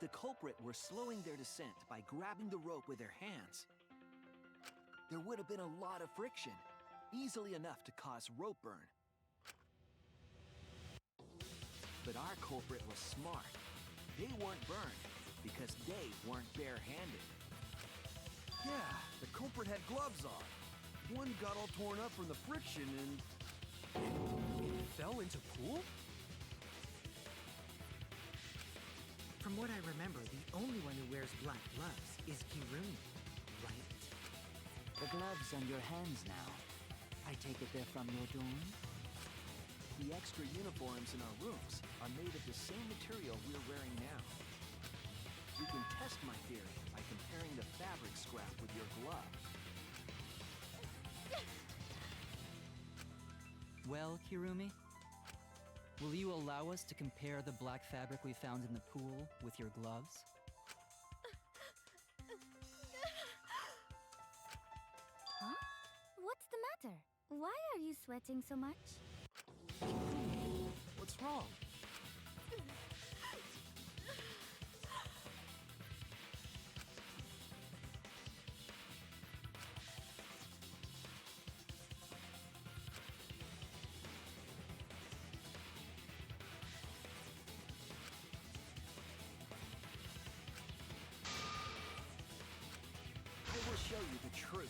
If the culprit were slowing their descent by grabbing the rope with their hands, there would have been a lot of friction, easily enough to cause rope burn. But our culprit was smart. They weren't burned because they weren't barehanded. Yeah, the culprit had gloves on. One got all torn up from the friction and... It fell into pool? From what I remember, the only one who wears black gloves is Kirumi, right? The gloves on your hands now. I take it they're from your dorm? The extra uniforms in our rooms are made of the same material we're wearing now. You can test my theory by comparing the fabric scrap with your glove. Well, Kirumi? Will you allow us to compare the black fabric we found in the pool with your gloves? Huh? What's the matter? Why are you sweating so much? What's wrong? I will show you the truth.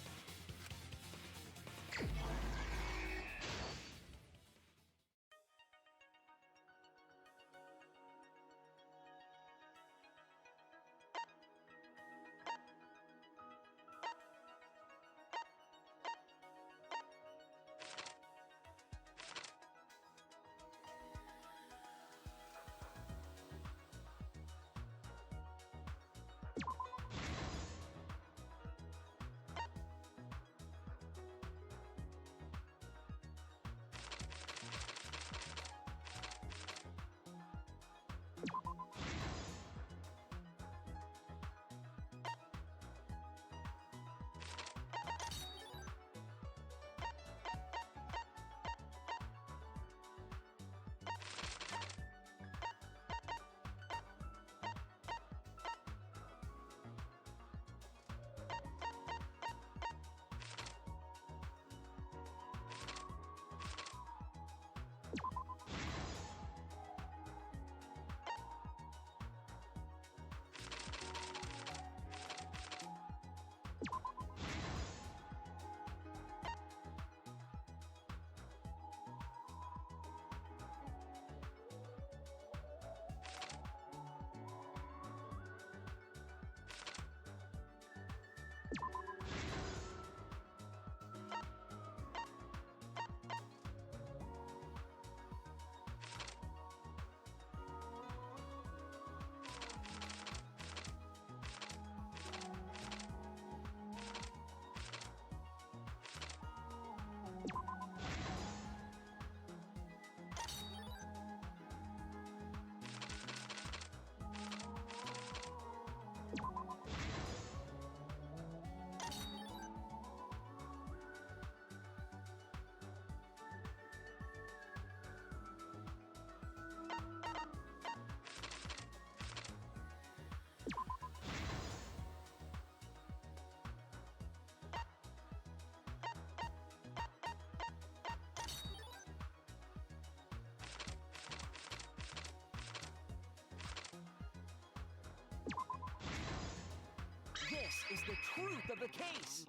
This is the truth of the case.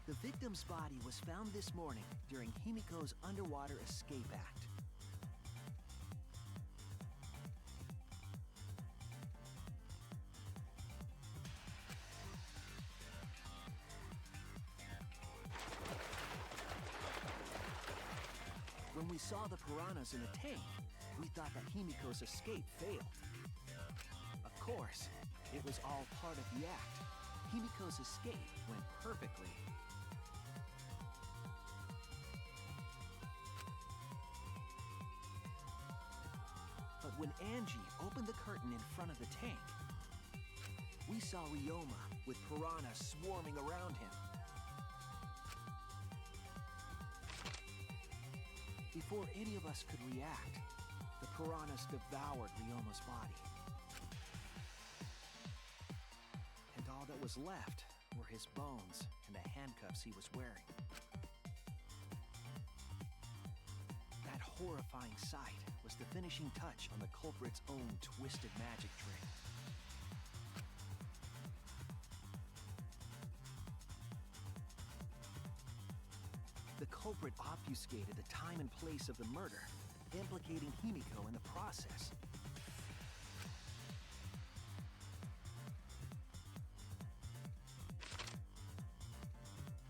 The victim's body was found this morning during Himiko's underwater escape act. When we saw the piranhas in the tank, we thought that Himiko's escape failed. Of course, it was all part of the act. Himiko's escape went perfectly. But when Angie opened the curtain in front of the tank, we saw Ryoma with piranhas swarming around him. Before any of us could react, the piranhas devoured Ryoma's body. And all that was left were his bones and the handcuffs he was wearing. That horrifying sight was the finishing touch on the culprit's own twisted magic trick. The culprit obfuscated the time and place of the murder, implicating Himiko in the process.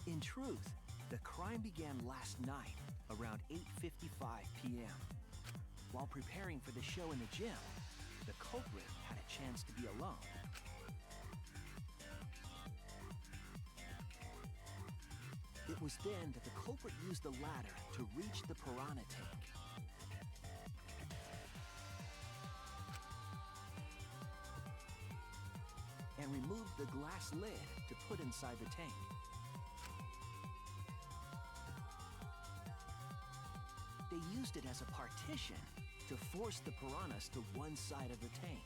In truth, the crime began last night, around 8:55 p.m. While preparing for the show in the gym, the culprit had a chance to be alone. It was then that the culprit used the ladder to reach the piranha tank. And removed the glass lid to put inside the tank. They used it as a partition to force the piranhas to one side of the tank.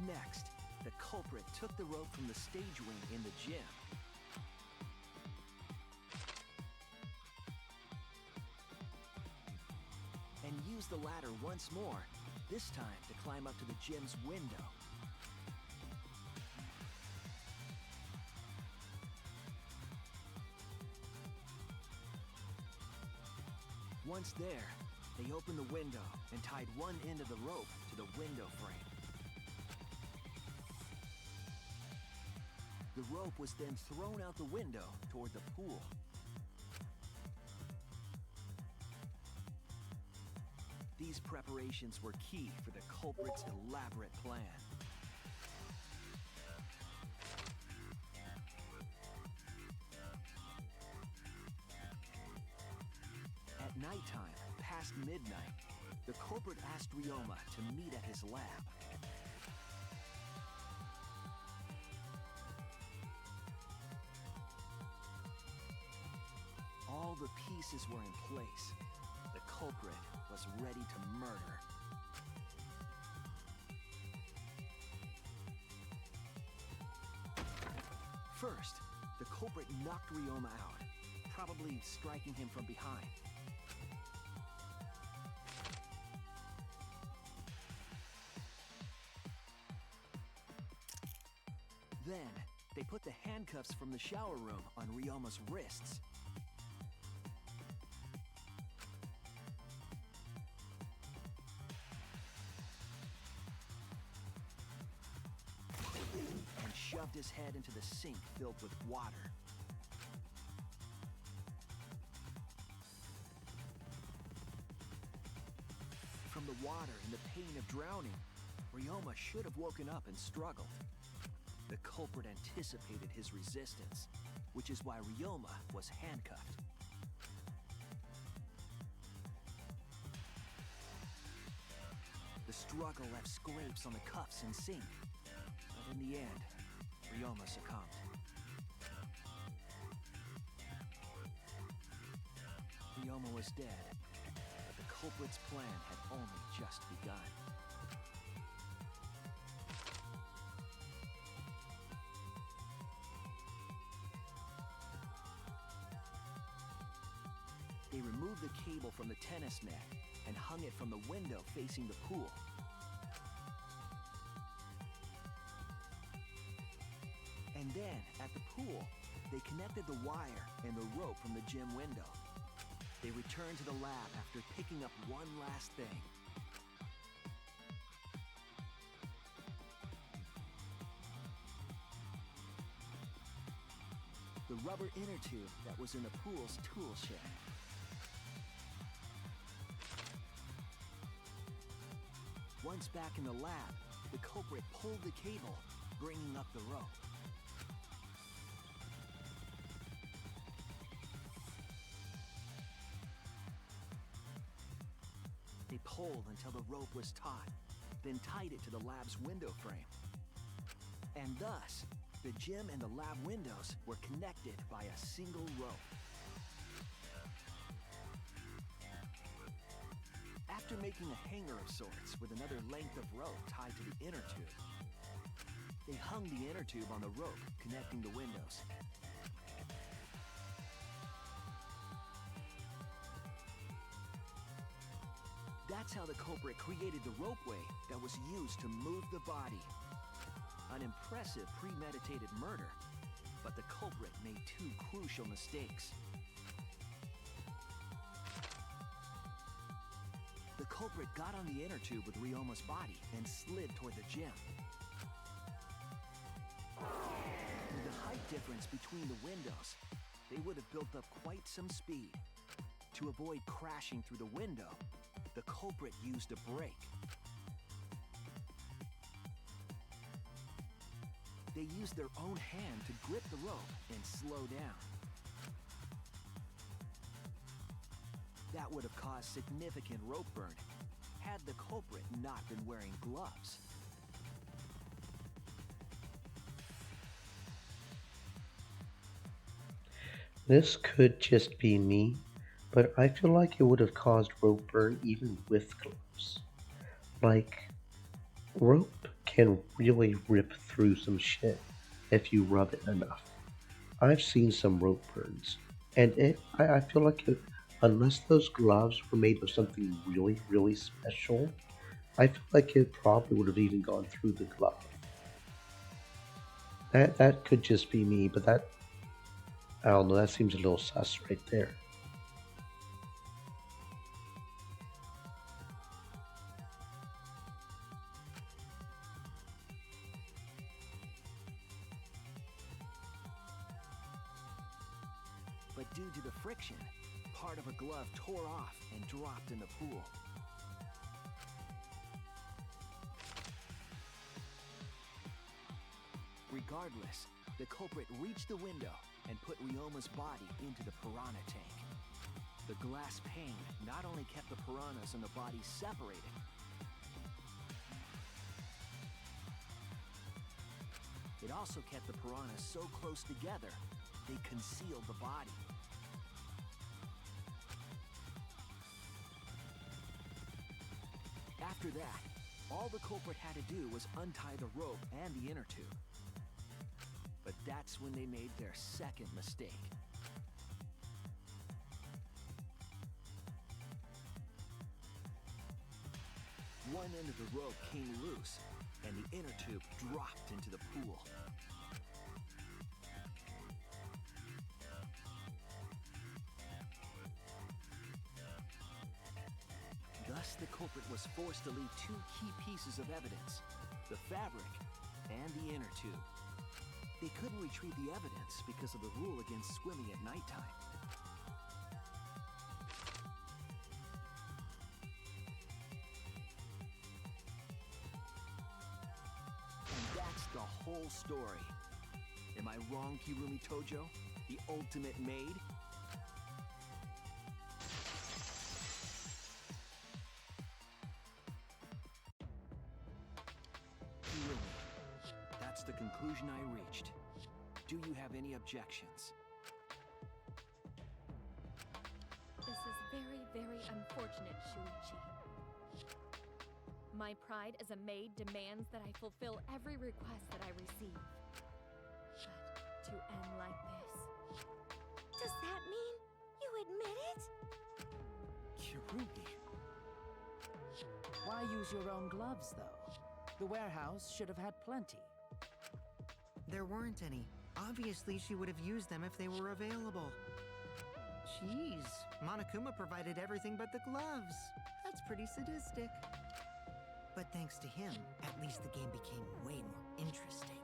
Next, the culprit took the rope from the stage wing in the gym. And used the ladder once more, this time to climb up to the gym's window. Once there, they opened the window and tied one end of the rope to the window frame. The rope was then thrown out the window toward the pool. These preparations were key for the culprit's elaborate plan. At nighttime, past midnight, the culprit asked Ryoma to meet at his lab. All the pieces were in place. The culprit was ready to murder. First, the culprit knocked Ryoma out, probably striking him from behind. Then, they put the handcuffs from the shower room on Ryoma's wrists. And shoved his head into the sink filled with water. From the water and the pain of drowning, Ryoma should have woken up and struggled. The culprit anticipated his resistance, which is why Ryoma was handcuffed. The struggle left scrapes on the cuffs and sink, but in the end, Ryoma succumbed. Ryoma was dead, but the culprit's plan had only just begun. They removed the cable from the tennis net and hung it from the window facing the pool. And then, at the pool, they connected the wire and the rope from the gym window. They returned to the lab after picking up one last thing. The rubber inner tube that was in the pool's tool shed. Once back in the lab, the culprit pulled the cable, bringing up the rope. They pulled until the rope was taut, then tied it to the lab's window frame. And thus, The gym and the lab windows were connected by a single rope. After making a hanger of sorts with another length of rope tied to the inner tube, they hung the inner tube on the rope connecting the windows. That's how the culprit created the ropeway that was used to move the body. An impressive premeditated murder, but the culprit made two crucial mistakes. The culprit got on the inner tube with Ryoma's body and slid toward the gym. With the height difference between the windows, they would have built up quite some speed. To avoid crashing through the window, the culprit used a brake. They used their own hand to grip the rope and slow down. That would have caused significant rope burn had the culprit not been wearing gloves. This could just be me, but I feel like it would have caused rope burn even with gloves. Like, rope can really rip through some shit if you rub it enough. I've seen some rope burns, and I feel like unless those gloves were made of something really, really special, I feel like it probably would have even gone through the glove. That could just be me, but I don't know, that seems a little sus right there. But due to the friction, part of a glove tore off and dropped in the pool. Regardless, the culprit reached the window and put Ryoma's body into the piranha tank. The glass pane not only kept the piranhas and the body separated, it also kept the piranhas so close together, they concealed the body. After that, all the culprit had to do was untie the rope and the inner tube. But that's when they made their second mistake. One end of the rope came loose, and the inner tube dropped into the pool. Thus, the culprit was forced to leave two key pieces of evidence: the fabric and the inner tube. They couldn't retrieve the evidence because of the rule against swimming at nighttime. And that's the whole story. Am I wrong, Kirumi Tojo? The ultimate maid? That's the conclusion I reached. Do you have any objections? This is very, very unfortunate, Shuichi. My pride as a maid demands that I fulfill every request that I receive. But to end like this... Does that mean you admit it? Kirumi. Why use your own gloves, though? The warehouse should have had plenty. There weren't any. Obviously, she would have used them if they were available. Jeez, Monokuma provided everything but the gloves. That's pretty sadistic. But thanks to him, at least the game became way more interesting.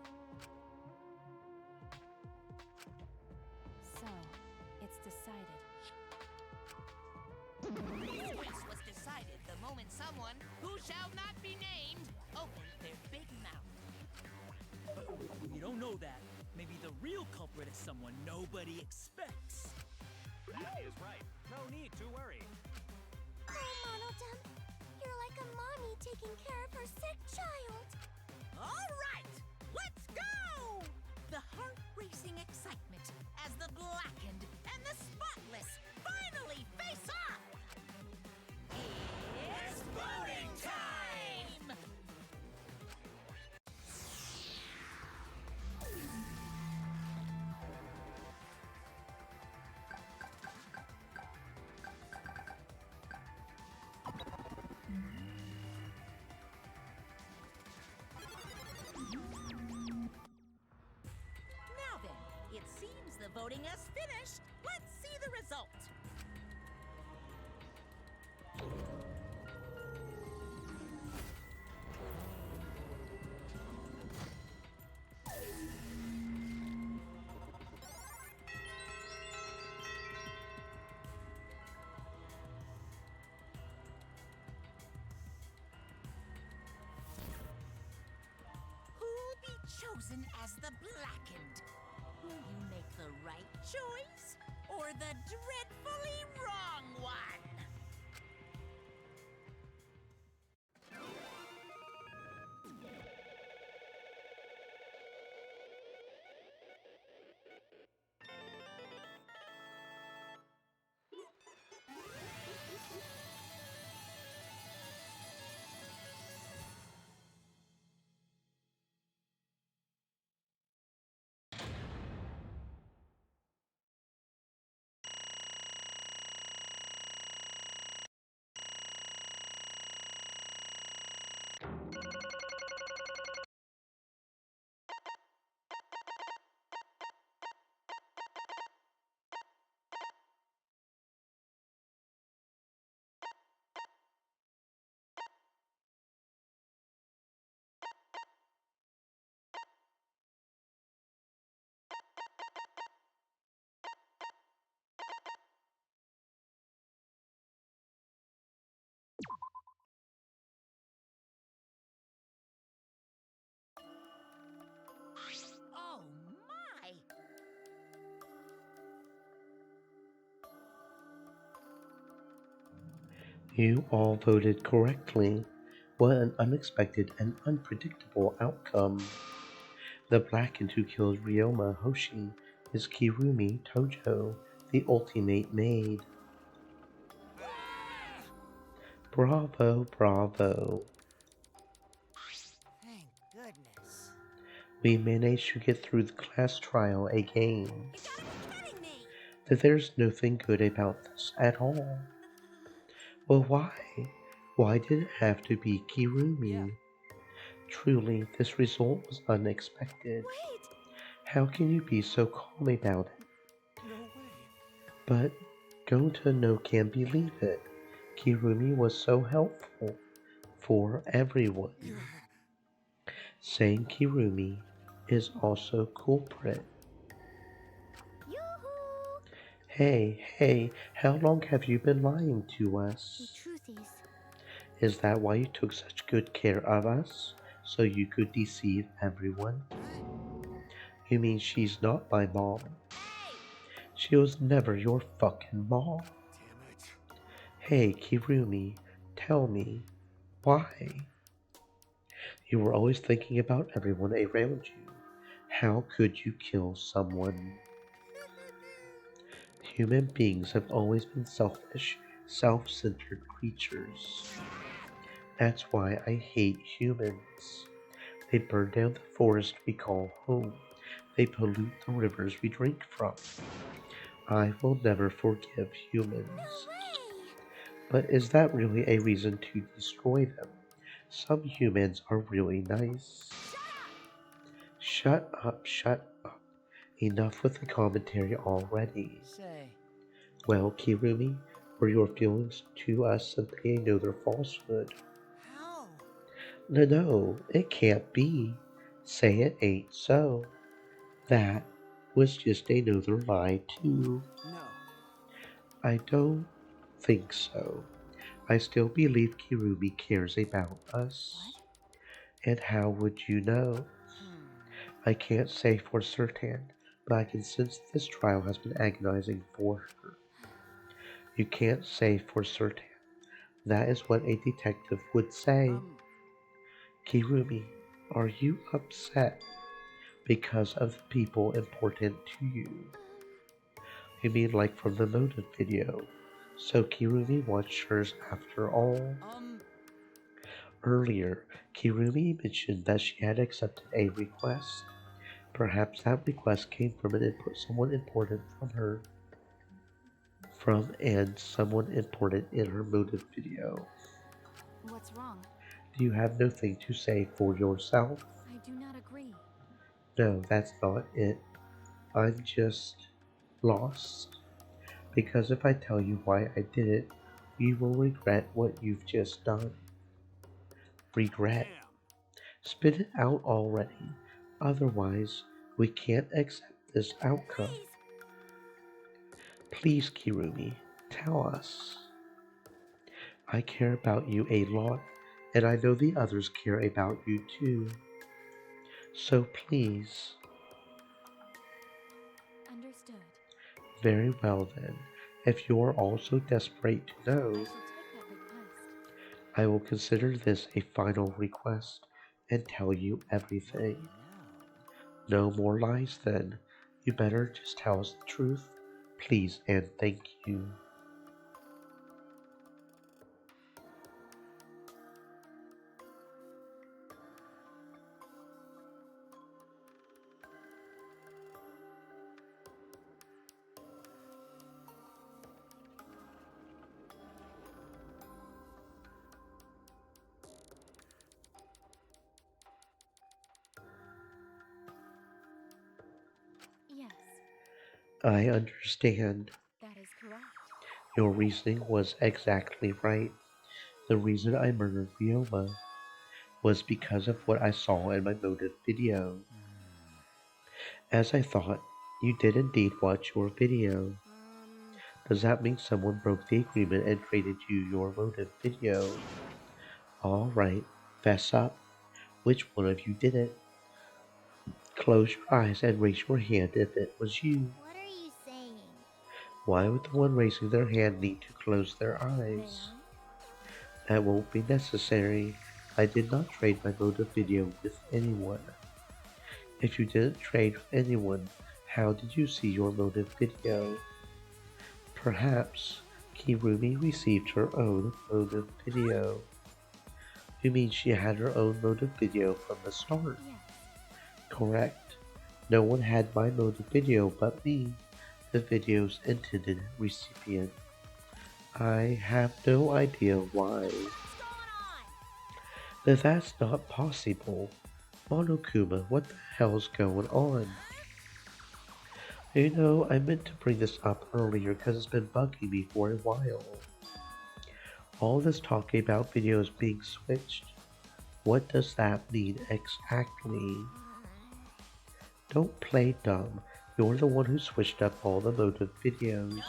So, it's decided. This case was decided the moment someone, who shall not be named, opened their big mouth. We don't know that. Maybe the real culprit is someone nobody expects. That is right. No need to worry. Oh, Monodum, you're like a mommy taking care of her sick child. All right, let's go! The blackened and the spotless finally face off! It's voting time! Now then, it seems the voting has finished. Let's see the result. Who'll be chosen as the blackened? Will you make the right choice or the dreadfully wrong one? Oh my! You all voted correctly. What an unexpected and unpredictable outcome. The blackened who killed Ryoma Hoshi is Kirumi Tojo, the ultimate maid. Bravo, bravo. Thank goodness. We managed to get through the class trial again. You gotta be kidding me! There's nothing good about this at all. Well, why? Why did it have to be Kirumi? Yeah. Truly, this result was unexpected. Wait! How can you be so calm about it? No way. But Gonta no can believe it. Kirumi was so helpful for everyone. Saying Kirumi is also culprit. Yoo-hoo! Hey, how long have you been lying to The us? truth Is that why you took such good care of us? So you could deceive everyone? You mean she's not my mom? She was never your fucking mom. Damn it. Hey, Kirumi, tell me, why? You were always thinking about everyone around you. How could you kill someone? Human beings have always been selfish, self-centered creatures. That's why I hate humans. They burn down the forest we call home. They pollute the rivers we drink from. I will never forgive humans. But is that really a reason to destroy them? Some humans are really nice. Shut up. Enough with the commentary already. Say, Well, Kirumi, were your feelings to us simply another falsehood? how? No, it can't be. Say it ain't so. That was just another lie, too. No. I don't think so. I still believe Kirumi cares about us. And how would you know? I can't say for certain, but I can sense this trial has been agonizing for her. You can't say for certain. That is what a detective would say. Kirumi, are you upset because of people important to you? You mean like from the motive video? So Kirumi watched hers after all? Earlier, Kirumi mentioned that she had accepted a request. Perhaps that request came from someone important and someone important in her motive video. What's wrong? Do you have nothing to say for yourself? I do not agree. No, that's not it. I'm just lost. Because if I tell you why I did it, you will regret what you've just done. Regret? Spit it out already. Otherwise, we can't accept this outcome. Please, Kirumi, tell us. I care about you a lot, and I know the others care about you too. So please. Understood. Very well then. If you are all so desperate to know, I shall take that request. I will consider this a final request and tell you everything. No more lies then. You better just tell us the truth. Please and thank you. Yes, I understand. that is correct. Your reasoning was exactly right. The reason I murdered Ryoma was because of what I saw in my motive video. As I thought, you did indeed watch your video. Does that mean someone broke the agreement and traded you your motive video? Alright, fess up. Which one of you did it? Close your eyes and raise your hand if it was you. What are you saying? Why would the one raising their hand need to close their eyes? That won't be necessary. I did not trade my motive video with anyone. If you didn't trade with anyone, how did you see your motive video? Perhaps Kirumi received her own motive video. You mean she had her own motive video from the start? Yes. Correct. No one had my motive video but me, the video's intended recipient. I have no idea why. That's not possible. Monokuma, what the hell's going on? You know, I meant to bring this up earlier because it's been bugging me for a while. All this talking about videos being switched, what does that mean exactly? Don't play dumb. You're the one who switched up all the motive videos.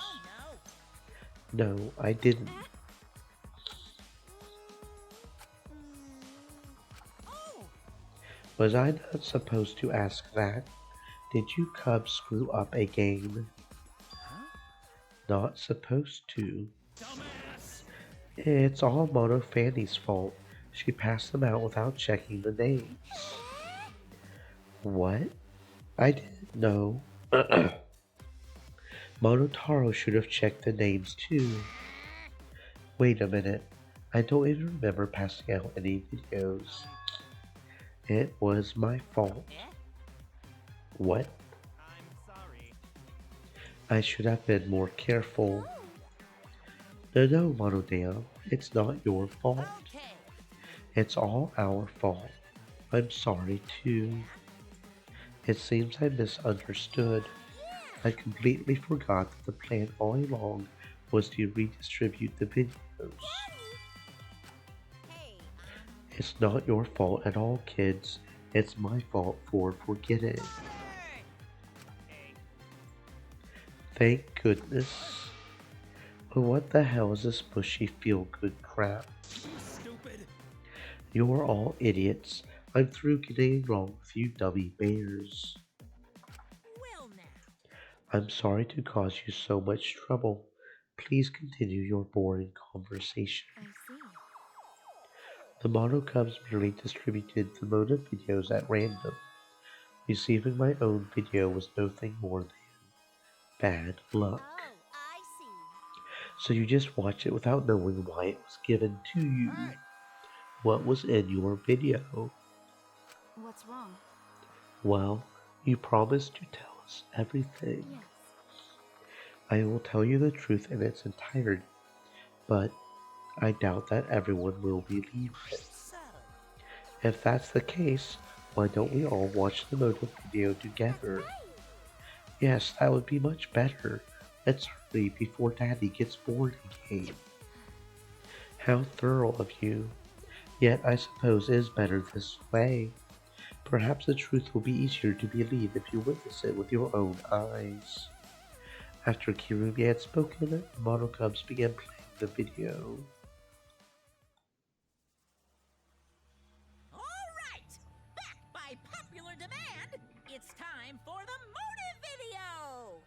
No, I didn't. Was I not supposed to ask that? Did you cubs screw up a game? Not supposed to. It's all Mono Fanny's fault. She passed them out without checking the names. What? I didn't know. Monotaro should have checked the names too. Wait a minute. I don't even remember passing out any videos. It was my fault. What? I'm sorry. I should have been more careful. No, Monodam. It's not your fault. It's all our fault. I'm sorry too. It seems I misunderstood. I completely forgot that the plan all along was to redistribute the videos. It's not your fault at all, kids. It's my fault for forgetting. Thank goodness. But what the hell is this mushy feel-good crap? Stupid. You're all idiots. I'm through getting along with you dummy bears. Well now. I'm sorry to cause you so much trouble. Please continue your boring conversation. I see. The Mono Cubs merely distributed the motive videos at random. Receiving my own video was nothing more than bad luck. Oh, I see. So you just watch it without knowing why it was given to you. What was in your video? What's wrong? Well, you promised to tell us everything. Yes. I will tell you the truth in its entirety, but I doubt that everyone will believe it. So, If that's the case, why don't we all watch the motive video together? Yes, that would be much better. Let's hurry before Daddy gets bored again. How thorough of you. Yet I suppose it is better this way. Perhaps the truth will be easier to believe if you witness it with your own eyes. After Kirumi had spoken, the Monocubs began playing the video. alright! Back by popular demand, it's time for the motive video!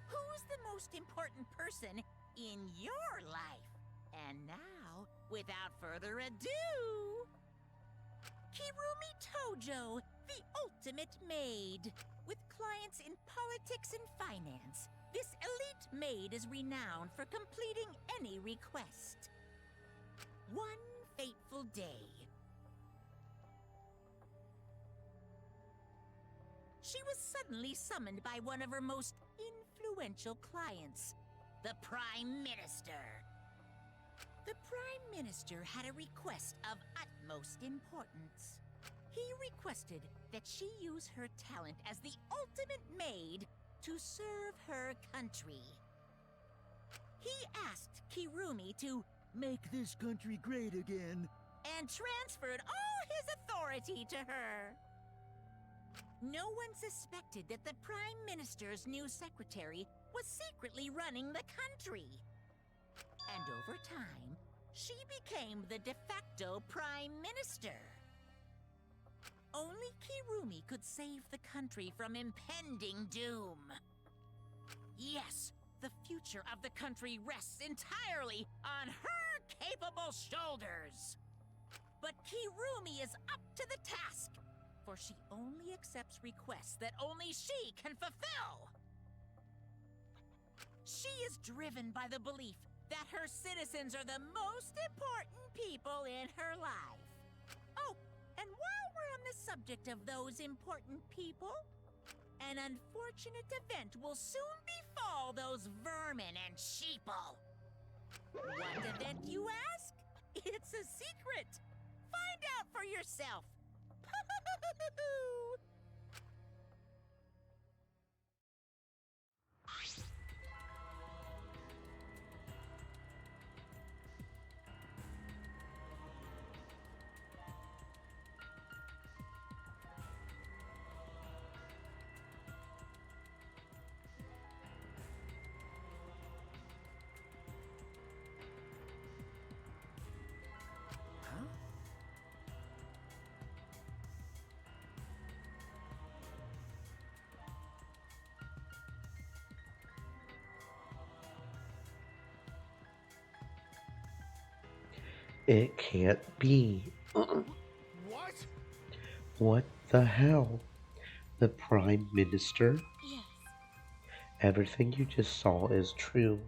Who's the most important person in your life? And now, without further ado, Kirumi Tojo, the ultimate maid. With clients in politics and finance, this elite maid is renowned for completing any request. One fateful day, she was suddenly summoned by one of her most influential clients, the Prime Minister. The Prime Minister had a request of utmost importance. He requested that she use her talent as the ultimate maid to serve her country. He asked Kirumi to Make this country great again. and transferred all his authority to her. No one suspected that the Prime Minister's new secretary was secretly running the country. And over time, she became the de facto Prime Minister. Only Kirumi could save the country from impending doom. Yes, the future of the country rests entirely on her capable shoulders. But Kirumi is up to the task, for she only accepts requests that only she can fulfill. She is driven by the belief that her citizens are the most important people in her life. Oh, and while we're on the subject of those important people, an unfortunate event will soon befall those vermin and sheeple. What event, you ask? It's a secret. Find out for yourself. It can't be. What? What the hell? The Prime Minister? Yes. Everything you just saw is true.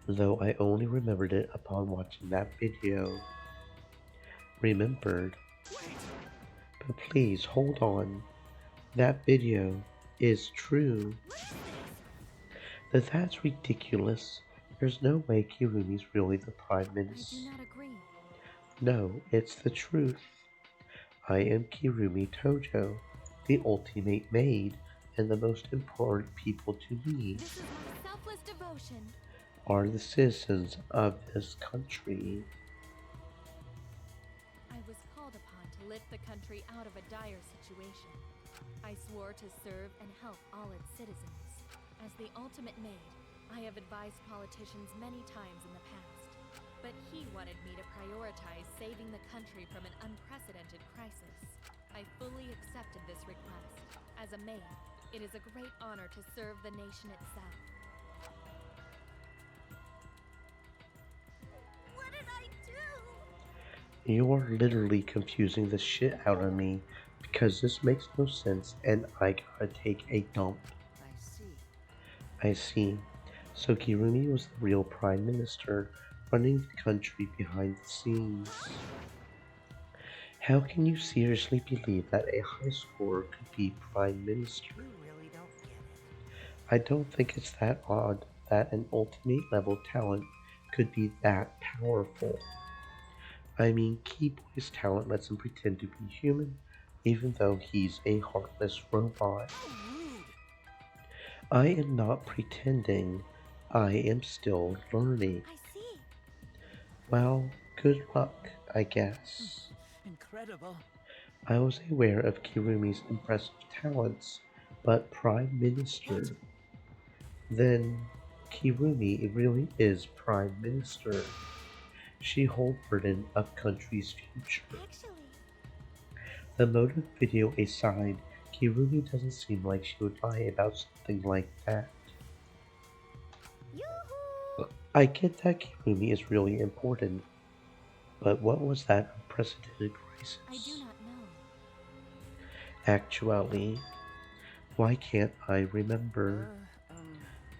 Though I only remembered it upon watching that video. Remembered. But please, hold on. That video is true. That's ridiculous. There's no way Kirumi's really the Prime I do Minister. not agree. No, it's the truth. I am Kirumi Tojo, the ultimate maid, and the most important people to me This is my selfless devotion. are the citizens of this country. I was called upon to lift the country out of a dire situation. I swore to serve and help all its citizens. As the ultimate maid, I have advised politicians many times in the past, but he wanted me to prioritize saving the country from an unprecedented crisis. I fully accepted this request. As a maid, it is a great honor to serve the nation itself. What did I do? You're literally confusing the shit out of me because this makes no sense and I gotta take a dump. I see. I see. So Kirumi was the real Prime Minister, running the country behind the scenes. How can you seriously believe that a high scorer could be Prime Minister? You really don't get it. I don't think it's that odd that an ultimate level talent could be that powerful. I mean, Keyboy's talent lets him pretend to be human, even though he's a heartless robot. I am not pretending. I am still learning. I see. Well, good luck, I guess. Incredible. I was aware of Kirumi's impressive talents, but Prime Minister. Then Kirumi really is Prime Minister. She holds burden of country's future. Actually, The motive video aside, Kirumi doesn't seem like she would lie about something like that. yoo-hoo! I get that Kirumi is really important, but what was that unprecedented crisis? I do not know. Actually, why can't I remember?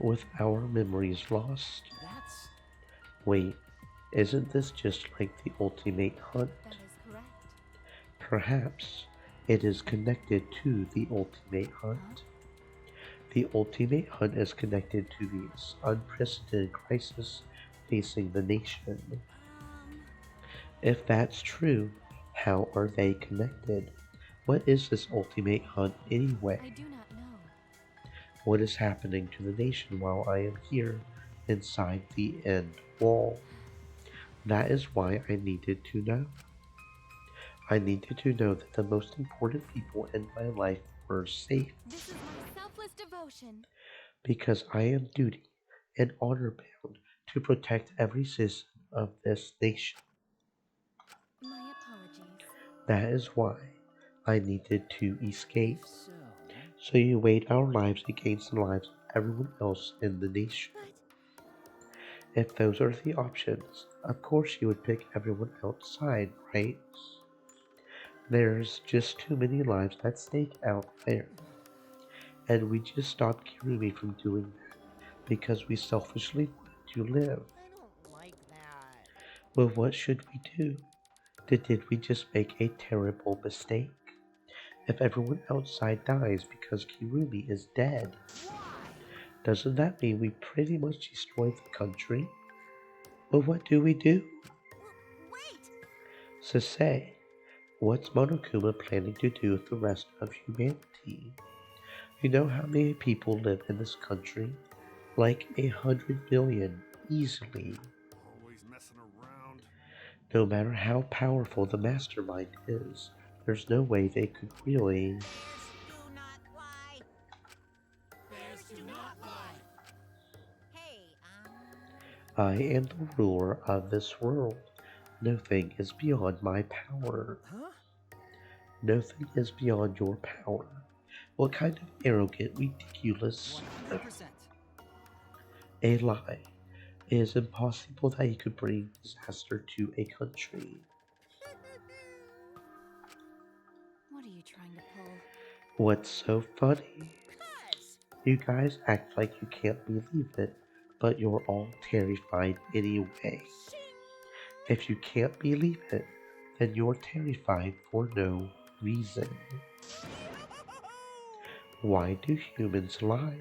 With our memories lost? That's... Wait, isn't this just like the ultimate hunt? That is correct. Perhaps it is connected to the ultimate hunt. The ultimate hunt is connected to this unprecedented crisis facing the nation. If that's true, how are they connected? What is this ultimate hunt anyway? I do not know. What is happening to the nation while I am here inside the end wall? That is why I needed to know. I needed to know that the most important people in my life were safe. This is my selfless devotion. Because I am duty and honor bound to protect every citizen of this nation. My apologies. That is why I needed to escape. So... So you weighed our lives against the lives of everyone else in the nation. But If those are the options, of course you would pick everyone outside, right? There's just too many lives at stake out there. And we just stopped Kirumi from doing that because we selfishly wanted to live. I don't like that. Well, what should we do? Did we just make a terrible mistake? If everyone outside dies because Kirumi is dead, doesn't that mean we pretty much destroyed the country? Well, what do we do? Wait! Sasay, what's Monokuma planning to do with the rest of humanity? You know how many people live in this country? Like 100 million, easily. Always messing around. No matter how powerful the mastermind is, there's no way they could really... Bears do not lie. Bears do not lie. Hey, I am the ruler of this world. Nothing is beyond my power. Huh? Nothing is beyond your power. What kind of arrogant, ridiculous... 100%. A lie. It is impossible that you could bring disaster to a country. what are you trying to pull? What's so funny? You guys act like you can't believe it, but you're all terrified anyway. If you can't believe it, then you're terrified for no reason. Why do humans lie?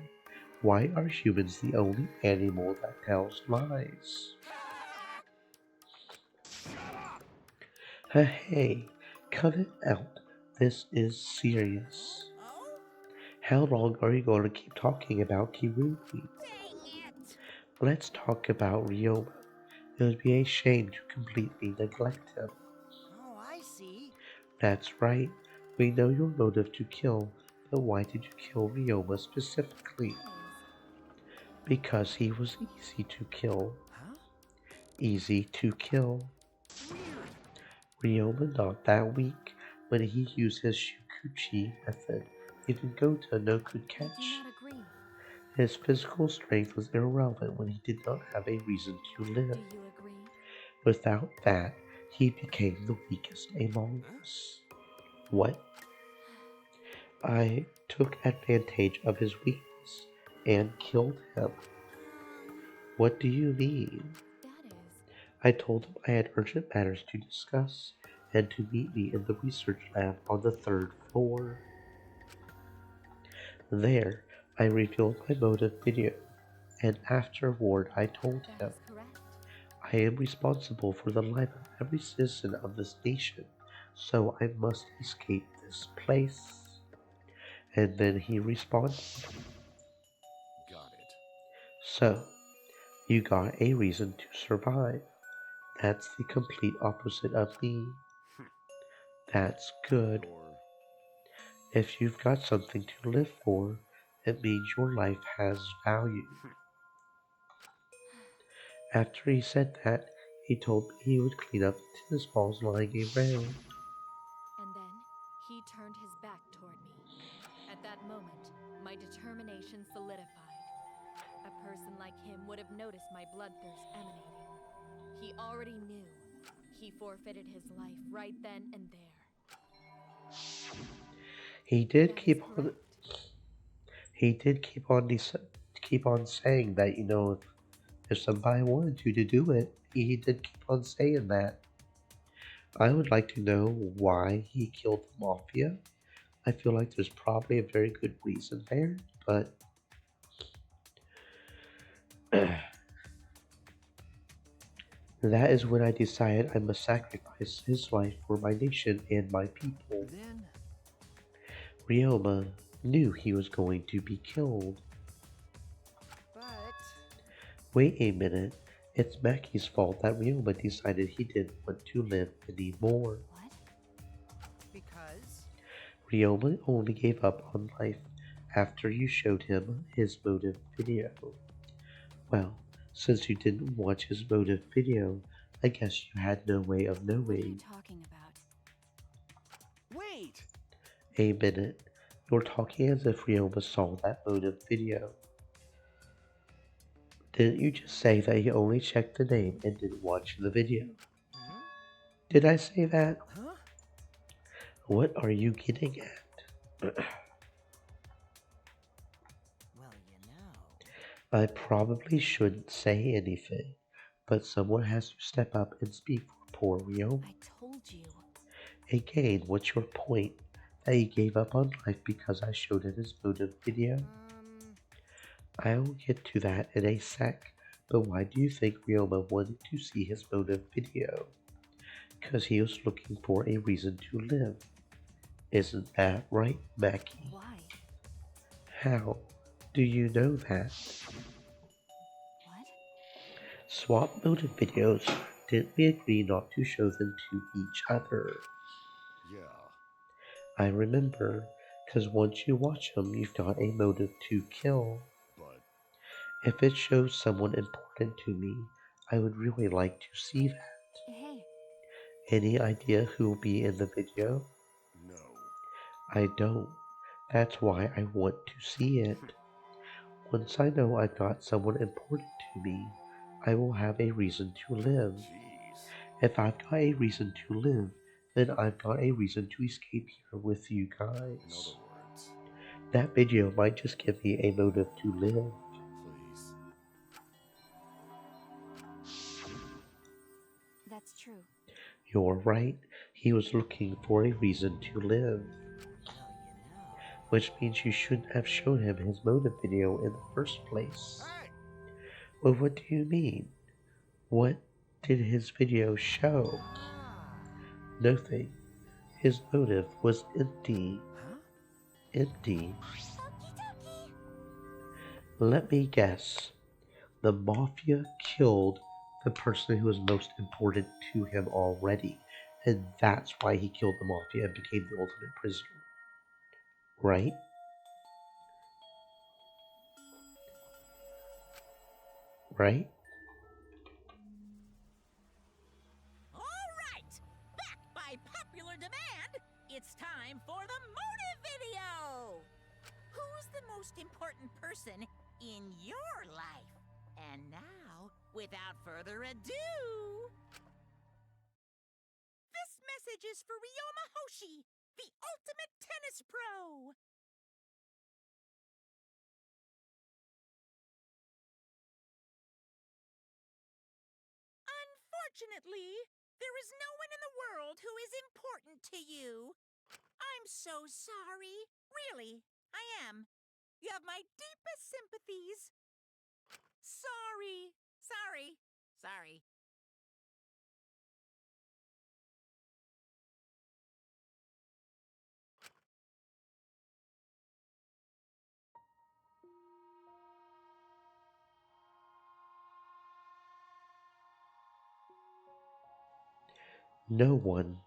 Why are humans the only animal that tells lies? Hey, cut it out. This is serious. How long are you going to keep talking about Kirumi? dang it! Let's talk about Ryoma. It would be a shame to completely neglect him. Oh, I see. That's right. We know your motive to kill, but why did you kill Ryoma specifically? Because he was easy to kill. Huh? Easy to kill. Ryoma not that weak. When he used his Shukuchi method, even Gota no could I catch. do not agree. His physical strength was irrelevant when he did not have a reason to live. Do you agree? Without that, he became the weakest among us. What? I took advantage of his weakness. and killed him. What do you mean? That is. I told him I had urgent matters to discuss and to meet me in the research lab on the third floor. There, I revealed my motive video, and afterward I told That him is correct. I am responsible for the life of every citizen of this nation, so I must escape this place. And then he responded, Got it. So, you got a reason to survive. That's the complete opposite of me. That's good. Or If you've got something to live for, it means your life has value. After he said that, he told me he would clean up the tennis balls lying around. And then he turned his back toward me. At that moment, my determination solidified. A person like him would have noticed my bloodthirst emanating. He already knew. He forfeited his life right then and there. He did That is keep on. correct. He did keep on saying that if somebody wanted you to do it, he did keep on saying that. I would like to know why he killed the mafia. I feel like there's probably a very good reason there, but that is when I decided I must sacrifice his life for my nation and my people. then Ryoma knew he was going to be killed. but Wait a minute. It's Maki's fault that Ryoma decided he didn't want to live anymore. What? because Ryoma only gave up on life after you showed him his motive video. Well, since you didn't watch his motive video, I guess you had no way of What are you knowing. talking about? wait. A minute. You're talking as if Ryoma saw that motive video. Didn't you just say that he only checked the name and didn't watch the video? Huh? Did I say that? Huh? What are you getting at? Well, I probably shouldn't say anything, but someone has to step up and speak for poor Ryoma. I told you. Again, what's your point? That he gave up on life because I showed him his motive video? I'll get to that in a sec, but why do you think Ryoma wanted to see his motive video? Because he was looking for a reason to live. Isn't that right, Maki? Why? How do you know that? What? Swap motive videos. Didn't we agree not to show them to each other? Yeah. I remember, because once you watch them, you've got a motive to kill. But If it shows someone important to me, I would really like to see that. Hey, Any idea who will be in the video? no. I don't. That's why I want to see it. Once I know I've got someone important to me, I will have a reason to live. Jeez. If I've got a reason to live, then I've got a reason to escape here with you In guys. other words, That video might just give me a motive to live. please. that's true. You're right, he was looking for a reason to live. Which means you shouldn't have shown him his motive video in the first place. Hey! Well, what do you mean? What did his video show? Nothing. His motive was empty. Huh? Empty. Okie dokie. Let me guess. The Mafia killed the person who was most important to him already. And that's why he killed the Mafia and became the ultimate prisoner. Right? Right? All right! Back by popular demand, it's time for the motive video! Who's the most important person in your life? And now, without further ado, this message is for Ryoma Hoshi, the ultimate tennis pro! Unfortunately, there is no one in the world who is important to you. I'm so sorry. Really, I am. You have my deepest sympathies. Sorry. Sorry. Sorry. No one,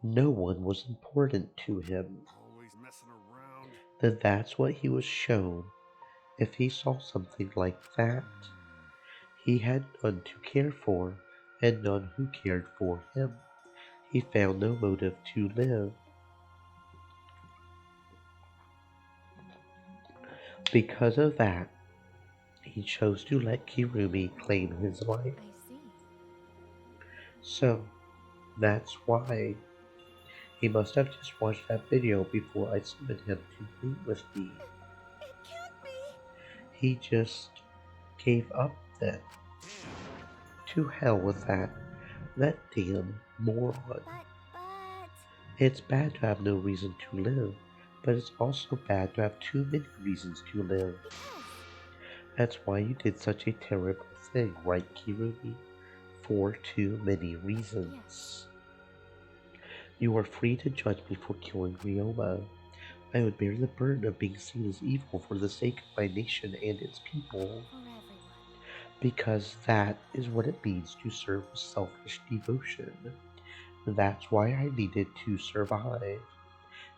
no one was important to him. Always messing around. Then that's what he was shown. If he saw something like that, he had none to care for, and none who cared for him. He found no motive to live. Because of that, he chose to let Kirumi claim his life. I see. So, that's why he must have just watched that video before I summoned him to meet with me. It can't be. He just gave up then. To hell with that. That damn moron. But... It's bad to have no reason to live, but it's also bad to have too many reasons to live. Yes. That's why you did such a terrible thing, right, Kirumi? For too many reasons. You are free to judge me for killing Ryoma. I would bear the burden of being seen as evil for the sake of my nation and its people. For everyone. Because that is what it means to serve with selfish devotion. That's why I needed to survive.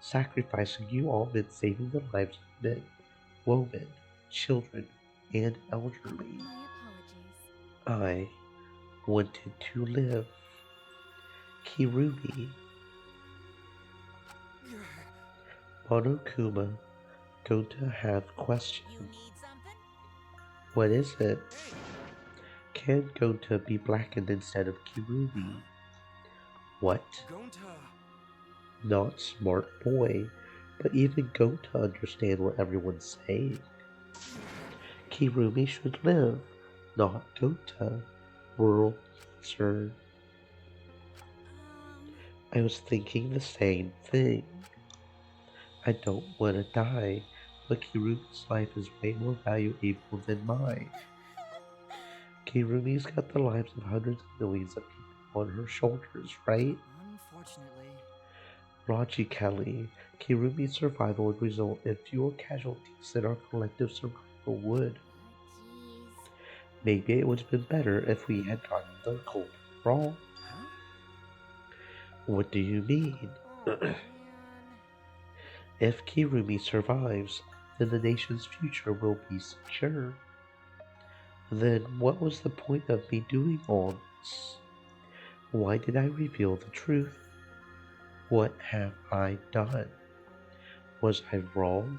Sacrificing you all meant saving the lives of men, women, children, and elderly. My apologies. I wanted to live. Kirumi. Monokuma going to have You questions. need something? What is it? Can Gonta be blackened instead of Kirumi? What? Gonta. Not smart boy, but even Gonta understand what everyone's saying. Kirumi should live, not Gonta. Rural answer. I was thinking the same thing. I don't want to die, but Kirumi's life is way more valuable than mine. Kirumi's got the lives of hundreds of millions of people on her shoulders, right? Unfortunately. Logically, Kirumi's survival would result in fewer casualties than our collective survival would. Jeez. Maybe it would have been better if we had gotten the culprit wrong. Huh? What do you mean? Oh, man. If Kirumi survives, then the nation's future will be secure. Then what was the point of me doing all this? Why did I reveal the truth? What have I done? Was I wrong?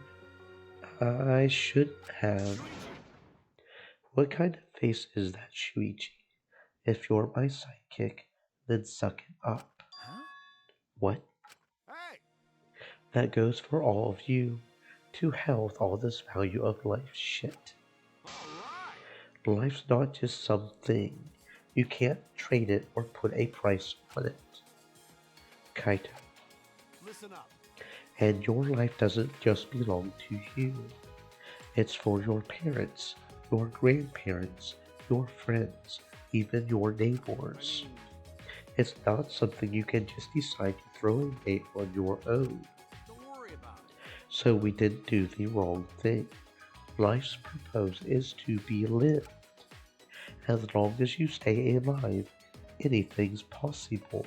I shouldn't have. What kind of face is that, Shuichi? If you're my sidekick, then suck it up. Huh? What? Hey! That goes for all of you. To hell with all this value of life shit. Alright! Life's not just something. You can't trade it or put a price on it. Kaito. Listen up. And your life doesn't just belong to you. It's for your parents, your grandparents, your friends, even your neighbors. It's not something you can just decide to throw away on your own. Don't worry about it. So we didn't do the wrong thing. Life's purpose is to be lived. As long as you stay alive, anything's possible.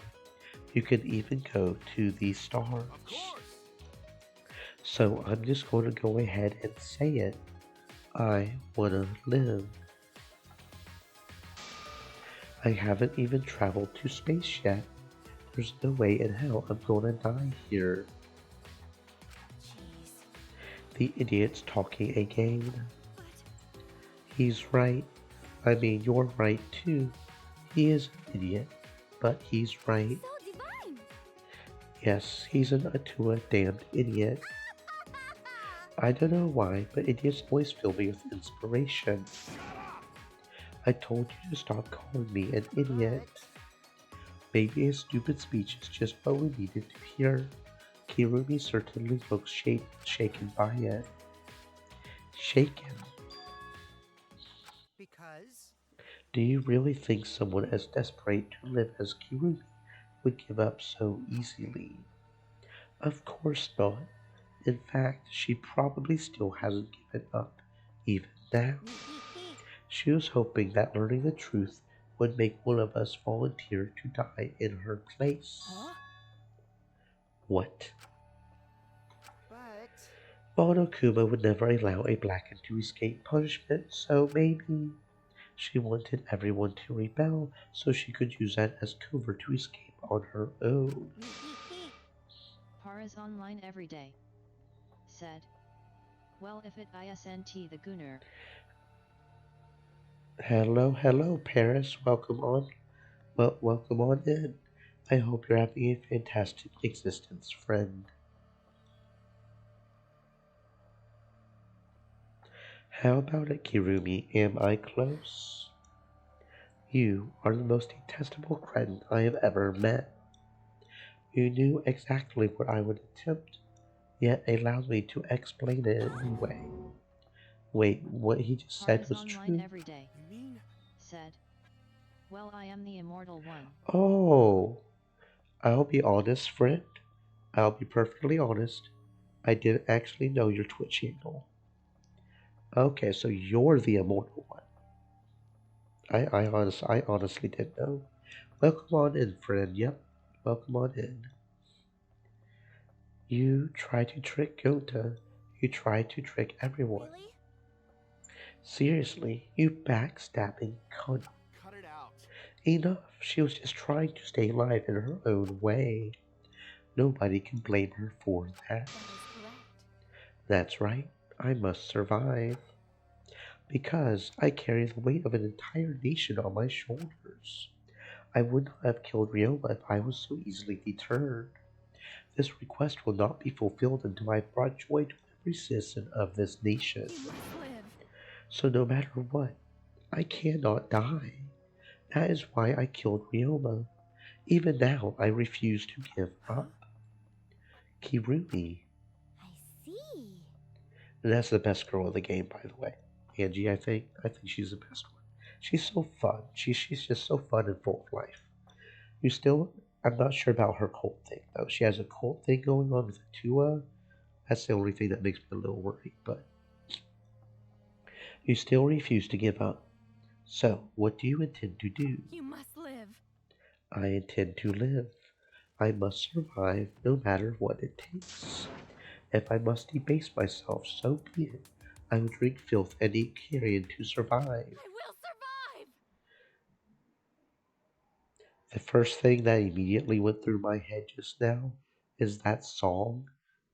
You can even go to the stars. Of course. So I'm just going to go ahead and say it. I want to live. I haven't even traveled to space yet. There's no way in hell I'm going to die here. Jeez. The idiot's talking again. He's right. I mean, you're right too. He is an idiot, but he's right. So divine. Yes, he's an Atua damned idiot. I don't know why, but idiots always fill me with inspiration. I told you to stop calling me an idiot. Maybe his stupid speech is just what we needed to hear. Kirumi certainly looks shaken by it. Shaken? Because? Do you really think someone as desperate to live as Kirumi would give up so easily? Of course not. In fact, she probably still hasn't given up, even now. She was hoping that learning the truth would make one of us volunteer to die in her place. Huh? What? But... Monokuma would never allow a blackened to escape punishment, so maybe she wanted everyone to rebel so she could use that as cover to escape on her own. Paras online every day. Said. Well, if it isn't the Gunner. Hello, Paris. Welcome on. Welcome on in. I hope you're having a fantastic existence, friend. How about it, Kirumi? Am I close? You are the most detestable cretin I have ever met. You knew exactly what I would attempt, yet allowed me to explain it anyway. Wait, what he just said was true? Every day. You mean? Said. Well, I am the immortal one. Oh, I'll be honest, friend. I'll be perfectly honest. I didn't actually know your Twitch handle. Okay, so you're the immortal one. I honestly didn't know. Welcome on in, friend. Yep, welcome on in. You try to trick Gota. You try to trick everyone. Really? Seriously, you backstabbing cunt. Cut it out. Enough. She was just trying to stay alive in her own way. Nobody can blame her for that. That is correct. That's right. I must survive. Because I carry the weight of an entire nation on my shoulders. I would not have killed Ryoma if I was so easily deterred. This request will not be fulfilled until I brought joy to every citizen of this nation. You must live. So no matter what, I cannot die. That is why I killed Ryoma. Even now, I refuse to give up. Kirumi. I see. And that's the best girl in the game, by the way. Angie, I think she's the best one. She's so fun. She's just so fun and full of life. I'm not sure about her cult thing, though. She has a cult thing going on with Atua. That's the only thing that makes me a little worried, but you still refuse to give up. So, what do you intend to do? You must live. I intend to live. I must survive no matter what it takes. If I must debase myself, so be it. I will drink filth and eat carrion to survive. I will survive! The first thing that immediately went through my head just now is that song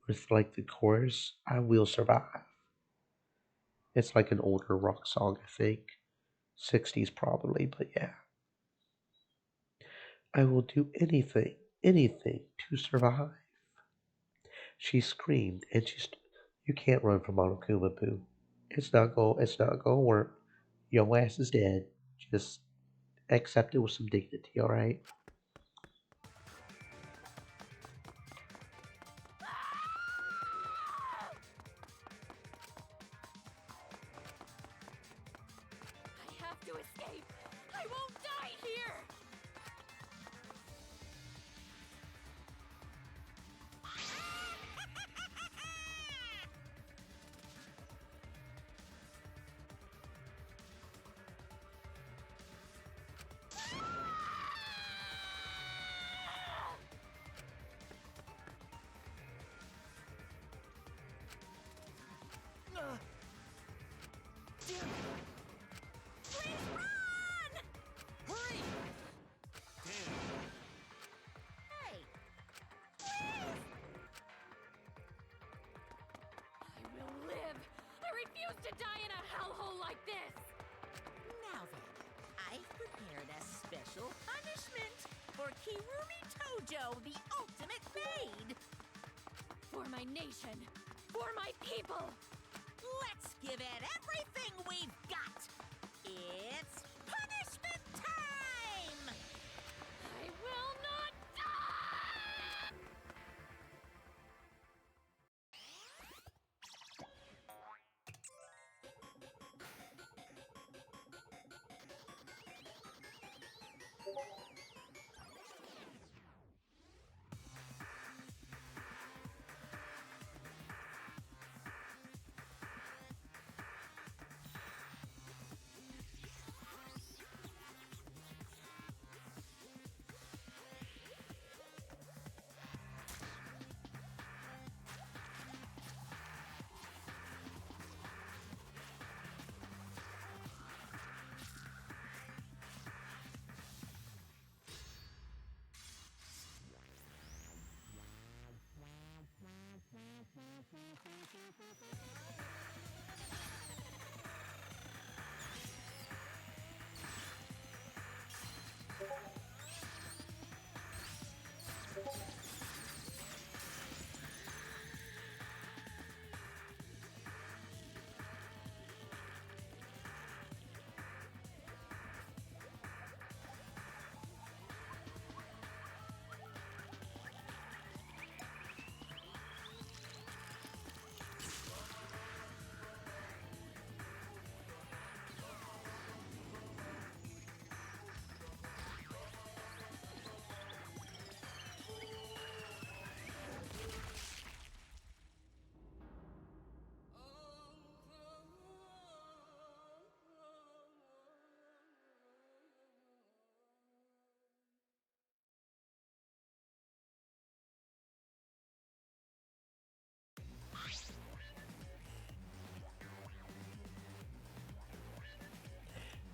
with like the chorus, I will survive. It's like an older rock song, I think. 60s probably, but yeah. I will do anything to survive. She screamed, and you can't run from Monokuma, boo. It's not gonna work. Your ass is dead. Just accept it with some dignity, alright? I have to escape. I won't die here. Please run! Hurry! Hey, please! I will live. I refuse to die in a hellhole like this. Now then, I've prepared a special punishment for Kirumi Tojo, the ultimate maid. For my nation. For my people. Let's give it everything we've got. It's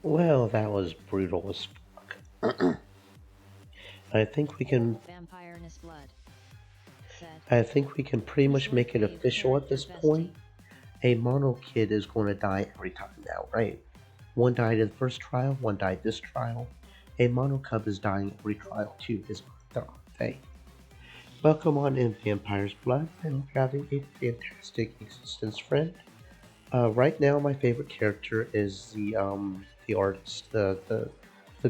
Well, that was brutal as fuck. I think we can Vampireness blood. Said. I think we can pretty much Short make it wave official at character this point. A mono kid is going to die every time now, right? One died in the first trial, one died this trial. A mono cub is dying every trial too, is their they. Welcome on in Vampire's Blood, and we're having a fantastic existence, friend. Right now, my favorite character is the artist, the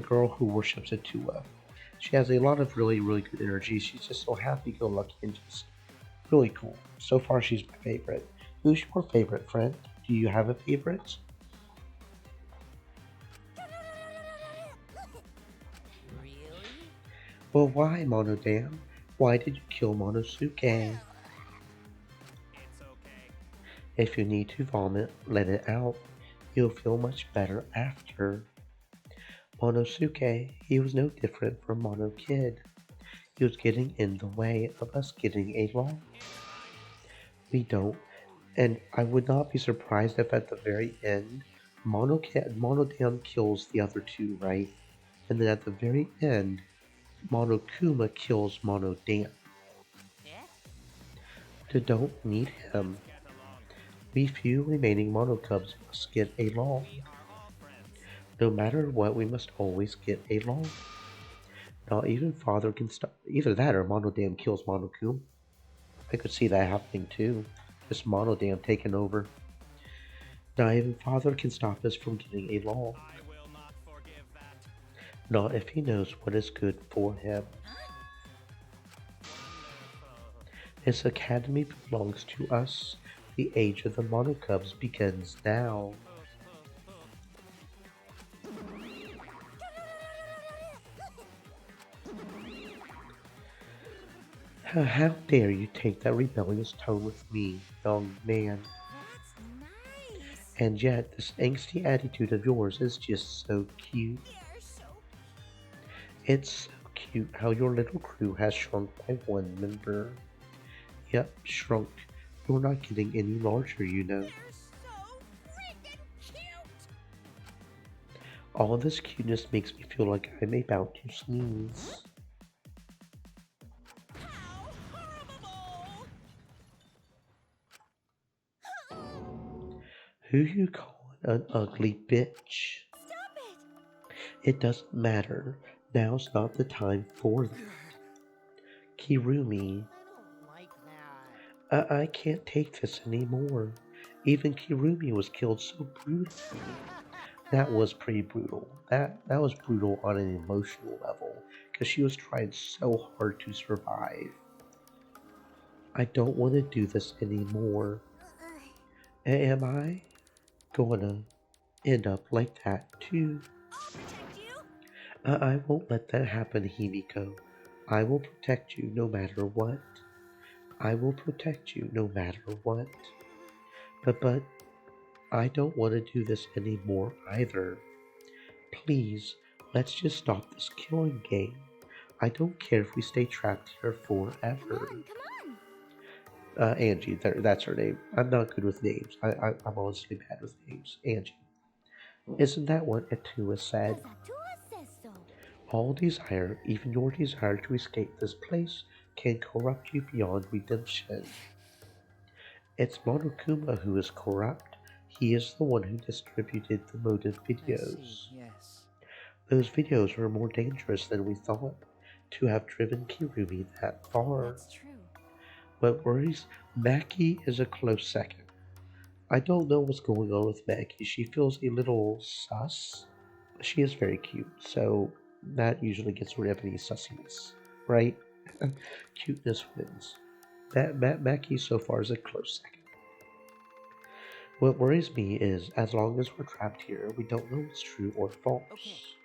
girl who worships Atua. She has a lot of really good energy. She's just so happy-go-lucky and just really cool. So far, she's my favorite. Who's your favorite, friend? Do you have a favorite? Really? Well, why, Monodam? Why did you kill Monosuke? It's okay. If you need to vomit, let it out. You'll feel much better after. Monosuke, he was no different from Mono Kid. He was getting in the way of us getting along. We don't, and I would not be surprised if at the very end, Monodam kills the other two, right? And then at the very end, Monokuma kills Monodam. Yeah? They don't need him. We few remaining Monocubs must get along. We are all friends. No matter what, we must always get along. Not even Father can stop. Either that or Monodam kills Monokuma. I could see that happening too. Just Monodam taking over. Not even Father can stop us from getting along. I will not forgive that. Not if he knows what is good for him. Wonderful. This academy belongs to us. The age of the Monocubs begins now. How dare you take that rebellious tone with me, young man? That's nice. And yet, this angsty attitude of yours is just so cute. You're so It's so cute how your little crew has shrunk by one member. Yep, shrunk. You're not getting any larger, you know. You're so freaking cute. All this cuteness makes me feel like I'm about to sneeze. How horrible! Who you calling an ugly bitch? Stop it! It doesn't matter. Now's not the time for that. Kirumi, I don't like that. I can't take this anymore. Even Kirumi was killed so brutally. That was pretty brutal. That was brutal on an emotional level because she was trying so hard to survive. I don't want to do this anymore. Am I gonna end up like that too? I'll protect you. I won't let that happen, Himiko. I will protect you no matter what. I will protect you no matter what. But I don't want to do this anymore either. Please, let's just stop this killing game. I don't care if we stay trapped here forever. Come on. Angie, that's her name. I'm not good with names. I'm honestly bad with names. Angie. Isn't that what Atua said? Because Atua says so. All desire, even your desire to escape this place, can corrupt you beyond redemption. It's Monokuma who is corrupt. He is the one who distributed the motive videos. I see, yes. Those videos were more dangerous than we thought. To have driven Kirumi that far. That's true. What worries Maki is a close second. I don't know what's going on with Maggie. She feels a little sus. She is very cute, so that usually gets rid of any sussiness, right? Cuteness wins. Maggie so far is a close second. What worries me is, as long as we're trapped here, we don't know what's true or false. Okay.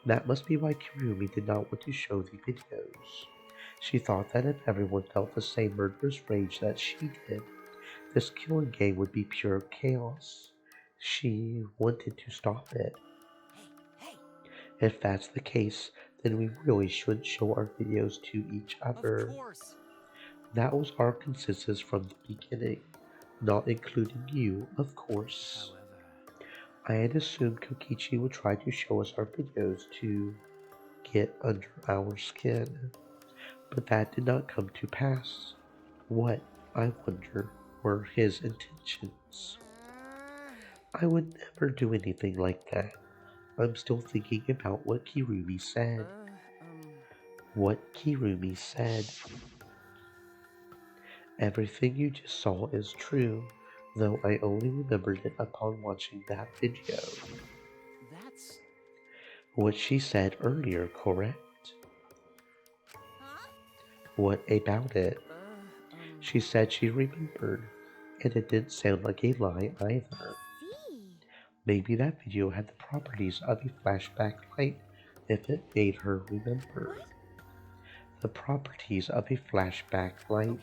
That must be why Kirumi did not want to show the videos. She thought that if everyone felt the same murderous rage that she did, this killing game would be pure chaos. She wanted to stop it. Hey, If that's the case, then we really shouldn't show our videos to each other. Of course. That was our consensus from the beginning, not including you, of course. However, I had assumed Kokichi would try to show us our videos to get under our skin, but that did not come to pass. What, I wonder, were his intentions? I would never do anything like that. I'm still thinking about what Kirumi said. What Kirumi said. Everything you just saw is true, though I only remembered it upon watching that video. That's... What she said earlier, correct? What about it? She said she remembered, and it didn't sound like a lie either. Maybe that video had the properties of a flashback light if it made her remember. The properties of a flashback light.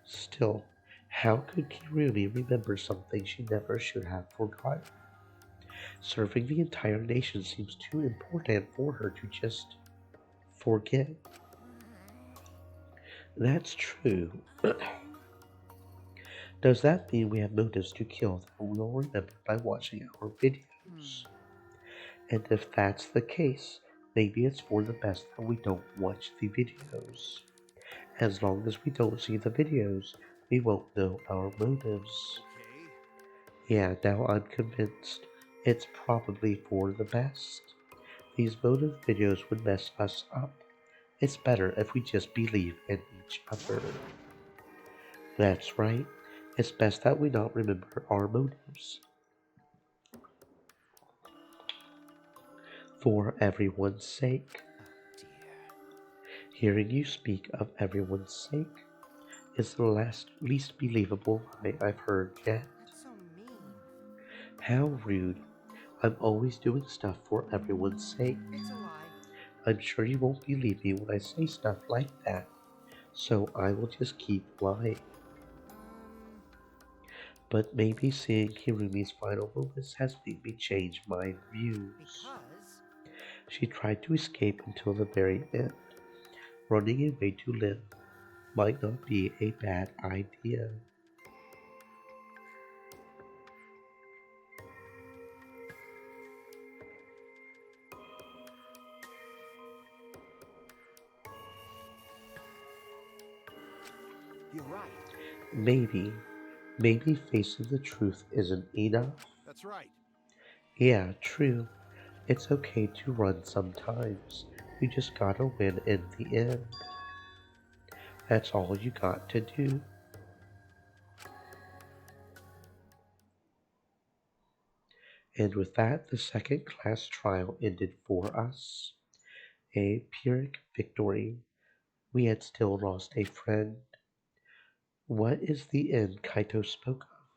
Still, how could Kirumi remember something she never should have forgotten? Serving the entire nation seems too important for her to just forget. That's true. Does that mean we have motives to kill that we'll remember by watching our videos? And if that's the case, maybe it's for the best that we don't watch the videos. As long as we don't see the videos, we won't know our motives. Yeah, now I'm convinced it's probably for the best. These motive videos would mess us up. It's better if we just believe in each other. That's right. It's best that we not remember our motives. For everyone's sake. Hearing you speak of everyone's sake is the least believable lie I've heard yet. How rude. I'm always doing stuff for everyone's sake. It's a lie. I'm sure you won't believe me when I say stuff like that, so I will just keep lying. But maybe seeing Kirumi's final moments has made me change my views. She tried to escape until the very end. Running away to live might not be a bad idea. You're right. Maybe facing the truth isn't enough. That's right. Yeah, true. It's okay to run sometimes. You just gotta win in the end. That's all you got to do. And with that, the second class trial ended for us. A Pyrrhic victory. We had still lost a friend. What is the end Kaito spoke of,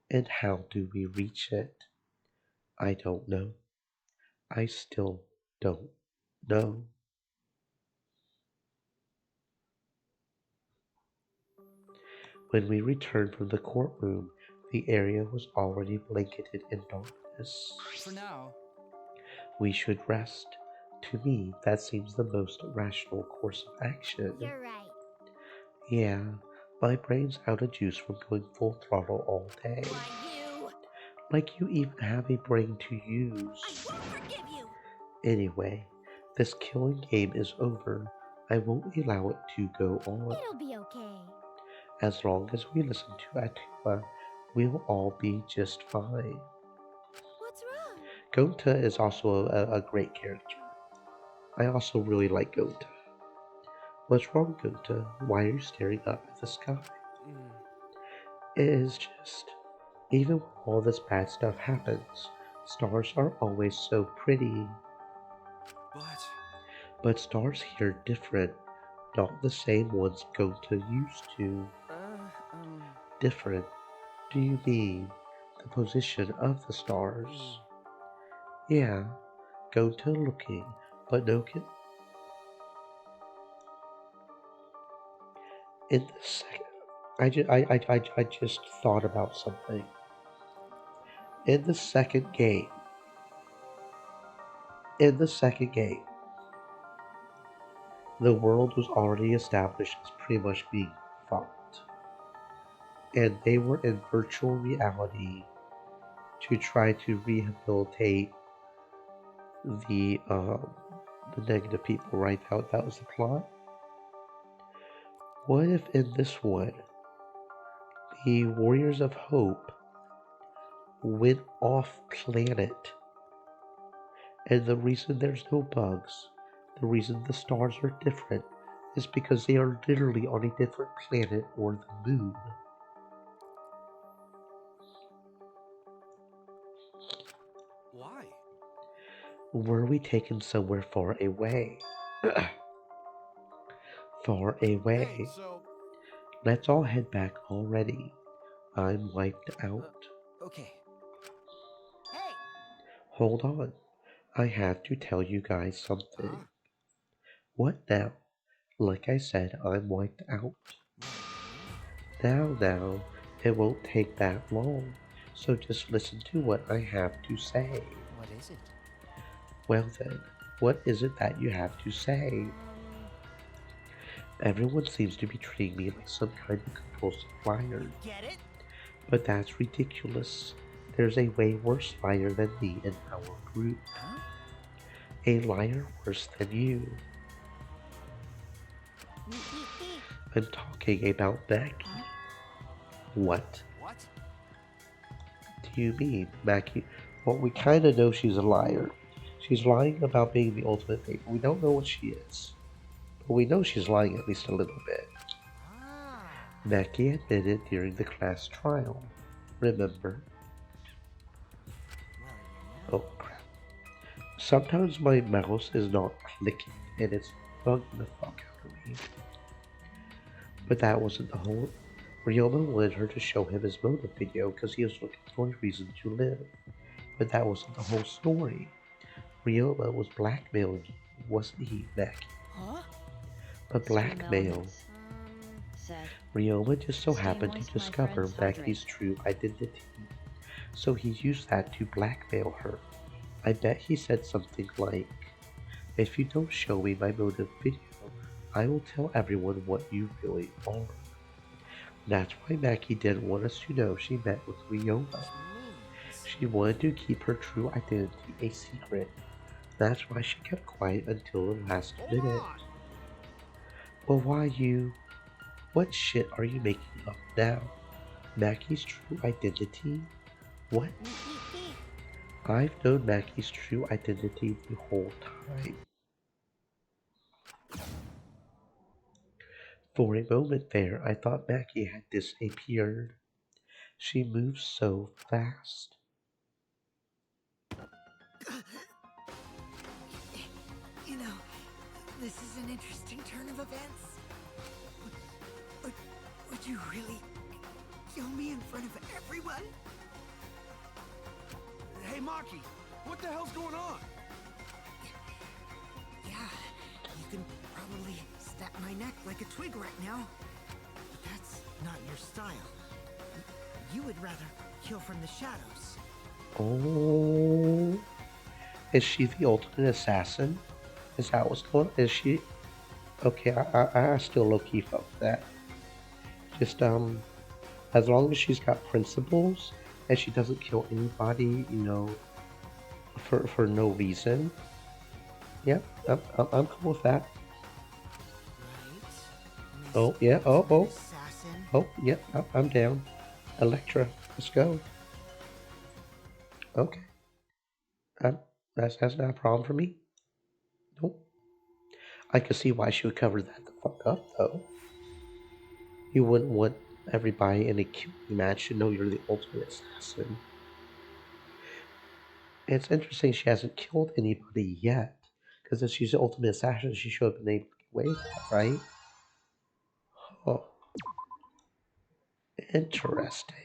and how do we reach it? I don't know. I still don't know. When we returned from the courtroom, the area was already blanketed in darkness. For now. We should rest. To me, that seems the most rational course of action. You're right. Yeah, my brain's out of juice from going full throttle all day. Like you even have a brain to use. I won't forgive you. Anyway, this killing game is over. I won't allow it to go on. It'll be okay. As long as we listen to Atuma, we'll all be just fine. What's wrong? Gonta is also a great character. I also really like Gonta. What's wrong, Gonta? Why are you staring up at the sky? It is just, even when all this bad stuff happens, stars are always so pretty. But stars here are different, not the same ones Gonta used to. Different? Do you mean the position of the stars? Yeah, Gonta looking, but no in the second, I just thought about something. In the second game, the world was already established as pretty much being fucked. And they were in virtual reality to try to rehabilitate the um, the negative people, right? That was the plot. What if in this one, the Warriors of Hope went off planet, and the reason there's no bugs, the reason the stars are different, is because they are literally on a different planet or the moon? Why? Were we taken somewhere far away? Far away. Hey, so Let's all head back already. I'm wiped out. Okay. Hey, Hold on. I have to tell you guys something. What now? Like I said, I'm wiped out. Now, it won't take that long. So just listen to what I have to say. What is it? Well then, what is it that you have to say? Everyone seems to be treating me like some kind of compulsive liar. get it? But that's ridiculous. There's a way worse liar than me in our group. Huh? A liar worse than you. I'm talking about Becky. What? What? Do you mean, Mackie? Well, we kind of know she's a liar. She's lying about being the ultimate mate. We don't know what she is. But we know she's lying at least a little bit. Mackie admitted during the class trial. Remember? Oh, crap. Sometimes my mouse is not clicking and it's bugging the fuck out of me. But that wasn't the whole. Ryoma wanted her to show him his motive video because he was looking for a reason to live. But that wasn't the whole story. Ryoma was blackmailing you, wasn't he, Mackie? Huh? But blackmail. Said. Ryoma just so Stay happened moist, to my discover friends, Mackie's true identity. So he used that to blackmail her. I bet he said something like, if you don't show me my motive video, I will tell everyone what you really are. That's why Mackie didn't want us to know she met with Ryoma. She wanted to keep her true identity a secret. That's why she kept quiet until the last minute. Well, why you? What shit are you making up now? Mackie's true identity? What? I've known Mackie's true identity the whole time. For a moment there, I thought Mackie had disappeared. She moves so fast. You know, this is an interesting turn of events. Would you really kill me in front of everyone? Hey, Maki, what the hell's going on? Yeah, you can probably snap my neck like a twig right now. But that's not your style. You would rather kill from the shadows. Oh. Is she the ultimate assassin? Is that what's going on? Is she? Okay, I still low-key fuck with that. Just, as long as she's got principles and she doesn't kill anybody, you know, for no reason. Yep, I'm cool with that. Oh, yeah, oh, yep, I'm down. Electra, let's go. Okay. That's not a problem for me. Nope. I could see why she would cover that the fuck up, though. You wouldn't want everybody in a killing match to know you're the ultimate assassin. It's interesting she hasn't killed anybody yet. Because if she's the ultimate assassin, she should have been able to get away with that, right? Oh. Interesting.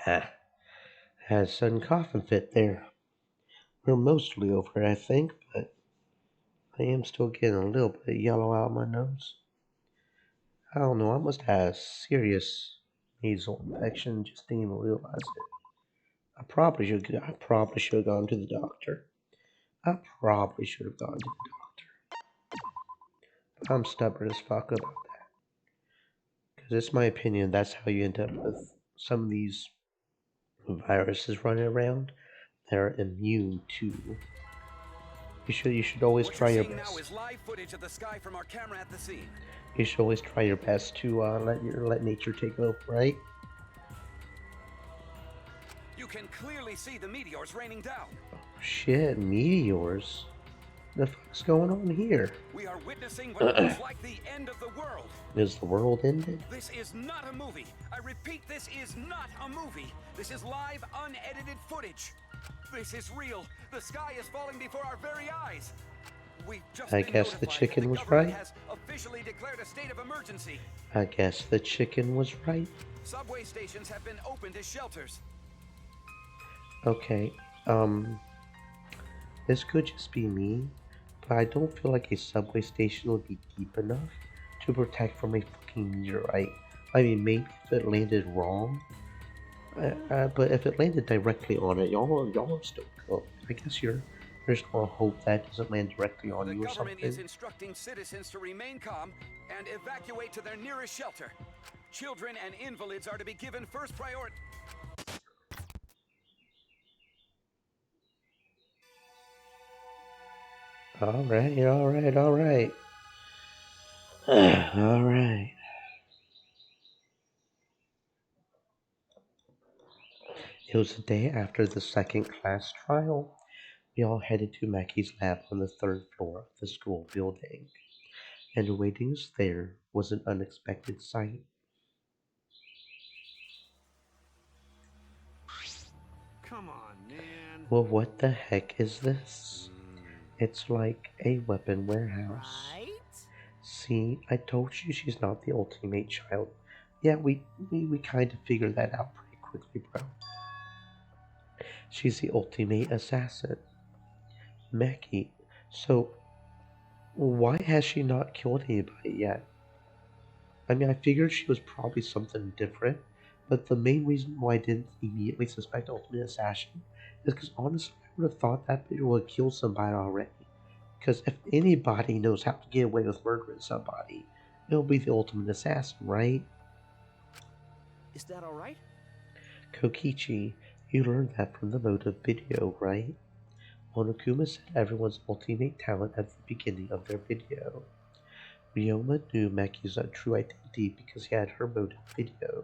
Ah, had a sudden coughing fit there. We're mostly over, I think, but I am still getting a little bit of yellow out of my nose. I don't know, I must have a serious nasal infection and just didn't even realize it. I probably should have gone to the doctor. I probably should have gone to the doctor. I'm stubborn as fuck about that. Because it's my opinion that's how you end up with some of these viruses running around. They're immune to. You should always try your best. Now is live footage of the sky from our camera at the scene. You should always try your best to let nature take over, right? You can clearly see the meteors raining down. Shit, meteors. The fuck's going on here? We are witnessing what looks like the end of the world. Is the world ended? This is not a movie. I repeat, this is not a movie. This is live, unedited footage. This is real. The sky is falling before our very eyes. We've just I guess the chicken was right. has officially declared a state of emergency. I guess the chicken was right. Subway stations have been opened as shelters. Okay, this could just be me, but I don't feel like a subway station would be deep enough to protect from a fucking meteorite. I mean, maybe if it landed wrong, but if it landed directly on it, y'all are still cool. I guess you're just gonna hope that doesn't land directly on you or something. The government is instructing citizens to remain calm and evacuate to their nearest shelter. Children and invalids are to be given first priority. Alright. Alright. It was the day after the second class trial. We all headed to Mackey's lab on the third floor of the school building, and awaiting us there was an unexpected sight. Come on, man. Well, what the heck is this? It's like a weapon warehouse. Right? See, I told you she's not the ultimate child. Yeah, we kind of figured that out pretty quickly, bro. She's the ultimate assassin. Mackie, so why has she not killed anybody yet? I mean, I figured she was probably something different, but the main reason why I didn't immediately suspect ultimate assassin is because honestly, I would have thought that bitch would have killed somebody already. Because if anybody knows how to get away with murdering somebody, it'll be the ultimate assassin, right? Is that alright? Kokichi, you learned that from the motive video, right? Monokuma said everyone's ultimate talent at the beginning of their video. Ryoma knew Maki's true identity because he had her motive video.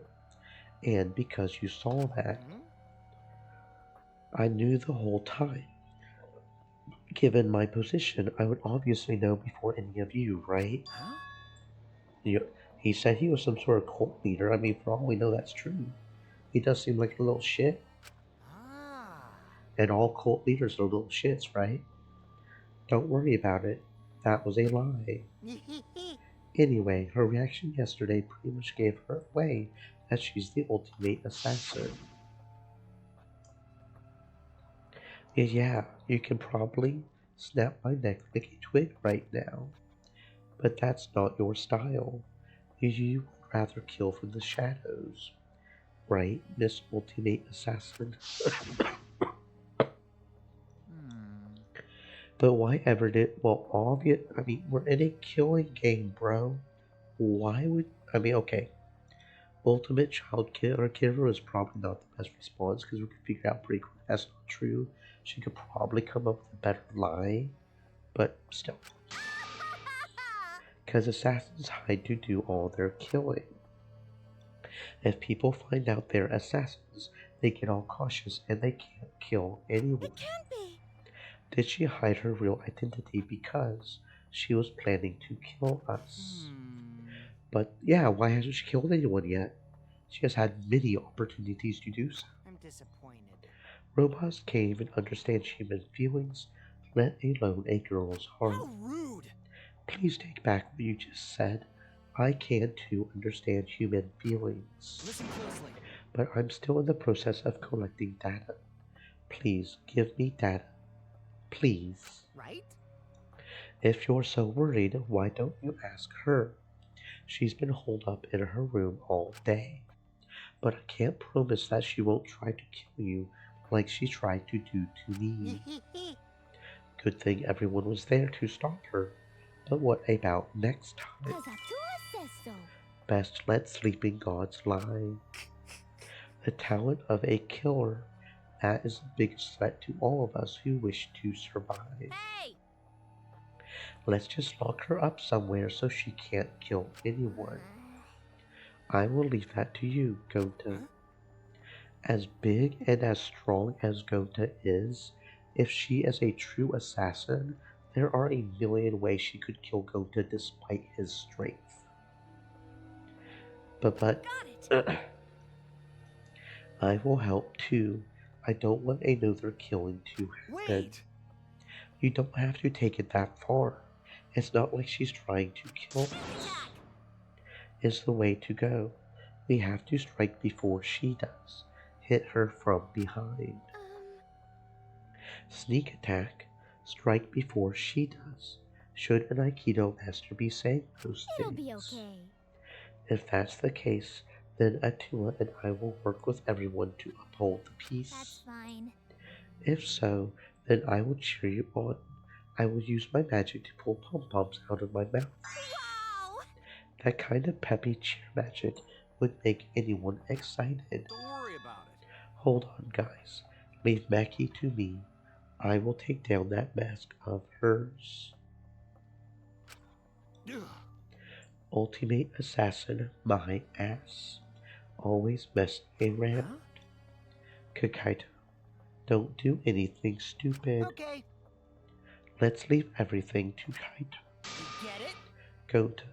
And because you saw that, I knew the whole time. Given my position, I would obviously know before any of you, right? Huh? He said he was some sort of cult leader. I mean, for all we know, that's true. He does seem like a little shit. And all cult leaders are little shits, right? Don't worry about it. That was a lie. Anyway, her reaction yesterday pretty much gave her away that she's the ultimate assassin. Yeah, you can probably snap my neck like a twig right now. But that's not your style. You would rather kill from the shadows. Right, Miss Ultimate Assassin? But why ever did... Well, obvious... I mean, we're in a killing game, bro. Why would... I mean, okay. Ultimate child killer is probably not the best response because we could figure out pretty quick that's not true. She could probably come up with a better lie. But still. Because assassins hide to do all their killing. If people find out they're assassins, they get all cautious and they can't kill anyone. It can't be. Did she hide her real identity because she was planning to kill us? But yeah, why hasn't she killed anyone yet? She has had many opportunities to do so. I'm disappointed. Robots can't even understand human feelings, let alone a girl's heart. How rude! Please take back what you just said. I can too understand human feelings. Listen closely. but I'm still in the process of collecting data. Please give me data. Please. Right? If you're so worried, why don't you ask her? She's been holed up in her room all day. But I can't promise that she won't try to kill you like she tried to do to me. Good thing everyone was there to stop her. But what about next time? Cause Atua says so. Best let sleeping gods lie. The talent of a killer, that is the biggest threat to all of us who wish to survive. Hey! Let's just lock her up somewhere so she can't kill anyone. I will leave that to you, Gota. As big and as strong as Gota is, if she is a true assassin, there are a million ways she could kill Gota despite his strength. But I will help too. I don't want another killing to happen. Wait! You don't have to take it that far. It's not like she's trying to kill us. It's the way to go. We have to strike before she does. Hit her from behind. Sneak attack. Strike before she does. Should an Aikido master be saying those It'll things? be okay. If that's the case, then Attila and I will work with everyone to uphold the peace. That's fine. If so, then I will cheer you on. I will use my magic to pull pom-poms out of my mouth. Wow! That kind of peppy cheer magic would make anyone excited. Don't worry about it. Hold on, guys. Leave Mackie to me. I will take down that mask of hers. Ugh. Ultimate assassin, my ass. Always messing around. Kakaito, don't do anything stupid. Okay. Let's leave everything to Kaito. Get it? Gota,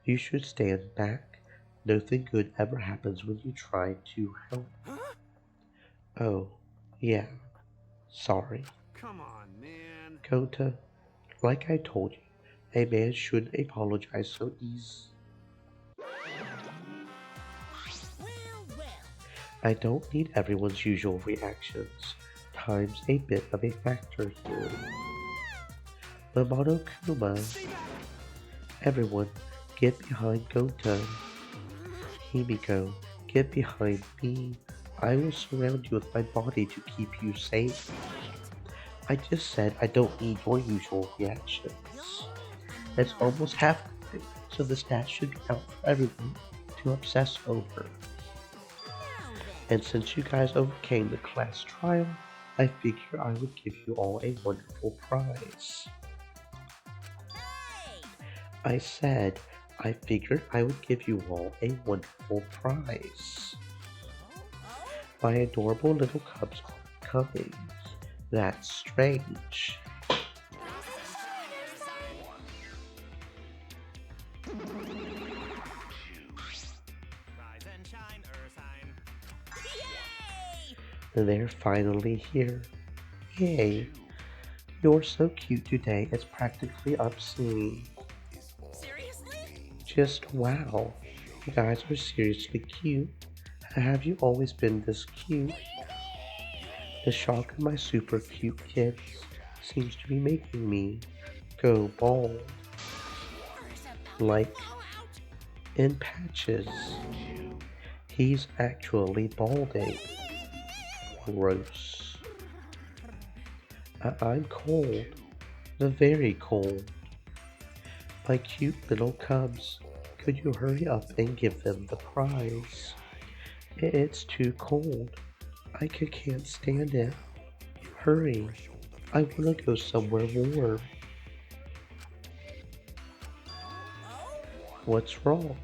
you should stand back. Nothing good ever happens when you try to help. Huh? Oh, yeah. Sorry. Come on, man. Gota, like I told you, a man shouldn't apologize so easy. Well. I don't need everyone's usual reactions. Time's a bit of a factor here. The Monokuma. Everyone, get behind Gota. Himiko, get behind me. I will surround you with my body to keep you safe. I just said I don't need your usual reactions. It's almost halfway, so the stats should be out for everyone to obsess over. And since you guys overcame the class trial, I figure I would give you all a wonderful prize. I said I figured I would give you all a wonderful prize. My adorable little cubs are coming. That's strange. Rise and shine, Ursine. They're finally here. Yay! You're so cute today, it's practically obscene. Seriously? Just wow. You guys are seriously cute. Have you always been this cute? The shock of my super cute kids seems to be making me go bald. Like in patches. He's actually balding. Gross. I'm cold. Very cold. My cute little cubs, could you hurry up and give them the prize? It's too cold. I can't stand it. Hurry. I wanna go somewhere warm. What's wrong?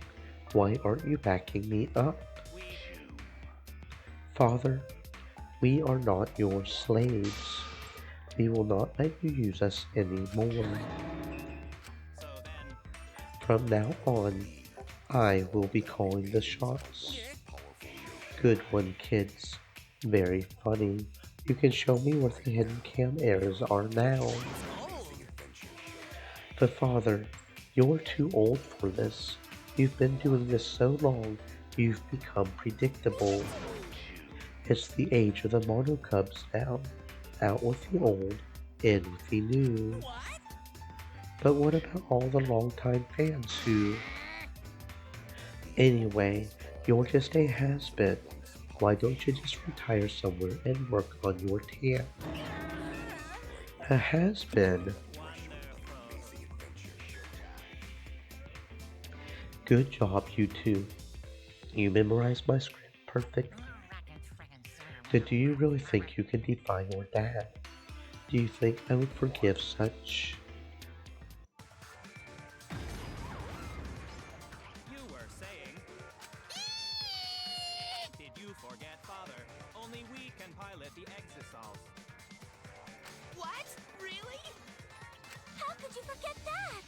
Why aren't you backing me up? Father, we are not your slaves. We will not let you use us anymore. From now on, I will be calling the shots. Good one, kids. Very funny. You can show me where the hidden cam errors are now. But father, you're too old for this. You've been doing this so long, you've become predictable. It's the age of the Mono Cubs now. Out with the old, in with the new. But what about all the longtime fans who... Anyway, you're just a has-been. Why don't you just retire somewhere and work on your tan? A has-been. Good job, you two. You memorized my script perfectly. But do you really think you can defy your dad? Do you think I would forgive such... You were saying... Did you forget, Father? Only we can pilot the Exisals. What? Really? How could you forget that?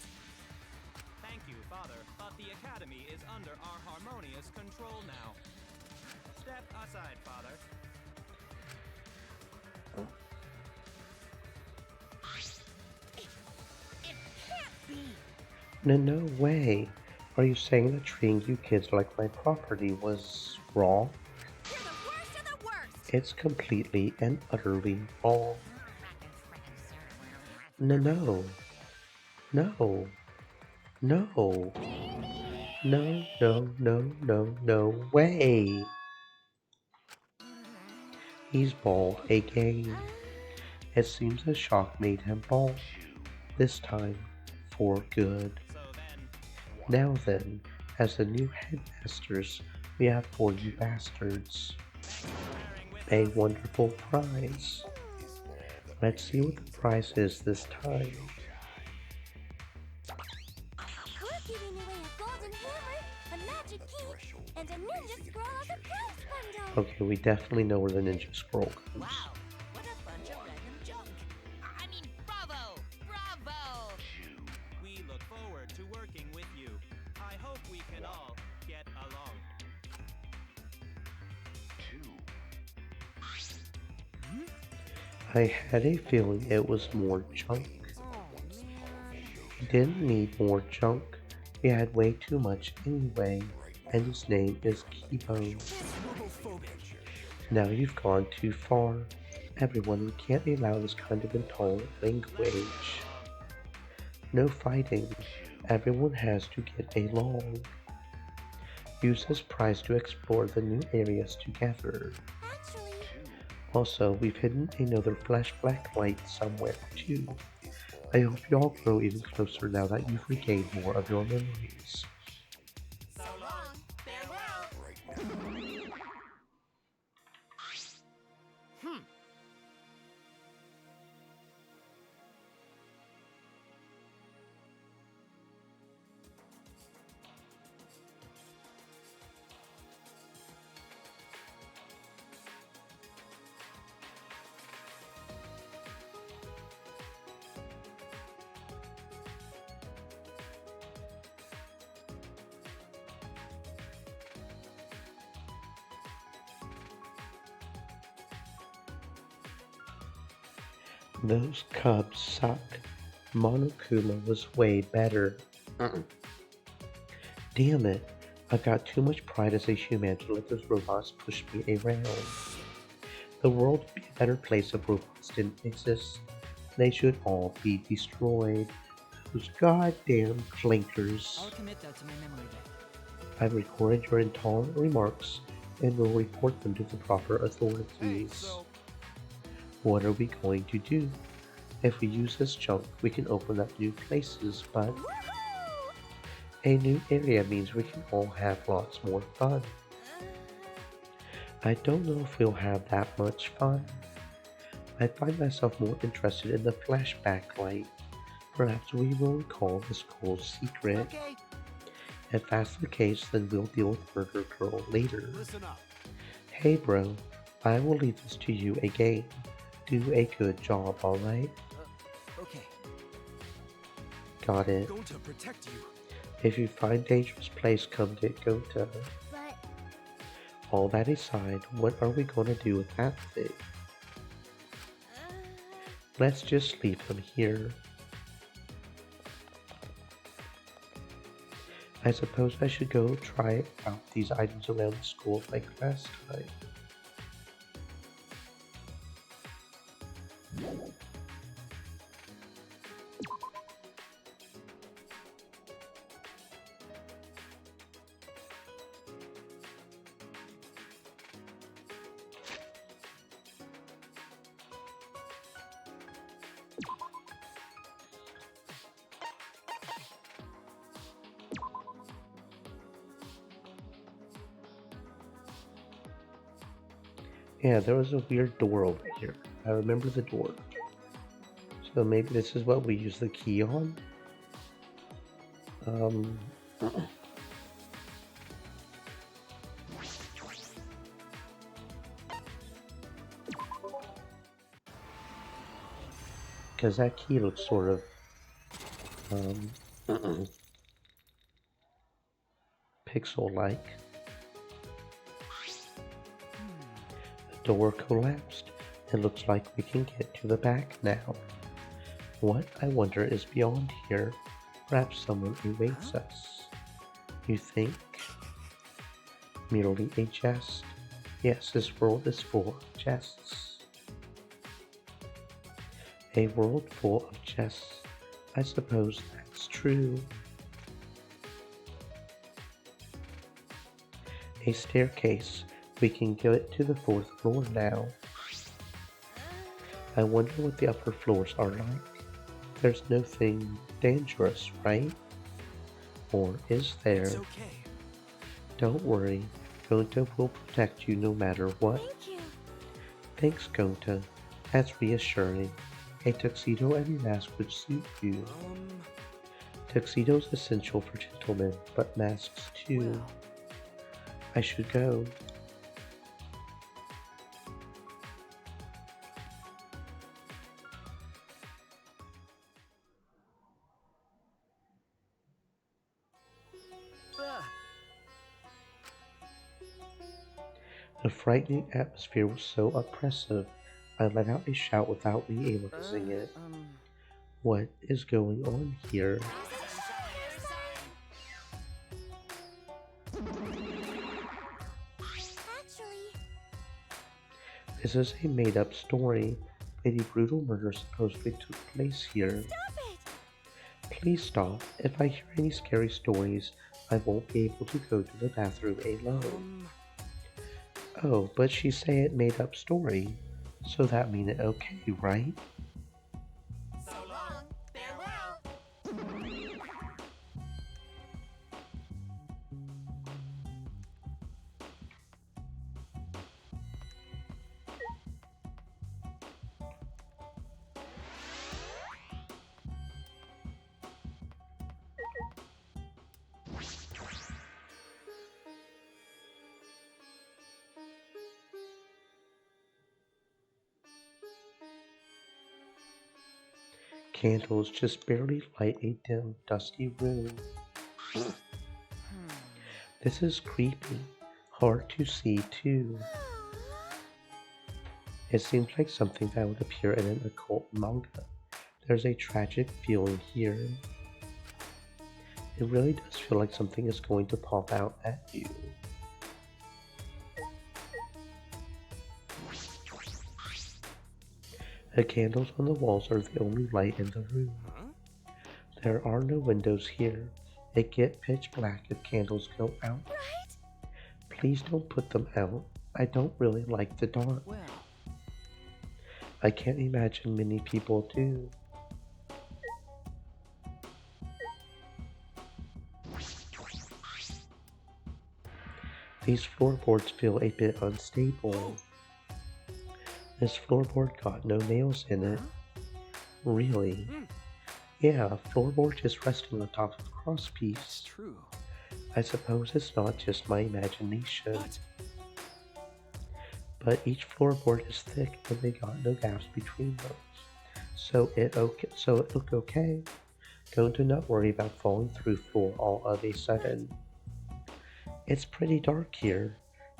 Thank you, Father, but the Academy is under our harmonious control now. Step aside, Father. It can't be. No way. Are you saying that treating you kids like my property was wrong? You're the worst of the worst. It's completely and utterly wrong. No. No. No. No way. He's bald again. It seems the shock made him bald. This time, for good. Now then, as the new headmasters, we have 4 you bastards. A wonderful prize. Let's see what the prize is this time. We're giving away a golden hammer, a magic key, and a ninja scroll as a prize bundle. Okay, we definitely know where the ninja scroll comes. Wow, what a bunch of random junk. I mean, bravo! Bravo! We look forward to working with you. I hope we can all get along. I had a feeling it was more junk. We didn't need more junk. We had way too much anyway, and his name is Kibo. Now you've gone too far. Everyone, we can't allow this kind of intolerant language. No fighting. Everyone has to get along. Use this prize to explore the new areas together. Also, we've hidden another flash black light somewhere too. I hope you all grow even closer now that you've regained more of your memories. So long, farewell. Those cubs suck. Monokuma was way better. Damn it. I've got too much pride as a human to let those robots push me around. The world would be a better place if robots didn't exist. They should all be destroyed. Those goddamn clankers. I'll commit that to my memory bank. I've recorded your intolerant remarks and will report them to the proper authorities. What are we going to do? If we use this junk, we can open up new places, but a new area means we can all have lots more fun. I don't know if we'll have that much fun. I find myself more interested in the flashback light. Perhaps we will recall the school's secret. Okay. If that's the case, then we'll deal with Murder Girl later. Listen up. Hey bro, I will leave this to you again. Do a good job, alright? Okay. Got it. Going to protect you. If you find dangerous place, come get Gota. But All that aside, what are we gonna do with that thing? Let's just leave him here. I suppose I should go try out these items around the school like last time. Yeah, there was a weird door over here. I remember the door. So maybe this is what we use the key on? Because that key looks sort of pixel-like. The door collapsed. It looks like we can get to the back now. What, I wonder, is beyond here? Perhaps someone awaits us. You think? Merely a jest? Yes, this world is full of jests. A world full of jests. I suppose that's true. A staircase. We can get to the 4th floor now. I wonder what the upper floors are like. There's nothing dangerous, right? Or is there? It's okay. Don't worry. Gonta will protect you no matter what. Thank you. Thanks, Gonta. That's reassuring. A tuxedo and a mask would suit you. Tuxedo's essential for gentlemen, but masks too. Well. I should go. The frightening atmosphere was so oppressive, I let out a shout without realizing it. What is going on here? Actually, This is a made-up story, but a brutal murder supposedly took place here. stop it! Please stop. If I hear any scary stories, I won't be able to go to the bathroom alone. Oh, but she say it made-up story, so that mean it okay, right? So long, farewell. Candles just barely light a dim, dusty room. This is creepy. Hard to see, too. It seems like something that would appear in an occult manga. There's a tragic feeling here. It really does feel like something is going to pop out at you. The candles on the walls are the only light in the room. There are no windows here. It gets pitch black if candles go out. Right? Please don't put them out. I don't really like the dark. Well. I can't imagine many people do. These floorboards feel a bit unstable. This floorboard got no nails in it. Really? Yeah, floorboard just resting on top of crosspiece. That's true. I suppose it's not just my imagination. What? But each floorboard is thick and they got no gaps between them. So it looked okay. Going to not worry about falling through floor all of a sudden. It's pretty dark here.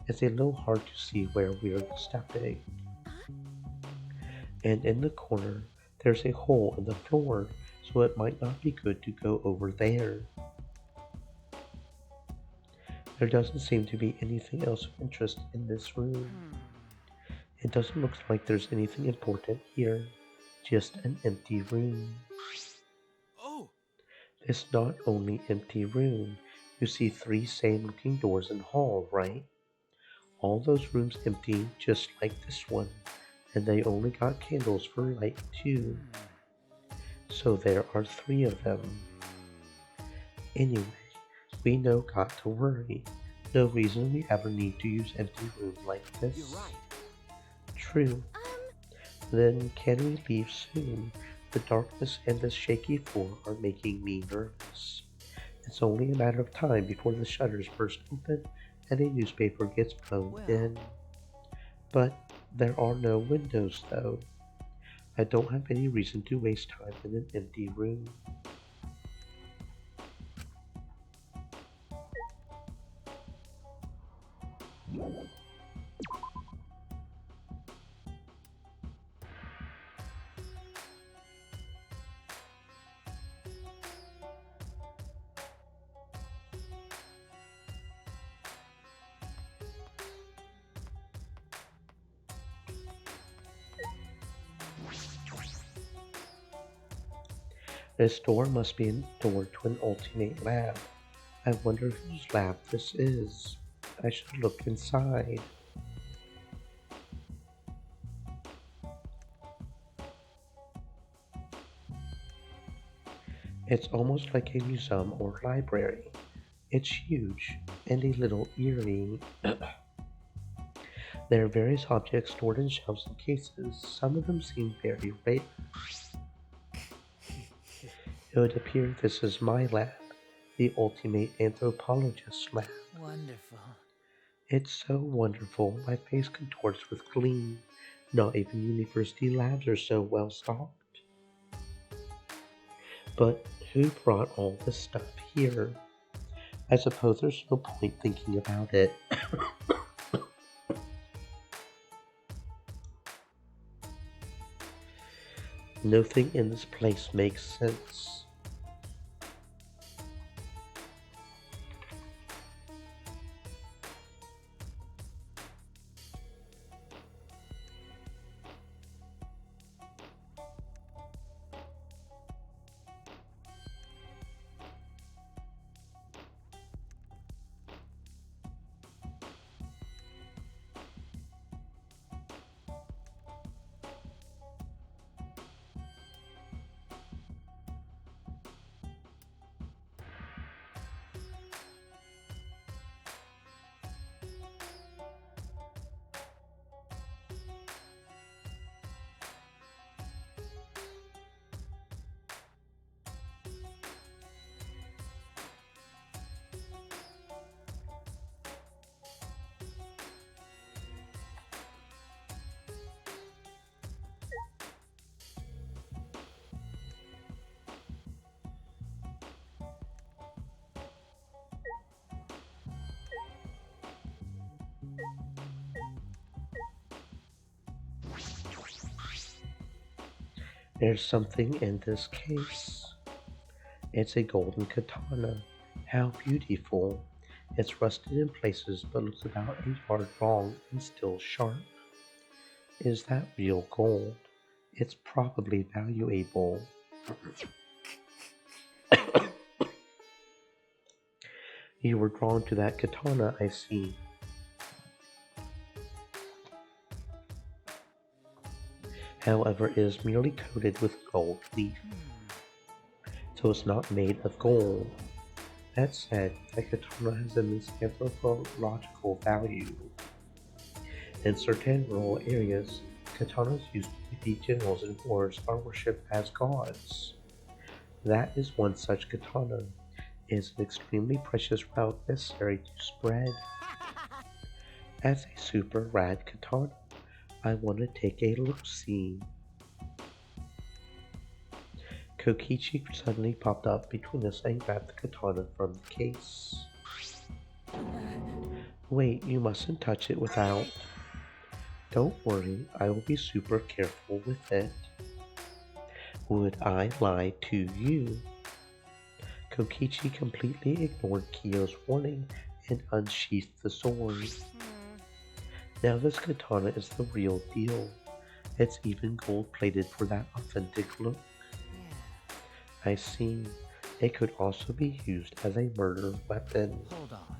It's a little hard to see where we're stepping. And in the corner, there's a hole in the floor, so it might not be good to go over there. There doesn't seem to be anything else of interest in this room. It doesn't look like there's anything important here, just an empty room. Oh! This not only empty room, you see 3 same looking doors in hall, right? All those rooms empty, just like this one. And they only got candles for light too. So there are 3 of them. Anyway, we no got to worry. No reason we ever need to use empty rooms like this. You're right. true. Then can we leave soon? The darkness and the shaky floor are making me nervous. It's only a matter of time before the shutters burst open and a newspaper gets blown in. But there are no windows, though. I don't have any reason to waste time in an empty room. This door must be a door to an ultimate lab. I wonder whose lab this is. I should look inside. It's almost like a museum or library. It's huge and a little eerie. There are various objects stored in shelves and cases. Some of them seem very rare. It would appear this is my lab, the ultimate anthropologist lab. Wonderful. It's so wonderful, my face contorts with glee. Not even university labs are so well stocked. But who brought all this stuff here? I suppose there's no point thinking about it. Nothing in this place makes sense. There's something in this case. It's a golden katana. How beautiful. It's rusted in places but looks about a yard long and still sharp. Is that real gold? It's probably valuable. You were drawn to that katana, I see. However, it is merely coated with gold leaf, so it's not made of gold. That said, the katana has immense anthropological value. In certain rural areas, katanas used to defeat generals in wars are worshipped as gods. That is one such katana. It is an extremely precious relic necessary to spread. As a super rad katana, I want to take a look-see. Kokichi suddenly popped up between us and grabbed the katana from the case. Wait, you mustn't touch it without... Don't worry, I will be super careful with it. Would I lie to you? Kokichi completely ignored Kyo's warning and unsheathed the sword. Now this katana is the real deal. It's even gold-plated for that authentic look. I see. It could also be used as a murder weapon. Hold on.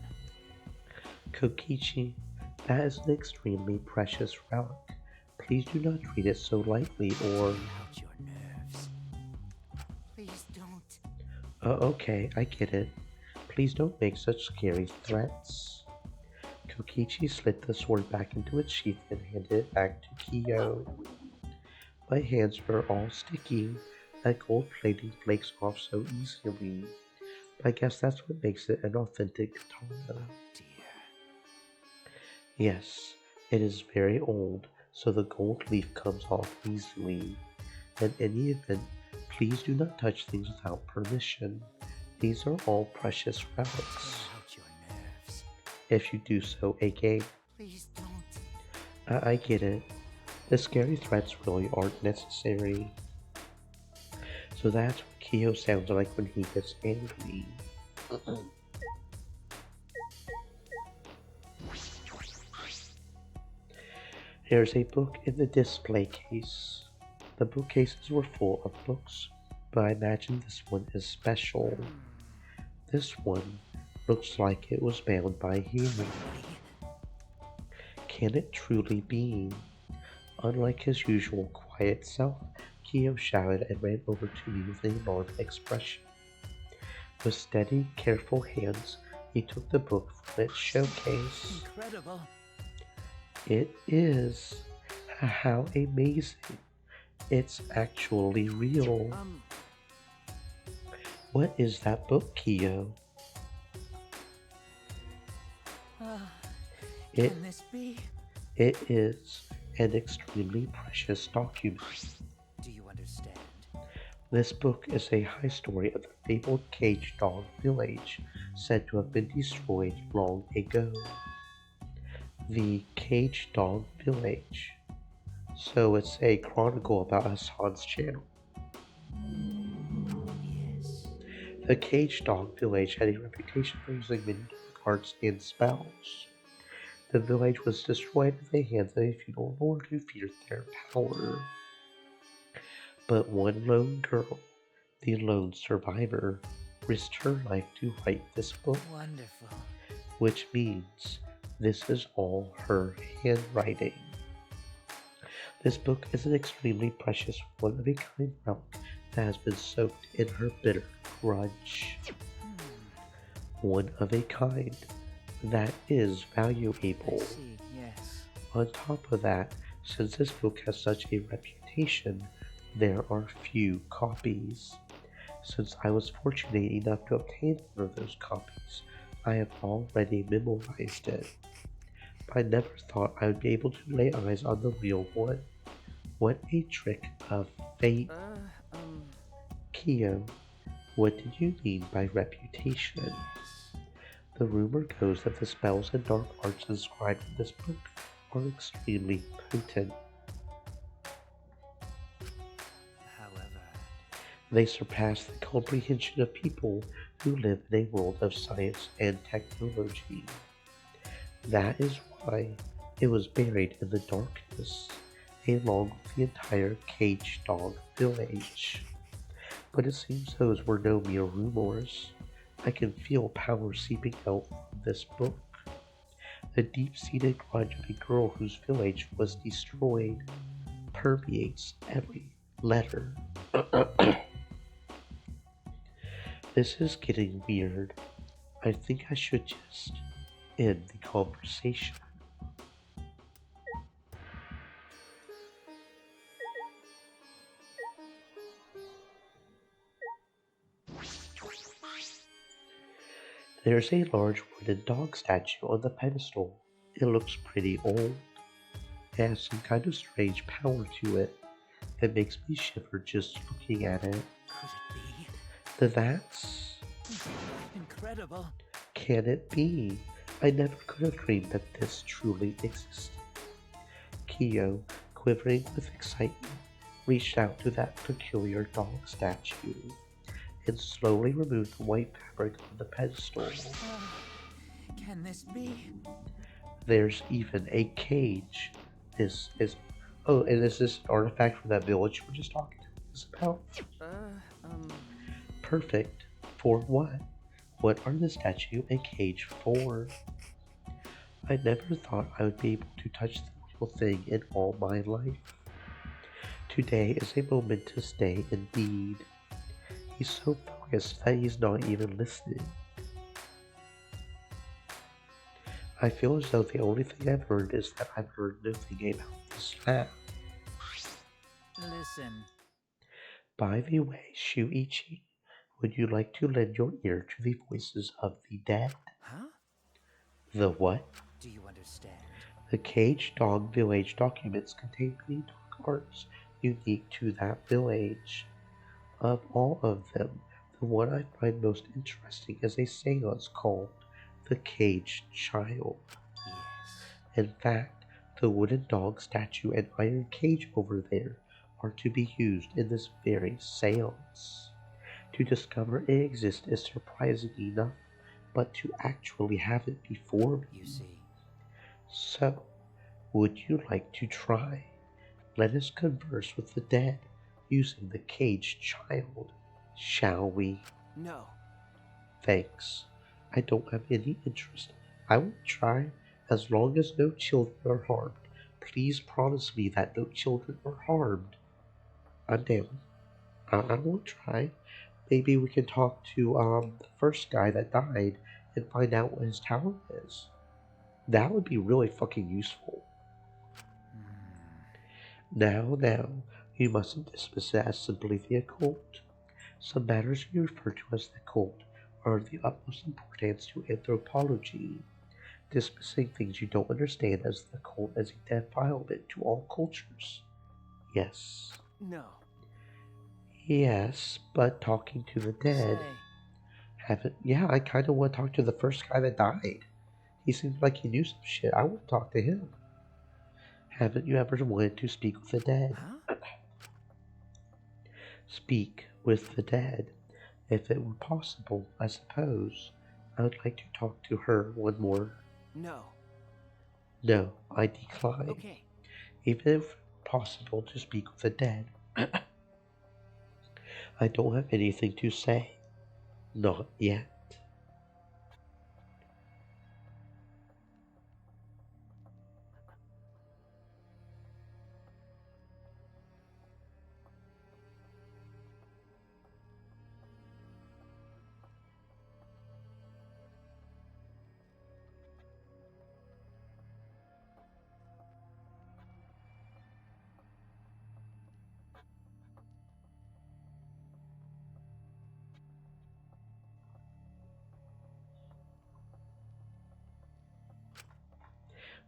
Kokichi, that is an extremely precious relic. Please do not treat it so lightly or... Out your nerves. Please don't. Okay, I get it. Please don't make such scary threats. Kokichi slid the sword back into its sheath and handed it back to Kiyo. My hands were all sticky. That gold plating flakes off so easily. I guess that's what makes it an authentic katana. Yes, it is very old, so the gold leaf comes off easily. In any event, please do not touch things without permission. These are all precious relics. If you do so again. Please don't. I get it. The scary threats really aren't necessary. So that's what Kiyo sounds like when he gets angry. There's a book in the display case. The bookcases were full of books, but I imagine this one is special. This one looks like it was bound by a human. Can it truly be? Unlike his usual quiet self, Kiyo shouted and ran over to me with an alarmed expression. With steady, careful hands, he took the book from its showcase. Incredible. It is. How amazing. It's actually real. What is that book, Kiyo? Can this be? It is an extremely precious document. Do you understand? This book is a high story of the fabled Cage Dog village, said to have been destroyed long ago. The Cage Dog village. So it's a chronicle about Hassan's channel. Yes. The Cage Dog village had a reputation for using many dark arts and spells. The village was destroyed at the hands of a feudal lord who feared their power. But one lone girl, the lone survivor, risked her life to write this book. Wonderful. Which means this is all her handwriting. This book is an extremely precious one-of-a-kind relic that has been soaked in her bitter grudge. One of a kind. That is valuable. I see, yes. On top of that, since this book has such a reputation, there are few copies. Since I was fortunate enough to obtain one of those copies, I have already memorized it. I never thought I would be able to lay eyes on the real one. What a trick of fate. Kiyo, what did you mean by reputation? The rumor goes that the spells and dark arts inscribed in this book are extremely potent. However, they surpass the comprehension of people who live in a world of science and technology. That is why it was buried in the darkness, along with the entire Cage Dog village. But it seems those were no mere rumors. I can feel power seeping out from this book. The deep-seated grudge of a girl whose village was destroyed permeates every letter. This is getting weird. I think I should just end the conversation. There's a large wooden dog statue on the pedestal. It looks pretty old. It has some kind of strange power to it that makes me shiver just looking at it. could it be? That's Incredible. Can it be? I never could have dreamed that this truly existed. Kiyo, quivering with excitement, reached out to that peculiar dog statue and slowly removed the white fabric on the pedestal. Can this be? There's even a cage. This is... Oh, and is this an artifact from that village we were just talking about? Perfect. For what? What are the statue and cage for? I never thought I would be able to touch the real thing in all my life. Today is a momentous day indeed. He's so focused that he's not even listening. I feel as though the only thing I've learned is that I've learned nothing about this lab. Listen. By the way, Shuichi, would you like to lend your ear to the voices of the dead? Huh? The what? Do you understand? The Cage Dog Village documents contain many dark arts unique to that village. Of all of them, the one I find most interesting is a seance called the Caged Child. Yes. In fact, the wooden dog statue and iron cage over there are to be used in this very seance. To discover it exists is surprising enough, but to actually have it before me. You see. So, would you like to try? Let us converse with the dead using the caged child, shall we? No. Thanks. I don't have any interest. I will try as long as no children are harmed. Please promise me that no children are harmed. I'm down. I will try. Maybe we can talk to the first guy that died and find out what his talent is. That would be really fucking useful. Now, you mustn't dismiss it as simply the occult. Some matters you refer to as the occult are of the utmost importance to anthropology. Dismissing things you don't understand as the occult is a defilement to all cultures. Yes. No. Yes, but talking to the dead. Yeah, I kinda want to talk to the first guy that died. He seemed like he knew some shit. I want to talk to him. Haven't you ever wanted to speak with the dead? Huh? Speak with the dead. If it were possible, I suppose. I would like to talk to her one more. No. No, I decline. Okay. Even if possible to speak with the dead, I don't have anything to say. Not yet.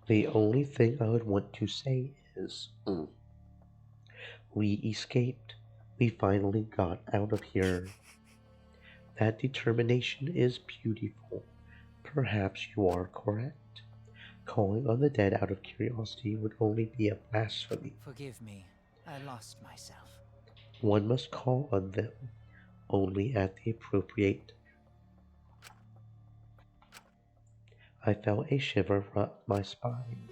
The only thing I would want to say is, we escaped. We finally got out of here. That determination is beautiful. Perhaps you are correct. Calling on the dead out of curiosity would only be a blasphemy. Forgive me. I lost myself. One must call on them only at the appropriate. I felt a shiver run up my spine.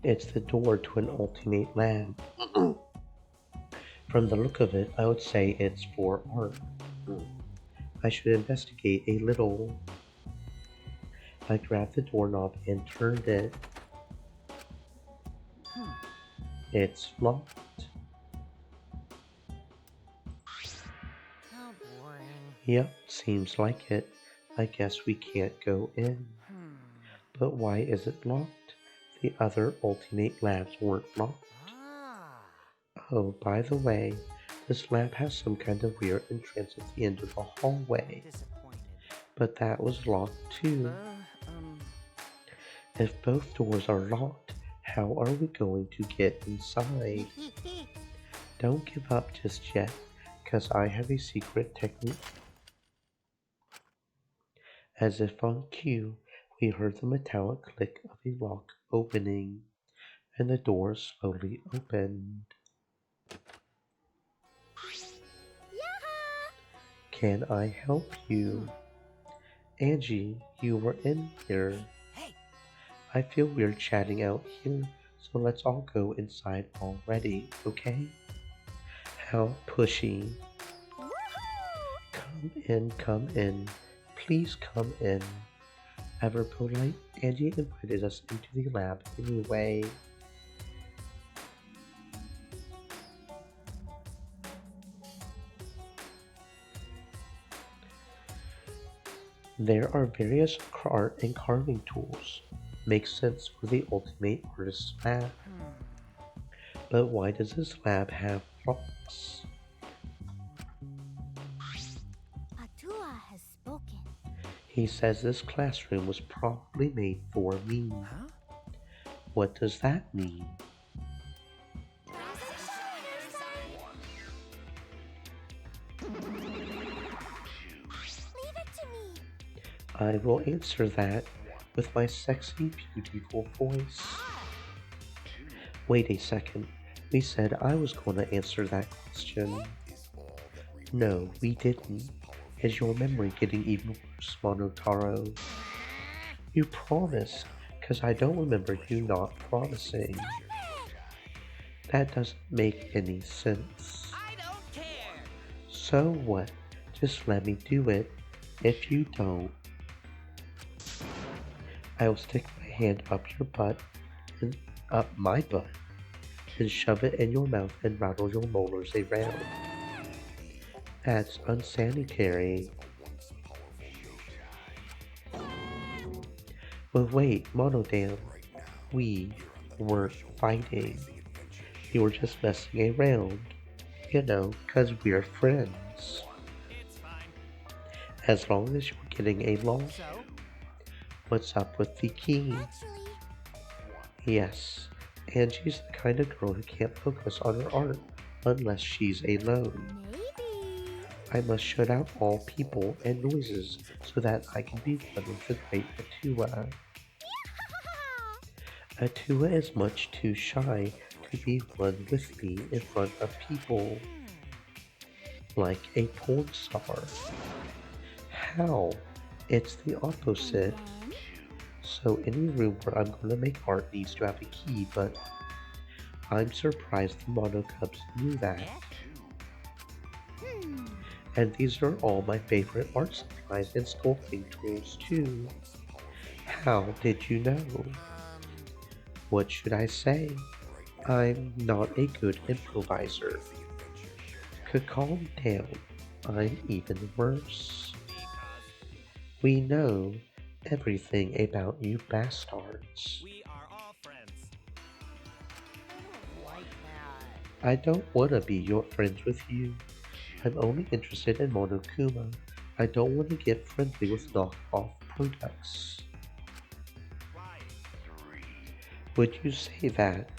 It's the door to an ultimate lab. From the look of it, I would say it's for art. I should investigate a little. I grabbed the doorknob and turned it. It's locked. How boring. Yep, seems like it. I guess we can't go in. But why is it locked? The other alternate labs weren't locked. Oh, by the way, this lab has some kind of weird entrance at the end of the hallway. But that was locked too. If both doors are locked, how are we going to get inside? Don't give up just yet, cause I have a secret technique. As if on cue, we heard the metallic click of a lock opening, and the door slowly opened. Can I help you? Angie, you were in here. I feel weird chatting out here, so let's all go inside already, okay? How pushy. Come in. Please come in. Ever polite, Angie invited us into the lab anyway. There are various art and carving tools. Makes sense for the ultimate artist's lab. But why does this lab have rocks? Atua has spoken. He says this classroom was probably made for me. What does that mean? Leave it to me. I will answer that with my sexy, beautiful voice. Wait a second. We said I was going to answer that question. No, we didn't. Is your memory getting even worse, Monotaro? You promised, because I don't remember you not promising. That doesn't make any sense. I don't care. So what? Just let me do it. If you don't, I'll stick my hand up your butt and up my butt and shove it in your mouth and rattle your molars around. That's unsanitary. But wait, Monodam, we weren't fighting. We were just messing around. You know, 'cause we're friends. As long as you're getting along. What's up with the key? Yes, Angie's the kind of girl who can't focus on her art unless she's alone. I must shut out all people and noises so that I can be one with the great Atua. Atua is much too shy to be one with me in front of people. Like a porn star. How? It's the opposite. So any room where I'm going to make art needs to have a key, but I'm surprised the Mono Cubs knew that. And these are all my favorite art supplies and sculpting tools too. How did you know? What should I say? I'm not a good improviser. Calm down. I'm even worse. We know everything about you bastards. We are all friends. I don't want to be your friends with you. I'm only interested in Monokuma. I don't want to get friendly with knockoff products. Would you say that?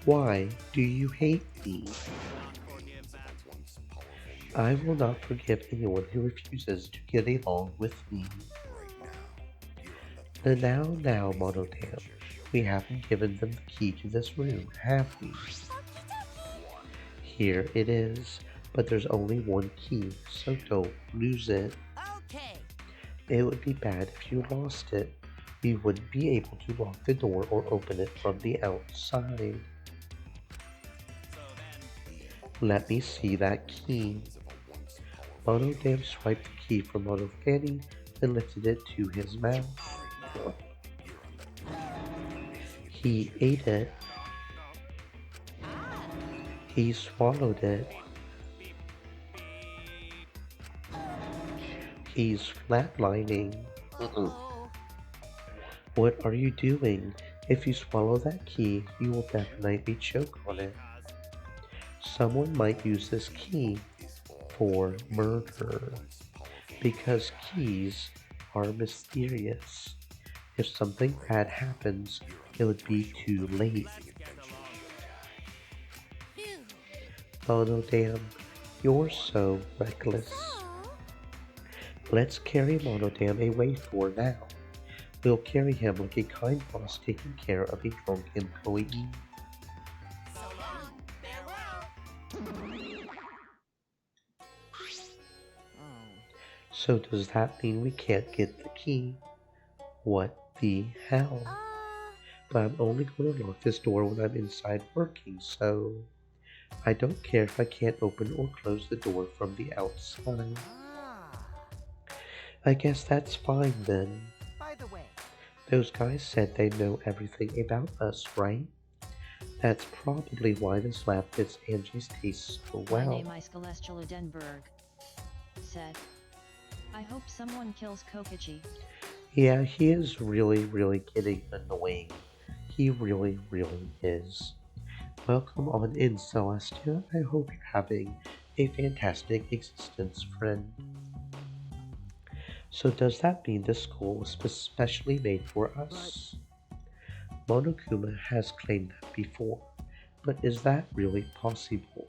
Why do you hate me? I will not forgive anyone who refuses to get along with me. Now, Monodam, we haven't given them the key to this room, have we? Here it is, but there's only one key, so don't lose it. Okay. It would be bad if you lost it. We wouldn't be able to lock the door or open it from the outside. Let me see that key. Monodam swiped the key from Mono Fanny and lifted it to his mouth. He ate it. He swallowed it. He's flatlining. What are you doing? If you swallow that key, you will definitely choke on it. Someone might use this key for murder, because keys are mysterious. If something bad happens, it would be too late. Monodam, you're so reckless. Let's carry Monodam away for now. We'll carry him like a kind boss taking care of a drunk employee. So does that mean we can't get the key? What the hell? But I'm only going to lock this door when I'm inside working, so I don't care if I can't open or close the door from the outside. I guess that's fine then. By the way, Those guys said they know everything about us, right? That's probably why this lab fits Angie's taste so well. My name is Celestial Udenberg. Said. I hope someone kills Kokichi. Yeah, he is really getting annoying. He really is. Welcome on in, Celestia. I hope you're having a fantastic existence, friend. So does that mean this school was specially made for us? Monokuma has claimed that before, but is that really possible?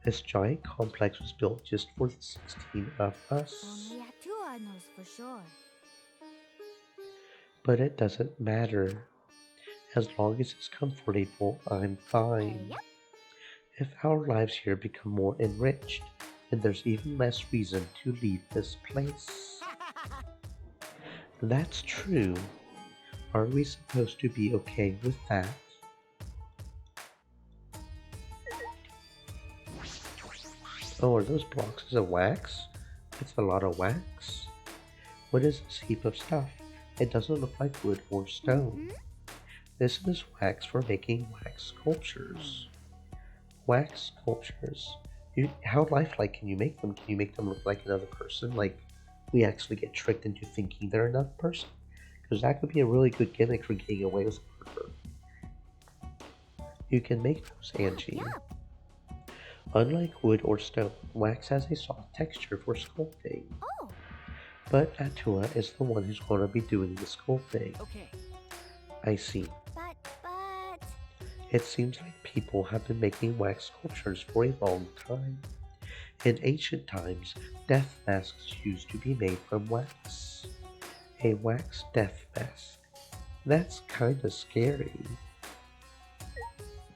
This giant complex was built just for the 16 of us. Only Atua knows for sure. But it doesn't matter. As long as it's comfortable, I'm fine. Yep. If our lives here become more enriched, then there's even less reason to leave this place. That's true. Are we supposed to be okay with that? Oh, are those blocks of wax? It's a lot of wax. What is this heap of stuff? It doesn't look like wood or stone. This is wax for making wax sculptures. Wax sculptures. How lifelike can you make them? Can you make them look like another person? Like we actually get tricked into thinking they're another person? Because that could be a really good gimmick for getting away with murder. You can make those, Angie. Unlike wood or stone, wax has a soft texture for sculpting. Oh. But Atua is the one who's going to be doing the sculpting. Okay. I see. But... It seems like people have been making wax sculptures for a long time. In ancient times, death masks used to be made from wax. A wax death mask. That's kinda scary.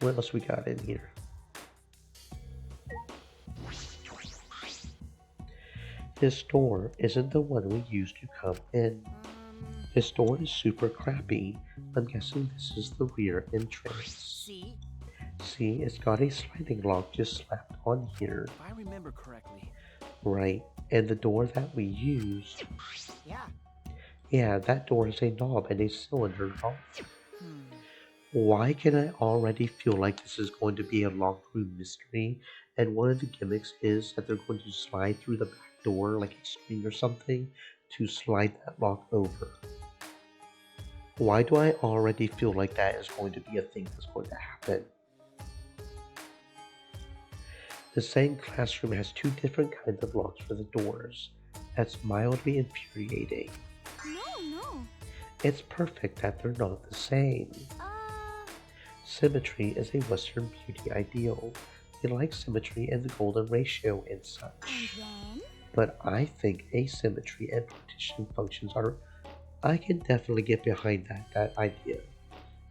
What else we got in here? This door isn't the one we used to come in. This door is super crappy. I'm guessing this is the rear entrance. See, it's got a sliding lock just slapped on here. If I remember correctly. Right, and the door that we used. Yeah, that door is a knob and a cylinder off. Why can I already feel like this is going to be a locked room mystery? And one of the gimmicks is that they're going to slide through the back door like a string or something to slide that lock over. Why do I already feel like that is going to be a thing that's going to happen? The same classroom has two different kinds of locks for the doors. That's mildly infuriating. No. It's perfect that they're not the same. Symmetry is a Western beauty ideal. They like symmetry and the golden ratio and such. But I think asymmetry and partition functions are... I can definitely get behind that idea.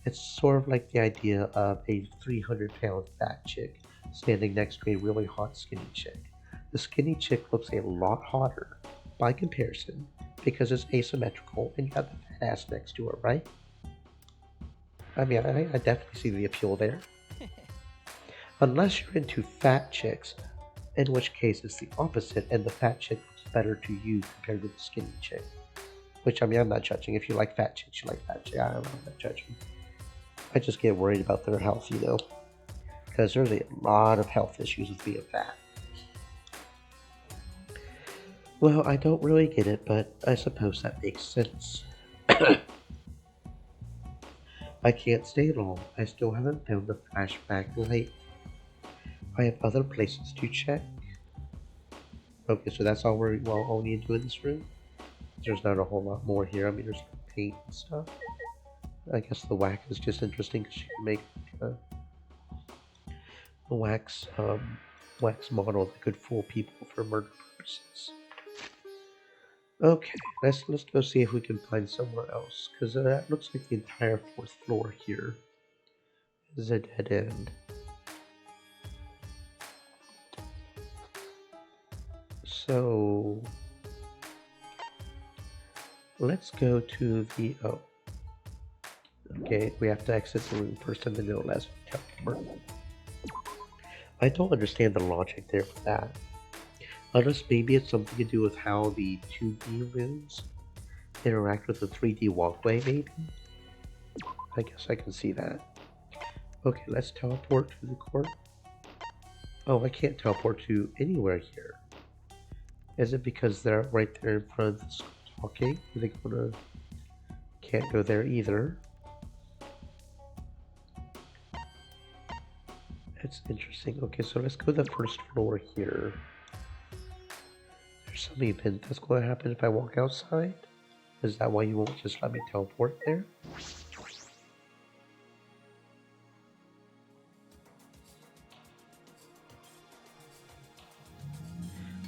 It's sort of like the idea of a 300-pound fat chick standing next to a really hot skinny chick. The skinny chick looks a lot hotter by comparison because it's asymmetrical and you have the fat ass next to her, right? I mean, I definitely see the appeal there. Unless you're into fat chicks, in which case it's the opposite and the fat chick looks better to you compared to the skinny chick. Which, I mean, I'm not judging. If you like fat chicks, you like fat chicks. I'm not judging. I just get worried about their health, you know. Because there's a lot of health issues with being fat. Well, I don't really get it, but I suppose that makes sense. I can't stay long. I still haven't found the flashback light. I have other places to check. Okay, so that's all we're all need to do in this room? There's not a whole lot more here. I mean, there's paint and stuff. I guess the wax is just interesting because you can make a wax model that could fool people for murder purposes. Okay, let's go see if we can find somewhere else, because that looks like the entire 4th floor here is a dead end. So let's go to the, oh. Okay, we have to exit the room first and then it'll last teleport. I don't understand the logic there for that. Unless maybe it's something to do with how the 2D rooms interact with the 3D walkway, maybe? I guess I can see that. Okay, let's teleport to the court. Oh, I can't teleport to anywhere here. Is it because they're right there in front of the school talking? Are they gonna... Can't go there either. That's interesting. Okay, so let's go to the first floor here. There's some event that's going to happen if I walk outside? Is that why you won't just let me teleport there?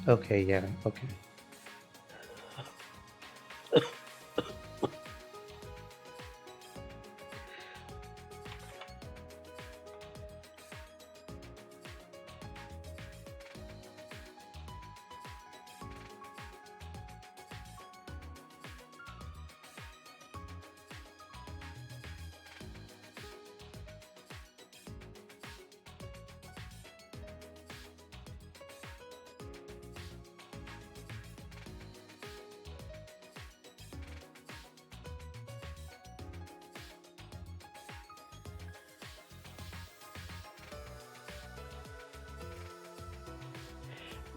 Okay, yeah, okay.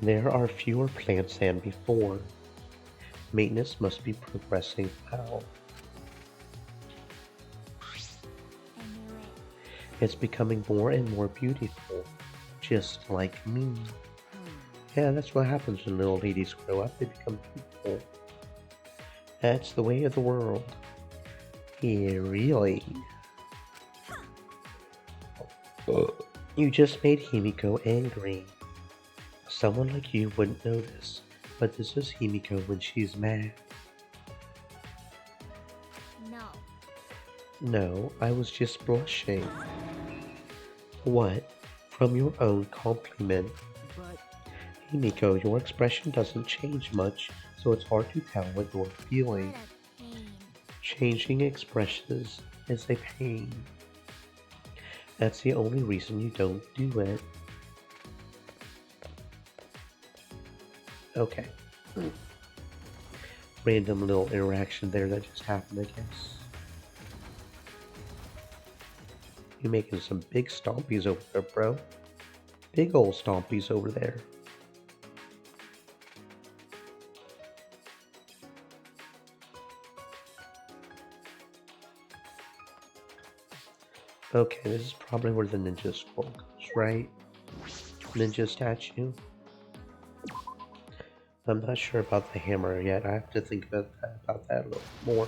There are fewer plants than before. Maintenance must be progressing well. It's becoming more and more beautiful, just like me. Yeah, that's what happens when little ladies grow up, they become beautiful. That's the way of the world. Yeah, really. You just made Himiko angry. Someone like you wouldn't notice, but this is Himiko when she's mad. No. No, I was just blushing. What? From your own compliment. But... Himiko, your expression doesn't change much, so it's hard to tell what you're feeling. Changing expressions is a pain. That's the only reason you don't do it. Okay. Random little interaction there that just happened, I guess. You're making some big stompies over there, bro. Big old stompies over there. Okay, this is probably where the ninja scroll goes, right? Ninja statue. I'm not sure about the hammer yet. I have to think about that a little more.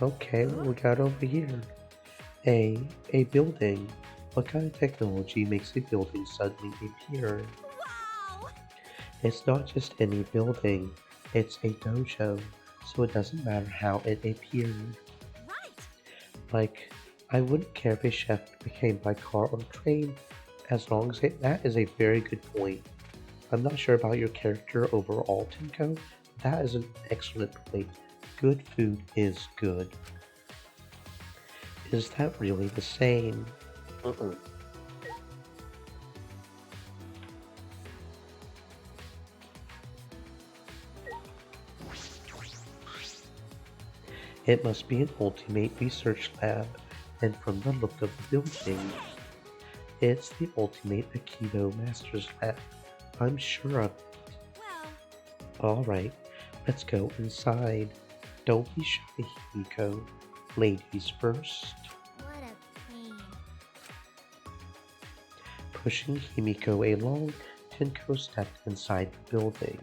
Okay, what we got over here? A building. What kind of technology makes a building suddenly appear? Wow! It's not just any building, it's a dojo, so it doesn't matter how it appeared. Right! Like, I wouldn't care if a chef came by car or train, as long as that is a very good point. I'm not sure about your character overall, Tinko, but that is an excellent point. Good food is good. Is that really the same? It must be an ultimate research lab, and from the look of the building, it's the ultimate Aikido Master's Lab. I'm sure of it. Well... Alright, let's go inside. Don't be shy, Himiko. Ladies first. What a pain. Pushing Himiko along, Tinko stepped inside the building.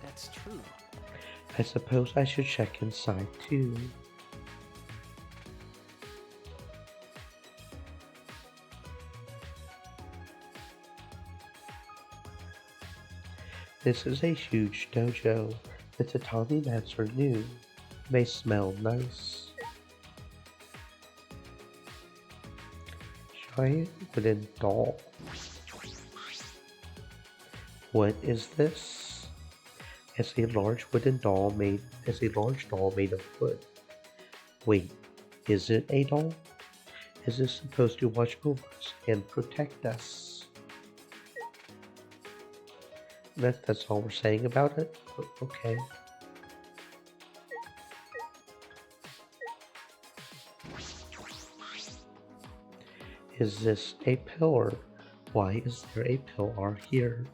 That's true. I suppose I should check inside too. This is a huge dojo. The tatami mats are new. They smell nice. Giant wooden doll. What is this? It's a large doll made of wood. Wait, is it a doll? Is it supposed to watch over us and protect us? That's all we're saying about it? Okay. Is this a pillar? Why is there a pillar here?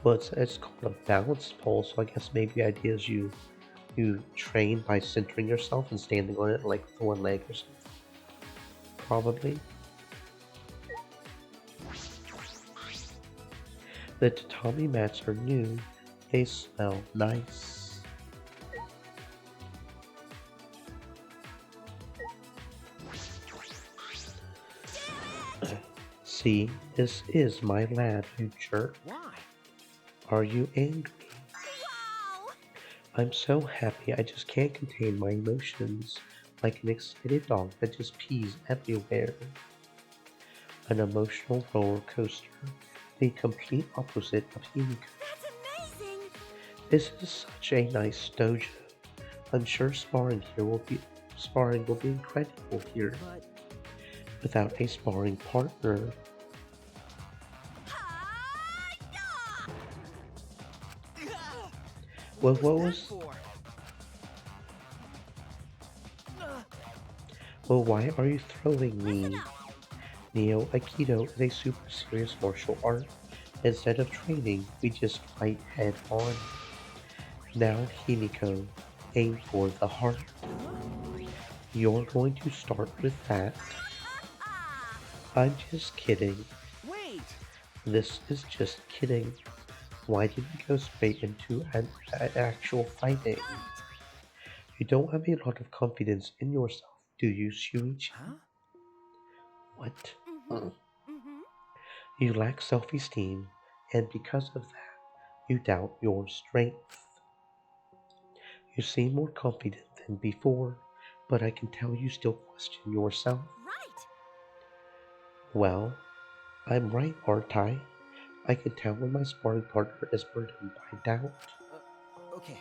Well, it's called a balance pole, so I guess maybe the idea is you train by centering yourself and standing on it like with one leg or something. Probably. The tatami mats are new. They smell nice. See, this is my lab, you jerk. Why? Are you angry? Wow! I'm so happy I just can't contain my emotions, like an excited dog that just pees everywhere. An emotional roller coaster, the complete opposite of Himiko. That's amazing! This is such a nice dojo. I'm sure sparring will be incredible here. But Without a sparring partner, what was? Well, why are you throwing me? Neo Aikido is a super serious martial art. Instead of training, we just fight head on. Now, Himiko, aim for the heart. You're going to start with that. I'm just kidding. wait! This is just kidding. Why did we go straight into an actual fighting? You don't have a lot of confidence in yourself, do you, Shuichi? Huh? What? Mm-hmm. You lack self-esteem, and because of that, you doubt your strength. You seem more confident than before, but I can tell you still question yourself. Right! Well, I'm right, aren't I? I can tell when my sparring partner is burdened by doubt. Okay.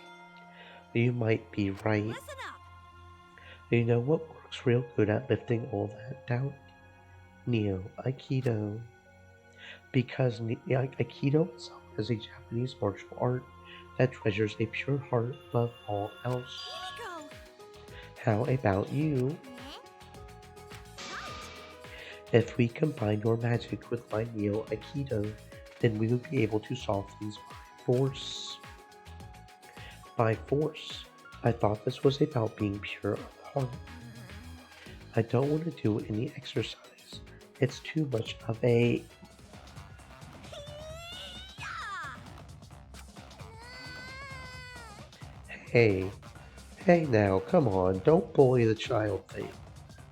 You might be right. Listen up! You know what works real good at lifting all that doubt? Neo Aikido. Because Aikido itself is a Japanese martial art that treasures a pure heart above all else. Himiko! How about you? If we combine your magic with my Neo Aikido, then we will be able to solve things by force. By force? I thought this was about being pure of heart. I don't want to do any exercise. It's too much of a... Hey now, come on, don't bully the child thing.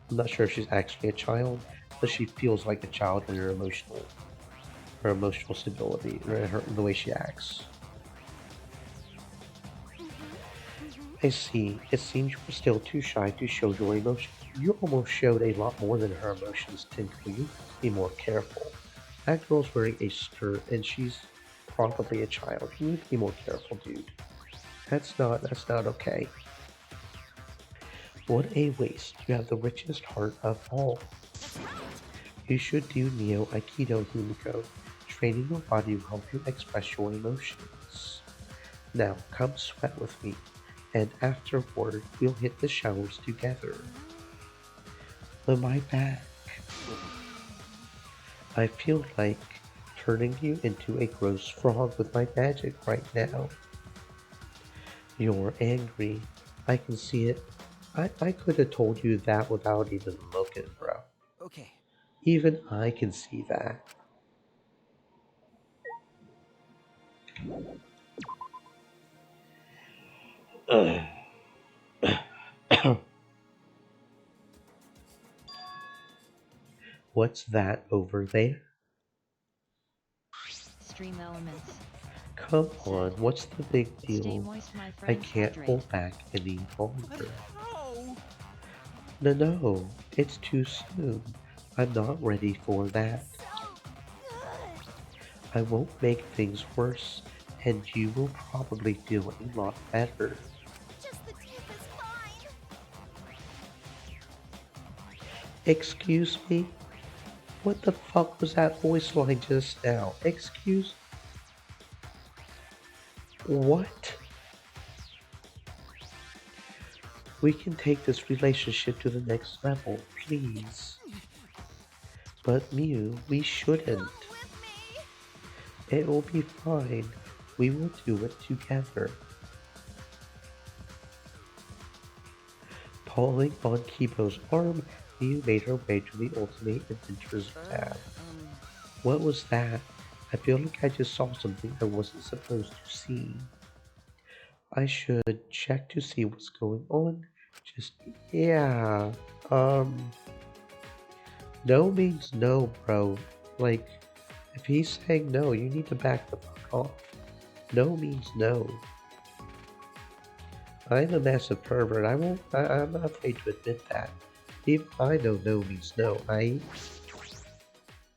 I'm not sure if she's actually a child, but she feels like a child in her emotional stability, the way she acts. I see. It seems you were still too shy to show your emotions. You almost showed a lot more than her emotions, Tinkle. You have to be more careful. That girl's wearing a skirt, and she's probably a child. You need to be more careful, dude. That's not okay. What a waste. You have the richest heart of all. You should do Neo Aikido, Himiko. Training your body will help you express your emotions. Now, come sweat with me, and afterward, we'll hit the showers together. On my back. I feel like turning you into a gross frog with my magic right now. You're angry. I can see it. I could have told you that without even looking, bro. Okay. Even I can see that. What's that over there? Stream elements. Come on, what's the big Stay deal? moist, my I friend. can't Hydrate. hold back any But longer. how? No, it's too soon. I'm not ready for that. So good. I won't make things worse, and you will probably feel a lot better. Just the tip is fine. Excuse me? What the fuck was that voice line just now? Excuse? What? We can take this relationship to the next level, please. But Mew, we shouldn't. Come with me. It will be fine. We will do it together. Pulling on Kibo's arm, Mew made her way to the Ultimate Adventures tab. What was that? I feel like I just saw something I wasn't supposed to see. I should check to see what's going on. Yeah. No means no, bro. Like, if he's saying no, you need to back the fuck off. No means no. I'm a massive pervert. I'm not afraid to admit that. Even I know no means no.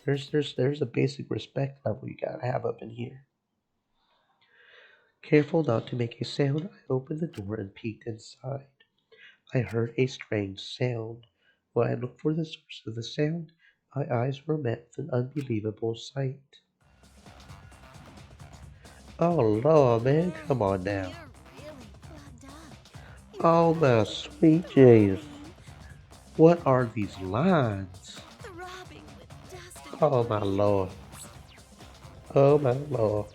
There's a basic respect level you gotta have up in here. Careful not to make a sound, I opened the door and peeked inside. I heard a strange sound. When I looked for the source of the sound, my eyes were met with an unbelievable sight. Oh Lord, man, come on now. You're really plugged up. Oh my sweet Jesus. What are these lines? Throbbing with dust and Oh my Lord. Oh my Lord.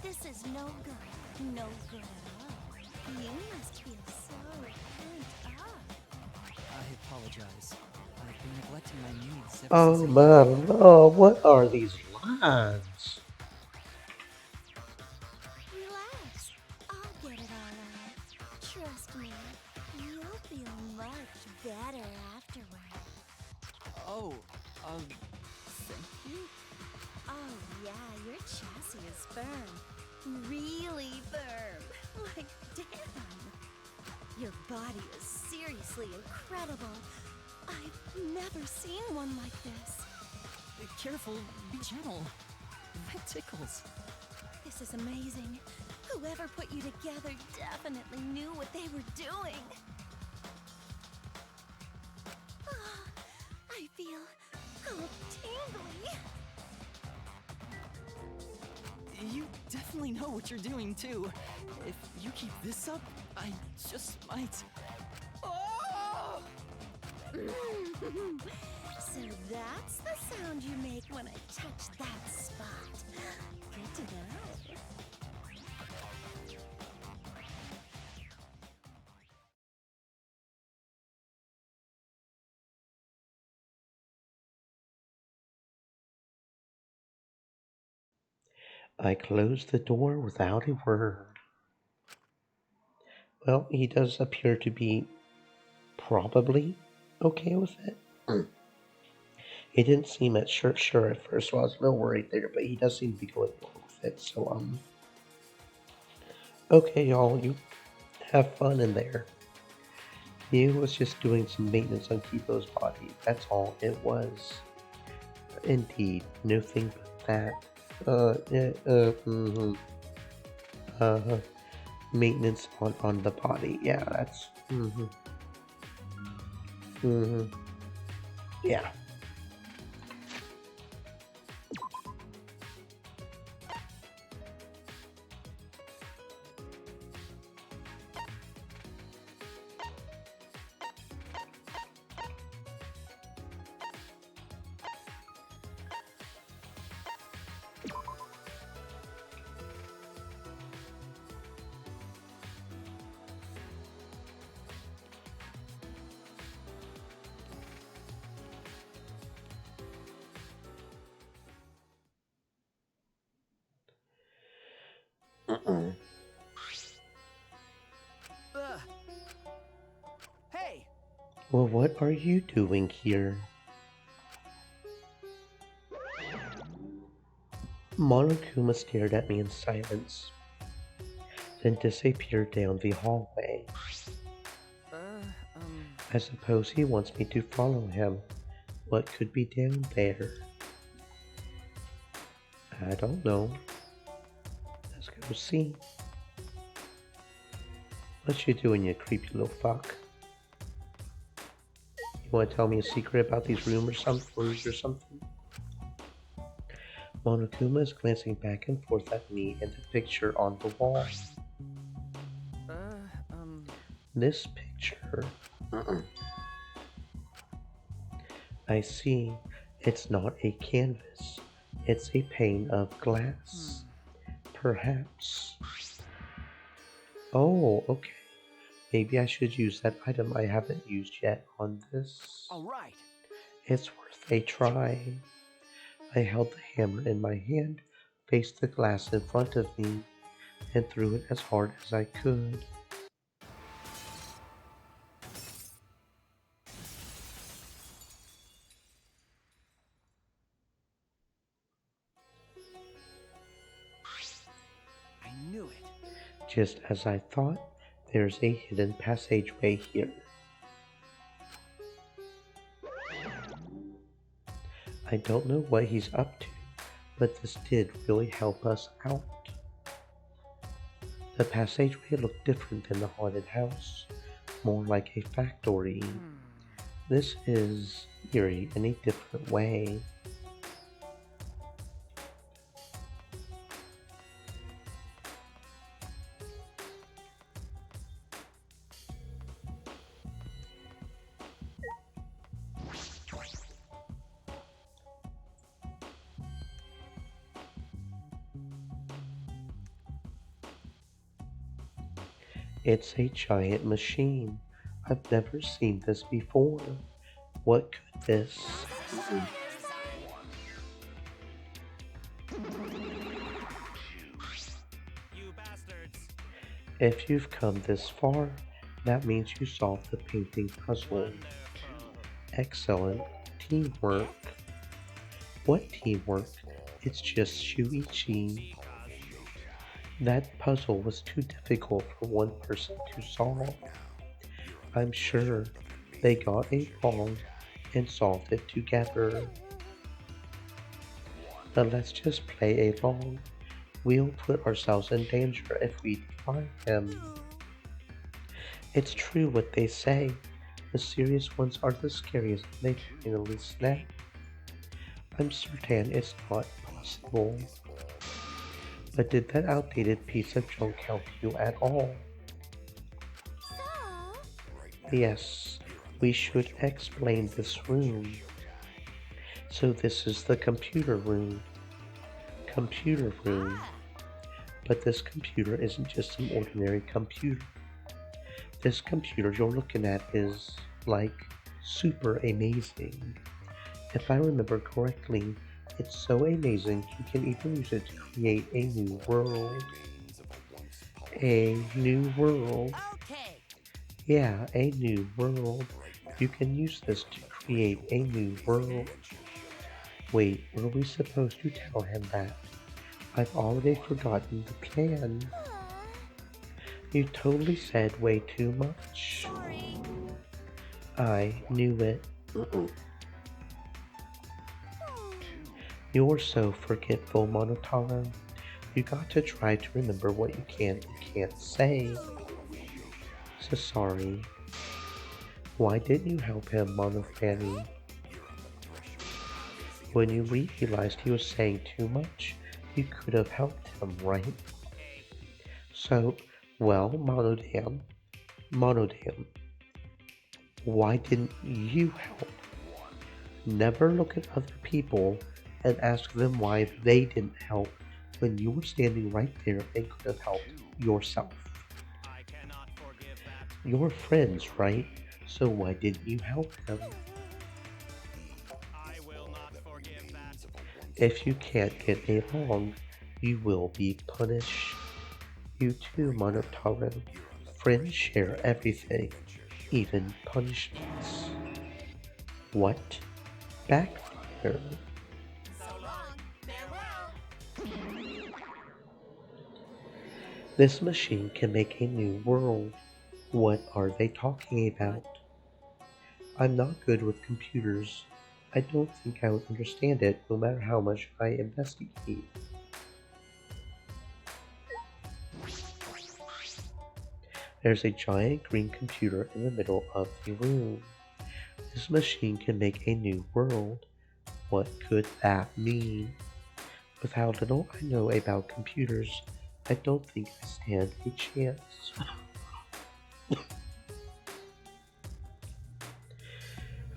This is no good. No good at all. You must feel so pent up. I apologize. I've been neglecting my needs ever Oh since my Lord, what are these lines? Relax. I'll get it all out. Trust me. You'll feel much better afterward. Oh, thank you? Oh yeah, your chassis is firm. Really firm. Like, damn. Your body is seriously incredible. I've never seen one like this. Careful, be gentle. That tickles. This is amazing. Whoever put you together definitely knew what they were doing. I feel all tingly. You definitely know what you're doing, too. If you keep this up, I just might... Oh! So that's the sound you make when I touch that spot. Good to know. I closed the door without a word. Well, he does appear to be probably okay with it. He didn't seem sure at first, so I was a little worried there, but he does seem to be going along with it. So okay, y'all, you have fun in there. He was just doing some maintenance on Kipo's body. That's all it was. Indeed, nothing but that. Maintenance on the body. Yeah, that's. Yeah. Hey! Well, what are you doing here? Monokuma stared at me in silence, then disappeared down the hallway. I suppose he wants me to follow him. What could be down there? I don't know. Let's go see. What you doing, you creepy little fuck? You want to tell me a secret about these rooms or something? Monokuma is glancing back and forth at me and the picture on the wall. This picture. I see. It's not a canvas. It's a pane of glass. Perhaps. Oh, okay. Maybe I should use that item I haven't used yet on this. All right. It's worth a try. I held the hammer in my hand, faced the glass in front of me, and threw it as hard as I could. I knew it. Just as I thought, there's a hidden passageway here. I don't know what he's up to, but this did really help us out. The passageway looked different than the haunted house, more like a factory. This is eerie in a different way. It's a giant machine. I've never seen this before. What could this? You bastards! If you've come this far, that means you solved the painting puzzle. Excellent teamwork. What teamwork? It's just Shuichi. That puzzle was too difficult for one person to solve. I'm sure they got along and solved it together. But let's just play along. We'll put ourselves in danger if we find him. It's true what they say. The serious ones are the scariest when they finally snap. I'm certain it's not possible. But did that outdated piece of junk help you at all? Yes, we should explain this room. So this is the computer room. Computer room. But this computer isn't just an ordinary computer. This computer you're looking at is, like, super amazing. If I remember correctly, it's so amazing you can even use it to create a new world. A new world. Yeah, a new world. You can use this to create a new world. Wait, were we supposed to tell him that? I've already forgotten the plan. You totally said way too much. Sorry. I knew it. You're so forgetful, Monotaro. You got to try to remember what you can and can't say. So sorry. Why didn't you help him, Monofanny? When you realized he was saying too much, you could have helped him, right? So, well, Monodam, why didn't you help? Never look at other people and ask them why they didn't help when you were standing right there and could have helped yourself. I cannot forgive that. You're friends, right? So why didn't you help them? I will not forgive that. If you can't get along, you will be punished. You too, Monotaro. Friends share everything, even punishments. What? Backfire. So long, farewell. This machine can make a new world. What are they talking about? I'm not good with computers. I don't think I would understand it no matter how much I investigate. There's a giant green computer in the middle of the room. This machine can make a new world. What could that mean? With how little I know about computers, I don't think I stand a chance.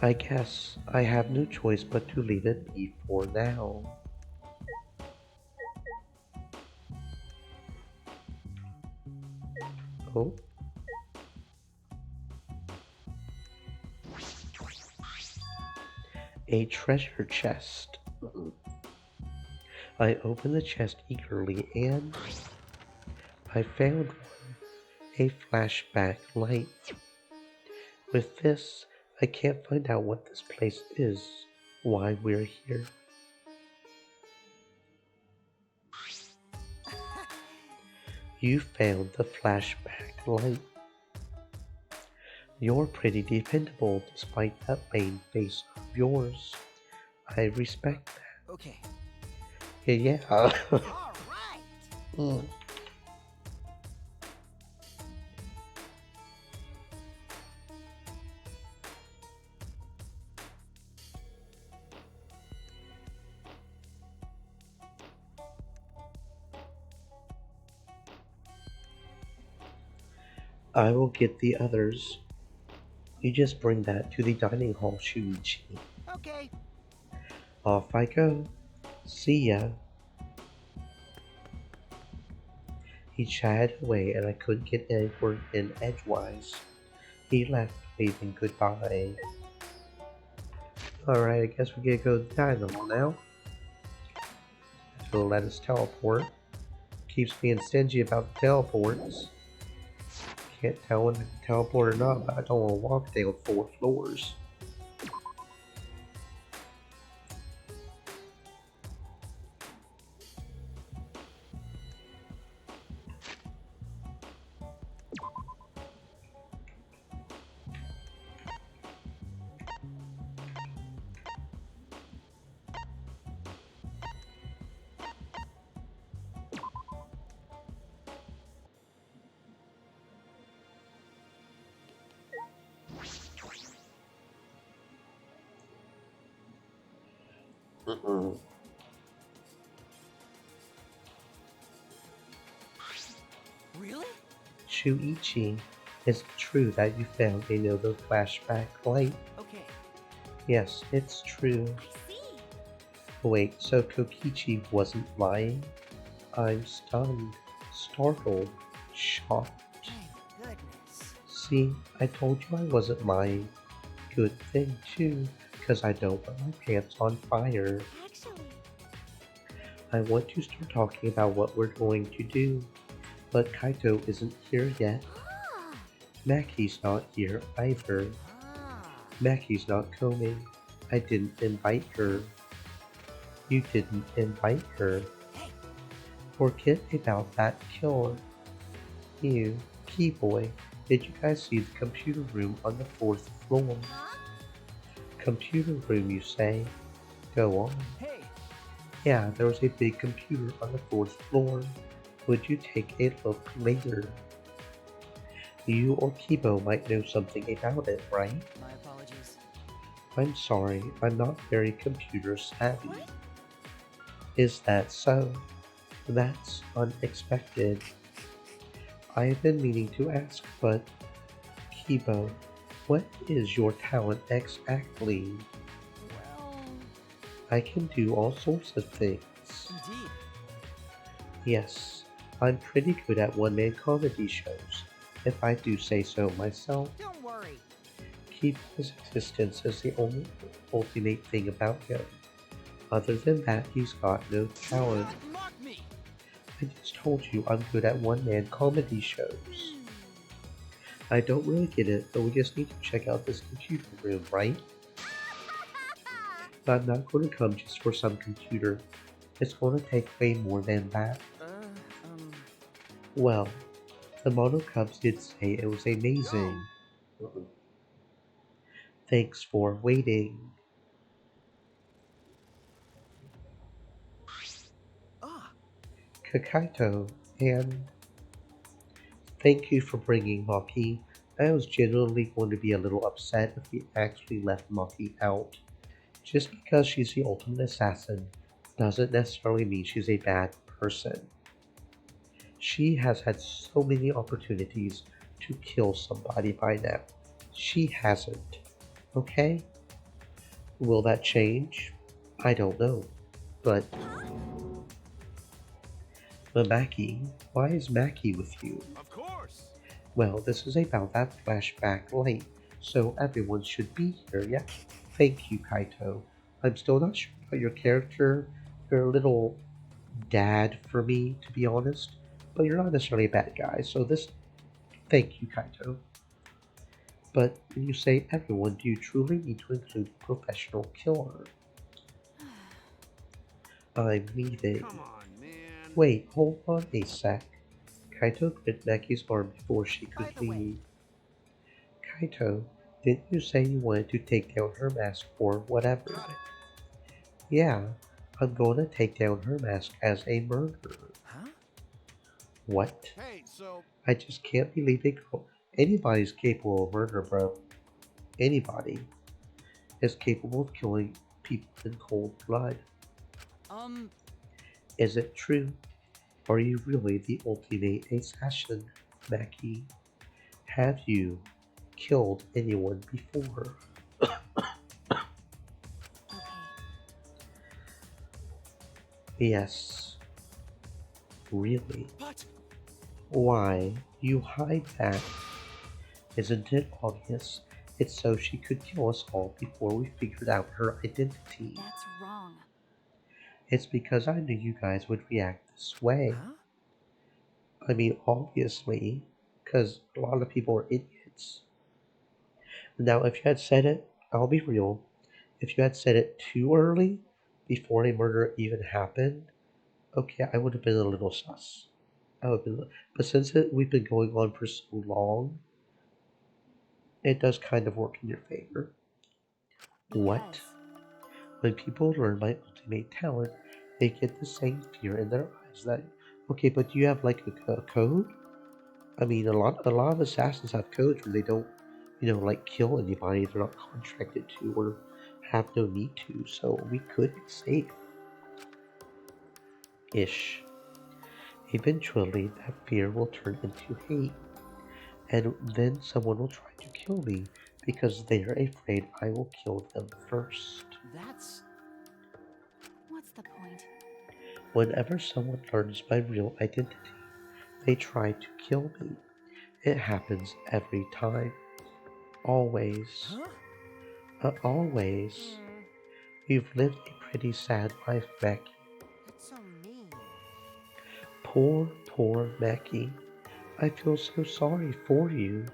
I guess I have no choice but to leave it be for now. Oh. A treasure chest. I opened the chest eagerly and I found one. A flashback light. With this, I can't find out what this place is, why we're here. You found the flashback light. You're pretty dependable despite that lame face of yours. I respect that. Okay. Yeah. All right. Mm. I will get the others. You just bring that to the dining hall, Shuichi. Okay. Off I go. See ya. He chatted away and I couldn't get any word in edgewise. He left, waving goodbye. Alright, I guess we gotta go to the dining hall now. So let us teleport. Keeps being stingy about the teleports. Can't tell when to teleport or not, but I don't want to walk down 4 floors. Really? Shuichi, is it true that you found another flashback light? Okay. Yes, it's true. I see. Wait, so Kokichi wasn't lying? I'm stunned, startled, shocked. Thank goodness. See, I told you I wasn't lying. Good thing too, because I don't want my pants on fire. Actually, I want to start talking about what we're going to do, but Kaito isn't here yet. Maki's not here either. Maki's not coming. I didn't invite her. You didn't invite her. Forget about that killer. You, Keyboy, did you guys see the computer room on the 4th floor? Computer room, you say? Go on. Hey. Yeah, there was a big computer on the 4th floor. Would you take a look later? You or Kibo might know something about it, right? My apologies. I'm sorry, I'm not very computer savvy. Is that so? That's unexpected. I've been meaning to ask, but Kibo, what is your talent exactly? Well, I can do all sorts of things. indeed. Yes, I'm pretty good at one-man comedy shows, if I do say so myself. Don't worry. Kibo's existence is the only ultimate thing about him. Other than that, he's got no talent. Mock me. I just told you I'm good at one-man comedy shows. I don't really get it, but we just need to check out this computer room, right? I'm not going to come just for some computer. It's going to take way more than that. Well, the Mono Cubs did say it was amazing. Thanks for waiting. Ah, Kakaito, and thank you for bringing Maki. I was genuinely going to be a little upset if we actually left Maki out. Just because she's the ultimate assassin doesn't necessarily mean she's a bad person. She has had so many opportunities to kill somebody by now. She hasn't. Okay? Will that change? I don't know. But Maki, why is Maki with you? Of course! Well, this is about that flashback light, so everyone should be here, yeah? Thank you, Kaito. I'm still not sure about your character. You're a little dad for me, to be honest, but you're not necessarily a bad guy, so this. Thank you, Kaito. But when you say everyone, do you truly need to include professional killer? I'm leaving. Come on, man. Wait, hold on a sec. Kaito gripped Maki's arm before she By could the way, leave. Kaito, didn't you say you wanted to take down her mask or whatever? Got it. Yeah, I'm going to take down her mask as a murderer. huh? What? Hey, so I just can't believe it. Anybody's capable of murder, bro. Anybody is capable of killing people in cold blood. Is it true? Are you really the ultimate assassin, Maki? Have you killed anyone before? Okay. Yes. Really? But Why? You hide that. Isn't it obvious? It's so she could kill us all before we figured out her identity. That's wrong. It's because I knew you guys would react this way. Huh? I mean, obviously, because a lot of people are idiots. Now, if you had said it, I'll be real, if you had said it too early, before a murder even happened, okay, I would have been a little sus. I would have been, but since we've been going on for so long, it does kind of work in your favor. What? Because When people learn my ultimate talent, they get the same fear in their eyes that, okay, but do you have like a code? I mean, a lot of assassins have codes where they don't, like kill anybody they're not contracted to or have no need to, so we could be safe. Ish. Eventually, that fear will turn into hate, and then someone will try to kill me because they're afraid I will kill them first. That's. what's the point? Whenever someone learns my real identity, they try to kill me. It happens every time. Always. Huh? Always. You've lived a pretty sad life, Mackie. That's so mean. Poor Mackie. I feel so sorry for you.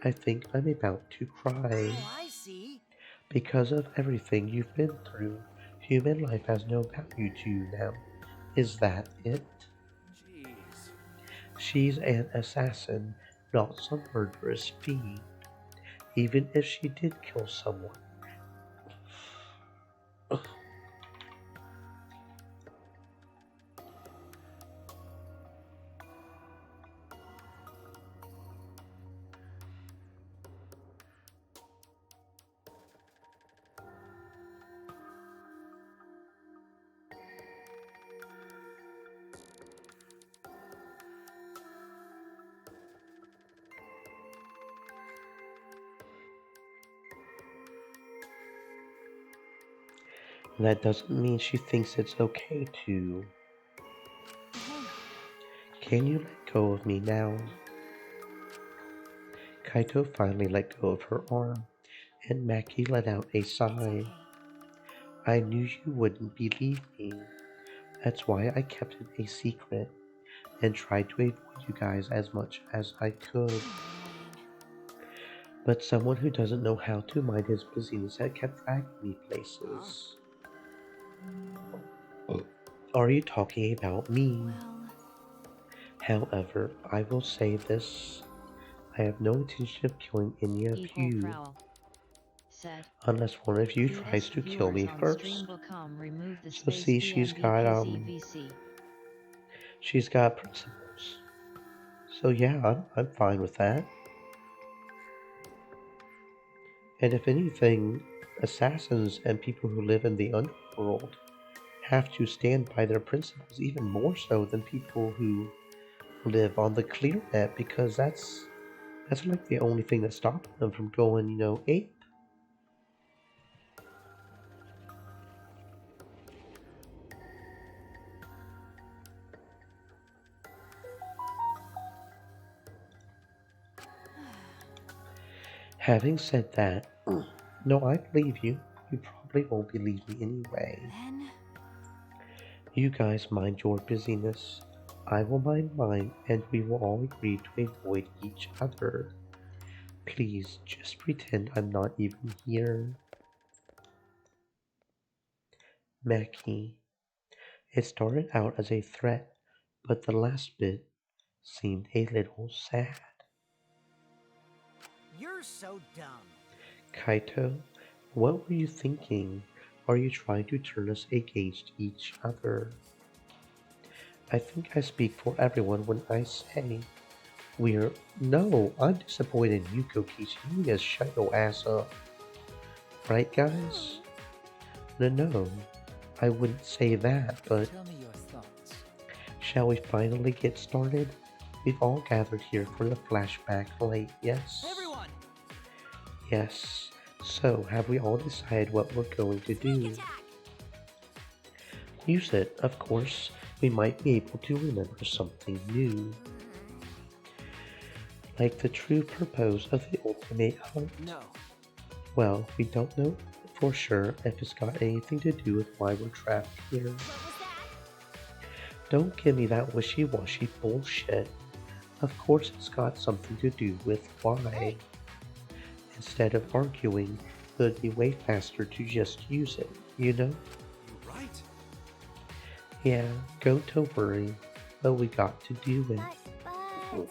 I think I'm about to cry. Oh, I see. Because of everything you've been through, human life has no value to you now. Is that it? jeez. She's an assassin, not some murderous fiend. Even if she did kill someone. That doesn't mean she thinks it's okay to. Can you let go of me now? Kaito finally let go of her arm, and Maki let out a sigh. I knew you wouldn't believe me. That's why I kept it a secret and tried to avoid you guys as much as I could. But someone who doesn't know how to mind his business had kept dragging me places. Are you talking about me? Well, However, I will say this. I have no intention of killing any of Equal you prowl. Said. unless one of you tries PS to kill viewers me on first. stream.com remove the So space see, she's got principles. So yeah, I'm fine with that. And if anything, assassins and people who live in the underworld have to stand by their principles even more so than people who live on the clear net, because that's like the only thing that's stopping them from going, ape. Having said that, no, I believe you. You probably won't believe me anyway. Then You guys mind your busyness. I will mind mine, and we will all agree to avoid each other. Please, just pretend I'm not even here. Mackie. It started out as a threat, but the last bit seemed a little sad. You're so dumb. Kaito, what were you thinking? Are you trying to turn us against each other? I think I speak for everyone when I say No, I'm disappointed in you, Kokichi. You just shut your ass up. Right, guys? No, I wouldn't say that, but Tell me your thoughts. shall we finally get started? We've all gathered here for the flashback light, yes? Everyone! Yes. So, have we all decided what we're going to do? Use it, of course. We might be able to remember something new. Like the true purpose of the ultimate hunt. No. Well, we don't know for sure if it's got anything to do with why we're trapped here. Don't give me that wishy-washy bullshit. Of course it's got something to do with why. Instead of arguing, it would be way faster to just use it, you know? You're right. Yeah, don't worry, but we got to do it. but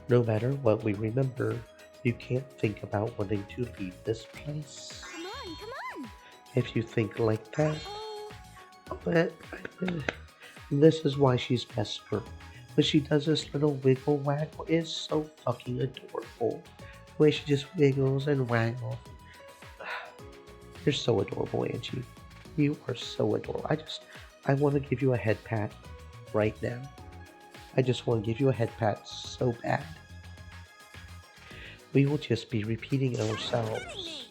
No matter what we remember, you can't think about wanting to leave this place. come on. If you think like that, but this is why she's Vesper. When she does this little wiggle waggle, it's so fucking adorable. The way she just wiggles and waggles. You're so adorable, Angie. You are so adorable. I want to give you a head pat right now. I just want to give you a head pat so bad. We will just be repeating ourselves.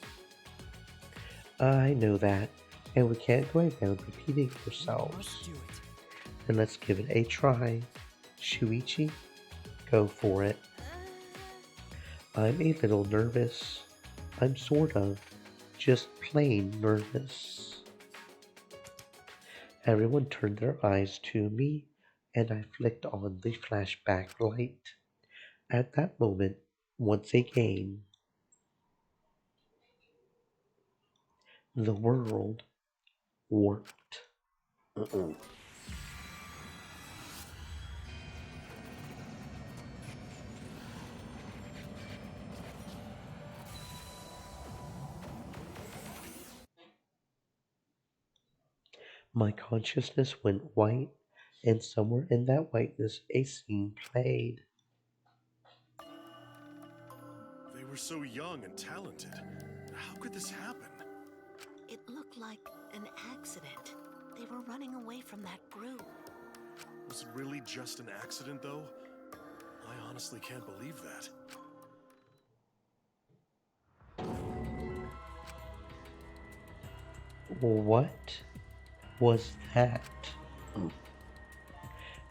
I know that, and we can't go around repeating ourselves. Then let's give it a try. Shuichi, go for it. I'm a little nervous. I'm sort of, just plain nervous. Everyone turned their eyes to me, and I flicked on the flashback light. At that moment, once again, the world warped. My consciousness went white, and somewhere in that whiteness a scene played. They were so young and talented. How could this happen? It looked like an accident. They were running away from that group. Was it really just an accident, though? I honestly can't believe that. What was that?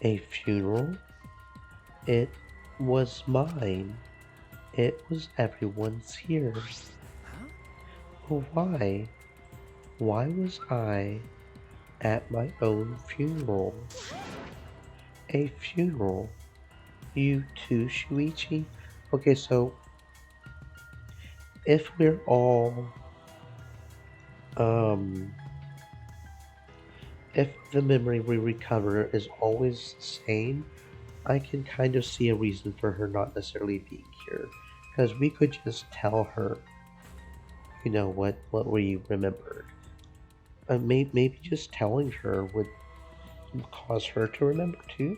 A funeral? It was mine. It was everyone's here. Why? Why was I at my own funeral? A funeral? You too, Shuichi? Okay, so if we're all If the memory we recover is always the same, I can kind of see a reason for her not necessarily being here. Because we could just tell her, what we remembered. Maybe just telling her would cause her to remember too.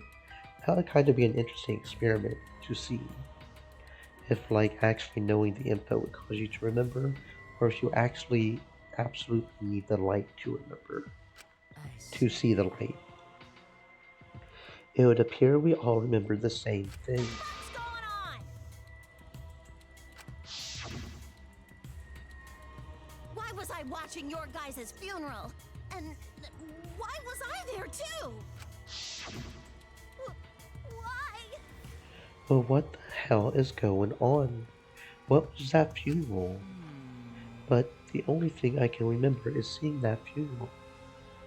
That would kind of be an interesting experiment to see. If actually knowing the info would cause you to remember, or if you actually absolutely need the light to remember, to see the light. It would appear we all remember the same thing. What's going on? Why was I watching your guys' funeral? And why was I there too? Why? Well, what the hell is going on? What was that funeral? But the only thing I can remember is seeing that funeral.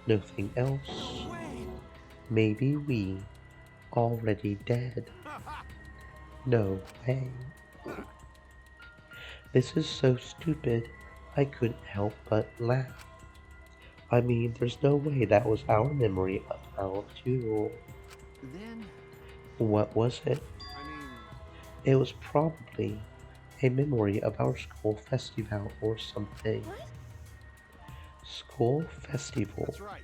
Nothing else. Maybe we already dead. No way. This is so stupid, I couldn't help but laugh. I mean, there's no way that was our memory of our funeral. Then, What was it? I mean, It was probably a memory of our school festival or something. What? School festival. that's right.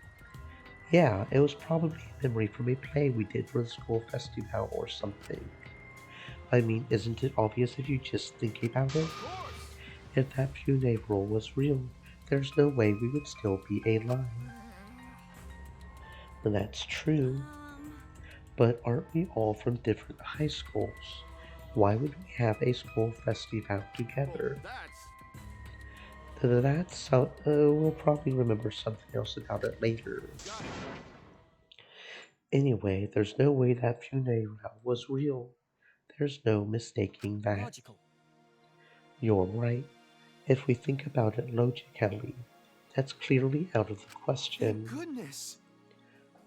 Yeah, it was probably a memory from a play we did for the school festival or something. I mean, isn't it obvious if you just think about it? If that funeral was real, there's no way we would still be alive. And that's true. But aren't we all from different high schools? Why would we have a school festival together? We'll probably remember something else about it later. Anyway, there's no way that funeral was real. There's no mistaking that. Logical. You're right. If we think about it logically, that's clearly out of the question. Goodness.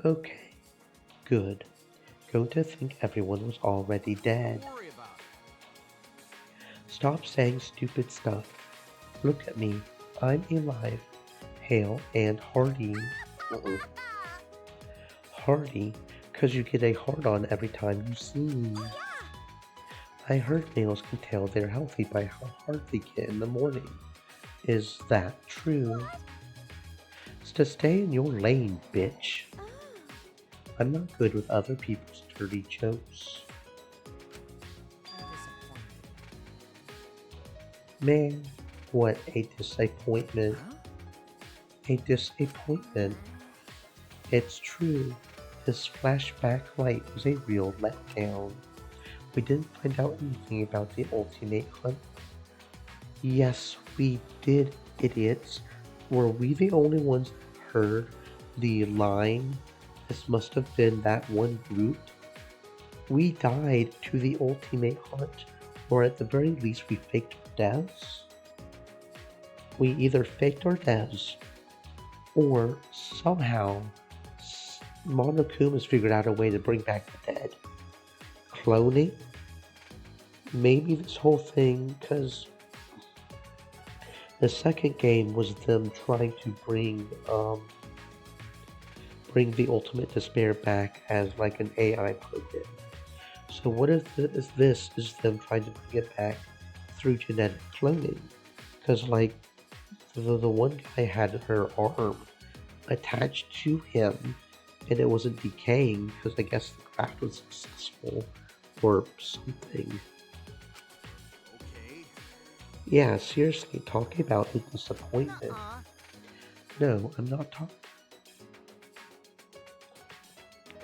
Okay, good. Going to think everyone was already dead. Don't worry about it. Stop saying stupid stuff. Look at me. I'm alive, hale, and hearty. Hearty, 'cause you get a hard-on every time you sneeze. I heard males can tell they're healthy by how hard they get in the morning. Is that true? It's to stay in your lane, bitch. I'm not good with other people's dirty jokes. Man, what a disappointment. A disappointment. It's true. This flashback light was a real letdown. We didn't find out anything about the ultimate hunt. Yes, we did, idiots. Were we the only ones that heard the line? This must have been that one brute. We died to the ultimate hunt, or at the very least we faked our deaths. We either faked our deaths, or somehow Monokuma has figured out a way to bring back the dead. Cloning? Maybe this whole thing, because the second game was them trying to bring the Ultimate Despair back as like an AI program. So what if this is them trying to bring it back through genetic cloning? Because like the one guy had her arm attached to him and it wasn't decaying because I guess the craft was successful or something. Okay. Yeah, seriously, talking about a disappointment. No, I'm not talking.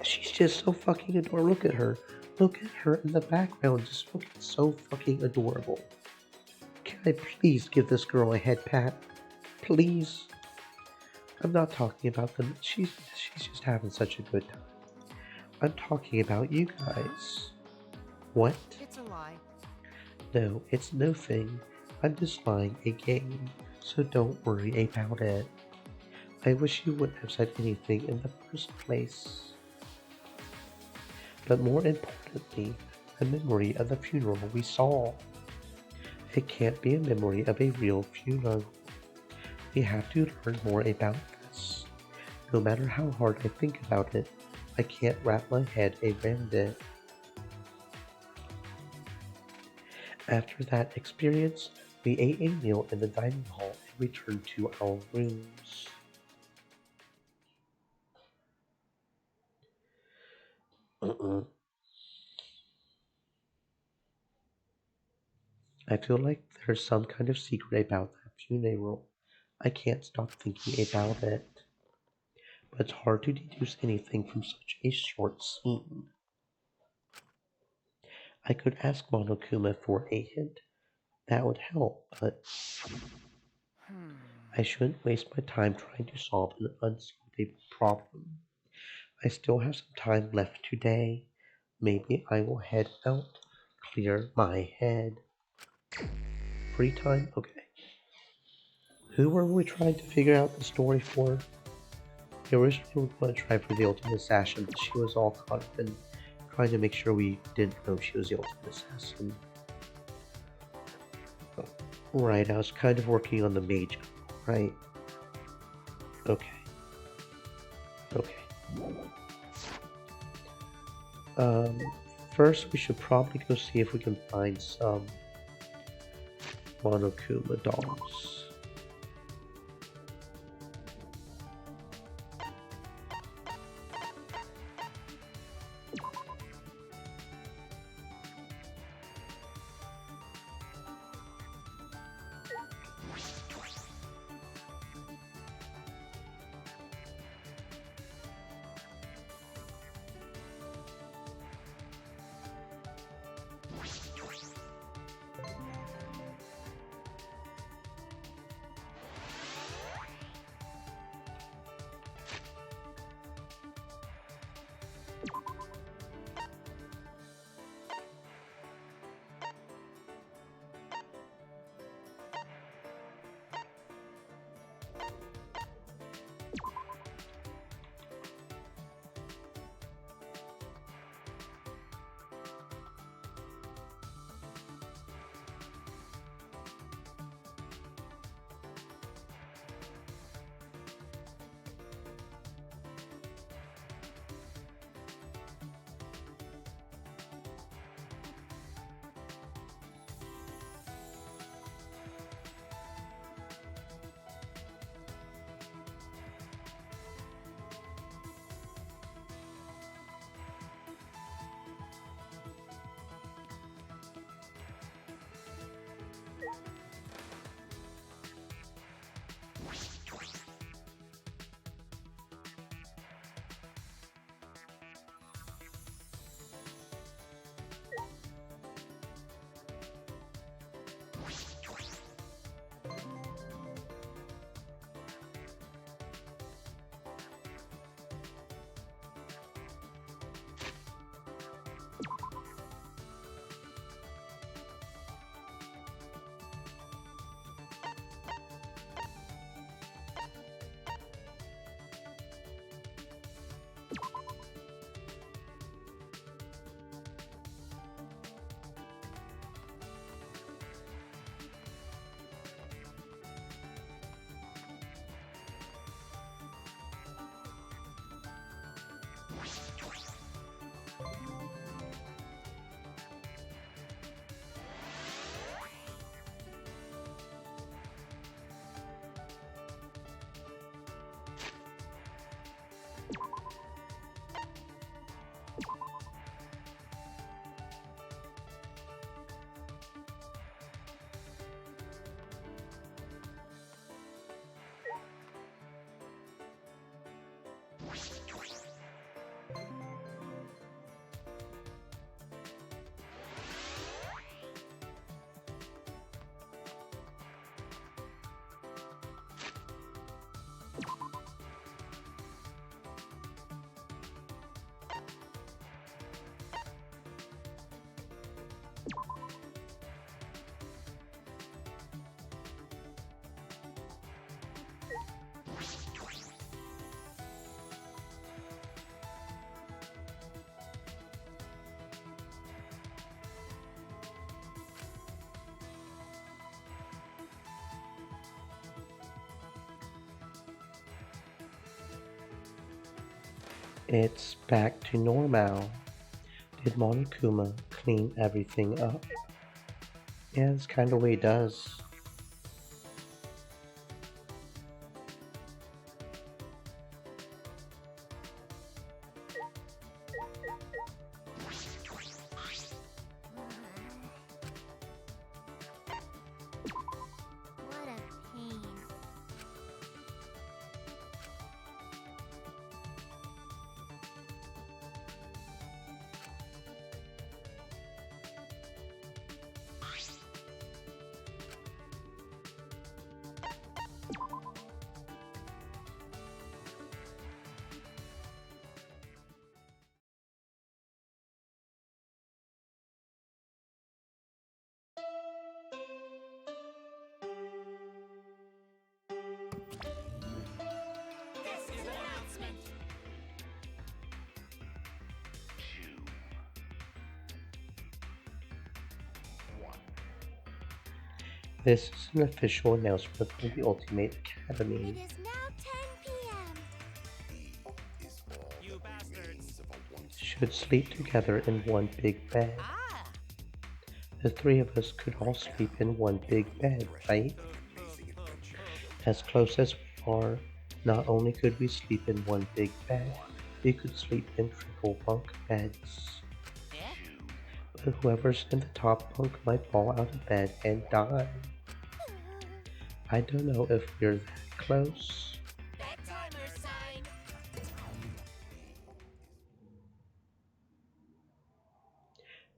She's just so fucking adorable. Look at her. Look at her in the background, just looking so fucking adorable. Can I please give this girl a head pat? Please? I'm not talking about them. She's just having such a good time. I'm talking about you guys. What? It's a lie. No, it's no thing. I'm just lying a game, so don't worry about it. I wish you wouldn't have said anything in the first place. But more importantly, the memory of the funeral we saw. It can't be a memory of a real funeral. We have to learn more about this. No matter how hard I think about it, I can't wrap my head around it. After that experience, we ate a meal in the dining hall and returned to our rooms. I feel like there's some kind of secret about that funeral. I can't stop thinking about it. But it's hard to deduce anything from such a short scene. I could ask Monokuma for a hint. That would help, but I shouldn't waste my time trying to solve an unsolvable problem. I still have some time left today. Maybe I will head out, clear my head. Free time? Okay. Who were we trying to figure out the story for? The originally we were going to try for the ultimate assassin, but she was all caught up in trying to make sure we didn't know she was the ultimate assassin. Right, I was kind of working on the mage, right? Okay. First we should probably go see if we can find some Monokuma dolls. It's back to normal. Did Monokuma clean everything up? Yeah, that's kind of what he does. What a pain. This is an announcement. This is an official announcement from the Ultimate Academy. It is now 10 p.m. You bastards. Should sleep together in one big bed. Ah, The three of us could all sleep in one big bed, right? As close as we are, not only could we sleep in one big bed, we could sleep in triple bunk beds. But whoever's in the top bunk might fall out of bed and die. I don't know if we're that close. bedtimer sign.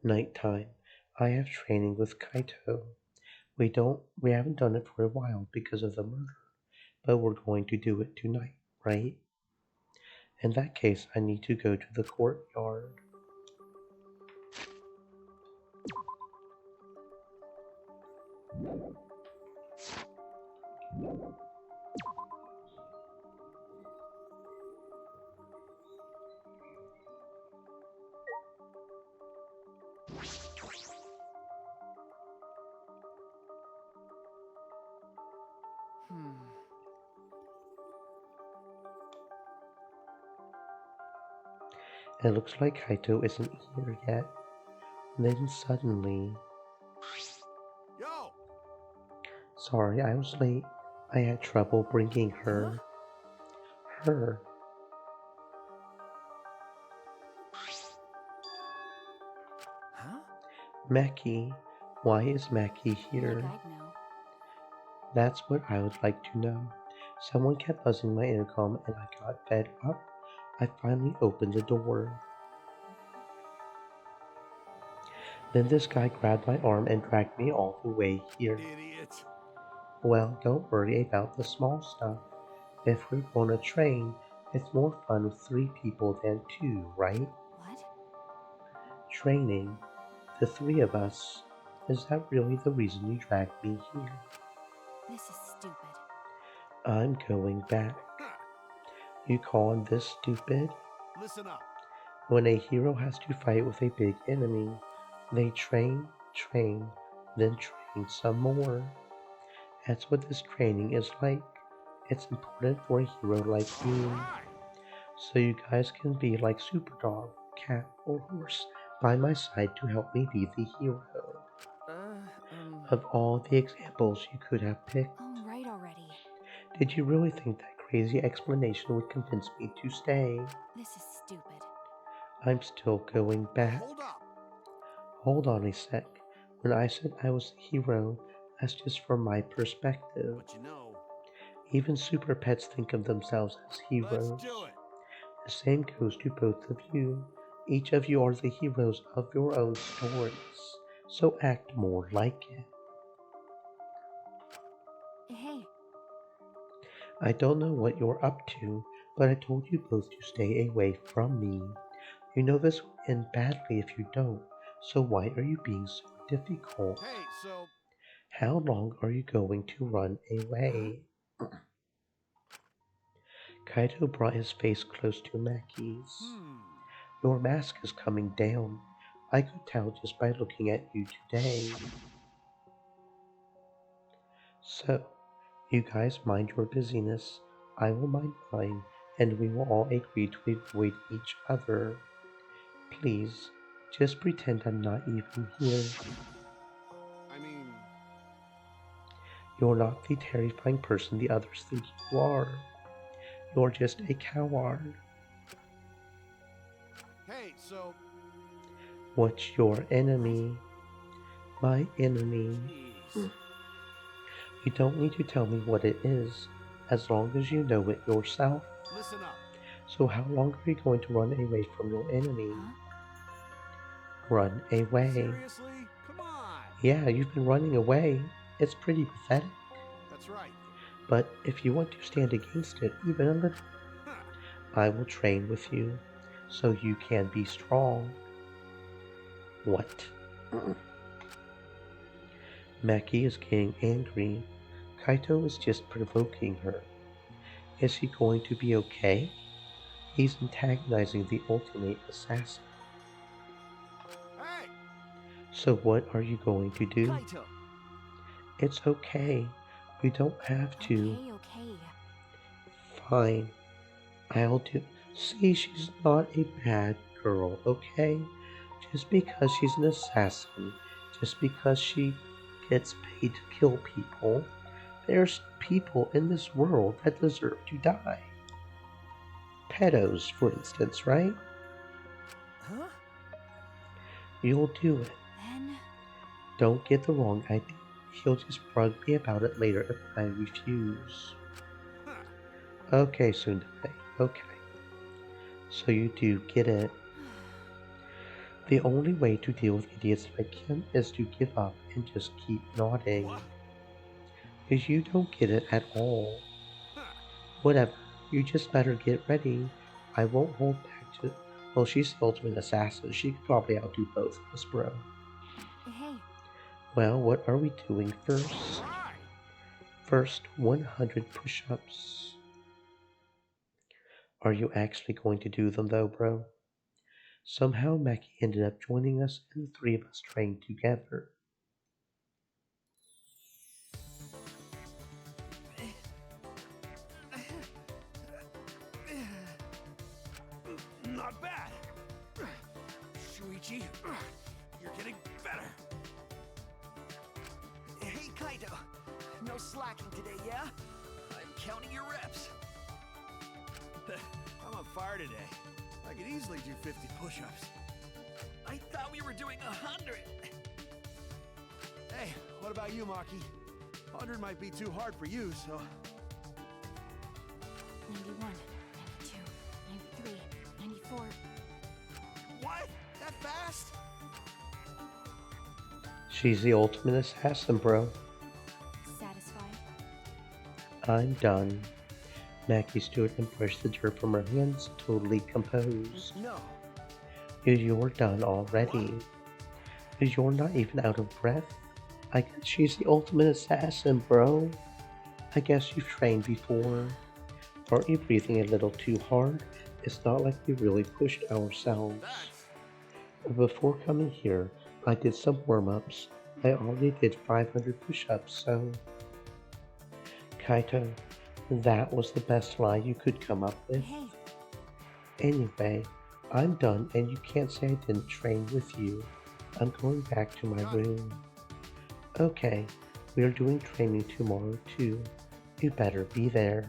Nighttime. I have training with Kaito. We haven't done it for a while because of the murder, but we're going to do it tonight, right? In that case, I need to go to the courtyard. It looks like Kaito isn't here yet. Then suddenly... Yo! Sorry, I was late. I had trouble bringing her. Her. Huh? Maki. Why is Maki here? That's what I would like to know. Someone kept buzzing my intercom and I got fed up. I finally opened the door. Then this guy grabbed my arm and dragged me all the way here. Idiot. Well, don't worry about the small stuff. If we're on a train, it's more fun with 3 people than 2, right? What? Training. The 3 of us. Is that really the reason you dragged me here? This is stupid. I'm going back. You calling this stupid? Listen up. When a hero has to fight with a big enemy, they train, then train some more. That's what this training is like. It's important for a hero like me. So you guys can be like Superdog, Cat, or Horse by my side to help me be the hero. Of all the examples you could have picked, All right already. did you really think that crazy explanation would convince me to stay? This is stupid. I'm still going back. Hold up. Hold on a sec. When I said I was the hero, that's just from my perspective. But you know, Even super pets think of themselves as heroes. let's do it. The same goes to both of you. Each of you are the heroes of your own stories, so act more like it. Hey, I don't know what you're up to, but I told you both to stay away from me. You know this will end badly if you don't, so why are you being so difficult? Hey, so How long are you going to run away? Kaito brought his face close to Maki's. Your mask is coming down. I could tell just by looking at you today. So, you guys mind your busyness. I will mind mine, and we will all agree to avoid each other. Please, just pretend I'm not even here. I mean, You're not the terrifying person the others think you are. You're just a coward. hey, so What's your enemy? My enemy. jeez. You don't need to tell me what it is, as long as you know it yourself. Listen up. So how long are you going to run away from your enemy? Run away. Seriously? Come on. Yeah, you've been running away. It's pretty pathetic. That's right. But if you want to stand against it even a little, I will train with you, so you can be strong. What? Maki is getting angry. Kaito is just provoking her. Is he going to be okay? He's antagonizing the ultimate assassin. Hey! So what are you going to do? Kaito! It's okay. You don't have to. Okay. Fine. I'll do. See, she's not a bad girl, okay? Just because she's an assassin, just because she gets paid to kill people, there's people in this world that deserve to die. Pedos, for instance, right? Huh? You'll do it. Then... Don't get the wrong idea. He'll just bug me about it later if I refuse. Okay, Sundai. Okay. So you do get it. The only way to deal with idiots like him is to give up and just keep nodding. Because you don't get it at all. Whatever. You just better get ready. I won't hold back to... Well, she's the ultimate assassin. She could probably outdo both of us, bro. Hey. Well, what are we doing first? First, 100 push-ups. Are you actually going to do them though, bro? Somehow Maki ended up joining us and the three of us trained together. Not bad. Shuichi, you're getting better. Hey, Kaito. No slacking today, yeah? I'm counting your reps. I'm on fire today. I could easily do 50 push-ups. I thought we were doing 100. Hey, what about you, Maki? 100 might be too hard for you, so... 91, 92, 93, 94... What? That fast? She's the ultimate assassin, bro. Satisfied? I'm done. Maki stood and brushed the dirt from her hands, totally composed. No. You're done already. You're not even out of breath. I guess she's the ultimate assassin, bro. I guess you've trained before. Aren't you breathing a little too hard? It's not like we really pushed ourselves. Before coming here, I did some warm-ups. I already did 500 push-ups, so... Kaito, that was the best lie you could come up with. Hey. Anyway, I'm done and you can't say I didn't train with you. I'm going back to my room. Okay, we are doing training tomorrow too. You better be there.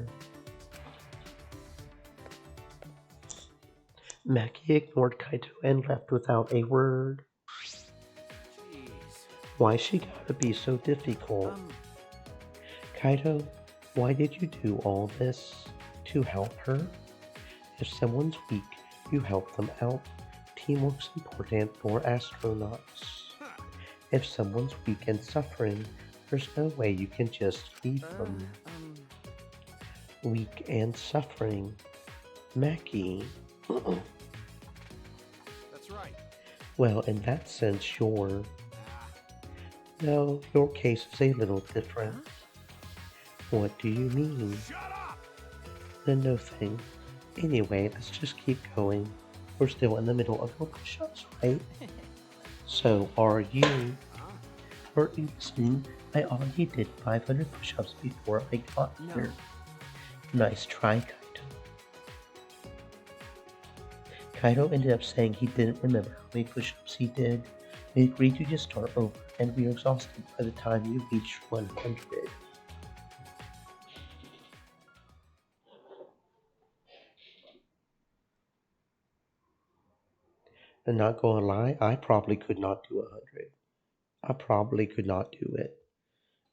Maki ignored Kaito and left without a word. Jeez. Why she gotta be so difficult? Kaito, why did you do all this? To help her? If someone's weak, you help them out. Teamwork's important for astronauts. If someone's weak and suffering, there's no way you can just leave them. Weak and suffering. Maki. That's right. Well, in that sense, you're... No, your case is a little different. What do you mean? Shut up! Then no thing. Anyway, let's just keep going. We're still in the middle of our push-ups, right? So, are you? Weren't you listening? I already did 500 push-ups before I got here. Nice try, Kaito. Kaido ended up saying he didn't remember how many push-ups he did. We agreed to just start over, and we were exhausted by the time we reached 100. And not gonna lie, I probably could not do 100. I probably could not do it.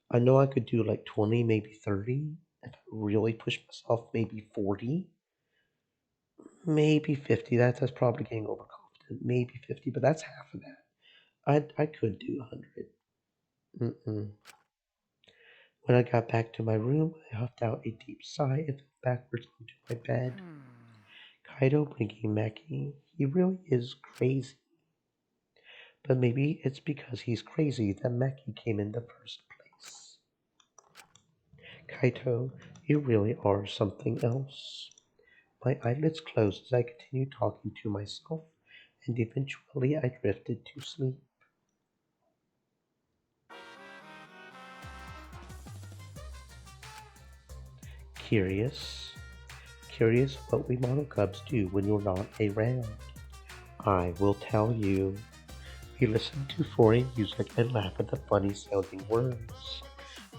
I know I could do like 20, maybe 30. If I really push myself, maybe 40. Maybe 50. That's probably getting overconfident. Maybe 50, but that's half of that. I could do 100. Mm-mm. When I got back to my room, I huffed out a deep sigh and fell backwards onto my bed. Kaido bringing Maki. He really is crazy. But maybe it's because he's crazy that Maki came in the first place. Kaito, you really are something else. My eyelids closed as I continued talking to myself, and eventually I drifted to sleep. Curious? Curious what we model cubs do when you're not around. I will tell you. We listen to foreign music and laugh at the funny sounding words.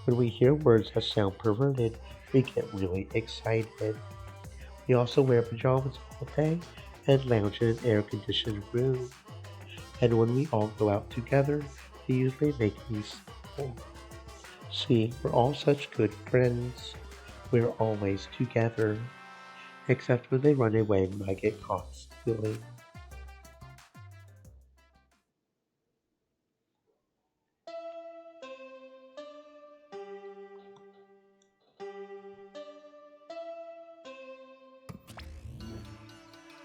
When we hear words that sound perverted, we get really excited. We also wear pajamas all day and lounge in an air-conditioned room. And when we all go out together, they usually make me simple. See, we're all such good friends. We're always together. Except when they run away when I get caught stealing.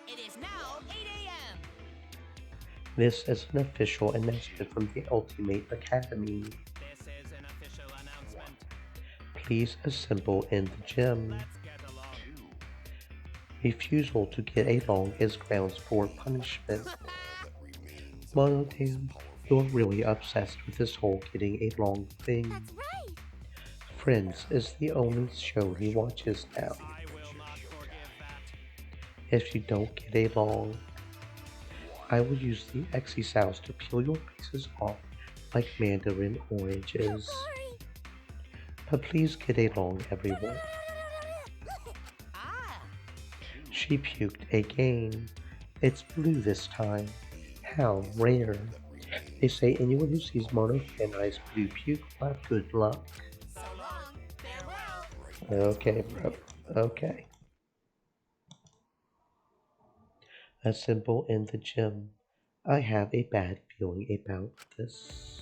It is now 8 a.m. This is an official announcement from the Ultimate Academy. This is an official announcement. Please assemble in the gym. Refusal to get along is grounds for punishment. Monodam, you're really obsessed with this whole getting along thing. That's right. Friends is the only show he watches now. I will not forgive that. If you don't get along, I will use the exisals to peel your faces off like mandarin oranges. Sorry. But please get along, everyone. She puked again. It's blue this time. How rare. They say anyone who sees Mono and Ice blue puke will have good luck. So long. Farewell. Okay, bro. Okay. Assemble in the gym. I have a bad feeling about this.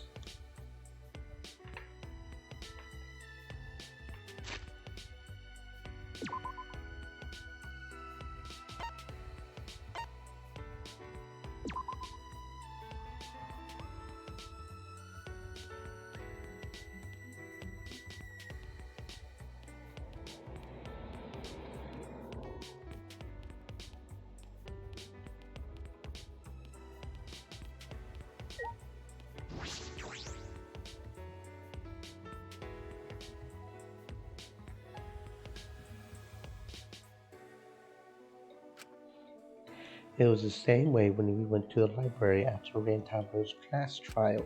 It was the same way when we went to the library after Rantaro's class trial.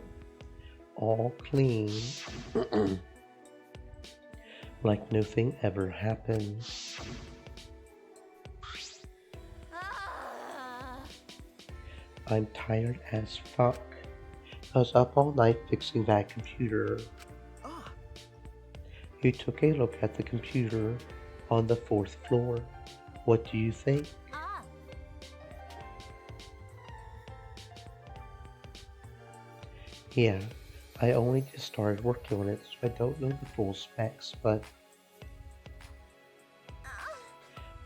All clean. Like nothing ever happened. I'm tired as fuck. I was up all night fixing that computer. You took a look at the computer on the 4th floor. What do you think? Yeah, I only just started working on it, so I don't know the full specs, but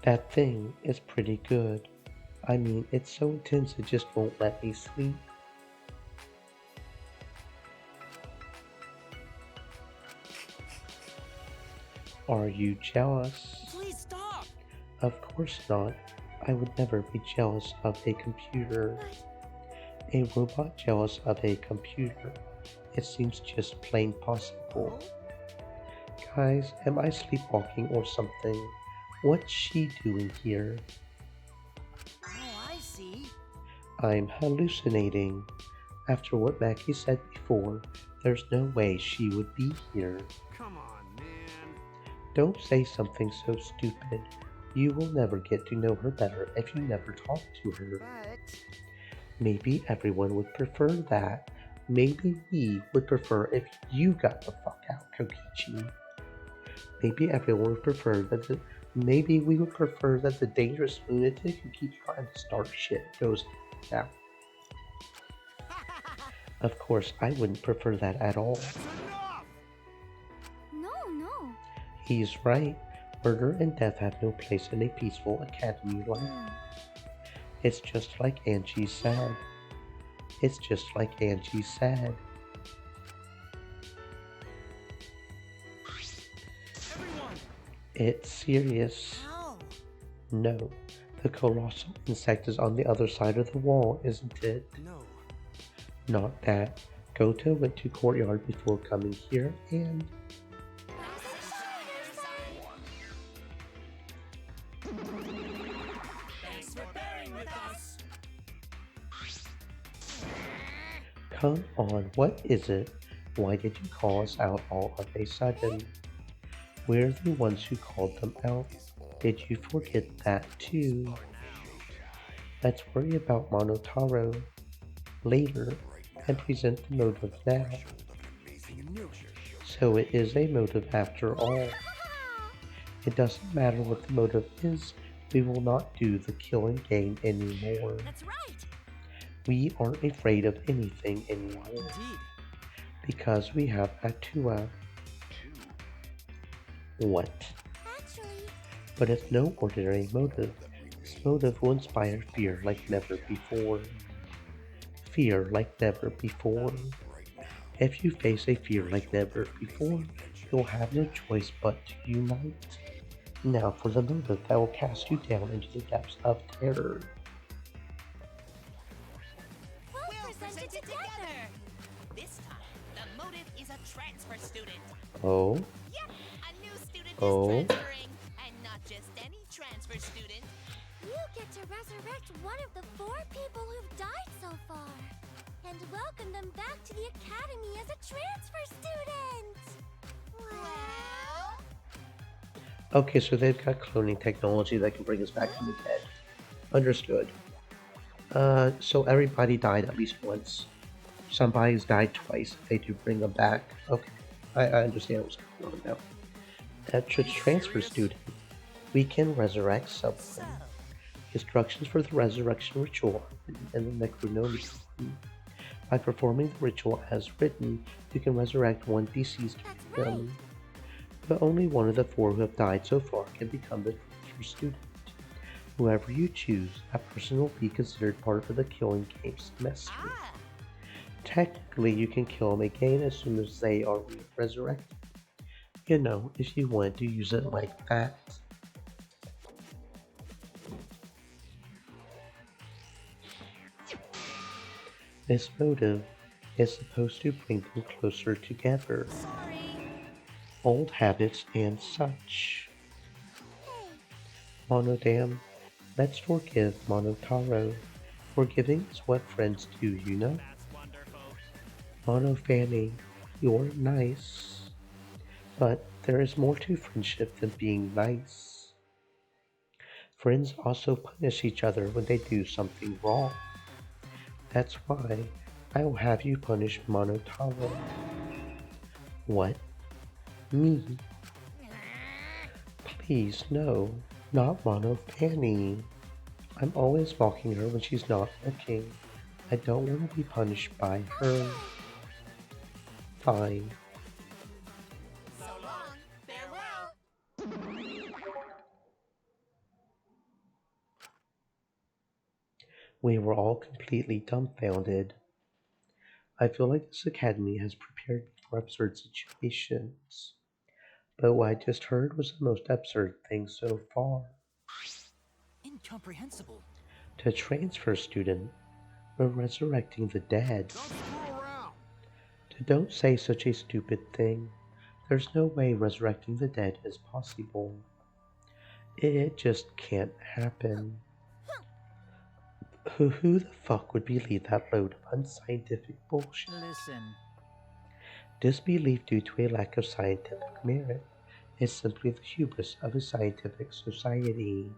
that thing is pretty good. I mean, it's so intense it just won't let me sleep. Are you jealous? Please stop! Of course not. I would never be jealous of a computer. A robot jealous of a computer. It seems just plain possible. Guys, am I sleepwalking or something? What's she doing here? Oh, I see. I'm hallucinating. After what Mackie said before, there's no way she would be here. Come on, man. Don't say something so stupid. You will never get to know her better if you never talk to her. But Maybe everyone would prefer that. Maybe we would prefer if you got the fuck out, Kokichi. Maybe everyone would prefer that maybe we would prefer that the dangerous lunatic who keeps trying to start shit goes out. Of course, I wouldn't prefer that at all. No. He's right. Murder and death have no place in a peaceful academy life. It's just like Angie said. It's just like Angie said. Everyone! It's serious. Ow. No. The colossal insect is on the other side of the wall, isn't it? No. Not that. Goto went to courtyard before coming here and... Thanks for bearing with us! Come on, what is it? Why did you call us out all of a sudden? We're the ones who called them out. Did you forget that too? Let's worry about Monotaro later and present the motive now. So it is a motive after all. It doesn't matter what the motive is, we will not do the killing game anymore. That's right. We aren't afraid of anything anymore. Indeed. Because we have Atua. What? Actually, But if no ordinary motive, this motive will inspire fear like never before. Fear like never before. If you face a fear like never before, you'll have no choice but to unite. Now for the motive that will cast you down into the depths of terror. we'll present it together. This time, the motive is a transfer student. Oh? Yep, a new student Oh? is transferring. And not just any transfer student. You get to resurrect one of the 4 people who've died so far. And welcome them back to the academy as a transfer student. Well... Okay, so they've got cloning technology that can bring us back from the dead. Understood. So everybody died at least once. Somebody's died twice. They do bring them back. Okay, I understand what's going on now. That's a transfer student. We can resurrect someone. Instructions for the resurrection ritual are written in the Necronomicon. By performing the ritual as written, you can resurrect one deceased victim. But only one of the 4 who have died so far can become the transfer student. Whoever you choose, that person will be considered part of the killing game semester. Technically, you can kill them again as soon as they are resurrected. You know, if you want to use it like that. This motive is supposed to bring them closer together. Old habits and such. Monodam, let's forgive Monotaro. Forgiving is what friends do, you know? Mono Fanny, you're nice. But there is more to friendship than being nice. Friends also punish each other when they do something wrong. That's why I will have you punish Monotaro. What? Me? Please, no. Not Mono Fanny. I'm always mocking her when she's not looking. I don't want to be punished by her. Fine. So long, farewell. We were all completely dumbfounded. I feel like this academy has prepared me for absurd situations. But what I just heard was the most absurd thing so far. Incomprehensible. To transfer student, we're resurrecting the dead. Don't say such a stupid thing. There's no way resurrecting the dead is possible. It just can't happen. Who the fuck would believe that load of unscientific bullshit? Listen. Disbelief due to a lack of scientific merit is simply the hubris of a scientific society.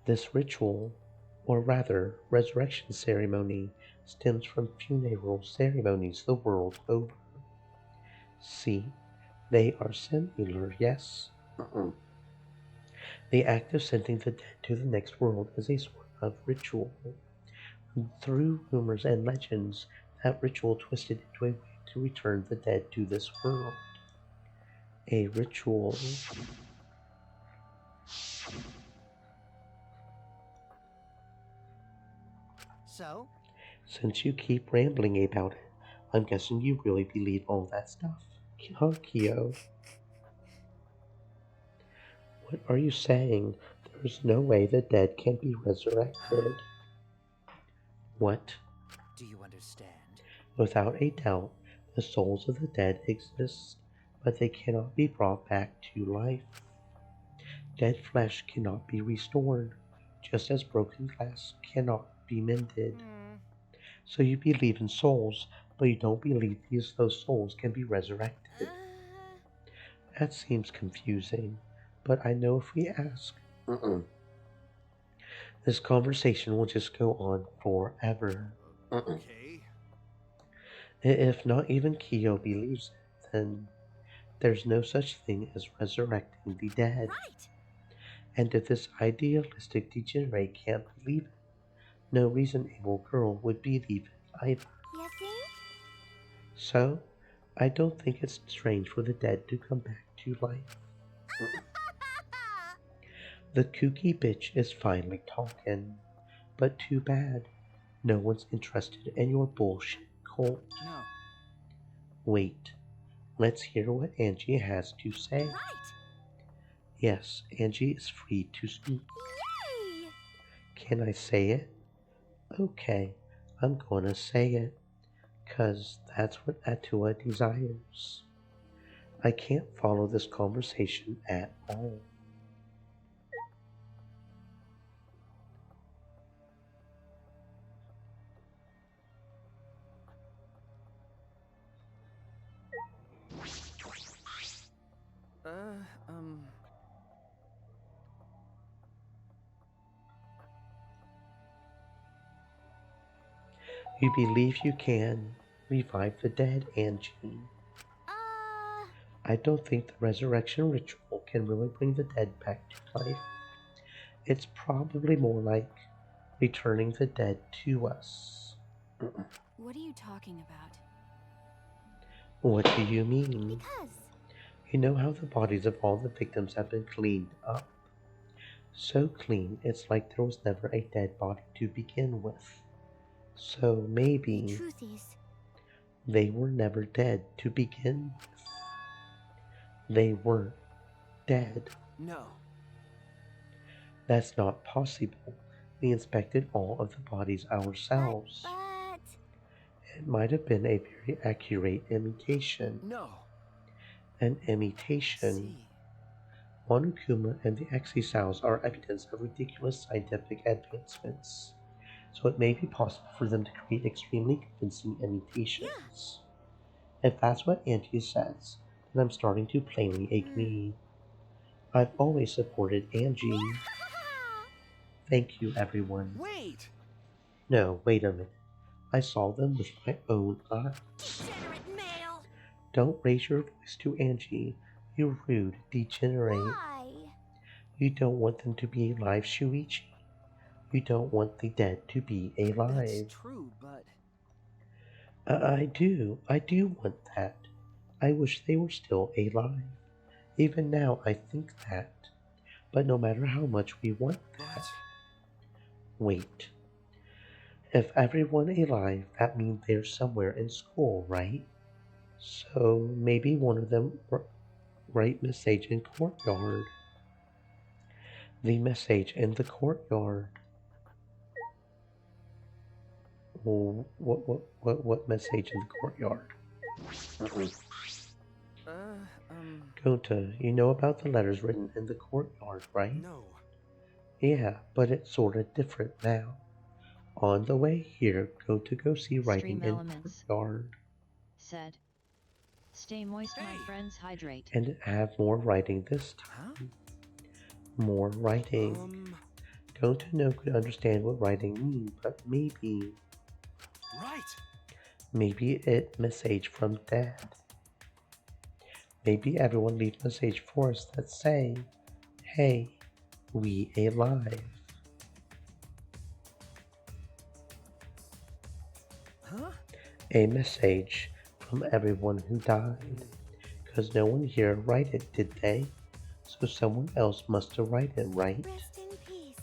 This ritual, or rather resurrection ceremony, stems from funeral ceremonies the world over. See, they are similar, yes? The act of sending the dead to the next world is a sort of ritual. Through rumors and legends, that ritual twisted into a way to return the dead to this world. A ritual. So? Since you keep rambling about it, I'm guessing you really believe all that stuff. Huh, Kyo? What are you saying? There's no way the dead can be resurrected. What? Do you understand? Without a doubt, the souls of the dead exist, but they cannot be brought back to life. Dead flesh cannot be restored, just as broken glass cannot be mended. So you believe in souls, but you don't believe those souls can be resurrected. That seems confusing, but I know if we ask, this conversation will just go on forever. Okay. If not even Kyo believes it, then there's no such thing as resurrecting the dead. Right. And if this idealistic degenerate can't believe it, no reasonable girl would believe it either. You think? So, I don't think it's strange for the dead to come back to life. The kooky bitch is finally talking, but too bad. No one's interested in your bullshit cult. No. Wait, let's hear what Angie has to say. Right. Yes, Angie is free to speak. Yay! Can I say it? Okay, I'm gonna say it, 'cause that's what Atua desires. I can't follow this conversation at all. You believe you can revive the dead, Angie. I don't think the resurrection ritual can really bring the dead back to life. It's probably more like returning the dead to us. What are you talking about? What do you mean? Because. You know how the bodies of all the victims have been cleaned up? So clean, it's like there was never a dead body to begin with. So maybe The truth is, they were never dead to begin with. They weren't dead. No. That's not possible. We inspected all of the bodies ourselves. but It might have been a very accurate imitation. No. An imitation. See. Monokuma and the Exisals are evidence of ridiculous scientific advancements, so it may be possible for them to create extremely convincing imitations. If that's what Auntie says, then I'm starting to plainly agree. I've always supported Angie. Thank you, everyone. Wait! No, wait a minute. I saw them with my own eyes. degenerate male. Don't raise your voice to Angie, you rude degenerate. Why? You don't want them to be alive, Shuichi. You don't want the dead to be alive. That's true, but... I do want that. I wish they were still alive. Even now, I think that. But no matter how much we want that... Wait. If everyone alive, that means they're somewhere in school, right? So maybe one of them write message in courtyard. The message in the courtyard. What message in the courtyard? Gota, you know about the letters written in the courtyard, right? No. Yeah, but it's sorta different now. On the way here, go see writing Stream in elements. courtyard. Said. Stay moist, my friends, hydrate. And have more writing this time. More writing. Going to know could understand what writing means, but maybe. Right. Maybe it message from Dad. Maybe everyone leave message for us that say, "Hey, we alive." Huh? A message from everyone who died. 'Cause no one here write it, did they? So someone else must have write it, right? Rest in peace.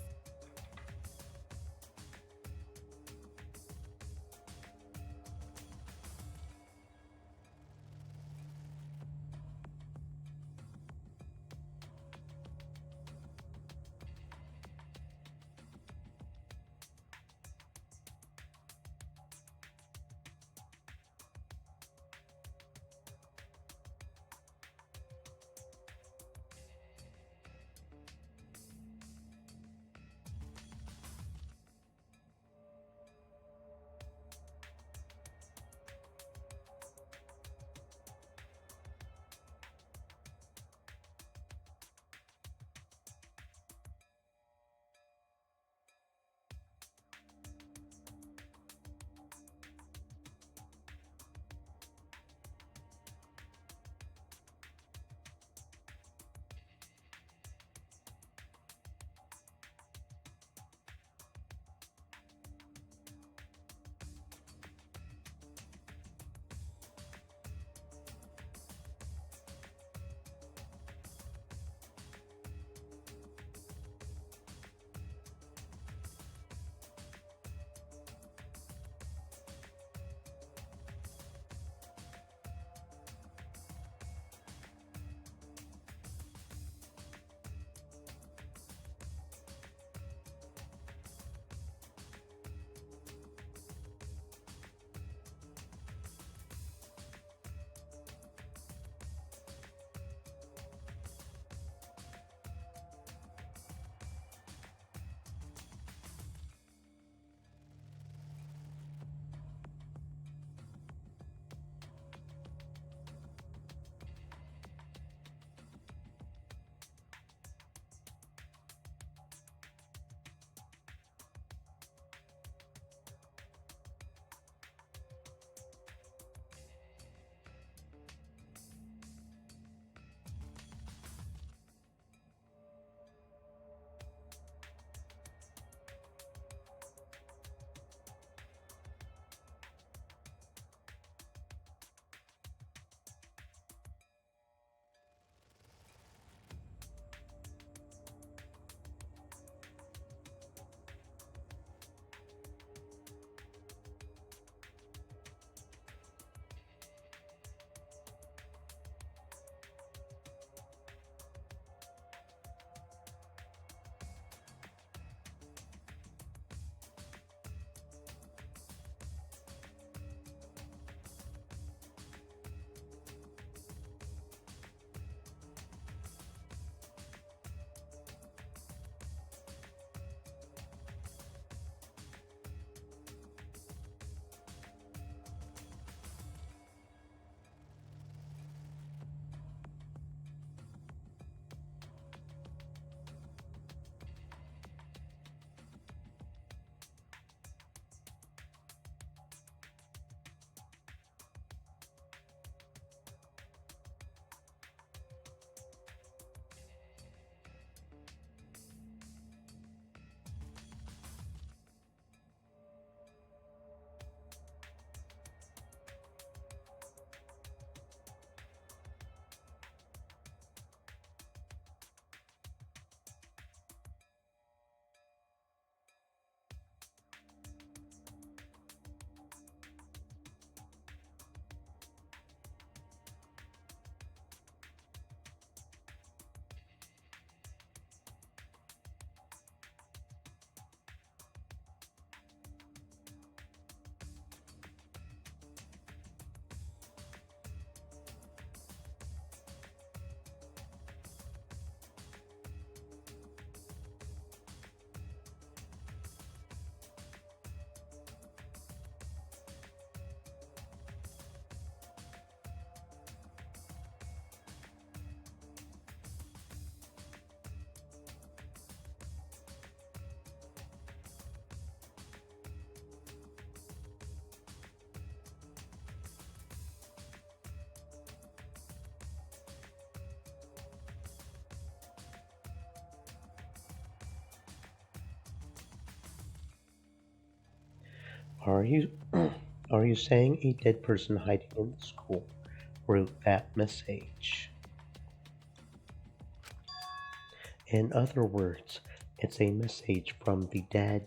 Are you are you saying a dead person hiding in the school wrote that message? In other words, it's a message from the dead.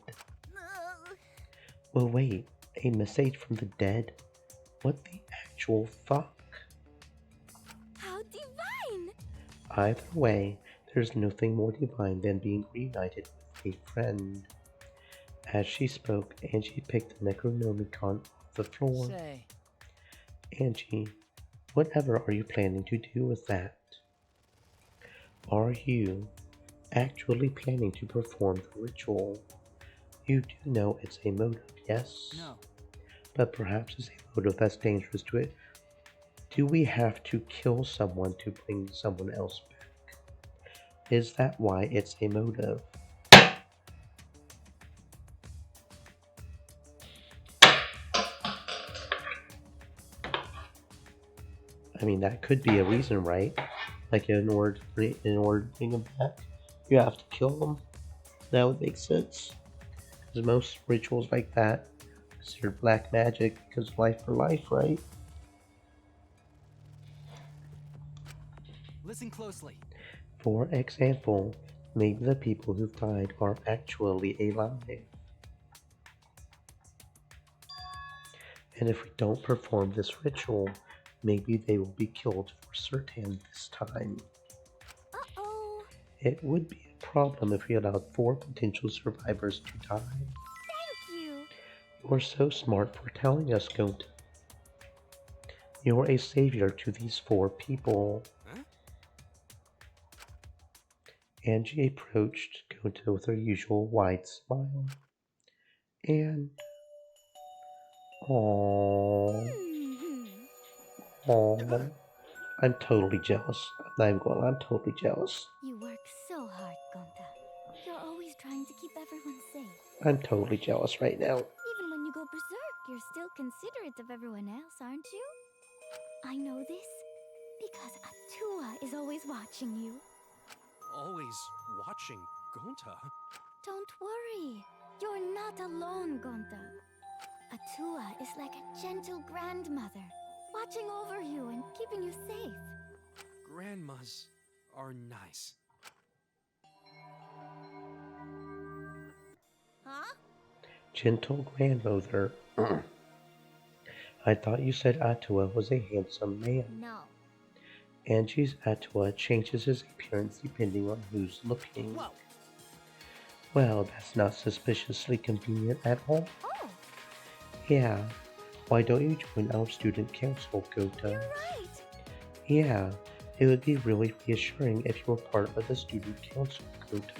Well, wait, a message from the dead? What the actual fuck? How divine! Either way, there's nothing more divine than being reunited with a friend. As she spoke, Angie picked the Necronomicon off the floor. Say, Angie, whatever are you planning to do with that? Are you actually planning to perform the ritual? You do know it's a motive, yes? no. But perhaps it's a motive that's dangerous to it. Do we have to kill someone to bring someone else back? Is that why it's a motive? I mean, that could be a reason, right? Like in order to bring them back, you have to kill them. That would make sense. Because most rituals like that are considered black magic because life for life, right? Listen closely. For example, maybe the people who've died are actually alive. And if we don't perform this ritual, maybe they will be killed for certain this time. Uh-oh. It would be a problem if we allowed 4 potential survivors to die. Thank you. You're so smart for telling us, Goat. You're a savior to these 4 people. Huh? Angie approached Gota with her usual wide smile. And... aww. Aww. I'm totally jealous. I'm totally jealous. You work so hard, Gonta. You're always trying to keep everyone safe. I'm totally jealous right now. Even when you go berserk, you're still considerate of everyone else, aren't you? I know this because Atua is always watching you. Always watching Gonta. Don't worry. You're not alone, Gonta. Atua is like a gentle grandmother, watching over you and keeping you safe. Grandmas are nice. Huh? Gentle grandmother. I thought you said Atua was a handsome man. No. Angie's Atua changes his appearance depending on who's looking. Whoa. Well, that's not suspiciously convenient at all. Oh. Yeah. Why don't you join our student council, Gota? You're right. Yeah. It would be really reassuring if you were part of the student council, Gota.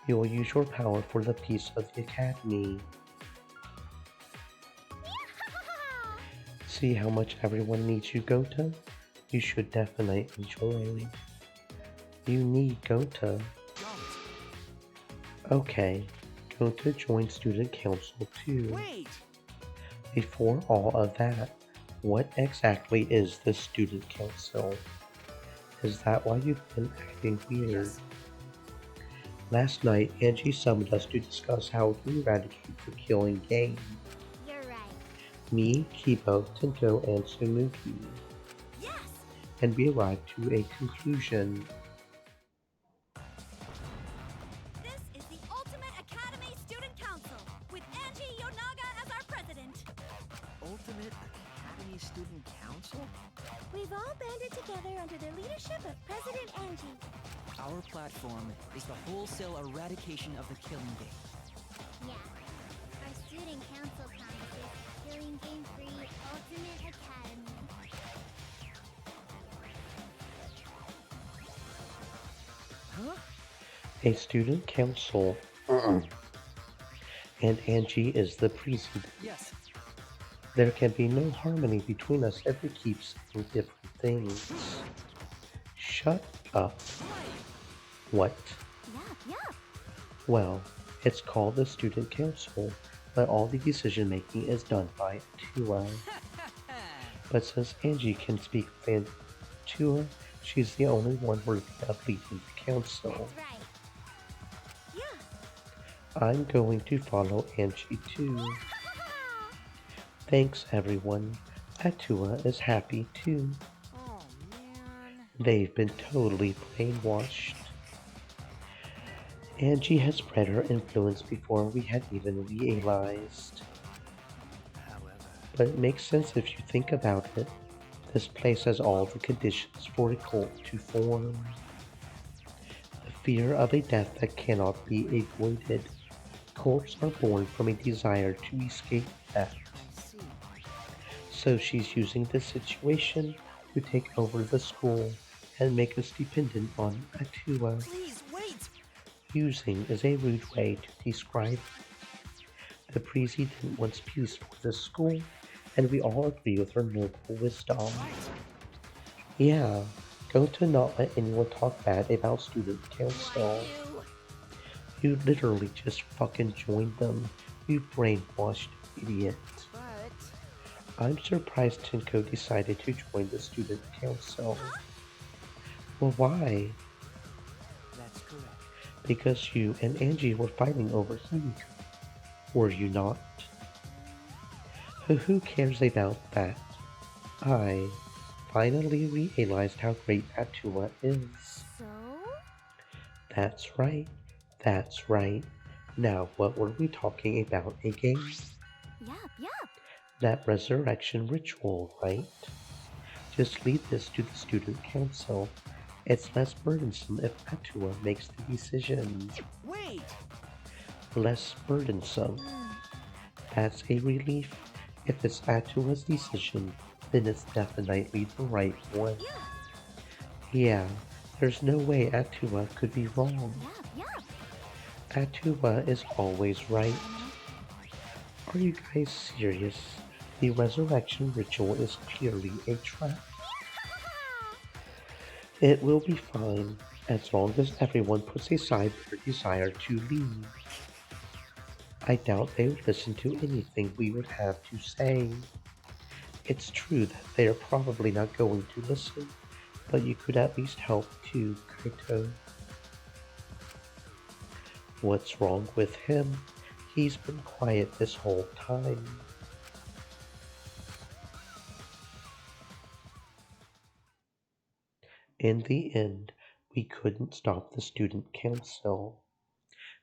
You will use your power for the peace of the academy. See how much everyone needs you, Gota? You should definitely join. You need Gota. Okay, Gota joined student council too. Wait! Before all of that, what exactly is the student council? Is that why you've been acting weird? Yes. Last night, Angie summoned us to discuss how to eradicate the killing game. You're right. Me, Kibo, Tento, and Sumuki. Yes! And we arrived to a conclusion. This is the Ultimate Academy Student Council, with Angie Yonaga as our president. Ultimate Academy Student Council? We've all banded together under the leadership of President Angie. Our platform is the wholesale eradication of the killing game. Yeah. Our student council promises killing game-free Ultimate Academy. Huh? A student council. And Angie is the president. Yes. There can be no harmony between us if we keep saying different things. Shut up. What? Yup. Well, it's called the student council, but all the decision making is done by Atua. But since Angie can speak with Atua, she's the only one worthy of leading the council. That's right. Yeah. I'm going to follow Angie too. Thanks everyone. Atua is happy too. Oh, man. They've been totally brainwashed. Angie has spread her influence before we had even realized. But it makes sense if you think about it. This place has all the conditions for a cult to form. The fear of a death that cannot be avoided. Cults are born from a desire to escape death. So she's using this situation to take over the school and make us dependent on Atua. Please, wait! Using is a rude way to describe it. The president wants peace for the school, and we all agree with her noble wisdom. Yeah, go to not let anyone talk bad about student council. You literally just fucking joined them, you brainwashed idiot. I'm surprised Tinko decided to join the student council. Well, why? That's correct. Because you and Angie were fighting over Himiko. Were you not? Who cares about that? I finally realized how great Atua is. So? That's right. That's right. Now, what were we talking about again? Yup. That resurrection ritual, right? Just leave this to the student council. It's less burdensome if Atua makes the decision. Wait! Less burdensome. That's a relief. If it's Atua's decision, then it's definitely the right one. Yeah, there's no way Atua could be wrong. Atua is always right. Are you guys serious? The resurrection ritual is clearly a trap. It will be fine, as long as everyone puts aside their desire to leave. I doubt they would listen to anything we would have to say. It's true that they are probably not going to listen, but you could at least help too, Kaito. What's wrong with him? He's been quiet this whole time. In the end, we couldn't stop the student council.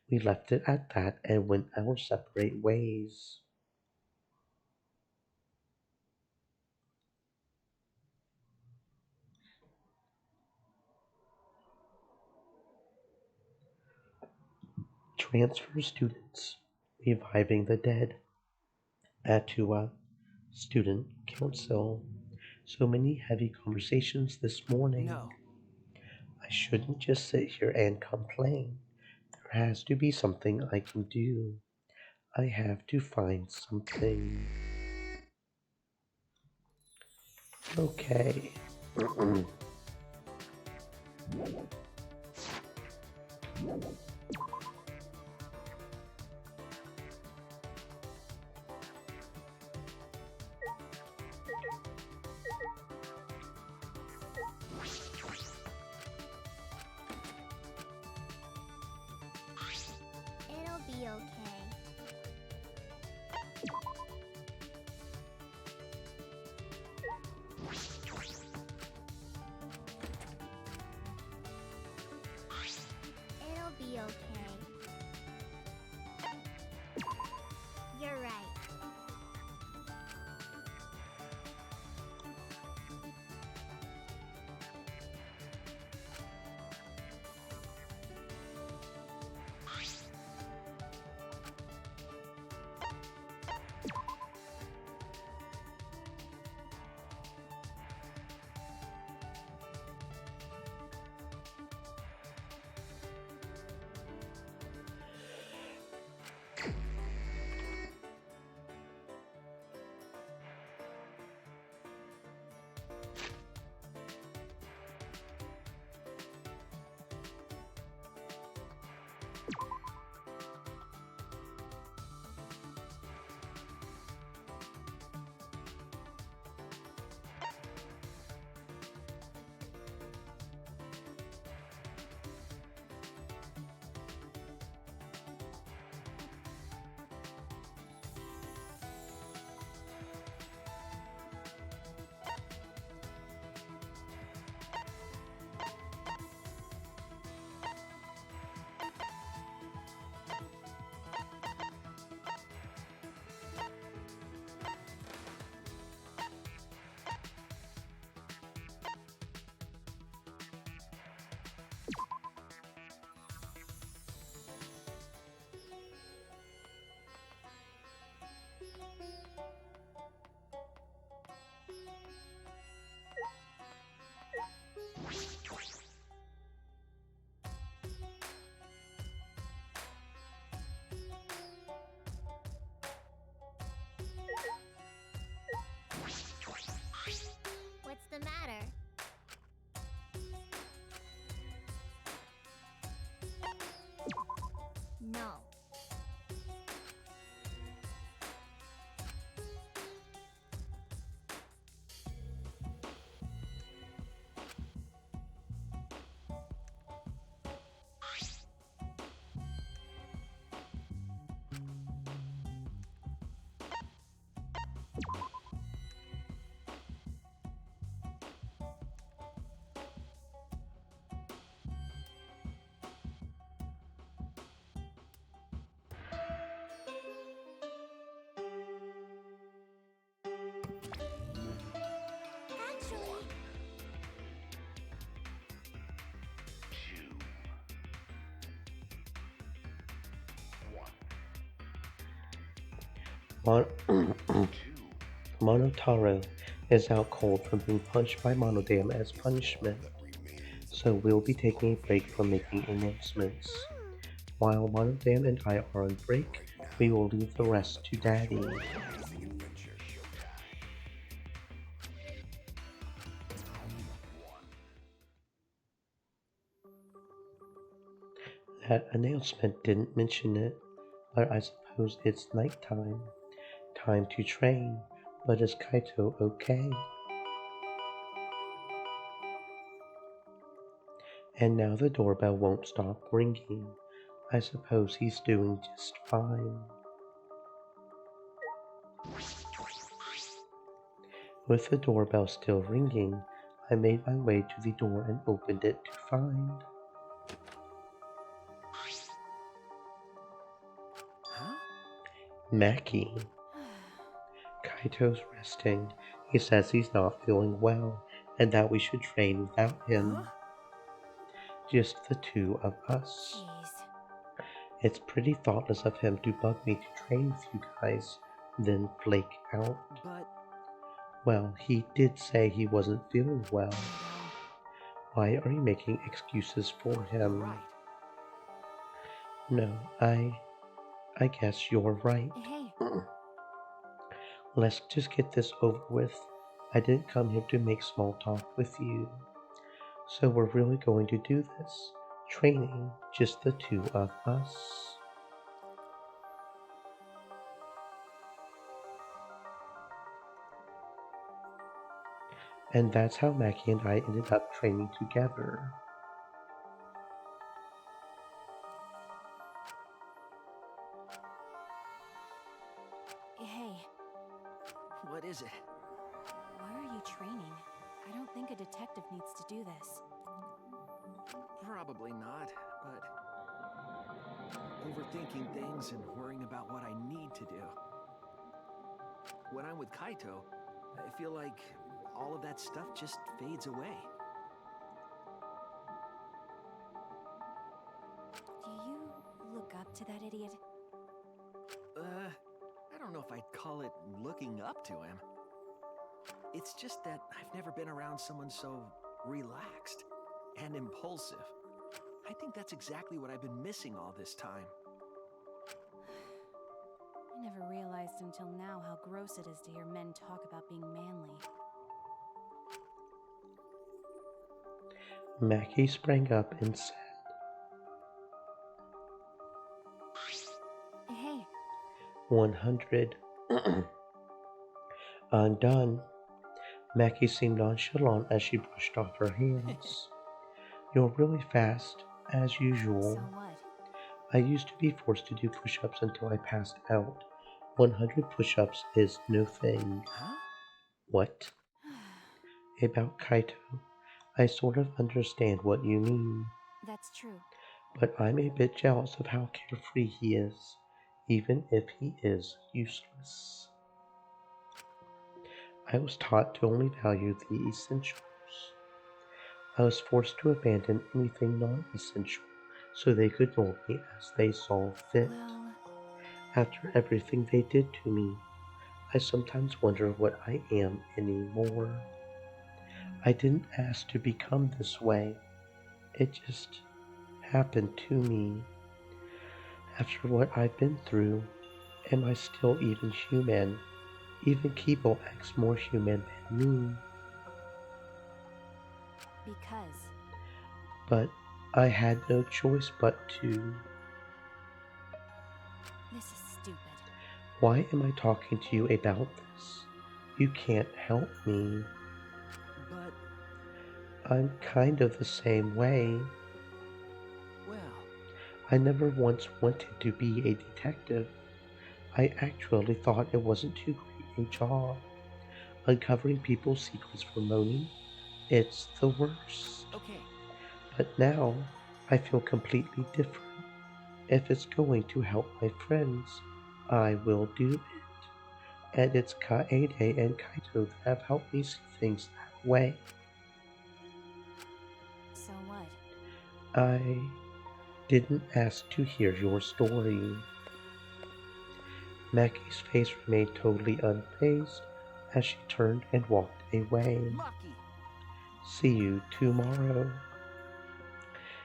We left it at that and went our separate ways. Transfer students, reviving the dead. Atua, student council. So many heavy conversations this morning. No. I shouldn't just sit here and complain. There has to be something I can do. I have to find something. Okay. It'll be okay. It'll be okay. You're right. know. Actually, Monotaro is out cold from being punched by Monodam as punishment, so we'll be taking a break from making announcements. While Monodam and I are on break, we will leave the rest to Daddy. That announcement didn't mention it, but I suppose it's nighttime. Time to train, but is Kaito okay? And now the doorbell won't stop ringing. I suppose he's doing just fine. With the doorbell still ringing, I made my way to the door and opened it to find... Huh? Mackie. Kaito's resting. He says he's not feeling well, and that we should train without him. Huh? Just the two of us. jeez. It's pretty thoughtless of him to bug me to train with you guys, then flake out. But Well, he did say he wasn't feeling well. Why are you making excuses for him? right. No, I guess you're right. Hey, Let's just get this over with. I didn't come here to make small talk with you. So we're really going to do this. Training, just the two of us. And that's how Mackie and I ended up training together. hey, What is it? why are you training? I don't think a detective needs to do this. Probably not, but overthinking things and worrying about what I need to do. When I'm with Kaito, I feel like all of that stuff just fades away. Do you look up to that idiot? I don't know if I'd call it looking up to him. It's just that I've never been around someone so relaxed and impulsive. I think that's exactly what I've been missing all this time. I never realized until now how gross it is to hear men talk about being manly. Mackie sprang up and said, Hey, 100. I'm done. Mackie seemed nonchalant as she brushed off her hands. You're really fast, as usual. so what? I used to be forced to do push-ups until I passed out. 100 push-ups is no thing. Huh? What? About Kaito, I sort of understand what you mean, That's true. but I'm a bit jealous of how carefree he is, even if he is useless. I was taught to only value the essentials. I was forced to abandon anything non-essential so they could mold me as they saw fit. Well, After everything they did to me, I sometimes wonder what I am anymore. I didn't ask to become this way. It just happened to me. After what I've been through, am I still even human? Even Kibo acts more human than me. because But I had no choice but to. This is stupid. Why am I talking to you about this? You can't help me. But, I'm kind of the same way. well, I never once wanted to be a detective. I actually thought it wasn't too great a job. Uncovering people's secrets for Moni, it's the worst. okay. But now, I feel completely different. If it's going to help my friends, I will do it. And it's Kaede and Kaito that have helped me see things that way. So what? I didn't ask to hear your story. Mackie's face remained totally unfazed as she turned and walked away. Maki! See you tomorrow.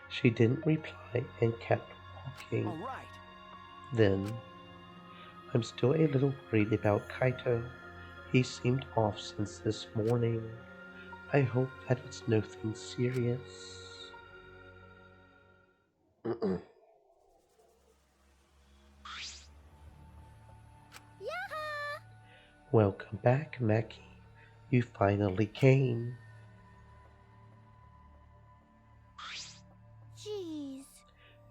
She didn't reply and kept walking. All right. Then, I'm still a little worried about Kaito. He seemed off since this morning. I hope that it's nothing serious. Yaha! Welcome back, Mackie. You finally came. Jeez.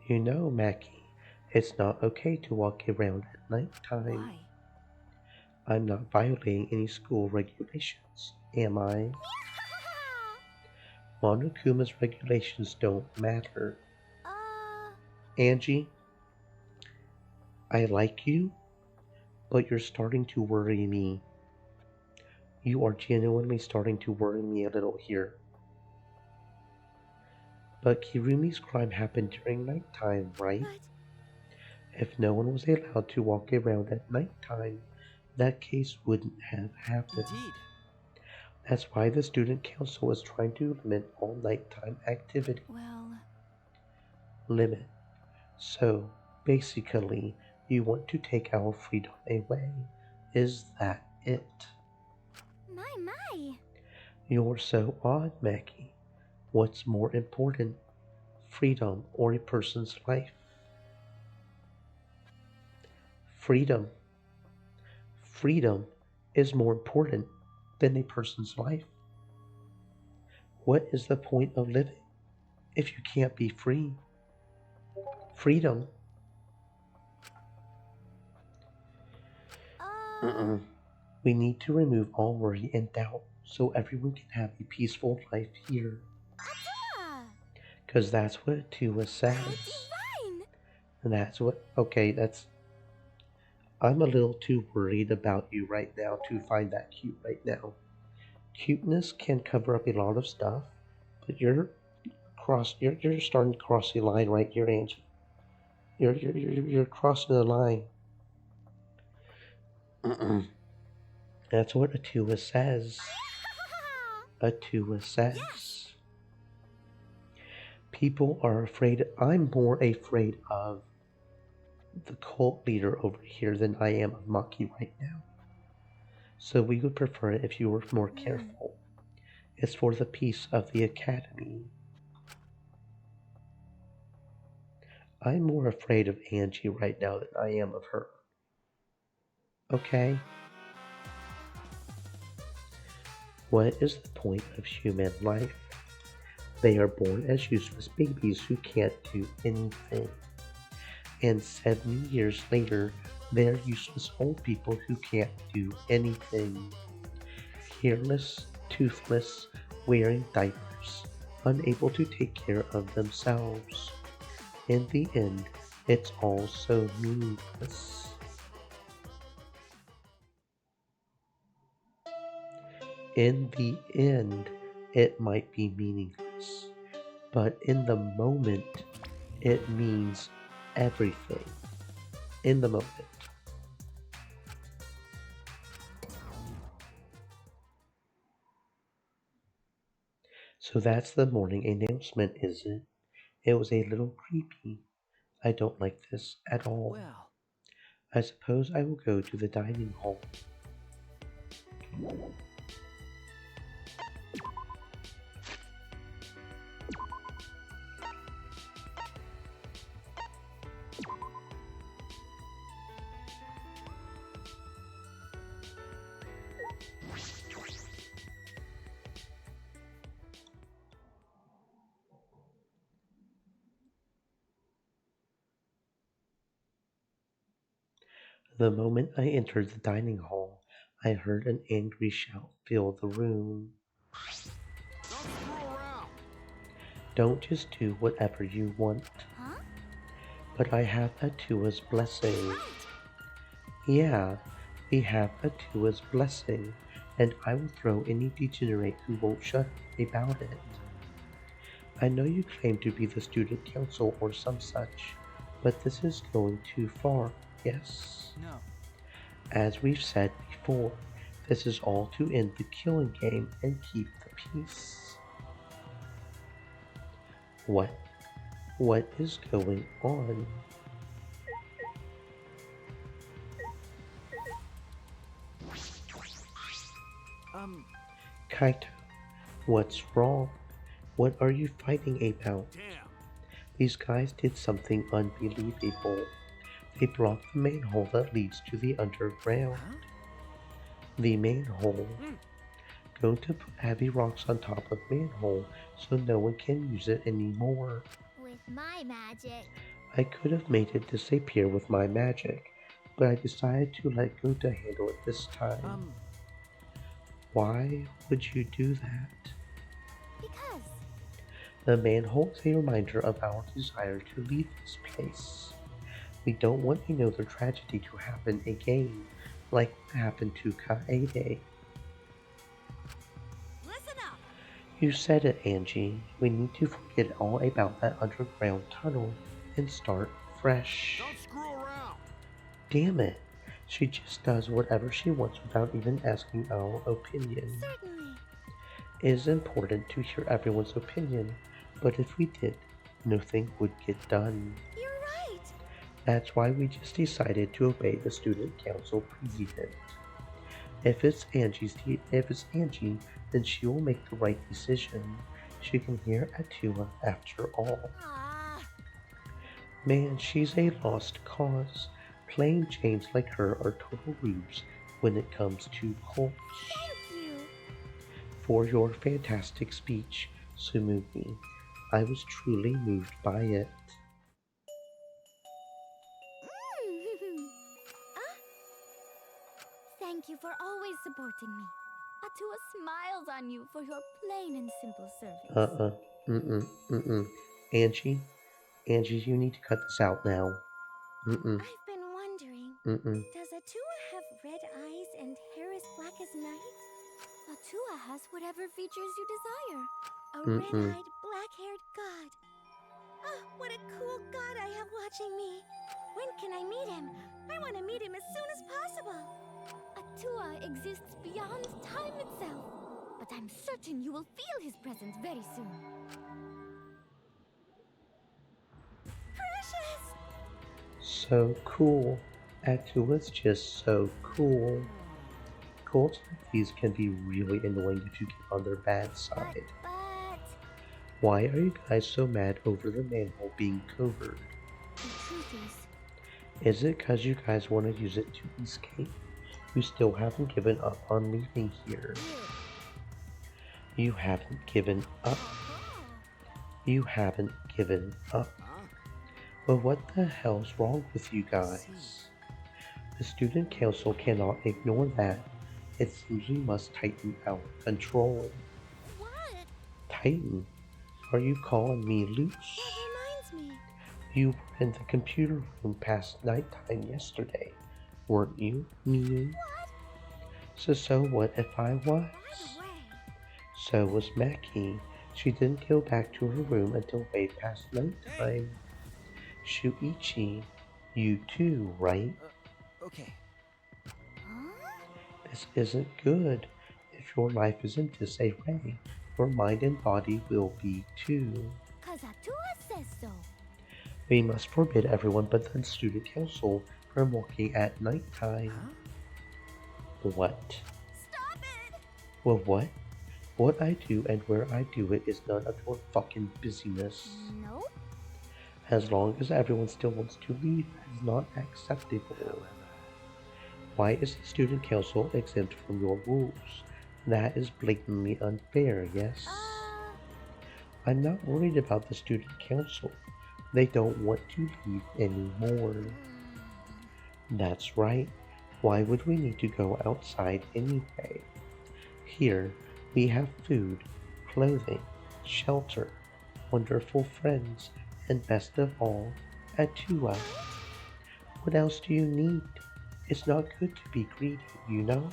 You know, Mackie, it's not okay to walk around at nighttime. Why? I'm not violating any school regulations, am I? Monokuma's regulations don't matter. Angie, I like you, but you're starting to worry me. You are genuinely starting to worry me a little here. But Kirumi's crime happened during nighttime, right? But... If no one was allowed to walk around at nighttime, that case wouldn't have happened. Indeed. That's why the student council is trying to limit all nighttime activity. Well... Limit. So, basically, you want to take our freedom away. Is that it? My. You're so odd, Mackie. What's more important, freedom or a person's life? Freedom. Freedom is more important than a person's life. What is the point of living if you can't be free? Freedom. We need to remove all worry and doubt so everyone can have a peaceful life here. Because that's what Tua says. And that's what, okay, that's, I'm a little too worried about you right now to find that cute right now. Cuteness can cover up a lot of stuff, but you're starting to cross the line right here, Angie. You're crossing the line. That's what Atua says. Atua says. Yes. People are afraid. I'm more afraid of the cult leader over here than I am of Maki right now. So we would prefer it if you were more careful. It's for the peace of the academy. I'm more afraid of Angie right now than I am of her. Okay? What is the point of human life? They are born as useless babies who can't do anything. And 70 years later, they're useless old people who can't do anything. Hairless, toothless, wearing diapers, unable to take care of themselves. In the end, it's all so meaningless. In the end, it might be meaningless, but in the moment, it means everything. In the moment. So that's the morning announcement, is it? It was a little creepy. I don't like this at all. Well, I suppose I will go to the dining hall. The moment I entered the dining hall, I heard an angry shout fill the room. Don't screw around! Don't just do whatever you want. Huh? But I have Atua's blessing. Yeah, we have Atua's blessing, and I will throw any degenerate who won't shut up about it. I know you claim to be the student council or some such, but this is going too far, yes? No. As we've said before, this is all to end the killing game and keep the peace. What is going on? Kaito, what's wrong? What are you fighting about? Damn! These guys did something unbelievable. They blocked the manhole that leads to the underground. The manhole. Going to put heavy rocks on top of manhole so no one can use it anymore. With my magic. I could have made it disappear with my magic, but I decided to let Gunta handle it this time. Why would you do that? Because. The manhole is a reminder of our desire to leave this place. We don't want another tragedy to happen again, like what happened to Kaede. Listen up! You said it, Angie. We need to forget all about that underground tunnel and start fresh. Don't screw around! Damn it. She just does whatever she wants without even asking our opinion. Certainly. It is important to hear everyone's opinion, but if we did, nothing would get done. You're right. That's why we just decided to obey the student council president. If it's Angie, then she will make the right decision. She can hear Atua after all. Man, she's a lost cause. Plain Janes like her are total rubes when it comes to cults. Thank you. For your fantastic speech, Sumumi. I was truly moved by it. Thank you for always supporting me. Atua smiles on you for your plain and simple service. Angie, you need to cut this out now. I've been wondering, does Atua have red eyes and hair as black as night? Atua has whatever features you desire. A red-eyed, black-haired god. Oh, what a cool god I have watching me. When can I meet him? I want to meet him as soon as possible. Atua exists beyond time itself, but I'm certain you will feel his presence very soon. Precious! So cool. Atua's just so cool. Cults like these can be really annoying if you get on their bad side. But... Why are you guys so mad over the manhole being covered? The truth Is it because you guys want to use it to escape? You still haven't given up on leaving here. You haven't given up. You haven't given up. But what the hell's wrong with you guys? The student council cannot ignore that. It seems we must tighten our control. What? Tighten? Are you calling me loose? That reminds me. You were in the computer room past nighttime yesterday, weren't you, Miu? What? So what if I was? No way. So was Maki. She didn't go back to her room until way past nighttime. Shuichi, you too, right? Okay. This isn't good. If your life is in disarray, your mind and body will be too. 'Cause Atua says so. We must forbid everyone but the student council from walking at nighttime. What? Stop it! Well, what? What I do and where I do it is none of your fucking business. Nope. As long as everyone still wants to leave, that is not acceptable. Why is the student council exempt from your rules? That is blatantly unfair, yes? I'm not worried about the student council. They don't want to leave anymore. That's right. Why would we need to go outside anyway? Here, we have food, clothing, shelter, wonderful friends, and best of all, Atua. What else do you need? It's not good to be greedy, you know?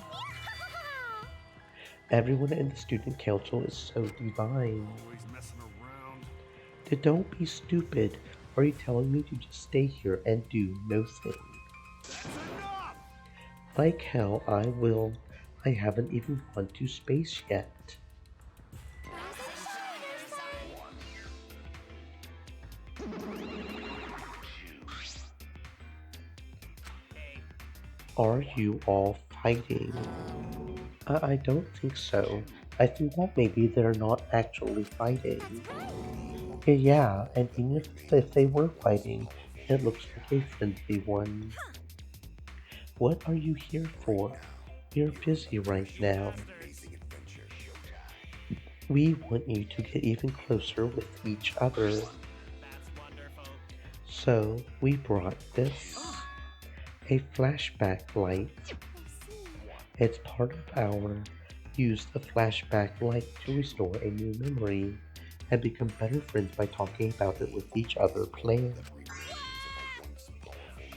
Everyone in the student council is so divine. Always messing around. Then don't be stupid. Are you telling me to just stay here and do nothing? That's enough! Like hell I will. I haven't even gone to space yet. Are you all fighting? I don't think so. I think that maybe they're not actually fighting. Yeah, and even if they were fighting, it looks like a friendly one. What are you here for? You're busy right now. We want you to get even closer with each other. So we brought this. A flashback light. It's part of our use the flashback light to restore a new memory and become better friends by talking about it with each other plan.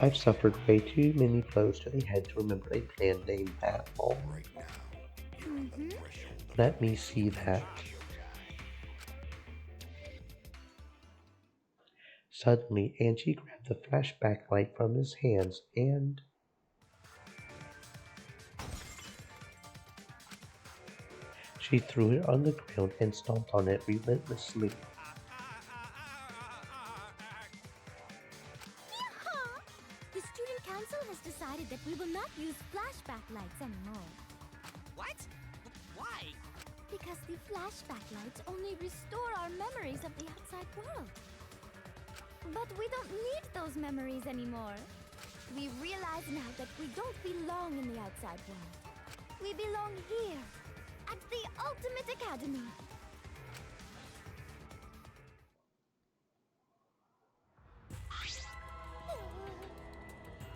I've suffered way too many blows to the head to remember a plan named that long. Let me see that. Suddenly, Angie grabbed the flashback light from his hands and... she threw it on the ground and stomped on it relentlessly. The student council has decided that we will not use flashback lights anymore. What? Why? Because the flashback lights only restore our memories of the outside world. But we don't need those memories anymore. We realize now that we don't belong in the outside world. We belong here, at the Ultimate Academy.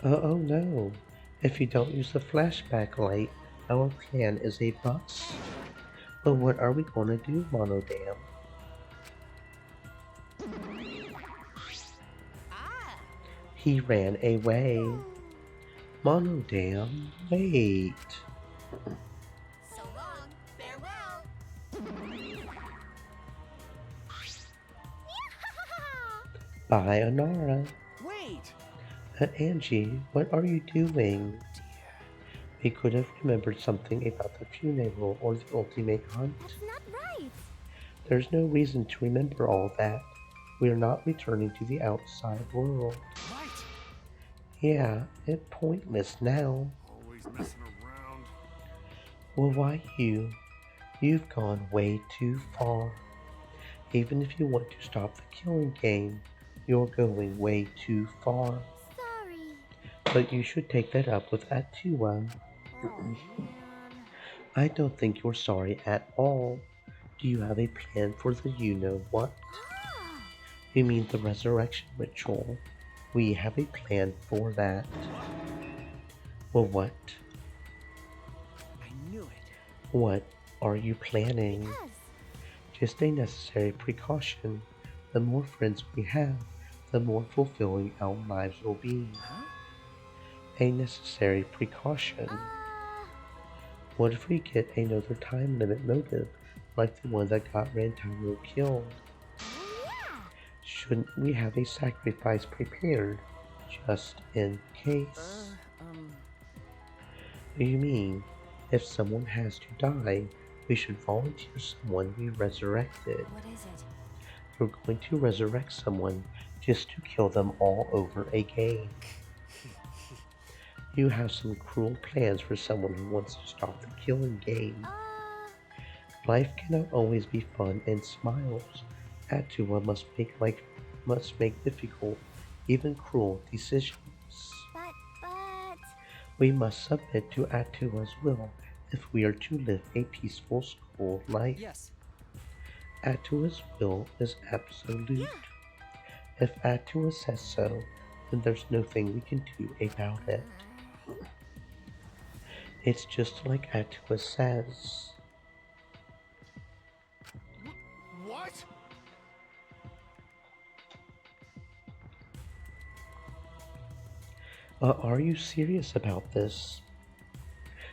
Oh no. If you don't use the flashback light, our plan is a bust. But what are we gonna do, Monodam? He ran away. Monodam, wait. So long, farewell. Bye, Anara. Wait! Angie, what are you doing? We could have remembered something about the funeral or the ultimate hunt. That's not right. There's no reason to remember all that. We're not returning to the outside world. Right! Yeah, it's pointless now. Always messing around. Well, why you? You've gone way too far. Even if you want to stop the killing game, you're going way too far. Sorry. But you should take that up with Atua. I don't think you're sorry at all. Do you have a plan for the you-know-what? You mean the resurrection ritual? We have a plan for that. Well, what? I knew it. What are you planning? Yes. Just a necessary precaution. The more friends we have, the more fulfilling our lives will be. Huh? A necessary precaution. What if we get another time limit motive, like the one that got Rantaro killed? Shouldn't we have a sacrifice prepared, just in case? You mean, if someone has to die, we should volunteer someone we resurrected? What is it? We're going to resurrect someone just to kill them all over again. You have some cruel plans for someone who wants to stop the killing game. Life cannot always be fun and smiles. Atua must make difficult, even cruel decisions. But... We must submit to Atua's will if we are to live a peaceful school life. Yes. Atua's will is absolute. If Atua says so, then there's nothing we can do about it. It's just like Atua says. What? Are you serious about this?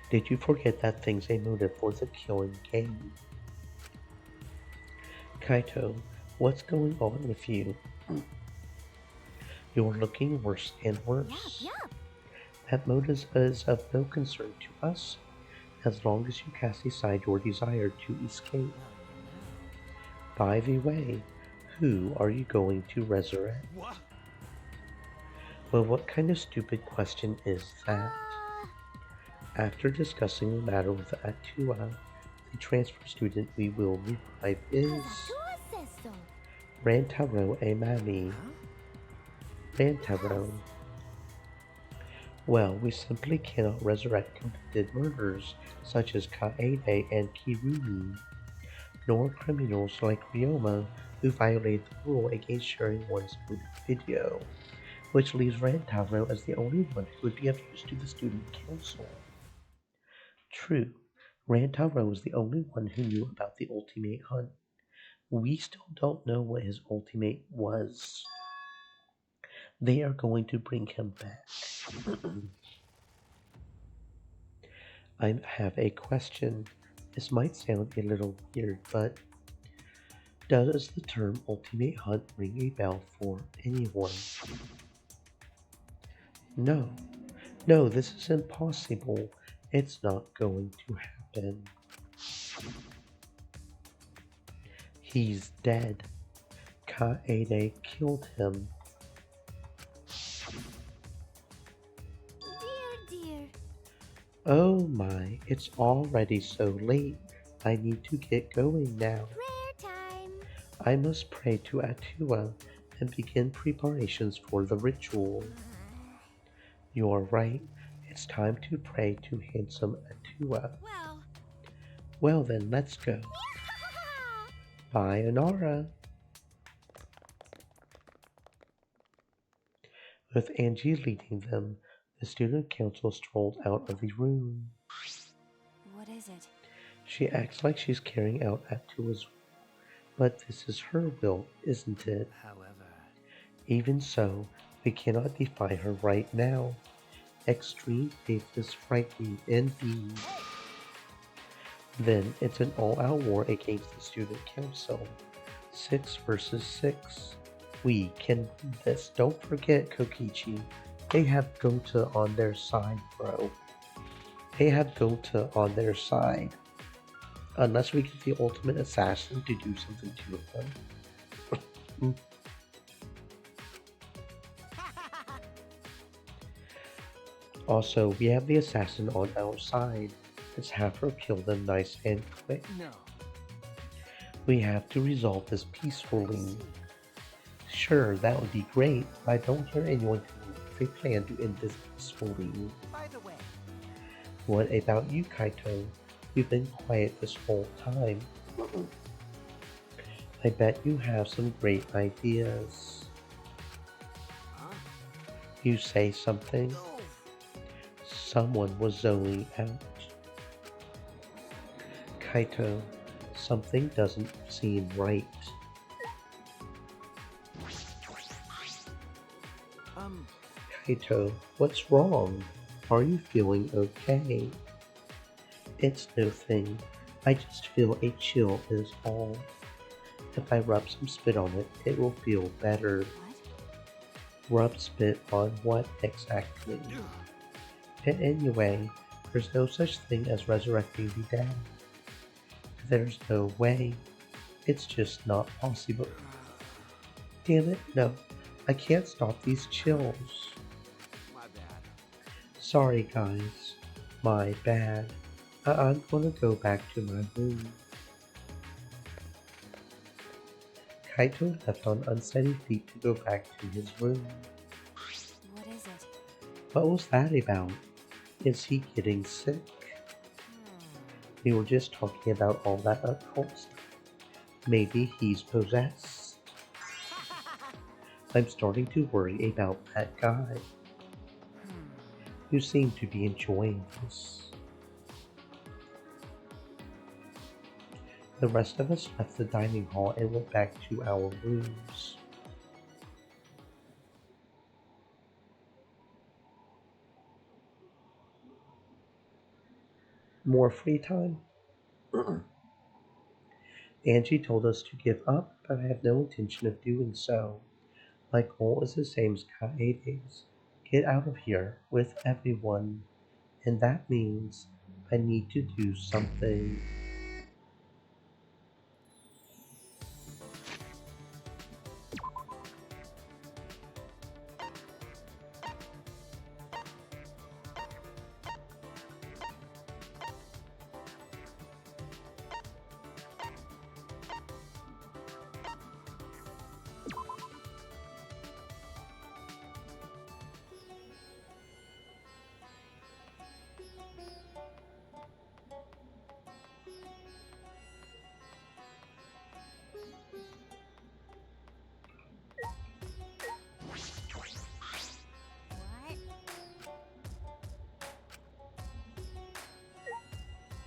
Did you forget that thing's a motive for the killing game? Kaito, what's going on with you? You're looking worse and worse. Yup. That motive is of no concern to us, as long as you cast aside your desire to escape. By the way, who are you going to resurrect? What? Well, what kind of stupid question is that? After discussing the matter with Atua, the transfer student we will revive is Rantaro Amami. Rantaro. Well, we simply cannot resurrect convicted murderers such as Kaede and Kirumi, nor criminals like Ryoma who violated the rule against sharing one's video, which leaves Rantaro as the only one who would be of use to the student council. True, Rantaro was the only one who knew about the ultimate hunt. We still don't know what his ultimate was. They are going to bring him back. I have a question. This might sound a little weird, but does the term ultimate hunt ring a bell for anyone? No. No, this is impossible. It's not going to happen. He's dead. Kaede killed him. Dear. Oh my, it's already so late. I need to get going now. Prayer time. I must pray to Atua and begin preparations for the ritual. You are right. It's time to pray to handsome Atua. Well then, let's go. Bye, Anara. With Angie leading them, the student council strolled out of the room. What is it? She acts like she's carrying out Atua's will, but this is her will, isn't it? However, even so, we cannot defy her right now. Extreme faith is frightening indeed. Then it's an all-out war against the student council. 6 versus 6. We can win this. Don't forget, Kokichi. They have Gota on their side, bro. They have Gota on their side. Unless we get the ultimate assassin to do something to them. Also, we have the assassin on our side. Let's have her kill them nice and quick. no. We have to resolve this peacefully. Sure, that would be great, but I don't hear anyone who has a plan to end this peacefully. By the way, What about you, Kaito? You've been quiet this whole time. I bet you have some great ideas. You say something? Someone was zoning out. Kaito, something doesn't seem right. Kaito, what's wrong? Are you feeling okay? It's no thing. I just feel a chill is all. If I rub some spit on it, it will feel better. Rub spit on what exactly? And anyway, there's no such thing as resurrecting the dead. There's no way. It's just not possible. Damn it, no. I can't stop these chills. my bad. Sorry guys. My bad. I'm gonna go back to my room. Kaito left on unsteady feet to go back to his room. What is it? What was that about? Is he getting sick? We were just talking about all that occult stuff. Maybe he's possessed. I'm starting to worry about that guy. You seem to be enjoying this. The rest of us left the dining hall and went back to our rooms. More free time? Angie told us to give up, but I have no intention of doing so. My goal is the same as Kaede's. Get out of here with everyone. And that means I need to do something.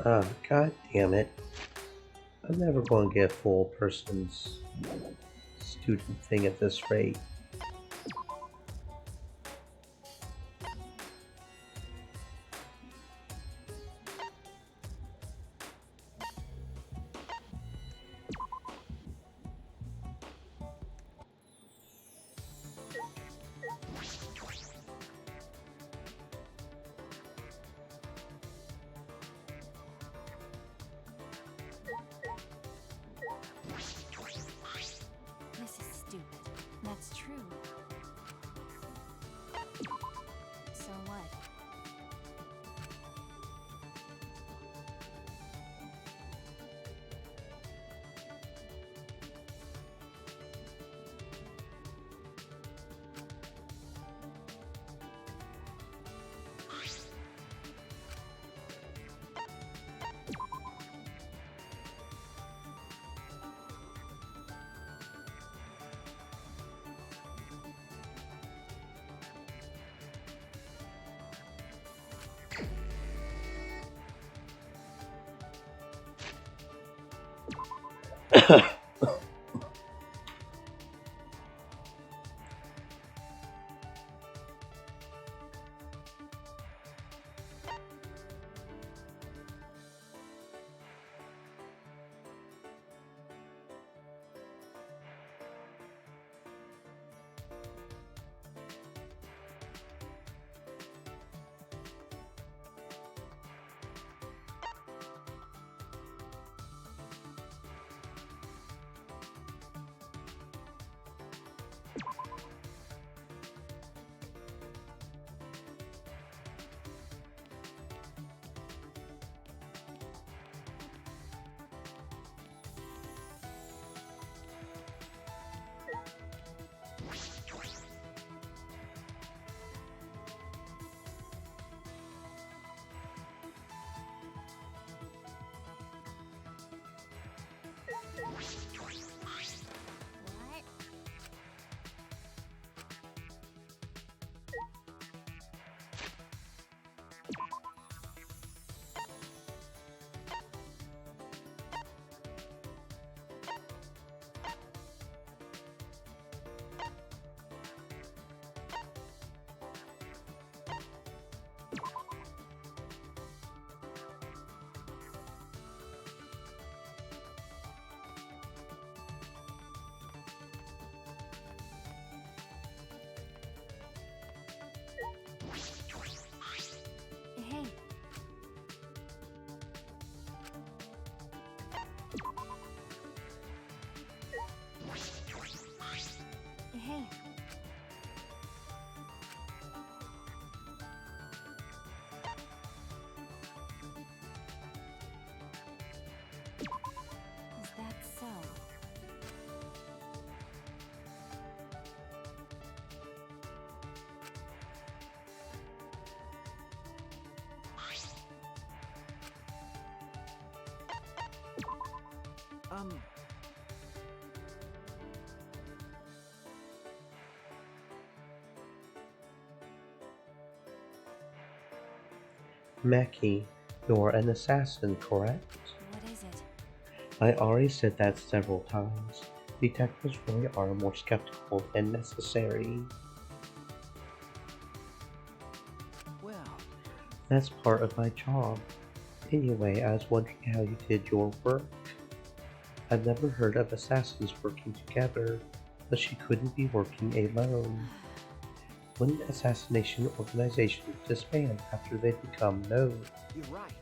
Ah, god damn it. I'm never going to get a full person's student thing at this rate. This is stupid. That's true. So what? Hey. Hey. Is that so? Mackie, you're an assassin, correct? What is it? I already said that several times. Detectives really are more skeptical than necessary. Well, That's part of my job. Anyway, I was wondering how you did your work. I've never heard of assassins working together, but she couldn't be working alone. Wouldn't assassination organizations disband after they become known? you're right.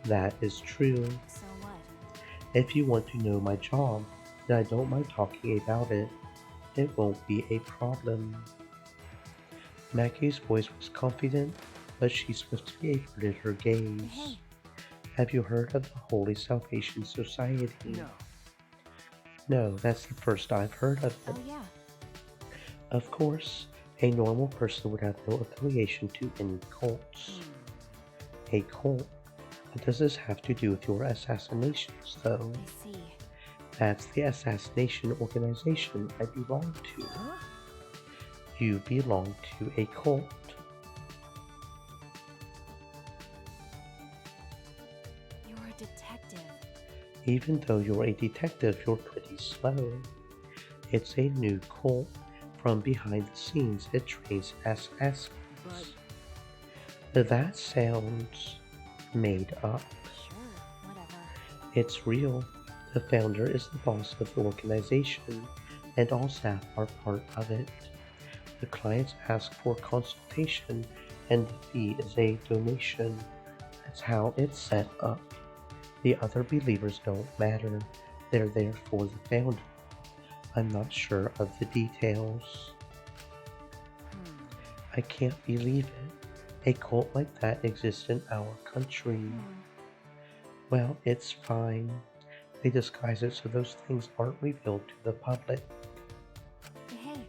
That is true. So what? If you want to know my job, then I don't mind talking about it. It won't be a problem. Mackie's voice was confident, but she swiftly averted her gaze. Hey. Have you heard of the Holy Salvation Society? No. No, that's the first I've heard of it. Oh, yeah. Of course, a normal person would have no affiliation to any cults. A cult? What does this have to do with your assassinations, though? I see. That's the assassination organization I belong to. Huh? You belong to a cult. You're a detective. Even though you're a detective, you're pretty slow. It's a new cult. From behind the scenes, it trains assassins. But That sounds made up. Sure, whatever. It's real. The founder is the boss of the organization, and all staff are part of it. The clients ask for consultation, and the fee is a donation. That's how it's set up. The other believers don't matter. They're there for the founder. I'm not sure of the details. I can't believe it. A cult like that exists in our country. Well, it's fine. They disguise it so those things aren't revealed to the public. Hey.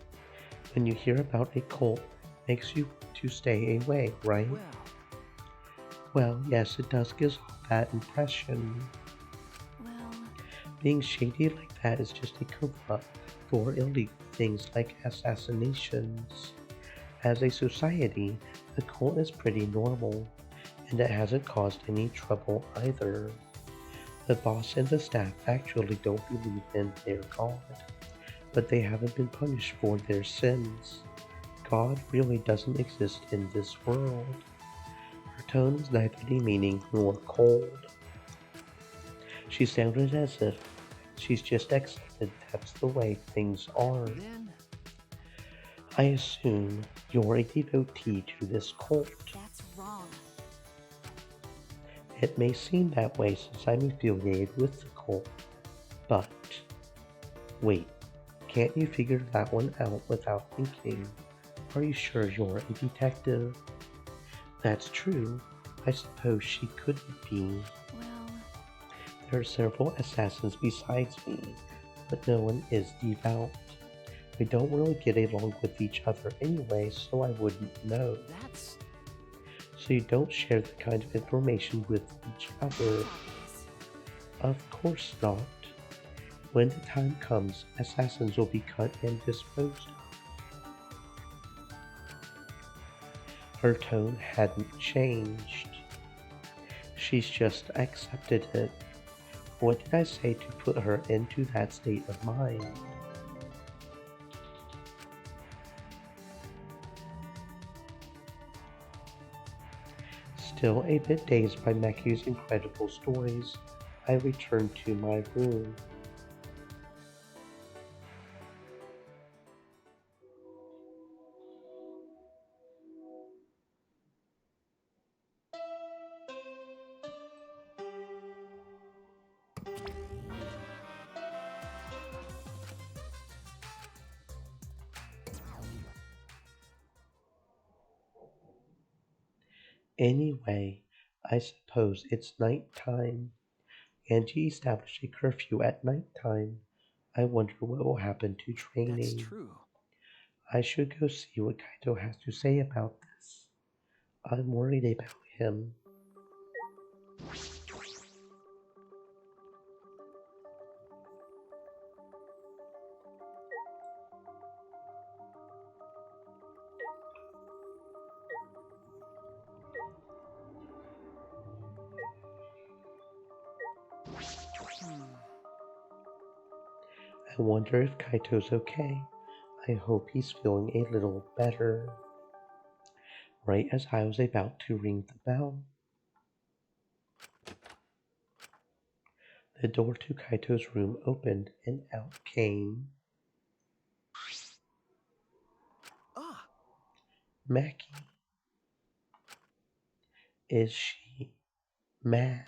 When you hear about a cult, it makes you want to stay away, right? Well, yes, it does give off that impression. Well, Being shady like that is just a cover-up for illegal things like assassinations. As a society, the cult is pretty normal, and it hasn't caused any trouble either. The boss and the staff actually don't believe in their God, but they haven't been punished for their sins. God really doesn't exist in this world. Her tone was neither demeaning nor cold. She sounded as if she's just accepted that's the way things are. then I assume you're a devotee to this cult. that's wrong. It may seem that way since I'm affiliated with the cult, but wait, can't you figure that one out without thinking? Are you sure you're a detective? That's true. I suppose she couldn't be. Well, There are several assassins besides me, but no one is devout. We don't really get along with each other anyway, so I wouldn't know. that's So you don't share that kind of information with each other. Of course not. When the time comes, assassins will be cut and disposed of. Her tone hadn't changed. She's just accepted it. What did I say to put her into that state of mind? Still a bit dazed by Mackie's incredible stories, I returned to my room. Anyway, I suppose it's night time. Angie established a curfew at night time. I wonder what will happen to training. that's true. I should go see what Kaito has to say about this. I'm worried about him. I wonder if Kaito's okay. I hope he's feeling a little better. Right as I was about to ring the bell, the door to Kaito's room opened and out came Mackie. Is she mad?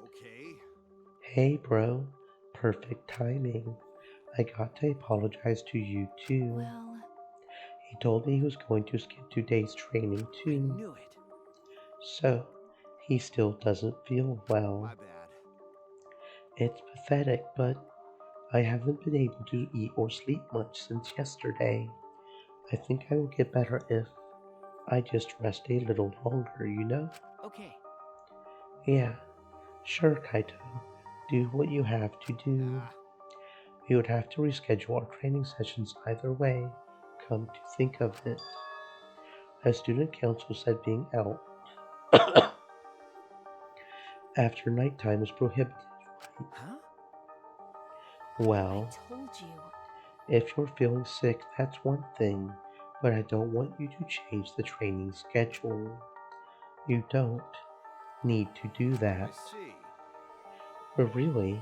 Okay. Hey bro, perfect timing. I got to apologize to you too. Well, He told me he was going to skip today's training too. Knew it. So, he still doesn't feel well. My bad. It's pathetic, but I haven't been able to eat or sleep much since yesterday. I think I will get better if I just rest a little longer, you know? Okay. Yeah, sure, Kaito. Do what you have to do. We would have to reschedule our training sessions either way, come to think of it. The student council said being out after nighttime is prohibited. Huh? Well, I told you. if you're feeling sick, that's one thing, but I don't want you to change the training schedule. You don't need to do that. I see. But really,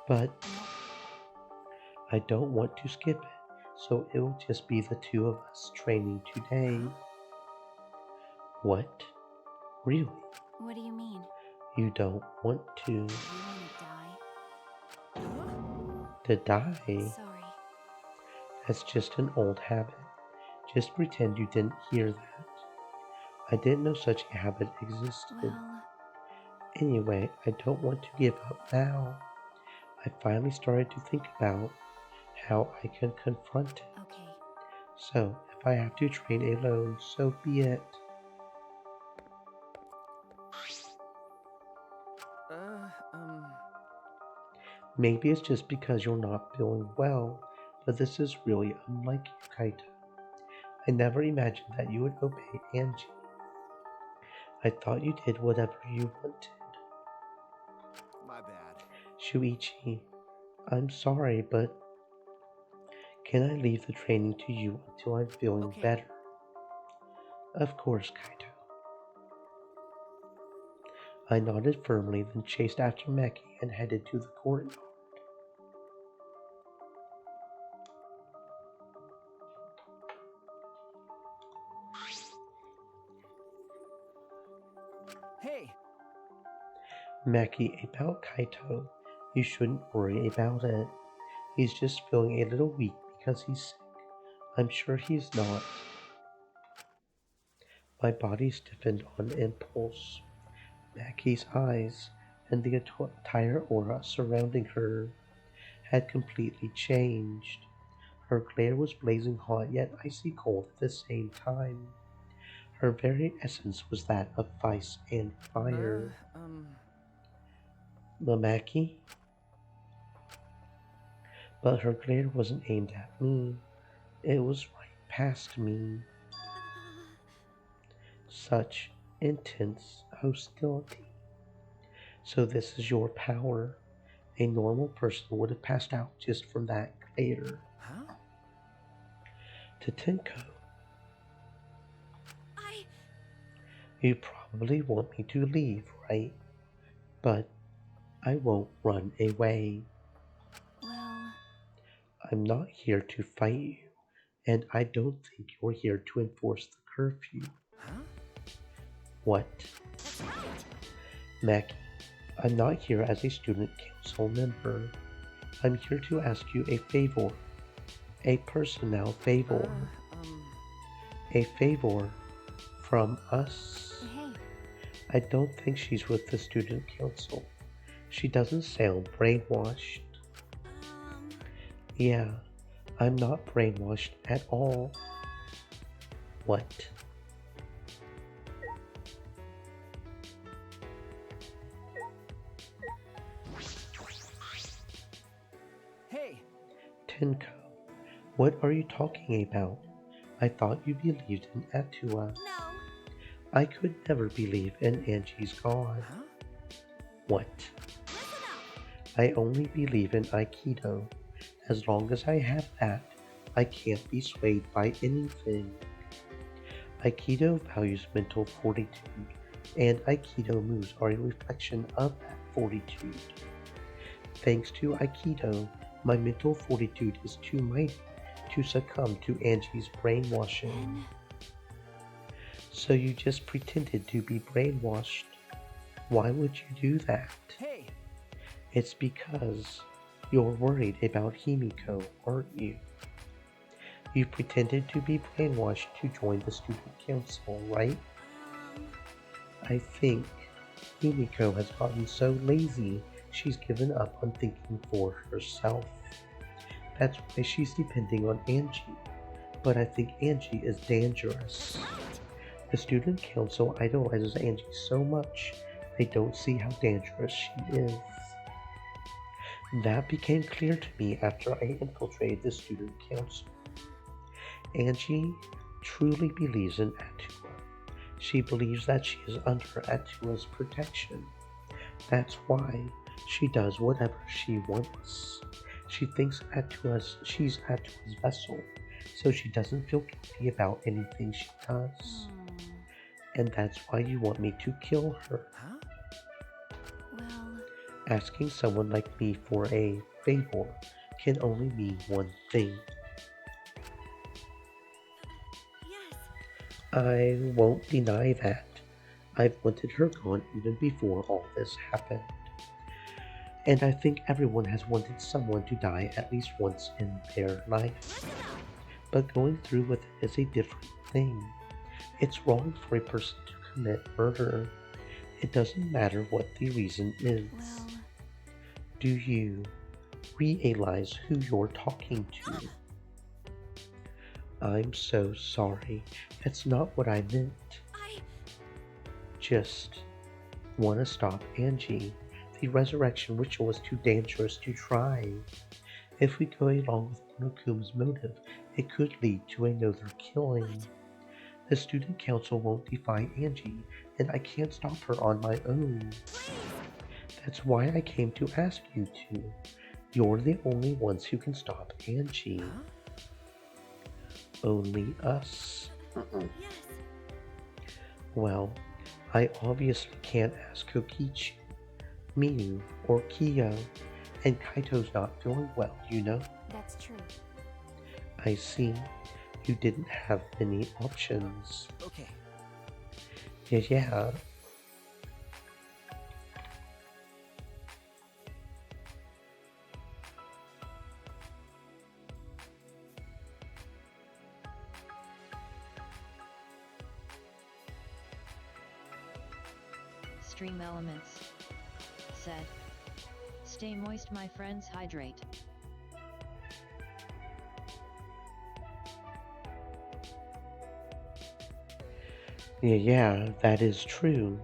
but I don't want to skip it, so it will just be the two of us training today. What? Really? What do you mean? You don't want to? You wanna die? To die? Sorry. That's just an old habit. Just pretend you didn't hear that. I didn't know such a habit existed. Well, Anyway, I don't want to give up now. I finally started to think about how I can confront it. okay. So, if I have to train alone, so be it. Maybe it's just because you're not feeling well, but this is really unlike you, Kaito. I never imagined that you would obey Angie. I thought you did whatever you wanted. My bad. Shuichi, I'm sorry, but can I leave the training to you until I'm feeling better? Of course, Kaito. I nodded firmly, then chased after Meki and headed to the courtyard. Hey! Meki, about Kaito, you shouldn't worry about it. He's just feeling a little weak because he's sick. I'm sure he's not. My body stiffened on impulse. Maki's eyes and the entire aura surrounding her had completely changed. Her glare was blazing hot yet icy cold at the same time. Her very essence was that of ice and fire. Mamaki? But her glare wasn't aimed at me. It was right past me. Such intense hostility. So this is your power. A normal person would have passed out just from that glare. Huh? Tatenko. You probably want me to leave, right? But I won't run away. Well, I'm not here to fight you, and I don't think you're here to enforce the curfew. Huh? What? Mackie, I'm not here as a student council member. I'm here to ask you a favor. A personnel favor. A favor from us. hey. I don't think she's with the student council. She doesn't sound brainwashed. Yeah, I'm not brainwashed at all. What? Hey! Tenko, what are you talking about? I thought you believed in Atua. No. I could never believe in Angie's God. Huh? What? Listen up. I only believe in Aikido. As long as I have that, I can't be swayed by anything. Aikido values mental fortitude, and Aikido moves are a reflection of that fortitude. Thanks to Aikido, my mental fortitude is too mighty to succumb to Angie's brainwashing. So you just pretended to be brainwashed. Why would you do that? Hey! It's because you're worried about Himiko, aren't you? You pretended to be brainwashed to join the student council, right? I think Himiko has gotten so lazy she's given up on thinking for herself. That's why she's depending on Angie. But I think Angie is dangerous. The student council idolizes Angie so much they don't see how dangerous she is. That became clear to me after I infiltrated the student council. Angie truly believes in Atua. She believes that she is under Atua's protection. That's why she does whatever she wants. She thinks she's Atua's vessel, so she doesn't feel guilty about anything she does. And that's why you want me to kill her. Huh? Well, Asking someone like me for a favor can only mean one thing. yes. I won't deny that. I've wanted her gone even before all this happened. And I think everyone has wanted someone to die at least once in their life. But going through with it is a different thing. It's wrong for a person to commit murder. It doesn't matter what the reason is. Well, Do you realize who you're talking to? I'm so sorry. That's not what I meant. Just want to stop Angie. The resurrection ritual is too dangerous to try. If we go along with Monokuma's motive, it could lead to another killing. The student council won't defy Angie, and I can't stop her on my own. That's why I came to ask you to. You're the only ones who can stop Angie. Only us. yes. Well, I obviously can't ask Kokichi, Miyu, or Kiyo, and Kaito's not feeling well, you know? That's true. I see. You didn't have many options. Okay. Yeah. Stream Elements said, "Stay moist, my friends, hydrate." Yeah, that is true.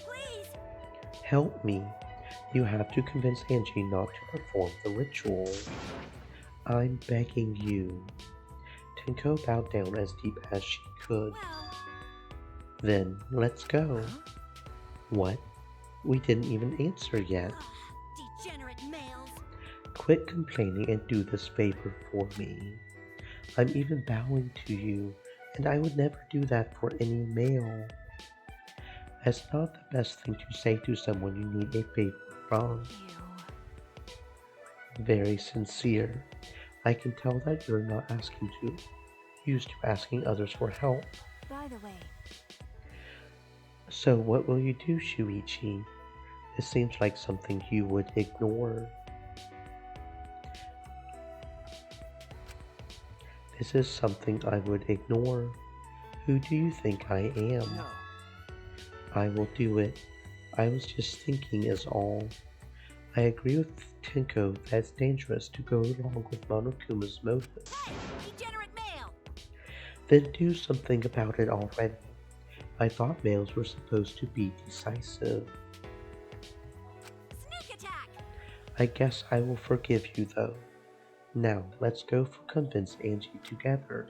Please. Help me. You have to convince Angie not to perform the ritual. I'm begging you. Tenko bowed down as deep as she could. Well, Then, let's go. What? We didn't even answer yet. degenerate males. Quit complaining and do this favor for me. I'm even bowing to you, and I would never do that for any male. That's not the best thing to say to someone you need a favor from. Very sincere. I can tell that you're not used to asking others for help. By the way, So what will you do, Shuichi? This seems like something you would ignore. This is something I would ignore. Who do you think I am? No. I will do it. I was just thinking is all. I agree with Tenko that it's dangerous to go along with Monokuma's motive. degenerate male. Then do something about it already. I thought males were supposed to be decisive. Sneak attack. I guess I will forgive you though. Now let's go convince Angie together.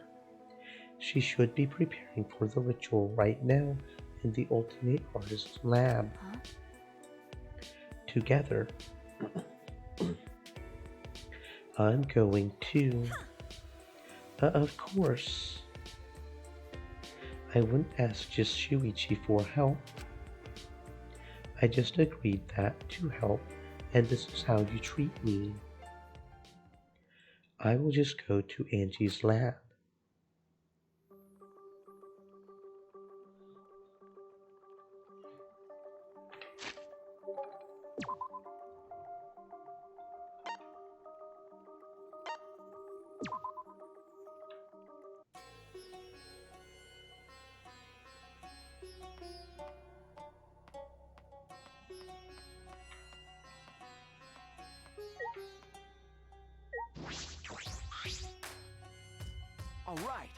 She should be preparing for the ritual right now in the Ultimate Artist's lab. together. I'm going to. Of course. I wouldn't ask just Shuichi for help. I just agreed that to help, and this is how you treat me. I will just go to Angie's lab. All right.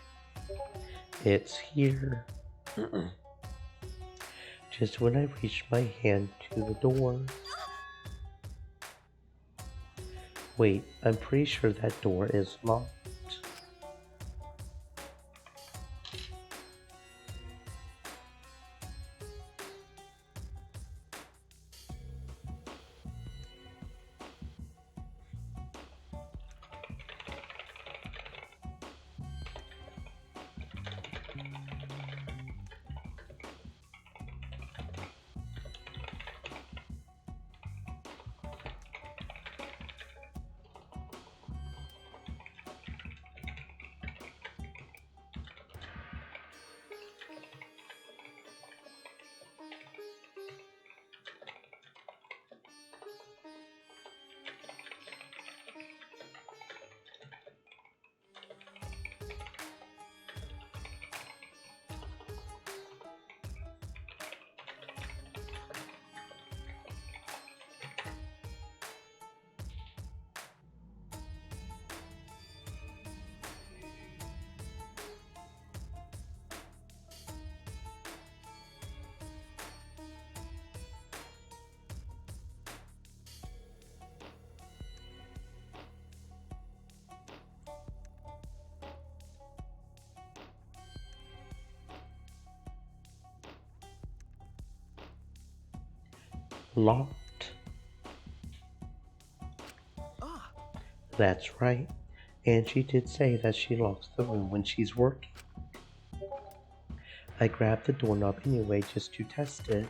It's here. Just when I reach my hand to the door. Wait, I'm pretty sure that door is locked. Locked. That's right. And she did say that she locks the room when she's working. I grabbed the doorknob anyway just to test it.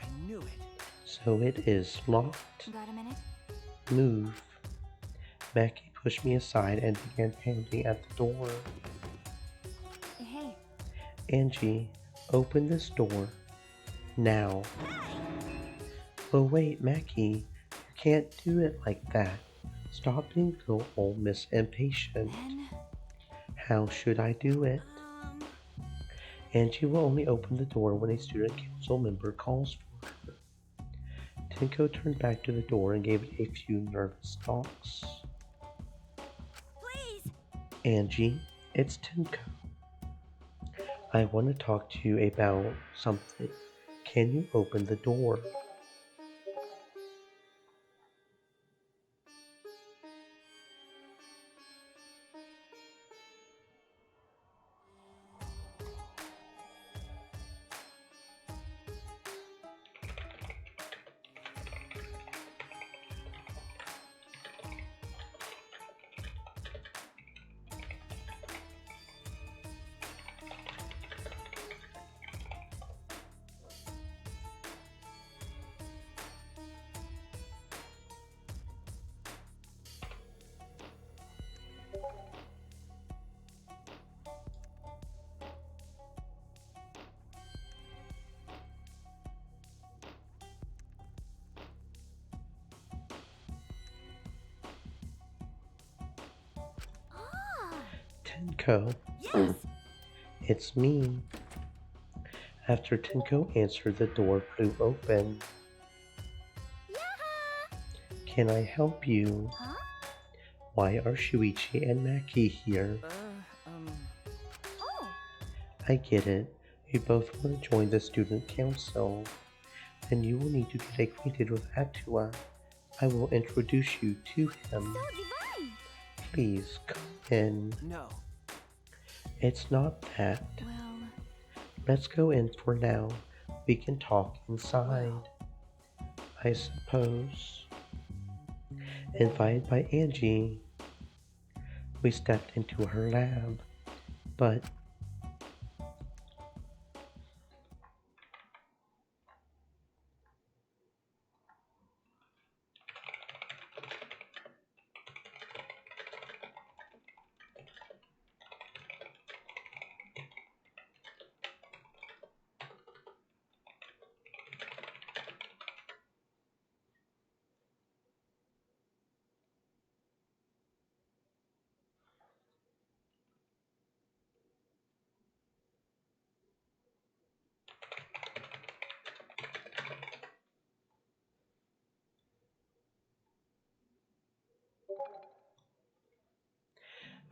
I knew it. So it is locked. Got a minute? Move. Mackie pushed me aside and began pounding at the door. Hey. Angie, open this door. Now. Oh wait, Mackie, you can't do it like that. Stop being so old, Miss Impatient. How should I do it? Angie will only open the door when a student council member calls for her. Tenko turned back to the door and gave it a few nervous knocks. Please. Angie, it's Tenko. I want to talk to you about something. Can you open the door? Tenko. Yes. It's me. After Tenko answered, the door flew open. Yeah. Can I help you? Huh? Why are Shuichi and Maki here? Oh. I get it. You both want to join the student council. Then you will need to get acquainted with Atua. I will introduce you to him. So divine. Please come in. No. It's not that. Well. Let's go in for now. We can talk inside, I suppose. Invited by Angie, we stepped into her lab, but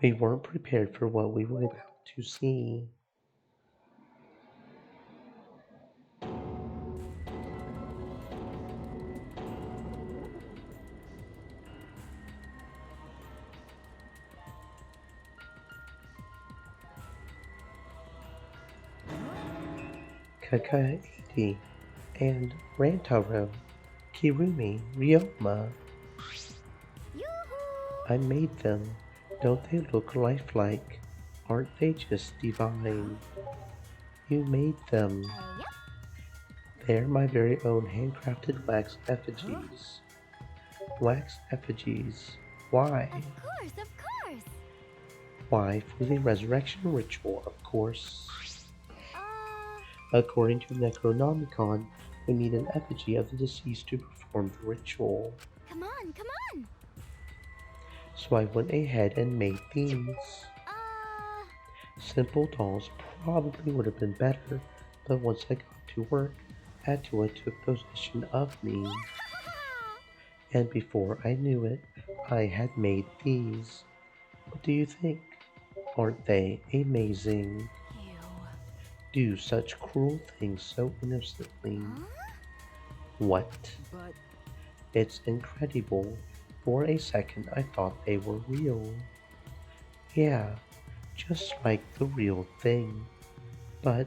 we weren't prepared for what we were about to see. Kakaidi and Rantaro, Kirumi, Ryoma. I made them. Don't they look lifelike? Aren't they just divine? You made them. They're my very own handcrafted wax effigies. Wax effigies. Why? Of course. Why, for the resurrection ritual, of course. According to Necronomicon, we need an effigy of the deceased to perform the ritual. Come on. So I went ahead and made these. Simple dolls probably would have been better, but once I got to work, Atua took possession of me. And before I knew it, I had made these. What do you think? Aren't they amazing? Do such cruel things so innocently. What? But It's incredible. For a second I thought they were real. Yeah, just like the real thing. But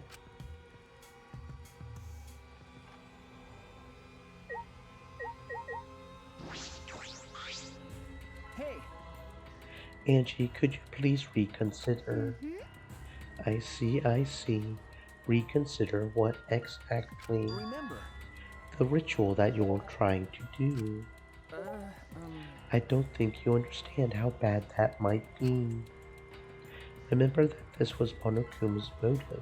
hey, Angie, could you please reconsider? I see. Reconsider what exactly? remember. The ritual that you're trying to do. I don't think you understand how bad that might be. Remember that this was Monokuma's motive.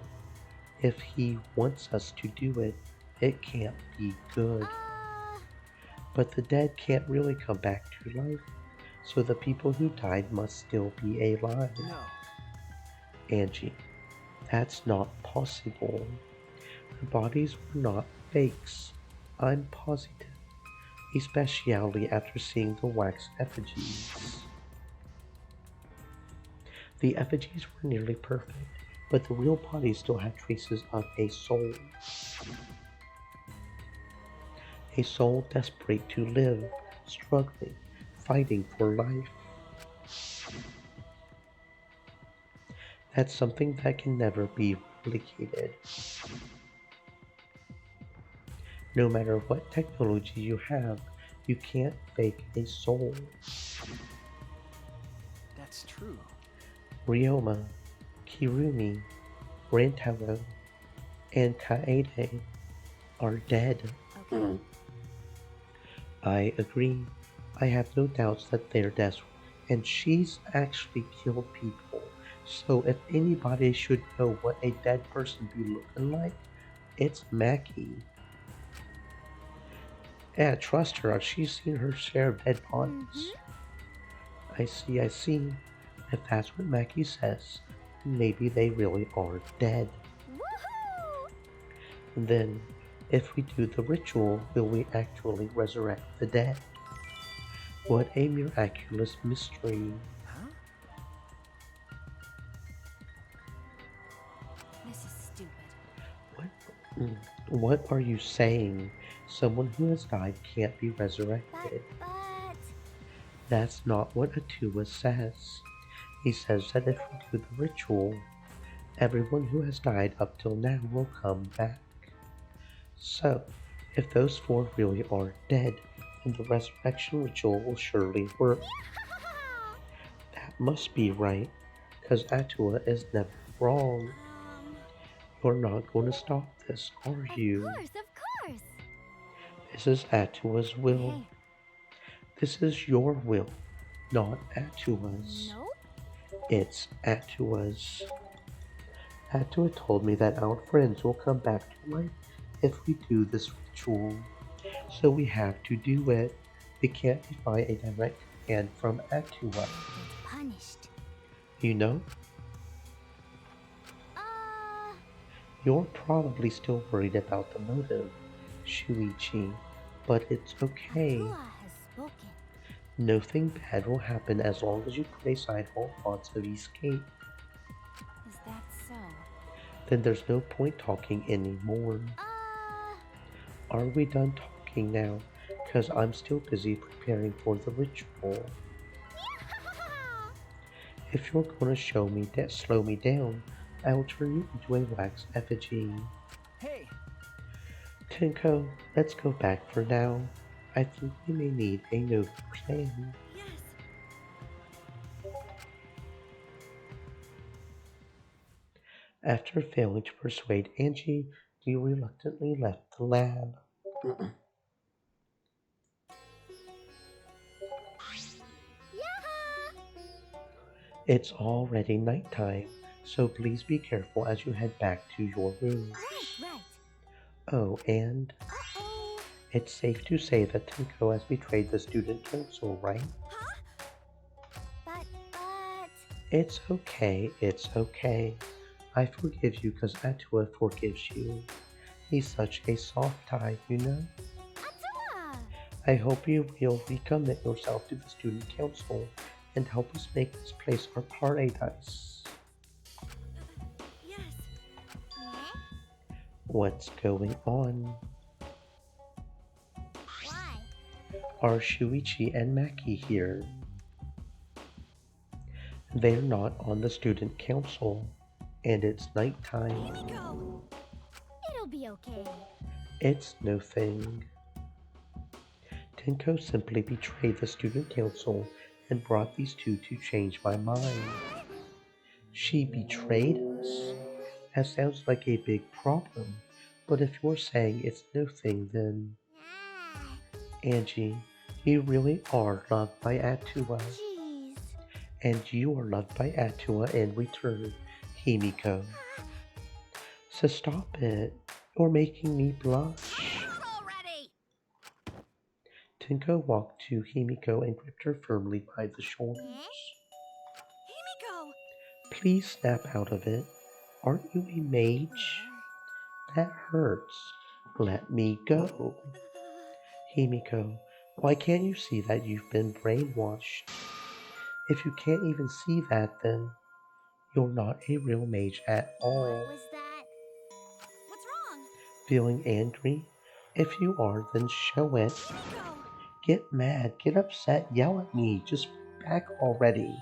If he wants us to do it, it can't be good. But the dead can't really come back to life, so the people who died must still be alive. No. Angie, that's not possible. The bodies were not fakes. I'm positive. Especially after seeing the wax effigies. The effigies were nearly perfect, but the real bodies still had traces of a soul. A soul desperate to live, struggling, fighting for life. That's something that can never be replicated. No matter what technology you have, you can't fake a soul. That's true. Ryoma, Kirumi, Rantaro, and Kaede are dead. Okay. I agree. I have no doubts that they're dead, and she's actually killed people. So if anybody should know what a dead person be looking like, it's Maki. Yeah, trust her. She's seen her share of dead bodies. I see. If that's what Maki says, maybe they really are dead. Woohoo! Then, if we do the ritual, will we actually resurrect the dead? What a miraculous mystery. This is stupid. What are you saying? Someone who has died can't be resurrected. But... That's not what Atua says. He says that if we do the ritual, everyone who has died up till now will come back. So, if those four really are dead, then the resurrection ritual will surely work. That must be right, because Atua is never wrong. You're not going to stop this, are you? Of course! This is Atua's will. This is your will, not Atua's. Nope. It's Atua's. Atua told me that our friends will come back to life if we do this ritual. So we have to do it. We can't defy a direct command from Atua. Punished. You know? You're probably still worried about the motive, Shuichi, but it's okay. Has spoken. Nothing bad will happen as long as you put aside all thoughts of escape. Is that so? Then there's no point talking anymore. Are we done talking now? Because I'm still busy preparing for the ritual. If you're gonna show me that slow me down, I'll turn you into a wax effigy. Hey! Tenko, let's go back for now. I think we may need a new plan. After failing to persuade Angie, we reluctantly left the lab. It's already nighttime, so please be careful as you head back to your rooms. Right. Oh, and it's safe to say that Tenko has betrayed the student council, right? But... It's okay, it's okay. I forgive you because Atua forgives you. He's such a soft type, you know? Atua! I hope you will recommit yourself to the student council and help us make this place our paradise. Yes. What's going on? Why? Are Shuichi and Maki here? They're not on the student council, and it's nighttime. Himiko! It'll be okay. It's no thing. Tenko simply betrayed the student council and brought these two to change my mind. She betrayed us? That sounds like a big problem, but if you're saying it's no thing, then... Angie, you really are loved by Atua. Jeez. And you are loved by Atua in return, Himiko. So stop it. You're making me blush. Already! Tenko walked to Himiko and gripped her firmly by the shoulders. Himiko! Please snap out of it. Aren't you a mage? That hurts. Let me go. Himiko, why can't you see that you've been brainwashed? If you can't even see that, then you're not a real mage at all. What was that? What's wrong? Feeling angry? If you are, then show it. Himiko! Get mad, get upset, yell at me. Just back already.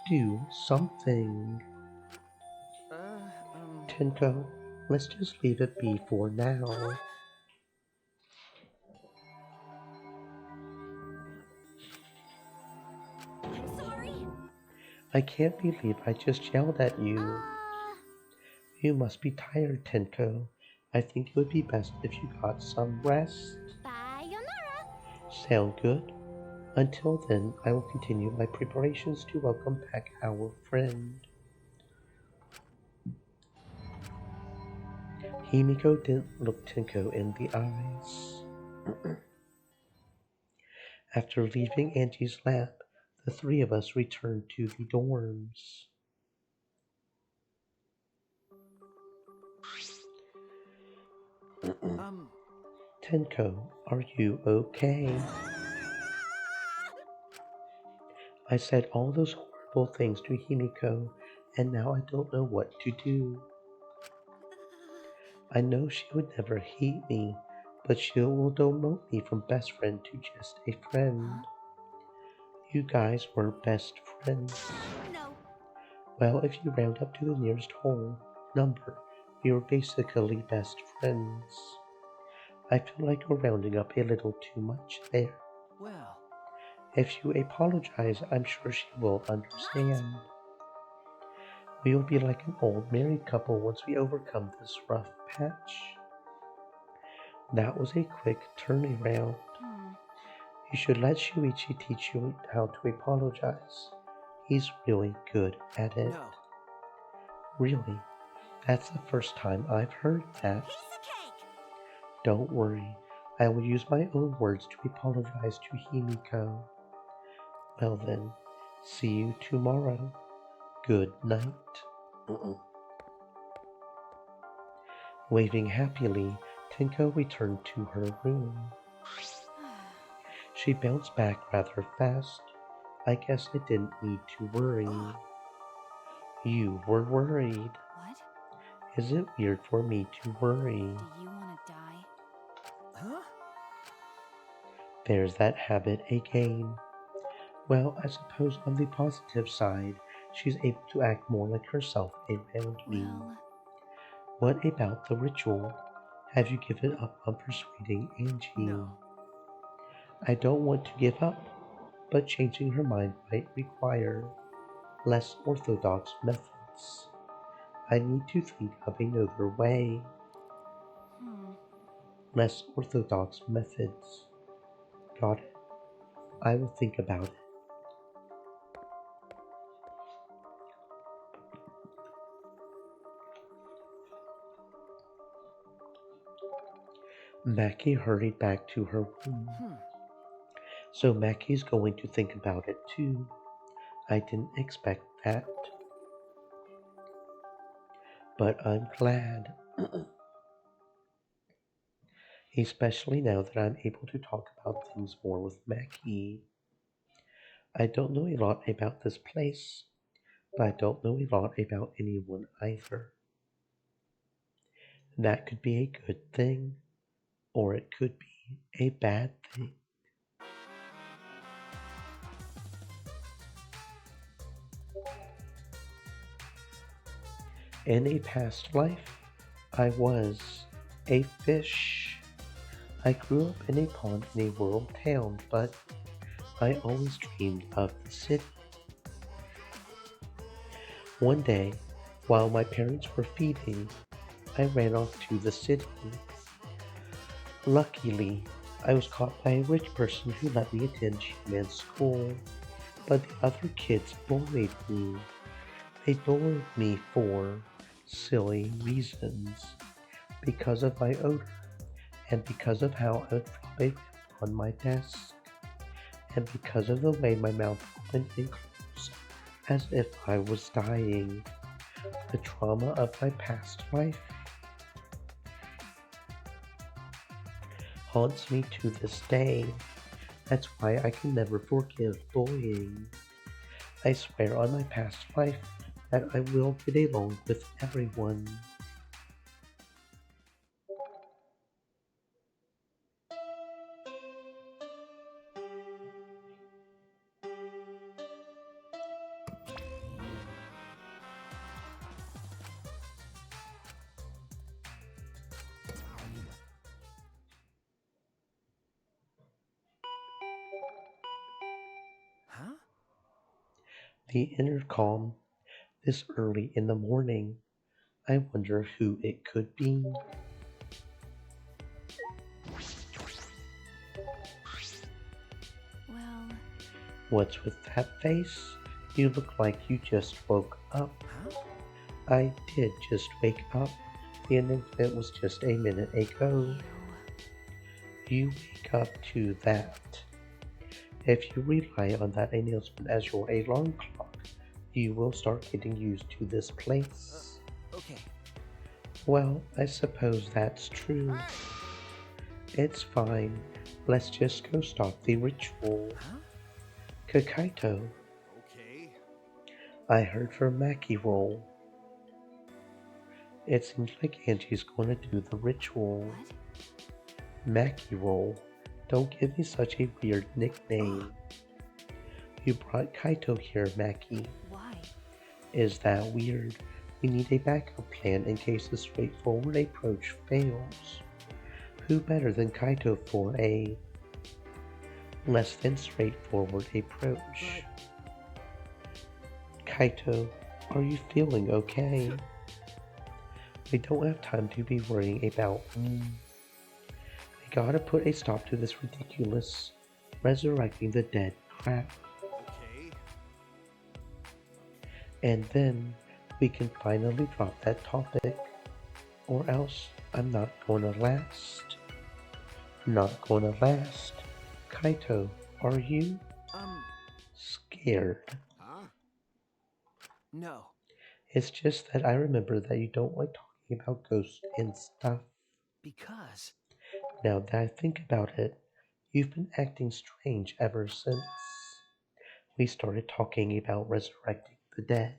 Do something. Tenko, let's just leave it be for now. I'm sorry. I can't believe I just yelled at you. You must be tired, Tenko. I think it would be best if you got some rest. Sayonara. Sound good? Until then, I will continue my preparations to welcome back our friend. Himiko didn't look Tenko in the eyes. After leaving Angie's lab, the three of us returned to the dorms. Tenko, are you okay? I said all those horrible things to Himiko, and now I don't know what to do. I know she would never hate me, but she will demote me from best friend to just a friend. You guys were best friends. No. Well, if you round up to the nearest whole number, we were basically best friends. I feel like we're rounding up a little too much there. Well, If you apologize, I'm sure she will understand. We'll be like an old married couple once we overcome this rough patch. That was a quick turnaround. You should let Shuichi teach you how to apologize. He's really good at it. no. Really? That's the first time I've heard that. Piece of cake! Don't worry. I will use my own words to apologize to Himiko. Well then, see you tomorrow. Good night. Waving happily, Tenko returned to her room. She bounced back rather fast. I guess I didn't need to worry. You were worried. What? Is it weird for me to worry? Do you want to die? Huh? There's that habit again. Well, I suppose on the positive side, she's able to act more like herself around me. Well, What about the ritual? Have you given up on persuading Angie? No. I don't want to give up, but changing her mind might require less orthodox methods. I need to think of another way. Less orthodox methods. Got it. I will think about it. Mackie hurried back to her room. So Mackie's going to think about it too. I didn't expect that. But I'm glad. Especially now that I'm able to talk about things more with Mackie. I don't know a lot about this place, but I don't know a lot about anyone either. That could be a good thing, or it could be a bad thing. In a past life, I was a fish. I grew up in a pond in a rural town, but I always dreamed of the city. One day, while my parents were feeding, I ran off to the city. Luckily, I was caught by a rich person who let me attend She-Man's school, but the other kids bullied me. They bullied me for silly reasons, because of my odor, and because of how I would flop a on my desk, and because of the way my mouth opened and closed as if I was dying. The trauma of my past life haunts me to this day. That's why I can never forgive bullying. I swear on my past life that I will get along with everyone. Huh? The intercom, this early in the morning. I wonder who it could be. well, What's with that face? You look like you just woke up. Huh? I did just wake up. The announcement was just a minute ago. You wake up to that. If you rely on that announcement as your alarm clock, you will start getting used to this place. Okay. Well, I suppose that's true. It's fine. Let's just go stop the ritual. Huh? Kakaito, Okay. I heard from Mackie roll. It seems like Angie's going to do the ritual. what? Mackie roll. Don't give me such a weird nickname. You brought Kaito here, Mackie. Why? Is that weird? We need a backup plan in case the straightforward approach fails. Who better than Kaito for a less than straightforward approach? Kaito, are you feeling okay? We don't have time to be worrying about me. I gotta put a stop to this ridiculous resurrecting the dead crap. Okay. And then we can finally drop that topic. Or else I'm not gonna last. Not gonna last. Kaito, are you scared? Huh? No. It's just that I remember that you don't like talking about ghosts and stuff. Because Now that I think about it, you've been acting strange ever since we started talking about resurrecting the dead.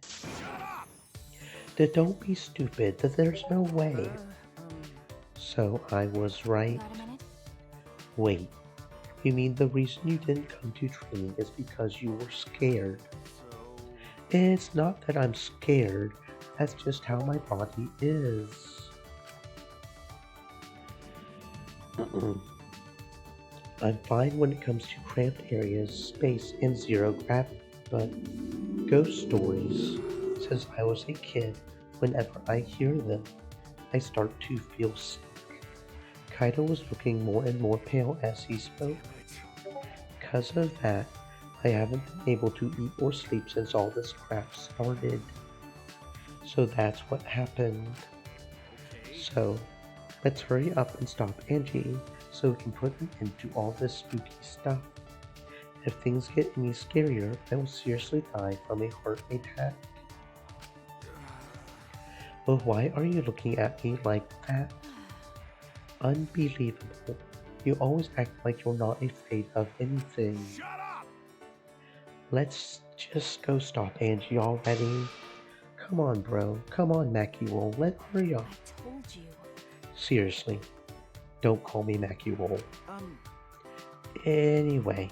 That don't be stupid, that there's no way. So I was right. Wait, you mean the reason you didn't come to training is because you were scared? It's not that I'm scared, that's just how my body is. I'm fine when it comes to cramped areas, space, and zero gravity, but ghost stories, since I was a kid, whenever I hear them, I start to feel sick. Kaito was looking more and more pale as he spoke. Because of that, I haven't been able to eat or sleep since all this crap started. So that's what happened. So, let's hurry up and stop Angie so we can put an end to all this spooky stuff. If things get any scarier, I will seriously die from a heart attack. Well, why are you looking at me like that? Unbelievable. You always act like you're not afraid of anything. Shut up! Let's just go stop Angie already. Come on, bro. Come on, Mackie Roll. Let's hurry up. I told you. Seriously. Don't call me Mackie Roll. Um, Anyway,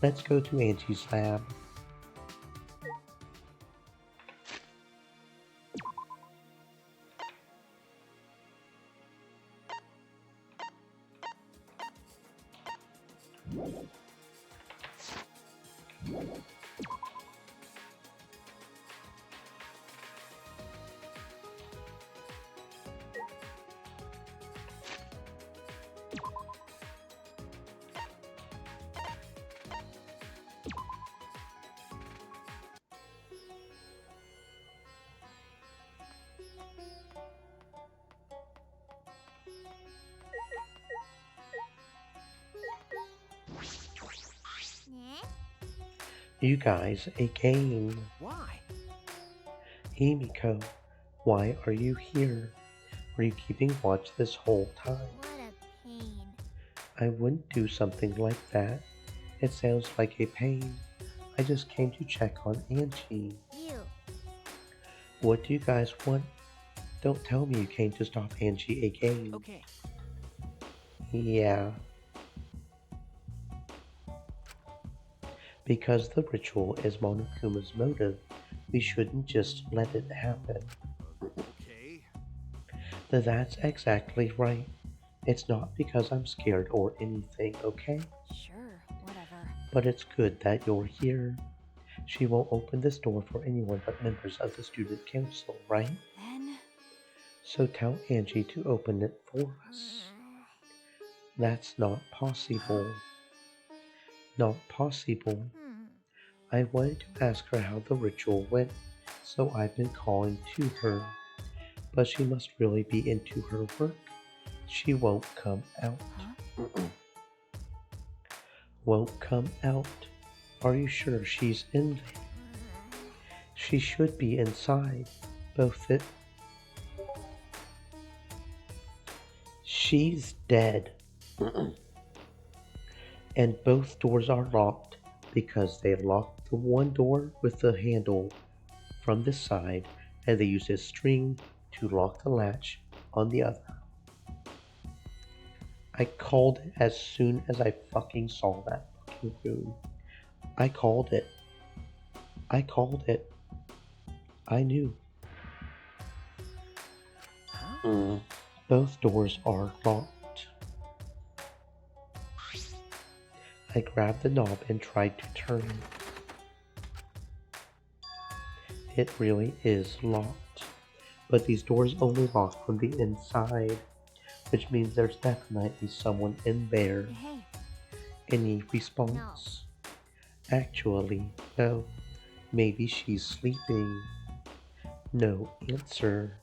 let's go to Angie's lab. You guys, a game. why? Himiko, why are you here? Were you keeping watch this whole time? What a pain. I wouldn't do something like that. It sounds like a pain. I just came to check on Angie. You. What do you guys want? Don't tell me you came to stop Angie again. Okay. Yeah. Because the ritual is Monokuma's motive, we shouldn't just let it happen. Okay. That's exactly right. It's not because I'm scared or anything, okay? Sure, whatever. But it's good that you're here. She won't open this door for anyone but members of the student council, right? Then. So tell Angie to open it for us. That's not possible. Not possible. I wanted to ask her how the ritual went, so I've been calling to her. But she must really be into her work. She won't come out. Won't come out. Are you sure she's in there? She should be inside. Both it. She's dead. And both doors are locked because they locked the one door with the handle from this side and they used a string to lock the latch on the other. I called it as soon as I fucking saw that fucking room. I called it. I called it. I knew. Both doors are locked. I grabbed the knob and tried to turn it. It really is locked, but these doors only lock from the inside, which means there's definitely someone in there. Hey. Any response? No. Actually, no. Maybe she's sleeping. No answer.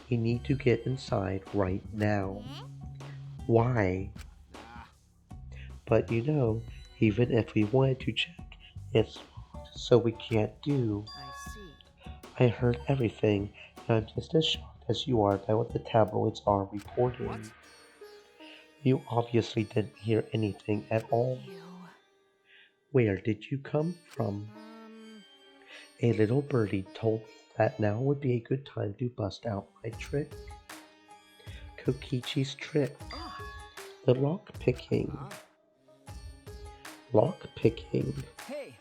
We need to get inside right now. Why? But you know, even if we wanted to check, it's locked, so we can't do. I see. I heard everything, and I'm just as shocked as you are by what the tabloids are reporting. What? You obviously didn't hear anything at all. Ew. Where did you come from? A little birdie told me that now would be a good time to bust out my trick. Kokichi's trick. The lock picking. Lock picking. Hey.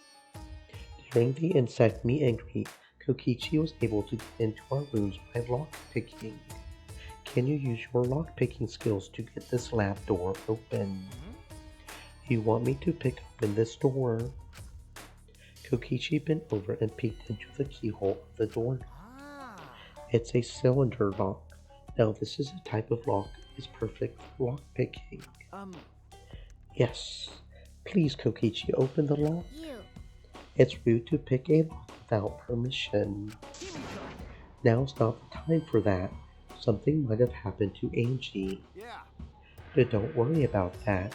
During the insect meet and greet, Kokichi was able to get into our rooms by lock picking. Can you use your lock picking skills to get this lab door open? You want me to pick open this door? Kokichi bent over and peeked into the keyhole of the door. It's a cylinder lock. Now this is a type of lock is perfect for lock picking. Yes. Please, Kokichi, open the lock. It's rude to pick a lock without permission. Now's not the time for that. Something might have happened to Angie. Yeah. But don't worry about that.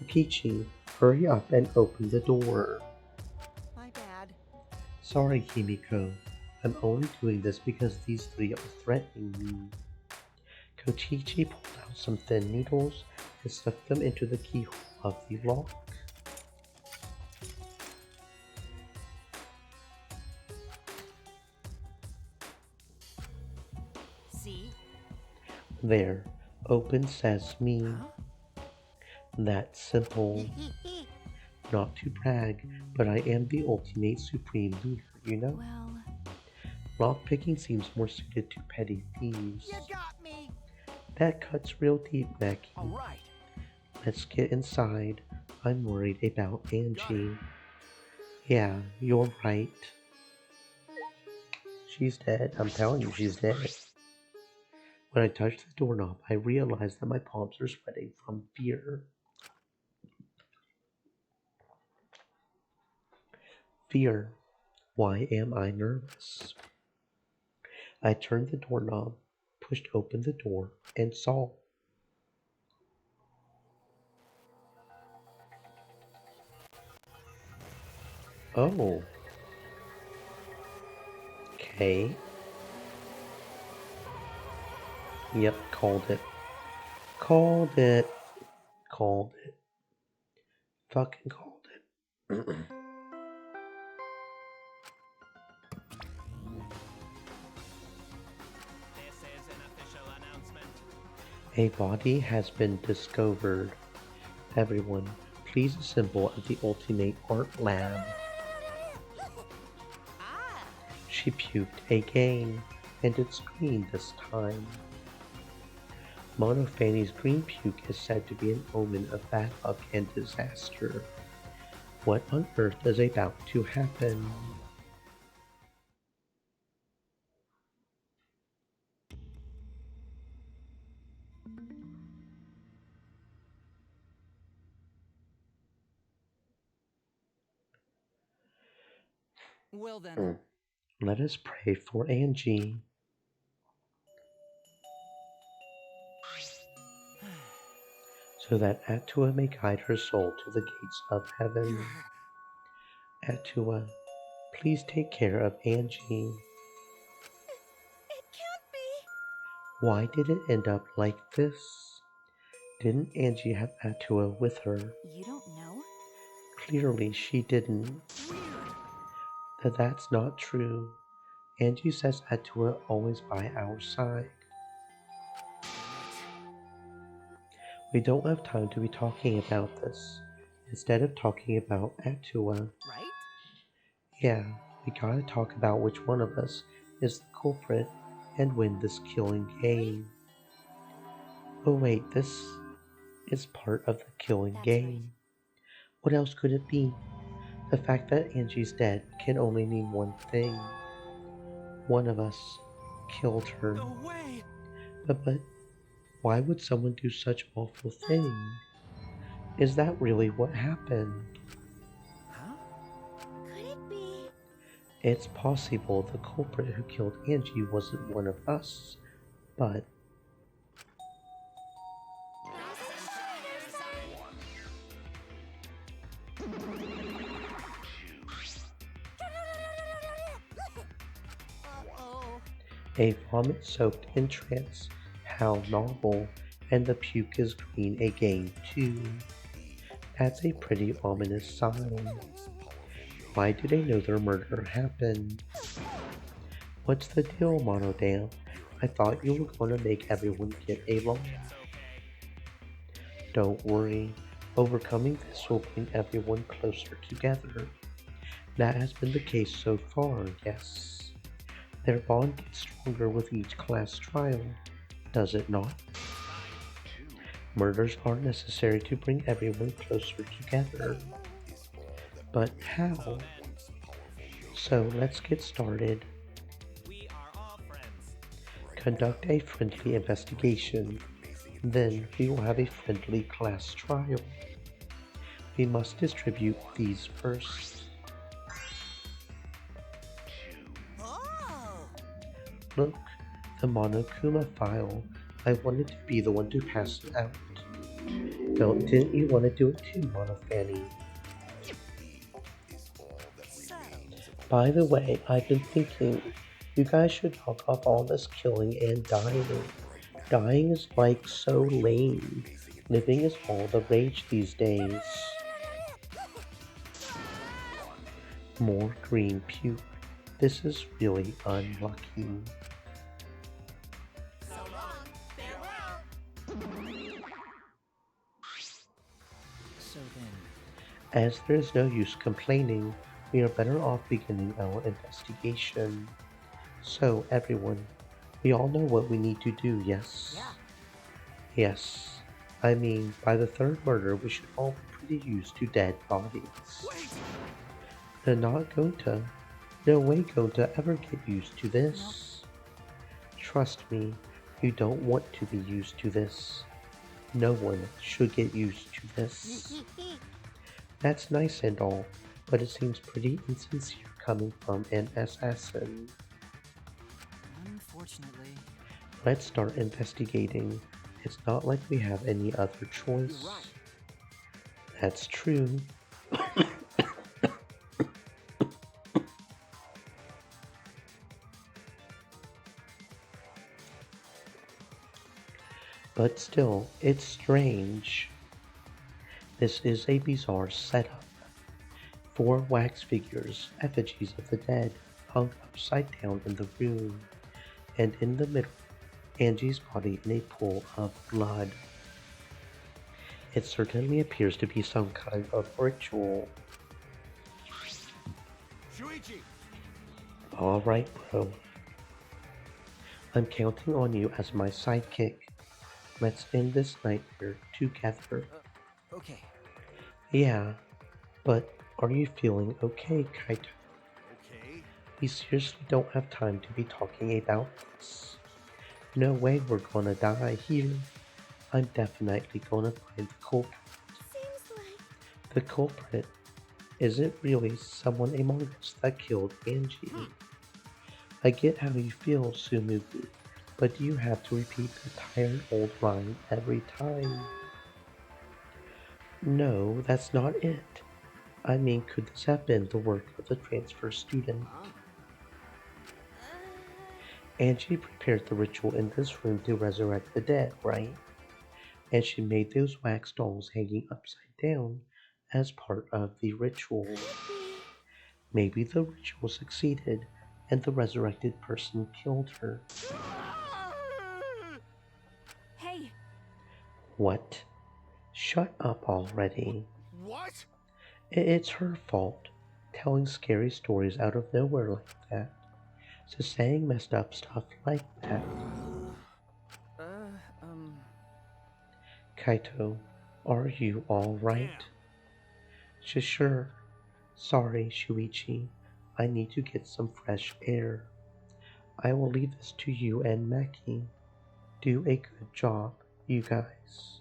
Kokichi, hurry up and open the door. My bad. Sorry, Himiko. I'm only doing this because these three are threatening me. Kokichi pulled out some thin needles and stuck them into the keyhole of the lock. See? There, open sesame. That's simple. Not to brag, but I am the ultimate supreme leader, you know? Well... Lockpicking seems more suited to petty thieves. You got me! That cuts real deep, Becky. Alright. Let's get inside. I'm worried about Angie. Yeah, you're right. She's dead. I'm telling you, she's dead. When I touched the doorknob, I realized that my palms are sweating from fear. Fear. Why am I nervous? I turned the doorknob, pushed open the door, and saw. Oh. Okay. Yep, called it. Called it. Called it. Fucking called it. This is an official announcement. A body has been discovered. Everyone, please assemble at the Ultimate Art Lab. She puked again, and it's green this time. Monophany's green puke is said to be an omen of bad luck and disaster. What on earth is about to happen? Well then. Let us pray for Angie. So that Atua may guide her soul to the gates of heaven. Atua, please take care of Angie. It can't be! Why did it end up like this? Didn't Angie have Atua with her? You don't know? Clearly she didn't. That's not true. Angie says Atua always by our side. We don't have time to be talking about this. Instead of talking about Atua. Right? Yeah, we gotta talk about which one of us is the culprit and win this killing game. Oh wait, this is part of the killing game. What else could it be? The fact that Angie's dead can only mean one thing. One of us killed her. No way! But why would someone do such awful thing? Is that really what happened? Could it be? It's possible the culprit who killed Angie wasn't one of us, but a vomit-soaked entrance. How novel. And the puke is green again, too. That's a pretty ominous sign. Why do they know their murder happened? What's the deal, Monodale? I thought you were going to make everyone get along. Don't worry. Overcoming this will bring everyone closer together. That has been the case so far, yes. Their bond gets stronger with each class trial, does it not? Murders are necessary to bring everyone closer together. But how? So let's get started. Conduct a friendly investigation. Then we will have a friendly class trial. We must distribute these first. Look, the Monokuma file. I wanted to be the one to pass it out. Didn't you want to do it too, Monofanny? By the way, I've been thinking, you guys should knock off all this killing and dying. Dying is like so lame. Living is all the rage these days. More green puke. This is really unlucky. So then, as there is no use complaining, we are better off beginning our investigation. So, everyone, we all know what we need to do, yes? Yeah. Yes. I mean, by the third murder, we should all be pretty used to dead bodies. Wait! They're not going to. No way going to ever get used to this. Trust me, you don't want to be used to this. No one should get used to this. That's nice and all, but it seems pretty insincere coming from an assassin. unfortunately... Let's start investigating. It's not like we have any other choice. You're right. That's true. But still, it's strange. This is a bizarre setup. 4 wax figures, effigies of the dead, hung upside down in the room, and in the middle, Angie's body in a pool of blood. It certainly appears to be some kind of ritual. Shuichi! Alright, bro. I'm counting on you as my sidekick. Let's end this nightmare together. Okay. Yeah, but are you feeling okay, Kaito? Okay. We seriously don't have time to be talking about this. No way we're gonna die here. I'm definitely gonna find the culprit. Seems like... The culprit isn't really someone among us that killed Angie. I get how you feel, Sumugi, but do you have to repeat the tired old line every time? No, that's not it. I mean, could this have been the work of the transfer student? Angie prepared the ritual in this room to resurrect the dead, right? And she made those wax dolls hanging upside down as part of the ritual. Maybe the ritual succeeded and the resurrected person killed her. Hey! What? Shut up already. What? It's her fault, telling scary stories out of nowhere like that. So saying messed up stuff like that. Kaito, are you alright? Sure. Sorry, Shuichi. I need to get some fresh air. I will leave this to you and Maki. Do a good job, you guys.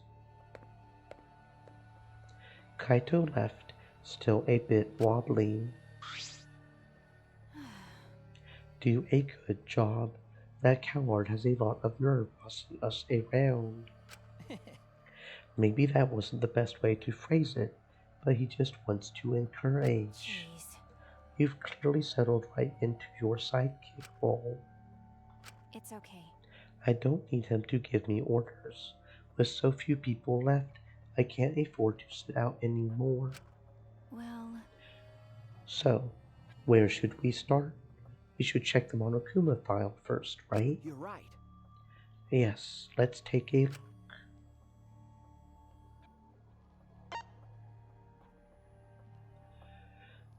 Kaito left, still a bit wobbly. Do a good job. That coward has a lot of nerve bossing us around. Maybe that wasn't the best way to phrase it, but he just wants to encourage. Jeez. You've clearly settled right into your sidekick role. It's okay. I don't need him to give me orders. With so few people left, I can't afford to sit out anymore. Well... So, where should we start? We should check the Monokuma file first, right? You're right. Yes, let's take a look.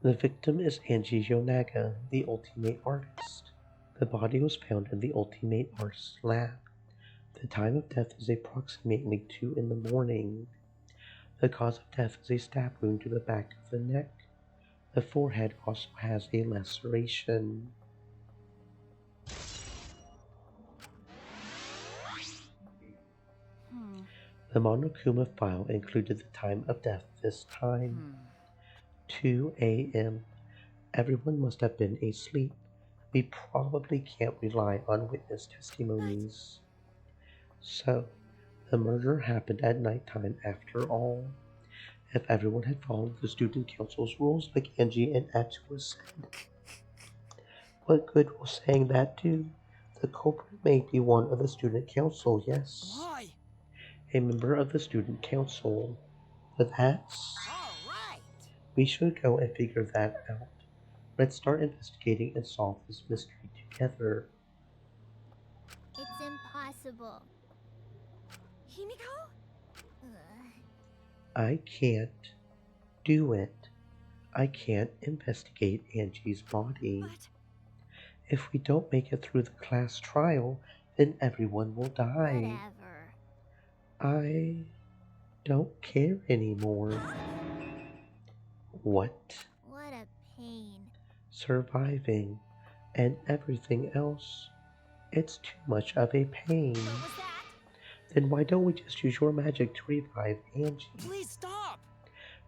The victim is Angie Yonaga, the Ultimate Artist. The body was found in the Ultimate Artist's lab. The time of death is approximately 2 in the morning. The cause of death is a stab wound to the back of the neck. The forehead also has a laceration. The Monokuma file included the time of death this time. 2 a.m. Everyone must have been asleep. We probably can't rely on witness testimonies. So, the murder happened at nighttime after all. If everyone had followed the student council's rules like Angie and Atua said. What good was saying that do? The culprit may be one of the student council, yes. Why? A member of the student council. But that's... Alright! We should go and figure that out. Let's start investigating and solve this mystery together. It's impossible. Himiko? I can't do it. I can't investigate Angie's body. But... If we don't make it through the class trial, then everyone will die. Whatever. I don't care anymore. What? What a pain. Surviving and everything else. It's too much of a pain. What was that? Then why don't we just use your magic to revive Angie? Please stop!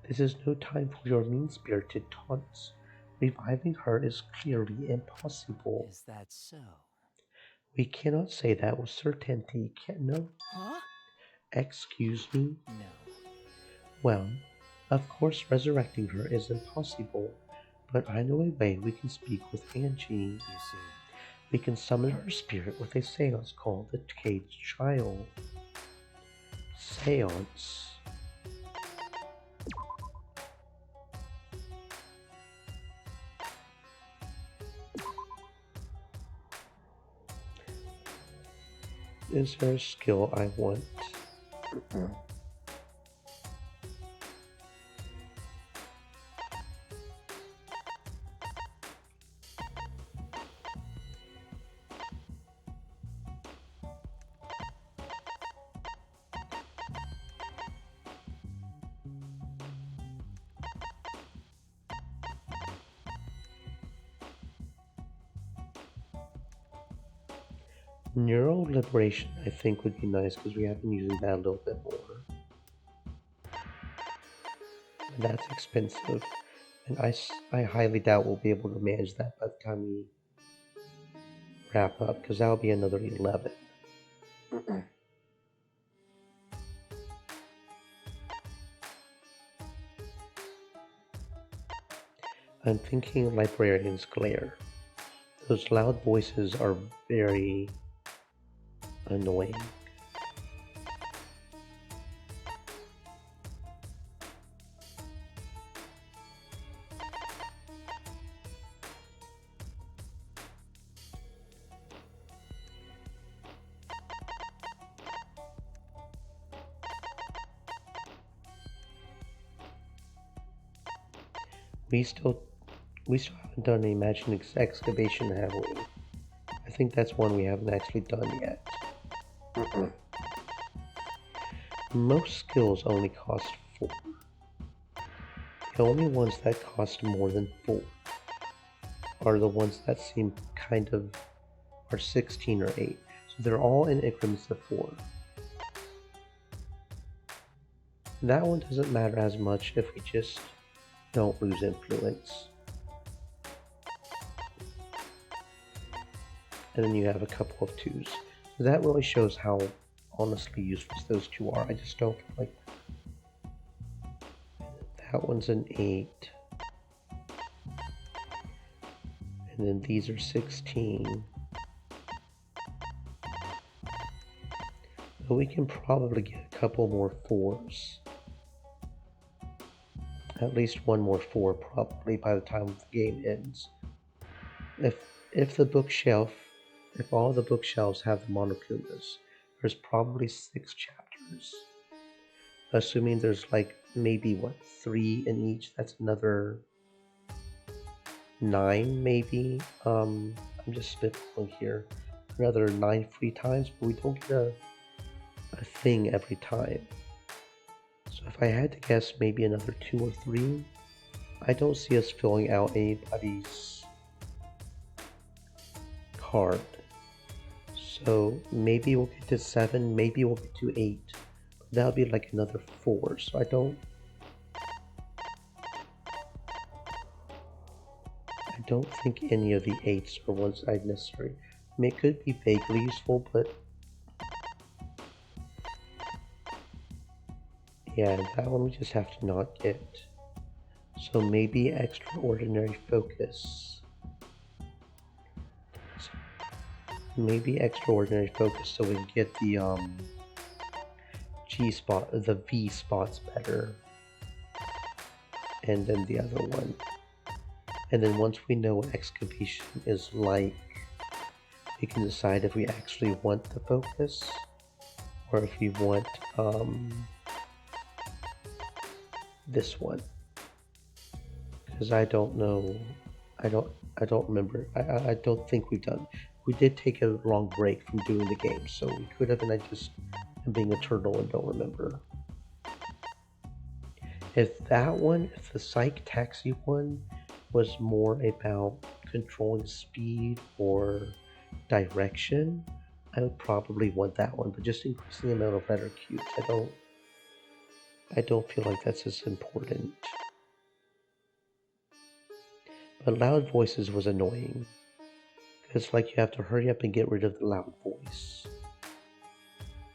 This is no time for your mean-spirited taunts. Reviving her is clearly impossible. Is that so? We cannot say that with certainty, no? Huh? Excuse me? No. Well, of course resurrecting her is impossible, but I know a way we can speak with Angie. You see. We can summon her spirit with a seance called the Caged Child. Seance. Is there a skill I want? Neural liberation, I think, would be nice because we have been using that a little bit more. But that's expensive, and I highly doubt we'll be able to manage that by the time we wrap up, because that'll be another 11. I'm thinking librarian's glare. Those loud voices are very annoying. We still haven't done a Imagine excavation, have we? I think that's one we haven't actually done yet. Most skills only cost 4. The only ones that cost more than 4 are the ones that seem kind of are 16 or 8. So they're all in increments of 4. That one doesn't matter as much if we just don't lose influence. And then you have a couple of 2s. So that really shows how honestly useless those 2 are. I just don't like that one's an 8. And then these are 16. But we can probably get a couple more 4s. At least one more 4 probably by the time the game ends. If the bookshelf, if all the bookshelves have the Monokumas, there's probably 6 chapters. Assuming there's like maybe what 3 in each, that's another 9 maybe. I'm just spitballing here. Another 9 free times, but we don't get a thing every time. So if I had to guess, maybe another 2 or 3. I don't see us filling out anybody's card. So maybe we'll get to 7, maybe we'll get to 8. That'll be like another 4. So I don't think any of the 8s are ones I'd necessarily. I mean, it could be vaguely useful, but yeah, that one we just have to not get. So maybe extraordinary focus. Maybe extraordinary focus so we can get the G spot, the V spots better. And then the other one. And then once we know what excavation is like, we can decide if we actually want the focus or if we want this one. Because I don't know, I don't remember. I don't think we've done. We did take a long break from doing the game, so we could have, and I just am being a turtle and don't remember. If that one, if the Psych Taxi one was more about controlling speed or direction, I would probably want that one. But just increasing the amount of letter cubes, I don't feel like that's as important. But loud voices was annoying. It's like you have to hurry up and get rid of the loud voice.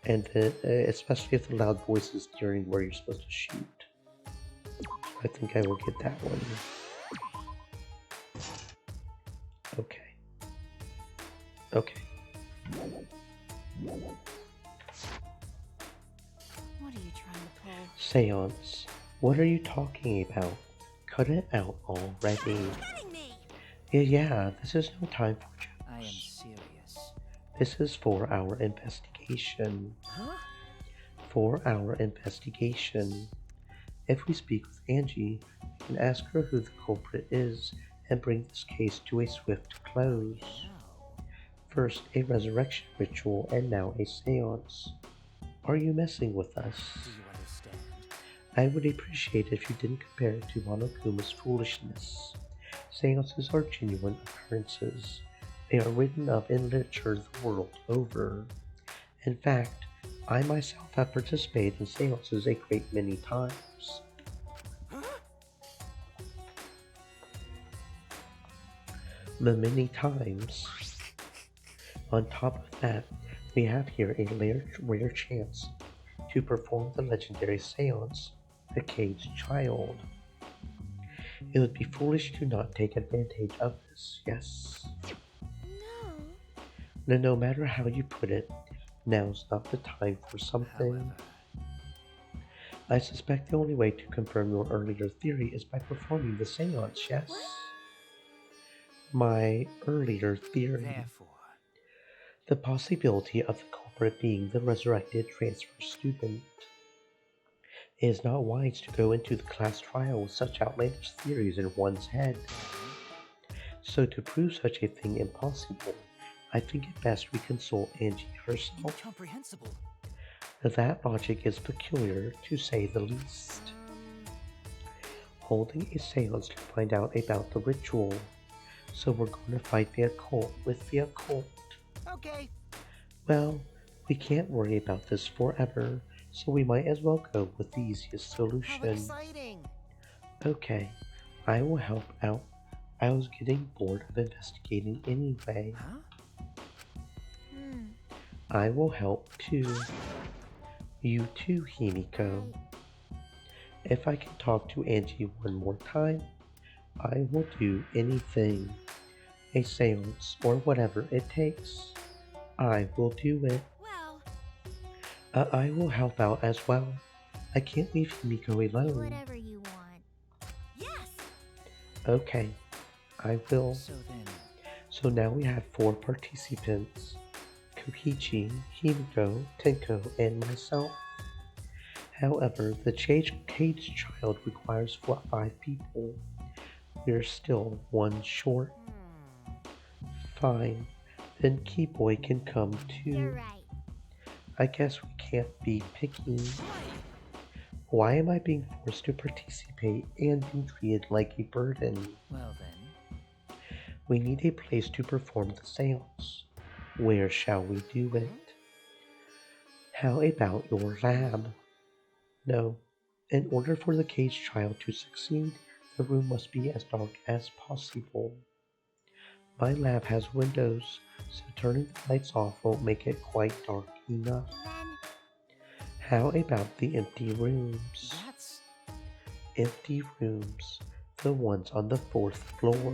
And then, especially if the loud voice is during where you're supposed to shoot. I think I will get that one. Okay. Okay. What are you trying to pull? Seance. What are you talking about? Cut it out already. Yeah, this is no time for jokes. I am serious. This is for our investigation. Huh? For our investigation. If we speak with Angie, we can ask her who the culprit is and bring this case to a swift close. First, a resurrection ritual, and now a seance. Are you messing with us? Do you understand? I would appreciate it if you didn't compare it to Monokuma's foolishness. Seances are genuine occurrences. They are written up in literature the world over. In fact, I myself have participated in seances a great many times. Many times. On top of that, we have here a rare chance to perform the legendary seance, The Caged Child. It would be foolish to not take advantage of this, yes? No matter how you put it, now's not the time for something. However, I suspect the only way to confirm your earlier theory is by performing the seance, yes? What? My earlier theory. therefore, The possibility of the culprit being the resurrected transfer student. It is not wise to go into the class trial with such outlandish theories in one's head. So to prove such a thing impossible, I think it best we consult Angie herself. incomprehensible. That logic is peculiar, to say the least. holding a seance to find out about the ritual. So we're going to fight the occult with the occult. Okay. Well, we can't worry about this forever, so we might as well go with the easiest How solution. exciting! Okay, I will help out. I was getting bored of investigating anyway. I will help too. You too, Himiko. If I can talk to Angie one more time, I will do anything. A seance or whatever it takes. I will do it. Well, I will help out as well. I can't leave Himiko alone. whatever you want. Yes! Okay, I will. So then, So now we have 4 participants. Kokichi, Himiko, Tenko, and myself. However, the caged child requires 5 people. We're still 1 short. Fine, then Keyboy can come too. You're right. I guess we can't be picky. Why am I being forced to participate and being treated like a burden? well then, We need a place to perform the seance. Where shall we do it? How about your lab? No. In order for the caged child to succeed, the room must be as dark as possible. My lab has windows, so turning the lights off won't make it quite dark enough. Then, How about the empty rooms? that's... Empty rooms, the ones on the 4th floor.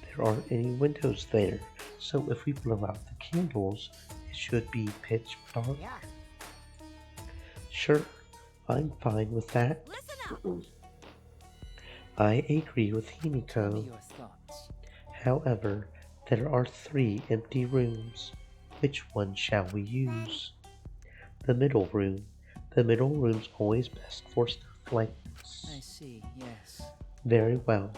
There aren't any windows there, so if we blow out the candles, it should be pitch dark. Yeah. Sure, I'm fine with that. listen up. I agree with Tell me Himiko. your thoughts. However, there are 3 empty rooms. Which one shall we use? The middle room. The middle room's always best for stuff like this. I see, yes. Very well.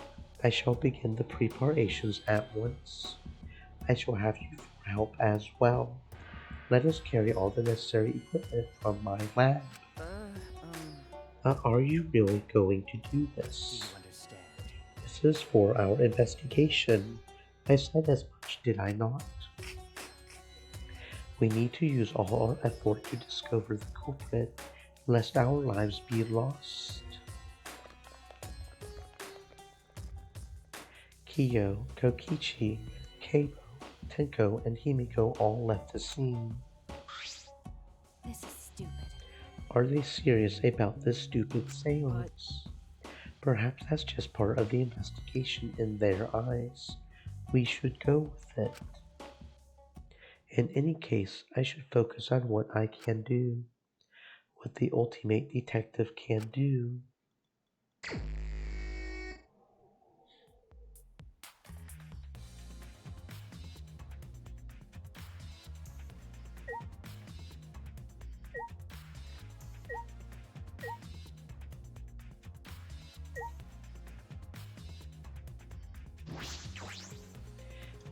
I shall begin the preparations at once. I shall have you for help as well. Let us carry all the necessary equipment from my lab. Are you really going to do Do this? you understand? This is for our investigation. I said as much, did I not? We need to use all our effort to discover the culprit, lest our lives be lost. Kiyo, Kokichi, Keibo, Tenko, and Himiko all left the scene. This is stupid. Are they serious about this stupid seance? Perhaps that's just part of the investigation in their eyes. We should go with it. In any case, I should focus on what I can do. What the ultimate detective can do.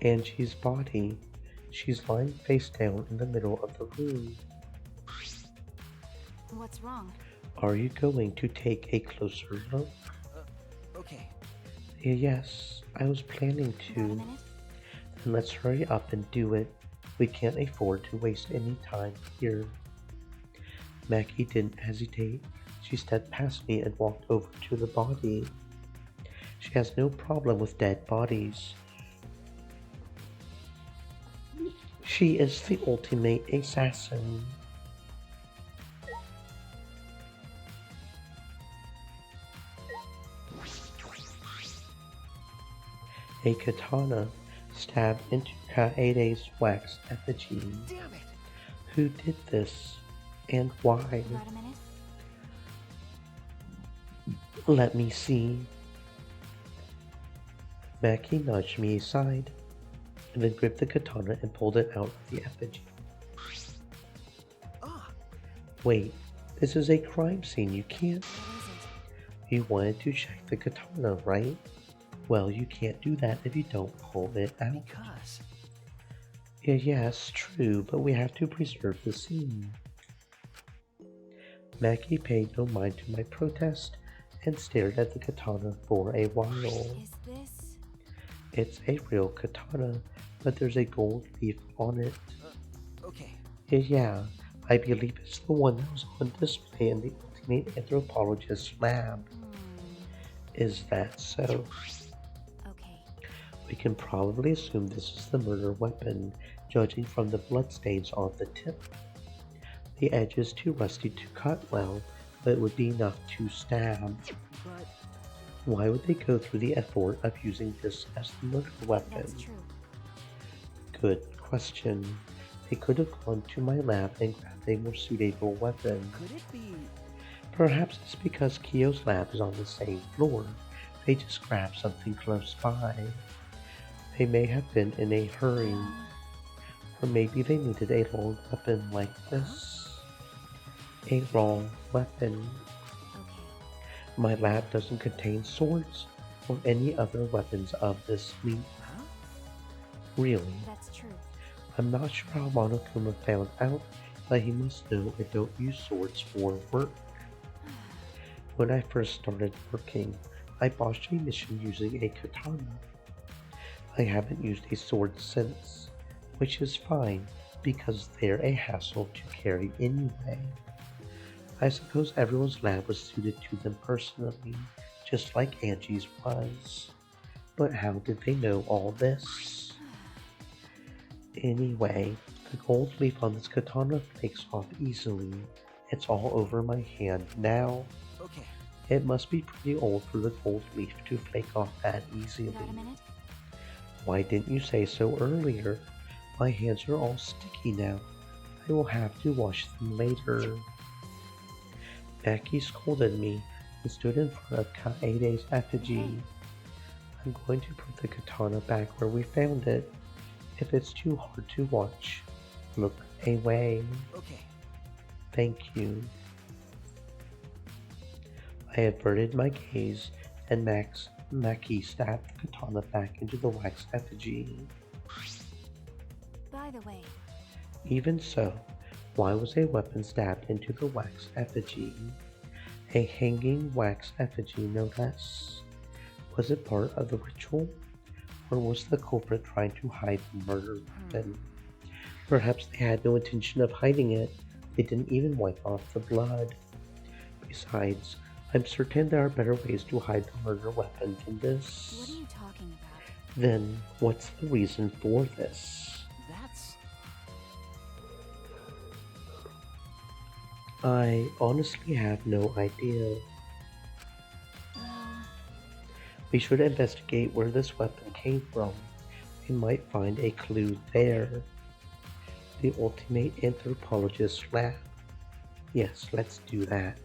Angie's body. She's lying face down in the middle of the room. What's wrong? Are you going to take a closer look? Okay. Yes, I was planning Got a to. minute? Then let's hurry up and do it. We can't afford to waste any time here. Mackie didn't hesitate. She stepped past me and walked over to the body. She has no problem with dead bodies. She is the ultimate assassin. A katana stabbed into Kaede's wax effigy. Damn it! Who did this, and why? Got a minute? Let me see. Mackie nudged me aside, and then gripped the katana and pulled it out of the effigy. Ah, Wait, this is a crime scene, you can't... What is it? You wanted to check the katana, right? Well, you can't do that if you don't pull it out. Because... Yes, true, but we have to preserve the scene. Mackie paid no mind to my protest and stared at the katana for a while. Is this... It's a real katana, but there's a gold leaf on it. Okay. Yeah, I believe it's the one that was on display in the Ultimate Anthropologist lab. Is that so? Okay. We can probably assume this is the murder weapon, judging from the bloodstains on the tip. The edge is too rusty to cut well, but it would be enough to stab. But why would they go through the effort of using this as the murder weapon? That's true. Good question. They could have gone to my lab and grabbed a more suitable weapon. could it be... Perhaps it's because Kyo's lab is on the same floor. They just grabbed something close by. They may have been in a hurry. Or maybe they needed a long weapon like this. A long weapon. Okay. My lab doesn't contain swords or any other weapons of this fleet. Huh? Really? That's true. I'm not sure how Monokuma found out, but he must know I don't use swords for work. When I first started working, I botched a mission using a katana. I haven't used a sword since, which is fine because they're a hassle to carry anyway. I suppose everyone's lab was suited to them personally, just like Angie's was. But how did they know all this? Anyway, the gold leaf on this katana flakes off easily. It's all over my hand now. Okay. It must be pretty old for the gold leaf to flake off that easily. Got a minute? Why didn't you say so earlier? My hands are all sticky now. I will have to wash them later. Becky scolded me and stood in front of Kaede's effigy. I'm going to put the katana back where we found it. If it's too hard to watch, look away. Okay. Thank you. I averted my gaze and Maki stabbed the katana back into the wax effigy. By the way... Even so, why was a weapon stabbed into the wax effigy? A hanging wax effigy, no less. Was it part of the ritual? Or was the culprit trying to hide the murder weapon? Perhaps they had no intention of hiding it. They didn't even wipe off the blood. Besides, I'm certain there are better ways to hide the murder weapon than this. What are you talking about? Then, what's the reason for this? That's... I honestly have no idea. We should investigate where this weapon came from. We might find a clue there. The Ultimate Anthropologist lab. Yes, let's do that.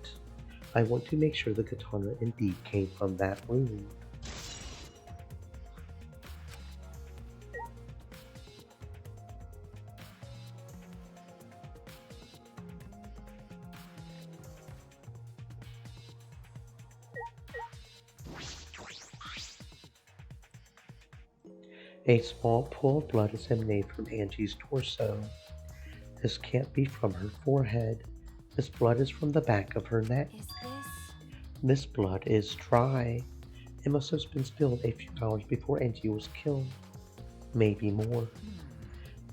I want to make sure the katana indeed came from that room. A small pool of blood is emanating from Angie's torso. This can't be from her forehead. This blood is from the back of her neck. Is this... This blood is dry. It must have been spilled a few hours before Angie was killed. Maybe more.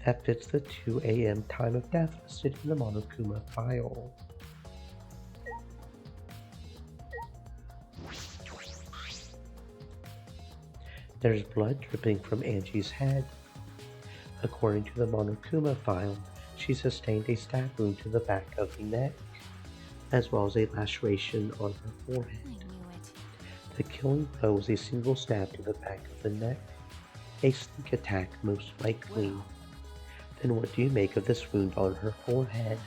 That fits the 2 a.m. time of death listed in the Monokuma file. There's blood dripping from Angie's head. According to the Monokuma file, she sustained a stab wound to the back of the neck, as well as a laceration on her forehead. I knew it. The killing blow was a single stab to the back of the neck, a sneak attack most likely. Then what do you make of this wound on her forehead?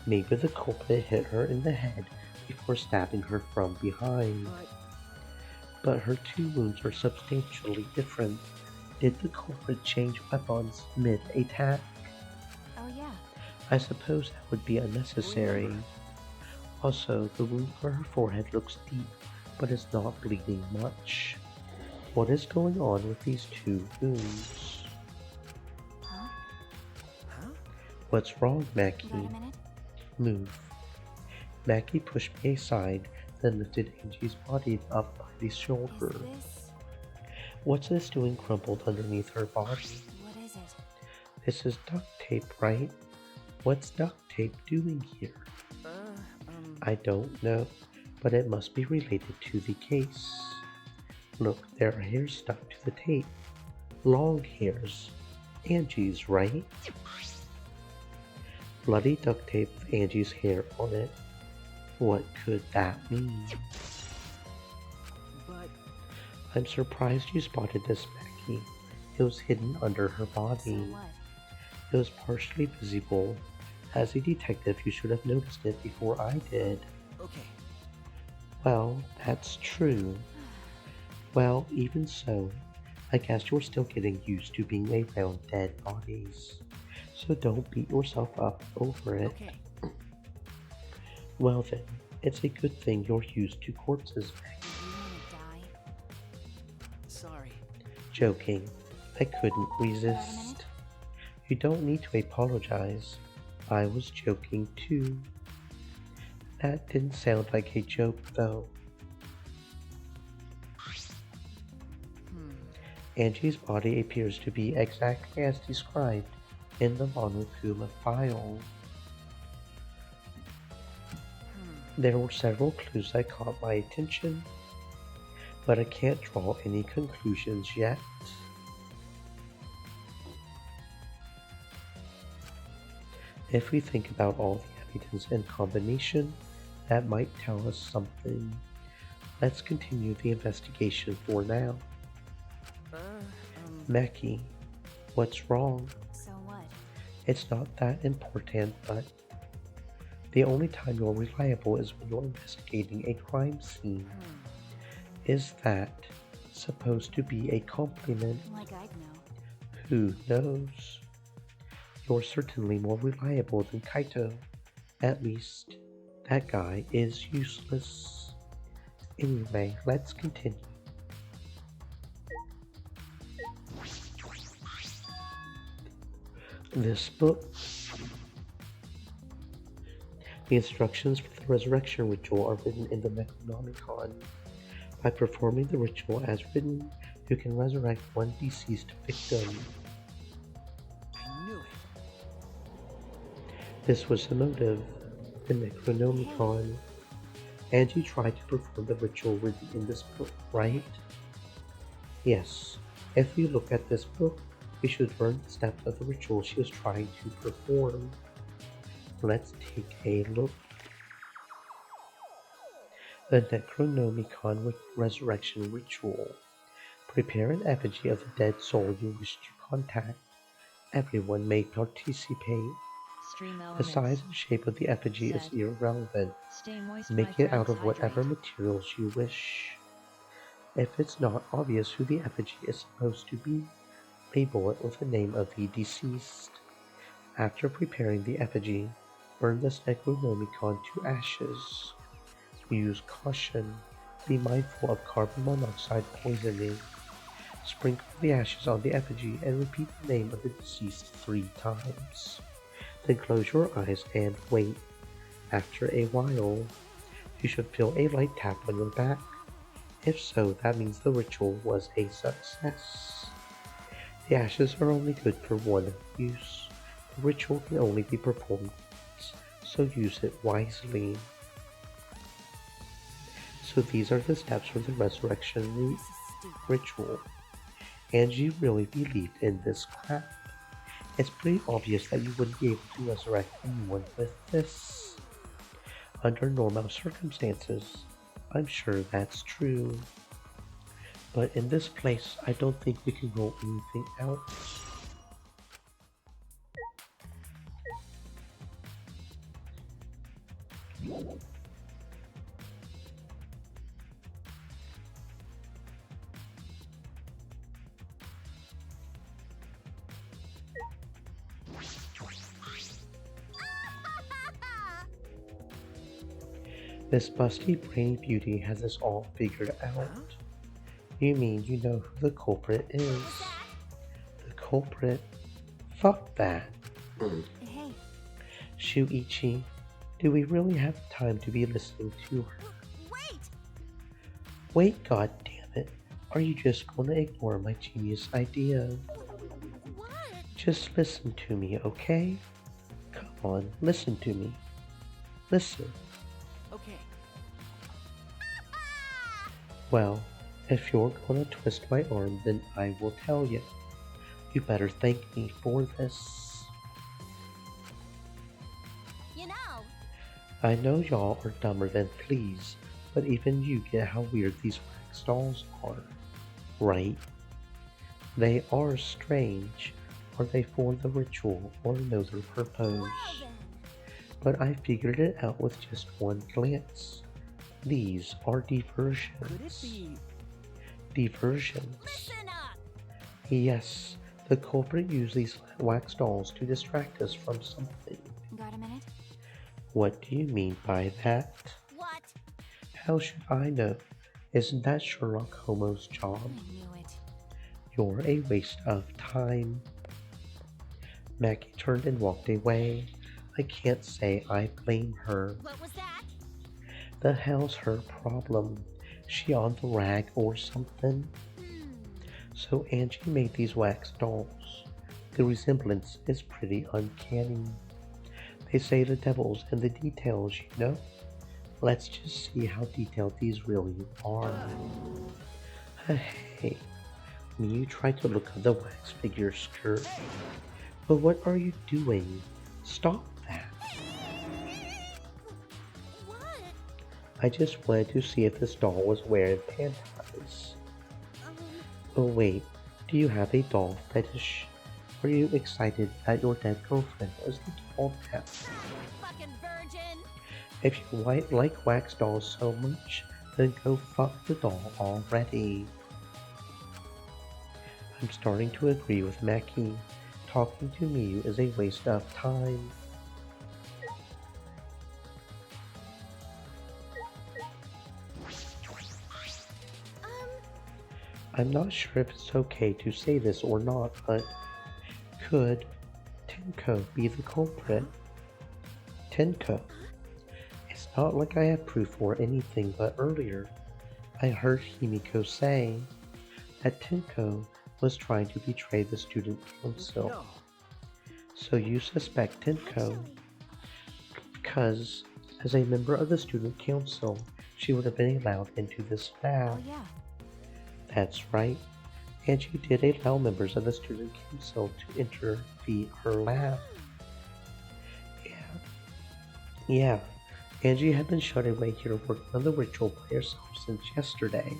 Maybe the culprit hit her in the head before stabbing her from behind. But her two wounds are substantially different. Did the culprit change weapons mid-attack? Oh yeah. I suppose that would be unnecessary. Also, the wound for her forehead looks deep, but is not bleeding much. What is going on with these two wounds? Huh? Huh? What's wrong, Got a Maki? minute? Move. Maki pushed me aside, then lifted Angie's body up by the shoulder. Is this... What's this doing crumpled underneath her body? What is it? This is duct tape, right? What's duct tape doing here? I don't know, but it must be related to the case. Look, there are hairs stuck to the tape. Long hairs. Angie's, right? Bloody duct tape with Angie's hair on it. What could that mean? But I'm surprised you spotted this, Mackie. It was hidden under her body. So what? It was partially visible. As a detective, you should have noticed it before I did. okay, Well, that's true. Well, even so, I guess you're still getting used to being around dead bodies. So don't beat yourself up over it. okay. Well then, it's a good thing you're used to corpses, Maggie. Do you want to die? Sorry. Joking. I couldn't resist. You don't need to apologize. I was joking too. That didn't sound like a joke though. Angie's body appears to be exactly as described in the Monokuma file. There were several clues that caught my attention, but I can't draw any conclusions yet. If we think about all the evidence in combination, that might tell us something. Let's continue the investigation for now. Mackie, what's wrong? So what? It's not that important, but the only time you're reliable is when you're investigating a crime scene. Is that supposed to be a compliment? Like I'd know. Who knows? You're certainly more reliable than Kaito. At least, that guy is useless. Anyway, let's continue. This book. The instructions for the resurrection ritual are written in the Necronomicon. By performing the ritual as written, you can resurrect one deceased victim. I knew it. This was the motive, the Necronomicon. Angie tried to perform the ritual written in this book, right? Yes. If we look at this book, we should learn the steps of the ritual she was trying to perform. Let's take a look. The Necronomicon resurrection ritual. Prepare an effigy of the dead soul you wish to contact. Everyone may participate. The size and shape of the effigy is irrelevant. Make it out of whatever materials you wish. If it's not obvious who the effigy is supposed to be, label it with the name of the deceased. After preparing the effigy, burn this Necronomicon to ashes. Use caution. Be mindful of carbon monoxide poisoning. Sprinkle the ashes on the effigy and repeat the name of the deceased 3 times. Then close your eyes and wait. After a while, you should feel a light tap on your back. If so, that means the ritual was a success. The ashes are only good for one use. The ritual can only be performed once, so use it wisely. So these are the steps for the resurrection ritual. Angie really believed in this crap. It's pretty obvious that you wouldn't be able to resurrect anyone with this. Under normal circumstances, I'm sure that's true. But in this place, I don't think we can roll anything out. This busty brainy beauty has us all figured out. You mean you know who the culprit is? The culprit? Fuck that. Hey. Shuichi, do we really have time to be listening to her? Wait! Wait, god damn it. Are you just gonna ignore my genius idea? What? Just listen to me, okay? Come on, listen to me. Listen. Okay. Well, if you're gonna twist my arm, then I will tell you. You better thank me for this. You know, I know y'all are dumber than fleas, but even you get how weird these wax dolls are, right? They are strange. Are they for the ritual or another purpose? well then. But I figured it out with just one glance. These are diversions. Could it be? Diversions. Listen up! Yes, the culprit used these wax dolls to distract us from something. Got a minute? What do you mean by that? What? How should I know? Isn't that Sherlock Holmes' job? I knew it. You're a waste of time. Maggie turned and walked away. I can't say I blame her. What was that? The hell's her problem? She on the rag or something? So Angie made these wax dolls. The resemblance is pretty uncanny. They say the devil's in the details, you know? Let's just see how detailed these really are. Hey, you try to look at the wax figure skirt. But what are you doing? Stop that. What? I just wanted to see if this doll was wearing panties. Oh wait, do you have a doll fetish? Are you excited that your dead girlfriend was the doll now? Fucking virgin! If you like wax dolls so much, then go fuck the doll already. I'm starting to agree with Mackie. Talking to me is a waste of time. I'm not sure if it's okay to say this or not, but could Tenko be the culprit? Tenko. It's not like I have proof or anything, but earlier I heard Himiko say that Tenko was trying to betray the student council. No. So you suspect Tenko because as a member of the student council, she would have been allowed into this lab. Oh yeah. That's right. And she did allow members of the student council to enter her lab. Yeah. Angie had been shut away here working on the ritual by herself since yesterday.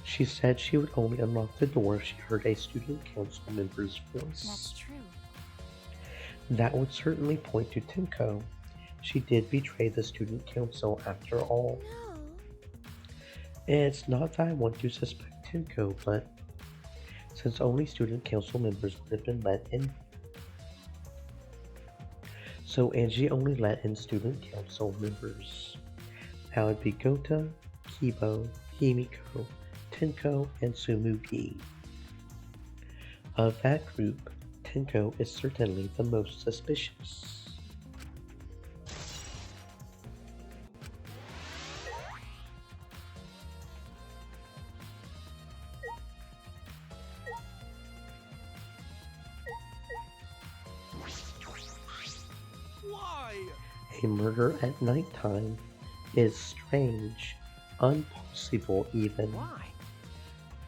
She said she would only unlock the door if she heard a student council member's voice. That's true. That would certainly point to Tenko. She did betray the student council after all. No. It's not that I want to suspect Tenko, but since only student council members would have been let in. So Angie only let in student council members. That would be Gota, Kibo, Himiko, Tenko, and Sumugi. Of that group, Tenko is certainly the most suspicious. Why? A murder at nighttime is strange, impossible even. Why?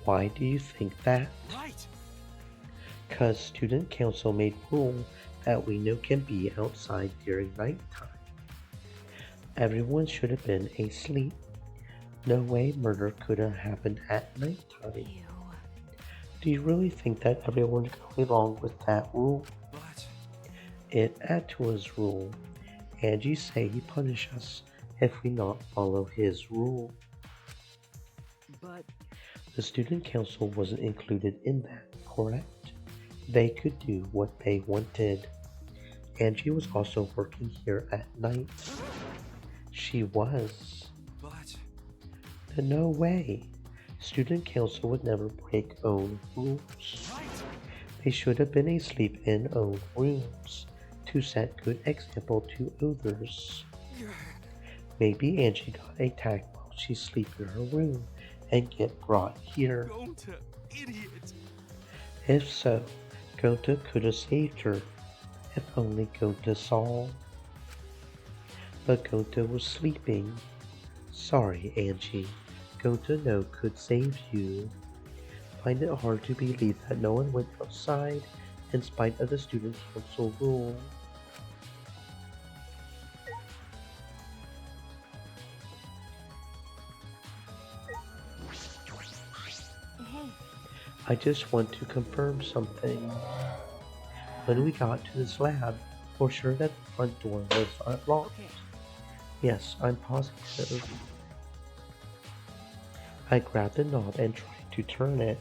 Why do you think that? Right. 'Cause student council made rule that we know can be outside during nighttime. Everyone should have been asleep. No way murder could have happened at nighttime. Ew. Do you really think that everyone would go along with that rule? But It Attua's rule. Angie say he punish us if we not follow his rule. But The student council wasn't included in that, correct? They could do what they wanted. Angie was also working here at night. She was. but No way. Student council would never break own rules. right. They should have been asleep in own rooms. to set good example to others. Maybe Angie got attacked while she sleep in her room and get brought here. Gonta, idiot! If so, Gonta could have saved her, if only Gonta saw. But Gonta was sleeping. Sorry, Angie. Gonta no could save you. Find it hard to believe that no one went outside in spite of the student council rule. Hey. I just want to confirm something. When we got to this lab, we're sure that the front door was unlocked. Yes, I'm positive. I grabbed the knob and tried to turn it.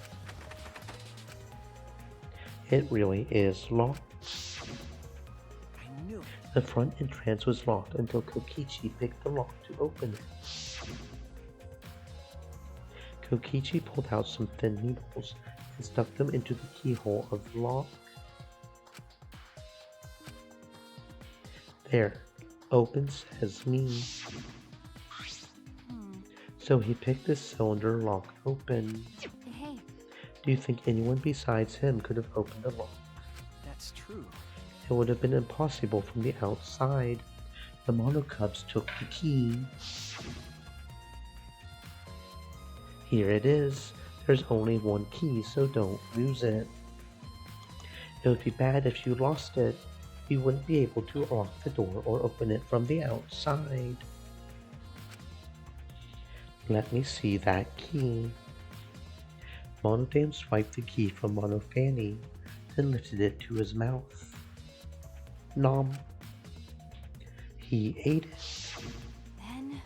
It really is locked. I knew it. The front entrance was locked until Kokichi picked the lock to open it. Kokichi pulled out some thin needles and stuck them into the keyhole of the lock. There, open says me. So he picked the cylinder lock open. Hey. Do you think anyone besides him could have opened the lock? That's true. It would have been impossible from the outside. The monocubs took the key. Here it is. There's only one key, so don't lose it. It would be bad if you lost it. You wouldn't be able to lock the door or open it from the outside. Let me see that key. Monodam swiped the key from Monofanny, then lifted it to his mouth. Nom. He ate it. Then...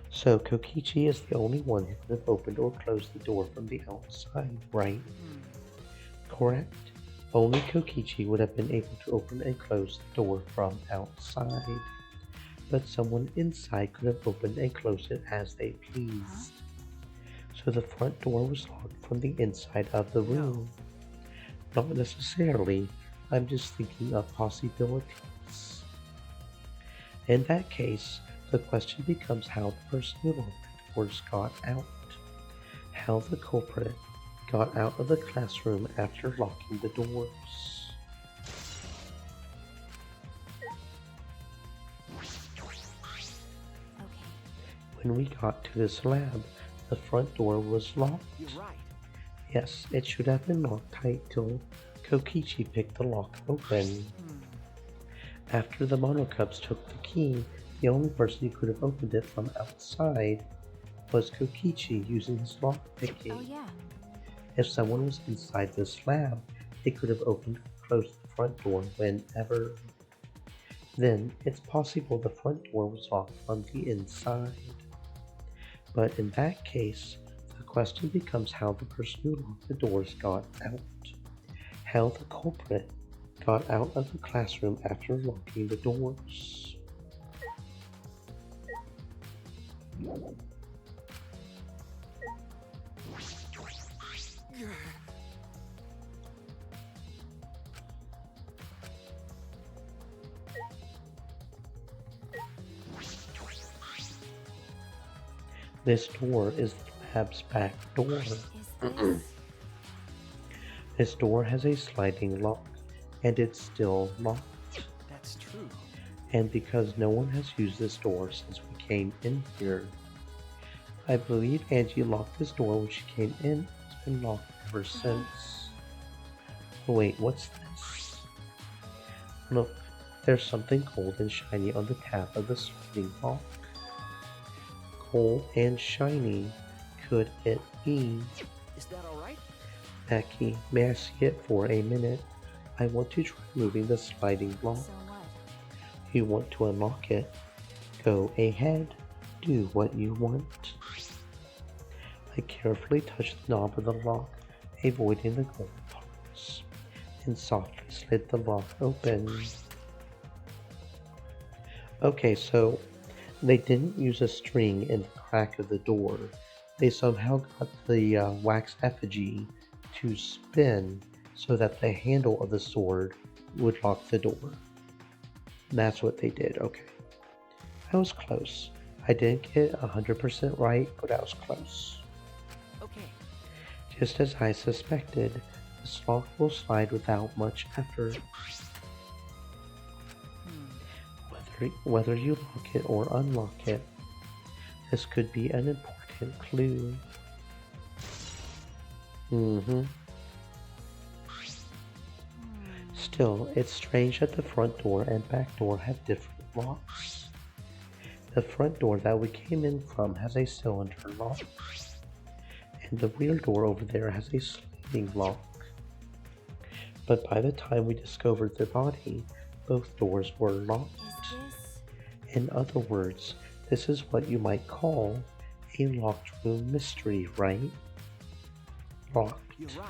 So Kokichi is the only one who could have opened or closed the door from the outside, right? Correct? Only Kokichi would have been able to open and close the door from outside. But someone inside could have opened and closed it as they pleased. So the front door was locked from the inside of the room. Not necessarily, I'm just thinking of possibilities. In that case, the question becomes how the person who locked the doors got out. How the culprit got out of the classroom after locking the doors. When we got to this lab, the front door was locked. You're right. Yes, it should have been locked tight till Kokichi picked the lock open. After the monocubs took the key, the only person who could have opened it from outside was Kokichi using his lock picking. Oh yeah. If someone was inside this lab, they could have opened and closed the front door whenever. Then, it's possible the front door was locked from the inside. But in that case, the question becomes how the person who locked the doors got out. How the culprit got out of the classroom after locking the doors. This door is the lab's back door. This door has a sliding lock, and it's still locked. That's true. And because no one has used this door since we came in here, I believe Angie locked this door when she came in. It's been locked ever since. Wait, what's this? Look, there's something gold and shiny on the tab of the sliding lock. Gold and shiny. Could it be? Is that alright? Aki, may I see it for a minute? I want to try moving the sliding lock. So what? You want to unlock it? Go ahead. Do what you want. I carefully touched the knob of the lock, avoiding the gold parts, and softly slid the lock open. Okay, so they didn't use a string in the crack of the door. They somehow got the wax effigy to spin so that the handle of the sword would lock the door. That's what they did, okay. I was close. I didn't get 100% right, but I was close. Okay. Just as I suspected, this lock will slide without much effort. Whether you lock it or unlock it, this could be an important clue. Still, it's strange that the front door and back door have different locks. The front door that we came in from has a cylinder lock, and the rear door over there has a sliding lock. But by the time we discovered the body, both doors were locked. In other words, this is what you might call a locked room mystery, right? Locked. You're right.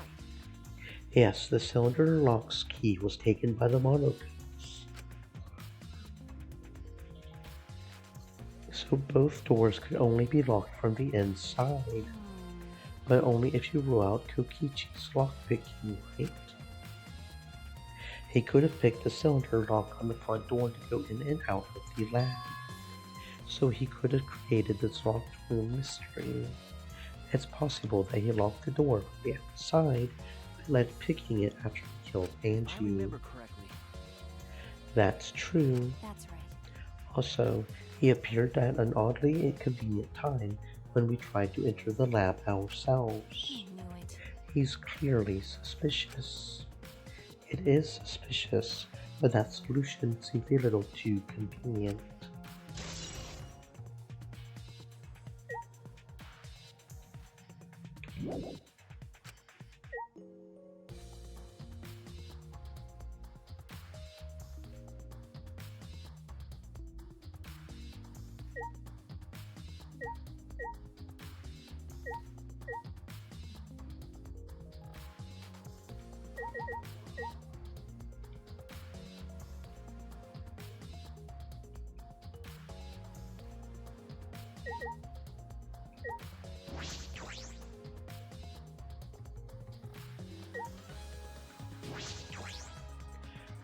Yes, the cylinder lock's key was taken by the monocles. So both doors could only be locked from the inside, but only if you rule out Kokichi's lockpicking, right? He could have picked the cylinder lock on the front door to go in and out of the lab, so he could have created this locked room mystery. It's possible that he locked the door from the outside but led picking it after he killed Angie. I remember correctly. That's true. That's right. Also, he appeared at an oddly inconvenient time when we tried to enter the lab ourselves. I knew it. He's clearly suspicious. It is suspicious, but that solution seems a little too convenient.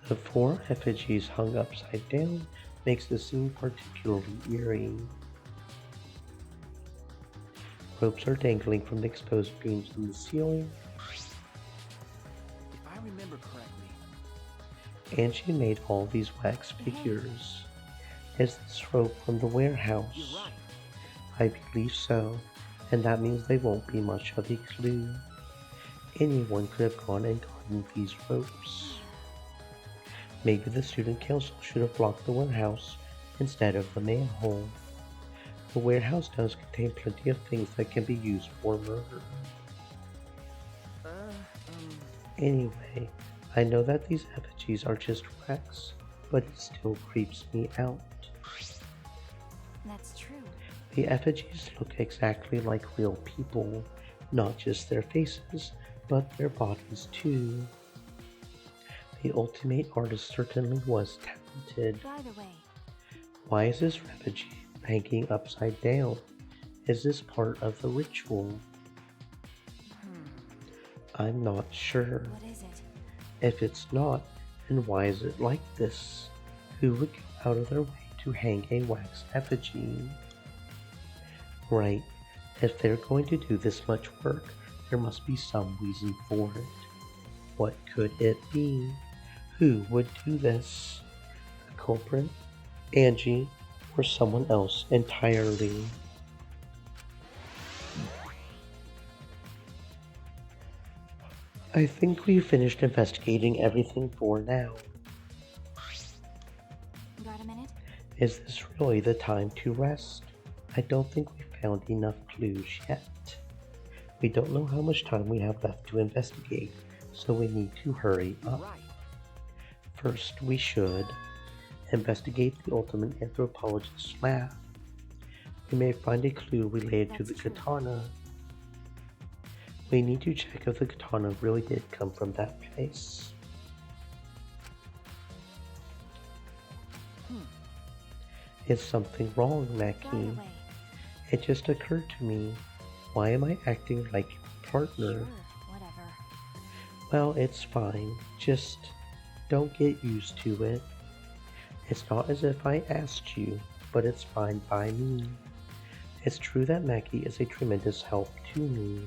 The four effigies hung upside down makes the scene particularly eerie. Ropes are dangling from the exposed beams in the ceiling. If I remember correctly, Angie made all these wax figures. Is this rope from the warehouse? you're right. I believe so, and that means they won't be much of a clue. Anyone could have gone and gotten these ropes. Maybe the student council should have blocked the warehouse instead of the manhole. The warehouse does contain plenty of things that can be used for murder. Anyway, I know that these effigies are just wax, but it still creeps me out. That's true. The effigies look exactly like real people, not just their faces, but their bodies too. The ultimate artist certainly was talented. By the way, Why is this effigy hanging upside down? Is this part of the ritual? I'm not sure. what is it? If it's not, then why is it like this? Who would go out of their way to hang a wax effigy? Right, if they're going to do this much work, there must be some reason for it. What could it be? Who would do this? The culprit? Angie? Or someone else entirely? I think we've finished investigating everything for now. Got a minute? Is this really the time to rest? I don't think we've found enough clues yet. We don't know how much time we have left to investigate, so we need to hurry up. First, we should investigate the ultimate anthropologist's lab. We may find a clue related to the katana. We need to check if the katana really did come from that place. Is something wrong, Mackie? It just occurred to me. Why am I acting like your partner? Whatever. Well, it's fine. Just don't get used to it. It's not as if I asked you, but it's fine by me. It's true that Mackie is a tremendous help to me.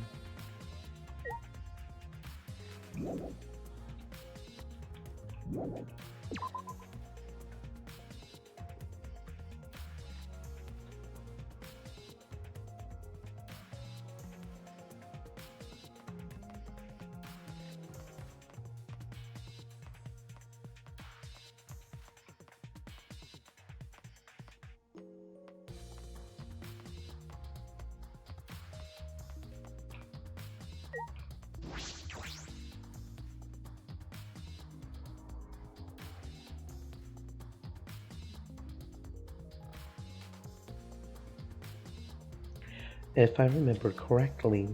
If I remember correctly,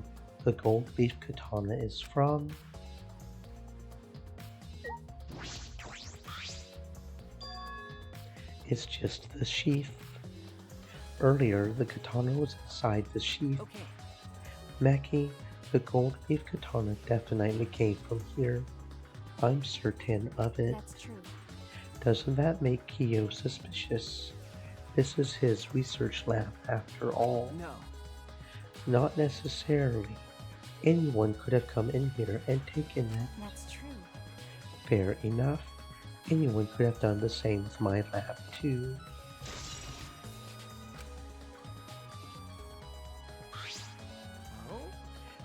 the gold leaf katana is from... It's just the sheath. Earlier, the katana was inside the sheath. Okay. Mackie, the gold leaf katana definitely came from here. I'm certain of it. That's true. Doesn't that make Kyo suspicious? This is his research lab after all. No. Not necessarily. Anyone could have come in here and taken it. That's true. Fair enough. Anyone could have done the same with my lab too.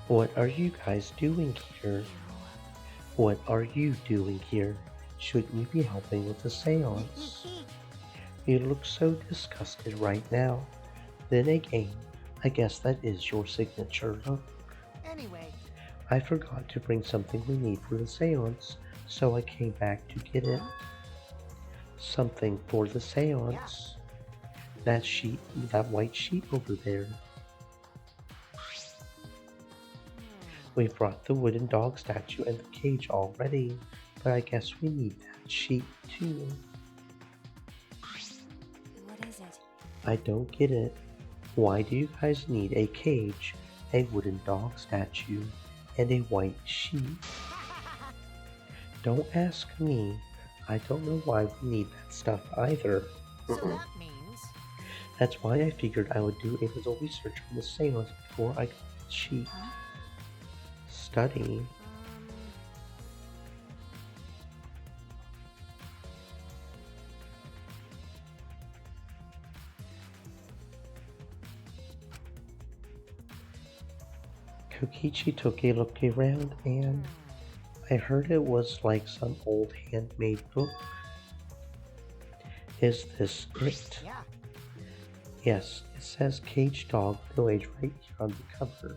What are you guys doing here? What are you doing here? Shouldn't you be helping with the seance? You look so disgusted right now. Then again, I guess that is your signature look. Anyway, I forgot to bring something we need for the seance, so I came back to get it. Something for the seance. That sheet, that white sheet over there. We brought the wooden dog statue and the cage already, but I guess we need that sheet too. What is it? I don't get it. Why do you guys need a cage, a wooden dog statue, and a white sheet? Don't ask me. I don't know why we need that stuff either. so that means... That's why I figured I would do a little research on the seance before I got the sheet. Study. Kokichi took a look around and I heard it was like some old handmade book. Is this it? Yeah. Yes, it says Cage Dog Village right here on the cover,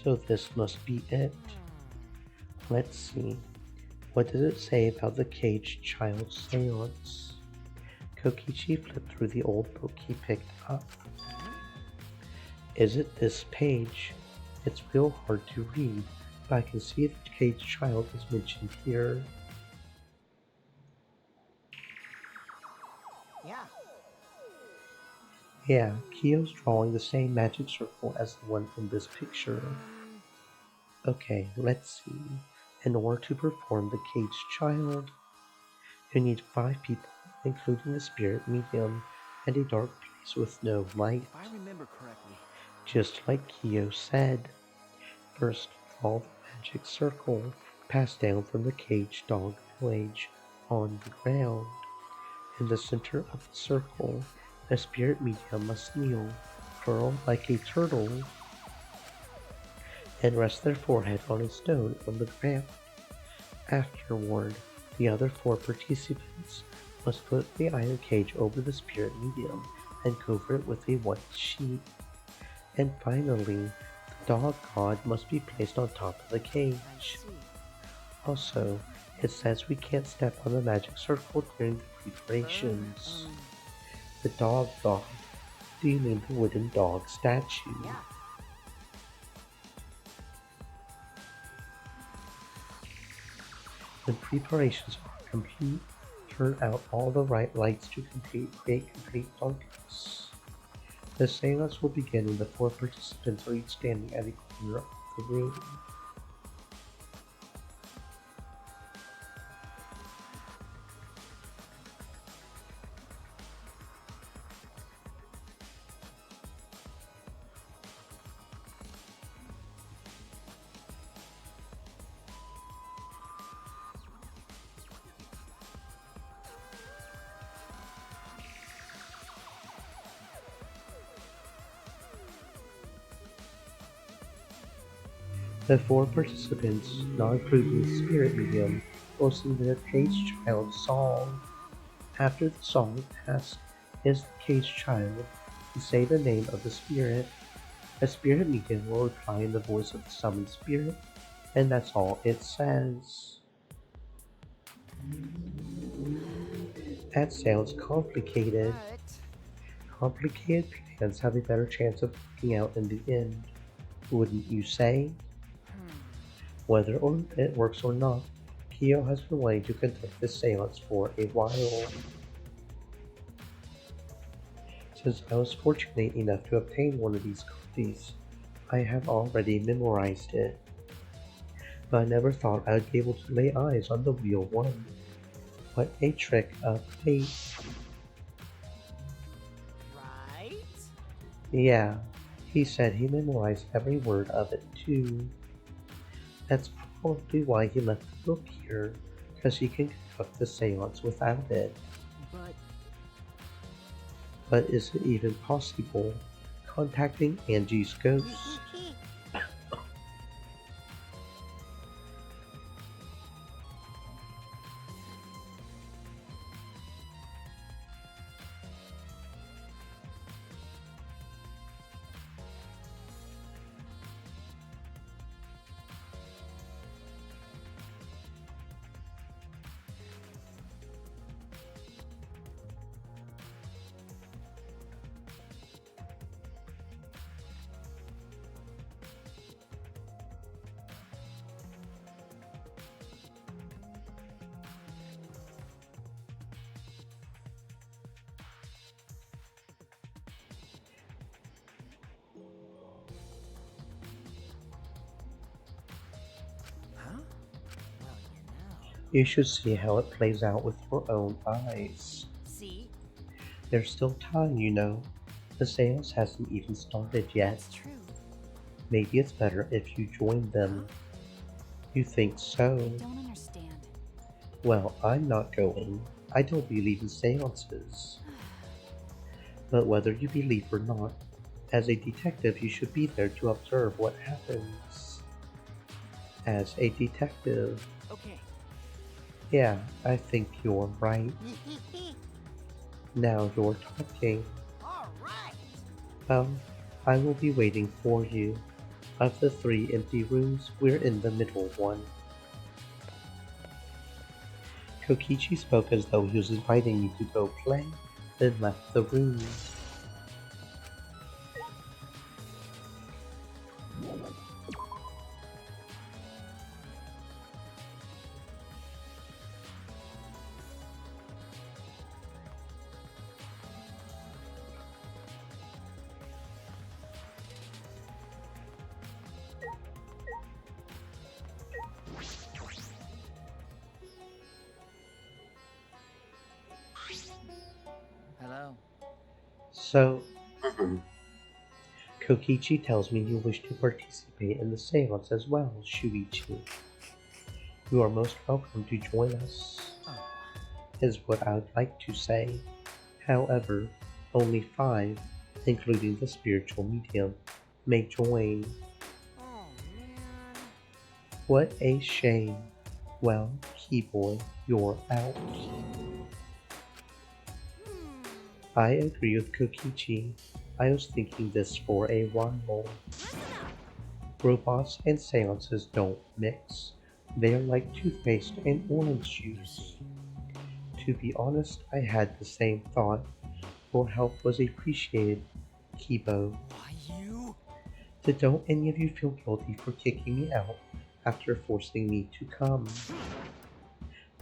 so this must be it. Let's see. What does it say about the Caged Child Seance? Kokichi flipped through the old book he picked up. Is it this page? It's real hard to read, but I can see the Caged Child is mentioned here. Yeah. Yeah, Kyo's drawing the same magic circle as the one from this picture. Okay, let's see. In order to perform the Caged Child, you need 5 people, including the spirit medium and a dark place with no light. If I remember correctly. Just like Kyo said. First, draw the magic circle passed down from the Caged Dog Village on the ground. In the center of the circle, the spirit medium must kneel, curl like a turtle, and rest their forehead on a stone on the ground. Afterward, the other 4 participants must put the iron cage over the spirit medium and cover it with a white sheet. And finally, the dog god must be placed on top of the cage. Also, it says we can't step on the magic circle during the preparations. The dog god, stealing the wooden dog statue. Yeah. When preparations are complete, turn out all the right lights to create complete darkness. The seance will begin when the 4 participants are each standing at a corner of the room. The 4 participants, not including the spirit medium, will sing the caged child song. After the song asks, "Is the caged child?" to say the name of the spirit. A spirit medium will reply in the voice of the summoned spirit, and that's all it says. That sounds complicated. Complicated plans have a better chance of working out in the end, wouldn't you say? Whether it works or not, Kyo has been wanting to conduct this seance for a while. Since I was fortunate enough to obtain one of these copies, I have already memorized it. But I never thought I would be able to lay eyes on the real one. What a trick of fate. Right? Yeah, he said he memorized every word of it too. That's probably why he left the book here, because he can conduct the seance without it. But is it even possible? Contacting Angie's ghost? You should see how it plays out with your own eyes. See? There's still time, you know. The seance hasn't even started yet. That's true. Maybe it's better if you join them. You think so? I don't understand. Well, I'm not going. I don't believe in seances. But whether you believe or not, as a detective you should be there to observe what happens. As a detective. Okay. Yeah, I think you're right. Now you're talking. Well, I will be waiting for you. Of the 3 empty rooms, we're in the middle one. Kokichi spoke as though he was inviting me to go play, then left the room. Hello. So, Kokichi tells me you wish to participate in the seance as well, Shuichi. You are most welcome to join us, is what I would like to say. However, only 5, including the spiritual medium, may join. What a shame. Well, Keyboy, you're out. I agree with Kokichi. I was thinking this for a while. Robots and seances don't mix. They are like toothpaste and orange juice. To be honest, I had the same thought. Your help was appreciated, Kibo. Why you? So don't any of you feel guilty for kicking me out after forcing me to come.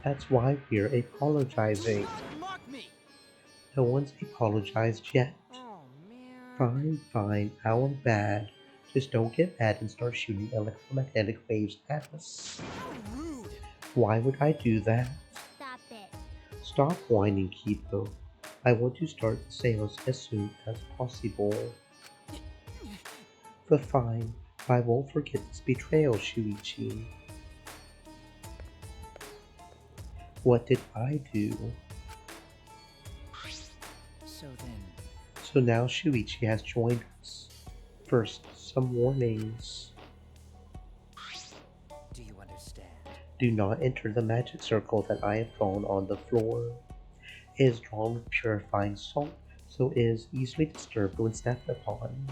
That's why we're apologizing. Mock me! No one's apologized yet. Fine, our bad. Just don't get mad and start shooting electromagnetic waves at us. How rude! Why would I do that? Stop it. Stop whining, Kipo. I want to start the seance as soon as possible. But fine, I won't forget this betrayal, Shuichi. What did I do? So now Shuichi has joined us. First, some warnings. Do not enter the magic circle that I have drawn on the floor. It is drawn with purifying salt, so it is easily disturbed when stepped upon.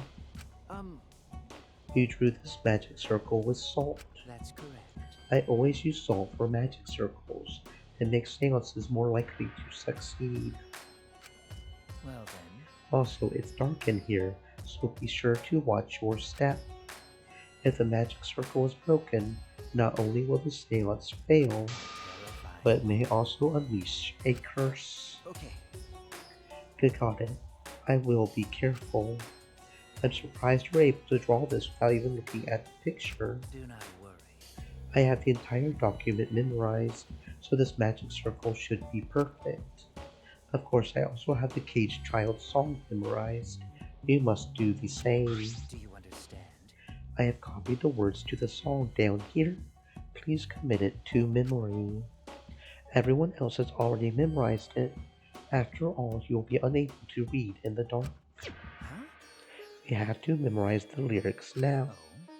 You drew this magic circle with salt. That's correct. I always use salt for magic circles. It makes seances more likely to succeed. Well then. Also, it's dark in here, so be sure to watch your step. If the magic circle is broken, not only will the seance fail, but it may also unleash a curse. Okay. Got it. I will be careful. I'm surprised you're able to draw this without even looking at the picture. Do not worry. I have the entire document memorized, so this magic circle should be perfect. Of course, I also have the Caged Child song memorized. You must do the same. Do you understand? I have copied the words to the song down here. Please commit it to memory. Everyone else has already memorized it. After all, you will be unable to read in the dark. Huh? You have to memorize the lyrics now. Oh.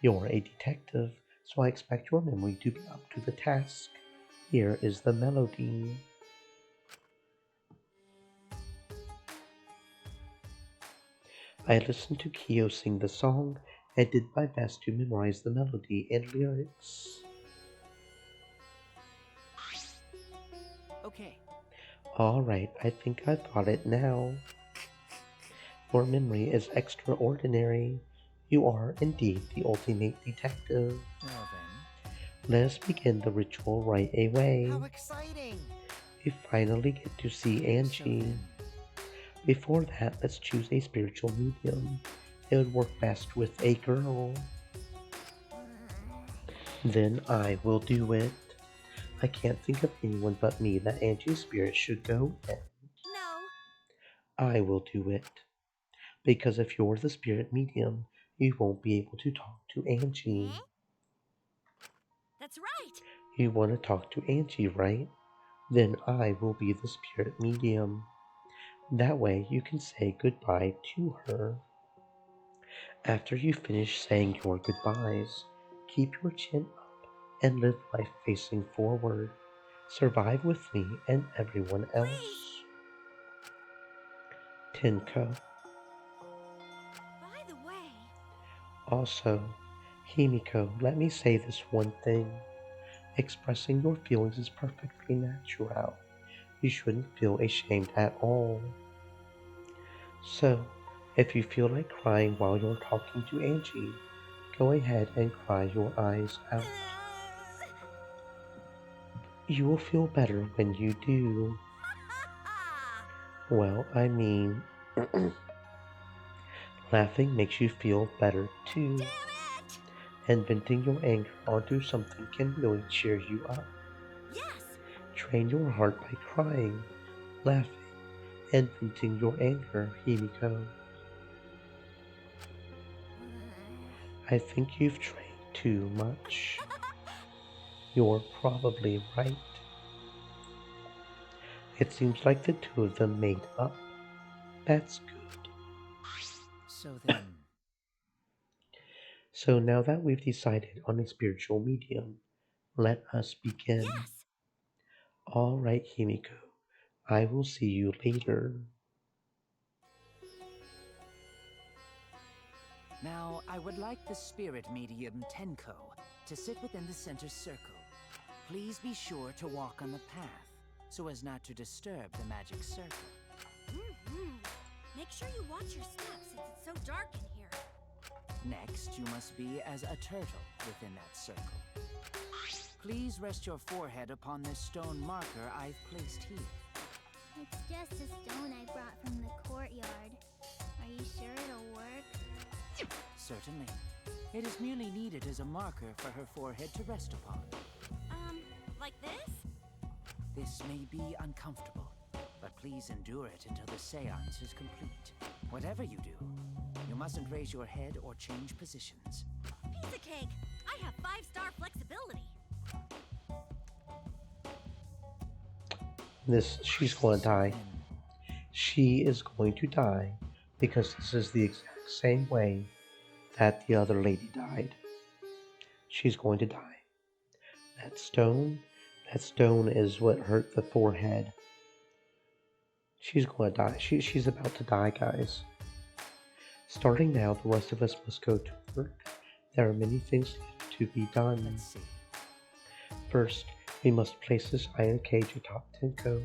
You're a detective, so I expect your memory to be up to the task. Here is the melody. I listened to Kyo sing the song and did my best to memorize the melody and lyrics. Okay. Alright, I think I've got it now. Your memory is extraordinary. You are indeed the ultimate detective. Well then. Let us begin the ritual right away. How exciting! We finally get to see Angie. Before that, let's choose a spiritual medium. It would work best with a girl. Then I will do it. I can't think of anyone but me that Angie's spirit should go with. No. I will do it. Because if you're the spirit medium, you won't be able to talk to Angie. That's right. You want to talk to Angie, right? Then I will be the spirit medium. That way you can say goodbye to her. After you finish saying your goodbyes, keep your chin up and live life facing forward. Survive with me and everyone else. Tenko. By the way... Also, Himiko, let me say this one thing. Expressing your feelings is perfectly natural. You shouldn't feel ashamed at all. So, if you feel like crying while you're talking to Angie, go ahead and cry your eyes out. You will feel better when you do. Well, I mean, laughing makes you feel better too. And venting your anger onto something can really cheer you up. Yes! Train your heart by crying, laughing, and venting your anger, Himiko. I think you've trained too much. You're probably right. It seems like the two of them made up. That's good. So then... So now that we've decided on a spiritual medium, let us begin. Yes! Alright, Himiko. I will see you later. Now, I would like the spirit medium Tenko to sit within the center circle. Please be sure to walk on the path, so as not to disturb the magic circle. Make sure you watch your steps since it's so dark in here. Next, you must be as a turtle within that circle. Please rest your forehead upon this stone marker I've placed here. It's just a stone I brought from the courtyard. Are you sure it'll work? Certainly. It is merely needed as a marker for her forehead to rest upon. Like this? This may be uncomfortable, but please endure it until the seance is complete. Whatever you do, you mustn't raise your head or change positions. Piece of cake! I have 5-star flexibility. She's going to die. She is going to die because this is the exact same way that the other lady died. She's going to die. That stone? That stone is what hurt the forehead. She's gonna die. She's about to die, guys. Starting now, the rest of us must go to work. There are many things to be done. Let's see. First, we must place this iron cage atop Tenko.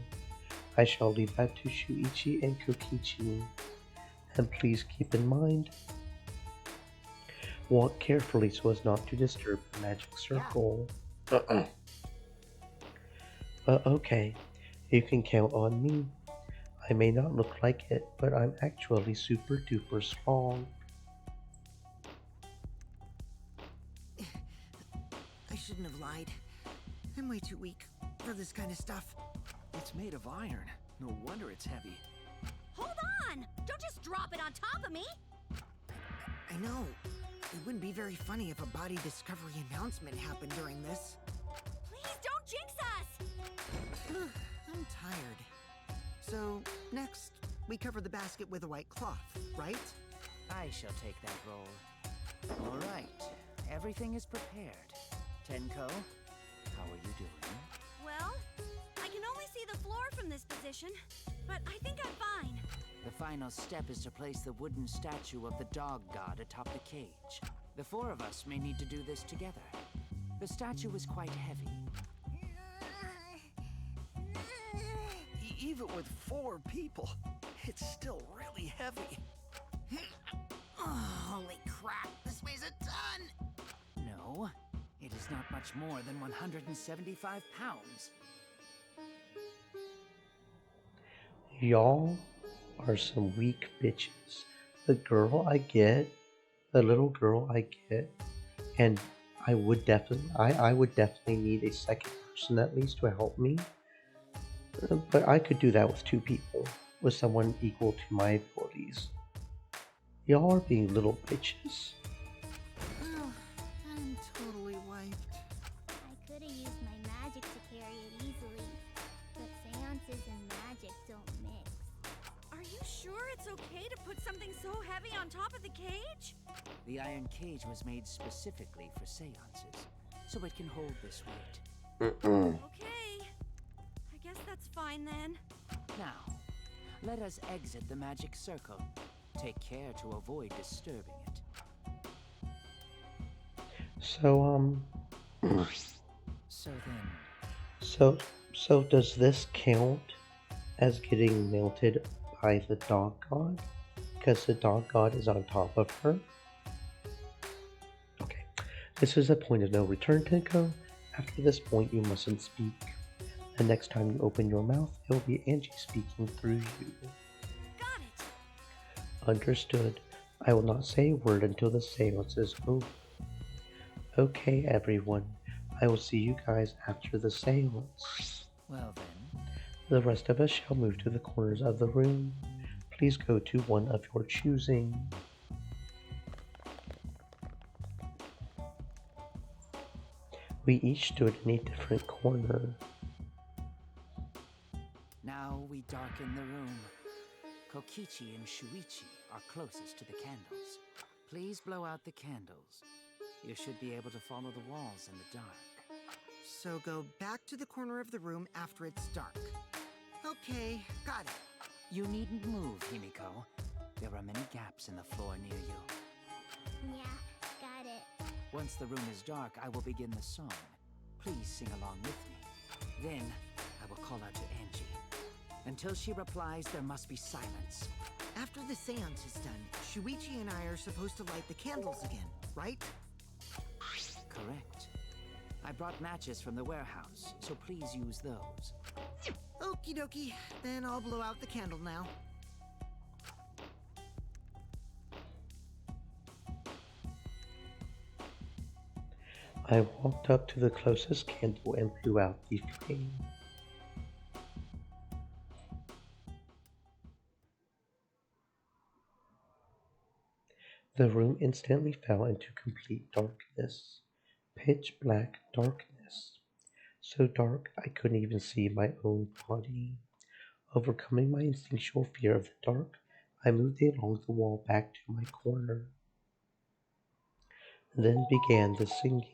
I shall leave that to Shuichi and Kokichi. And please keep in mind, walk carefully so as not to disturb the magic circle. Okay, you can count on me. I may not look like it, but I'm actually super duper strong. I shouldn't have lied. I'm way too weak for this kind of stuff. It's made of iron. No wonder it's heavy. Hold on! Don't just drop it on top of me! I know. It wouldn't be very funny if a body discovery announcement happened during this. Please don't jinx us! I'm tired. So, next, we cover the basket with a white cloth, right? I shall take that role. All right, everything is prepared. Tenko, how are you doing? Well, I can only see the floor from this position, but I think I'm fine. The final step is to place the wooden statue of the dog god atop the cage. The four of us may need to do this together. The statue is quite heavy. Even with 4 people, it's still really heavy. Oh, holy crap, this weighs a ton! No, it is not much more than 175 pounds. Y'all are some weak bitches. The girl I get, the little girl I get, and I would definitely need a second person at least to help me. But I could do that with 2 people, with someone equal to my abilities. Y'all are being little bitches. I'm totally wiped. I could have used my magic to carry it easily, but seances and magic don't mix. Are you sure it's okay to put something so heavy on top of the cage? The iron cage was made specifically for seances, so it can hold this weight. Okay. I guess that's fine then. Now, let us exit the magic circle. Take care to avoid disturbing it. So, So then... So does this count as getting melted by the dog god? Because the dog god is on top of her? Okay. This is a point of no return, Tenko. After this point, you mustn't speak. The next time you open your mouth, it will be Angie speaking through you. Got it! Understood. I will not say a word until the seance is over. Okay, everyone. I will see you guys after the seance. Well then. The rest of us shall move to the corners of the room. Please go to one of your choosing. We each stood in a different corner. Now we darken the room. Kokichi and Shuichi are closest to the candles. Please blow out the candles. You should be able to follow the walls in the dark. So go back to the corner of the room after it's dark. Okay, got it. You needn't move, Himiko. There are many gaps in the floor near you. Yeah, got it. Once the room is dark, I will begin the song. Please sing along with me. Then, I will call out to Angie. Until she replies, there must be silence. After the seance is done, Shuichi and I are supposed to light the candles again, right? Correct. I brought matches from the warehouse, so please use those. Okie dokie, then I'll blow out the candle now. I walked up to the closest candle and blew out the flame. The room instantly fell into complete darkness. Pitch black darkness. So dark I couldn't even see my own body. Overcoming my instinctual fear of the dark, I moved along the wall back to my corner. Then began the singing.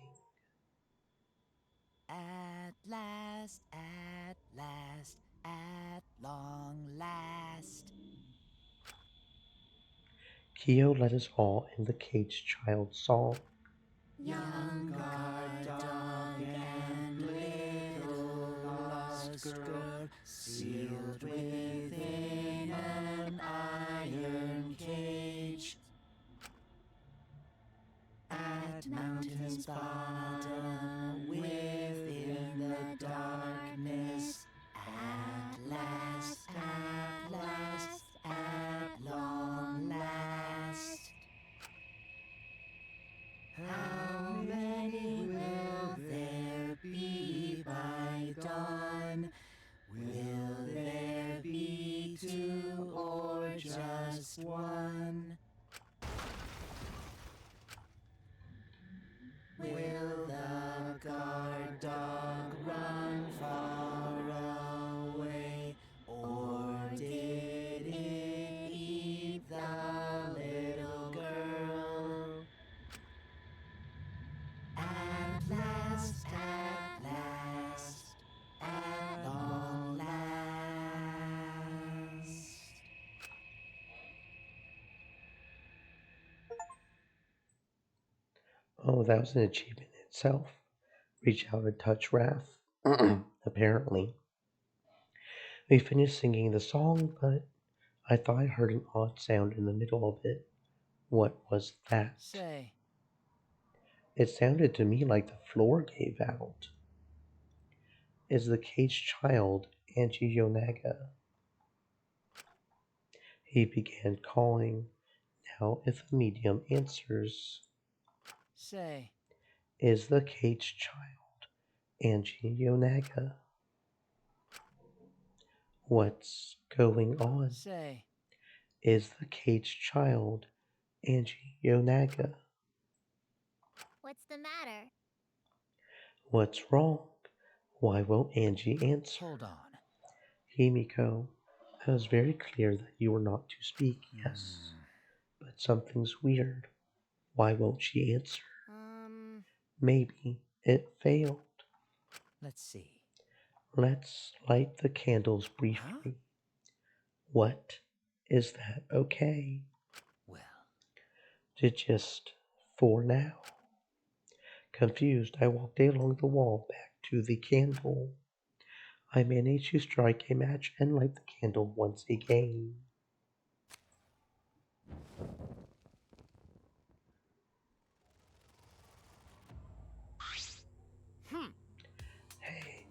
Kyo led us all in the caged child song. Young guard dog and little lost girl, sealed within an iron cage. At mountain's bottom, within the darkness, at last, at long last. How many will there be by dawn? Will there be two or just one? Will the guard dog run far away, or did it eat the little girl? At last, at long last. Oh, that was an achievement in itself. Reach out and touch Wrath. Apparently. We finished singing the song, but I thought I heard an odd sound in the middle of it. What was that? Say. It sounded to me like the floor gave out. Is the caged child Angie Yonaga? He began calling. Now, if the medium answers, Say. is the caged child Angie Yonaga? What's going on? Say. Is the caged child Angie Yonaga? What's the matter? What's wrong? Why won't Angie answer? Hold on. Himiko, it was very clear that you were not to speak, yes. But something's weird. Why won't she answer? Maybe it failed. Let's see. Let's light the candles briefly. Huh? What? Is that okay? Well. Just for now. Confused, I walked along the wall back to the candle. I managed to strike a match and light the candle once again. Hey,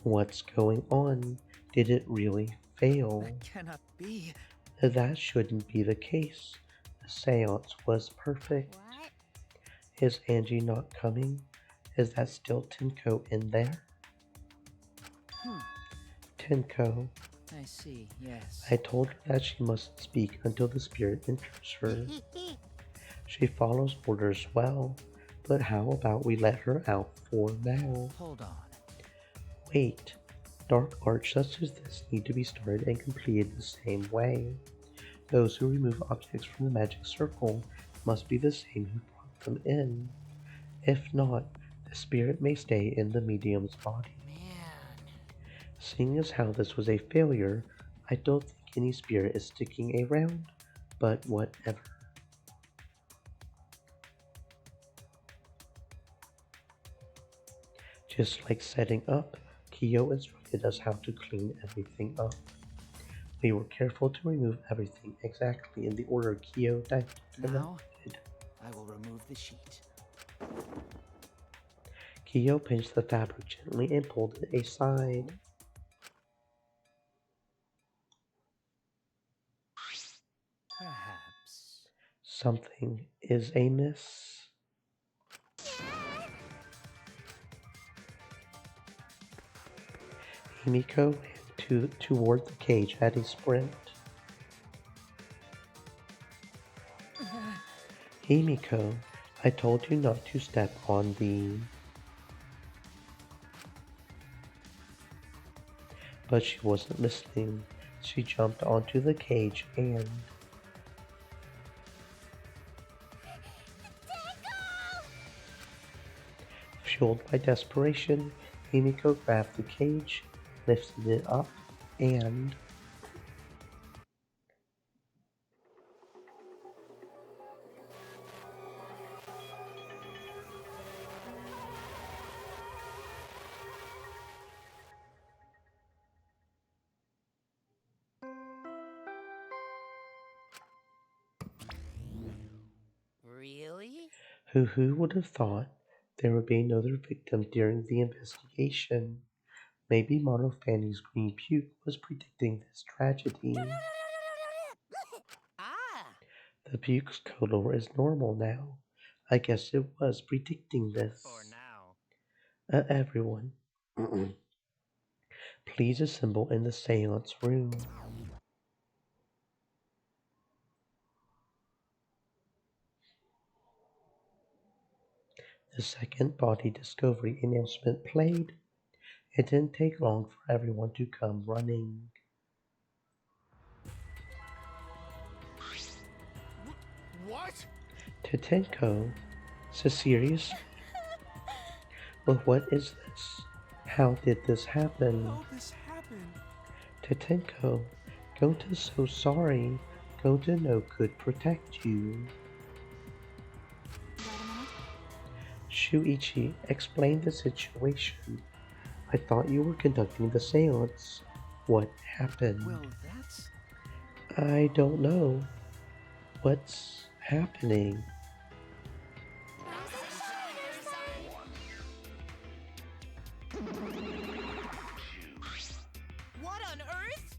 what's going on? Did it really fail? That cannot be. That shouldn't be the case. The seance was perfect. What? Is Angie not coming? Is that still Tenko in there? Tenko. I see, yes. I told her that she mustn't speak until the spirit enters her. She follows orders well, but how about we let her out for now? Hold on. Wait. Dark arts such as this need to be started and completed the same way. Those who remove objects from the magic circle must be the same who brought them in. If not, the spirit may stay in the medium's body. Seeing as how this was a failure, I don't think any spirit is sticking around, but whatever. Just like setting up, Kyo instructed us how to clean everything up. We were careful to remove everything exactly in the order Kyo directed. Now, I will remove the sheet. Kyo pinched the fabric gently and pulled it aside. Perhaps. Something is amiss. Himiko ran toward the cage at a sprint. Himiko, I told you not to step on the... But she wasn't listening. She jumped onto the cage and... Fueled by desperation, Himiko grabbed the cage, lifted it up, and... Really? Who would have thought there would be another victim during the investigation? Maybe Mono Fanny's green puke was predicting this tragedy. Ah! The puke's color is normal now. I guess it was predicting this. For now. Everyone, please assemble in the seance room. The second body discovery announcement played. It didn't take long for everyone to come running. What? Tetenko, so serious? Well, what is this? How did this happen? How this happened? Tetenko, Gonta's so sorry. Gonta no could protect you. Shuichi, explain the situation. I thought you were conducting the seance. What happened? Well, that's... I don't know. What's happening? What on earth?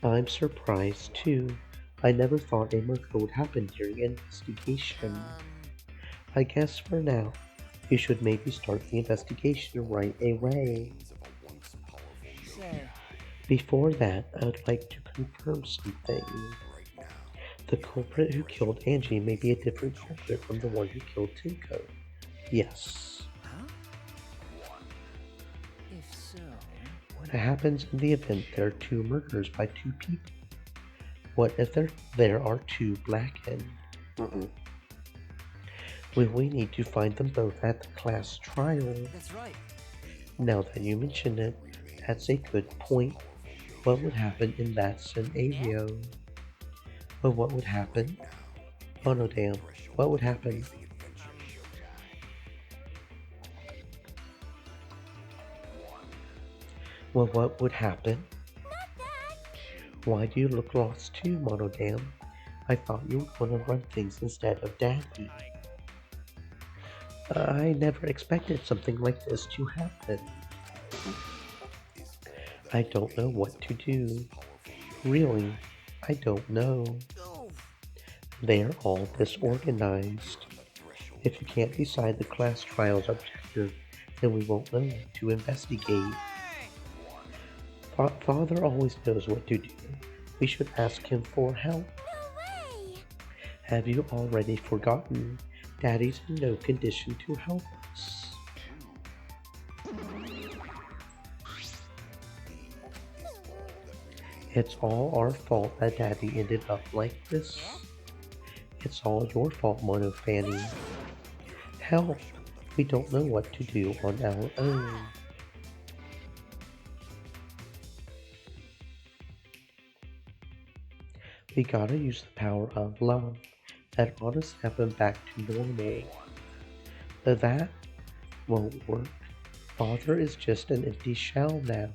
I'm surprised too. I never thought a murder would happen during an investigation. I guess for now, you should maybe start the investigation right away. Before that, I would like to confirm something. The culprit who killed Angie may be a different culprit from the one who killed Tinko. Yes. Huh? If so... What happens in the event there are two murders by two people? What if there are two blackened? Will we need to find them both at the class trial? That's right. Now that you mention it, that's a good point. What would happen in that scenario? Well, what would happen? Oh no, damn. What would happen? Well, what would happen? Why do you look lost too, Monodam? I thought you were going to run things instead of Daddy. I never expected something like this to happen. I don't know what to do. Really, I don't know. They're all disorganized. If you can't decide the class trial's objective, then we won't know what to investigate. Father always knows what to do. We should ask him for help. Have you already forgotten? Daddy's in no condition to help us. It's all our fault that Daddy ended up like this. It's all your fault, Mono Fanny. Help! We don't know what to do on our own. We gotta use the power of love. That ought to snap him back to normal. That won't work. Father is just an empty shell now.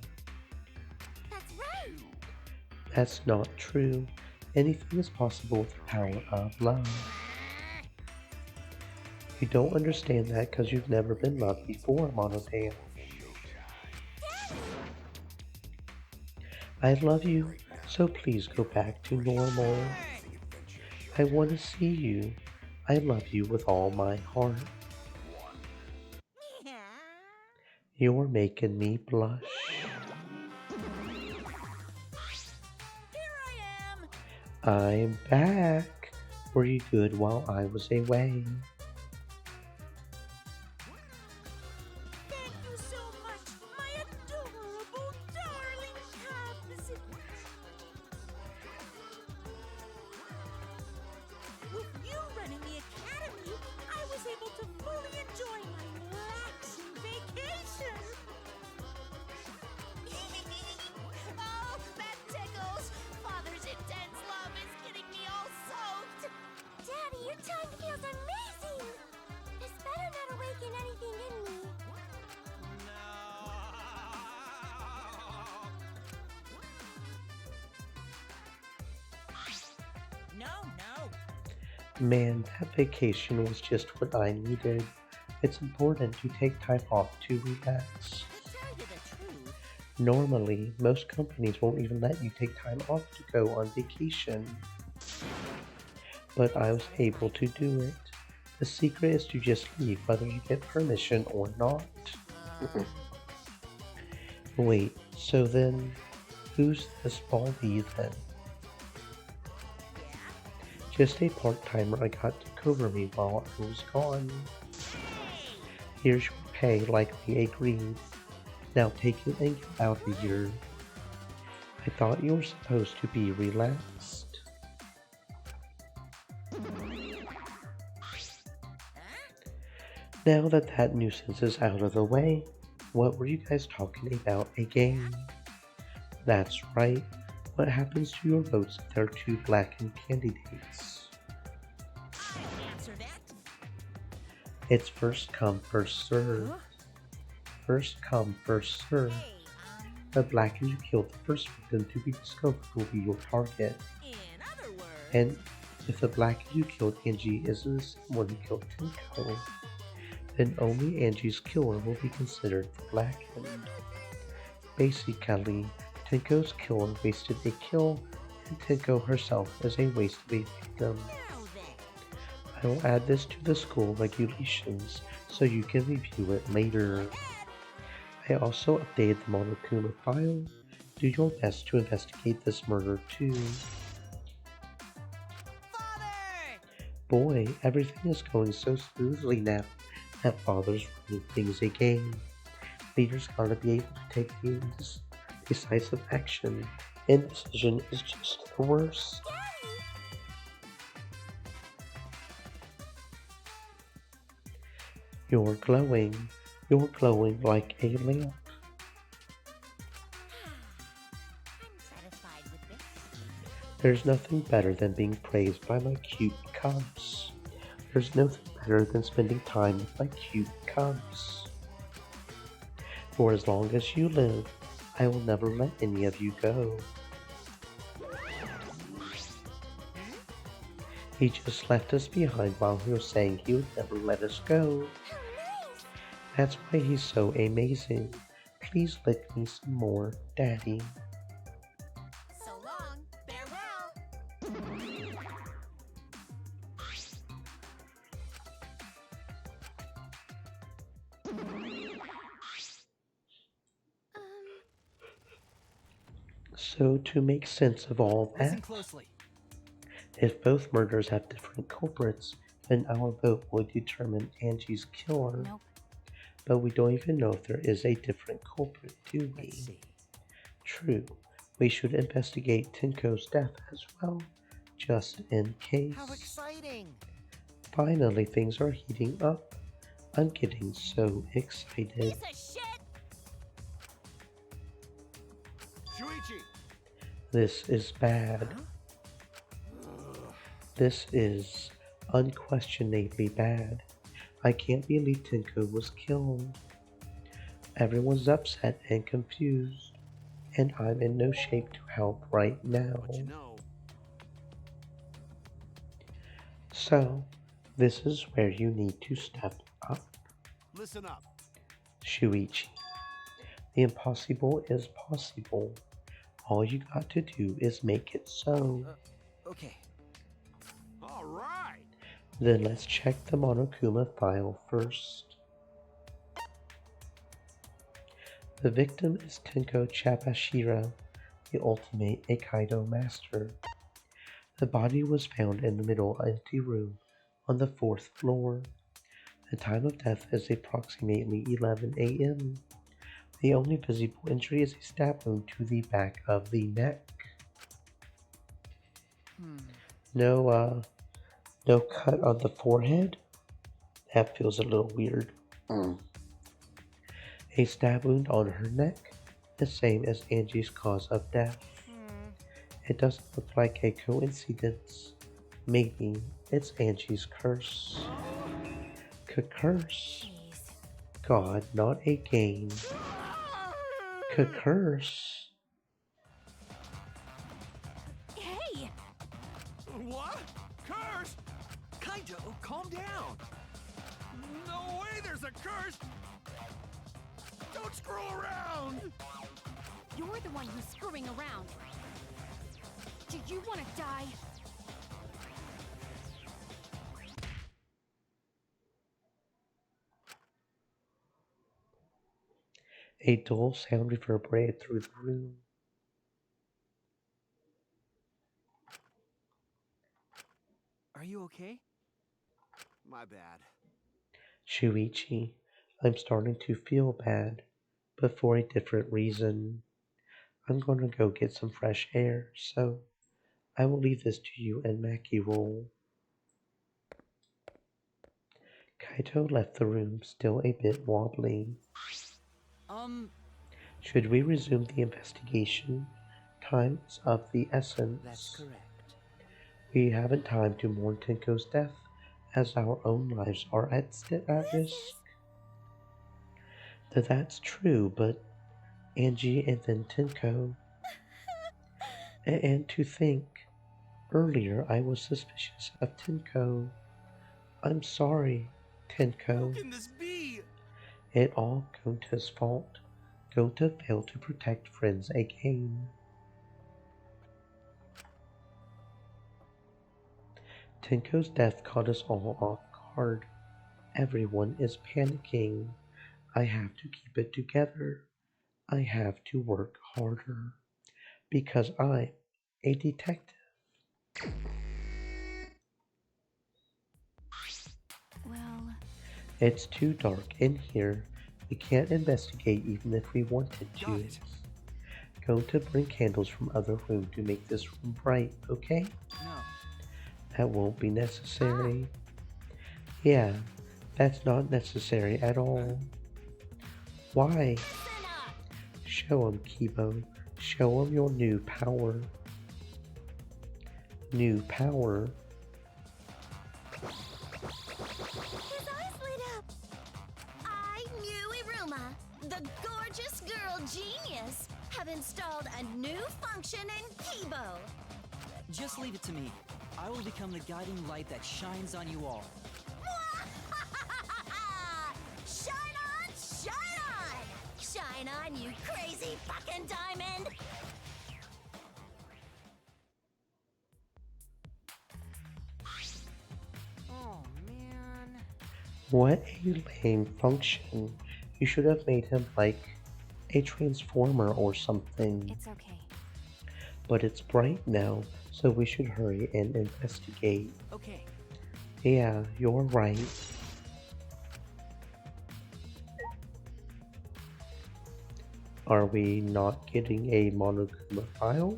That's right. That's not true. Anything is possible with the power of love. You don't understand that because you've never been loved before, Monotail. I love you, so please go back to normal. I want to see you. I love you with all my heart. You're making me blush. I'm back. Were you good while I was away? Thank you so much, my adorable, darling cubs. With you running the academy, I was able to fully enjoy my relaxing vacation. Oh, that tickles! Father's intense love is getting me all soaked. Daddy, your tongue feels amazing. Man, that vacation was just what I needed. It's important to take time off to relax. To tell you the truth, Normally, most companies won't even let you take time off to go on vacation. But I was able to do it. The secret is to just leave whether you get permission or not. Wait, so then, who's this Baldy then? Just a part-timer I got to cover me while I was gone. Here's your pay like we agreed. Now take it and get out of here. I thought you were supposed to be relaxed. Now that that nuisance is out of the way, what were you guys talking about again? That's right. What happens to your votes if there are two blackened candidates? answer that. It's first come, first served. First come, first served. The blackened you kill the first victim to be discovered will be your target. In other words, And if the blackened you killed Angie isn't the same one who killed Tinko, then only Angie's killer will be considered the blackened. Basically, Tinko's killer wasted a kill, and Tinko herself is a waste of a victim. I will add this to the school regulations so you can review it later. I also updated the Monokuma file. Do your best to investigate this murder too. Boy, everything is going so smoothly now that Father's running things again. Leaders gotta be able to take decisive action. Indecision is just the worst. You're glowing like a lamp. satisfied with this. There's nothing better than being praised by my cute cubs. There's nothing better than spending time with my cute cubs. For as long as you live, I will never let any of you go. He just left us behind while he was saying he would never let us go. That's why he's so amazing. Please lick me some more, Daddy. So long, farewell. So to make sense of all Listen that, closely. if both murders have different culprits, then our vote will determine Angie's killer. Nope. But we don't even know if there is a different culprit, do we? Let's see. True. We should investigate Tinko's death as well, just in case. How exciting! Finally, things are heating up. I'm getting so excited. Piece of shit! Shuichi! This is bad. This is unquestionably bad. I can't believe Tinko was killed. Everyone's upset and confused, and I'm in no shape to help right now. But you know, So, this is where you need to step up. listen up. Shuichi. The impossible is possible. All you got to do is make it so. Okay. All right. Then let's check the Monokuma file first. The victim is Tenko Chapashiro, the ultimate Aikido master. The body was found in the middle empty room on the 4th floor. The time of death is approximately 11 a.m. The only visible injury is a stab wound to the back of the neck. No cut on the forehead? That feels a little weird. A stab wound on her neck, the same as Angie's cause of death. It doesn't look like a coincidence. Maybe it's Angie's curse. Curse? God, not a game. Curse? Hey! What? Curse? accursed! Don't screw around! You're the one who's screwing around. Do you want to die? A dull sound reverberated through the room. Are you okay? My bad. Shuichi, I'm starting to feel bad, but for a different reason. I'm gonna go get some fresh air, so I will leave this to you and Maki roll. Kaito left the room, still a bit wobbly. Should we resume the investigation? Time is of the essence. That's correct. We haven't time to mourn Tenko's death, as our own lives are at risk. That's true, but Angie and then Tenko. And to think, earlier I was suspicious of Tenko. I'm sorry, Tenko. How can this be? It all Gota's fault. Gota failed to protect friends again. Tenko's death caught us all off guard. Everyone is panicking. I have to keep it together. I have to work harder. Because I'm a detective. Well... It's too dark in here. We can't investigate even if we wanted to. Going to bring candles from other room to make this room bright, okay? No. That won't be necessary. Yeah, that's not necessary at all. Why? Show 'em, Kibo. Show 'em your new power. New power? His eyes lit up. I, New Iruma, the gorgeous girl genius, have installed a new function in Kibo. Just leave it to me. I will become the guiding light that shines on you all. Shine on, shine on! Shine on, you crazy fucking diamond! Oh, man. What a lame function. You should have made him like a transformer or something. It's okay. But it's bright now, so we should hurry and investigate. Okay. Yeah, you're right. Are we not getting a Monokuma file?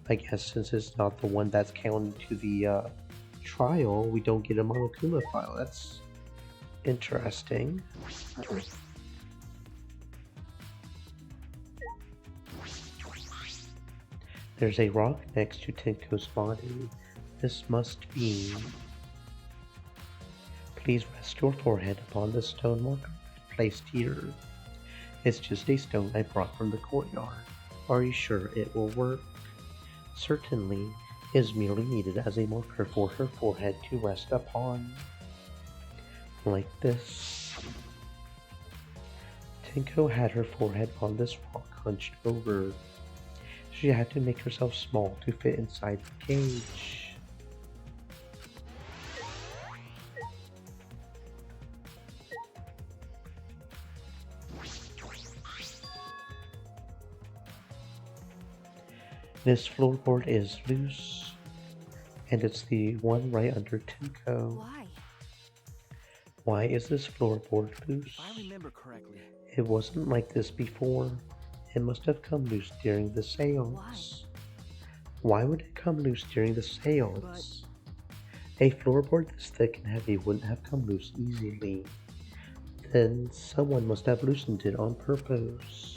I guess since it's not the one that's counted to the trial, we don't get a Monokuma file. That's interesting. There's a rock next to Tenko's body. This must be... Please rest your forehead upon the stone marker placed here. It's just a stone I brought from the courtyard. Are you sure it will work? Certainly, it is merely needed as a marker for her forehead to rest upon. Like this. Tenko had her forehead on this rock hunched over. She had to make herself small to fit inside the cage. This floorboard is loose, and it's the one right under Tenko. Why? Why is this floorboard loose? If I remember correctly. It wasn't like this before. It must have come loose during the seance. Why would it come loose during the seance? A floorboard this thick and heavy wouldn't have come loose easily. Then someone must have loosened it on purpose.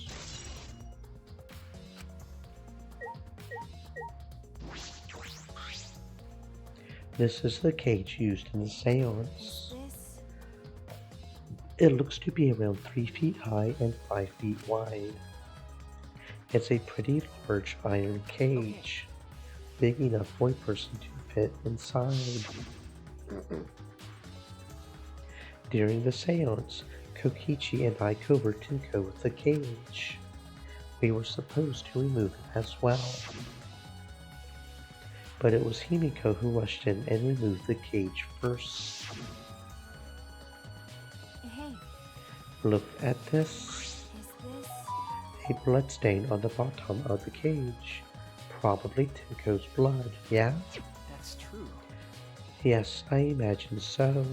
This is the cage used in the seance. It looks to be around 3 feet high and 5 feet wide. It's a pretty large iron cage, big enough for a person to fit inside. During the seance, Kokichi and I covered Tinko with the cage. We were supposed to remove it as well. But it was Himiko who rushed in and removed the cage first. Hey, Look at this. is this... A bloodstain on the bottom of the cage. Probably Tinko's blood, yeah? That's true. Yes, I imagine so.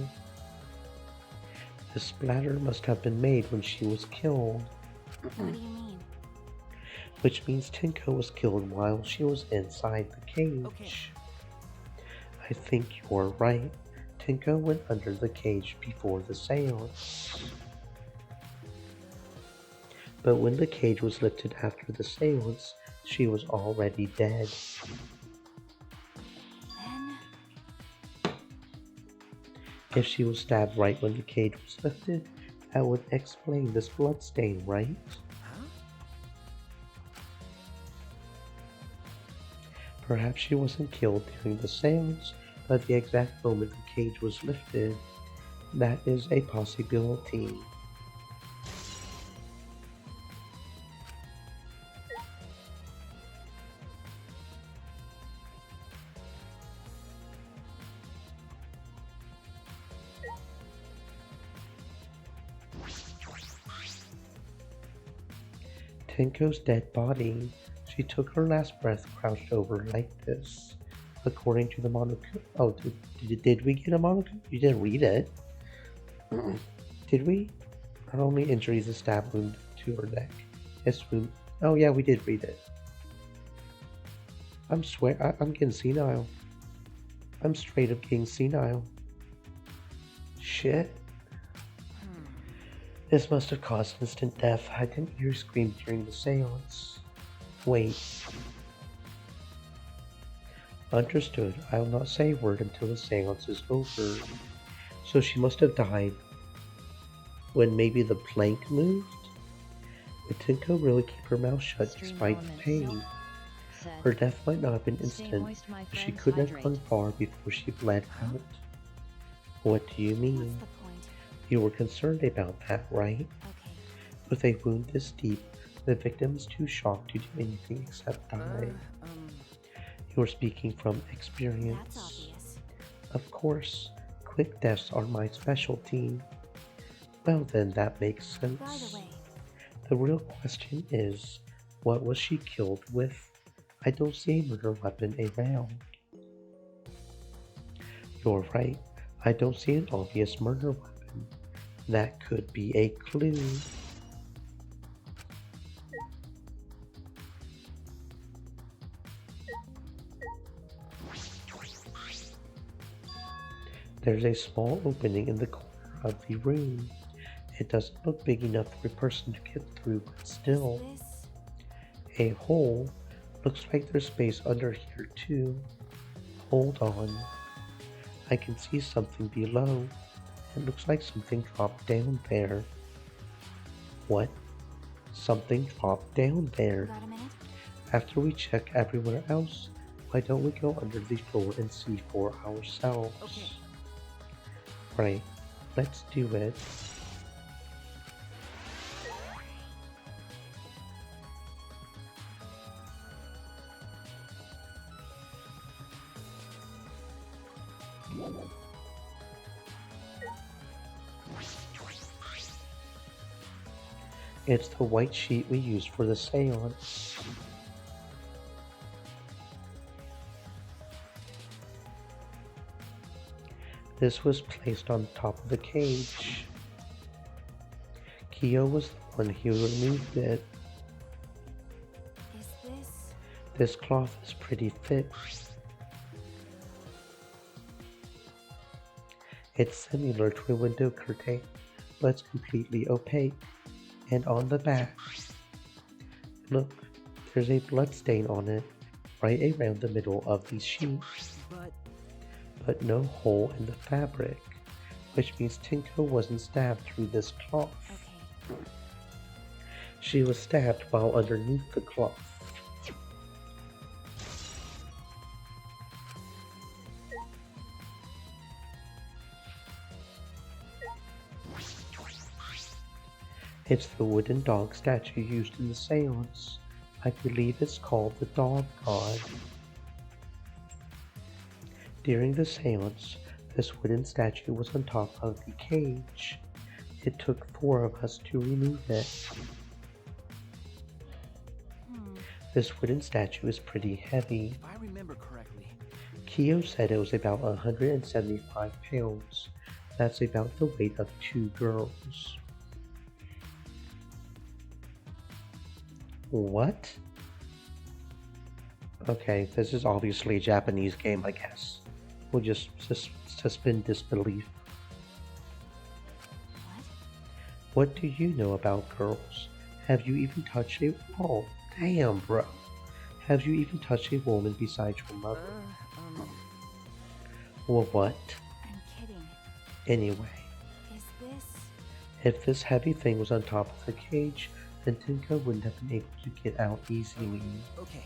The splatter must have been made when she was killed. What do you mean? Which means Tinko was killed while she was inside the cage. Okay. I think you're right. Tinko went under the cage before the seance. But when the cage was lifted after the seance, she was already dead. Then... If she was stabbed right when the cage was lifted, that would explain this bloodstain, right? Perhaps she wasn't killed during the seance, but the exact moment the cage was lifted. That is a possibility. Tinko's dead body. She took her last breath crouched over like this. According to the Monokuma. Oh, did we get a Monokuma? You didn't read it. Did we? Not only injuries, a stab wound to her neck. Yes, wound. Oh yeah, we did read it. I'm getting senile. I'm straight up getting senile. Shit. This must have caused instant death. I didn't hear screams during the seance. Wait. Understood. I will not say a word until the seance is over. So she must have died when maybe the plank moved? Would Tinko really keep her mouth shut despite the pain? Her death might not have been instant, but she couldn't have gone far before she bled out. What do you mean? You were concerned about that, right? With a wound this deep, the victim is too shocked to do anything except die. You're speaking from experience. That's obvious. Of course, quick deaths are my specialty. Well then, that makes sense. By the way, The real question is, what was she killed with? I don't see a murder weapon around. You're right, I don't see an obvious murder weapon. That could be a clue. There's a small opening in the corner of the room. It doesn't look big enough for a person to get through, but still. A hole. Looks like there's space under here too. Hold on. I can see something below. It looks like something dropped down there. What? Something dropped down there. got a minute? After we check everywhere else, why don't we go under the floor and see for ourselves? Okay. Right, let's do it. It's the white sheet we used for the seance. This was placed on top of the cage. Kyo was the one who removed it. Is this... This cloth is pretty thick. It's similar to a window curtain, but it's completely opaque. And on the back, look, there's a blood stain on it, right around the middle of these sheets. But no hole in the fabric, which means Tinko wasn't stabbed through this cloth. Okay. She was stabbed while underneath the cloth. It's the wooden dog statue used in the seance. I believe it's called the Dog God. During the seance, this wooden statue was on top of the cage. It took 4 of us to remove it. This wooden statue is pretty heavy. If I remember correctly, Kyo said it was about 175 pounds. That's about the weight of 2 girls. What? Okay, this is obviously a Japanese game, I guess. We'll just suspend disbelief. What do you know about girls? Have you even touched a... Oh, damn, bro. Have you even touched a woman besides your mother? Well, what? I'm kidding. Anyway. Is this... If this heavy thing was on top of the cage, then Tinka wouldn't have been able to get out easily. okay.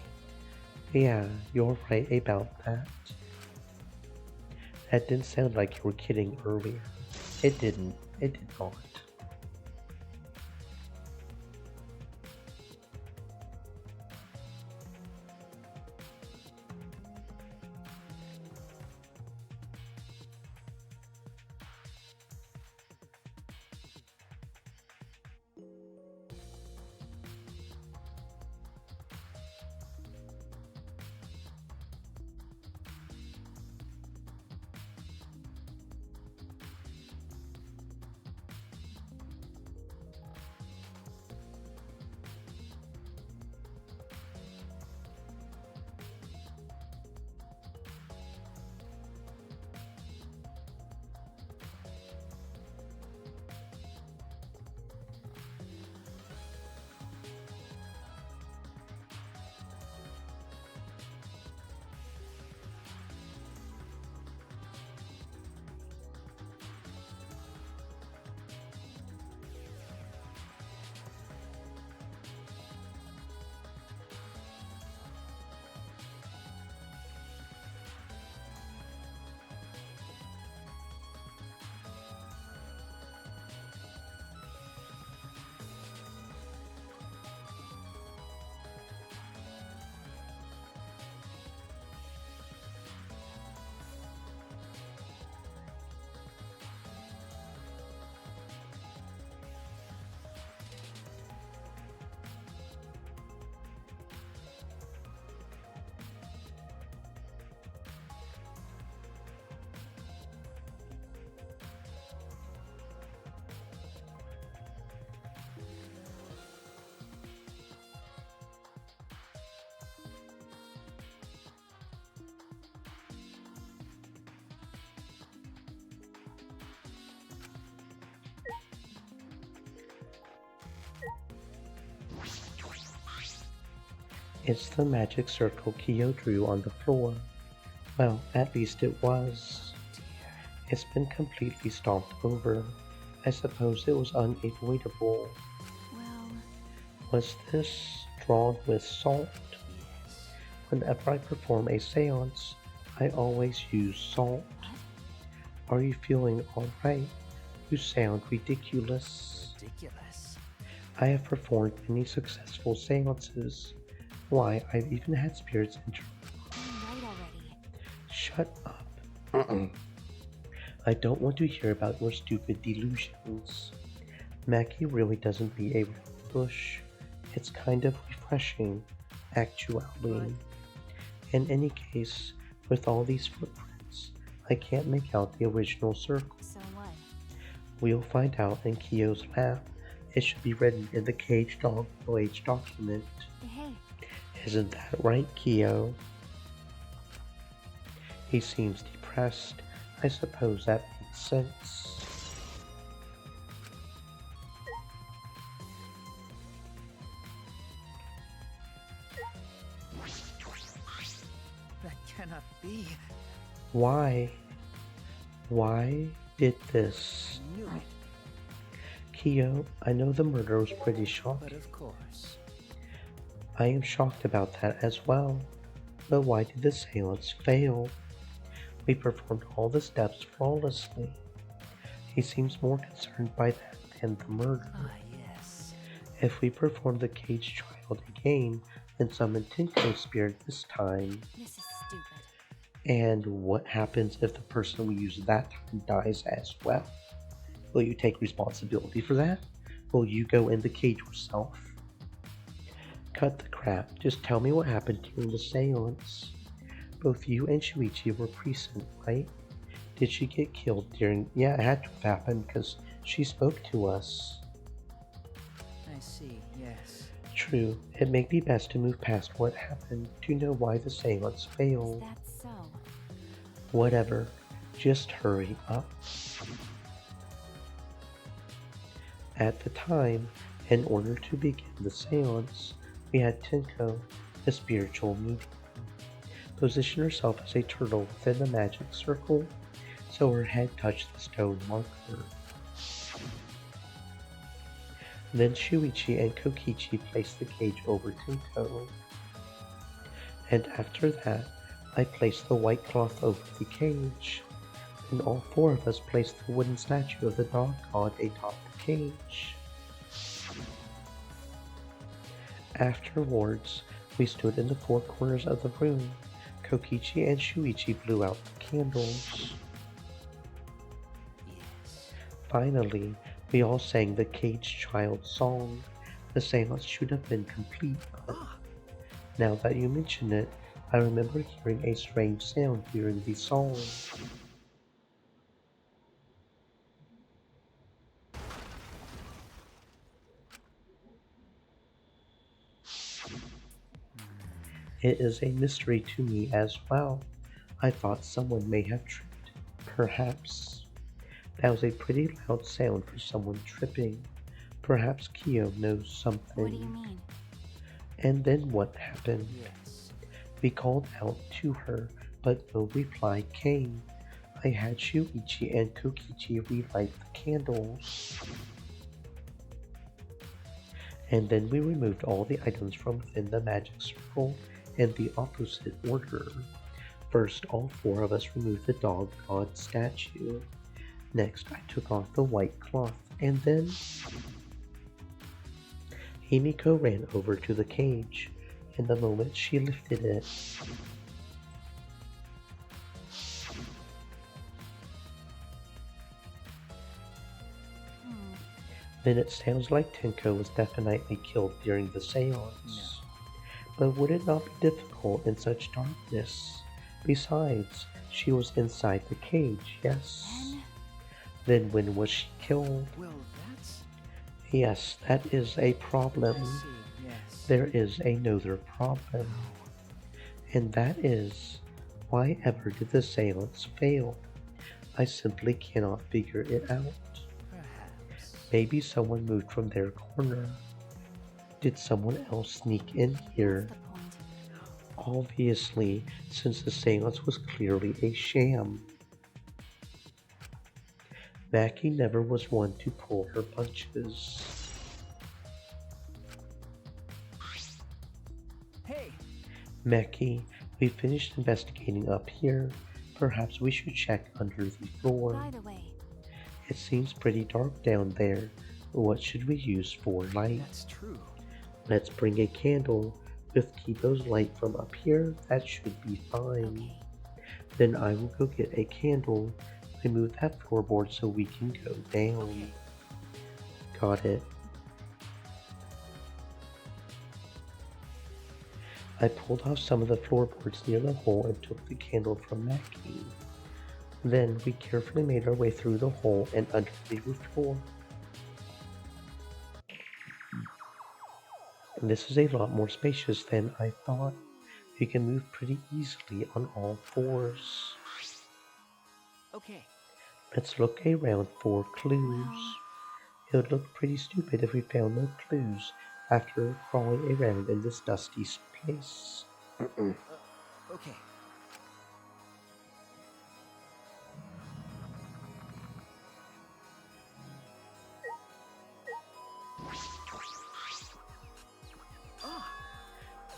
Yeah, you're right about that. That didn't sound like you were kidding earlier. It didn't. It did not. It's the magic circle Kyo drew on the floor. Well, at least it was. It's been completely stomped over. I suppose it was unavoidable. Well... Was this drawn with salt? Yes. Whenever I perform a seance, I always use salt. Are you feeling alright? You sound ridiculous. Ridiculous. I have performed many successful seances. Why, I've even had spirits enter. I'm right already. Shut up. I don't want to hear about your stupid delusions. Mackie really doesn't behave like a bush. It's kind of refreshing, actually. In any case, with all these footprints, I can't make out the original circle. So what? We'll find out in Kyo's lab. It should be written in the Cage Dog Village document. Hey. Isn't that right, Kyo? He seems depressed. I suppose that makes sense. That cannot be. Why? Why did this? I knew it. Kyo, I know the murder was pretty But shocking. of course. I am shocked about that as well. But why did the seance fail? We performed all the steps flawlessly. He seems more concerned by that than the murder. Ah, yes. If we perform the caged child again and summon Tinko's spirit this time, This is stupid. and what happens if the person we use that time dies as well? Will you take responsibility for that? Will you go in the cage yourself? Cut the crap. Just tell me what happened during the seance. Both you and Shuichi were present, right? Did she get killed during... Yeah, it had to have happened because she spoke to us. I see, yes. True. It may be best to move past what happened to know why the seance failed. That's so. Whatever. Just hurry up. At the time, in order to begin the seance, we had Tinko, the spiritual medium, position herself as a turtle within the magic circle, so her head touched the stone marker. Then Shuichi and Kokichi placed the cage over Tinko. And after that, I placed the white cloth over the cage. And all four of us placed the wooden statue of the dog god atop the cage. Afterwards, we stood in the four corners of the room. Kokichi and Shuichi blew out the candles. Finally, we all sang the caged child song. The seance should have been complete, but now that you mention it, I remember hearing a strange sound during the song. It is a mystery to me as well. I thought someone may have tripped. Perhaps. That was a pretty loud sound for someone tripping. Perhaps Kyo knows something. What do you mean? And then what happened? Yes. We called out to her, but no reply came. I had Shuichi and Kokichi relight the candles. And then we removed all the items from within the magic circle in the opposite order. First, all four of us removed the dog god statue. Next, I took off the white cloth, and then Himiko ran over to the cage, and the moment she lifted it, then it sounds like Tinko was definitely killed during the seance. But would it not be difficult in such darkness? Besides, she was inside the cage, yes? Then when was she killed? Well, that's... Yes, that is a problem. I see, yes. There is another problem. And that is, why ever did the seance fail? I simply cannot figure it out. Perhaps. Maybe someone moved from their corner. Did someone else sneak in here? Obviously, since the seance was clearly a sham. Maki never was one to pull her punches. Hey! Maki, we finished investigating up here. Perhaps we should check under the floor. By the way, It seems pretty dark down there. What should we use for light? That's true. Let's bring a candle. With Kipo's light from up here, that should be fine. Then I will go get a candle. Remove that floorboard so we can go down. Got it. I pulled off some of the floorboards near the hole and took the candle from Maki. Then we carefully made our way through the hole and under the roof floor. And this is a lot more spacious than I thought. We can move pretty easily on all fours. Okay. Let's look around for clues. It would look pretty stupid if we found no clues after crawling around in this dusty place. Okay.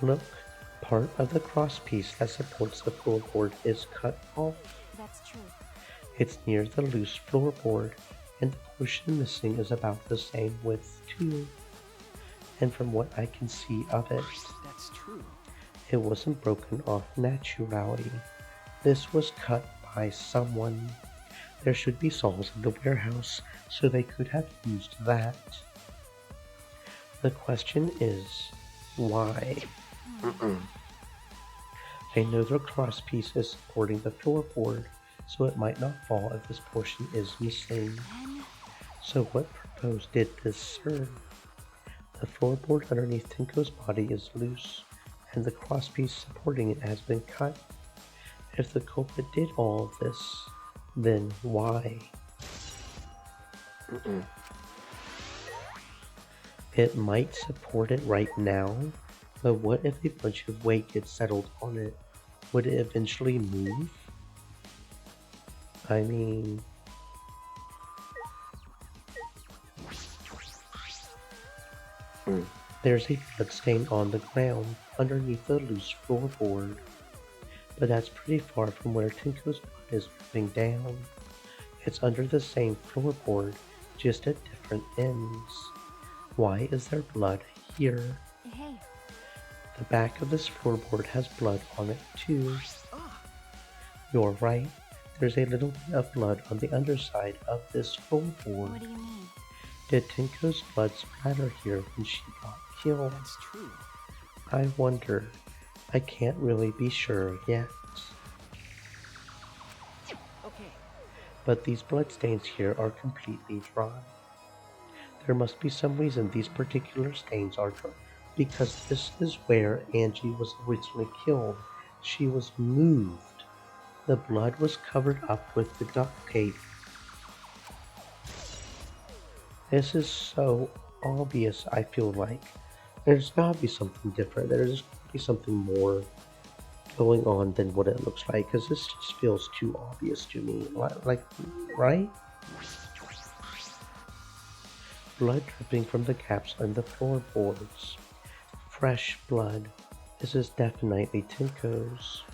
Look, part of the crosspiece that supports the floorboard is cut off. that's true. It's near the loose floorboard, and the portion missing is about the same width too. and from what I can see of it, That's true. it wasn't broken off naturally. This was cut by someone. There should be saws in the warehouse, so they could have used that. The question is, why? I know the crosspiece is supporting the floorboard, so it might not fall if this portion is missing. So what purpose did this serve? The floorboard underneath Tinko's body is loose, and the crosspiece supporting it has been cut. If the culprit did all of this, then why? It might support it right now, but what if a bunch of weight gets settled on it? Would it eventually move? I mean... There's a blood stain on the ground underneath the loose floorboard, but that's pretty far from where Tinko's blood is dripping down. It's under the same floorboard, just at different ends. Why is there blood here? Hey. The back of this floorboard has blood on it too. You're right. There's a little bit of blood on the underside of this floorboard. What do you mean? Did Tinko's blood splatter here when she got killed? That's true. I wonder. I can't really be sure yet. Okay. But these bloodstains here are completely dry. There must be some reason these particular stains are dry, because this is where Angie was originally killed. She was moved. The blood was covered up with the duct tape. This is so obvious, I feel like. There's gotta be something different. There's gotta be something more going on than what it looks like, because this just feels too obvious to me. Like, right? Blood dripping from the gaps in the floorboards. Fresh blood. This is definitely Tinko's.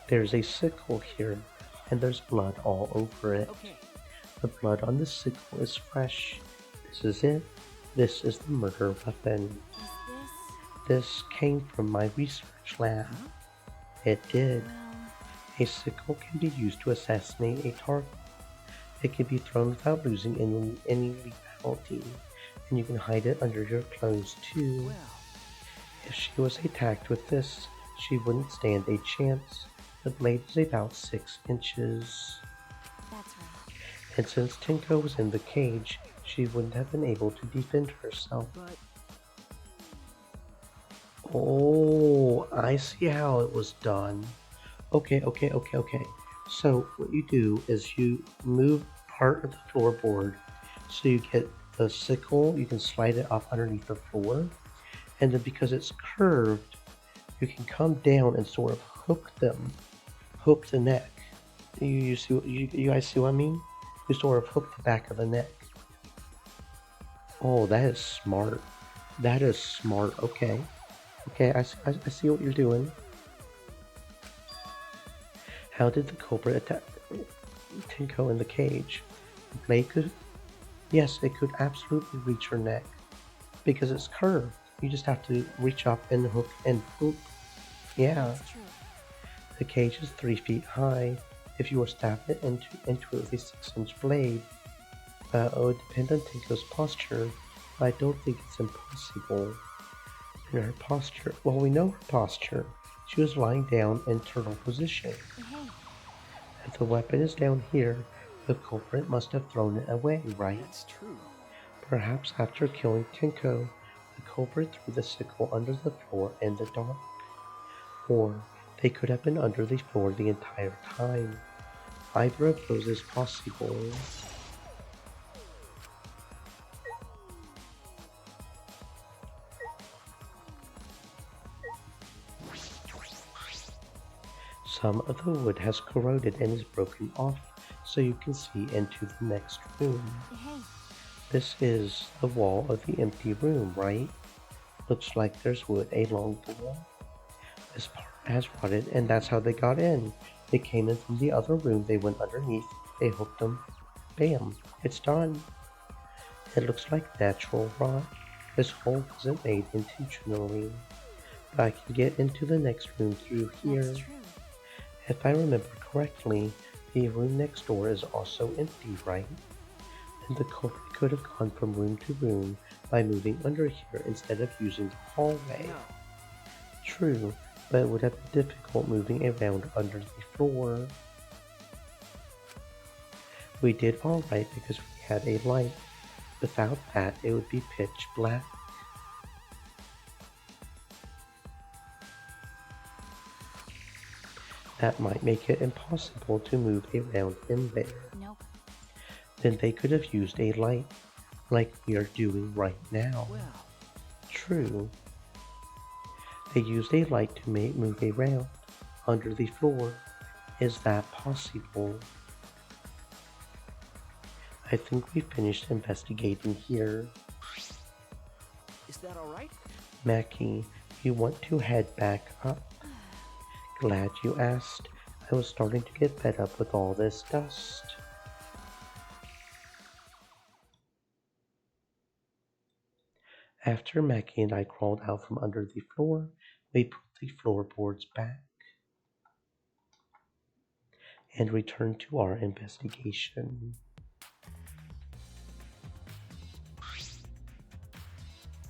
There's a sickle here, and there's blood all over it. Okay. The blood on the sickle is fresh. This is it. This is the murder weapon. This came from my research lab. It did. A sickle can be used to assassinate a target. It can be thrown without losing any lethality, and you can hide it under your clothes too. If she was attacked with this, she wouldn't stand a chance. The blade is about 6 inches. That's right. And since Tinko was in the cage, she wouldn't have been able to defend herself. Oh, I see how it was done. Okay. So what you do is you move part of the floorboard so you get the sickle, you can slide it off underneath the floor, and then because it's curved, you can come down and sort of hook the neck. You guys see what I mean? You sort of hook the back of the neck. Oh, that is smart. That is smart. Okay, I see what you're doing. How did the culprit attack Tinko in the cage? The blade could... Yes, it could absolutely reach her neck. Because it's curved. You just have to reach up and hook and boop. Yeah. That's true. The cage is 3 feet high. If you were stabbed it into it with a 6-inch blade, it would depend on Tinko's posture. I don't think it's impossible. In her posture, well, we know her posture. She was lying down in turtle position. If the weapon is down here, the culprit must have thrown it away, right? That's true. Perhaps after killing Tinko, the culprit threw the sickle under the floor in the dark. Or they could have been under the floor the entire time. Either of those is possible. Some of the wood has corroded and is broken off, so you can see into the next room. Hey. This is the wall of the empty room, right? Looks like there's wood along the wall. This part has rotted, and that's how they got in. They came in from the other room, they went underneath, they hooked them. Bam, it's done. It looks like natural rot. This hole wasn't made intentionally. But I can get into the next room through here. That's true. If I remember correctly, the room next door is also empty, right? And the culprit could have gone from room to room by moving under here instead of using the hallway. No. True, but it would have been difficult moving around under the floor. We did alright because we had a light. Without that, it would be pitch black. That might make it impossible to move around in there. Nope. Then they could have used a light, like we are doing right now. Well, True. They used a light to move around under the floor. Is that possible? I think we finished investigating here. is that all right? Mackie, you want to head back up? Glad you asked. I was starting to get fed up with all this dust. After Mackie and I crawled out from under the floor, we put the floorboards back and returned to our investigation.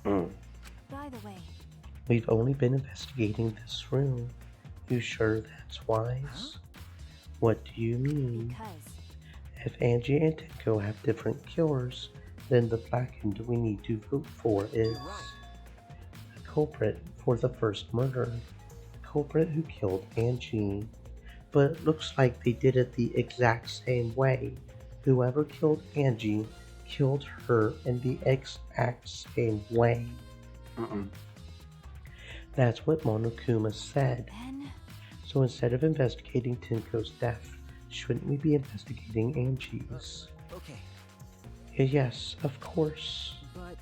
By the way, We've only been investigating this room. You sure that's wise? Huh? What do you mean? because If Angie and Tenko have different killers, then the blackened we need to vote for is the culprit for the first murder, the culprit who killed Angie. But it looks like they did it the exact same way. Whoever killed Angie killed her in the exact same way. That's what Monokuma said. then So instead of investigating Tenko's death, shouldn't we be investigating Angie's? Okay, Yes, of course. but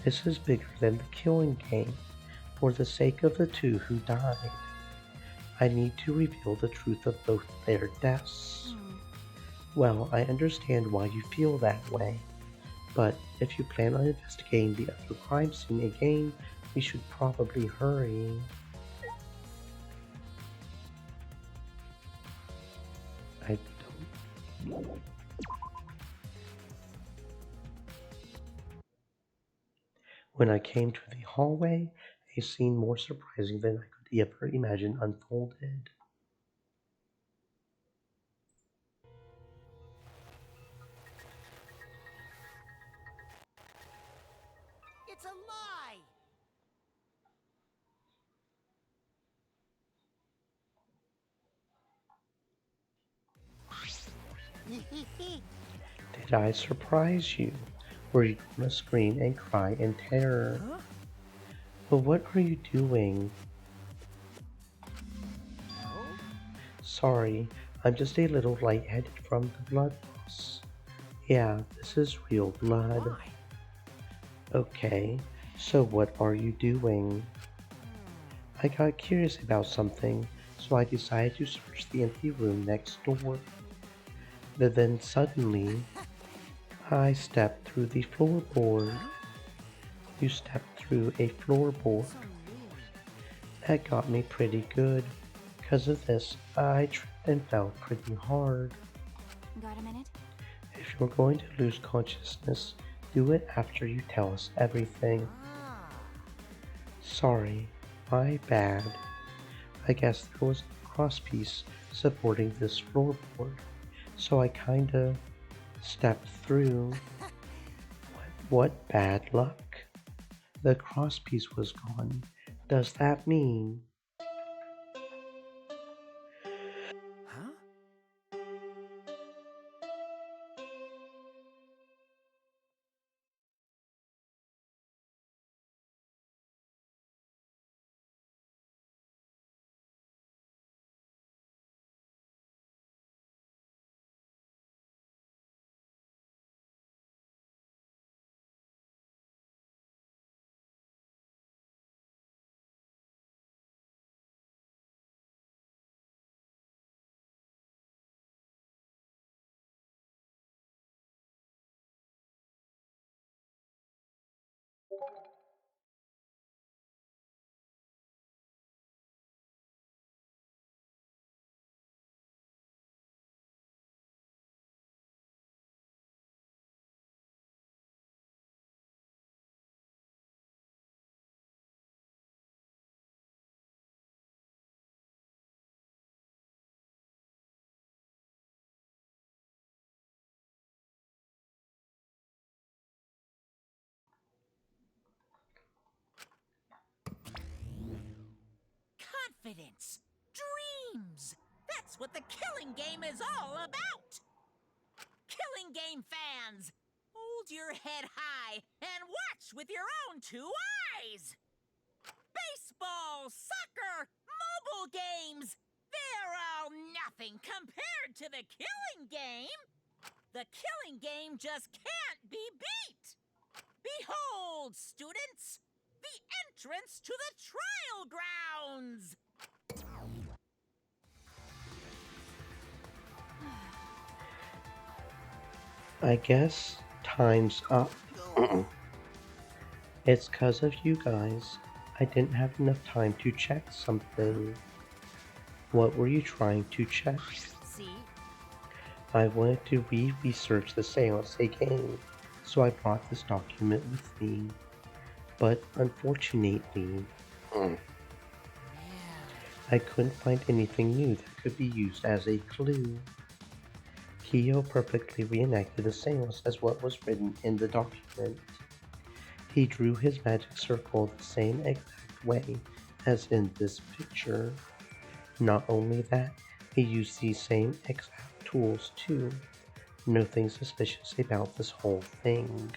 This is bigger than the killing game. For the sake of the two who died, I need to reveal the truth of both their deaths. Well, I understand why you feel that way, but if you plan on investigating the other crime scene again, we should probably hurry. I don't... When I came to the hallway, a scene more surprising than I could ever imagine unfolded. It's a lie! Did I surprise you? Were you gonna scream and cry in terror? huh? But what are you doing? No? Sorry, I'm just a little lightheaded from the blood loss. Yeah, this is real blood. Why? Okay, so what are you doing? I got curious about something, so I decided to search the empty room next door. But then suddenly, I stepped through the floorboard. You stepped through a floorboard. That got me pretty good. Because of this, I tripped and fell pretty hard. got a minute? If you're going to lose consciousness, do it after you tell us everything. Sorry, my bad. I guess there was a crosspiece supporting this floorboard, so I kinda stepped through. What bad luck. The crosspiece was gone. Does that mean confidence, dreams. That's what the killing game is all about. Killing game fans, hold your head high and watch with your own two eyes. Baseball, soccer, mobile games, they're all nothing compared to the killing game. The killing game just can't be beat. Behold, students, the entrance to the trial grounds. I guess time's up. It's 'cause of you guys. I didn't have enough time to check something. What were you trying to check? See? I wanted to research the seance again, so I brought this document with me. But unfortunately, I couldn't find anything new that could be used as a clue. Kiyo perfectly reenacted the seance as what was written in the document. He drew his magic circle the same exact way as in this picture. Not only that, he used these same exact tools too. Nothing suspicious about this whole thing.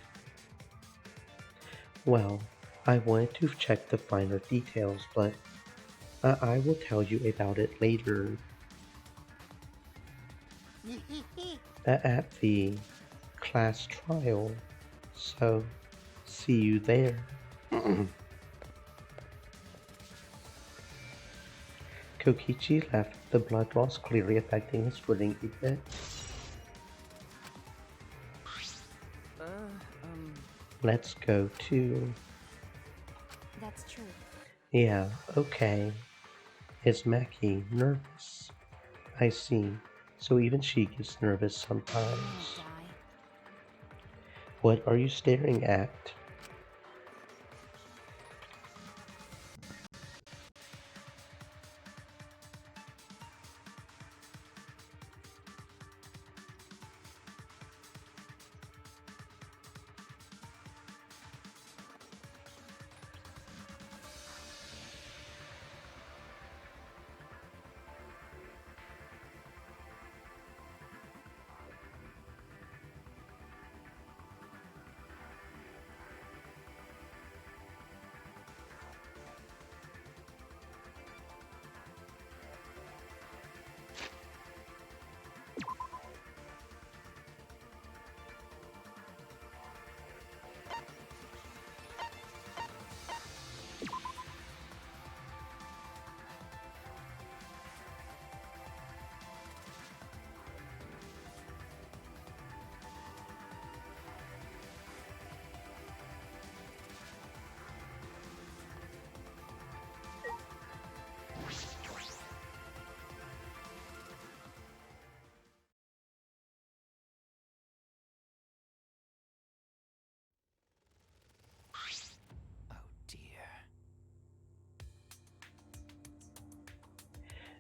Well, I wanted to check the finer details, but I will tell you about it later. At the class trial, so see you there. Kokichi left, the blood loss clearly affecting his footing a bit. Let's go too. That's true. Yeah, okay. Is Maki nervous? I see. So even she gets nervous sometimes. What are you staring at?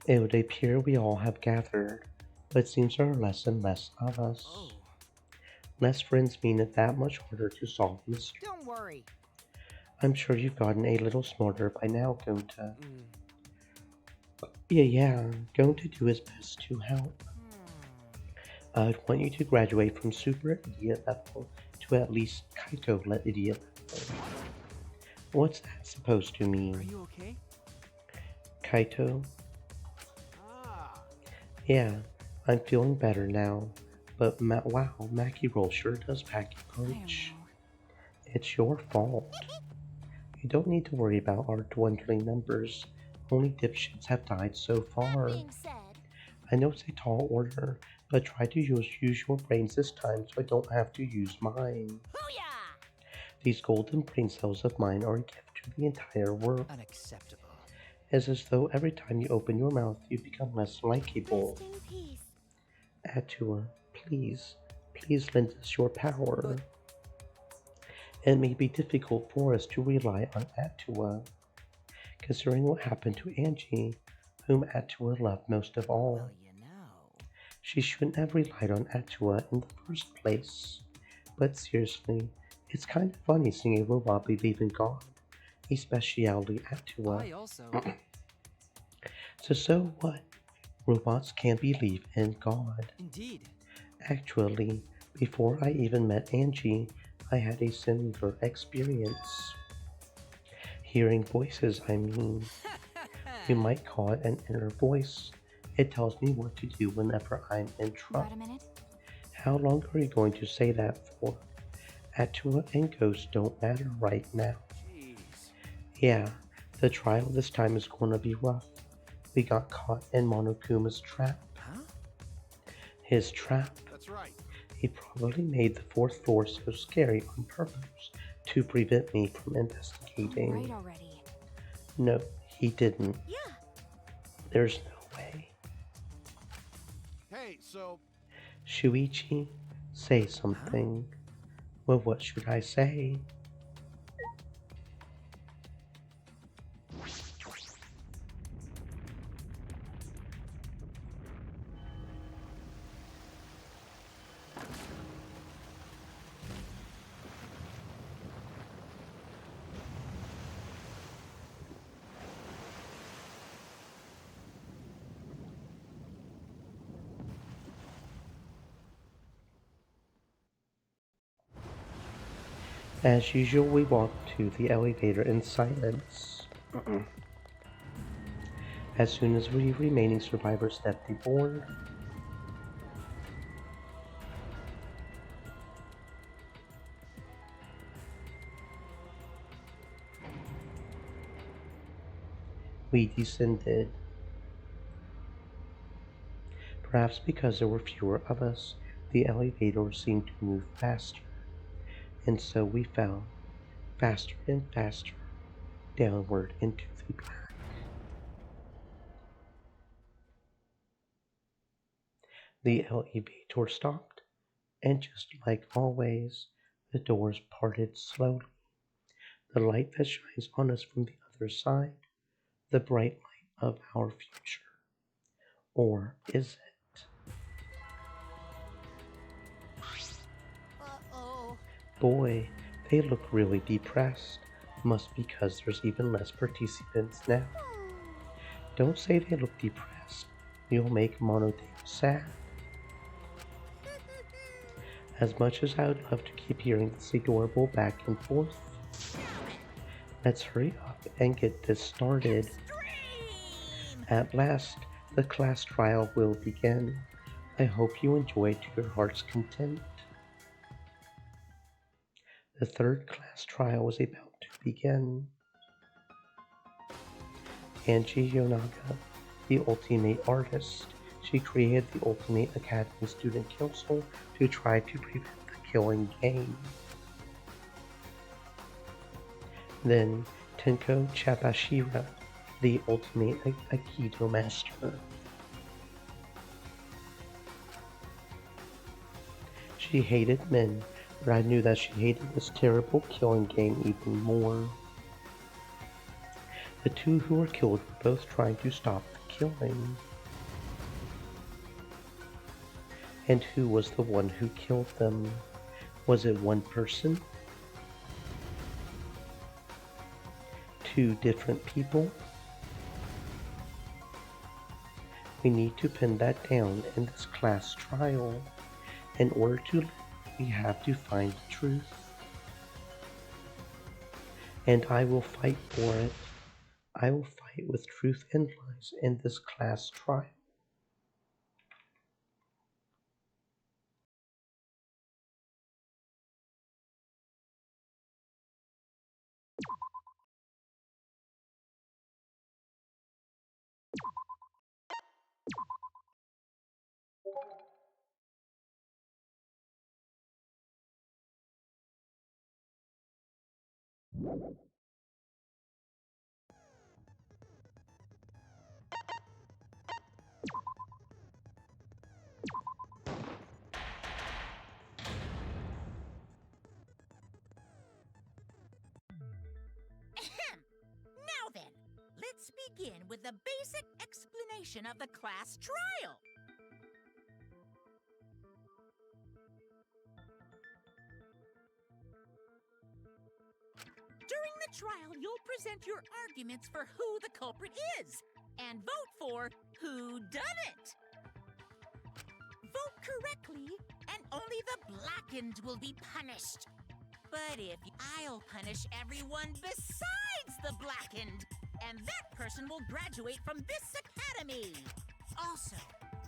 It would appear we all have gathered, but it seems there are less and less of us. Less friends mean it that much harder to solve mysteries. Don't worry. I'm sure you've gotten a little smarter by now, Gonta. Yeah, going to do his best to help. I'd want you to graduate from super idiot level to at least Kaito idiot level. What's that supposed to mean? Are you okay? Kaito? Yeah, I'm feeling better now, but wow, Maki Roll sure does pack a punch. It's your fault. You don't need to worry about our dwindling numbers. Only dipshits have died so far. I know it's a tall order, but try to use your brains this time so I don't have to use mine. These golden brain cells of mine are a gift to the entire world. Unacceptable. It's as though every time you open your mouth, you become less likable. Atua, please lend us your power. It may be difficult for us to rely on Atua, considering what happened to Angie, whom Atua loved most of all. Well, you know. She shouldn't have relied on Atua in the first place. But seriously, it's kind of funny seeing a robot believe in God, especially Atua. I also. So what? Robots can't believe in God. Indeed. Actually, before I even met Angie, I had a similar experience. Hearing voices, I mean. You might call it an inner voice. It tells me what to do whenever I'm in trouble. Got a minute? How long are you going to say that for? Atua and Ghost don't matter right now. Jeez. Yeah, the trial this time is gonna be rough. We got caught in Monokuma's trap. Huh? His trap. That's right. He probably made the fourth floor so scary on purpose to prevent me from investigating. Right already. No, he didn't. Yeah. There's no way. Hey, so Shuichi, say something. Well, what should I say? As usual, we walked to the elevator in silence. As soon as the remaining survivors stepped aboard, we descended. Perhaps because there were fewer of us, the elevator seemed to move faster, and so we fell, faster and faster, downward into the black. The elevator stopped, and just like always, the doors parted slowly. The light that shines on us from the other side, the bright light of our future. Or is it? Uh-oh. Boy, they look really depressed. Must be because there's even less participants now. Don't say they look depressed. You'll make Monotone sad. As much as I would love to keep hearing this adorable back and forth, let's hurry up and get this started. At last, the class trial will begin. I hope you enjoy to your heart's content. The third class trial was about to begin. Angie Yonaga, the ultimate artist, she created the Ultimate Academy Student Council to try to prevent the killing game. Then Tenko Chabashira, the Ultimate Aikido Master. She hated men, but I knew that she hated this terrible killing game even more. The two who were killed were both trying to stop the killing. And who was the one who killed them? Was it one person? Two different people? We need to pin that down in this class trial. In order to live, we have to find the truth. And I will fight for it. I will fight with truth and lies in this class trial. Now then, let's begin with the basic explanation of the class trial. During the trial, you'll present your arguments for who the culprit is. and vote for Who Done It. Vote correctly, and only the blackened will be punished. But if I'll punish everyone besides the blackened, and that person will graduate from this academy. Also,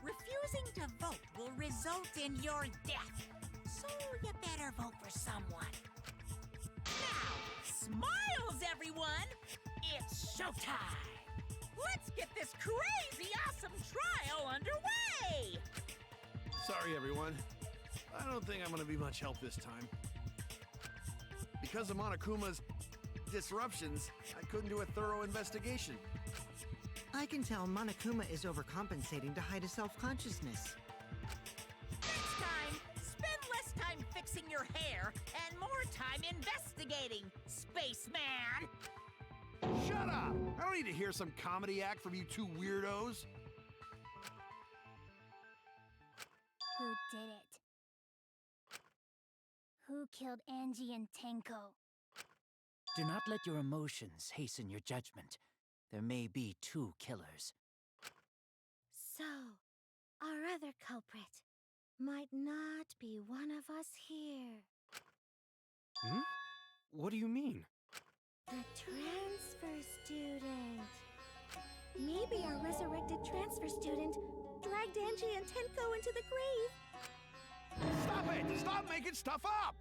refusing to vote will result in your death. So you better vote for someone. Now, smiles, everyone! It's showtime! Let's get this crazy awesome trial underway! Sorry, everyone. I don't think I'm gonna be much help this time. Because of Monokuma's disruptions, I couldn't do a thorough investigation. I can tell Monokuma is overcompensating to hide a self-consciousness. Next time, spend less time fixing your hair and more time investigating, spaceman! Shut up! I don't need to hear some comedy act from you two weirdos. Who did it? Who killed Angie and Tenko? Do not let your emotions hasten your judgment. There may be 2 killers. So, our other culprit might not be one of us here. Hmm? What do you mean? The transfer student. Maybe our resurrected transfer student dragged Angie and Tenko into the grave. Stop it! Stop making stuff up!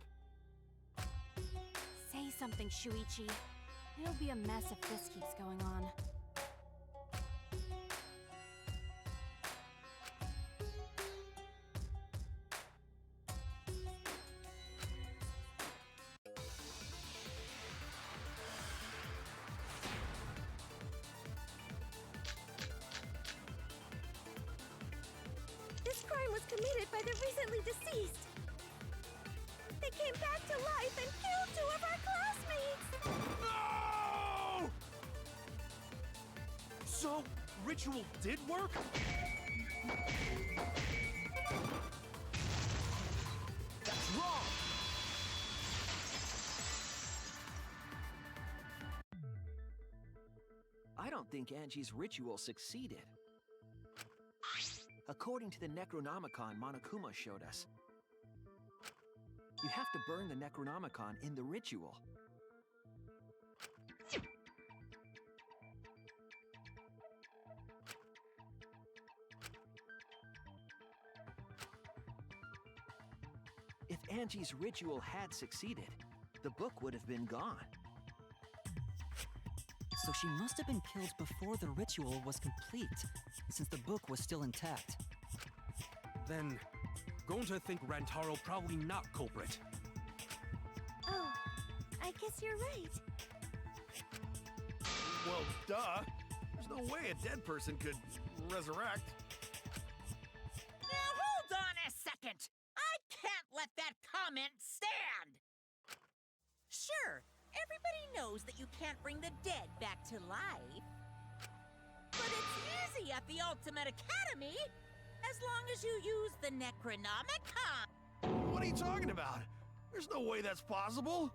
Say something, Shuichi. It'll be a mess if this keeps going on. This crime was committed by the recently deceased. They came back to life and killed 2 of our classmates! No! So, ritual did work? That's wrong! I don't think Angie's ritual succeeded. According to the Necronomicon Monokuma showed us, you have to burn the Necronomicon in the ritual. If Angie's ritual had succeeded, the book would have been gone. So she must have been killed before the ritual was complete, since the book was still intact. Then, going to think Rantaro probably not culprit. Oh, I guess you're right. Well, duh. There's no way a dead person could resurrect. Now hold on a second! I can't let that comment stand! Sure, everybody knows that you can't bring the dead back to life. But it's easy at the Ultimate Academy, as long as you use the Necronomicon. What are you talking about? There's no way that's possible.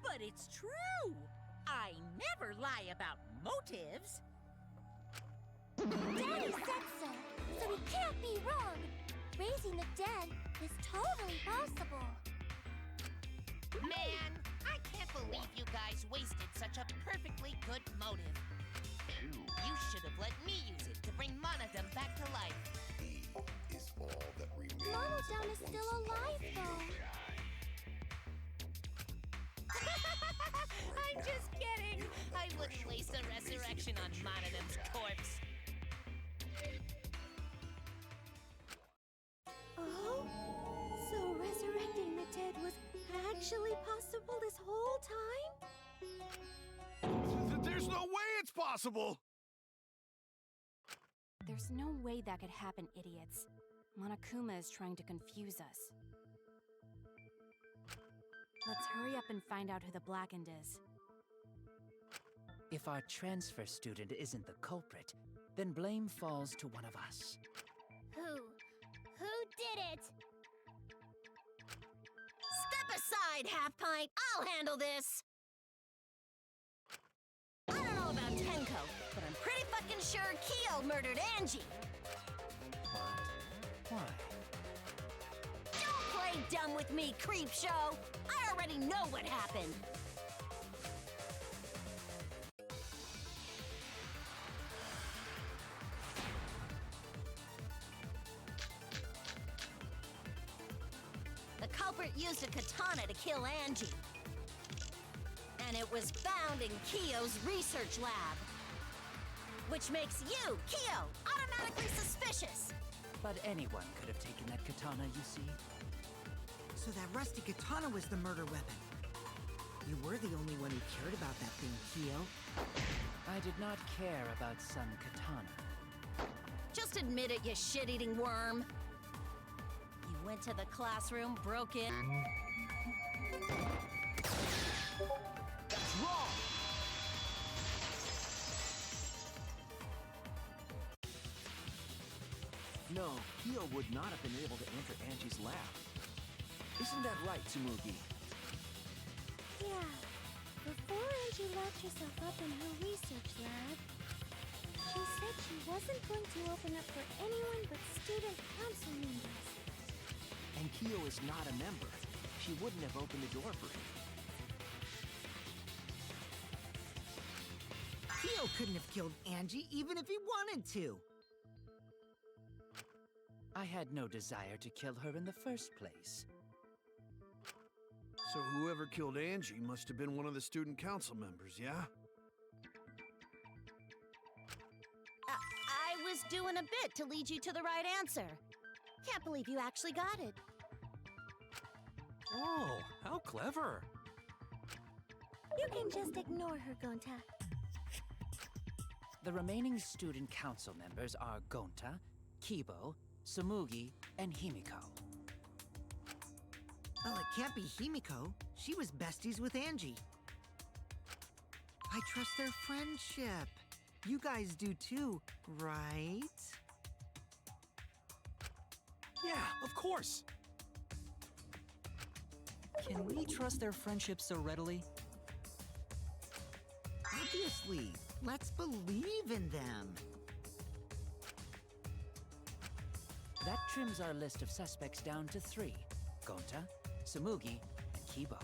But it's true. I never lie about motives. Daddy said so, so he can't be wrong. Raising the dead is totally possible. Man, I can't believe you guys wasted such a perfectly good motive. You should have let me use it to bring Monodum back to life. He is all that remains. Monodum is still alive, though. I'm just kidding. I wouldn't waste a resurrection on Monodum's corpse. Oh? So resurrecting the dead was actually possible this whole time? There's no way it's possible! There's no way that could happen, idiots. Monokuma is trying to confuse us. Let's hurry up and find out who the Blackened is. If our transfer student isn't the culprit, then blame falls to one of us. Who did it? Step aside, Half Pint. I'll handle this. I don't know about Tenko, but I'm pretty fucking sure Kyo murdered Angie. What? Why? Don't play dumb with me, Creepshow. I already know what happened. The culprit used a katana to kill Angie. And it was found in Kyo's research lab. Which makes you, Kyo, automatically suspicious. But anyone could have taken that katana, you see. So that rusty katana was the murder weapon. You were the only one who cared about that thing, Kyo. I did not care about some katana. Just admit it, you shit-eating worm. You went to the classroom, broke in. That's wrong! No, Kyo would not have been able to enter Angie's lab. Isn't that right, Tsumugi? Yeah. Before Angie locked herself up in her research lab, she said she wasn't going to open up for anyone but student council members. And Kyo is not a member. She wouldn't have opened the door for him. Kyo couldn't have killed Angie even if he wanted to. I had no desire to kill her in the first place. So whoever killed Angie must have been one of the student council members, yeah? I was doing a bit to lead you to the right answer. Can't believe you actually got it. Oh, how clever. You can just ignore her, Gonta. The remaining student council members are Gonta, Kibo, Tsumugi, and Himiko. Well, it can't be Himiko. She was besties with Angie. I trust their friendship. You guys do too, right? Yeah, of course. Can we trust their friendship so readily? Obviously. Let's believe in them. That trims our list of suspects down to 3. Gonta, Tsumugi, and Kibo.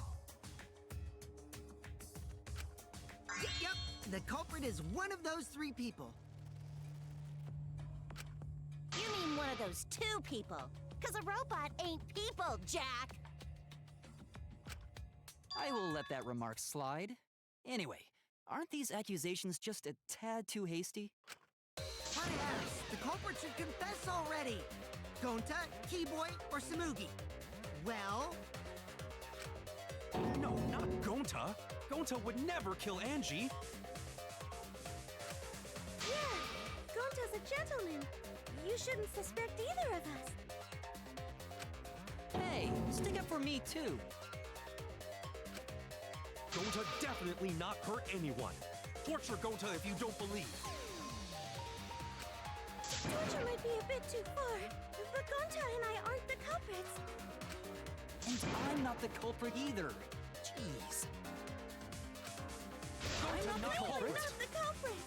Yep, the culprit is one of those 3 people. You mean one of those 2 people? 'Cause a robot ain't people, Jack! I will let that remark slide. Anyway, aren't these accusations just a tad too hasty? My ass, the culprit should confess already. Gonta, Keyboy, or Tsumugi? Well... No, not Gonta. Gonta would never kill Angie. Yeah, Gonta's a gentleman. You shouldn't suspect either of us. Hey, stick up for me too. Gonta definitely not hurt anyone. Torture Gonta if you don't believe. Torture might be a bit too far, but Gonta and I aren't the culprits. And I'm not the culprit either. Jeez. I'm not the culprit. Not the culprit.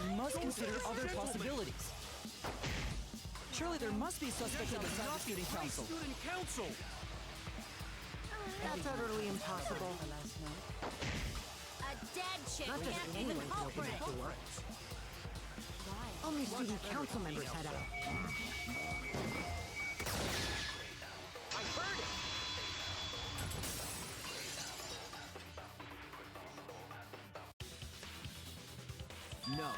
We must consider other possibilities. Surely there must be suspects outside the student council. Student council. That's utterly impossible. A dead chick Not just can't be anyone the can open culprit. that door. Only student council members had out. I heard it! No,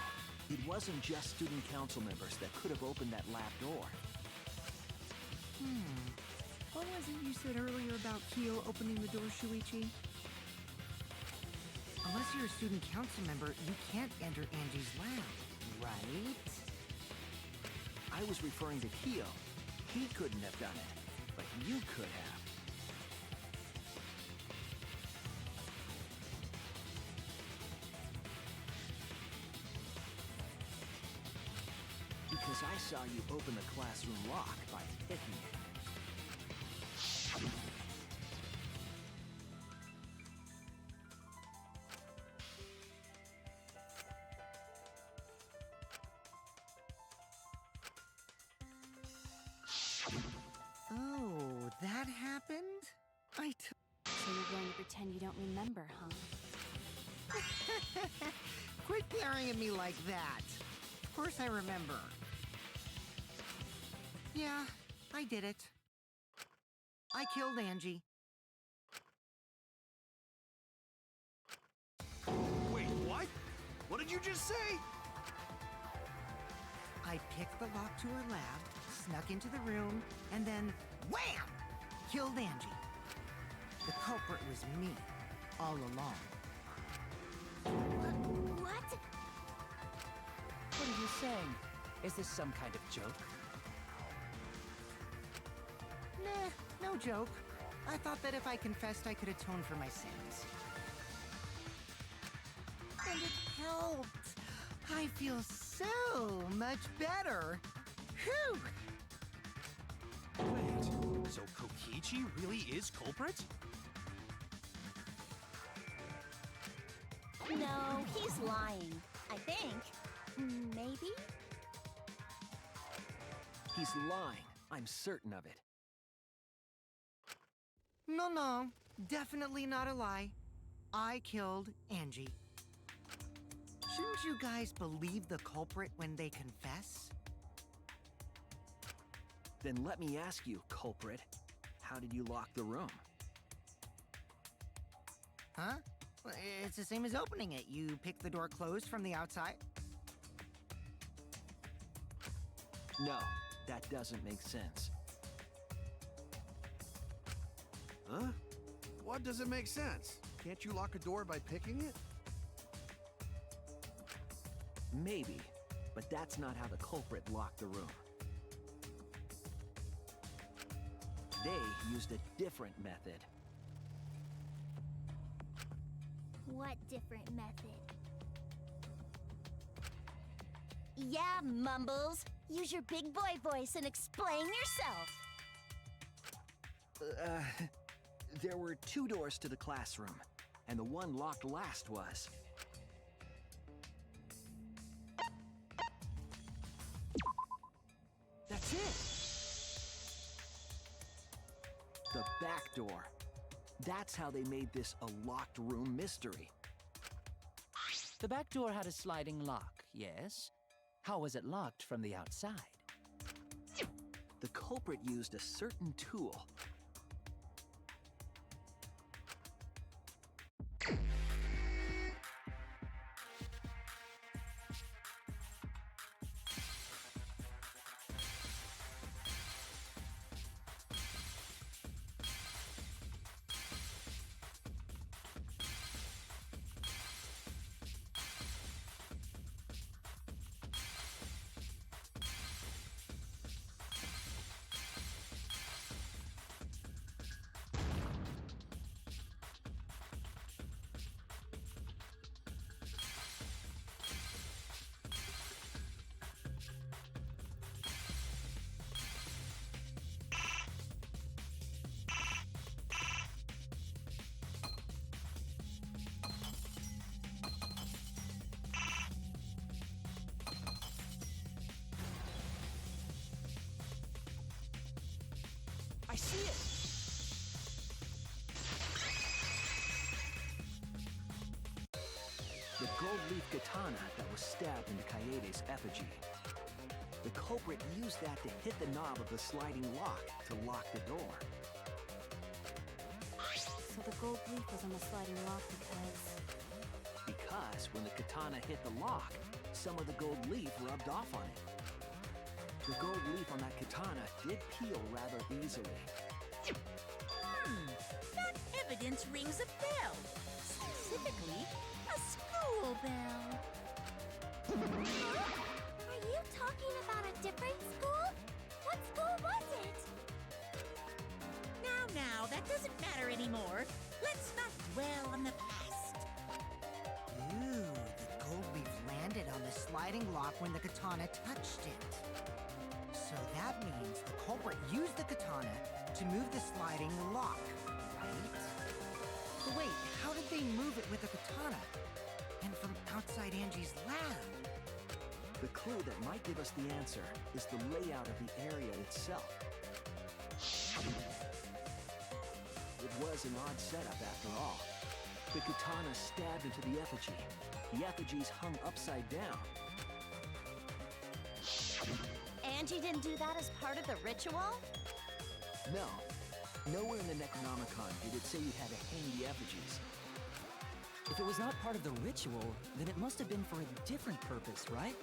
it wasn't just student council members that could have opened that lab door. What was it you said earlier about Kyo opening the door, Shuichi? Unless you're a student council member, you can't enter Angie's lab, right? I was referring to Kyo. He couldn't have done it, but you could have. Because I saw you open the classroom lock by picking it. that happened? So you're going to pretend you don't remember, huh? Quit glaring at me like that. Of course I remember. Yeah, I did it. I killed Angie. Wait, what? What did you just say? I picked the lock to her lab, snuck into the room, and then wham! Killed Angie. The culprit was me, all along. What? What are you saying? Is this some kind of joke? Nah, no joke. I thought that if I confessed, I could atone for my sins. And it helped. I feel so much better. Whew! Wait, so Kokichi really is culprit? No, he's lying. I think. Maybe? He's lying. I'm certain of it. No, definitely not a lie. I killed Angie. Shouldn't you guys believe the culprit when they confess? Then let me ask you, culprit. How did you lock the room? Huh? Well, it's the same as opening it. You pick the door closed from the outside. No, that doesn't make sense. Huh? What doesn't make sense? Can't you lock a door by picking it? Maybe, but that's not how the culprit locked the room. They used a different method. What different method? Yeah, Mumbles. Use your big boy voice and explain yourself. There were 2 doors to the classroom, and the one locked last was... That's it! The back door. That's how they made this a locked room mystery. The back door had a sliding lock, yes? How was it locked from the outside? The culprit used a certain tool. I see it! The gold leaf katana that was stabbed into Kaede's effigy. The culprit used that to hit the knob of the sliding lock to lock the door. So the gold leaf was on the sliding lock Because when the katana hit the lock, some of the gold leaf rubbed off on it. The gold leaf on that katana did peel rather easily. That evidence rings a bell. Specifically, a school bell. Are you talking about a different school? What school was it? Now, that doesn't matter anymore. Let's not dwell on the past. Ooh, the gold leaf landed on the sliding lock when the katana touched it. So that means the culprit used the katana to move the sliding lock, right? But wait, how did they move it with the katana? And from outside Angie's lab? The clue that might give us the answer is the layout of the area itself. was an odd setup after all. The katana stabbed into the effigy. The effigies hung upside down. Angie didn't do that as part of the ritual? No. Nowhere in the Necronomicon did it say you had to hang the effigies. If it was not part of the ritual, then it must have been for a different purpose, right?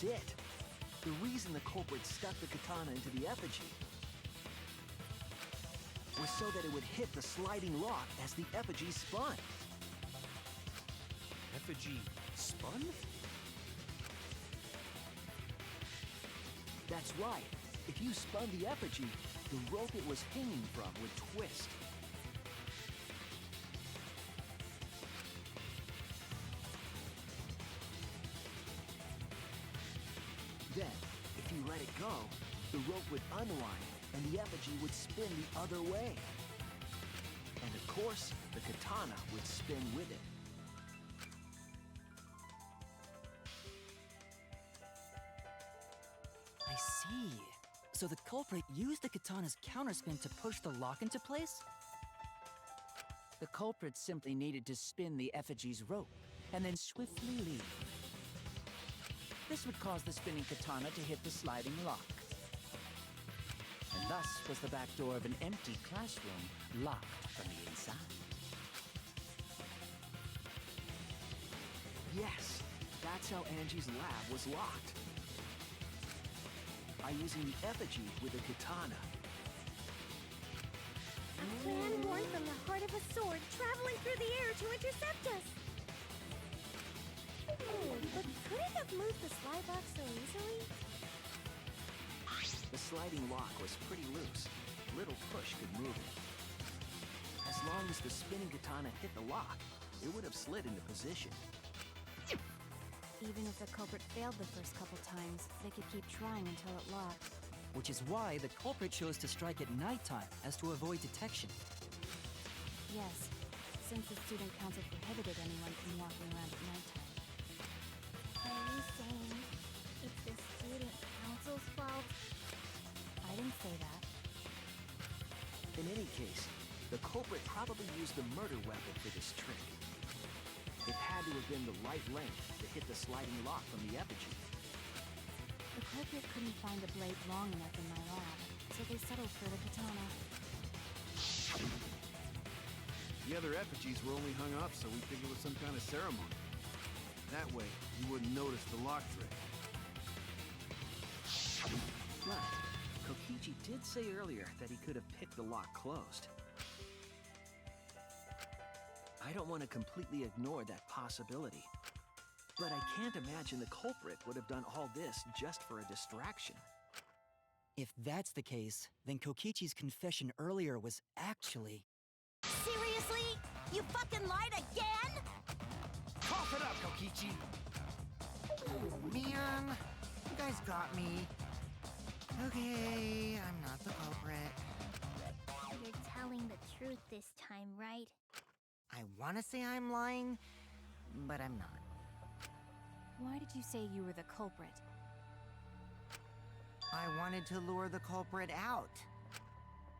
was it. The reason the culprit stuck the katana into the effigy was so that it would hit the sliding lock as the effigy spun. Effigy spun? That's right. If you spun the effigy, the rope it was hanging from would twist. Then, if you let it go, the rope would unwind and the effigy would spin the other way. And of course, the katana would spin with it. I see. So the culprit used the katana's counterspin to push the lock into place? The culprit simply needed to spin the effigy's rope and then swiftly leave. This would cause the spinning katana to hit the sliding lock. And thus was the back door of an empty classroom locked from the inside. Yes, that's how Angie's lab was locked. By using the effigy with a katana. A plan born from the heart of a sword traveling through the air to intercept us. But could it have moved the slide lock so easily? The sliding lock was pretty loose. Little push could move it. As long as the spinning katana hit the lock, it would have slid into position. Even if the culprit failed the first couple times, they could keep trying until it locked. Which is why the culprit chose to strike at nighttime, as to avoid detection. Yes, since the student council prohibited anyone from walking around at nighttime. Are you saying it's the student council's fault? I didn't say that. In any case, the culprit probably used the murder weapon for this trick. It had to have been the right length to hit the sliding lock from the effigy. The culprit couldn't find a blade long enough in my lab, so they settled for the katana. The other effigies were only hung up, so we figured it was some kind of ceremony. That way, you wouldn't notice the lock trick. Right. Kokichi did say earlier that he could have picked the lock closed. I don't want to completely ignore that possibility. But I can't imagine the culprit would have done all this just for a distraction. If that's the case, then Kokichi's confession earlier was actually... Seriously? You fucking lied again? Cough it up, Kokichi! Oh, man. You guys got me. Okay, I'm not the culprit. You're telling the truth this time, right? I want to say I'm lying, but I'm not. Why did you say you were the culprit? I wanted to lure the culprit out.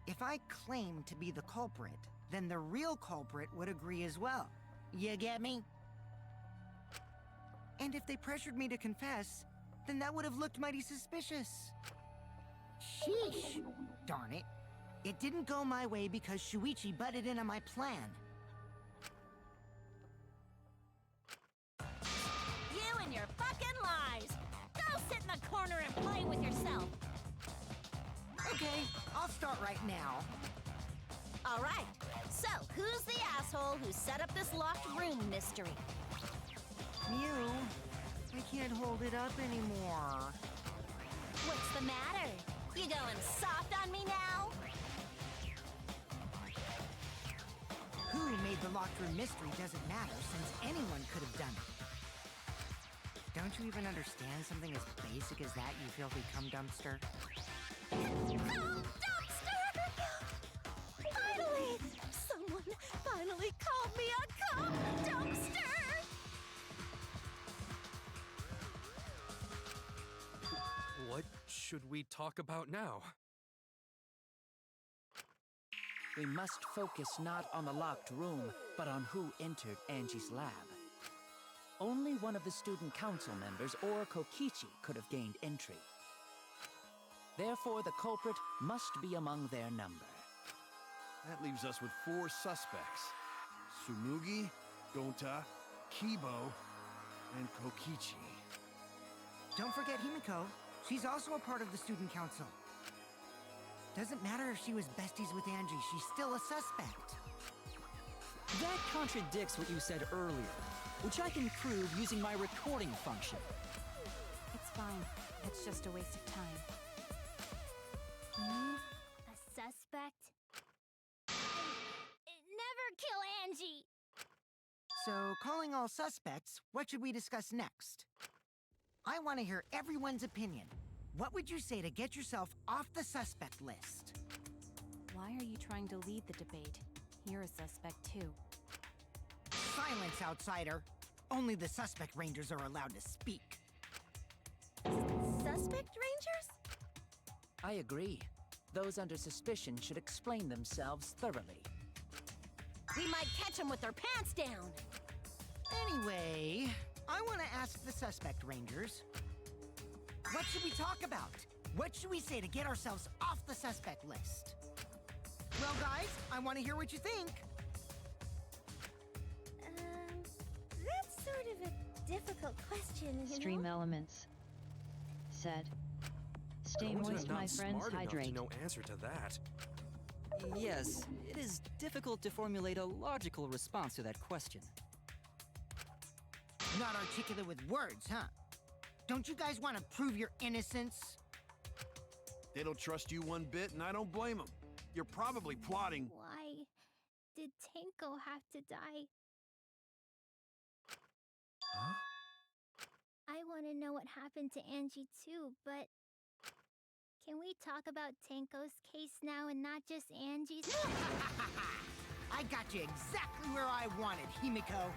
If I claimed to be the culprit, then the real culprit would agree as well. You get me? And if they pressured me to confess, then that would have looked mighty suspicious. Sheesh! Darn it. It didn't go my way because Shuichi butted in on my plan. You and your fucking lies! Go sit in the corner and play with yourself! Okay, I'll start right now. Alright, so who's the asshole who set up this locked room mystery? Mew, I can't hold it up anymore. What's the matter? You going soft on me now? Who made the locked room mystery doesn't matter, since anyone could have done it. Don't you even understand something as basic as that, you filthy cum dumpster? Cum dumpster! Finally! Someone finally called me a cum dumpster! What should we talk about now? We must focus not on the locked room, but on who entered Angie's lab. Only one of the student council members or Kokichi could have gained entry. Therefore, the culprit must be among their number. That leaves us with 4 suspects. Tsunugi, Gonta, Kibo, and Kokichi. Don't forget Himiko. She's also a part of the student council. Doesn't matter if she was besties with Angie, she's still a suspect. That contradicts what you said earlier, which I can prove using my recording function. It's fine. It's just a waste of time. A suspect? Never kill Angie! So, calling all suspects, what should we discuss next? I want to hear everyone's opinion. What would you say to get yourself off the suspect list? Why are you trying to lead the debate? You're a suspect too. Silence, outsider. Only the suspect rangers are allowed to speak. Suspect rangers? I agree. Those under suspicion should explain themselves thoroughly. We might catch them with their pants down. Anyway, I want to ask the suspect rangers. What should we talk about? What should we say to get ourselves off the suspect list? Well, guys, I want to hear what you think. That's sort of a difficult question, you Stream know? Elements said, "Stay Gojo moist, not my friends, smart enough hydrate." to know answer to that. Yes, it is difficult to formulate a logical response to that question. Not articulate with words, huh? Don't you guys want to prove your innocence? They don't trust you one bit, and I don't blame them. You're probably plotting. Why did Tenko have to die? Huh? I want to know what happened to Angie too, but can we talk about Tenko's case now and not just Angie's? I got you exactly where I wanted, Himiko.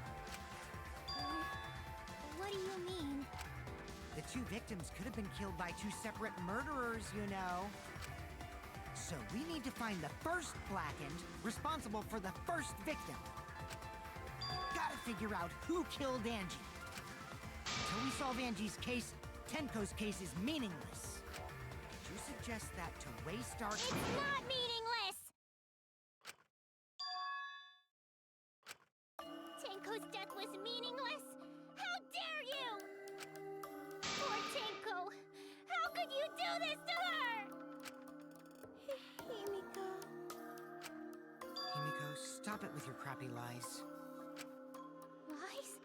What do you mean? The two victims could have been killed by two separate murderers, you know. So we need to find the first Blackened responsible for the first victim. Gotta figure out who killed Angie. Until we solve Angie's case, Tenko's case is meaningless. Did you suggest that to waste our It's time? not meaningless! Tenko's death was meaningless? How dare you! Poor Tenko! How could you do this to her? Himiko. Himiko, stop it with your crappy lies. Lies?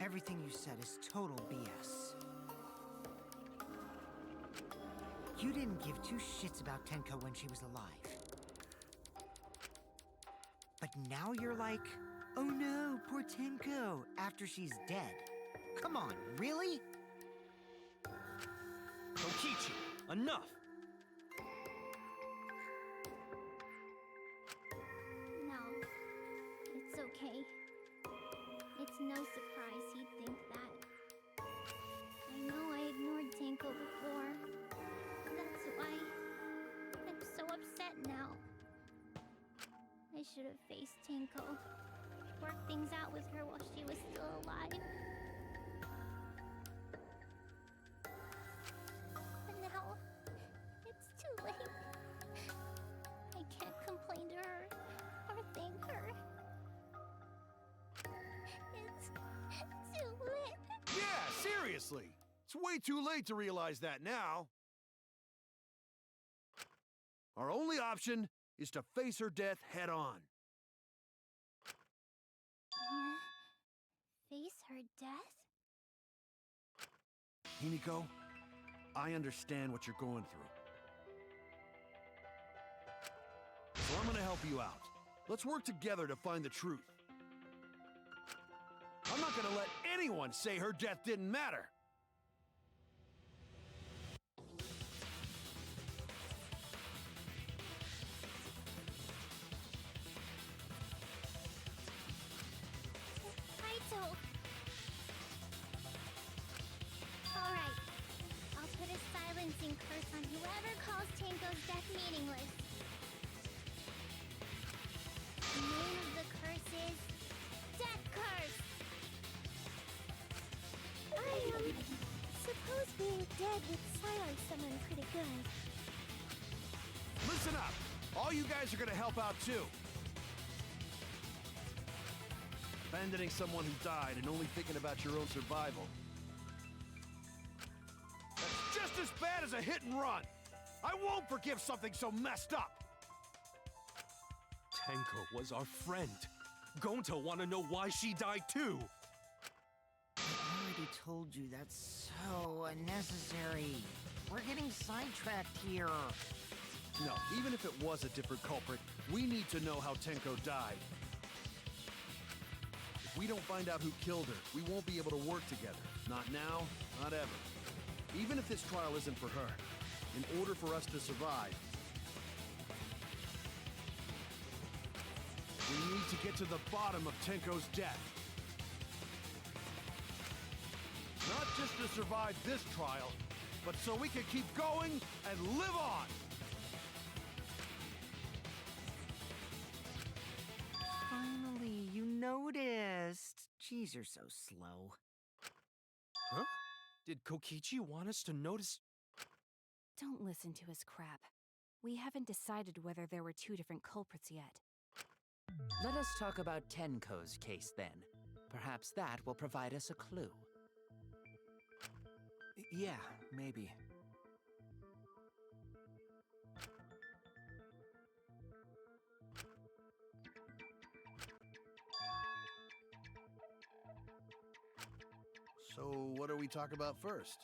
Everything you said is total BS. You didn't give two shits about Tenko when she was alive. But now you're like, oh no, poor Tenko, after she's dead. Come on, really? Kokichi, enough! No. It's okay. It's no surprise he'd think that. I know I ignored Tenko before. That's why I'm so upset now. I should have faced Tenko. Worked things out with her while she was still alive. But now, it's too late. I can't complain to her or thank her. It's too late. Yeah, seriously. It's way too late to realize that now. Our only option is to face her death head on. Face her death? Himiko, I understand what you're going through. So I'm gonna help you out. Let's work together to find the truth. I'm not gonna let anyone say her death didn't matter. Kaito! Alright. I'll put a silencing curse on whoever calls Tenko's death meaningless. The name of the curse is... Death Curse! I suppose being dead would silence someone pretty good. Listen up! All you guys are gonna help out too. Abandoning someone who died and only thinking about your own survival. as bad as a hit and run. I won't forgive something so messed up. Tenko was our friend. Gonta want to know why she died too. I already told you that's so unnecessary. We're getting sidetracked here. No, even if it was a different culprit, we need to know how Tenko died. If we don't find out who killed her, we won't be able to work together. Not now, not ever. Even if this trial isn't for her, in order for us to survive, we need to get to the bottom of Tenko's death. Not just to survive this trial, but so we can keep going and live on! Finally, you noticed. Jeez, you're so slow. Huh? Did Kokichi want us to notice? Don't listen to his crap. We haven't decided whether there were two different culprits yet. Let us talk about Tenko's case then. Perhaps that will provide us a clue. Yeah, maybe. So, what do we talk about first?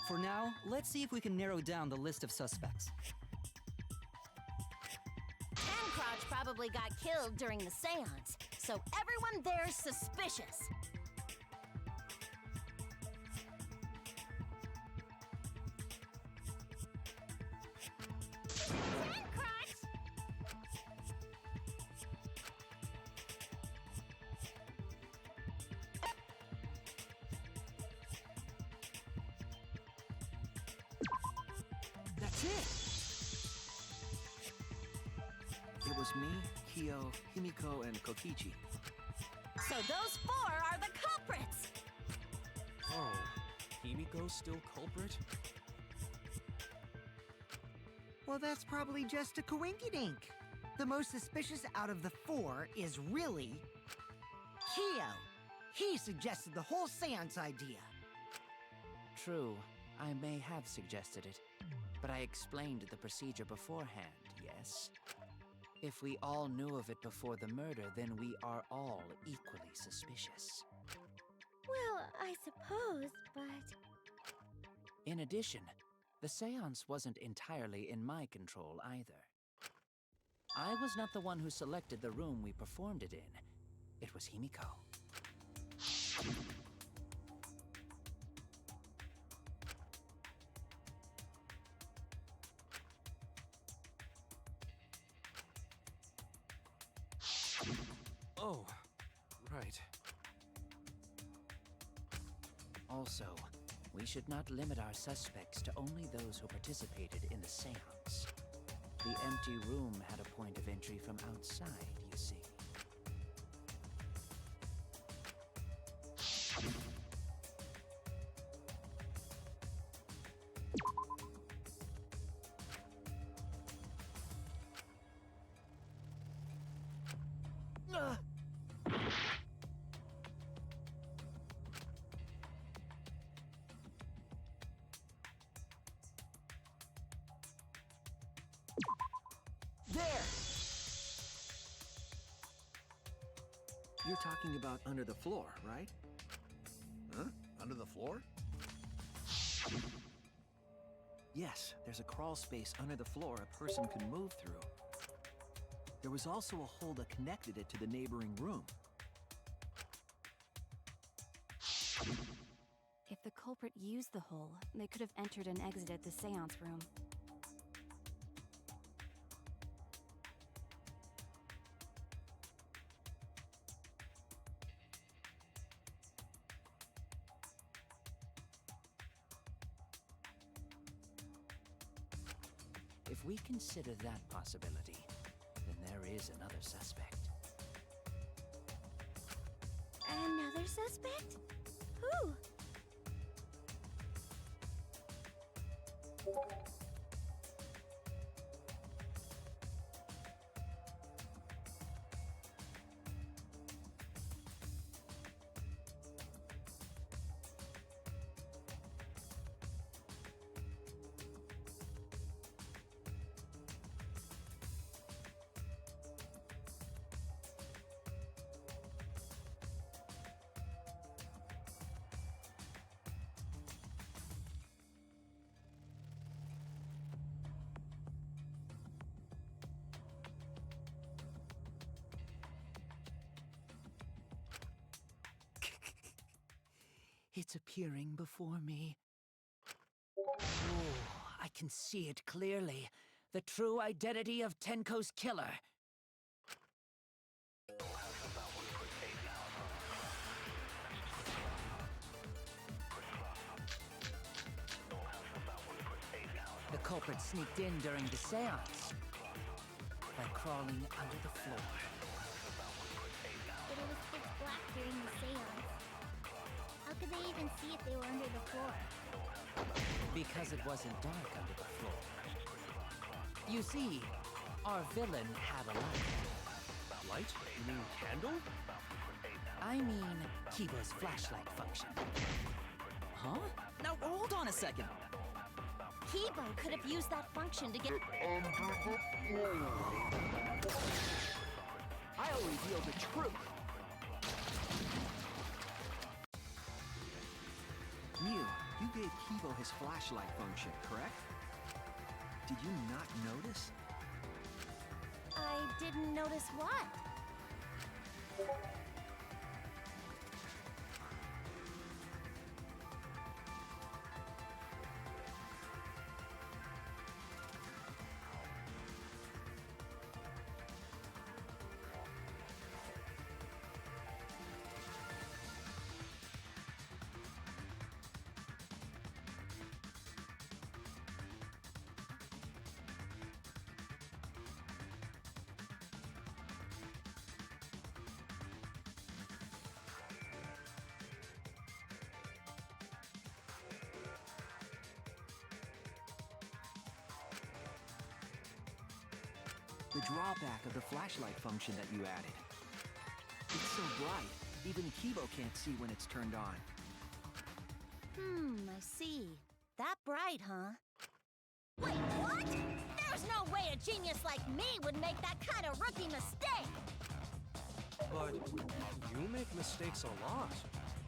For now, let's see if we can narrow down the list of suspects. Tancrotch probably got killed during the seance, so everyone there's suspicious. Tancrotch! That's it! It was me, Kyo, Himiko, and Kokichi. So those four are the culprits! Oh, Himiko's still culprit? Well, that's probably just a coinkydink. The most suspicious out of the four is really Kyo. He suggested the whole seance idea. True, I may have suggested it, but I explained the procedure beforehand, yes? If we all knew of it before the murder, then we are all equally suspicious. Well, I suppose, but... In addition, the seance wasn't entirely in my control either. I was not the one who selected the room we performed it in. It was Himiko. Oh, right. Also, we should not limit our suspects to only those who participated in the seance. The empty room had a point of entry from outside, you see. There! You're talking about under the floor, right? Huh? Under the floor? Yes, there's a crawl space under the floor a person can move through. There was also a hole that connected it to the neighboring room. If the culprit used the hole, they could have entered and exited the seance room. If we consider that possibility, then there is another suspect. Another suspect? Who? It's appearing before me. Oh, I can see it clearly. The true identity of Tenko's killer. The culprit sneaked in during the seance by crawling under the floor. But it was pitch black during the seance. How could they even see if they were under the floor? Because it wasn't dark under the floor. You see, our villain had a light. Light? You mean candle? I mean Kibo's flashlight function. Huh? Now hold on a second. Kibo could have used that function to get under the floor. I'll reveal the truth. Mew, you gave Kibo his flashlight function, correct? Did you not notice? I didn't notice what? The drawback of the flashlight function that you added. It's so bright, even Kibo can't see when it's turned on. I see. That bright, huh? Wait, what? There's no way a genius like me would make that kind of rookie mistake! But you make mistakes a lot.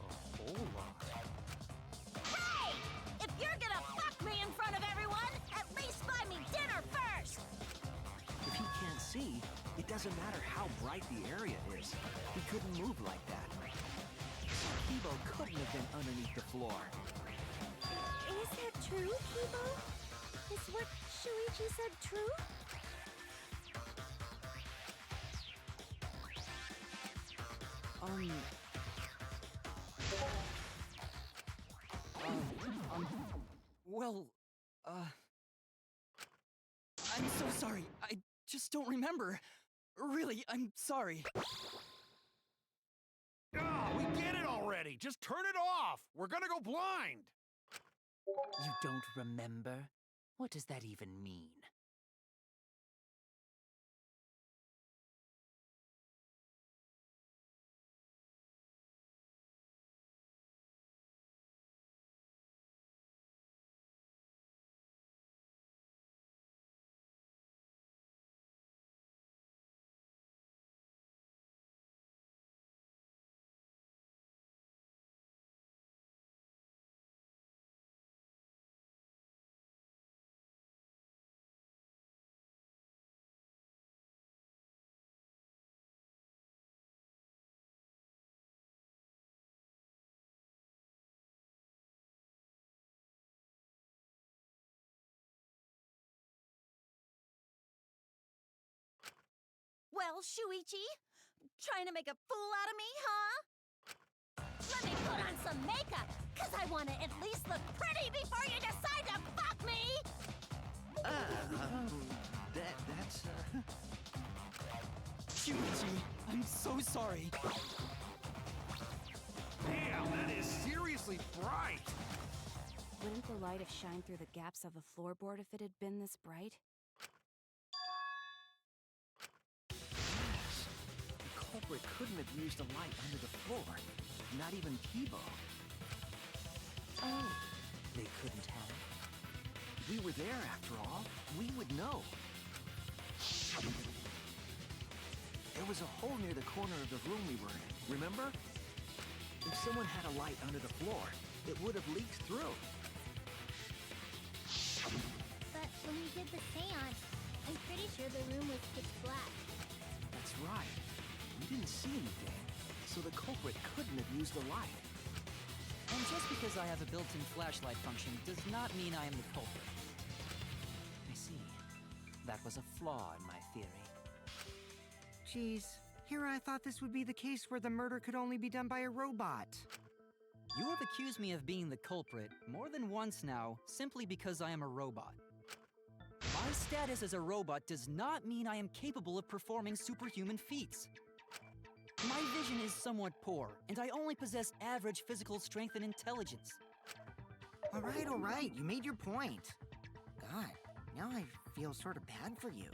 A whole lot. Hey! If you're gonna fuck me in front of everyone, at least buy me dinner first! If he can't see, it doesn't matter how bright the area is. He couldn't move like that. So Kibo couldn't have been underneath the floor. Is that true, Kibo? Is what Shuichi said true? Well, I'm so sorry. I just don't remember. Really, I'm sorry. Oh, we get it already! Just turn it off! We're gonna go blind! You don't remember? What does that even mean? Well, Shuichi, trying to make a fool out of me, huh? Let me put on some makeup, cause I want to at least look pretty before you decide to fuck me! That's Shuichi, I'm so sorry. Damn, that is seriously bright! Wouldn't the light have shined through the gaps of the floorboard if it had been this bright? Yes. The culprit couldn't have used a light under the floor. Not even Kibo. Oh. They couldn't have. We were there after all. We would know. There was a hole near the corner of the room we were in, remember? If someone had a light under the floor, it would have leaked through. But when we did the seance, I'm pretty sure the room was pitch black. That's right. We didn't see anything, so the culprit couldn't have used the light. And just because I have a built-in flashlight function does not mean I am the culprit. I see. That was a flaw in my theory. Geez, here I thought this would be the case where the murder could only be done by a robot. You have accused me of being the culprit more than once now, simply because I am a robot. My status as a robot does not mean I am capable of performing superhuman feats. My vision is somewhat poor, and I only possess average physical strength and intelligence. All right, you made your point. God, now I feel sort of bad for you.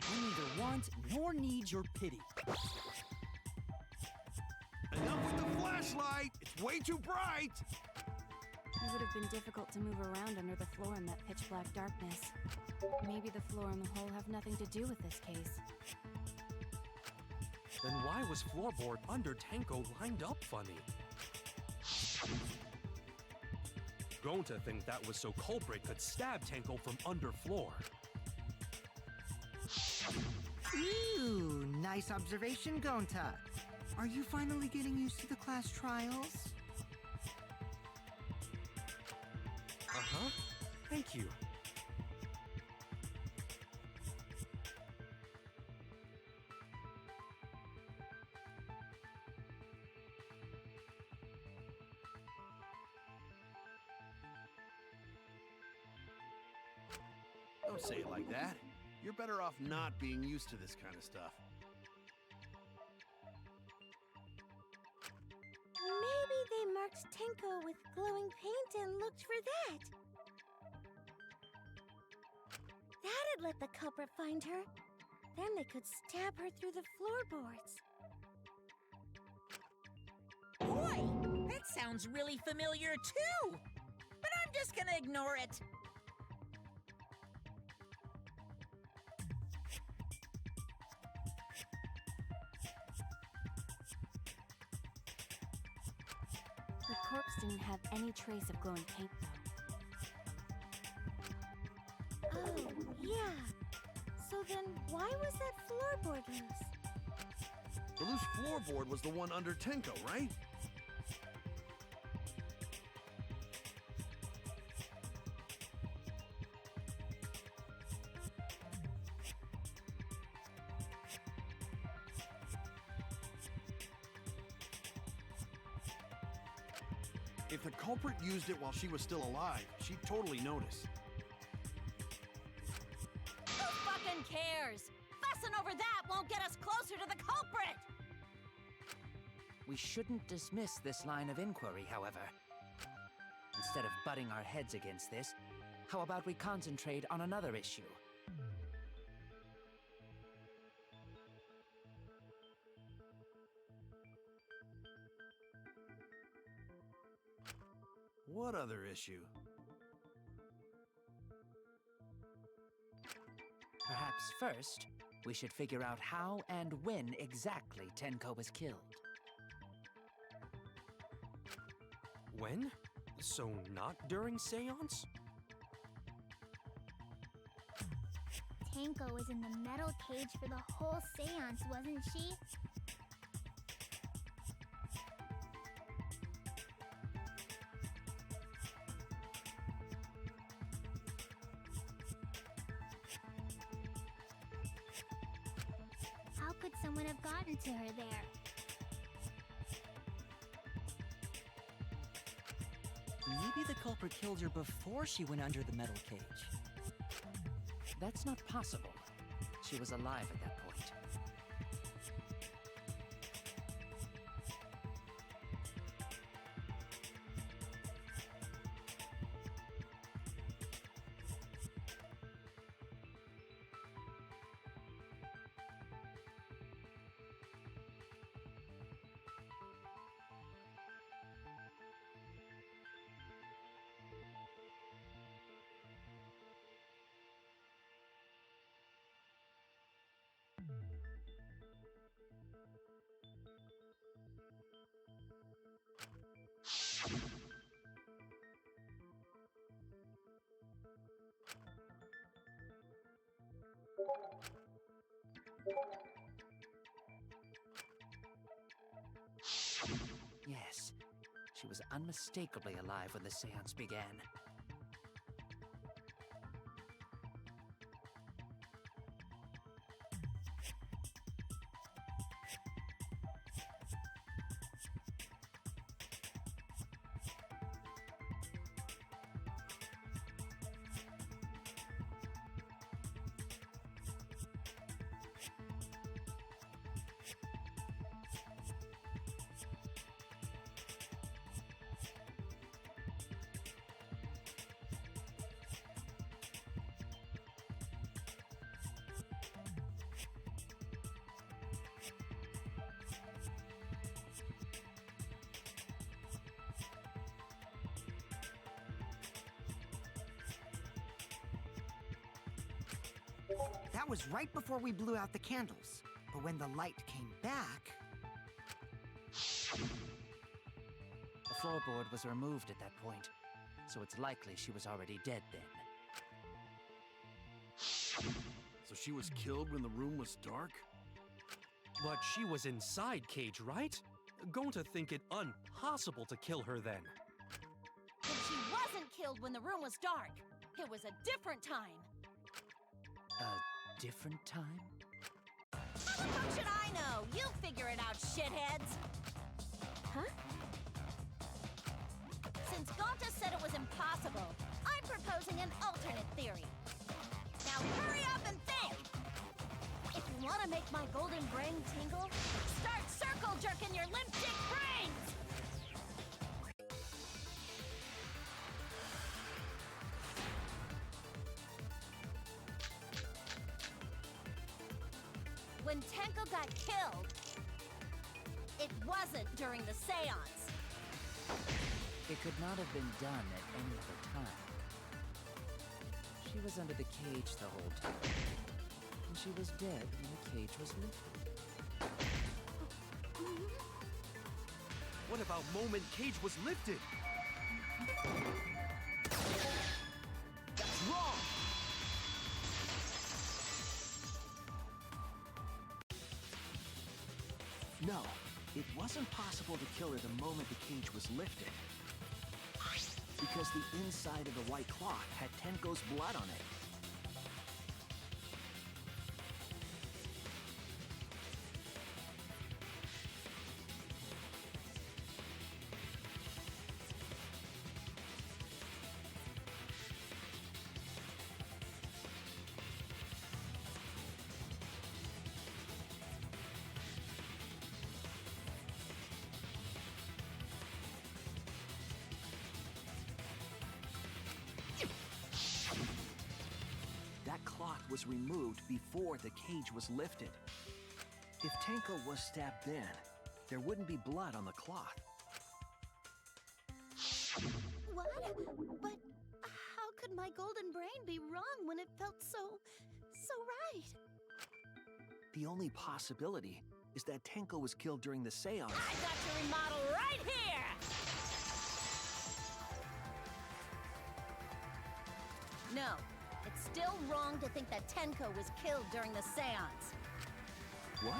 I neither want nor need your pity. Enough with the flashlight! It's way too bright! It would have been difficult to move around under the floor in that pitch-black darkness. Maybe the floor and the hole have nothing to do with this case. Then why was floorboard under Tenko lined up funny? Gonta think that was so culprit could stab Tenko from under floor. Ooh, nice observation, Gonta. Are you finally getting used to the class trials? Uh-huh. Thank you. Don't say it like that. You're better off not being used to this kind of stuff. Maybe they marked Tenko with glowing paint and looked for that. That'd let the culprit find her. Then they could stab her through the floorboards. Boy, that sounds really familiar too! But I'm just gonna ignore it. The corpse didn't have any trace of glowing paint, though. Oh, yeah. So then why was that floorboard loose? The loose floorboard was the one under Tenko, right? If the culprit used it while she was still alive, she'd totally notice. Who fucking cares? Fussing over that won't get us closer to the culprit! We shouldn't dismiss this line of inquiry, however. Instead of butting our heads against this, how about we concentrate on another issue? What other issue? Perhaps first, we should figure out how and when exactly Tenko was killed. When? So not during seance? Tenko was in the metal cage for the whole seance, wasn't she? How could someone have gotten to her there? Maybe the culprit killed her before she went under the metal cage. That's not possible. She was alive at that point. She was unmistakably alive when the seance began. That was right before we blew out the candles. But when the light came back... The floorboard was removed at that point, so it's likely she was already dead then. So she was killed when the room was dark? But she was inside Cage, right? Going to think it impossible to kill her then. But she wasn't killed when the room was dark. It was a different time. A different time? How the fuck should I know? You figure it out, shitheads! Huh? Since Gonta said it was impossible, I'm proposing an alternate theory. Now hurry up and think! If you want to make my golden brain tingle, start circle jerking your limp dick brains! When Tenko got killed, it wasn't during the seance. It could not have been done at any other time. She was under the cage the whole time. And she was dead when the cage was lifted. What about moment Cage was lifted? That's wrong! No, it wasn't possible to kill her the moment the cage was lifted. Because the inside of the white cloth had Tenko's blood on it. That cloth was removed before the cage was lifted. If Tenko was stabbed then, there wouldn't be blood on the cloth. What? But how could my golden brain be wrong when it felt so right? The only possibility is that Tenko was killed during the seance. I got your remodel right here! No, it's still wrong to think that Tenko was killed during the seance. What?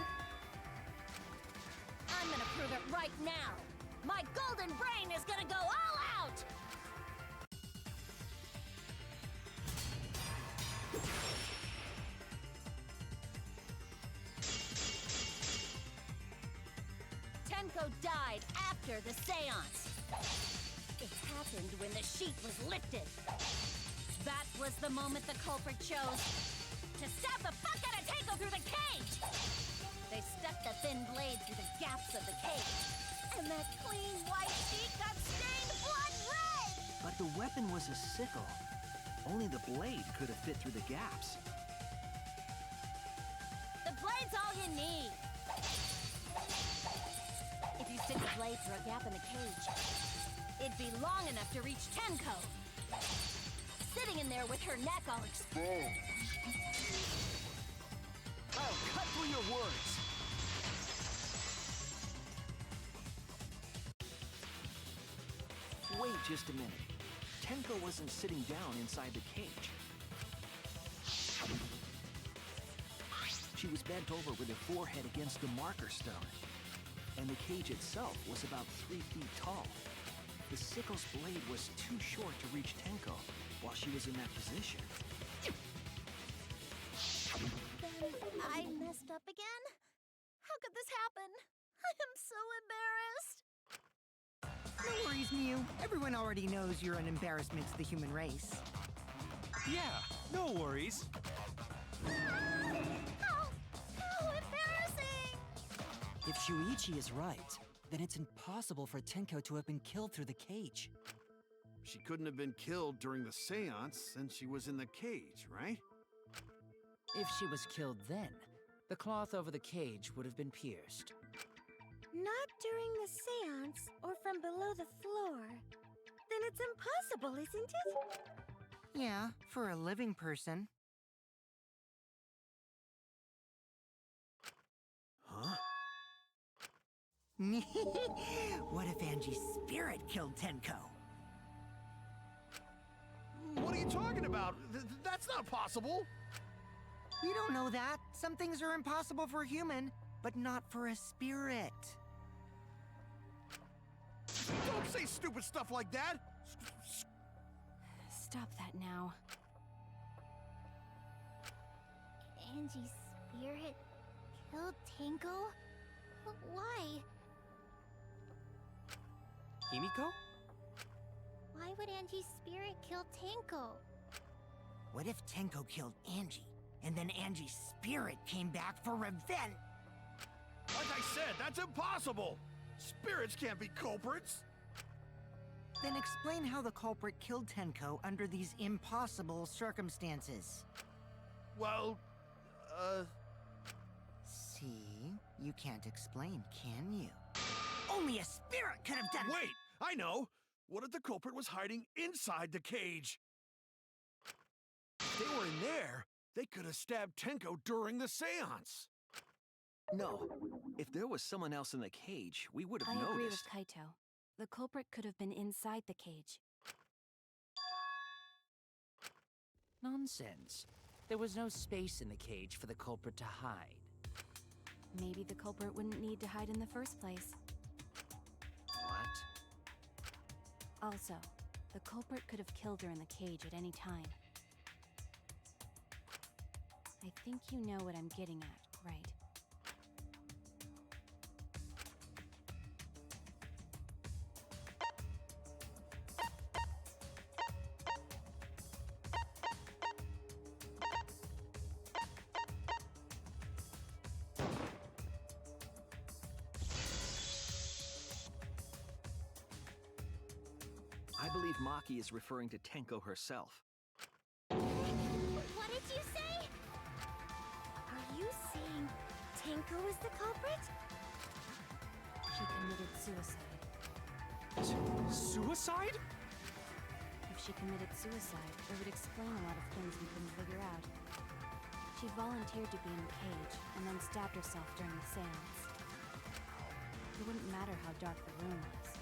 I'm gonna prove it right now. My golden brain is gonna go all out! Tenko died after the seance. It happened when the sheet was lifted. That was the moment the culprit chose to stab the fuck out of Tenko through the cage! They stuck the thin blade through the gaps of the cage, and that clean white sheet got stained blood red! But the weapon was a sickle. Only the blade could have fit through the gaps. The blade's all you need. If you stick the blade through a gap in the cage, it'd be long enough to reach Tenko. Sitting in there with her neck all exposed. I'll cut through your words. Wait just a minute. Tenko wasn't sitting down inside the cage. She was bent over with her forehead against the marker stone. And the cage itself was about 3 feet tall. The sickle's blade was too short to reach Tenko while she was in that position. Then I messed up again? How could this happen? I am so embarrassed. No worries, Mew. Everyone already knows you're an embarrassment to the human race. Yeah, no worries. How embarrassing! If Shuichi is right, then it's impossible for Tenko to have been killed through the cage. She couldn't have been killed during the seance since she was in the cage, right? If she was killed then, the cloth over the cage would have been pierced. Not during the seance or from below the floor. Then it's impossible, isn't it? Yeah, for a living person. Huh? What if Angie's spirit killed Tenko? What are you talking about? That's not possible! We don't know that. Some things are impossible for a human, but not for a spirit. Don't say stupid stuff like that! Stop that now. Angie's spirit killed Tenko? Why? Himiko? Why would Angie's spirit kill Tenko? What if Tenko killed Angie, and then Angie's spirit came back for revenge? Like I said, that's impossible! Spirits can't be culprits! Then explain how the culprit killed Tenko under these impossible circumstances. Well, See? You can't explain, can you? Only a spirit could have done— Wait! I know! What if the culprit was hiding inside the cage? If they were in there, they could have stabbed Tenko during the seance. No, if there was someone else in the cage, we would have I agree with noticed. Kaito. The culprit could have been inside the cage. Nonsense. There was no space in the cage for the culprit to hide. Maybe the culprit wouldn't need to hide in the first place. What? Also, the culprit could have killed her in the cage at any time. I think you know what I'm getting at, right? I believe Maki is referring to Tenko herself. What did you say? Are you saying Tenko is the culprit? She committed suicide. Suicide? If she committed suicide, it would explain a lot of things we couldn't figure out. She volunteered to be in the cage, and then stabbed herself during the seance. It wouldn't matter how dark the room was.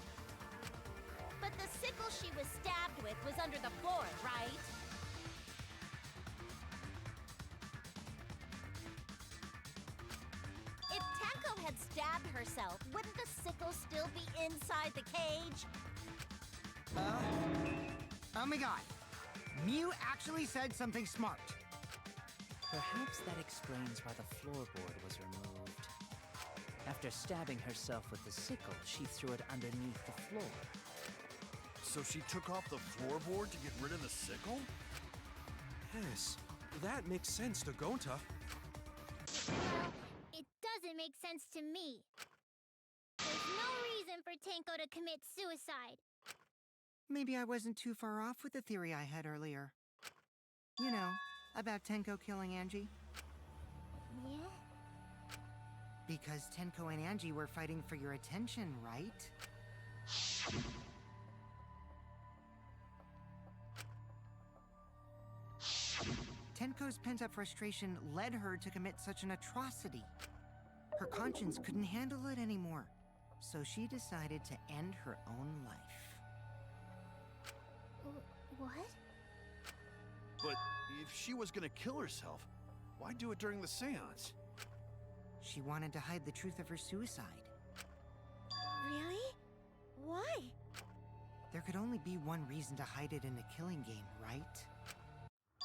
But the sickle she was stabbed with was under the floor, right? If Tenko had stabbed herself, wouldn't the sickle still be inside the cage? Oh my god. Mew actually said something smart. Perhaps that explains why the floorboard was removed. After stabbing herself with the sickle, she threw it underneath the floor. So she took off the floorboard to get rid of the sickle? Yes, that makes sense to Gonta. Well, it doesn't make sense to me. There's no reason for Tenko to commit suicide. Maybe I wasn't too far off with the theory I had earlier. You know, about Tenko killing Angie. Yeah? Because Tenko and Angie were fighting for your attention, right? Tenko's pent-up frustration led her to commit such an atrocity. Her conscience couldn't handle it anymore, so she decided to end her own life. What? But if she was gonna kill herself, why do it during the seance? She wanted to hide the truth of her suicide. Really? Why? There could only be one reason to hide it in a killing game, right?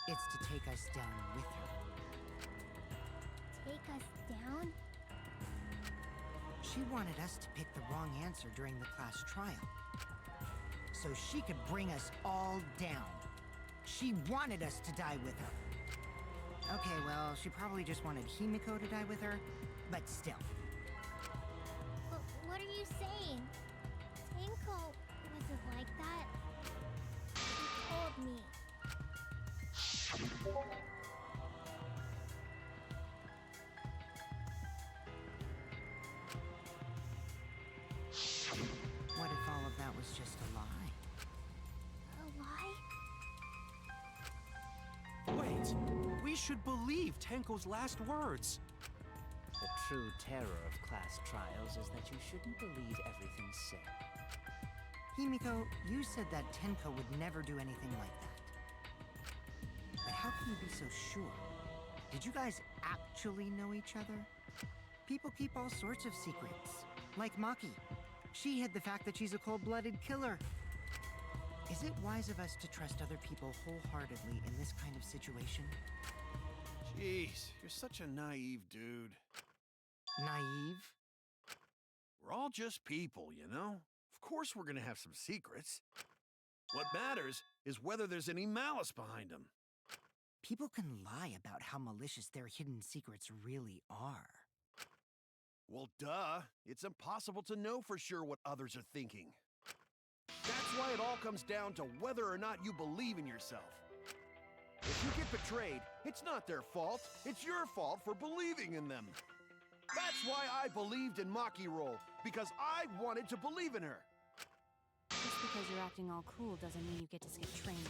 It's to take us down with her. Take us down? She wanted us to pick the wrong answer during the class trial, so she could bring us all down. She wanted us to die with her. Okay, well, she probably just wanted Himiko to die with her, but still. What are you saying? Tenko wasn't like that. He told me. What if all of that was just a lie? A lie? Wait! We should believe Tenko's last words! The true terror of class trials is that you shouldn't believe everything said. Himiko, you said that Tenko would never do anything like that. But how can you be so sure? Did you guys actually know each other? People keep all sorts of secrets. Like Maki. She hid the fact that she's a cold-blooded killer. Is it wise of us to trust other people wholeheartedly in this kind of situation? Jeez, you're such a naive dude. Naive? We're all just people, you know? Of course we're gonna have some secrets. What matters is whether there's any malice behind them. People can lie about how malicious their hidden secrets really are. Well, duh. It's impossible to know for sure what others are thinking. That's why it all comes down to whether or not you believe in yourself. If you get betrayed, it's not their fault. It's your fault for believing in them. That's why I believed in Maki Roll, because I wanted to believe in her. Just because you're acting all cool doesn't mean you get to skip training.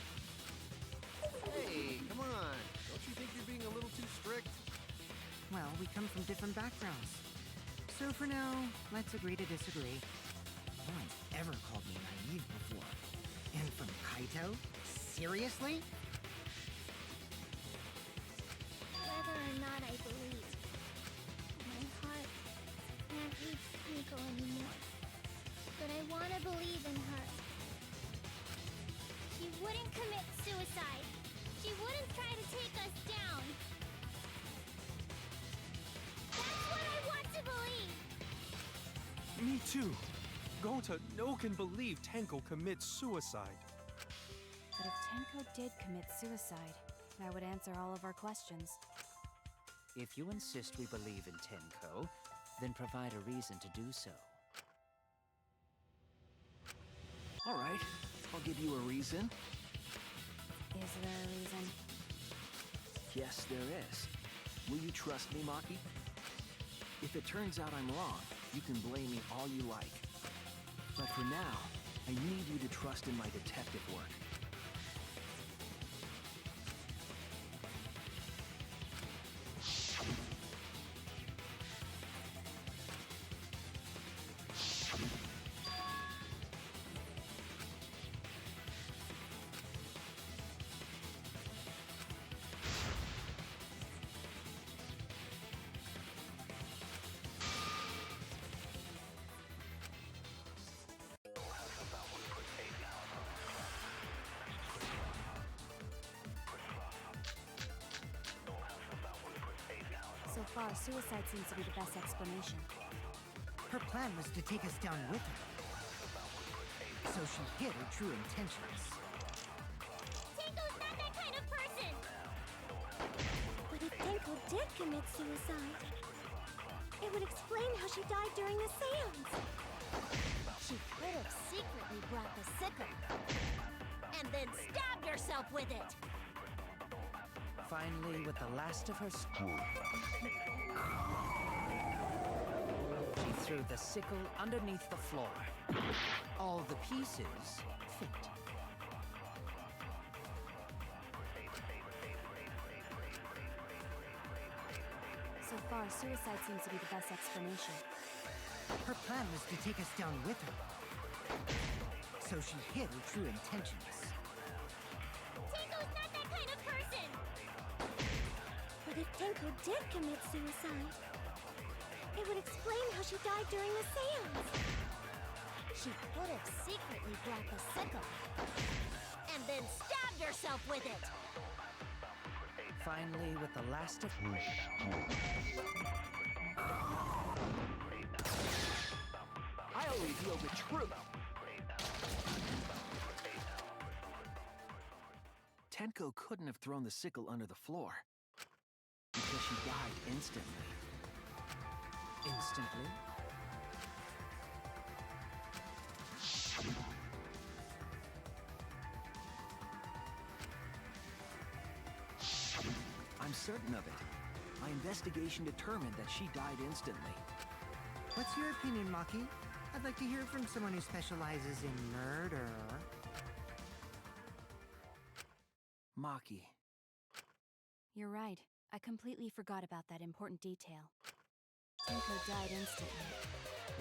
Hey, come on. Don't you think you're being a little too strict? Well, we come from different backgrounds. So for now, let's agree to disagree. No one's ever called me naive before. And from Kaito? Seriously? Whether or not I believe, my heart can't reach Miko anymore. But I want to believe in her. She wouldn't commit suicide. She wouldn't try to take us down. That's what I want to believe. Me too. Gonta, no one can believe Tenko commits suicide. But if Tenko did commit suicide, that would answer all of our questions. If you insist we believe in Tenko, then provide a reason to do so. All right, I'll give you a reason. Is there a reason? Yes, there is. Will you trust me, Maki? If it turns out I'm wrong, you can blame me all you like. But for now, I need you to trust in my detective work. So far, suicide seems to be the best explanation. Her plan was to take us down with her. So she hid her true intentions. Tenko's not that kind of person! But if Tenko did commit suicide, it would explain how she died during the seance. She could have secretly brought the sickle. And then stabbed herself with it. Finally, with the last of her strength, she threw the sickle underneath the floor. All the pieces fit. So far, suicide seems to be the best explanation. Her plan was to take us down with her. So she hid her true intentions. Tenko's not that kind of person! But if Tenko did commit suicide, it would explain how she died during the seance. She could have secretly brought the sickle. And then stabbed herself with it! Finally, with the last of... I'll reveal the truth. Tenko couldn't have thrown the sickle under the floor because she died instantly. Instantly? I'm certain of it. My investigation determined that she died instantly. What's your opinion, Maki? I'd like to hear from someone who specializes in murder. Maki. You're right. I completely forgot about that important detail. Tenko died instantly.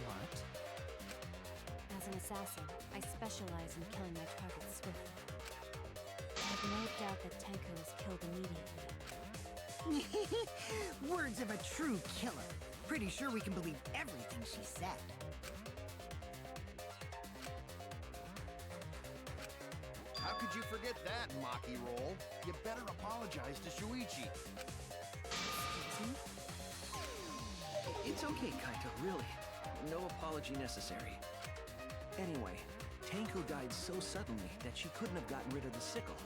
What? As an assassin, I specialize in killing my targets swiftly. I have no doubt that Tenko was killed immediately. Words of a true killer. Pretty sure we can believe everything she said. How could you forget that, Maki Roll? You better apologize to Shuichi. It's okay, Kaito, really. No apology necessary. Anyway, Tenko died so suddenly that she couldn't have gotten rid of the sickle.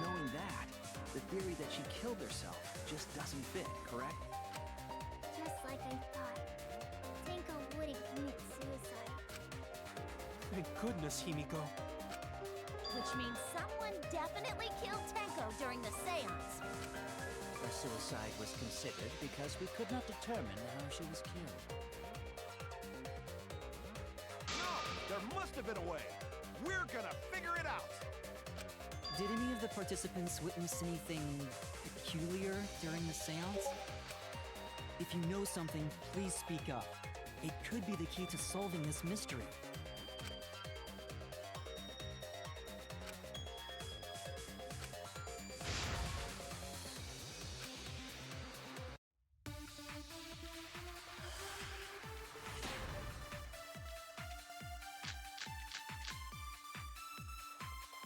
Knowing that, the theory that she killed herself just doesn't fit, correct? Just like I thought. Tenko wouldn't commit suicide. Thank goodness, Himiko. Which means someone definitely killed Tenko during the seance. Her suicide was considered because we could not determine how she was killed. No! There must have been a way! We're gonna figure it out! Did any of the participants witness anything peculiar during the seance? If you know something, please speak up. It could be the key to solving this mystery.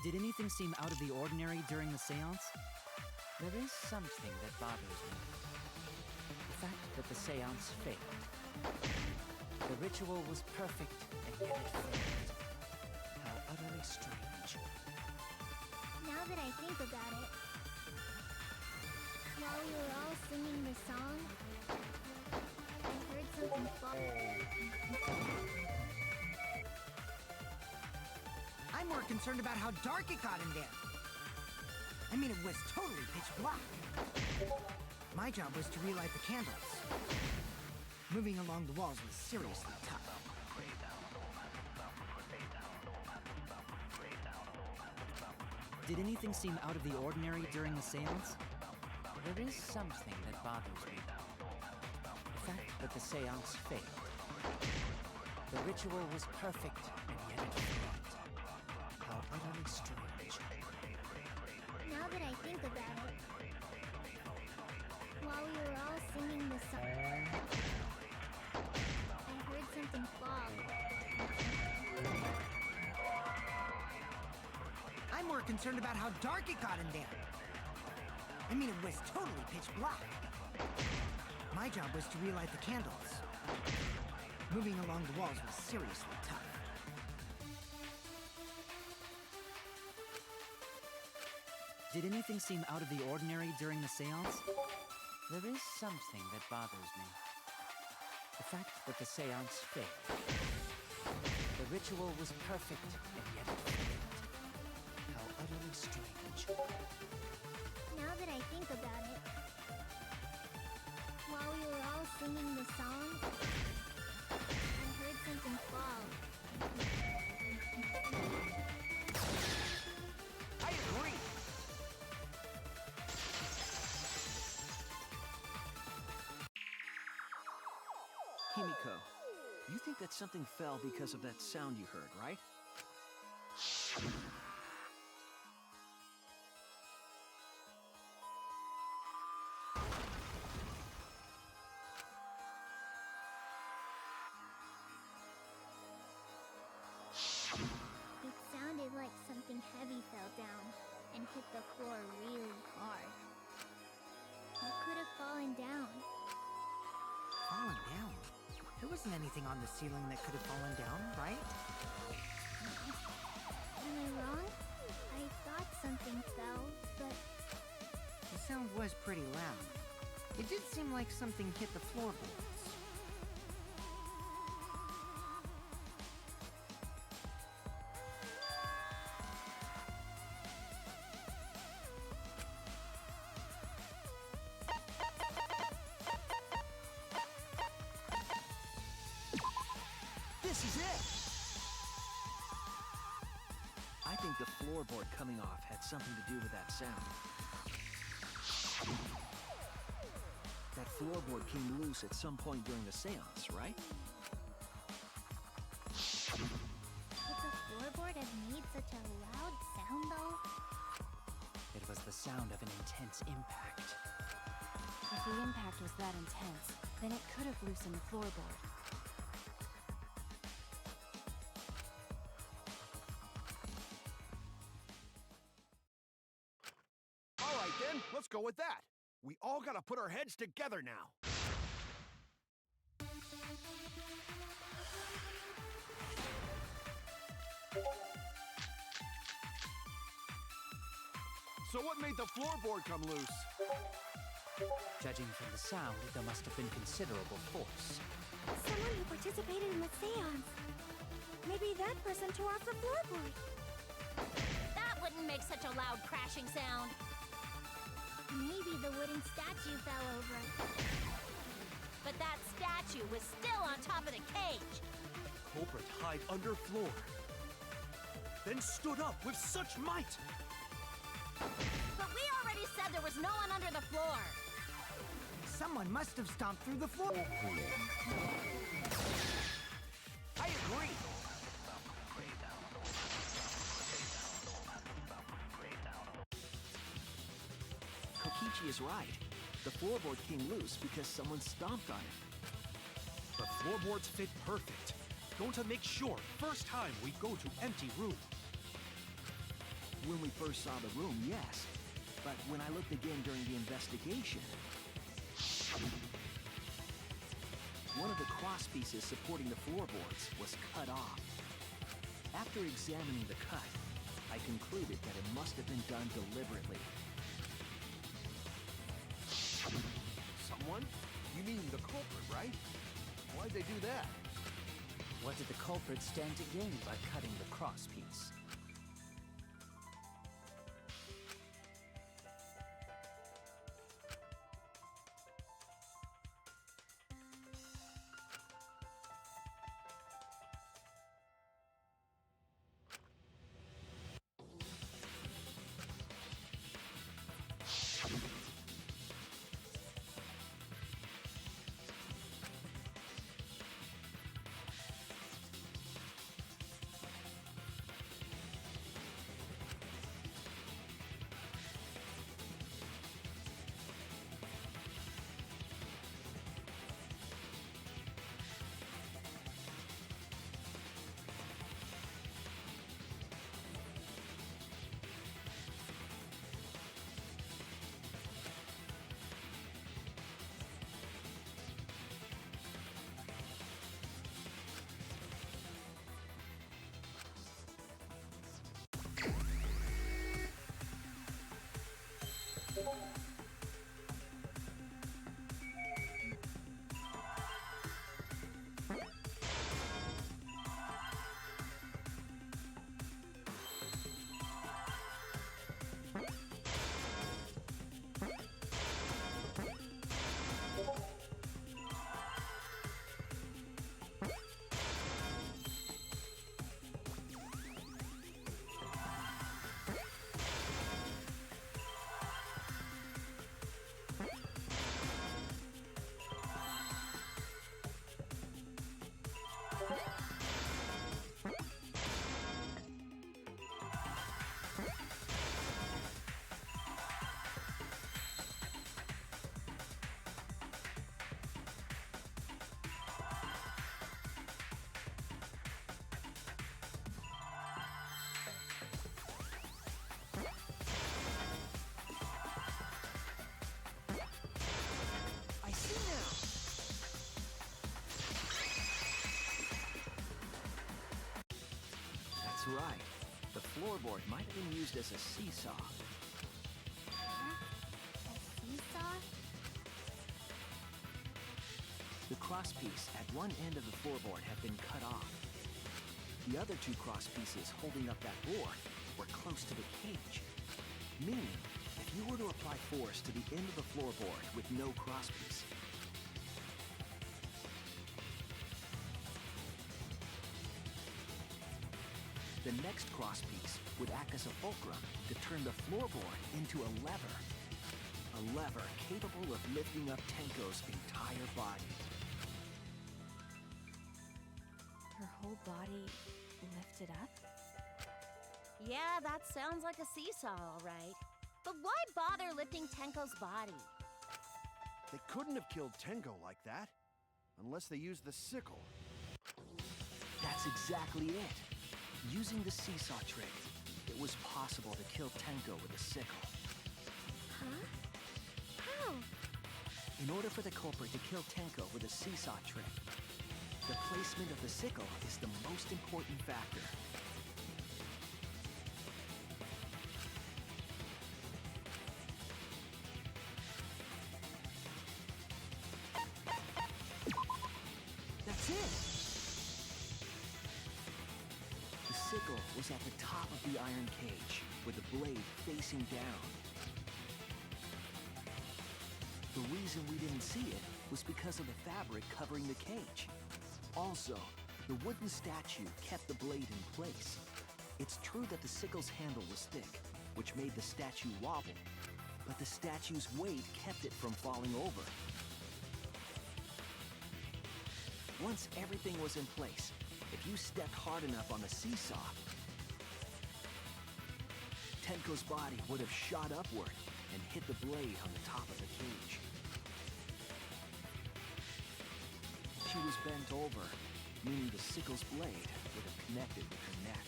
Did anything seem out of the ordinary during the seance? There is something that bothers me. The fact that the seance failed. The ritual was perfect, and yet it failed. How utterly strange. Now that I think about it, while we were all singing the song, I heard something fall. I'm more concerned about how dark it got in there. I mean, it was totally pitch black. My job was to relight the candles. Moving along the walls was seriously tough. Did anything seem out of the ordinary during the seance? There is something that bothers me. The fact that the seance failed. The ritual was perfect, and yet it failed. How utterly strange. Now that I think about it, while we were all singing the song, I heard something fall. I'm more concerned about how dark it got in there. I mean, it was totally pitch black. My job was to relight the candles. Moving along the walls was seriously tough. Did anything seem out of the ordinary during the seance? There is something that bothers me. The fact that the seance failed. The ritual was perfect, and yet it failed. How utterly strange. Now that I think about it, while we were all singing the song, I heard something fall. I agree! Himiko, you think that something fell because of that sound you heard, right? It sounded like something heavy fell down and hit the floor really hard. What could have fallen down? Fallen down? There wasn't anything on the ceiling that could have fallen down, right? Am I wrong? I thought something fell, but The sound was pretty loud. It did seem like something hit the floorboards. This is it! I think the floorboard coming off had something to do with that sound. That floorboard came loose at some point during the seance, right? could the floorboard have made such a loud sound, though? It was the sound of an intense impact. If the impact was that intense, then it could have loosened the floorboard. All right then, let's go with that. We all gotta put our heads together now. So what made the floorboard come loose? Judging from the sound, there must have been considerable force. Someone who participated in the seance. Maybe that person tore off the floorboard. That wouldn't make such a loud crashing sound. Maybe the wooden statue fell over. But that statue was still on top of the cage. Culprit hide under floor. Then stood up with such might. But we already said there was no one under the floor. Someone must have stomped through the floor. I agree! Kokichi is right. The floorboard came loose because someone stomped on it. The floorboards fit perfect. Going to make sure first time we go to empty room. When we first saw the room, yes. But when I looked again during the investigation, one of the cross pieces supporting the floorboards was cut off. After examining the cut, I concluded that it must have been done deliberately. Someone? You mean the culprit, right? Why'd they do that? What did the culprit stand to gain by cutting the cross piece? floorboard might have been used as a seesaw. Huh? A seesaw? The crosspiece at one end of the floorboard had been cut off. The other two crosspieces holding up that board were close to the cage. Meaning, if you were to apply force to the end of the floorboard with no crosspiece, the next crosspiece would act as a fulcrum to turn the floorboard into a lever. A lever capable of lifting up Tenko's entire body. Her whole body lifted up? Yeah, that sounds like a seesaw, all right. But why bother lifting Tenko's body? They couldn't have killed Tenko like that. Unless they used the sickle. That's exactly it. Using the seesaw trick, it was possible to kill Tenko with a sickle. Huh? How? In order for the culprit to kill Tenko with a seesaw trick, the placement of the sickle is the most important factor. That's it! The sickle was at the top of the iron cage, with the blade facing down. The reason we didn't see it was because of the fabric covering the cage. Also, the wooden statue kept the blade in place. It's true that the sickle's handle was thick, which made the statue wobble, but the statue's weight kept it from falling over. Once everything was in place, if you stepped hard enough on the seesaw, Tenko's body would have shot upward and hit the blade on the top of the cage. She was bent over, meaning the sickle's blade would have connected with her neck.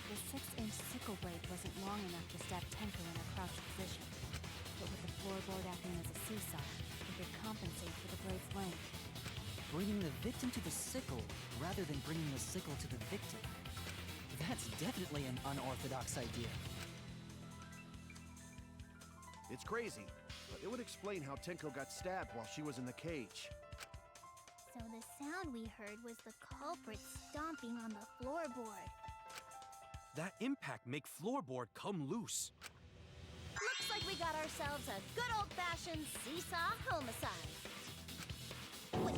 The 6-inch sickle blade wasn't long enough to stab Tenko in a crouched position. But with the floorboard acting as a seesaw, it could compensate for the blade's length. Bringing the victim to the sickle rather than bringing the sickle to the victim. That's definitely an unorthodox idea. It's crazy, but it would explain how Tenko got stabbed while she was in the cage. So the sound we heard was the culprit stomping on the floorboard. That impact make floorboard come loose. Looks like we got ourselves a good old-fashioned seesaw homicide. Wait,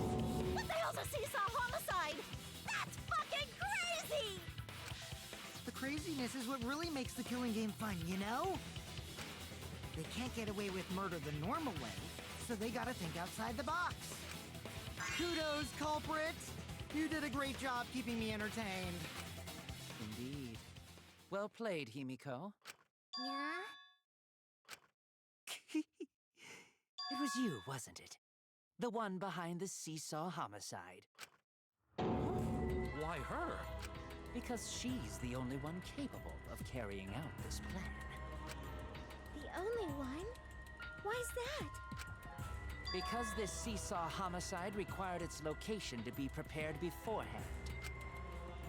what the hell's a seesaw homicide? That's fucking crazy! The craziness is what really makes the killing game fun, you know? They can't get away with murder the normal way, so they gotta think outside the box. Kudos, culprit! You did a great job keeping me entertained. Indeed. Well played, Himiko. Yeah? It was you, wasn't it? The one behind the seesaw homicide. Why her? Because she's the only one capable of carrying out this plan. The only one? Why's that? Because this seesaw homicide required its location to be prepared beforehand.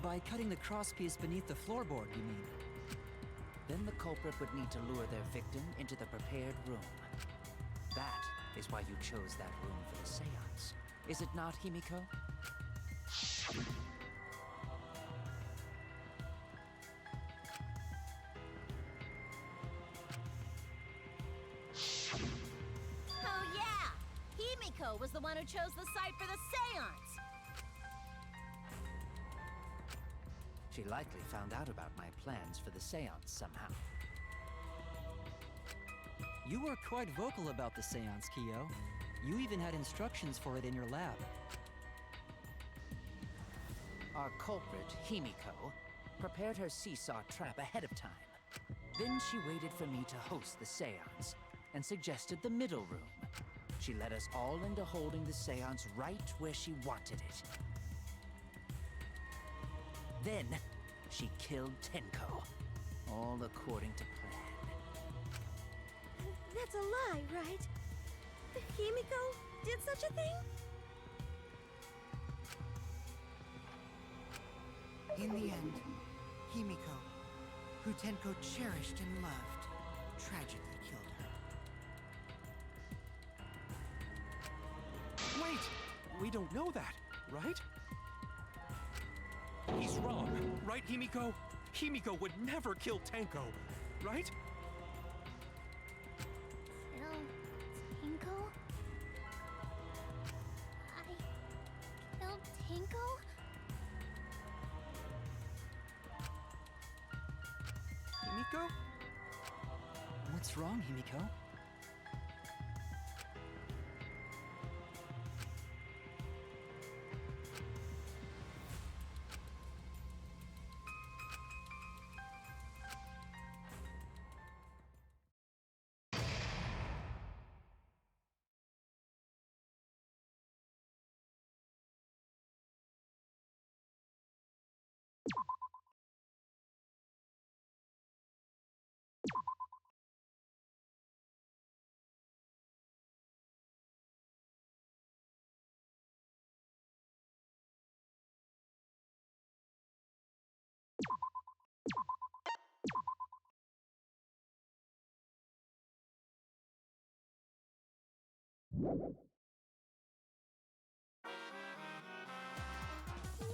By cutting the crosspiece beneath the floorboard, you mean? Then the culprit would need to lure their victim into the prepared room. That is why you chose that room for the seance. Is it not, Himiko? Oh yeah! Himiko was the one who chose the site for the seance! She likely found out about my plans for the seance somehow. You were quite vocal about the seance, Kyo. You even had instructions for it in your lab. Our culprit, Himiko, prepared her seesaw trap ahead of time. Then she waited for me to host the seance and suggested the middle room. She led us all into holding the seance right where she wanted it. Then, she killed Tenko, all according to plan. That's a lie, right? Himiko did such a thing? In the end, Himiko who Tenko cherished and loved, tragically killed her. Wait! We don't know that, right? He's wrong, right, Himiko? Himiko would never kill Tenko, right? Kill Tinko? I killed Tinko? Himiko? What's wrong, Himiko?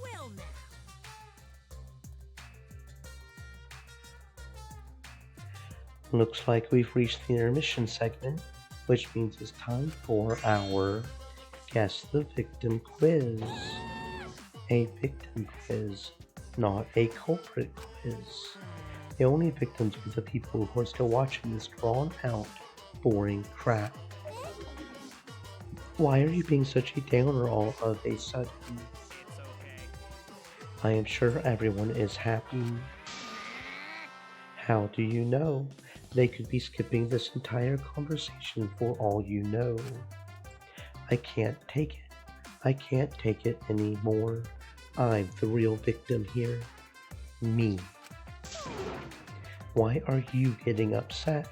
Well now. Looks like we've reached the intermission segment, which means it's time for our Guess the Victim quiz. A victim quiz, not a culprit quiz. The only victims are the people who are still watching this drawn out, boring crap. Why are you being such a downer all of a sudden? I am sure everyone is happy. How do you know? They could be skipping this entire conversation for all you know. I can't take it. I can't take it anymore. I'm the real victim here. Me. Why are you getting upset?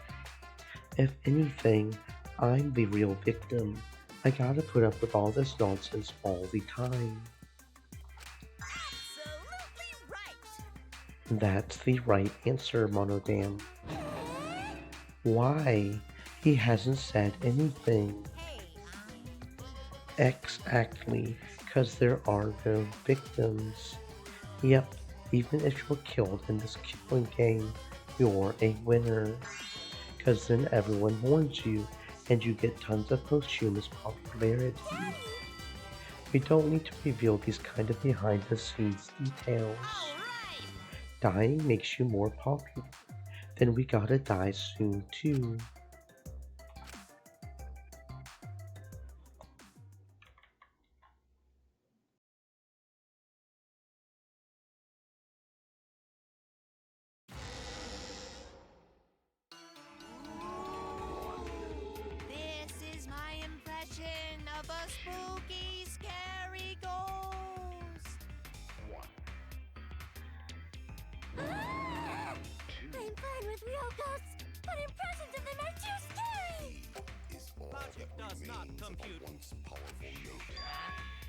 If anything, I'm the real victim. I gotta put up with all this nonsense all the time. Absolutely right. That's the right answer, Monodam. Why? He hasn't said anything. Exactly, because there are no victims. Yep, even if you're killed in this killing game, you're a winner. Because then everyone mourns you, and you get tons of posthumous popularity. We don't need to reveal these kind of behind-the-scenes details. Dying makes you more popular. Then we gotta die soon too. This is my impression of a spooky, scary ghost. I'm fine with real ghosts, but impressions of them are too scary! Logic does not compute.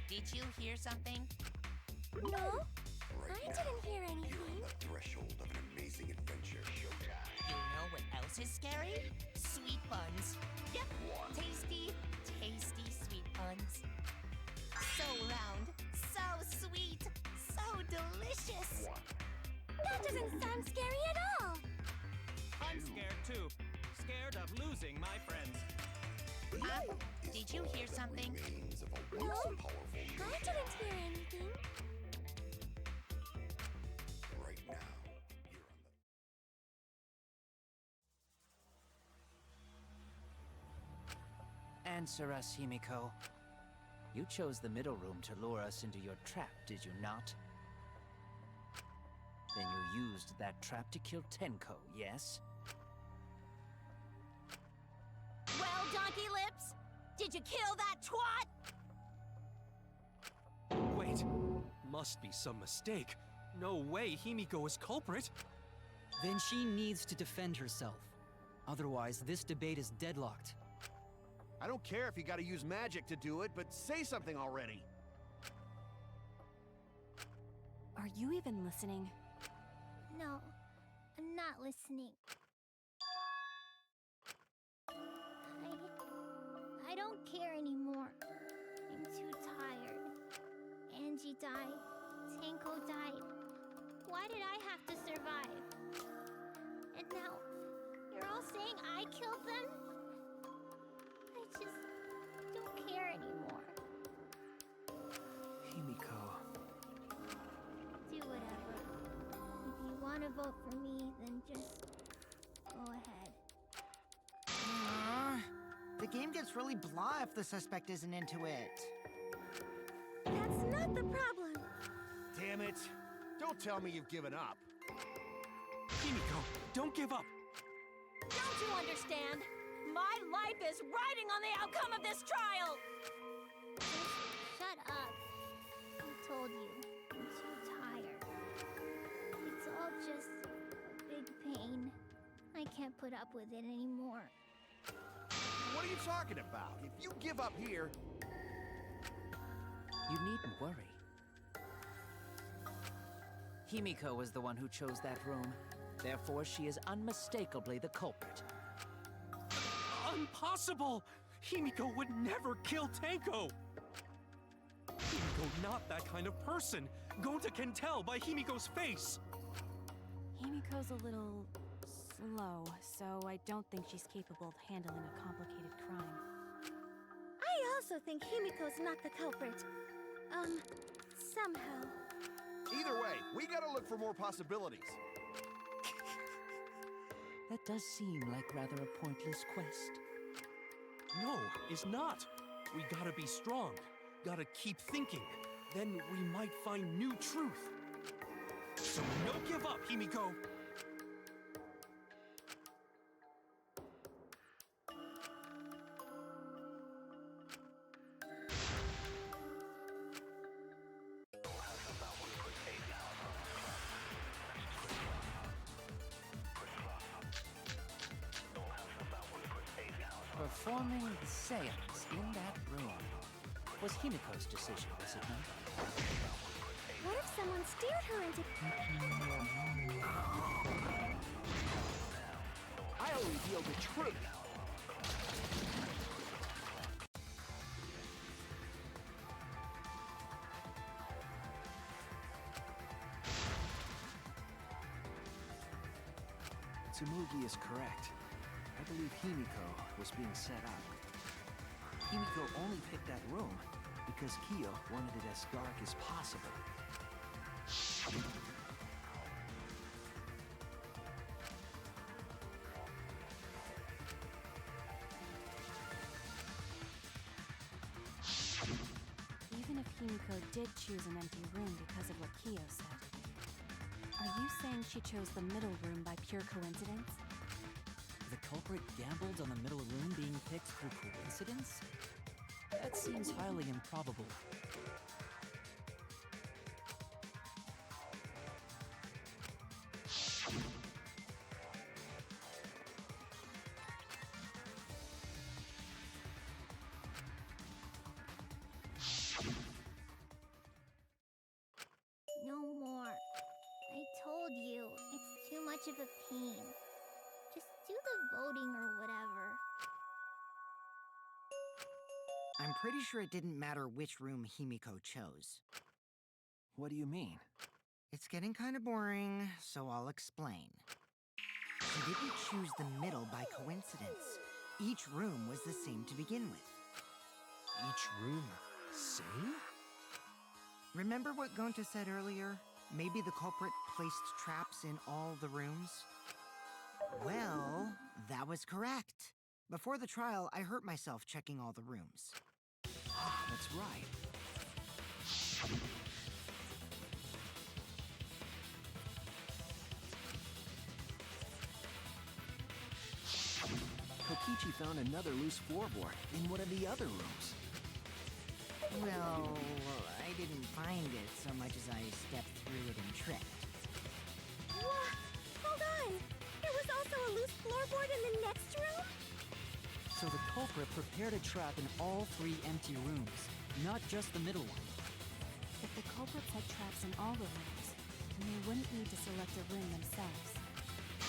Did you hear something? No, I didn't hear anything. Threshold of an amazing adventure. You know what else is scary? Sweet buns. Yep, tasty, tasty sweet buns. So round, so sweet, so delicious. That doesn't sound scary at all! I'm scared too. Scared of losing my friends. Did you hear something? No, I didn't hear anything. Right now. Answer us, Himiko. You chose the middle room to lure us into your trap, did you not? Then you used that trap to kill Tenko, yes? Well, Donkey Lips, did you kill that twat? Wait, must be some mistake. No way Himiko is culprit. Then she needs to defend herself. Otherwise, this debate is deadlocked. I don't care if you gotta use magic to do it, but say something already. Are you even listening? No, I'm not listening. I don't care anymore. I'm too tired. Angie died. Tanko died. Why did I have to survive? And now, you're all saying I killed them? I just don't care anymore. Himiko. Do whatever. If you want to vote for me, then just go ahead. The game gets really blah if the suspect isn't into it. That's not the problem. Damn it. Don't tell me you've given up. Himiko, don't give up. Don't you understand? My life is riding on the outcome of this trial! Shut up. I told you, I'm too tired. It's all just a big pain. I can't put up with it anymore. What are you talking about? If you give up here... You needn't worry. Himiko was the one who chose that room. Therefore, she is unmistakably the culprit. Impossible! Himiko would never kill Tanko! Himiko not that kind of person! Gonta can tell by Himiko's face! Himiko's a little slow, so I don't think she's capable of handling a complicated crime. I also think Himiko's not the culprit. Somehow. Either way, we gotta look for more possibilities. That does seem like rather a pointless quest. No, it's not. We gotta be strong. Gotta keep thinking. Then we might find new truth. So no give up, Himiko! Performing the seance in that room was Himiko's decision, was it not? What if someone steered her into... I'll reveal the truth. Tsumugi is correct. I believe Himiko was being set up. Himiko only picked that room because Kyo wanted it as dark as possible. Even if Himiko did choose an empty room because of what Kyo said, are you saying she chose the middle room by pure coincidence? The culprit gambled on the middle room being picked through coincidence? That seems highly improbable. No more. I told you, it's too much of a pain. Just do the voting or whatever. I'm pretty sure it didn't matter which room Himiko chose. What do you mean? It's getting kind of boring, so I'll explain. She didn't choose the middle by coincidence. Each room was the same to begin with. Each room same? Remember what Gonta said earlier? Maybe the culprit placed traps in all the rooms? Well, that was correct. Before the trial, I hurt myself checking all the rooms. Ah, that's right. Kokichi found another loose floorboard in one of the other rooms. Well, I didn't find it so much as I stepped through it and tripped. What? Hold on! There was also a loose floorboard in the next room? So the culprit prepared a trap in all 3 empty rooms, not just the middle one. If the culprits had traps in all the rooms, then they wouldn't need to select a room themselves.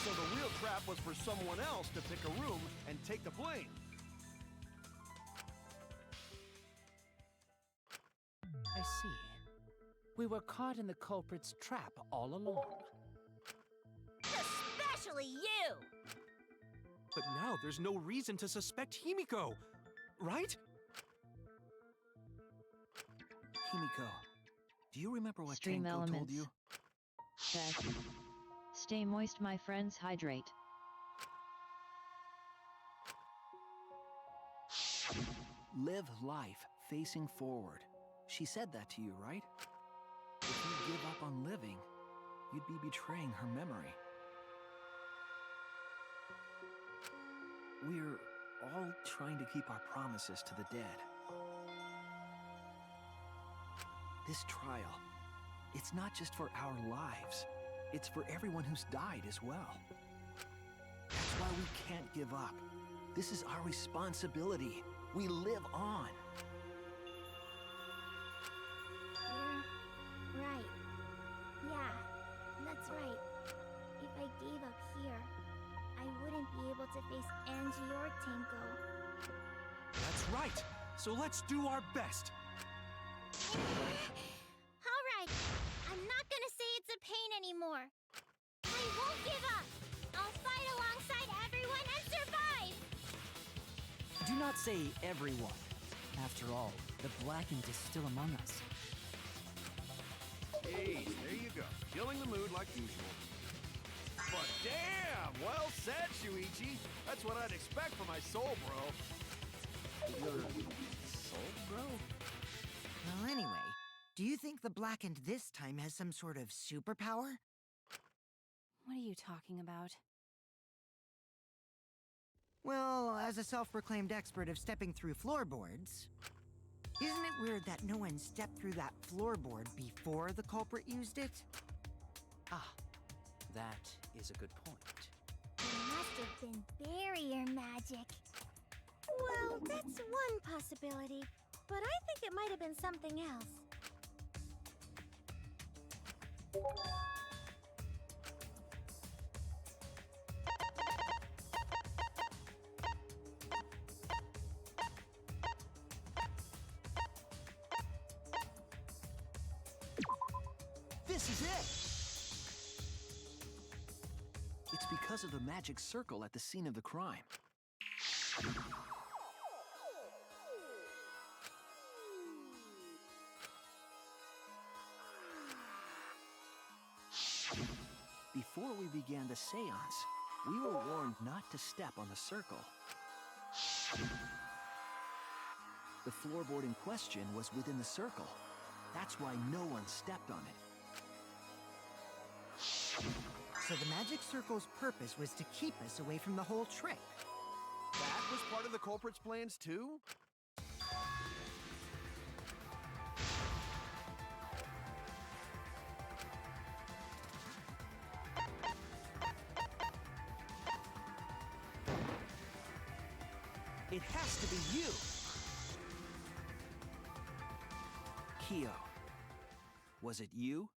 So the real trap was for someone else to pick a room and take the blame. I see. We were caught in the culprit's trap all along. Especially you! But now there's no reason to suspect Himiko, right? Himiko, do you remember what Stream Tenko told elements. you? Check. Stay moist, my friends, hydrate. Live life facing forward. She said that to you, right? If you give up on living, you'd be betraying her memory. We're all trying to keep our promises to the dead. This trial, it's not just for our lives. It's for everyone who's died as well. That's why we can't give up. This is our responsibility. We live on. You're right. Yeah, that's right. If I gave up here, I wouldn't be able to face Angie or Tenko. That's right. So let's do our best. All right, I'm not gonna say it's a pain anymore. I won't give up. I'll fight alongside everyone and survive. Do not say everyone. After all, the Blackened is still among us. Hey, there you go. Killing the mood like usual. But damn! Well said, Shuichi. That's what I'd expect from my soul bro. Your soul, bro? Well, anyway, do you think the Blackened this time has some sort of superpower? What are you talking about? Well, as a self-proclaimed expert of stepping through floorboards, isn't it weird that no one stepped through that floorboard before the culprit used it? Ah, that is a good point. It must have been barrier magic. Well, that's one possibility, but I think it might have been something else. This is it! It's because of the magic circle at the scene of the crime. Before we began the seance, we were warned not to step on the circle. The floorboard in question was within the circle. That's why no one stepped on it. So the magic circle's purpose was to keep us away from the whole trick. That was part of the culprit's plans too? It has to be you! Kyo. Was it you?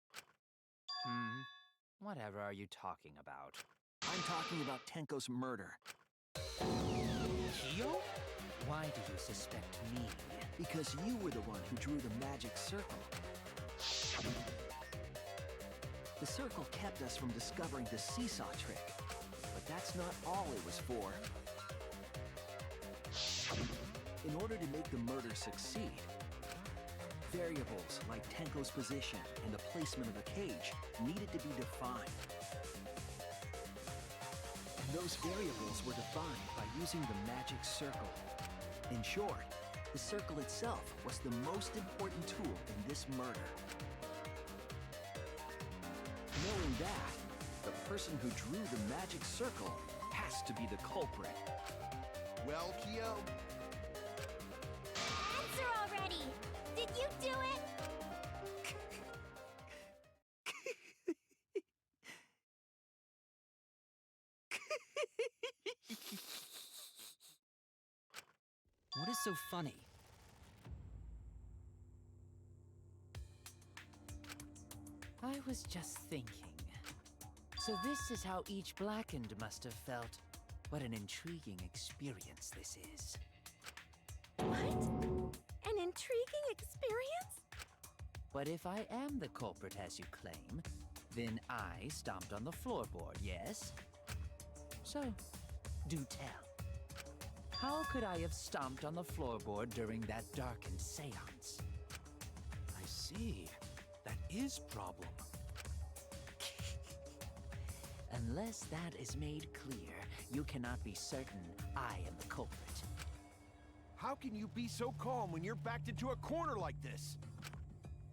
Whatever are you talking about? I'm talking about Tenko's murder. Kyo? Why do you suspect me? Because you were the one who drew the magic circle. The circle kept us from discovering the seesaw trick. But that's not all it was for. In order to make the murder succeed, variables like Tenko's position and the placement of the cage needed to be defined. And those variables were defined by using the magic circle. In short, the circle itself was the most important tool in this murder. Knowing that, the person who drew the magic circle has to be the culprit. Well, Kyo, Answer already! Did you do it? What is so funny? I was just thinking. So this is how each Blackened must have felt. What an intriguing experience this is. What? An intriguing experience? But if I am the culprit as you claim, then I stomped on the floorboard, yes? So, do tell. How could I have stomped on the floorboard during that darkened seance? I see. That is problem. Unless that is made clear, you cannot be certain I am the culprit. How can you be so calm when you're backed into a corner like this?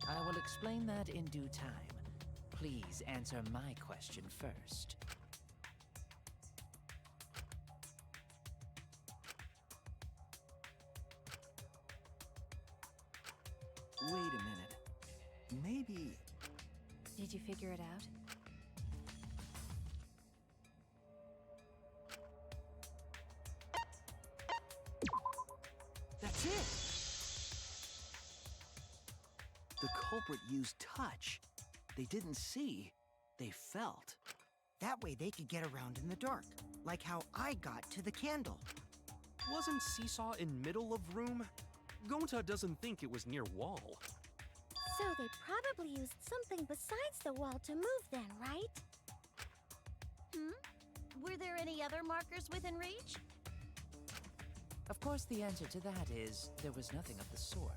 I will explain that in due time. Please answer my question first. Wait a minute. Maybe... Did you figure it out? That's it! The culprit used touch. They didn't see, they felt. That way they could get around in the dark, like how I got to the candle. Wasn't Seesaw in middle of room? Gonta doesn't think it was near wall. So they probably used something besides the wall to move then, right? Were there any other markers within reach? Of course, the answer to that is there was nothing of the sort.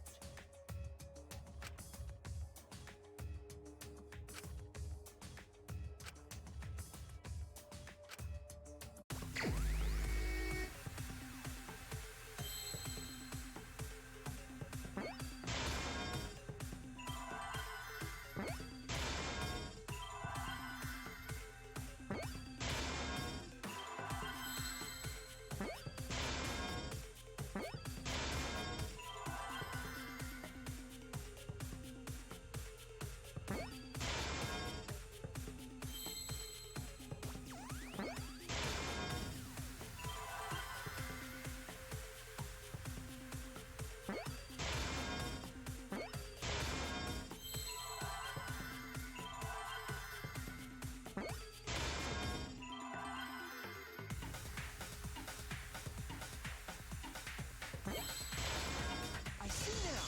I see now!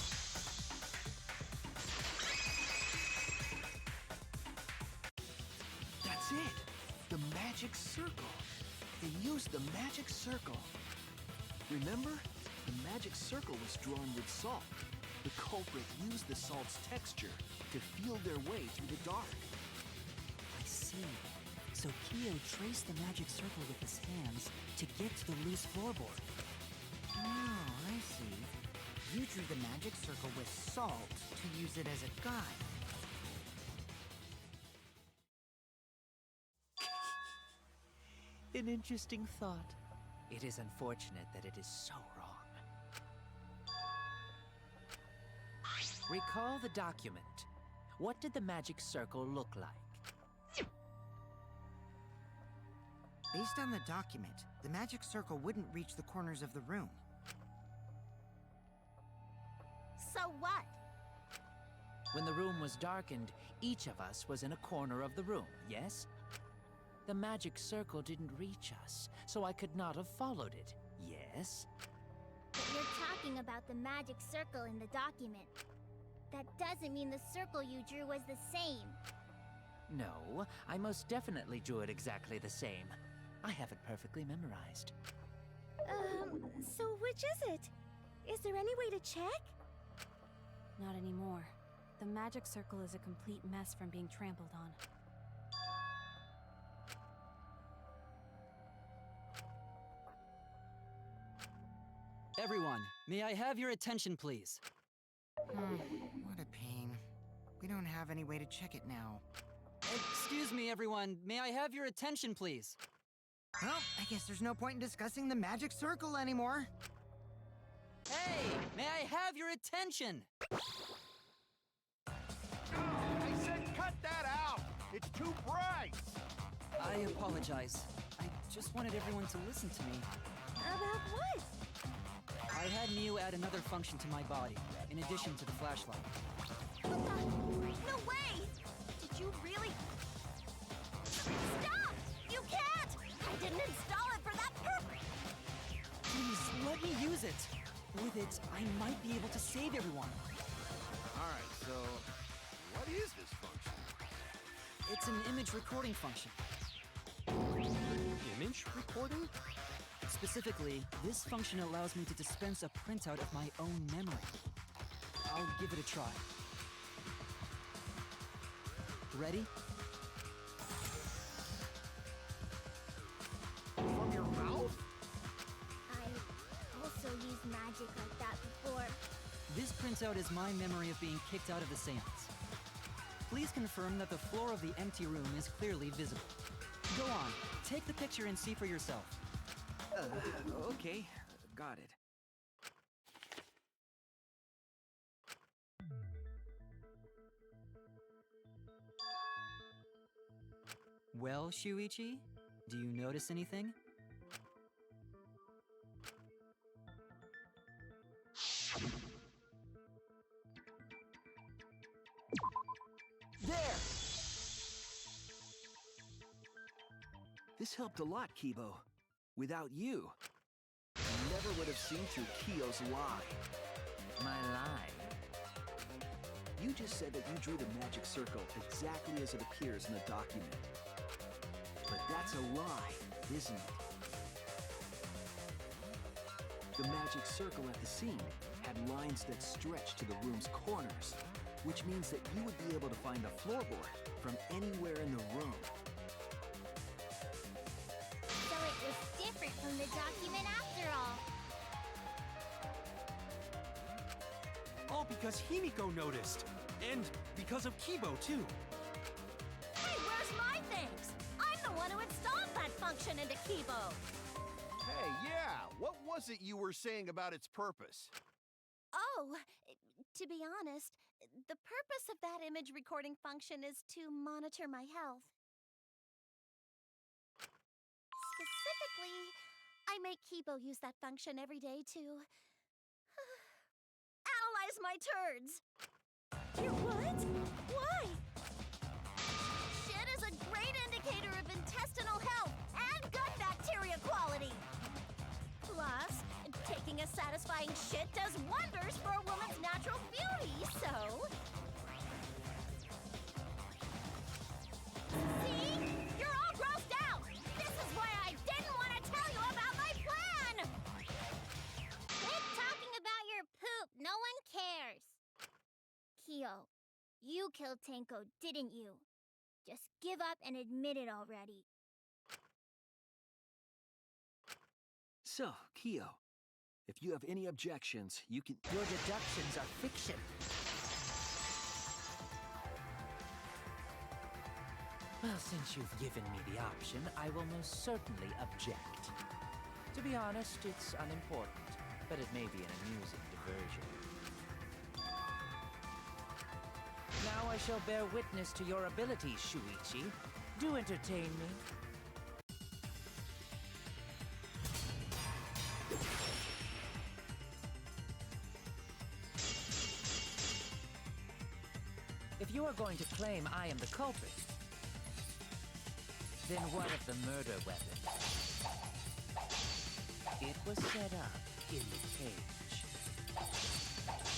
That's it! The magic circle! They used the magic circle! Remember? The magic circle was drawn with salt. The culprit used the salt's texture to feel their way through the dark. I see. So Kyo traced the magic circle with his hands to get to the loose floorboard. Oh, I see. You drew the magic circle with salt to use it as a guide. An interesting thought. It is unfortunate that it is so wrong. Recall the document. What did the magic circle look like? Based on the document, the magic circle wouldn't reach the corners of the room. So what? When the room was darkened, each of us was in a corner of the room, yes? The magic circle didn't reach us, so I could not have followed it, yes? But you're talking about the magic circle in the document. That doesn't mean the circle you drew was the same. No, I most definitely drew it exactly the same. I have it perfectly memorized. So which is it? Is there any way to check? Not anymore. The magic circle is a complete mess from being trampled on. Everyone, may I have your attention, please? What a pain. We don't have any way to check it now. Excuse me, everyone. May I have your attention, please? Well, I guess there's no point in discussing the magic circle anymore. Hey, may I have your attention? I said cut that out! It's too bright! I apologize. I just wanted everyone to listen to me. About what? I had Miu add another function to my body, in addition to the flashlight. No way! Did you really? Stop! You can't! I didn't install it for that purpose! Please, let me use it. With it, I might be able to save everyone. Alright, so what is this function? It's an image recording function. Image recording? Specifically, this function allows me to dispense a printout of my own memory. I'll give it a try. Ready? From your mouth? I also used magic like that before. This printout is my memory of being kicked out of the seance. Please confirm that the floor of the empty room is clearly visible. Go on, take the picture and see for yourself. Okay, got it. Well, Shuichi, do you notice anything? There! This helped a lot, Kibo. Without you, I never would have seen through Kiyo's lie. My lie? You just said that you drew the magic circle exactly as it appears in the document. But that's a lie, isn't it? The magic circle at the scene had lines that stretched to the room's corners, which means that you would be able to find the floorboard from anywhere in the room. So it was different from the document after all. All because Himiko noticed. And because of Kibo, too. Hey, where's my thanks? I'm the one who installed that function into Kibo. Hey, yeah, what was it you were saying about its purpose? Oh, to be honest, the purpose of that image recording function is to monitor my health. Specifically, I make Kibo use that function every day to analyze my turds. Your what? Why? Shit is a great indicator of intestinal health and gut bacteria quality. Plus, taking a satisfying shit does wonders for a woman's natural beauty, so... See? You're all grossed out! This is why I didn't want to tell you about my plan! Quit talking about your poop. No one cares. Kyo, you killed Tenko, didn't you? Just give up and admit it already. So, Kyo, if you have any objections, you can... Your deductions are fiction. Well, since you've given me the option, I will most certainly object. To be honest, it's unimportant, but it may be an amusing diversion. Now I shall bear witness to your abilities, Shuichi. Do entertain me. If you are going to claim I am the culprit, then what of the murder weapon? It was set up in the cage.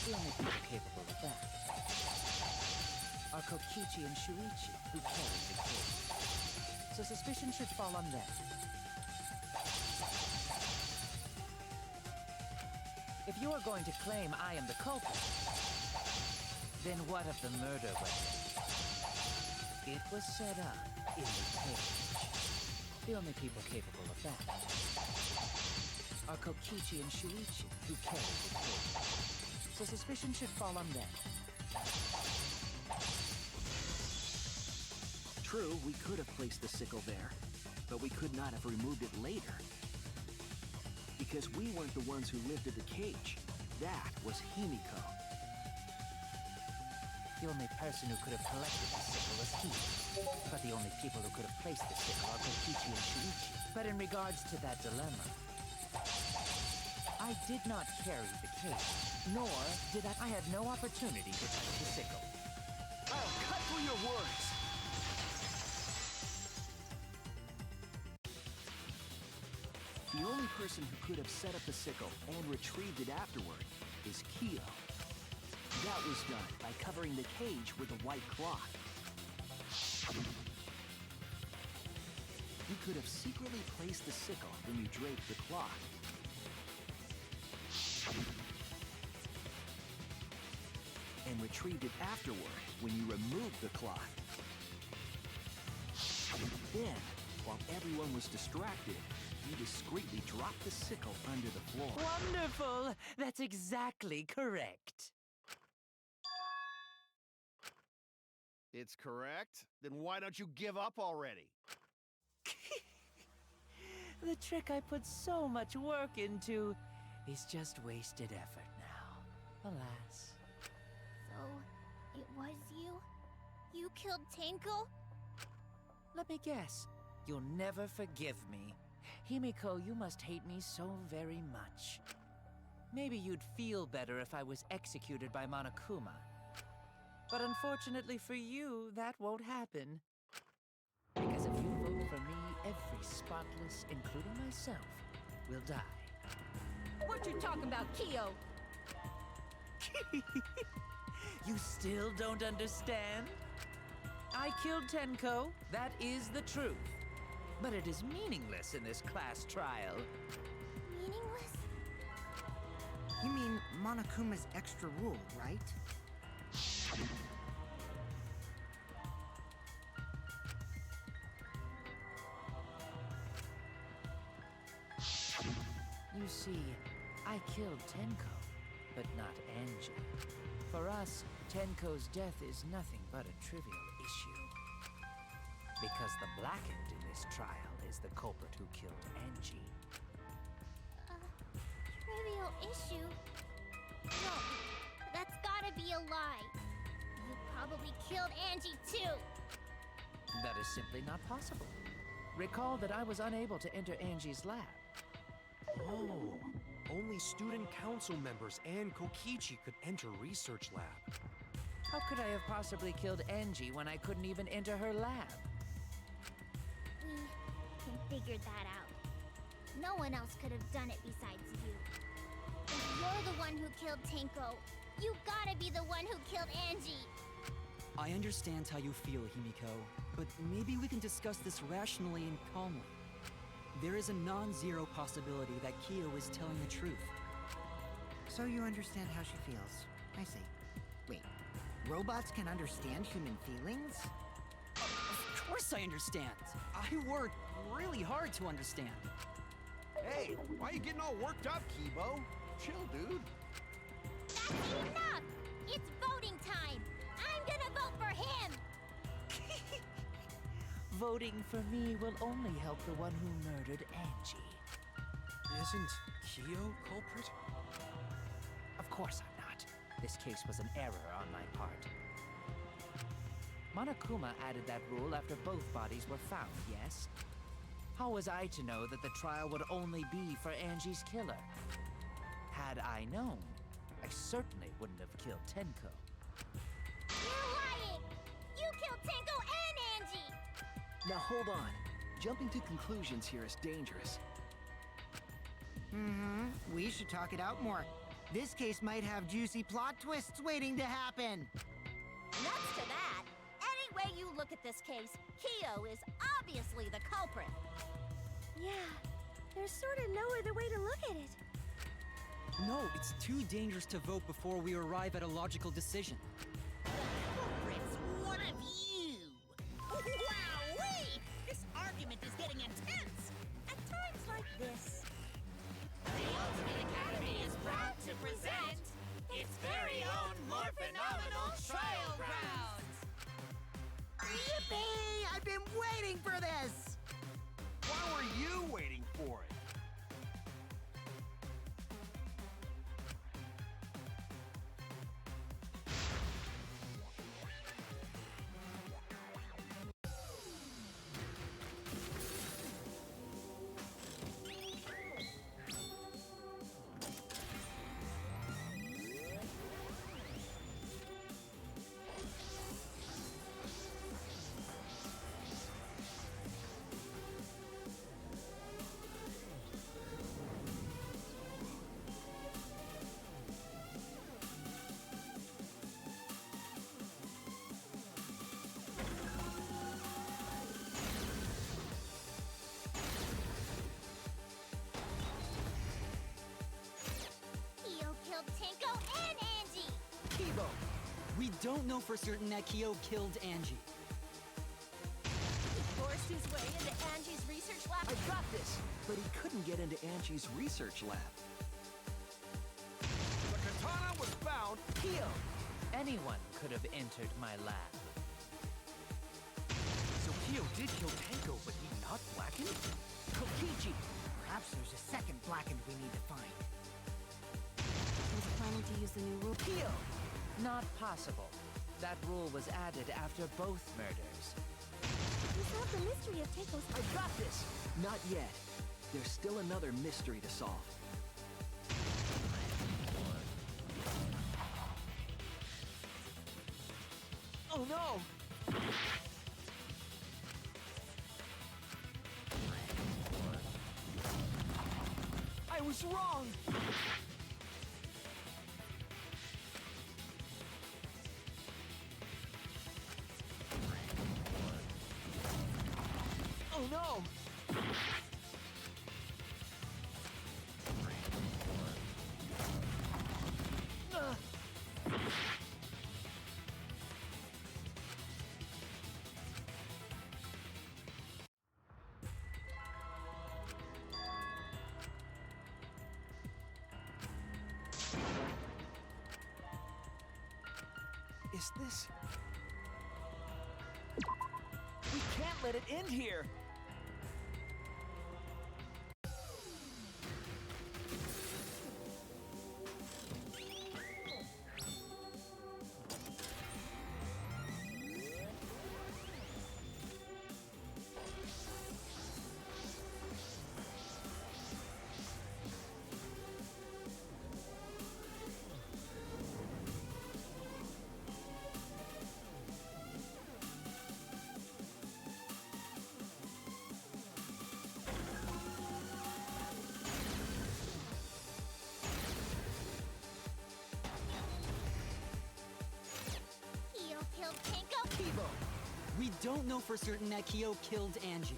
The only people capable of that are Kokichi and Shuichi, who carried the cage. So suspicion should fall on them. If you are going to claim I am the culprit, then what of the murder weapon? It was set up in the cage. The only people capable of that are Kokichi and Shuichi, who carried the cage. So suspicion should fall on them. True, we could have placed the sickle there, but we could not have removed it later. Because we weren't the ones who lifted the cage. That was Himiko. The only person who could have collected the sickle was he. But the only people who could have placed the sickle are Kokichi and Shuichi. But in regards to that dilemma, I did not carry the cage, nor did I had no opportunity to touch the sickle. I'll cut through your words! The only person who could have set up the sickle and retrieved it afterward is Kyo. That was done by covering the cage with a white cloth. You could have secretly placed the sickle when you draped the cloth. And retrieved it afterward when you removed the cloth. Then, while everyone was distracted, you discreetly dropped the sickle under the floor. Wonderful! That's exactly correct. It's correct? Then why don't you give up already? The trick I put so much work into is just wasted effort now. Alas. So, it was you? You killed Tenko? Let me guess. You'll never forgive me. Himiko, you must hate me so very much. Maybe you'd feel better if I was executed by Monokuma. But unfortunately for you, that won't happen. Because if you vote for me, every spotless, including myself, will die. What you talking about, Kyo? You still don't understand? I killed Tenko, that is the truth. But it is meaningless in this class trial. Meaningless? You mean Monokuma's extra rule, right? You see, I killed Tenko, but not Angie. For us, Tenko's death is nothing but a trivial issue. Because the blackened in this trial is the culprit who killed Angie. Trivial issue? No, that's gotta be a lie. You probably killed Angie too. That is simply not possible. Recall that I was unable to enter Angie's lab. Oh, only student council members and Kokichi could enter research lab. How could I have possibly killed Angie when I couldn't even enter her lab? We can figure that out. No one else could have done it besides you. If you're the one who killed Tenko, you gotta be the one who killed Angie. I understand how you feel, Himiko, but maybe we can discuss this rationally and calmly. There is a non-zero possibility that Kyo is telling the truth. So you understand how she feels. I see. Wait, robots can understand human feelings? Of course I understand. I worked really hard to understand. Hey, why are you getting all worked up, Kibo? Chill, dude. That's enough! It's voting time! I'm gonna vote for him! Voting for me will only help the one who murdered Angie. Isn't Kyo culprit? Of course I'm not. This case was an error on my part. Monokuma added that rule after both bodies were found, yes? How was I to know that the trial would only be for Angie's killer? Had I known, I certainly wouldn't have killed Tenko. You're lying! You killed Tenko and Angie! Now hold on. Jumping to conclusions here is dangerous. We should talk it out more. This case might have juicy plot twists waiting to happen. Nuts to that! Any way you look at this case, Kyo is obviously the culprit. Yeah, there's sort of no other way to look at it. No, it's too dangerous to vote before we arrive at a logical decision. Culprit's one of you! Wowee! This argument is getting intense! At times like this, the Ultimate Academy is proud to present its very own more phenomenal trial grounds! Yippee! I've been waiting for this! Why were you waiting for it? Kibo! We don't know for certain that Kyo killed Angie. He forced his way into Angie's research lab. I got this! But he couldn't get into Angie's research lab. The katana was found. Kyo! Anyone could have entered my lab. So Kyo did kill Tenko, but he not blackened? Kokichi! Perhaps there's a second blackened we need to find. He's planning to use the new rule. Kyo! Not possible. That rule was added after both murders. We solved the mystery of Teiko's. I got this! Not yet. There's still another mystery to solve. Oh no! I was wrong! Oh no! Is this... We can't let it end here! Kyo killed Tenko. Kibo! We don't know for certain that Kyo killed Angie.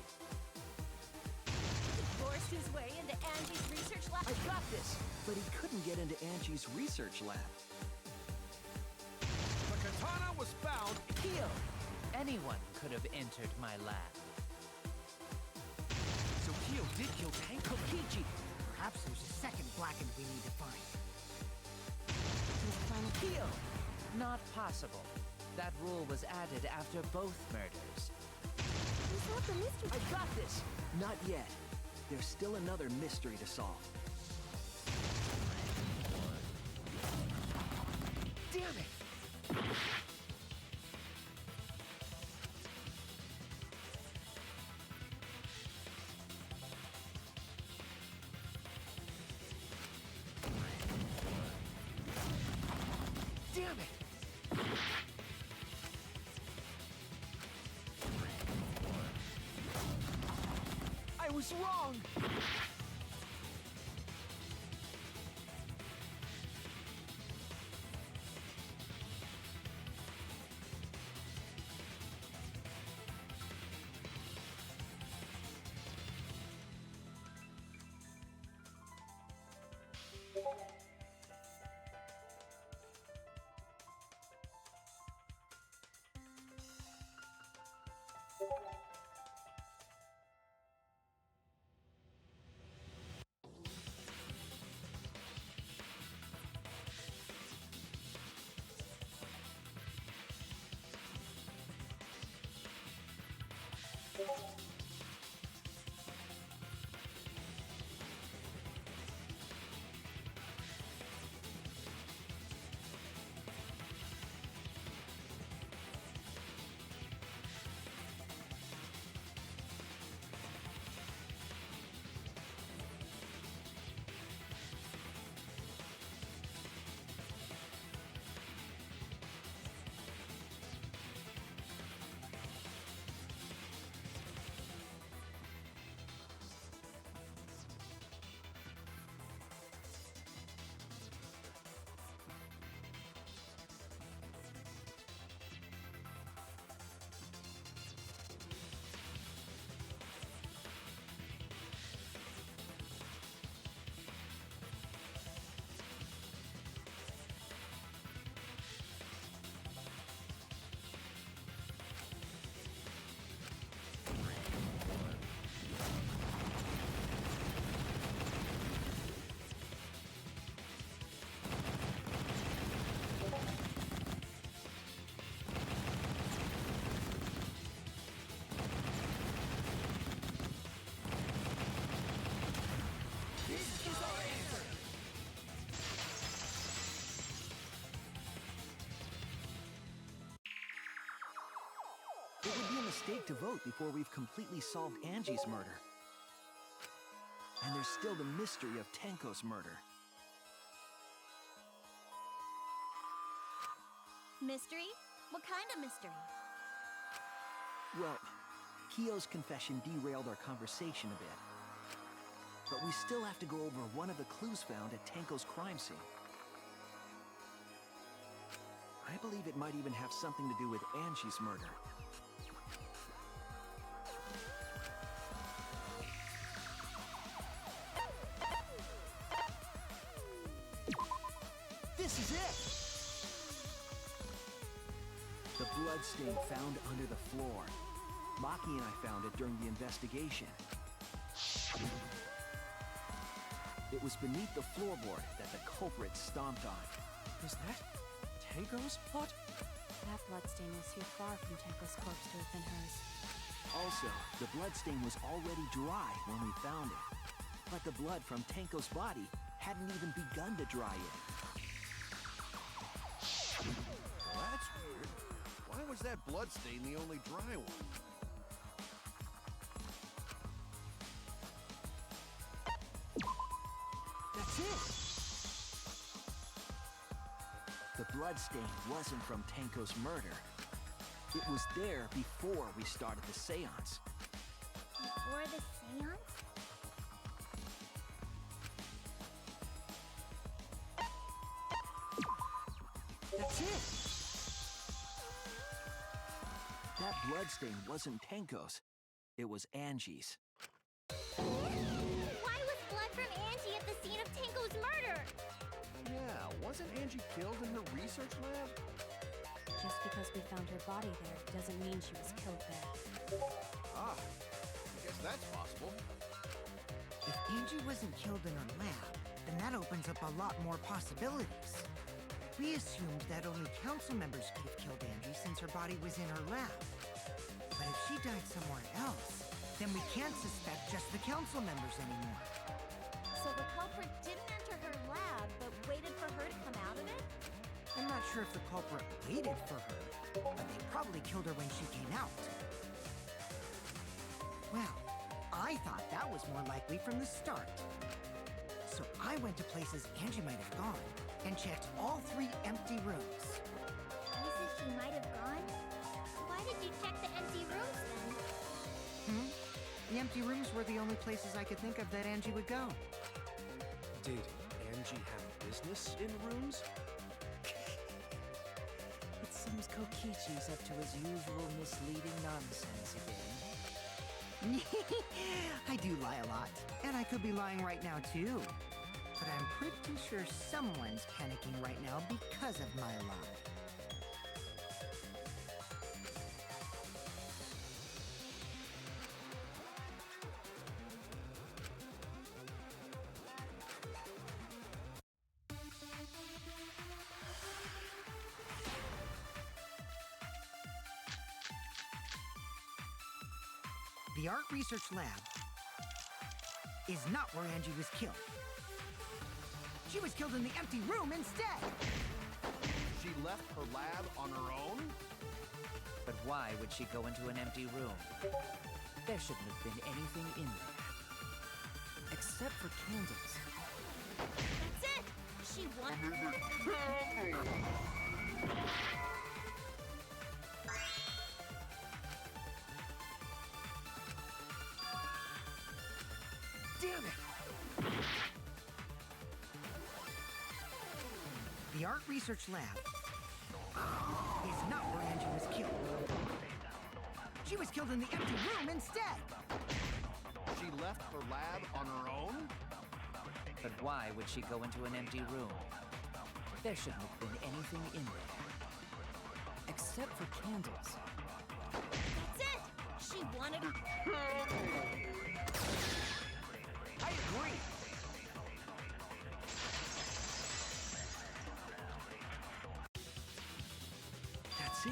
He forced his way into Angie's research lab. I got this! But he couldn't get into Angie's research lab. The katana was found. Kyo! Anyone could have entered my lab. So Kyo did kill Tenko. Kokichi! Perhaps there's a second blackened we need to find. He's planning. Kyo! Not possible. That rule was added after both murders. We solved the mystery. I got this! Not yet. There's still another mystery to solve. Damn it! Damn it! I was wrong! stake to vote before we've completely solved Angie's murder. And there's still the mystery of Tenko's murder. Mystery? What kind of mystery? Well, Kyo's confession derailed our conversation a bit. But we still have to go over one of the clues found at Tenko's crime scene. I believe it might even have something to do with Angie's murder. This is it! The bloodstain found under the floor. Maki and I found it during the investigation. It was beneath the floorboard that the culprit stomped on. Is that Tenko's blood? That bloodstain was too far from Tenko's corpse to have been hers. Also, the bloodstain was already dry when we found it. But the blood from Tenko's body hadn't even begun to dry yet. Well, that's weird. Why was that bloodstain the only dry one? That's it! The bloodstain wasn't from Tenko's murder. It was there before we started the seance. Before the seance? That's it! That bloodstain wasn't Tenko's. It was Angie's. Why was blood from Angie at the scene of Tenko's murder? Yeah, wasn't Angie killed in her research lab? Just because we found her body there doesn't mean she was killed there. Ah, I guess that's possible. If Angie wasn't killed in her lab, then that opens up a lot more possibilities. We assumed that only council members could have killed Angie since her body was in her lab. But if she died somewhere else, then we can't suspect just the council members anymore. So the culprit didn't enter her lab, but waited for her to come out of it? I'm not sure if the culprit waited for her, but they probably killed her when she came out. Well, I thought that was more likely from the start. So I went to places Angie might have gone and checked all 3 empty rooms. Places she might have gone? Why did you check the empty rooms then? The empty rooms were the only places I could think of that Angie would go. Did Angie have business in rooms? It seems Kokichi's up to his usual misleading nonsense again. I do lie a lot, and I could be lying right now too. But I'm pretty sure someone's panicking right now because of my lie. The art research lab is not where Angie was killed. She was killed in the empty room instead! She left her lab on her own? But why would she go into an empty room? There shouldn't have been anything in there. Except for candles. That's it! She wanted... Damn it! The art research lab is not where Angie was killed. She was killed in the empty room instead! She left her lab on her own? But why would she go into an empty room? There shouldn't have been anything in there. Except for candles. That's it! She wanted... I agree! That's it.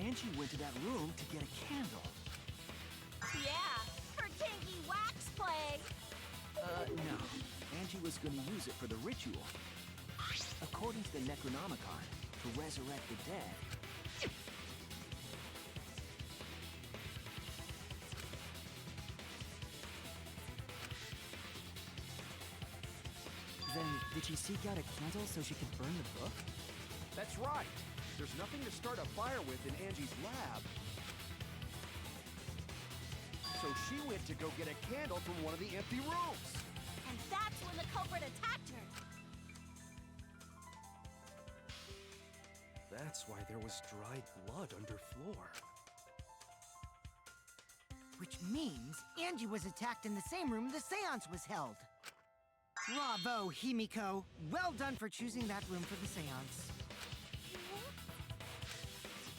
Angie went to that room to get a candle. Yeah, for kinky wax play! No. Angie was gonna use it for the ritual. According to the Necronomicon, to resurrect the dead. Did she seek out a candle so she could burn the book? That's right. There's nothing to start a fire with in Angie's lab. So she went to go get a candle from one of the empty rooms. And that's when the culprit attacked her. That's why there was dried blood under floor. Which means Angie was attacked in the same room the seance was held. Bravo, Himiko. Well done for choosing that room for the seance.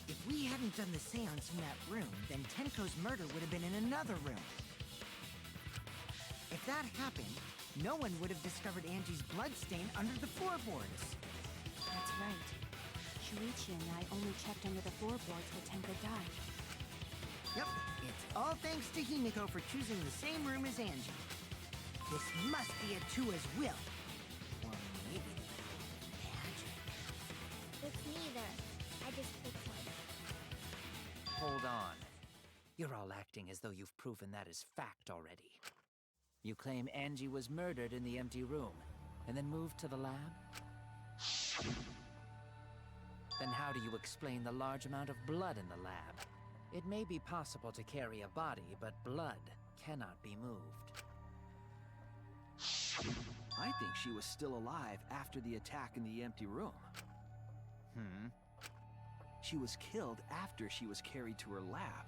If we hadn't done the seance in that room, then Tenko's murder would have been in another room. If that happened, no one would have discovered Angie's bloodstain under the floorboards. That's right. Shuichi and I only checked under the floorboards where Tenko died. Yep, it's all thanks to Himiko for choosing the same room as Angie. This must be a Tua's will. Or maybe magic. It's neither. I just picked one. Hold on. You're all acting as though you've proven that as fact already. You claim Angie was murdered in the empty room, and then moved to the lab? Then how do you explain the large amount of blood in the lab? It may be possible to carry a body, but blood cannot be moved. I think she was still alive after the attack in the empty room. She was killed after she was carried to her lab.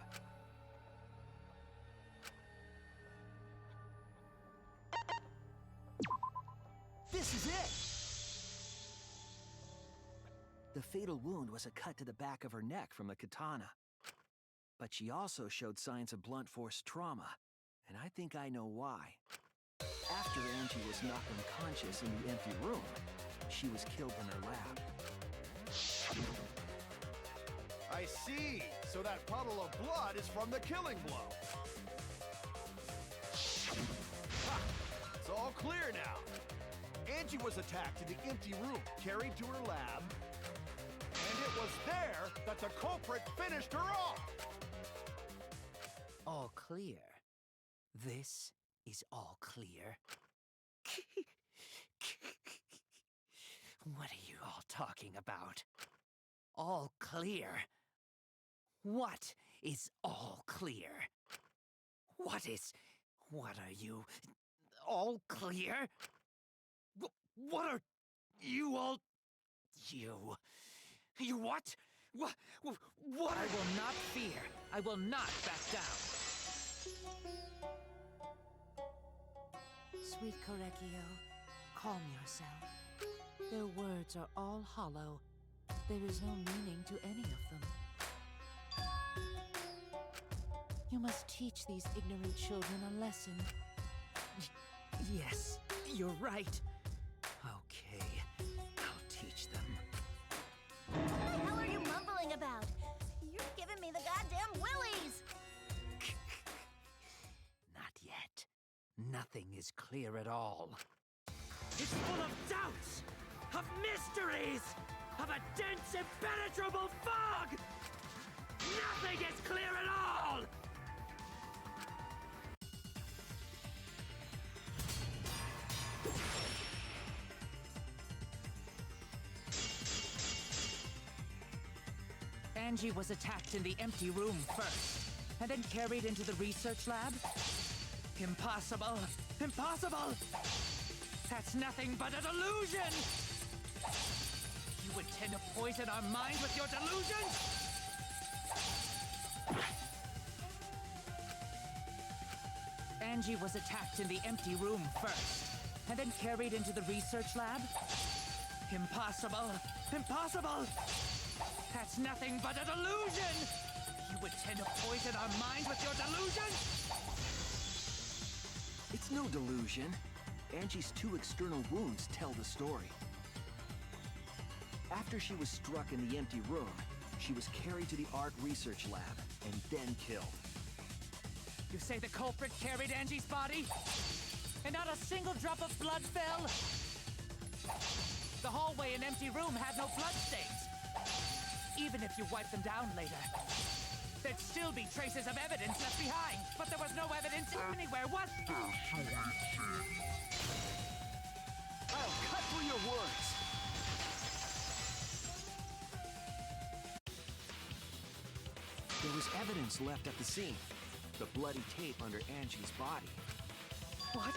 This is it! The fatal wound was a cut to the back of her neck from the katana. But she also showed signs of blunt force trauma, and I think I know why. After Angie was knocked unconscious in the empty room, she was killed in her lab. I see. So that puddle of blood is from the killing blow. Ha! It's all clear now. Angie was attacked in the empty room, carried to her lab, and it was there that the culprit finished her off. All clear. This is all clear. What are you all talking about? All clear? What is all clear? What are you? All clear? What are you all? You what? What? I will not fear. I will not back down. Sweet Korekio, calm yourself. Their words are all hollow. There is no meaning to any of them. You must teach these ignorant children a lesson. Yes, you're right. Okay, I'll teach them. What the hell are you mumbling about? You're giving me the goddamn willies! Not yet. Nothing is clear at all. It's full of doubts, of mysteries, of a dense, impenetrable fog! Nothing is clear at all! Angie was attacked in the empty room first, and then carried into the research lab? Impossible! Impossible! That's nothing but a delusion! You intend to poison our minds with your delusions? Angie was attacked in the empty room first, and then carried into the research lab? Impossible! Impossible! That's nothing but a delusion! You intend to poison our minds with your delusions? It's no delusion. Angie's 2 external wounds tell the story. After she was struck in the empty room, she was carried to the art research lab and then killed. You say the culprit carried Angie's body? And not a single drop of blood fell? The hallway and empty room had no bloodstains. Even if you wipe them down later, there'd still be traces of evidence left behind. But there was no evidence anywhere, was there? Oh, cut through your words. There was evidence left at the scene. The bloody tape under Angie's body. What?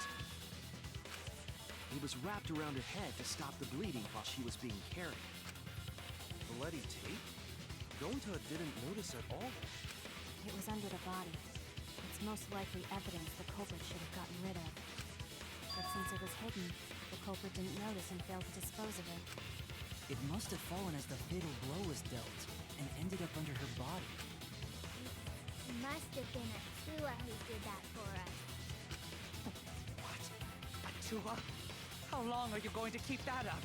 It was wrapped around her head to stop the bleeding while she was being carried. Bloody tape? Gonta didn't notice at all. It was under the body. It's most likely evidence the culprit should have gotten rid of. But since it was hidden, the culprit didn't notice and failed to dispose of it. It must have fallen as the fatal blow was dealt, and ended up under her body. It must have been Atua who did that for us. What? Atua? How long are you going to keep that up?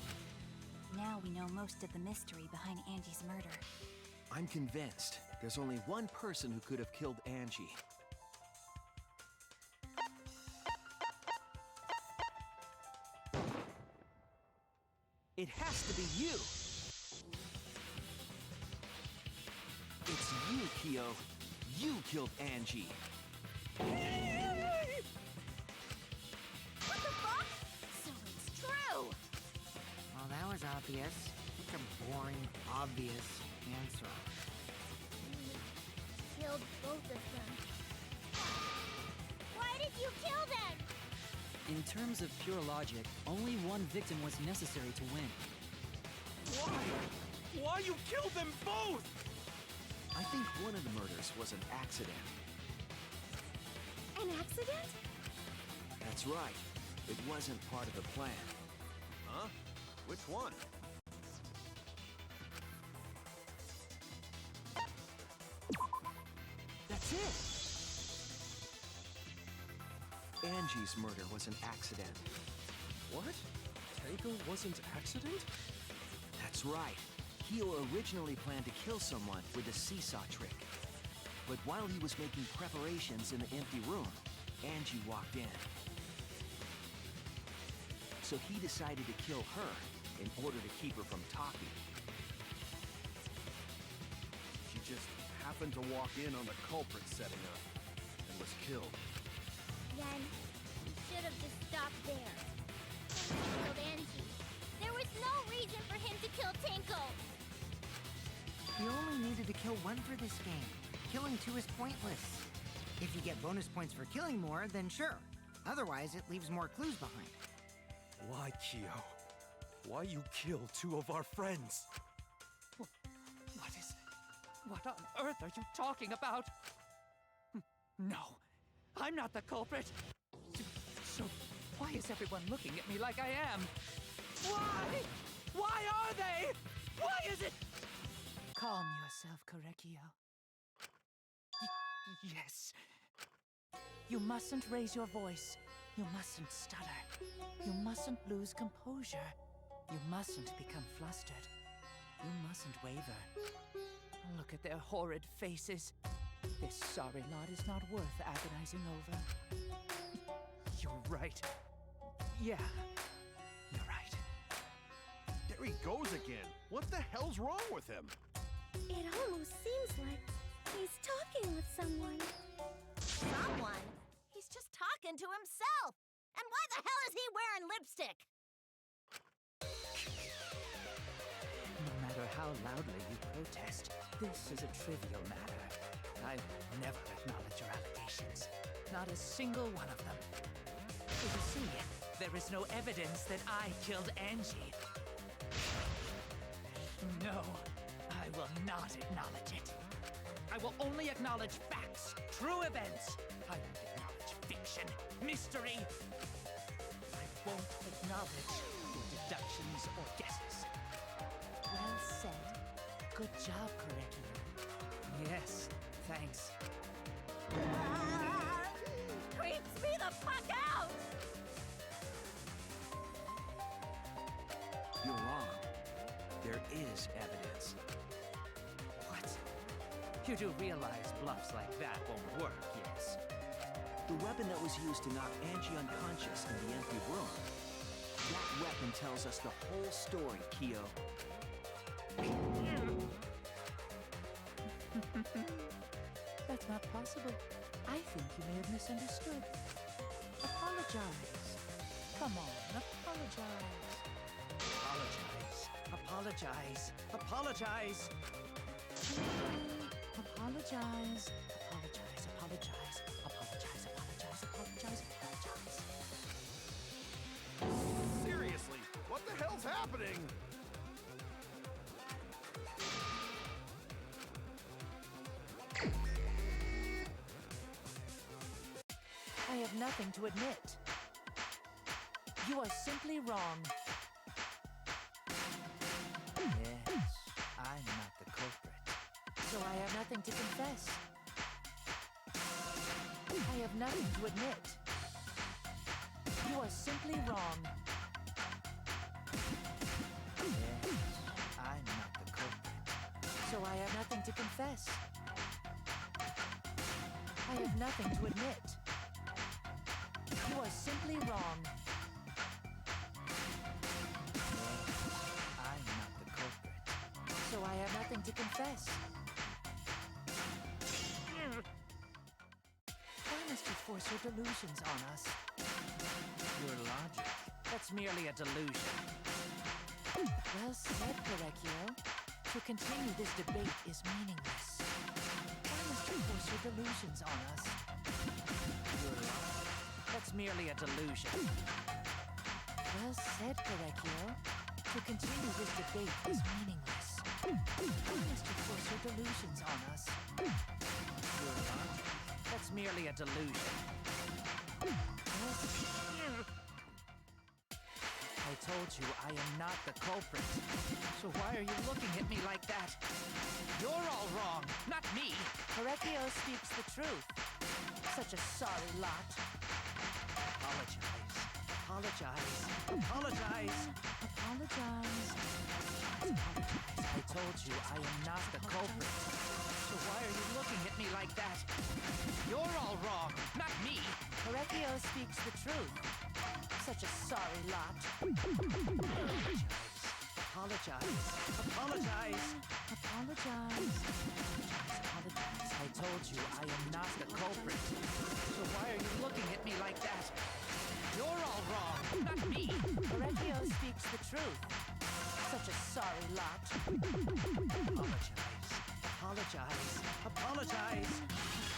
Now we know most of the mystery behind Angie's murder. I'm convinced there's only one person who could have killed Angie. It has to be you! It's you, Kyo. You killed Angie. What the fuck? So it's true! Well, that was obvious. Such a boring, obvious answer. You killed both of them. Why did you kill them? In terms of pure logic, only one victim was necessary to win. Why? Why you killed them both? I think one of the murders was an accident. An accident? That's right. It wasn't part of the plan. Huh? Which one? That's it! Angie's murder was an accident. What? Tango wasn't accident? That's right. Kyo originally planned to kill someone with a seesaw trick. But while he was making preparations in the empty room, Angie walked in. So he decided to kill her in order to keep her from talking. She just happened to walk in on the culprit setting up and was killed. Then, he should have just stopped there. He killed Angie. There was no reason for him to kill Tenko. You only needed to kill one for this game. Killing two is pointless. If you get bonus points for killing more, then sure. Otherwise, it leaves more clues behind. Why, Kyo? Why you kill two of our friends? What is it? What on earth are you talking about? No, I'm not the culprit. So why is everyone looking at me like I am? Why? Why are they? Why is it? Calm yourself, Korekio. Yes. You mustn't raise your voice. You mustn't stutter. You mustn't lose composure. You mustn't become flustered. You mustn't waver. Look at their horrid faces. This sorry lot is not worth agonizing over. You're right. Yeah, you're right. There he goes again. What the hell's wrong with him? It almost seems like he's talking with someone. Someone? He's just talking to himself. And why the hell is he wearing lipstick? No matter how loudly you protest, this is a trivial matter. I will never acknowledge your allegations. Not a single one of them. You see, there is no evidence that I killed Angie. No, I will not acknowledge it. I will only acknowledge facts, true events. I won't acknowledge fiction, mystery. I won't acknowledge your deductions or guesses. Well said. Good job, Korekio. Yes, thanks. Creeps me the fuck out! You're wrong. There is evidence. What? You do realize bluffs like that won't work, yes? The weapon that was used to knock Angie unconscious in the empty room. That weapon tells us the whole story, Kyo. That's not possible. I think you may have misunderstood. Apologize. Come on, apologize. Apologize. Apologize. Apologize. Apologize. Apologize. Apologize. Apologize. Apologize. Apologize. Seriously, what the hell's happening? I have nothing to admit. You are simply wrong. Yes, I'm not the culprit. So I have nothing to confess. I have nothing to admit. You are simply wrong. Yes, I'm not the culprit. So I have nothing to confess. I have nothing to admit. You are simply wrong. I'm not the culprit. So I have nothing to confess. Why must you force your delusions on us? Your logic. That's merely a delusion. Well said, Correcchio. To continue this debate is meaningless. Why must you force your delusions on us? Your logic. That's merely a delusion. Well said, Correcchio. To continue this debate is meaningless. Why must you force your delusions on us? Your logic. That's merely a delusion. I told you I am not the culprit. So why are you looking at me like that? You're all wrong, not me. Correcchio speaks the truth. Such a sorry lot. Apologize. Apologize. Apologize. Apologize. Apologize. I told you I am not the culprit. So why are you looking at me like that? You're all wrong, not me. Correcchio speaks the truth. Such a sorry lot. Apologize. Apologize. Apologize. Apologize. Apologize. I told you I am not the culprit. So why are you looking at me like that? You're all wrong, not me. Correcchio speaks the truth. Such a sorry lot. Apologize. Apologize. Apologize.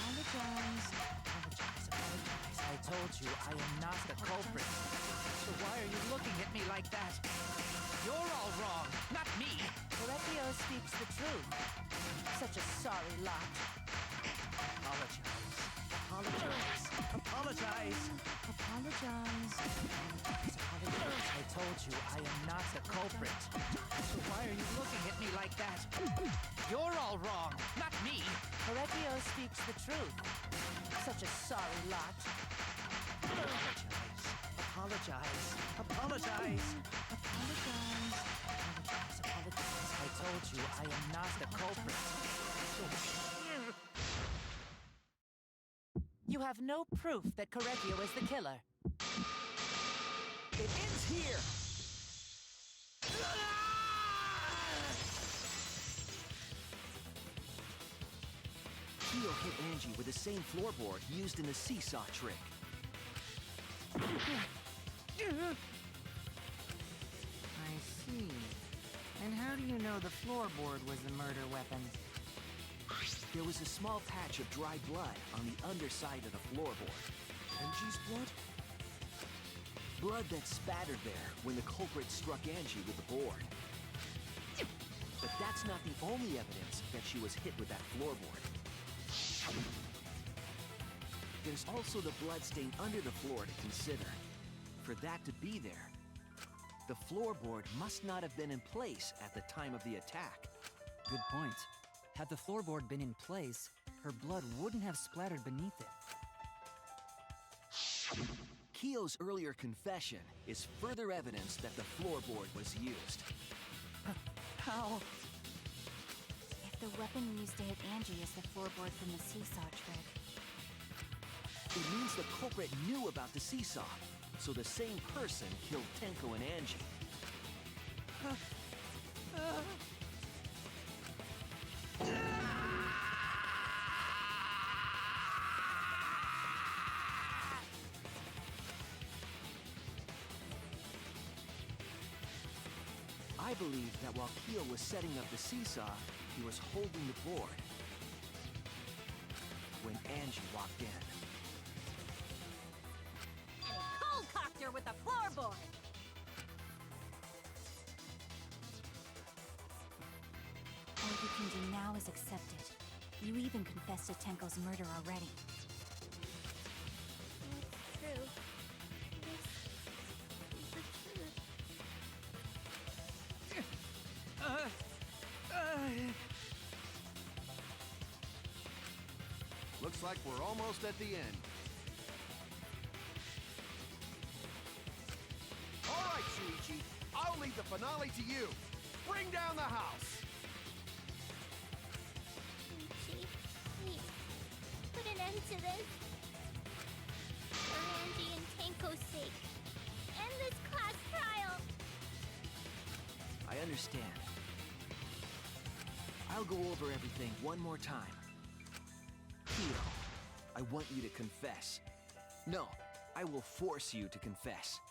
Apologize. Apologize. Apologize. I told you I am not the culprit. So why are you looking at me like that? You're all wrong, not me. Correcchio speaks the truth. Such a sorry lot. Apologize. Apologize. Apologize. Apologize. Apologize. I told you I am not the culprit. So why are you looking at me like that? You're all wrong, not me. Correcchio speaks the truth. Such a sorry lot. Apologize. Apologize. Apologize. Apologize. Apologize. I told you I am not the culprit. You have no proof that Correcchio is the killer. It ends here! Keo hit Angie with the same floorboard used in the seesaw trick. I see. And how do you know the floorboard was the murder weapon? There was a small patch of dry blood on the underside of the floorboard. Angie's blood? Blood that spattered there when the culprit struck Angie with the board. But that's not the only evidence that she was hit with that floorboard. There's also the blood stain under the floor to consider. For that to be there, the floorboard must not have been in place at the time of the attack. Good point. Had the floorboard been in place, her blood wouldn't have splattered beneath it. Keo's earlier confession is further evidence that the floorboard was used. How? If the weapon used to hit Angie is the floorboard from the seesaw trick, It means the culprit knew about the seesaw, so the same person killed Tenko and Angie. I believed that while Keel was setting up the seesaw, he was holding the board. When Angie walked in. And he cold-cocked her with the floorboard! All you can do now is accept it. You even confessed to Tenko's murder already. It's true. This is the truth. Looks like we're almost at the end. All right, Shuichi. I'll leave the finale to you. Bring down the house. Ichi, please, put an end to this. For Angie and Tenko's sake. End this class trial. I understand. I'll go over everything one more time. Keel, I want you to confess. No, I will force you to confess.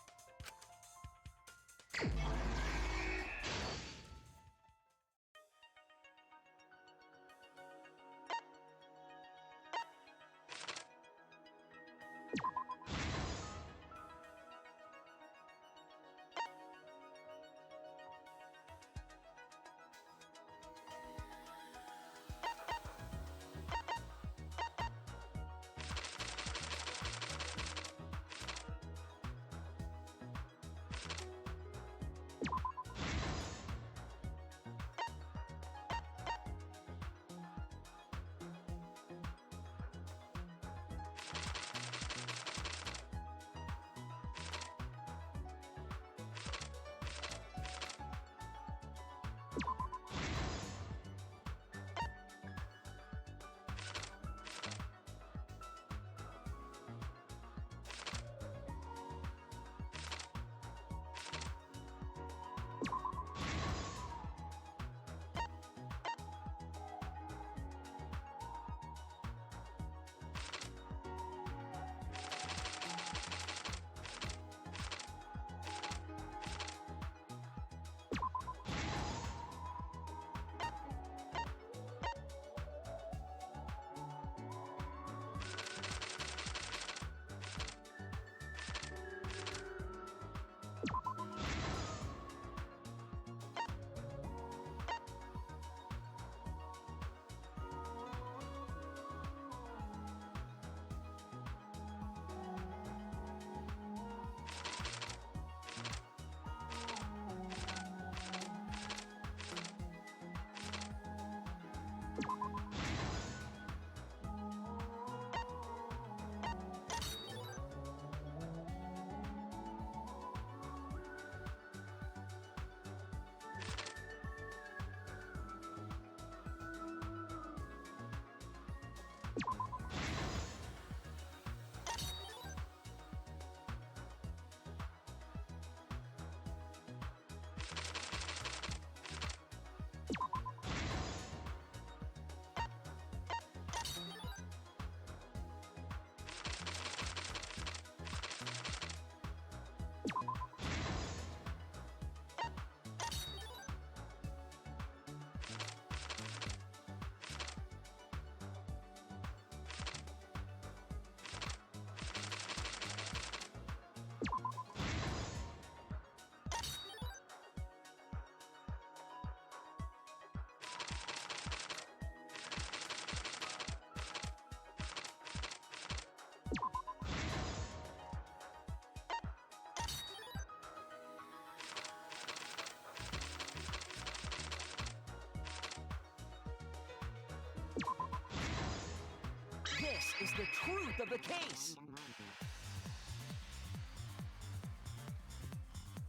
This is the truth of the case!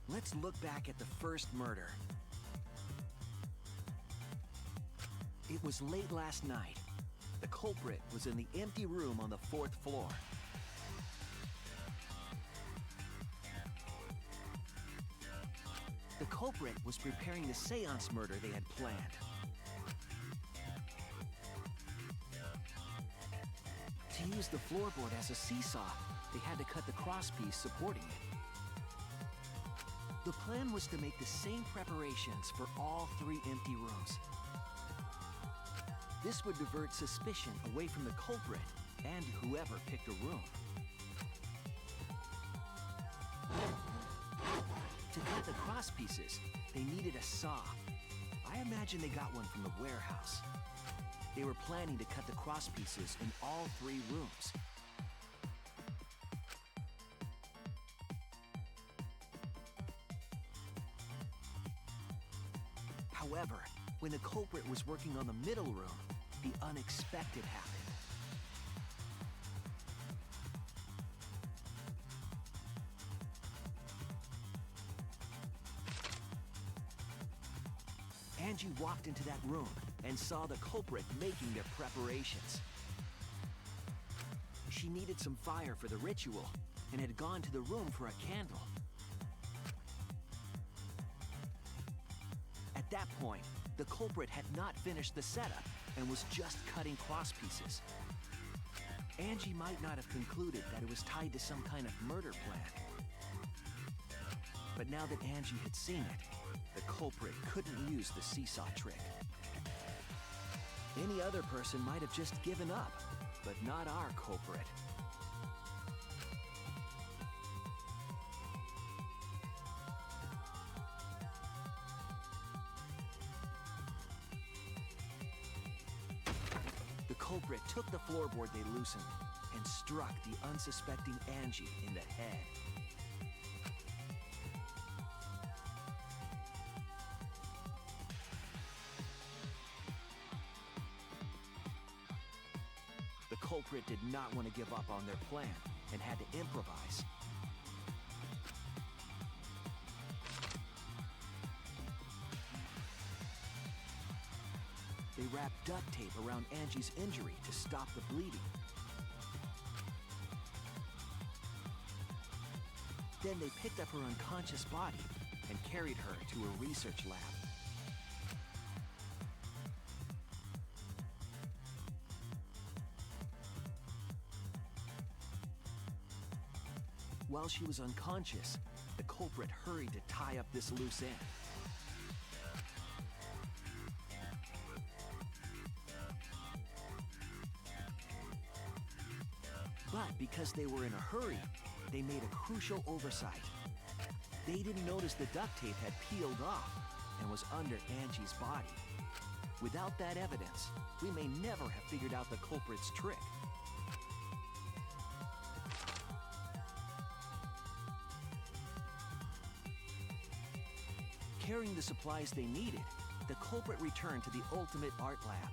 Let's look back at the first murder. It was late last night. The culprit was in the empty room on the 4th floor. The culprit was preparing the seance murder they had planned. To use the floorboard as a seesaw, they had to cut the crosspiece supporting it. The plan was to make the same preparations for all 3 empty rooms. This would divert suspicion away from the culprit and whoever picked a room. To cut the cross pieces, they needed a saw. I imagine they got one from the warehouse. They were planning to cut the cross pieces in all 3 rooms. However, when the culprit was working on the middle room, the unexpected happened. Angie walked into that room and saw the culprit making their preparations. She needed some fire for the ritual and had gone to the room for a candle. At that point, the culprit had not finished the setup and was just cutting cross pieces. Angie might not have concluded that it was tied to some kind of murder plan. But now that Angie had seen it, the culprit couldn't use the seesaw trick. Any other person might have just given up, but not our culprit. The culprit took the floorboard they loosened and struck the unsuspecting Angie in the head. The culprit did not want to give up on their plan and had to improvise. They wrapped duct tape around Angie's injury to stop the bleeding. Then they picked up her unconscious body and carried her to a research lab. While she was unconscious, the culprit hurried to tie up this loose end. But because they were in a hurry, they made a crucial oversight. They didn't notice the duct tape had peeled off and was under Angie's body. Without that evidence, we may never have figured out the culprit's trick. Carrying the supplies they needed, the culprit returned to the ultimate art lab.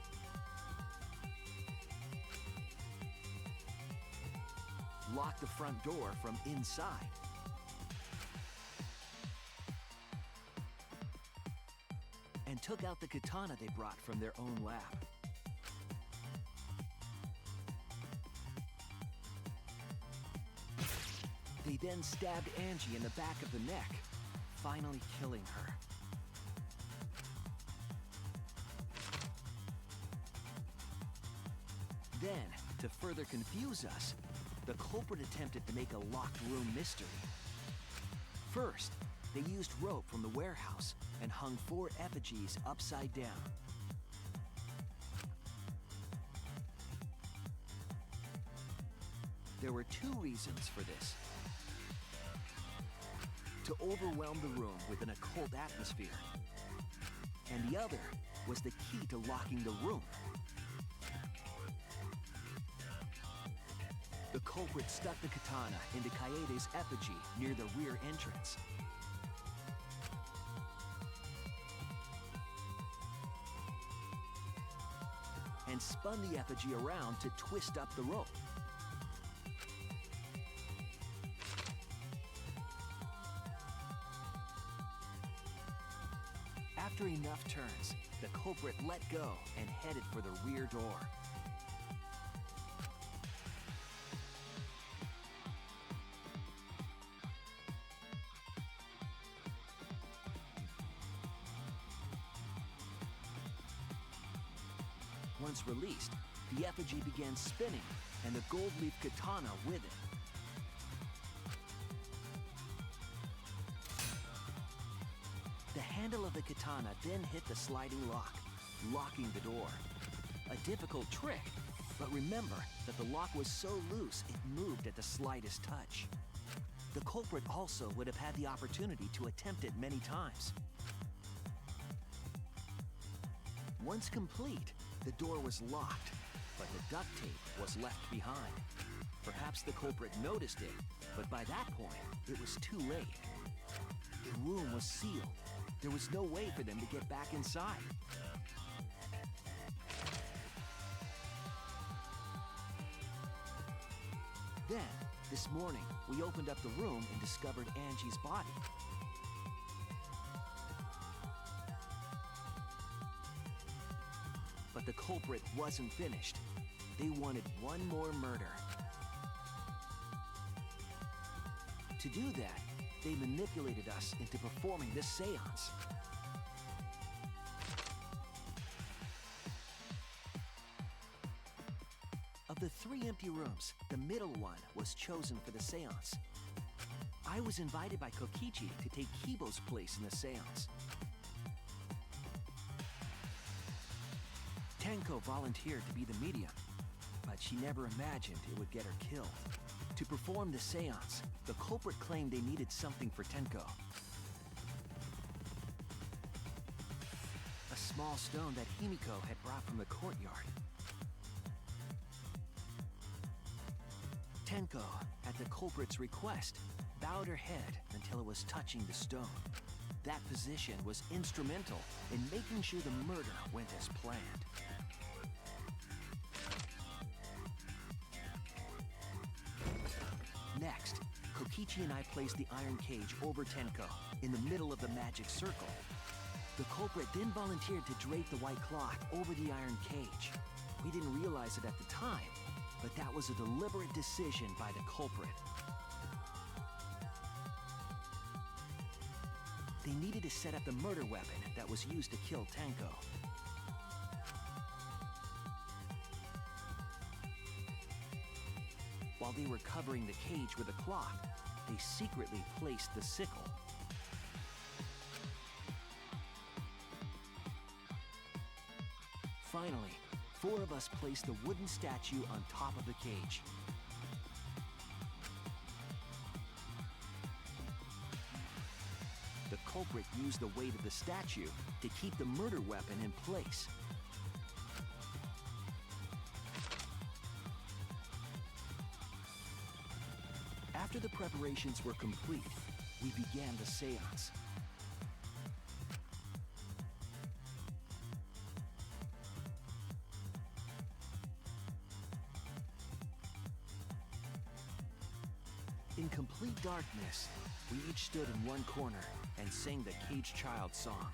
Locked the front door from inside. And took out the katana they brought from their own lab. They then stabbed Angie in the back of the neck, finally killing her. Then, to further confuse us, the culprit attempted to make a locked room mystery. First, they used rope from the warehouse and hung 4 effigies upside down. There were 2 reasons for this. To overwhelm the room with an occult atmosphere. And the other was the key to locking the room. The culprit stuck the katana into Kaede's effigy near the rear entrance. And spun the effigy around to twist up the rope. After enough turns, the culprit let go and headed for the rear door. Once released, the effigy began spinning, and the gold leaf katana with it. handle of the katana then hit the sliding lock, locking the door. A difficult trick, but remember that the lock was so loose it moved at the slightest touch. The culprit also would have had the opportunity to attempt it many times. Once complete, the door was locked, but the duct tape was left behind. Perhaps the culprit noticed it, but by that point, it was too late. The room was sealed. There was no way for them to get back inside. Then, this morning, we opened up the room and discovered Angie's body. But the culprit wasn't finished. They wanted one more murder. To do that, they manipulated us into performing this seance. Of the 3 empty rooms, the middle one was chosen for the seance. I was invited by Kokichi to take Kibo's place in the seance. Tenko volunteered to be the medium, but she never imagined it would get her killed. To perform the seance, the culprit claimed they needed something for Tenko. A small stone that Himiko had brought from the courtyard. Tenko, at the culprit's request, bowed her head until it was touching the stone. That position was instrumental in making sure the murder went as planned. Next, Kokichi and I placed the iron cage over Tenko, in the middle of the magic circle. The culprit then volunteered to drape the white cloth over the iron cage. We didn't realize it at the time, but that was a deliberate decision by the culprit. They needed to set up the murder weapon that was used to kill Tenko. While they were covering the cage with a cloth, they secretly placed the sickle. Finally, 4 of us placed the wooden statue on top of the cage. The culprit used the weight of the statue to keep the murder weapon in place. After the preparations were complete, we began the seance. In complete darkness, we each stood in one corner and sang the Caged Child song.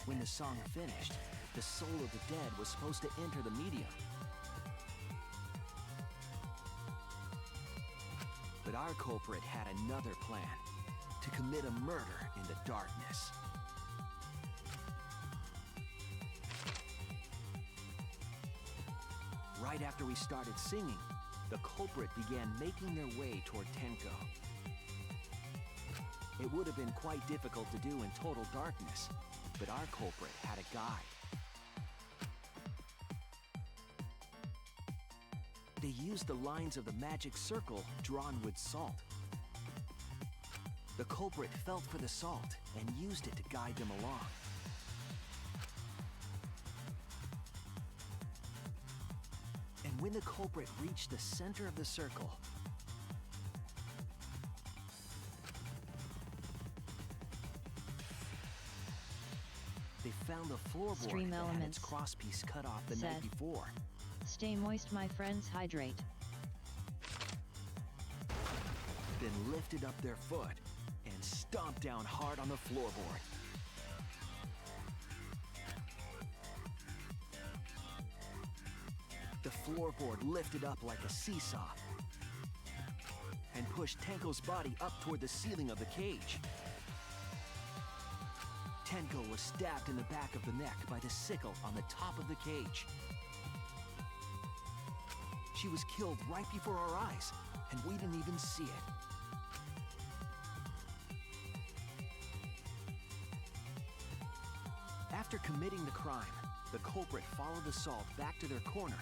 When the song finished, the soul of the dead was supposed to enter the medium. But our culprit had another plan, to commit a murder in the darkness. Right after we started singing, the culprit began making their way toward Tenko. It would have been quite difficult to do in total darkness, but our culprit had a guide. They used the lines of the magic circle drawn with salt. The culprit felt for the salt and used it to guide them along. And when the culprit reached the center of the circle, they found the floorboard Stream that had its elements. crosspiece cut off the night Said. before. Stay moist, my friends, hydrate. Then lifted up their foot and stomped down hard on the floorboard. The floorboard lifted up like a seesaw and pushed Tenko's body up toward the ceiling of the cage. Tenko was stabbed in the back of the neck by the sickle on the top of the cage. She was killed right before our eyes, and we didn't even see it. After committing the crime, the culprit followed the Salt back to their corner.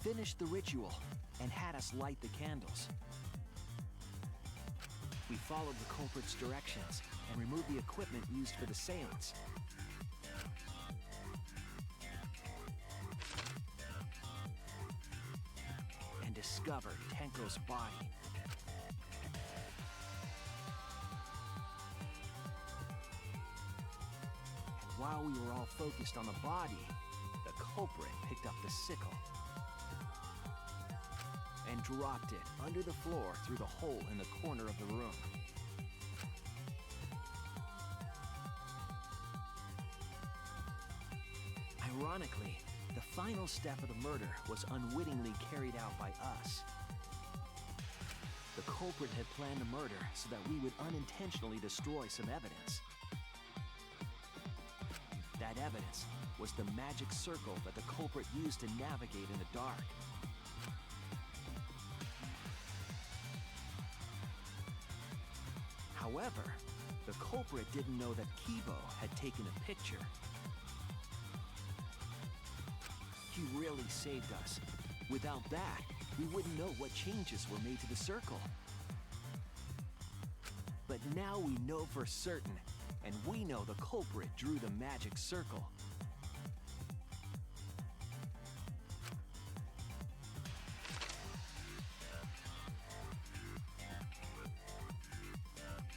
Finished the ritual and had us light the candles. We followed the culprit's directions and removed the equipment used for the seance. And discovered Tenko's body. And while we were all focused on the body, the culprit picked up the sickle and dropped it under the floor through the hole in the corner of the room. Ironically, the final step of the murder was unwittingly carried out by us. The culprit had planned the murder so that we would unintentionally destroy some evidence. That evidence was the magic circle that the culprit used to navigate in the dark. However, the culprit didn't know that Kibo had taken a picture. He really saved us. Without that, we wouldn't know what changes were made to the circle. But now we know for certain, and we know the culprit drew the magic circle.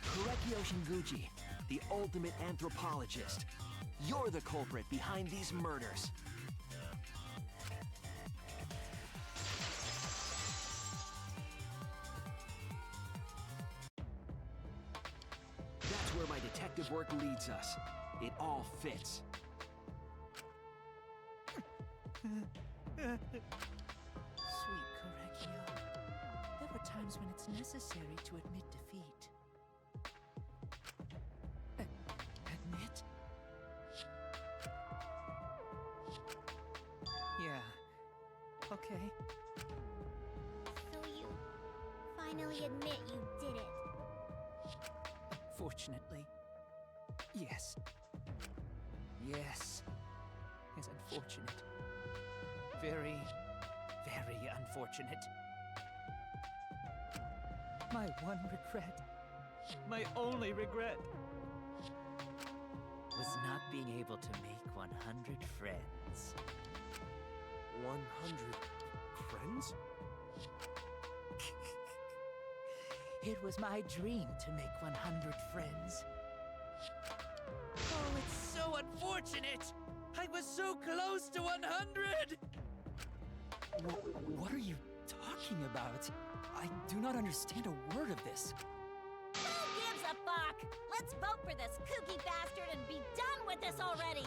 Korekio Shinguchi, the ultimate anthropologist. You're the culprit behind these murders. That's where my detective work leads us. It all fits. Sweet Korekio, there were times when it's necessary to admit defeat. Admit? Yeah. Okay. So you finally admit you did it. Unfortunately. Yes. Yes. It's unfortunate. Very, very unfortunate. My one regret. My only regret. was not being able to make 100 friends. 100 friends? It was my dream to make 100 friends. Oh, it's so unfortunate! I was so close to 100! What are you talking about? I do not understand a word of this. Who gives a fuck? Let's vote for this kooky bastard and be done with this already!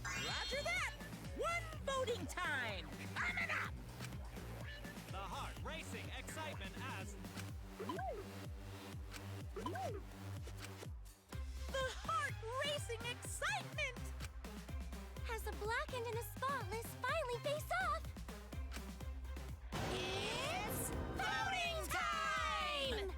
Roger that! One voting time! Coming up! The heart racing excitement as The heart racing excitement! As a blackened and a spotless finally face off! It's voting time!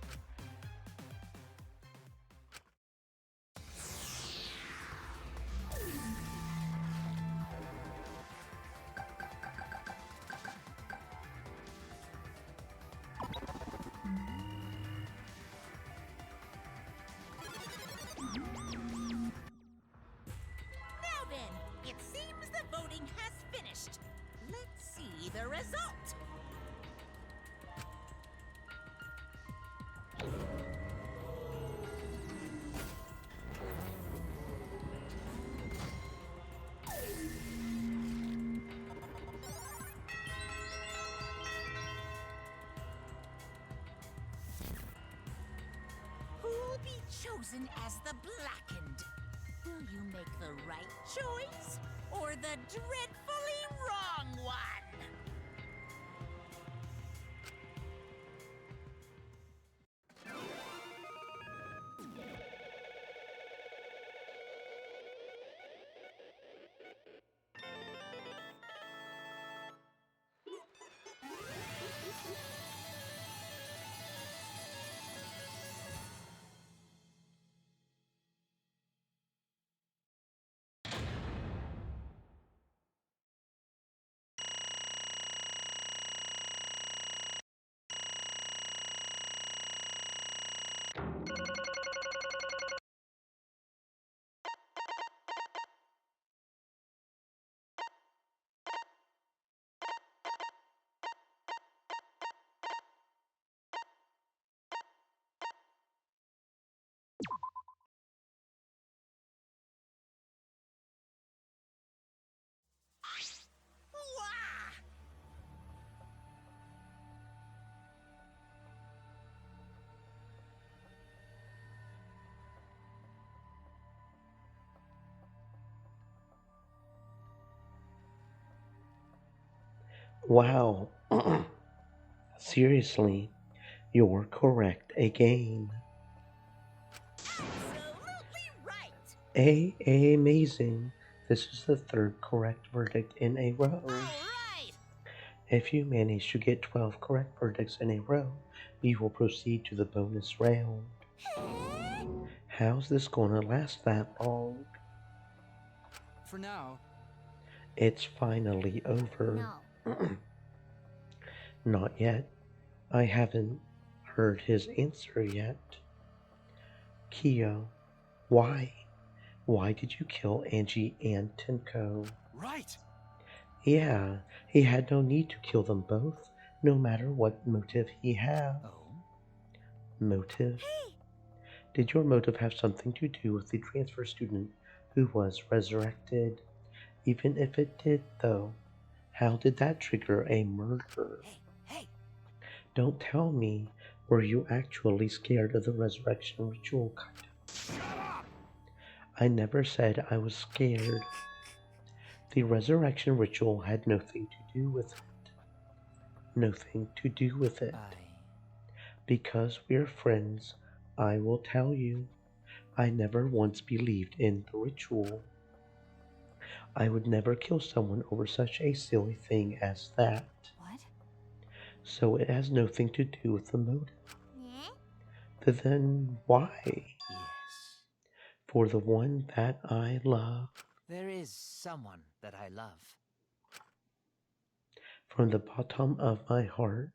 Now then, it seems the voting has finished. Let's see the result. Who'll be chosen as the blackened? Will you make the right choice or the dreadfully wrong one? Wah! Wow. Seriously, you're correct again. Absolutely right! Amazing. This is the third correct verdict in a row. Right! If you manage to get 12 correct verdicts in a row, you will proceed to the bonus round. How's this gonna last that long? For now. It's finally over. No. Not yet. I haven't heard his answer yet. Kyo, why? Why did you kill Angie and Tenko? Right! Yeah, he had no need to kill them both, no matter what motive he had. Oh? Motive? Did your motive have something to do with the transfer student who was resurrected? Even if it did, though, how did that trigger a murder? Hey! Don't tell me, were you actually scared of the resurrection ritual, kind of? Shut up! I never said I was scared. The resurrection ritual had nothing to do with it. Nothing to do with it. Because we're friends, I will tell you, I never once believed in the ritual. I would never kill someone over such a silly thing as that. What? So it has nothing to do with the motive. Yeah? Then why? Yes. For the one that I love. There is someone that I love. From the bottom of my heart,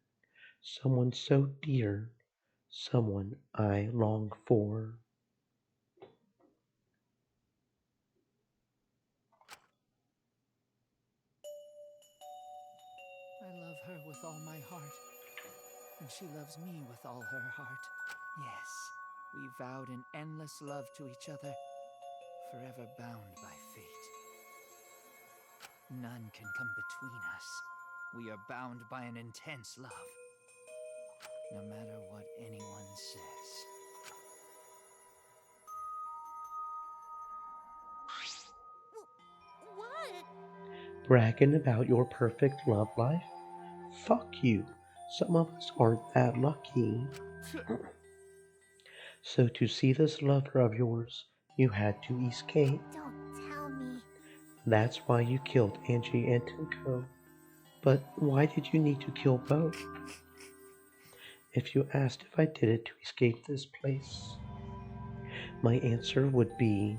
someone so dear, someone I long for. I love her with all my heart, and she loves me with all her heart. Yes, we vowed an endless love to each other, forever bound by fate. None can come between us. We are bound by an intense love, no matter what anyone says. What? Bragging about your perfect love life? Fuck you. Some of us aren't that lucky. So to see this lover of yours, you had to escape. Don't tell me. That's why you killed Angie and Tinko. But why did you need to kill both? If you asked if I did it to escape this place, my answer would be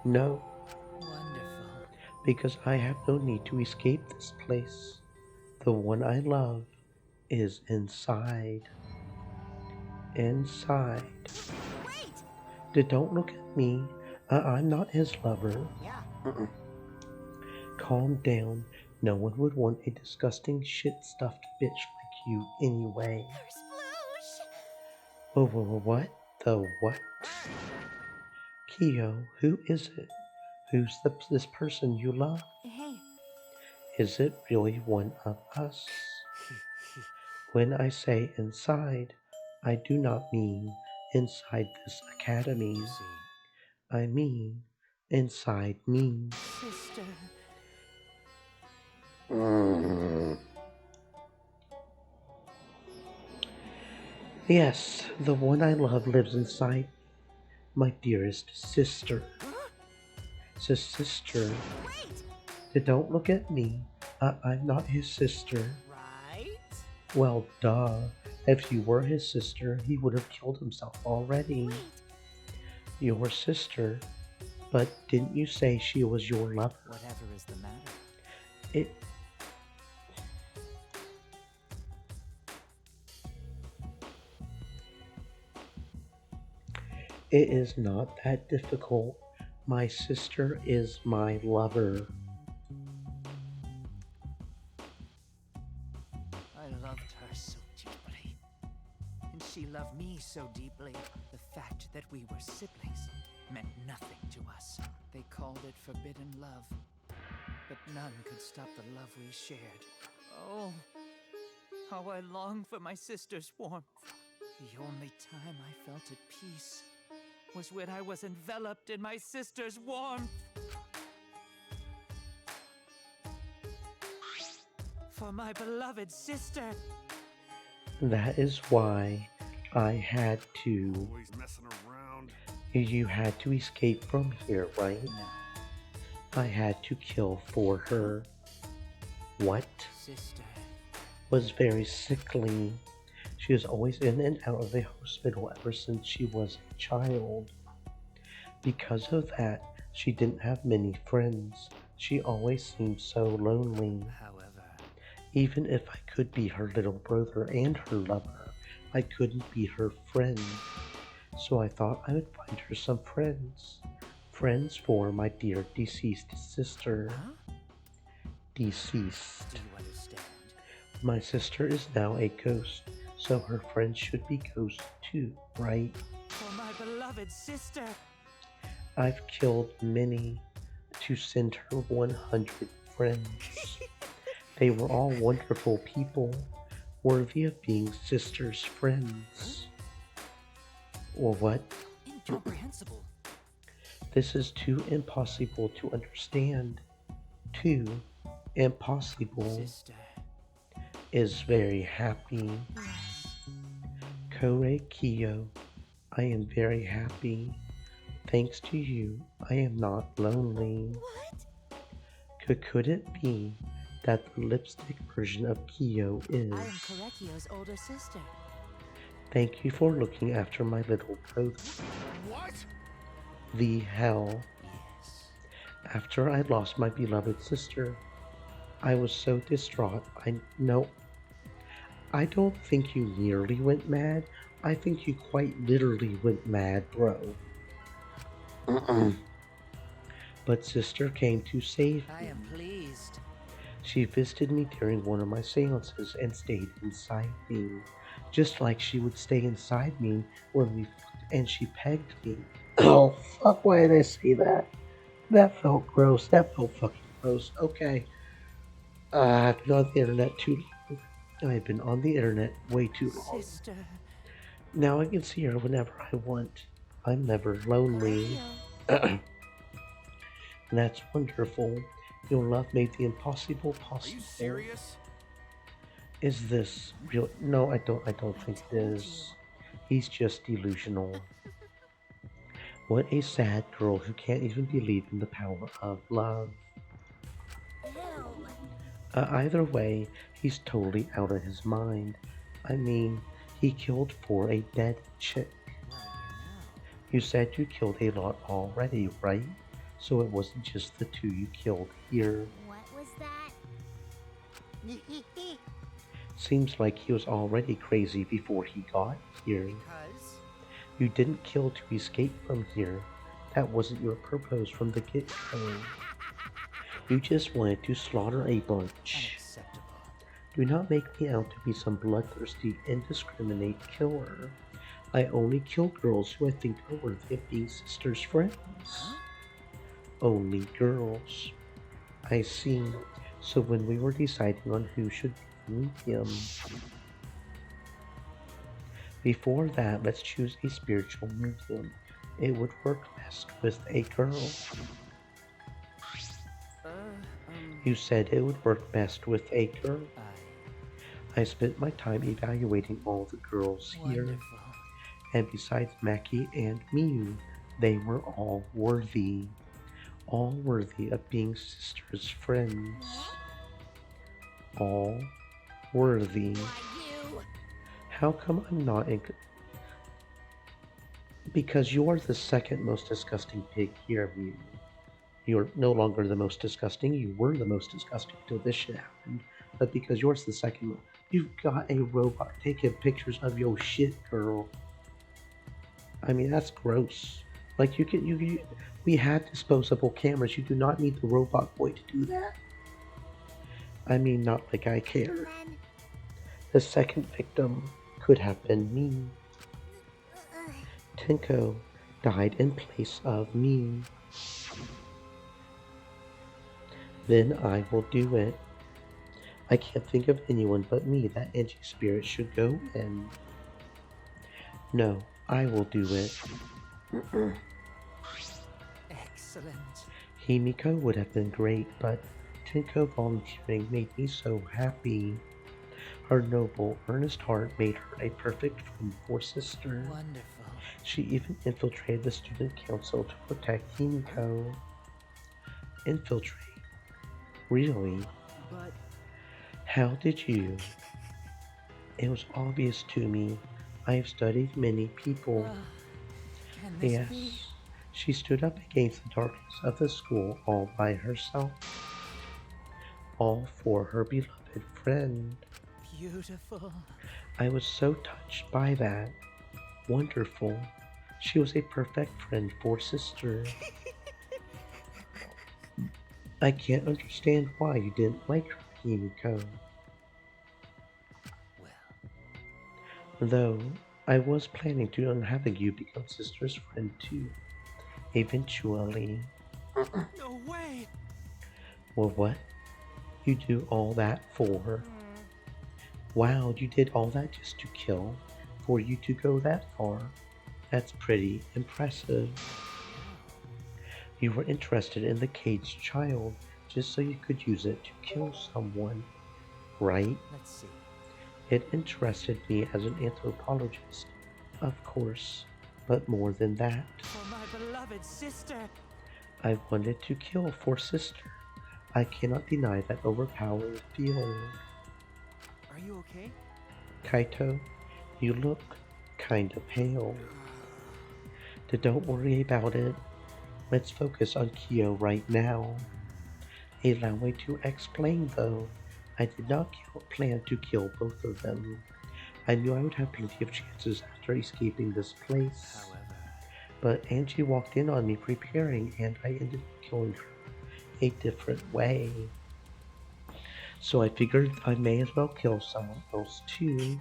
no. Wonderful. Because I have no need to escape this place. The one I love is inside. Inside. Wait! Don't look at me. I'm not his lover. Yeah. Calm down. No one would want a disgusting shit-stuffed bitch like you anyway. There's What? The what? Kyo, who is it? Who's this person you love? Hey, Is it really one of us? When I say inside, I do not mean inside this academy. I mean inside me. Sister. Yes, the one I love lives inside my dearest sister. Sister. Don't look at me. I'm not his sister. right. Well, duh. If you were his sister, he would have killed himself already. Your sister? But didn't you say she was your lover? Whatever is the matter? It is not that difficult. My sister is my lover. I loved her so deeply. And she loved me so deeply. The fact that we were siblings meant nothing to us. They called it forbidden love. But none could stop the love we shared. Oh, how I long for my sister's warmth. The only time I felt at peace was when I was enveloped in my sister's warmth. For my beloved sister. That is why I had to. Always messing around. You had to escape from here, right? No. I had to kill for her. What? Sister. Was very sickly. She was always in and out of the hospital ever since she was a child. Because of that, she didn't have many friends. She always seemed so lonely. However, even if I could be her little brother and her lover, I couldn't be her friend. So I thought I would find her some friends. Friends for my dear deceased sister. huh? Deceased. Do you understand? My sister is now a ghost, so her friends should be ghosts too, right? For my beloved sister. I've killed many to send her 100 friends. They were all wonderful people, worthy of being sisters' friends. Or what? Incomprehensible. This is too impossible to understand. Too impossible. Sister. Is very happy. Kore Kiyo, I am very happy. Thanks to you, I am not lonely. What? Could it be that the lipstick version of Kiyo is? I am Korekio's older sister. Thank you for looking after my little brother. What? The hell. Yes. After I lost my beloved sister, I was so distraught. I don't think you nearly went mad. I think you quite literally went mad, bro. But sister came to save me. I am pleased. She visited me during one of my seances and stayed inside me, just like she would stay inside me when we fucked and she pegged me. Oh, fuck, why did I say that? That felt gross. That felt fucking gross. Okay. I've been on the internet too long. I've been on the internet way too long. Sister. Now I can see her whenever I want. I'm never lonely. That's wonderful. Your love made the impossible possible. Are you serious? Is this real? No, I don't think it is. He's just delusional. What a sad girl who can't even believe in the power of love. Either way, he's totally out of his mind. I mean, he killed for a dead chick. You said you killed a lot already, right? So it wasn't just the two you killed here. What was that? Seems like he was already crazy before he got here. You didn't kill to escape from here. That wasn't your purpose from the get-go. You just wanted to slaughter a bunch. Do not make me out to be some bloodthirsty, indiscriminate killer. I only kill girls who I think are worthy of being sisters' friends. Only girls. I see. So when we were deciding on who should be medium, before that, let's choose a spiritual medium. It would work best with a girl. You said it would work best with a girl. I spent my time evaluating all the girls here. And besides Maki and Miyu, they were all worthy. All worthy of being sisters' friends. All worthy. How come I'm not in... Because you're the second most disgusting pig here, Miyu. You're no longer the most disgusting. You were the most disgusting till this shit happened. But because yours the second most... You've got a robot taking pictures of your shit, girl. I mean, that's gross. Like, we had disposable cameras. You do not need the robot boy to do that. I mean, not like I care. The second victim could have been me. Tenko died in place of me. Then I will do it. I can't think of anyone but me that Angie Spirit should go in. No, I will do it. Excellent. Himiko would have been great, but Tenko volunteering made me so happy. Her noble, earnest heart made her a perfect friend for sister. Wonderful. She even infiltrated the student council to protect Himiko. Infiltrate? Really? But... How did you? It was obvious to me. I have studied many people. Can this Yes. be? She stood up against the darkness of the school all by herself. All for her beloved friend. Beautiful. I was so touched by that. Wonderful. She was a perfect friend for sister. I can't understand why you didn't like her, Himiko. Though, I was planning on having you become sister's friend too. Eventually. No way! Well, what? You do all that for? Wow, you did all that just to kill? For you to go that far? That's pretty impressive. You were interested in the caged child just so you could use it to kill someone, right? Let's see. It interested me as an anthropologist, of course, but more than that. For my beloved sister. I wanted to kill for sister. I cannot deny that overpowering feeling. Are you okay? Kaito, you look kinda pale. Don't worry about it. Let's focus on Kyo right now. Allow me to explain though. I did not plan to kill both of them. I knew I would have plenty of chances after escaping this place. However, But Angie walked in on me preparing and I ended up killing her a different way. so I figured I may as well kill someone else too.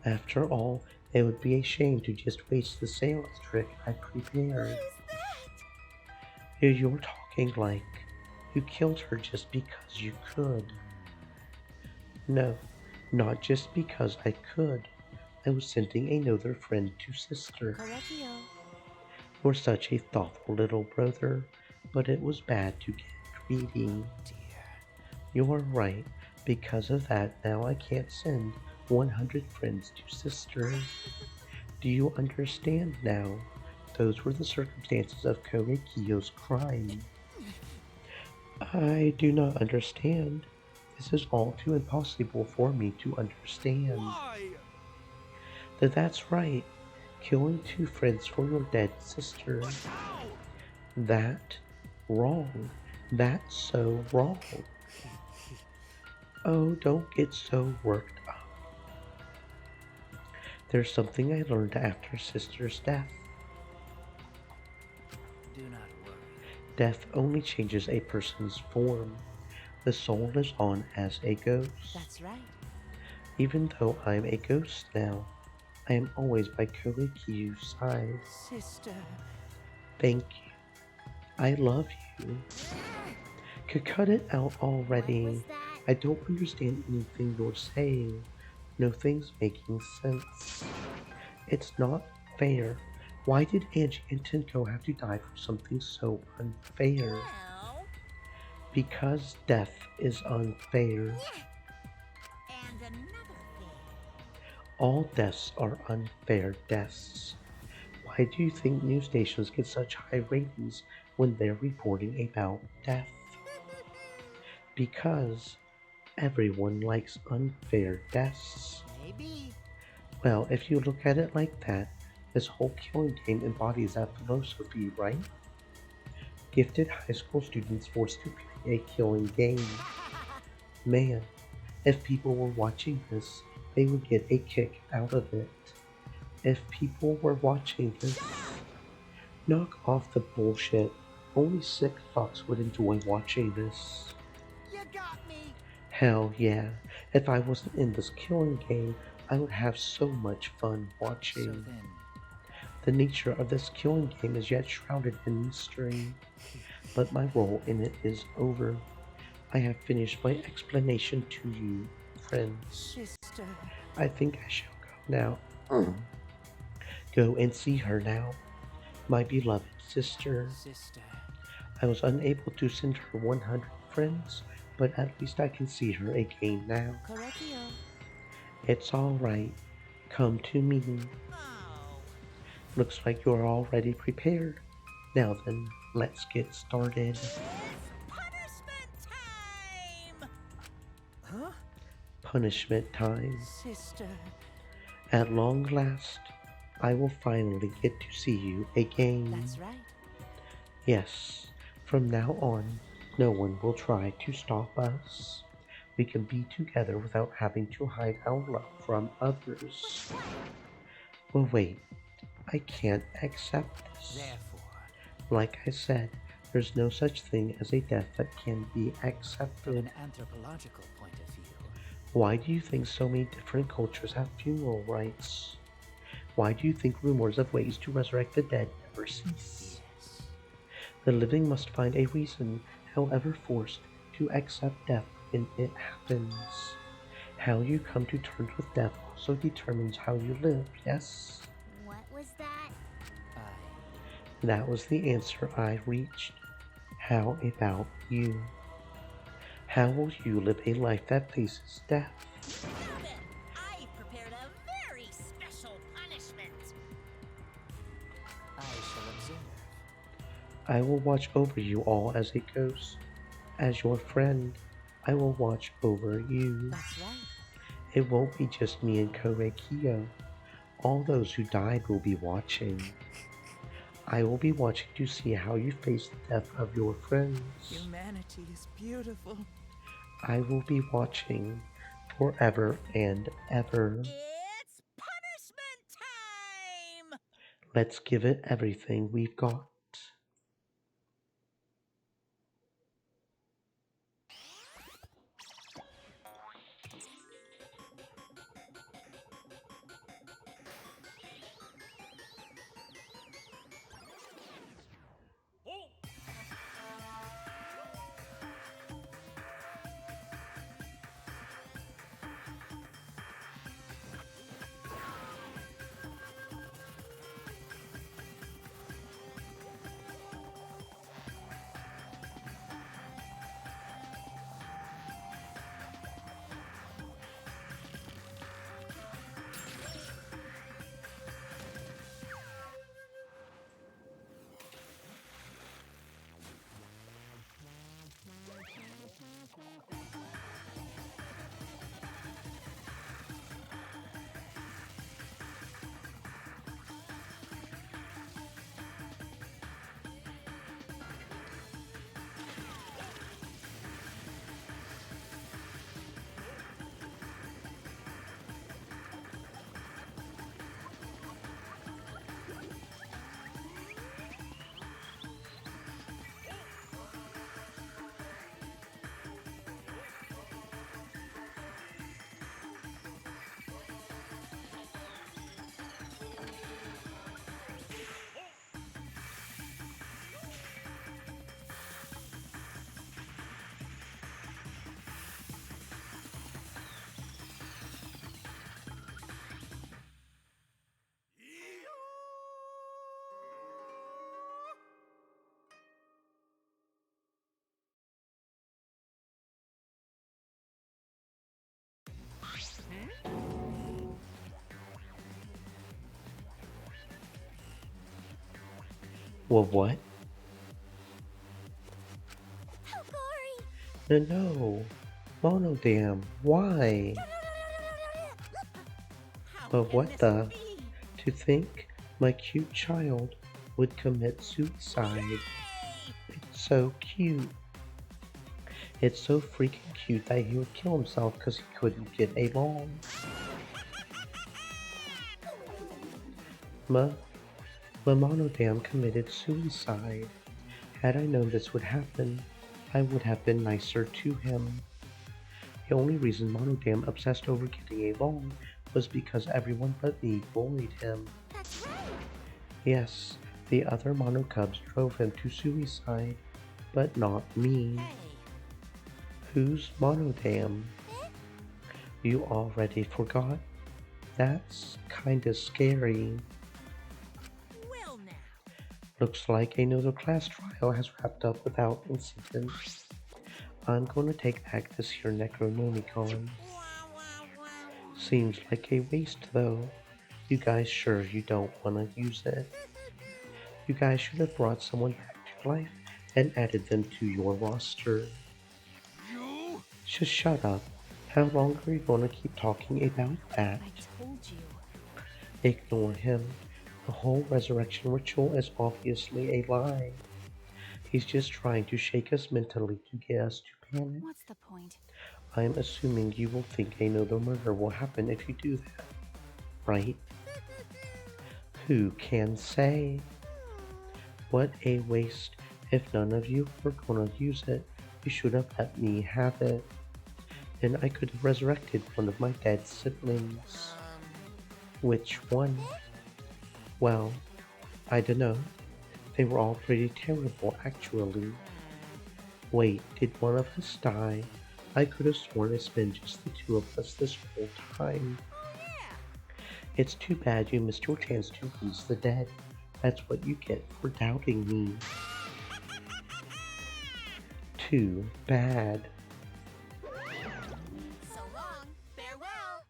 After all, it would be a shame to just waste the seance trick I prepared. Here you're talking like you killed her just because you could. No, not just because I could. I was sending another friend to sister. Correctio. You're such a thoughtful little brother, but it was bad to get greedy. You're right. Because of that, now I can't send 100 friends to sister. Do you understand now? Those were the circumstances of Korekiyo's crime. I do not understand. This is all too impossible for me to understand. Why? That's right. Killing 2 friends for your dead sister. That wrong. That's so wrong. Oh, don't get so worked up. There's something I learned after sister's death. Do not worry. Death only changes a person's form. The soul lives on as a ghost. That's right. Even though I'm a ghost now, I am always by Korekiyo's side. Sister. Thank you. I love you. Could cut it out already. I don't understand anything you're saying. Nothing's making sense. It's not fair. Why did Angie and Tenko have to die for something so unfair? Because death is unfair. And another thing. All deaths are unfair deaths. Why do you think news stations get such high ratings when they're reporting about death? Because everyone likes unfair deaths. Maybe. Well, if you look at it like that, this whole killing game embodies that philosophy, right? Gifted high school students forced to play a killing game. Man, if people were watching this, they would get a kick out of it. If people were watching this, knock off the bullshit. Only sick fucks would enjoy watching this. You got me. Hell yeah, if I wasn't in this killing game, I would have so much fun watching. So then, the nature of this killing game is yet shrouded in mystery, but my role in it is over. I have finished my explanation to you, friends. sister. I think I shall go now. Go and see her now, my beloved sister. Sister. I was unable to send her 100 friends, but at least I can see her again now. Correctio. It's all right. Come to me. Looks like you're already prepared. Now then, let's get started. Punishment time! Huh? Punishment time. Sister. At long last, I will finally get to see you again. That's right. Yes, from now on, no one will try to stop us. We can be together without having to hide our love from others. Well, wait, I can't accept this. Therefore, like I said, there's no such thing as a death that can be from accepted. an anthropological point of view, Why do you think so many different cultures have funeral rites? Why do you think rumors of ways to resurrect the dead never cease? yes. The living must find a reason, however forced, to accept death when it happens. How you come to terms with death also determines how you live, yes? What was that? That was the answer I reached. How about you? How will you live a life that faces death? Now then, I prepared a very special punishment. I shall observe. I will watch over you all as a ghost. As your friend, I will watch over you. That's right. It won't be just me and Korekiyo. All those who died will be watching. I will be watching to see how you face the death of your friends. Humanity is beautiful. I will be watching forever and ever. It's punishment time! Let's give it everything we've got. Well, what? How gory! No. Monodam, why? But what the? To think my cute child would commit suicide. It's so cute. It's so freaking cute that he would kill himself because he couldn't get along. Monodam committed suicide. Had I known this would happen, I would have been nicer to him. The only reason Monodam obsessed over getting along was because everyone but me bullied him. That's right. Yes, the other Mono Cubs drove him to suicide, but not me. Who's Monodam? You already forgot? That's kinda scary. Well now. Looks like another class trial has wrapped up without incident. I'm gonna take back this here Necronomicon. Seems like a waste though. You guys sure you don't wanna use it? You guys should have brought someone back to life and added them to your roster. Just shut up. How long are you gonna keep talking about that? I told you. Ignore him. The whole resurrection ritual is obviously a lie. He's just trying to shake us mentally to get us to panic. What's the point? I'm assuming you will think another murder will happen if you do that, right? Who can say? What a waste. If none of you were gonna use it, you should have let me have it. Then I could have resurrected one of my dead siblings. Which one? Well, I dunno. They were all pretty terrible, actually. Wait, did one of us die? I could have sworn it's been just the two of us this whole time. It's too bad you missed your chance to raise the dead. That's what you get for doubting me. Too bad. So long. Farewell.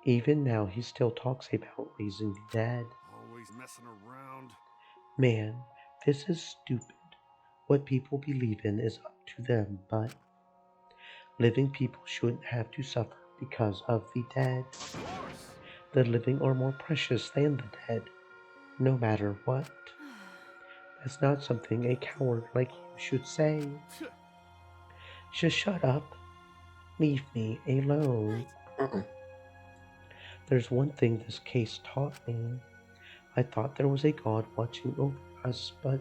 Even now he still talks about raising the dead. Always messing around. Man, this is stupid. What people believe in is up to them, but living people shouldn't have to suffer because of the dead. The living are more precious than the dead, no matter what. That's not something a coward like you should say. Just shut up. Leave me alone. There's one thing this case taught me. I thought there was a God watching over us, but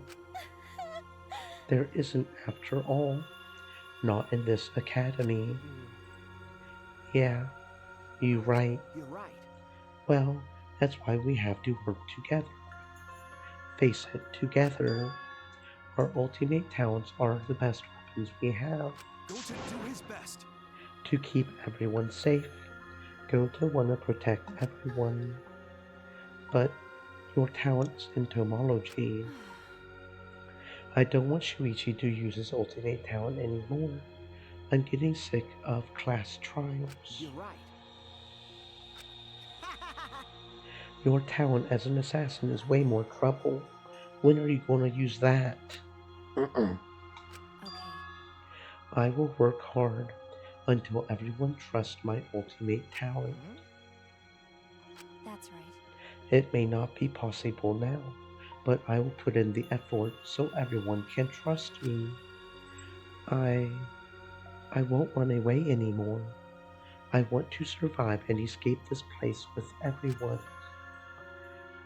there isn't after all. Not in this academy. Yeah, you're right. You're right. Well, that's why we have to work together. Face it, together. Our ultimate talents are the best weapons we have. Goten do his best. To keep everyone safe. Goten wanna protect everyone. But your talent is entomology. I don't want Shuichi to use his ultimate talent anymore. I'm getting sick of class trials. You're right. Your talent as an assassin is way more trouble. When are you gonna use that? I will work hard until everyone trusts my ultimate talent. That's right. It may not be possible now, but I will put in the effort so everyone can trust me. I won't run away anymore. I want to survive and escape this place with everyone.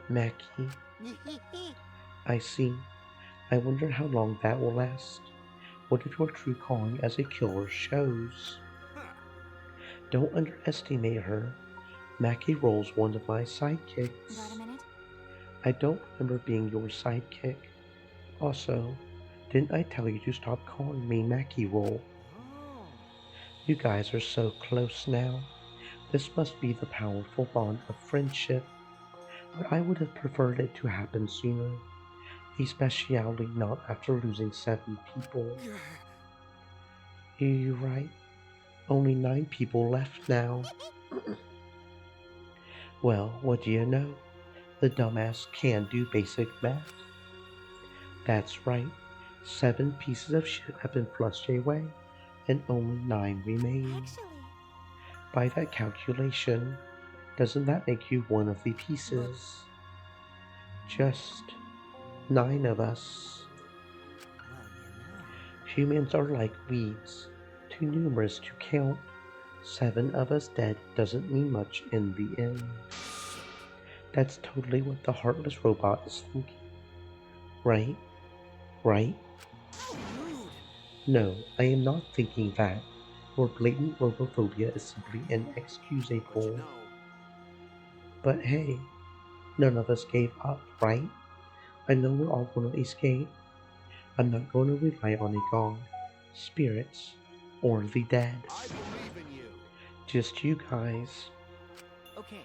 Mackie, I see. I wonder how long that will last. What if your true calling as a killer shows? Don't underestimate her. Mackie Roll's one of my sidekicks. Got a minute? I don't remember being your sidekick. Also, didn't I tell you to stop calling me Mackie Roll? You guys are so close now. This must be the powerful bond of friendship. But I would have preferred it to happen sooner. Especially not after losing 7 people. You're right. Only 9 people left now. Well, what do you know? The dumbass can do basic math. That's right. 7 pieces of shit have been flushed away, and only 9 remain. Actually, By that calculation, doesn't that make you one of the pieces? Just 9 of us. Humans are like weeds, too numerous to count. 7 of us dead doesn't mean much in the end. That's totally what the heartless robot is thinking. Right? Right? No, I am not thinking that. Your blatant robophobia is simply inexcusable. But hey, none of us gave up, right? I know we're all gonna escape. I'm not gonna rely on a god, spirits, or the dead. I believe in you. Just you guys. Okay.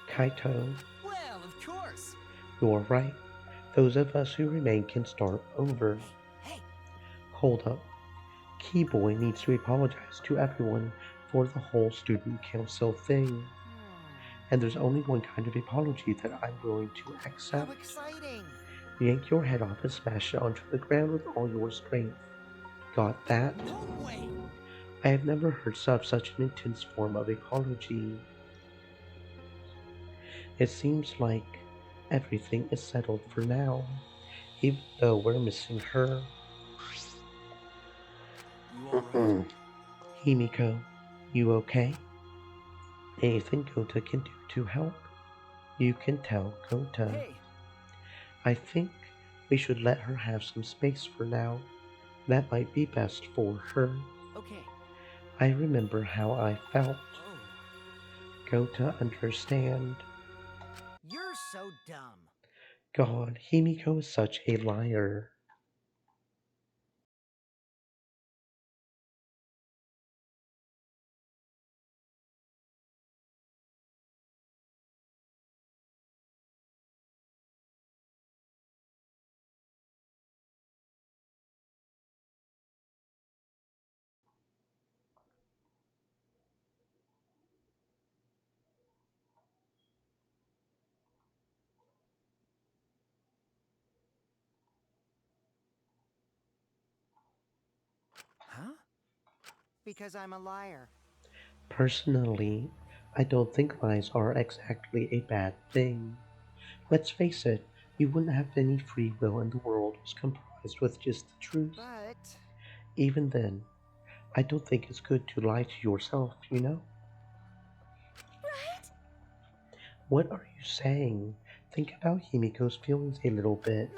Kaito, Well, of course. you're right. Those of us who remain can start over. Hey. Hold up. Keyboy needs to apologize to everyone for the whole student council thing. And there's only one kind of apology that I'm willing to accept. How exciting! Yank your head off and smash it onto the ground with all your strength. Got that? No way. I have never heard of such an intense form of apology. It seems like everything is settled for now, even though we're missing her. You alright? Himiko, you okay? Anything Gota can do to help? You can tell Gota. Hey. I think we should let her have some space for now. That might be best for her. Okay. I remember how I felt. Oh. Gota, understand. You're so dumb. God, Himiko is such a liar. Huh? Because I'm a liar. Personally, I don't think lies are exactly a bad thing. Let's face it, you wouldn't have any free will and the world was comprised with just the truth. But Even then, I don't think it's good to lie to yourself, you know? right? What are you saying? Think about Himiko's feelings a little bit.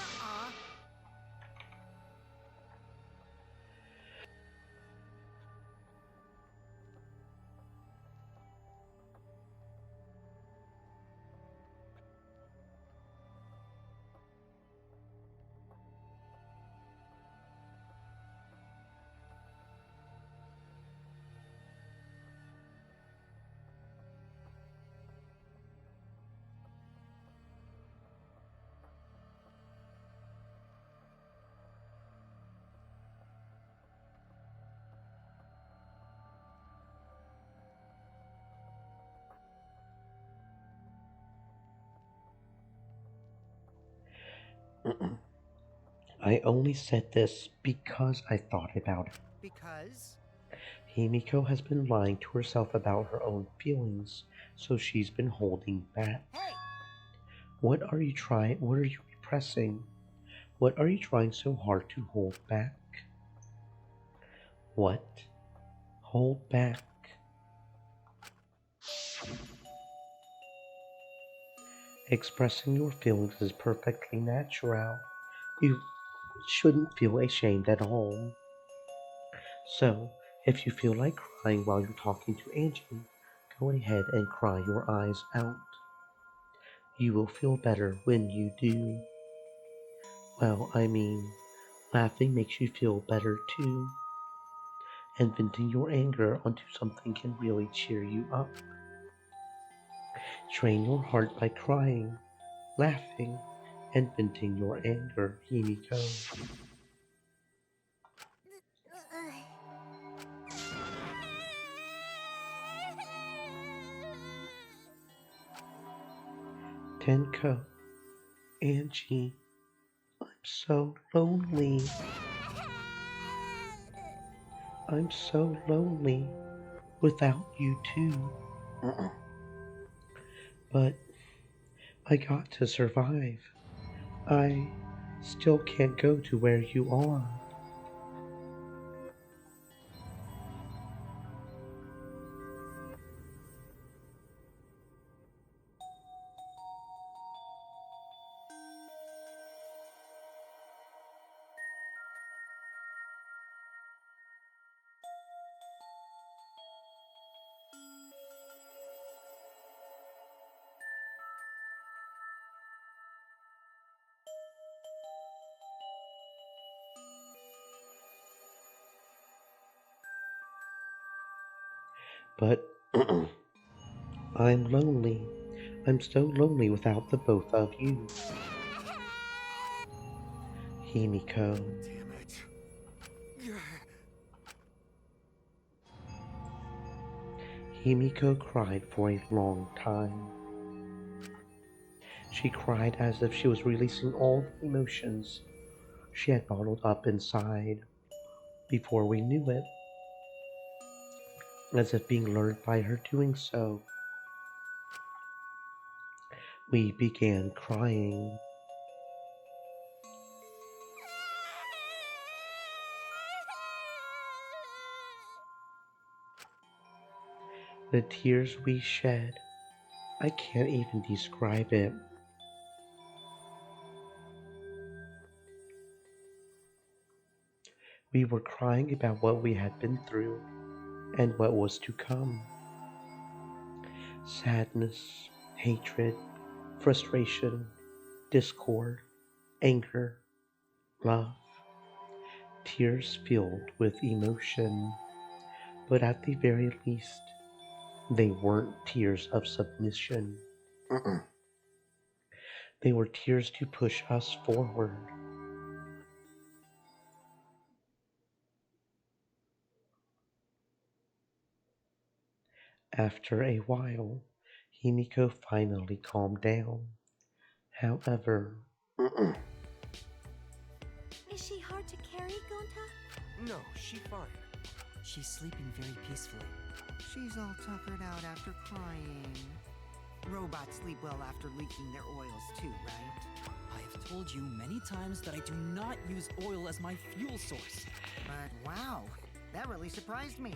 I only said this because I thought about it. because Himiko has been lying to herself about her own feelings, so she's been holding back. hey, What are you repressing? What are you trying so hard to hold back? What? Hold back. Expressing your feelings is perfectly natural. You shouldn't feel ashamed at all. So, if you feel like crying while you're talking to Angie, go ahead and cry your eyes out. You will feel better when you do. Well, I mean, laughing makes you feel better too. And venting your anger onto something can really cheer you up. Train your heart by crying, laughing, and venting your anger, Himiko. Tenko, Angie, I'm so lonely. I'm so lonely without you too. But I got to survive. I still can't go to where you are. But I'm lonely. I'm so lonely without the both of you. Himiko. Damn it. Himiko cried for a long time. She cried as if she was releasing all the emotions she had bottled up inside before we knew it, as if being lured by her doing so. We began crying. The tears we shed, I can't even describe it. We were crying about what we had been through and what was to come. Sadness, hatred, frustration, discord, anger, love, tears filled with emotion, but at the very least, they weren't tears of submission. They were tears to push us forward. After a while, Himiko finally calmed down. However, Is she hard to carry, Gonta? No, she fine. She's sleeping very peacefully. She's all tuckered out after crying. Robots sleep well after leaking their oils too, right? I have told you many times that I do not use oil as my fuel source. But wow, that really surprised me.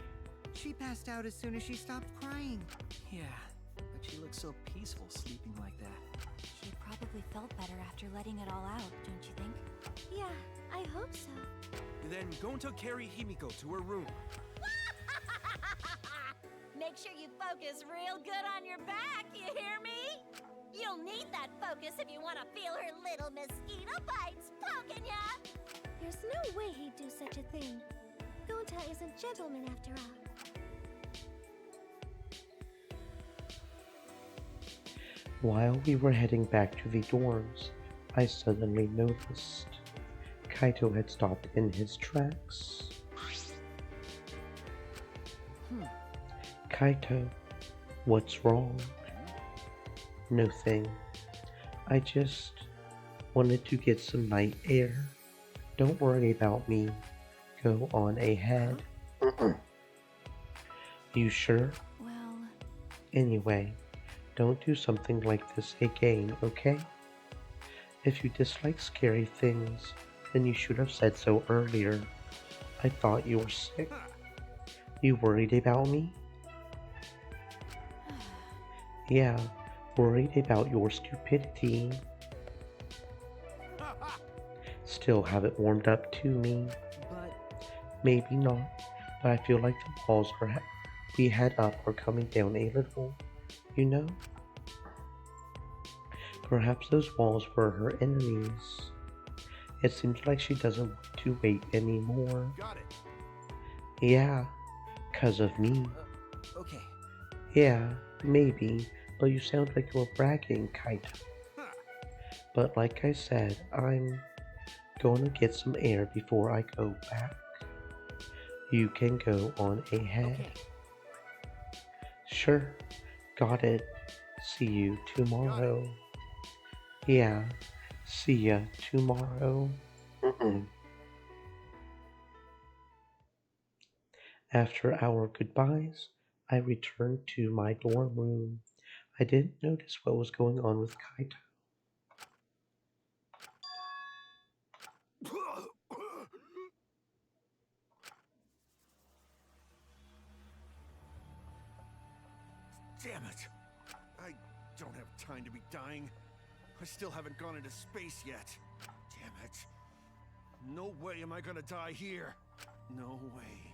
She passed out as soon as she stopped crying. Yeah, but she looks so peaceful sleeping like that. She probably felt better after letting it all out, don't you think? Yeah, I hope so. Then Gonta carry Himiko to her room. Make sure you focus real good on your back, you hear me? You'll need that focus if you want to feel her little mosquito bites poking ya! There's no way he'd do such a thing. Gonta is a gentleman after all. while we were heading back to the dorms, I suddenly noticed Kaito had stopped in his tracks. Kaito, what's wrong? Nothing. I just wanted to get some night air. Don't worry about me. Go on ahead. You sure? Well... Anyway, don't do something like this again, okay? If you dislike scary things, then you should have said so earlier. I thought you were sick. You worried about me? Yeah, worried about your stupidity. Still haven't warmed up to me. Maybe not, but I feel like the walls we had up are coming down a little, you know? Perhaps those walls were her enemies. It seems like she doesn't want to wait anymore. Got it. Yeah, 'cause of me. Okay. Yeah, maybe, but you sound like you're bragging, kinda. But like I said, I'm gonna get some air before I go back. You can go on ahead. Okay. Sure, got it. See you tomorrow. Yeah, see ya tomorrow. After our goodbyes, I returned to my dorm room. I didn't notice what was going on with Kaito. Damn it! I don't have time to be dying. I still haven't gone into space yet. Damn it. No way am I gonna die here. No way.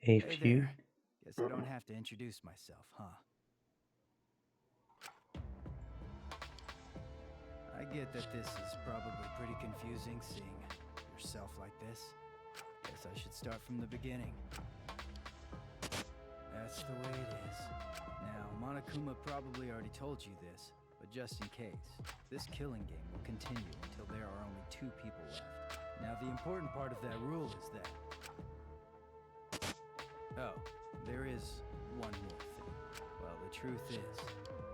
A Hey few. there. Guess I don't have to introduce myself, huh? I get that this is probably pretty confusing seeing yourself like this. Guess I should start from the beginning. That's the way it is. Now, Monokuma probably already told you this, but just in case, this killing game will continue until there are only 2 people left. Now, the important part of that rule is that... Oh, there is one more thing. Well, the truth is,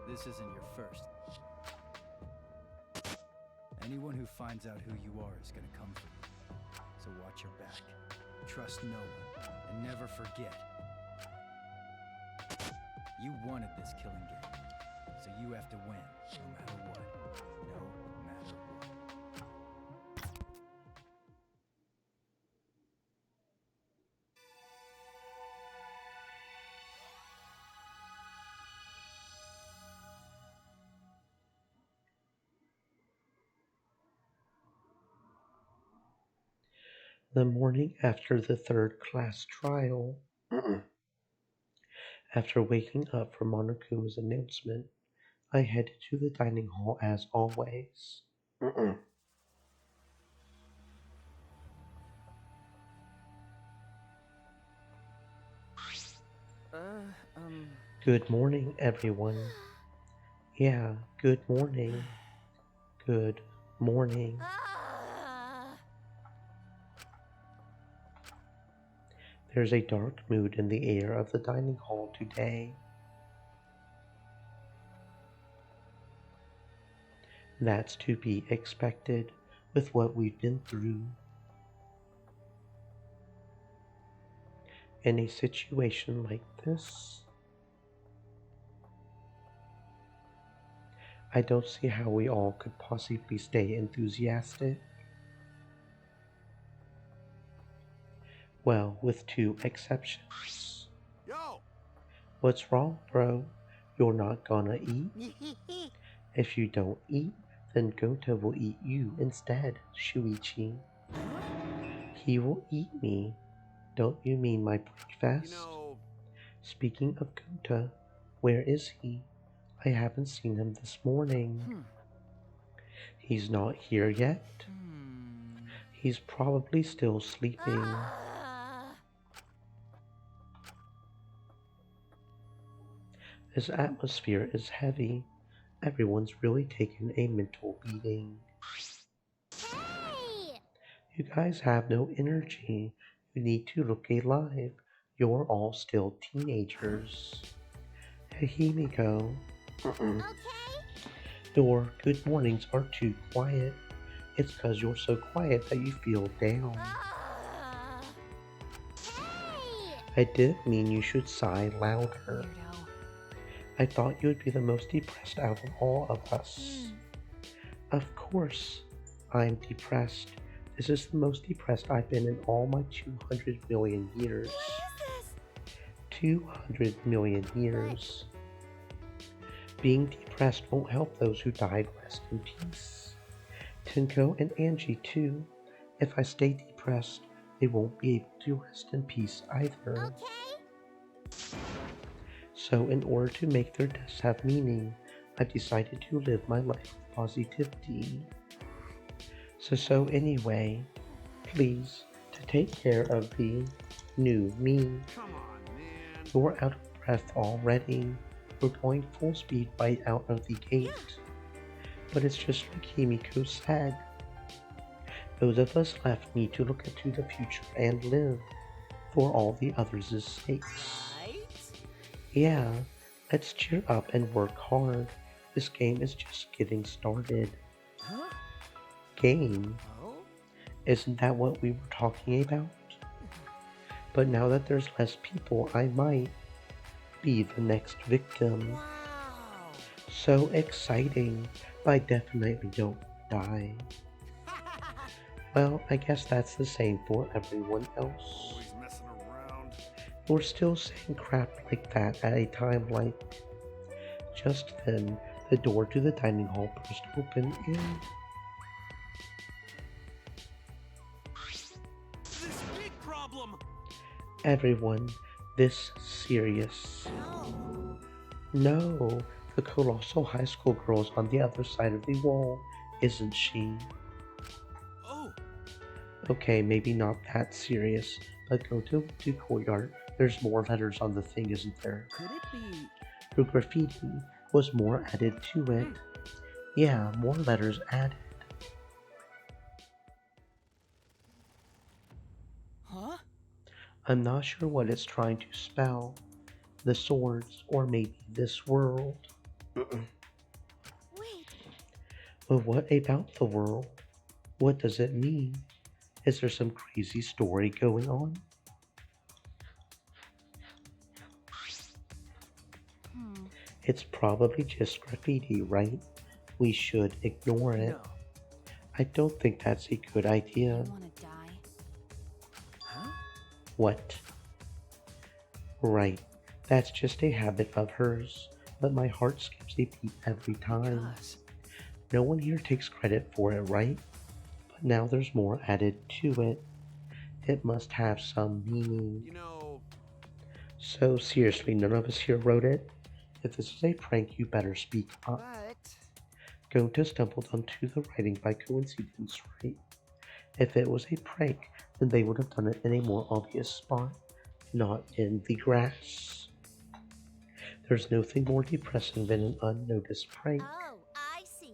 this isn't your first. Anyone who finds out who you are is gonna come for you. So watch your back. Trust no one, and never forget. You wanted this killing game, so you have to win, no matter what. No matter what. The morning after the third class trial, after waking up for Monokuma's announcement, I headed to the dining hall as always. Good morning, everyone. Yeah, good morning. Good morning. There's a dark mood in the air of the dining hall today. That's to be expected with what we've been through. In a situation like this, I don't see how we all could possibly stay enthusiastic. Well, with 2 exceptions. Yo! What's wrong, bro? You're not gonna eat? If you don't eat, then Gota will eat you instead, Shuichi. He will eat me. Don't you mean my breakfast? Speaking of Gota, where is he? I haven't seen him this morning. He's not here yet? He's probably still sleeping. This atmosphere is heavy. Everyone's really taken a mental beating. You guys have no energy. You need to look alive. You're all still teenagers. Hey, Himiko. Your good mornings are too quiet. It's 'cause you're so quiet that you feel down. I didn't mean you should sigh louder. I thought you would be the most depressed out of all of us. Of course, I'm depressed. This is the most depressed I've been in all my 200 million years. 200 million years. Being depressed won't help those who died rest in peace. Tenko and Angie too. If I stay depressed, they won't be able to rest in peace either. Okay. So in order to make their deaths have meaning, I've decided to live my life with positivity. So anyway, please to take care of the new me. Come on, man. You're out of breath already. We're going full speed right out of the gate. But it's just like Himiko said. Those of us left need to look into the future and live for all the others' sakes. Yeah, let's cheer up and work hard. This game is just getting started. Huh? Game? Oh? Isn't that what we were talking about? But now that there's less people, I might be the next victim. Wow. So exciting, but I definitely don't die. Well, I guess that's the same for everyone else. Always messing around. We're still saying crap like that at a time like. Just then, the door to the dining hall burst open and... This big problem! Everyone, this serious. No, the colossal high school girl's on the other side of the wall, isn't she? Oh! Okay, maybe not that serious, but go to the courtyard. There's more letters on the thing, isn't there? Could it be? The graffiti was more added to it. Yeah, more letters added. Huh? I'm not sure what it's trying to spell. The swords, or maybe this world. Wait. But what about the world? What does it mean? Is there some crazy story going on? It's probably just graffiti, right? We should ignore it. No. I don't think that's a good idea. You wanna die? Huh? What? Right. That's just a habit of hers, but my heart skips a beat every time. Gosh. No one here takes credit for it, right? But now there's more added to it. It must have some meaning. You know... So seriously, none of us here wrote it? If this is a prank, you better speak up. But... Gonta stumbled onto the writing by coincidence, right? If it was a prank, then they would have done it in a more obvious spot, not in the grass. There's nothing more depressing than an unnoticed prank. Oh, I see.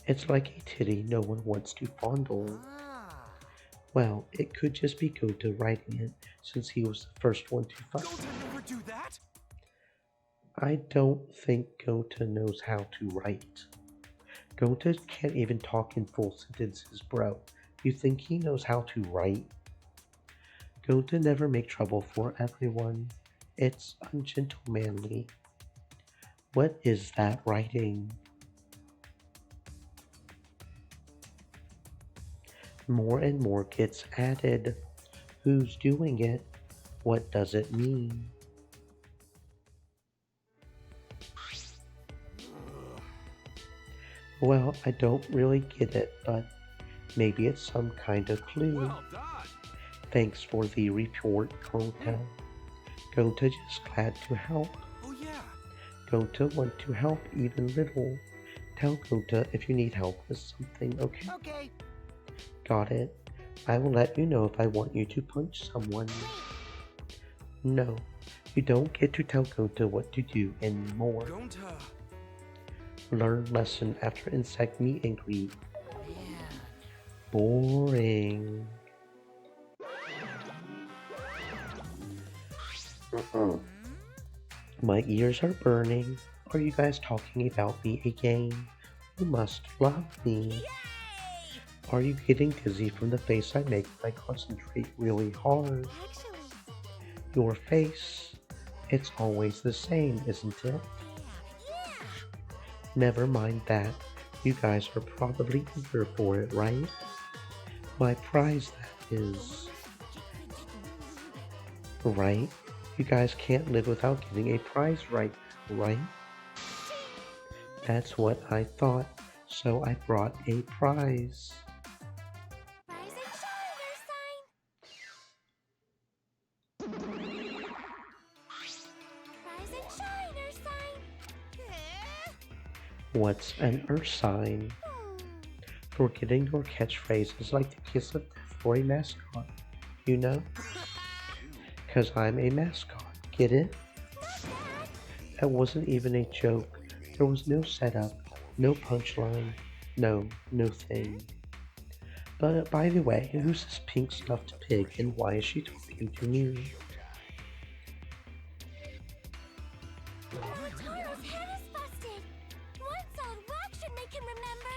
It's like a titty no one wants to fondle. Well, it could just be Gonta writing it, since he was the first one to find. Gonta never do that! I don't think Gonta knows how to write. Gonta can't even talk in full sentences, bro. You think he knows how to write? Gonta never make trouble for everyone. It's ungentlemanly. What is that writing? More and more gets added. Who's doing it? What does it mean? Well, I don't really get it, but maybe it's some kind of clue. Well done. Thanks for the report, Gonta. Gonta just glad to help. Oh yeah! Gonta want to help even little. Tell Gonta if you need help with something, okay? Okay. Got it. I will let you know if I want you to punch someone. No, you don't get to tell Gonta what to do anymore. Gonta! Learn lesson after insect meet and greet. Yeah. Boring. My ears are burning. Are you guys talking about me again? You must love me. Are you getting dizzy from the face I make when I concentrate really hard? Actually, Your face. It's always the same, isn't it? Never mind that. You guys are probably eager for it, right? My prize, that is. Right? You guys can't live without getting a prize right, right? That's what I thought, so I brought a prize. Rising Shiner sign! Rising Shiner sign! What's an earth sign? Forgetting your catchphrase is like the kiss of death for a mascot, you know? 'Cause I'm a mascot, get it? That wasn't even a joke. There was no setup, no punchline, no thing. But by the way, who's this pink stuffed pig and why is she talking to me? Toro's head is busted! One solid rock should make him remember!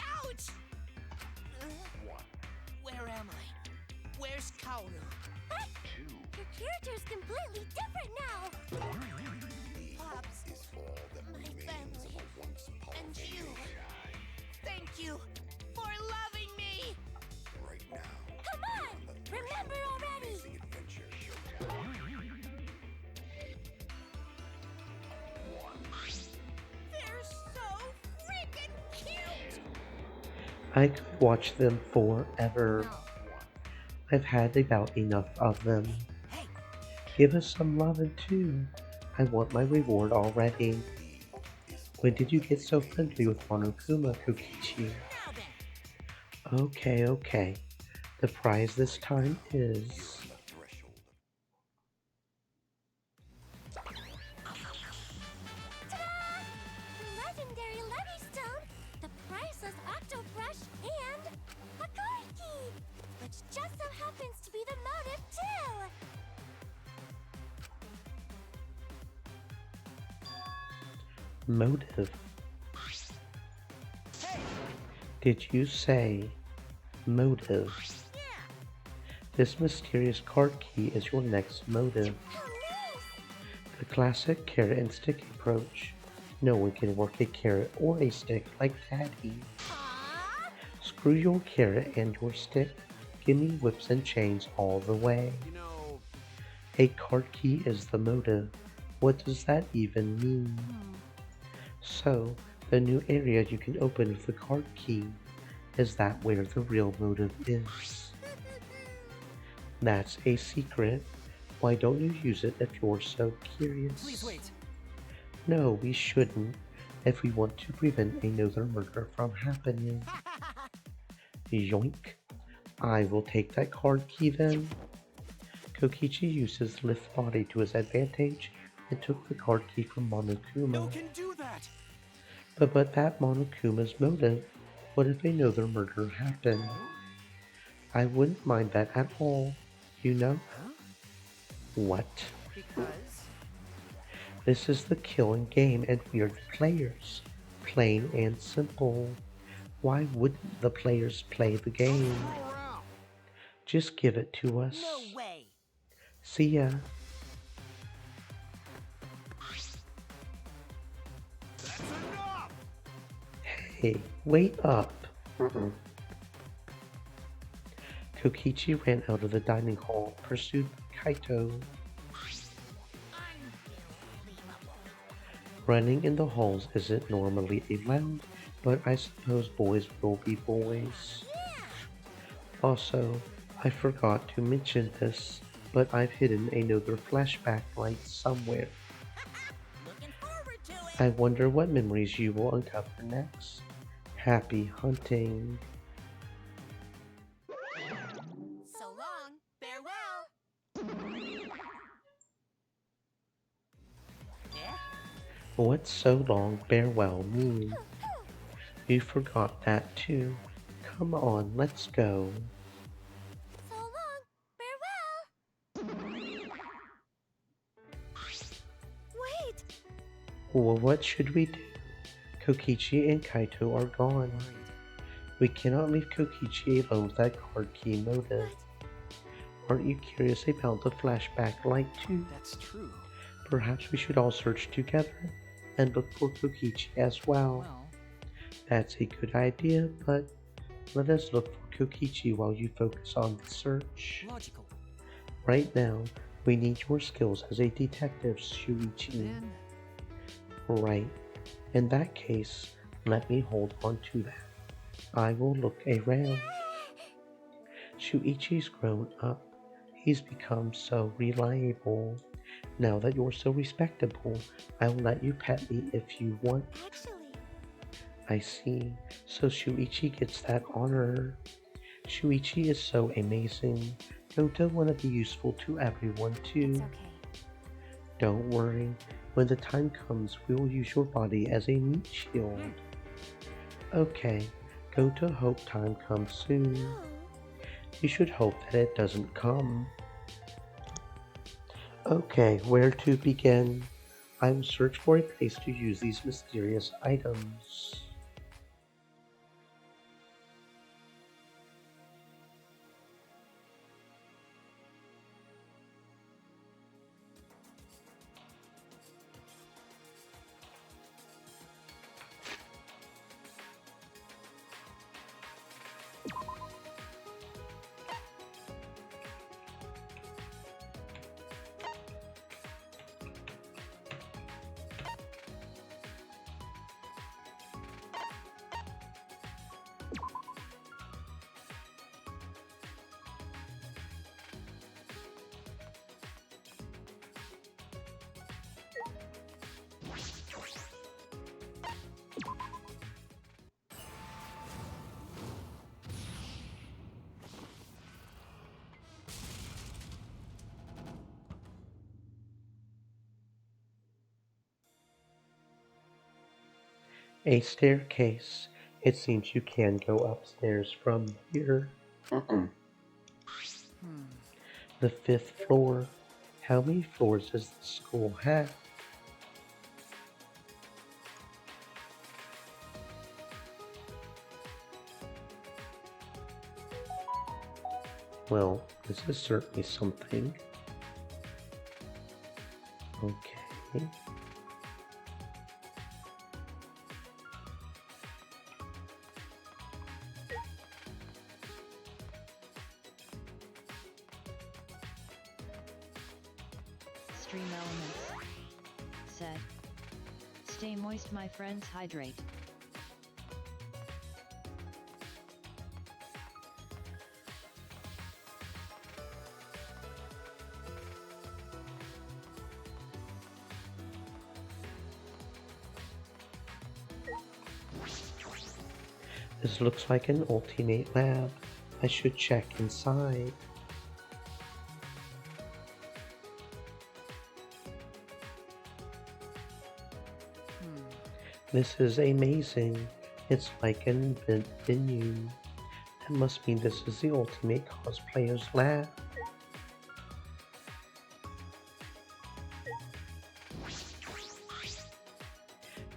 Ouch! Where am I? Where's Kaoru? Your character's completely different now! Pops, my family, and you. Thank you for loving me! Come on! Remember already! They're so freaking cute! I could watch them forever. I've had about enough of them. Give us some lovin' too. I want my reward already. When did you get so friendly with Monokuma, Kokichi? Okay. The prize this time is... Legendary Levystone, the priceless Octobrush, and a card key, which just so happens to be the motive too. Motive. Did you say motive? This mysterious card key is your next motive. The classic carrot and stick approach. No one can work a carrot or a stick like Daddy. Screw your carrot and your stick. Give me whips and chains all the way. A card key is the motive. What does that even mean? So, the new area you can open with the card key. Is that where the real motive is? That's a secret. Why don't you use it if you're so curious? Please wait. No, we shouldn't, if we want to prevent another murder from happening. Yoink. I will take that card key then. Kokichi used his lithe body to his advantage and took the card key from Monokuma. No can do that! But that Monokuma's motive, what if another murder happened? I wouldn't mind that at all, you know? What? Because? This is the killing game and we're the players. Plain and simple. Why wouldn't the players play the game? Just give it to us. No way! See ya. Hey, wait up. Kokichi ran out of the dining hall, pursued by Kaito. Running in the halls isn't normally allowed, but I suppose boys will be boys. Also, I forgot to mention this, but I've hidden another flashback light somewhere. I wonder what memories you will uncover next. Happy hunting. So long, farewell. What's so long farewell mean? You forgot that too. Come on, let's go. So long, farewell. Wait, Well, what should we do? Kokichi and Kaito are gone. We cannot leave Kokichi alone with that card key motive. Aren't you curious about the flashback light too? That's true. Perhaps we should all search together and look for Kokichi as well. That's a good idea, but let us look for Kokichi while you focus on the search. Logical. Right now, we need your skills as a detective, Shuichi. Right. In that case, let me hold on to that. I will look around. Shuichi's grown up. He's become so reliable. Now that you're so respectable, I'll let you pet me if you want. Actually, I see. So Shuichi gets that honor. Shuichi is so amazing. Don't want to be useful to everyone too. it's okay. Don't worry. When the time comes, we'll use your body as a meat shield. Okay, go to hope time comes soon. You should hope that it doesn't come. Okay, where to begin? I will search for a place to use these mysterious items. A staircase. It seems you can go upstairs from here. The 5th floor. How many floors does the school have? Well, this is certainly something. Okay. Stream elements. Said. Stay moist, my friends, hydrate. This looks like an ultimate lab. I should check inside. This is amazing. It's like an event venue. That must mean this is the ultimate cosplayer's lab.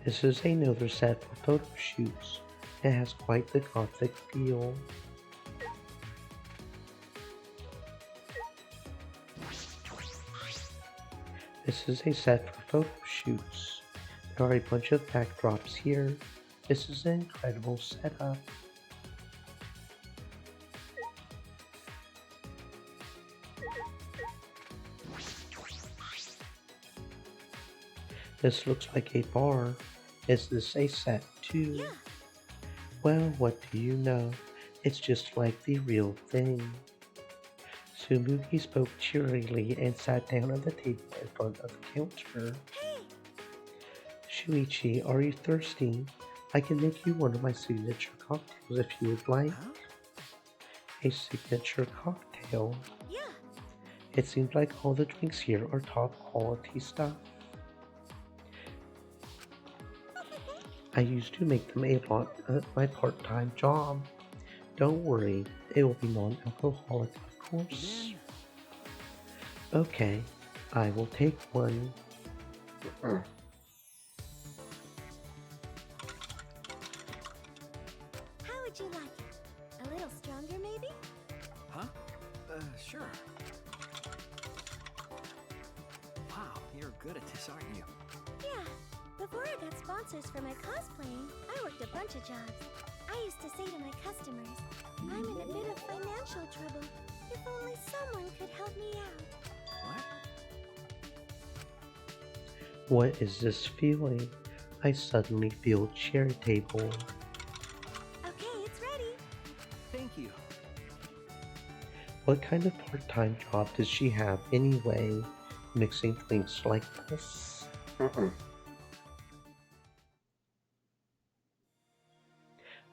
This is another set for photo shoots. It has quite the gothic feel. This is a set for photo shoots. There are a bunch of backdrops here. This is an incredible setup. This looks like a bar. Is this a set too? yeah. Well, what do you know? It's just like the real thing. Tsumugi spoke cheerily and sat down at the table in front of the counter. Hey, Shuichi, are you thirsty? I can make you one of my signature cocktails if you would like. A signature cocktail? yeah. It seems like all the drinks here are top quality stuff. I used to make them a lot at my part-time job. Don't worry, it will be non-alcoholic, of course. Okay, I will take one. How would you like it? A little stronger, maybe? Huh? Sure. Wow, you're good at this, aren't you? Yeah. Before I got sponsors for my cosplaying, I worked a bunch of jobs. I used to say to my customers, I'm in a bit of financial trouble. If only someone could help me out. What? What is this feeling? I suddenly feel charitable. Okay, it's ready. Thank you. What kind of part-time job does she have anyway, mixing drinks like this?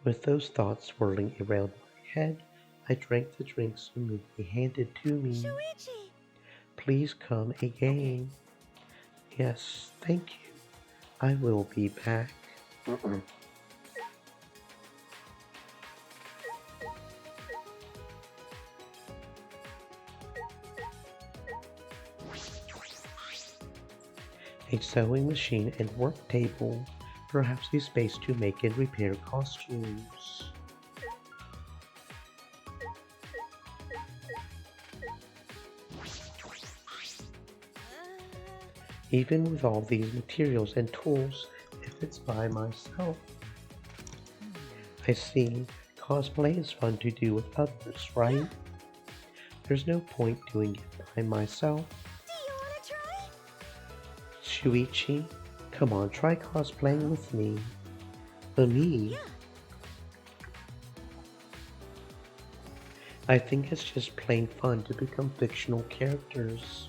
With those thoughts swirling around my head, I drank the drink smoothly handed to me. Shuichi! Please come again. Yes, thank you. I will be back. A sewing machine and work table, perhaps a space to make and repair costumes. Even with all these materials and tools, if it's by myself. I see, cosplay is fun to do with others, right? There's no point doing it by myself. Do you want to try? Shuichi, come on, try cosplaying with me. Me? Yeah. I think it's just plain fun to become fictional characters.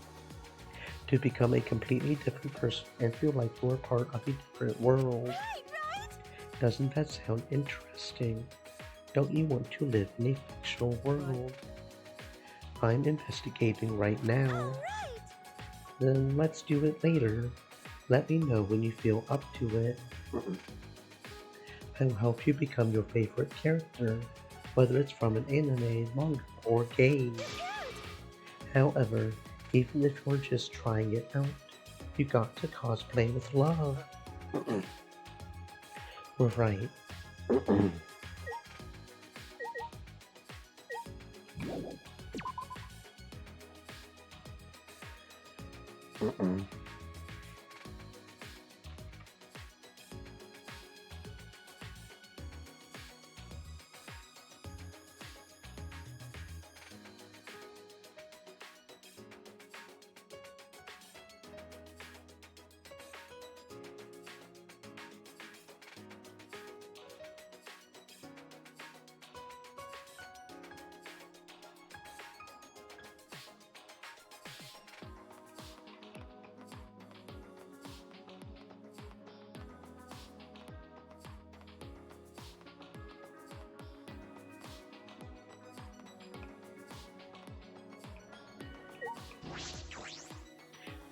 To become a completely different person and feel like you're part of a different world. Right? Doesn't that sound interesting? Don't you want to live in a fictional world? I'm investigating right now. Alright! Then let's do it later. Let me know when you feel up to it. I'll help you become your favorite character, whether it's from an anime, manga, or game. However, even if you're just trying it out, you got to cosplay with love. We're right.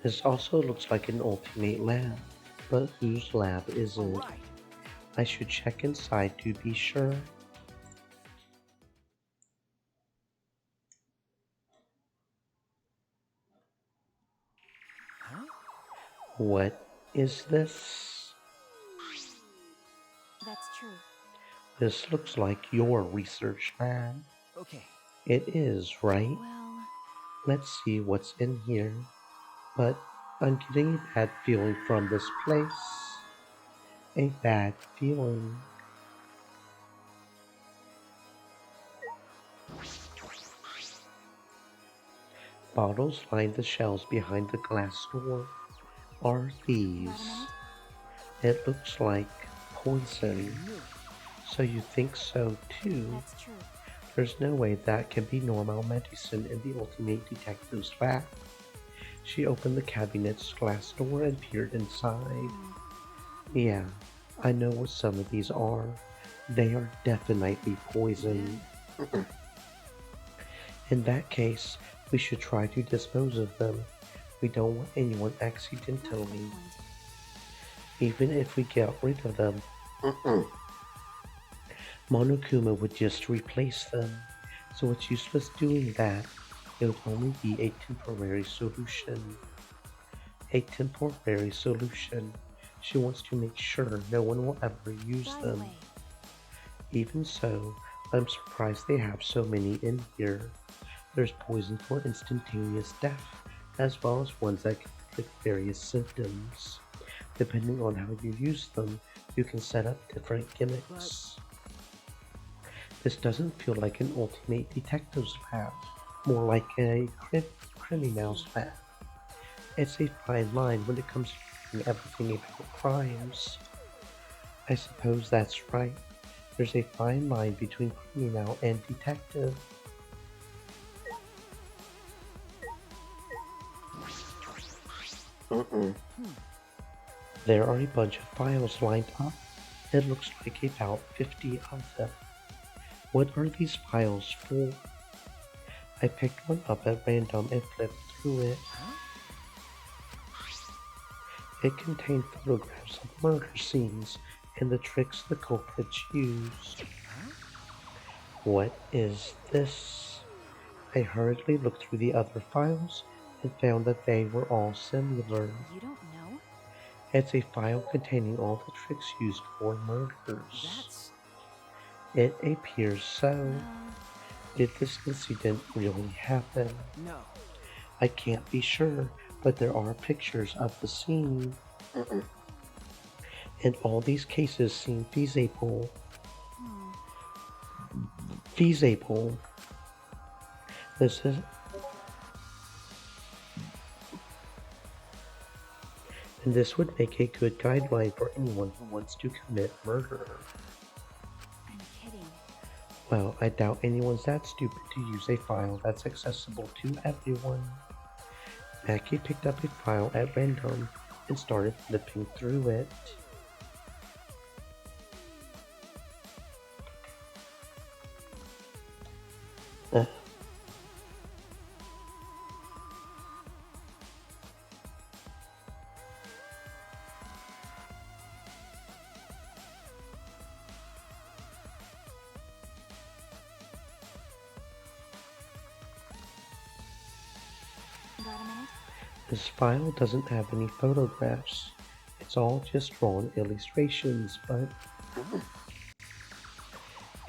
This also looks like an ultimate lab, but whose lab is it? Right. I should check inside to be sure. Huh? What is this? That's true. This looks like your research lab. Okay. It is, right? Well, Let's see what's in here. But I'm getting a bad feeling from this place. A bad feeling. Bottles line the shelves behind the glass door. Are these? It looks like poison. So you think so too? that's true. There's no way that can be normal medicine in the Ultimate Detective's lab. She opened the cabinet's glass door and peered inside. Yeah, I know what some of these are. They are definitely poison. In that case, we should try to dispose of them. We don't want anyone accidentally. Even if we get rid of them, Monokuma would just replace them. So it's useless doing that. It would only be a temporary solution. A temporary solution. She wants to make sure no one will ever use them. Even so, I'm surprised they have so many in here. There's poison for instantaneous death, as well as ones that can inflict various symptoms. Depending on how you use them, you can set up different gimmicks. This doesn't feel like an Ultimate Detective's lab, more like a criminal's lab. It's a fine line when it comes to learning everything about crimes. I suppose that's right. There's a fine line between criminal and detective. There are a bunch of files lined up. It looks like about 50 of them. What are these files for? I picked one up at random and flipped through it. It contained photographs of murder scenes and the tricks the culprits used. What is this? I hurriedly looked through the other files and found that they were all similar. You don't know? It's a file containing all the tricks used for murders. It appears so. Did this incident really happen? No. I can't be sure, but there are pictures of the scene. And all these cases seem feasible. Feasible. This is... And this would make a good guideline for anyone who wants to commit murder. I'm kidding. Well, I doubt anyone's that stupid to use a file that's accessible to everyone. Mackie picked up a file at random and started flipping through it. Got a minute? This file doesn't have any photographs. It's all just drawn illustrations, but...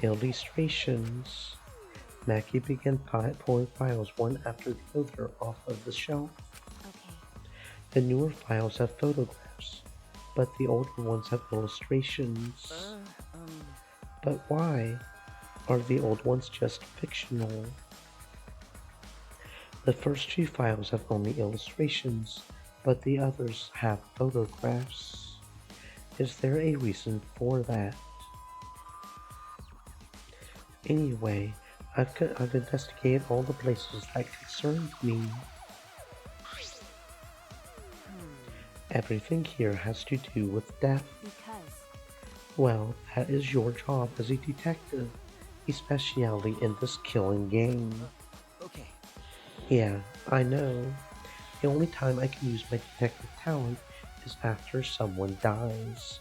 Illustrations. Mackie began pulling files one after the other off of the shelf. Okay. The newer files have photographs, but the older ones have illustrations. But why? Are the old ones just fictional? The first two files have only illustrations, but the others have photographs. Is there a reason for that? Anyway, I've investigated all the places that concerned me. Everything here has to do with death. Because? Well, that is your job as a detective, especially in this killing game. Okay. Yeah, I know. The only time I can use my detective talent is after someone dies.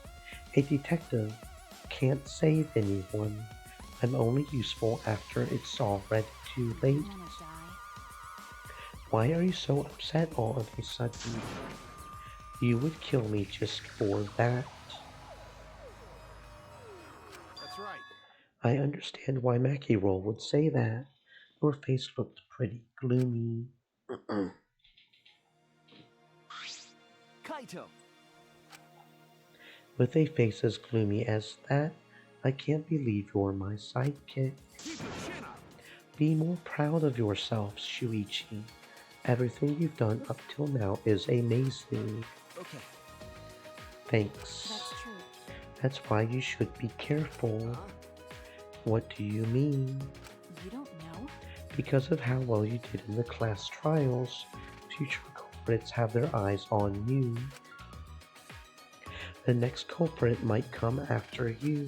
A detective can't save anyone. I'm only useful after it's already too late. Why are you so upset all of a sudden? You would kill me just for that. That's right. I understand why Mackie Roll would say that. Your face looked pretty gloomy. Kaito! With a face as gloomy as that, I can't believe you're my sidekick. Keep your chin up. Be more proud of yourself, Shuichi. Everything you've done up till now is amazing. Okay. Thanks. That's true. That's why you should be careful. What do you mean? You don't know? Because of how well you did in the class trials, future culprits have their eyes on you. The next culprit might come after you.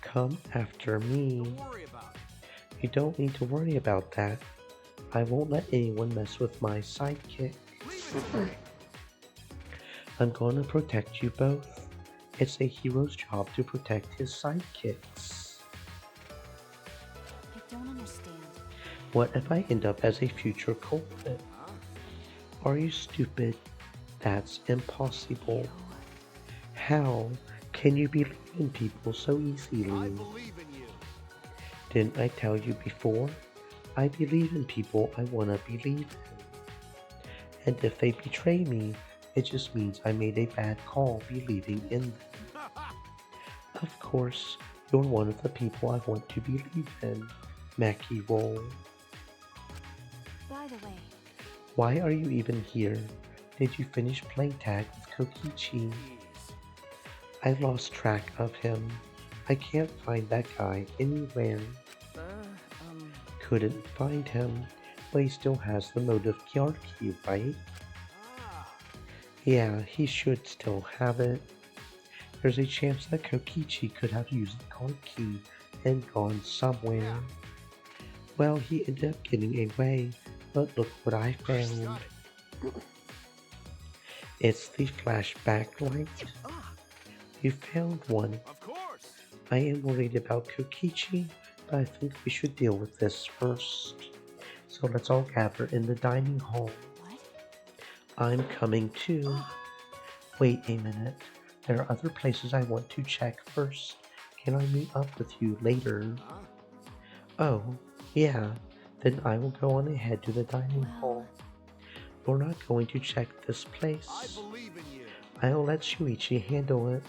Come after me. Don't worry about it. You don't need to worry about that. I won't let anyone mess with my sidekick. I'm gonna protect you both. It's a hero's job to protect his sidekicks. I don't understand. What if I end up as a future culprit? Are you stupid? That's impossible. How can you believe in people so easily? I believe in you. Didn't I tell you before? I believe in people I want to believe in. And if they betray me, it just means I made a bad call believing in them. Of course, you're one of the people I want to believe in, Mackie Roll. By the way, Why are you even here? Did you finish playing tag with Kokichi? I lost track of him. I can't find that guy anywhere. Couldn't find him, but he still has the motive yard key, right? Yeah, he should still have it. There's a chance that Kokichi could have used the card key and gone somewhere. Well, he ended up getting away, but look what I found. It's the flashback light. You found one. Of course. I am worried about Kokichi, but I think we should deal with this first. So let's all gather in the dining hall. I'm coming too. Wait a minute. There are other places I want to check first. Can I meet up with you later? Oh, yeah. Then I will go on ahead to the dining hall. You're not going to check this place. I believe in you. I'll let Shuichi handle it.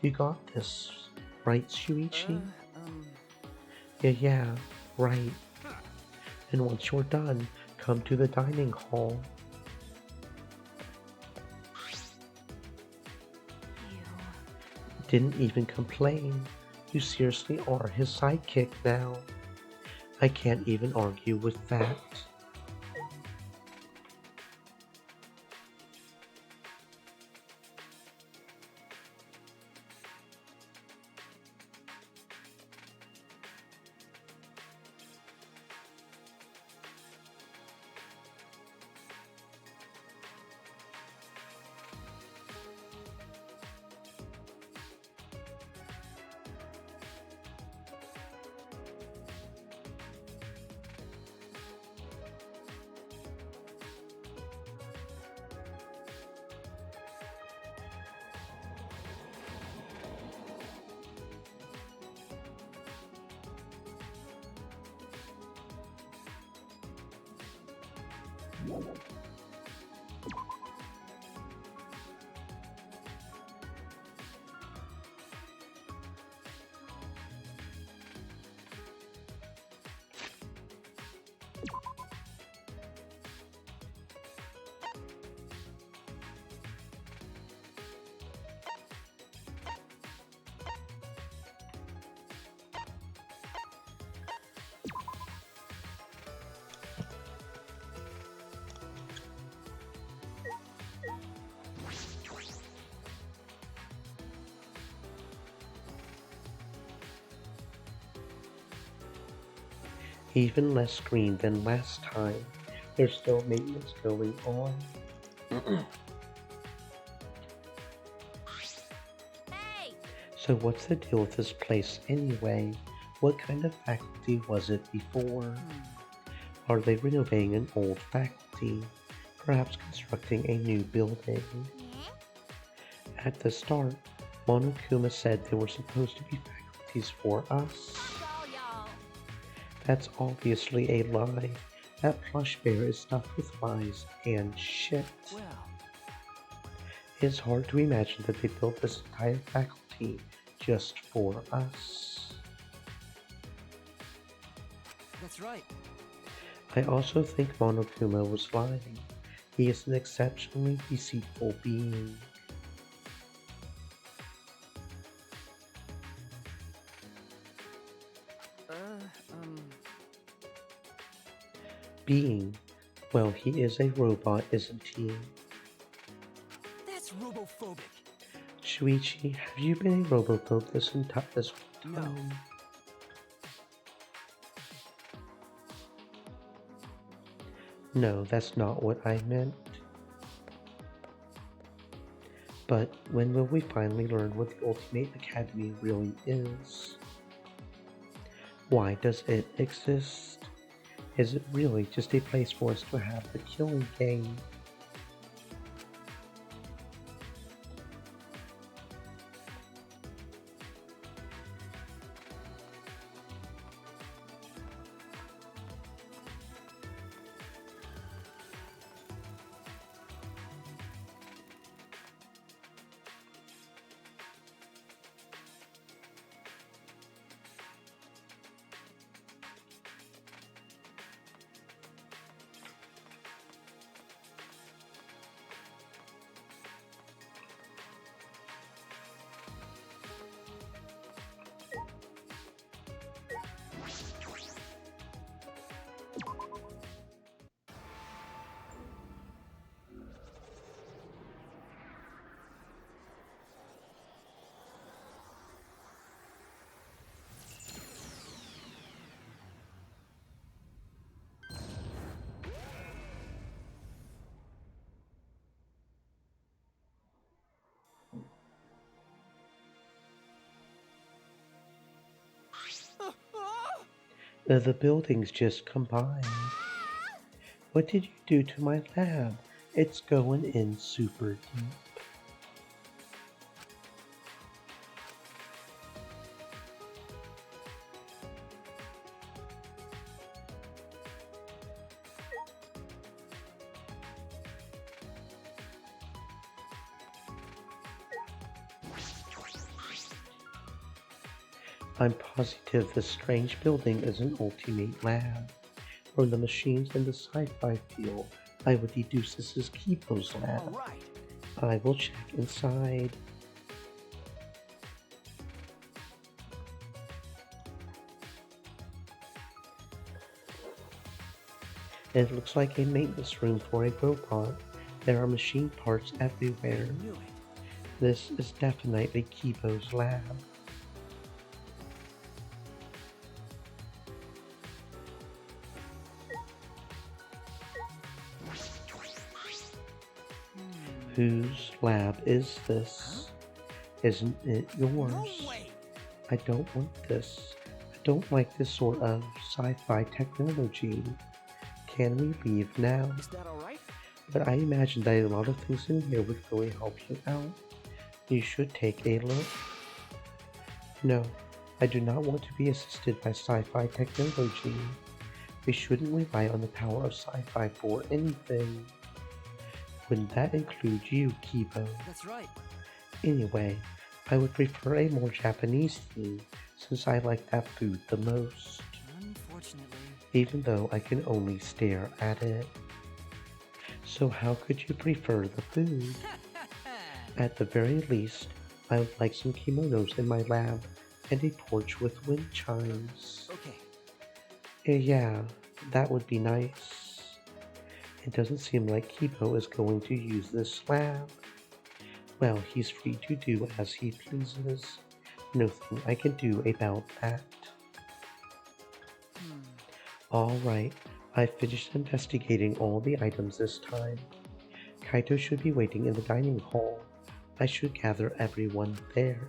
You got this, right, Shuichi? Yeah, right. And once you're done, come to the dining hall. Didn't even complain. You seriously are his sidekick now. I can't even argue with that. Even less green than last time. There's still maintenance going on. Hey! So what's the deal with this place anyway? What kind of faculty was it before? Are they renovating an old faculty? Perhaps constructing a new building? At the start, Monokuma said they were supposed to be faculties for us. That's obviously a lie. That plush bear is stuffed with lies and shit. It's hard to imagine that they built this entire faculty just for us. That's right. I also think Monokuma was lying. He is an exceptionally deceitful being. Being. Well, he is a robot, isn't he? That's robophobic. Shuichi, have you been a robophobe this whole time? No, that's not what I meant. But when will we finally learn what the Ultimate Academy really is? Why does it exist? Is it really just a place for us to have the killing game? The buildings just combined. What did you do to my lab? It's going in super deep. I'm positive this strange building is an ultimate lab. From the machines in the sci-fi field, I would deduce this is Kipo's lab. All right. I will check inside. It looks like a maintenance room for a robot. There are machine parts everywhere. This is definitely Kipo's lab. Whose lab is this? Isn't it yours? No way. I don't want this. I don't like this sort of sci-fi technology. Can we leave now? Is that all right? But I imagine that a lot of things in here would really help you out. You should take a look. No, I do not want to be assisted by sci-fi technology. We shouldn't rely on the power of sci-fi for anything. Wouldn't that include you, Kipo? That's right. Anyway, I would prefer a more Japanese theme, since I like that food the most. Unfortunately. Even though I can only stare at it. So how could you prefer the food? At the very least, I would like some kimonos in my lab, and a porch with wind chimes. Okay. Yeah, that would be nice. It doesn't seem like Kipo is going to use this lab. Well, he's free to do as he pleases. Nothing I can do about that. Alright, I've finished investigating all the items this time. Kaito should be waiting in the dining hall. I should gather everyone there.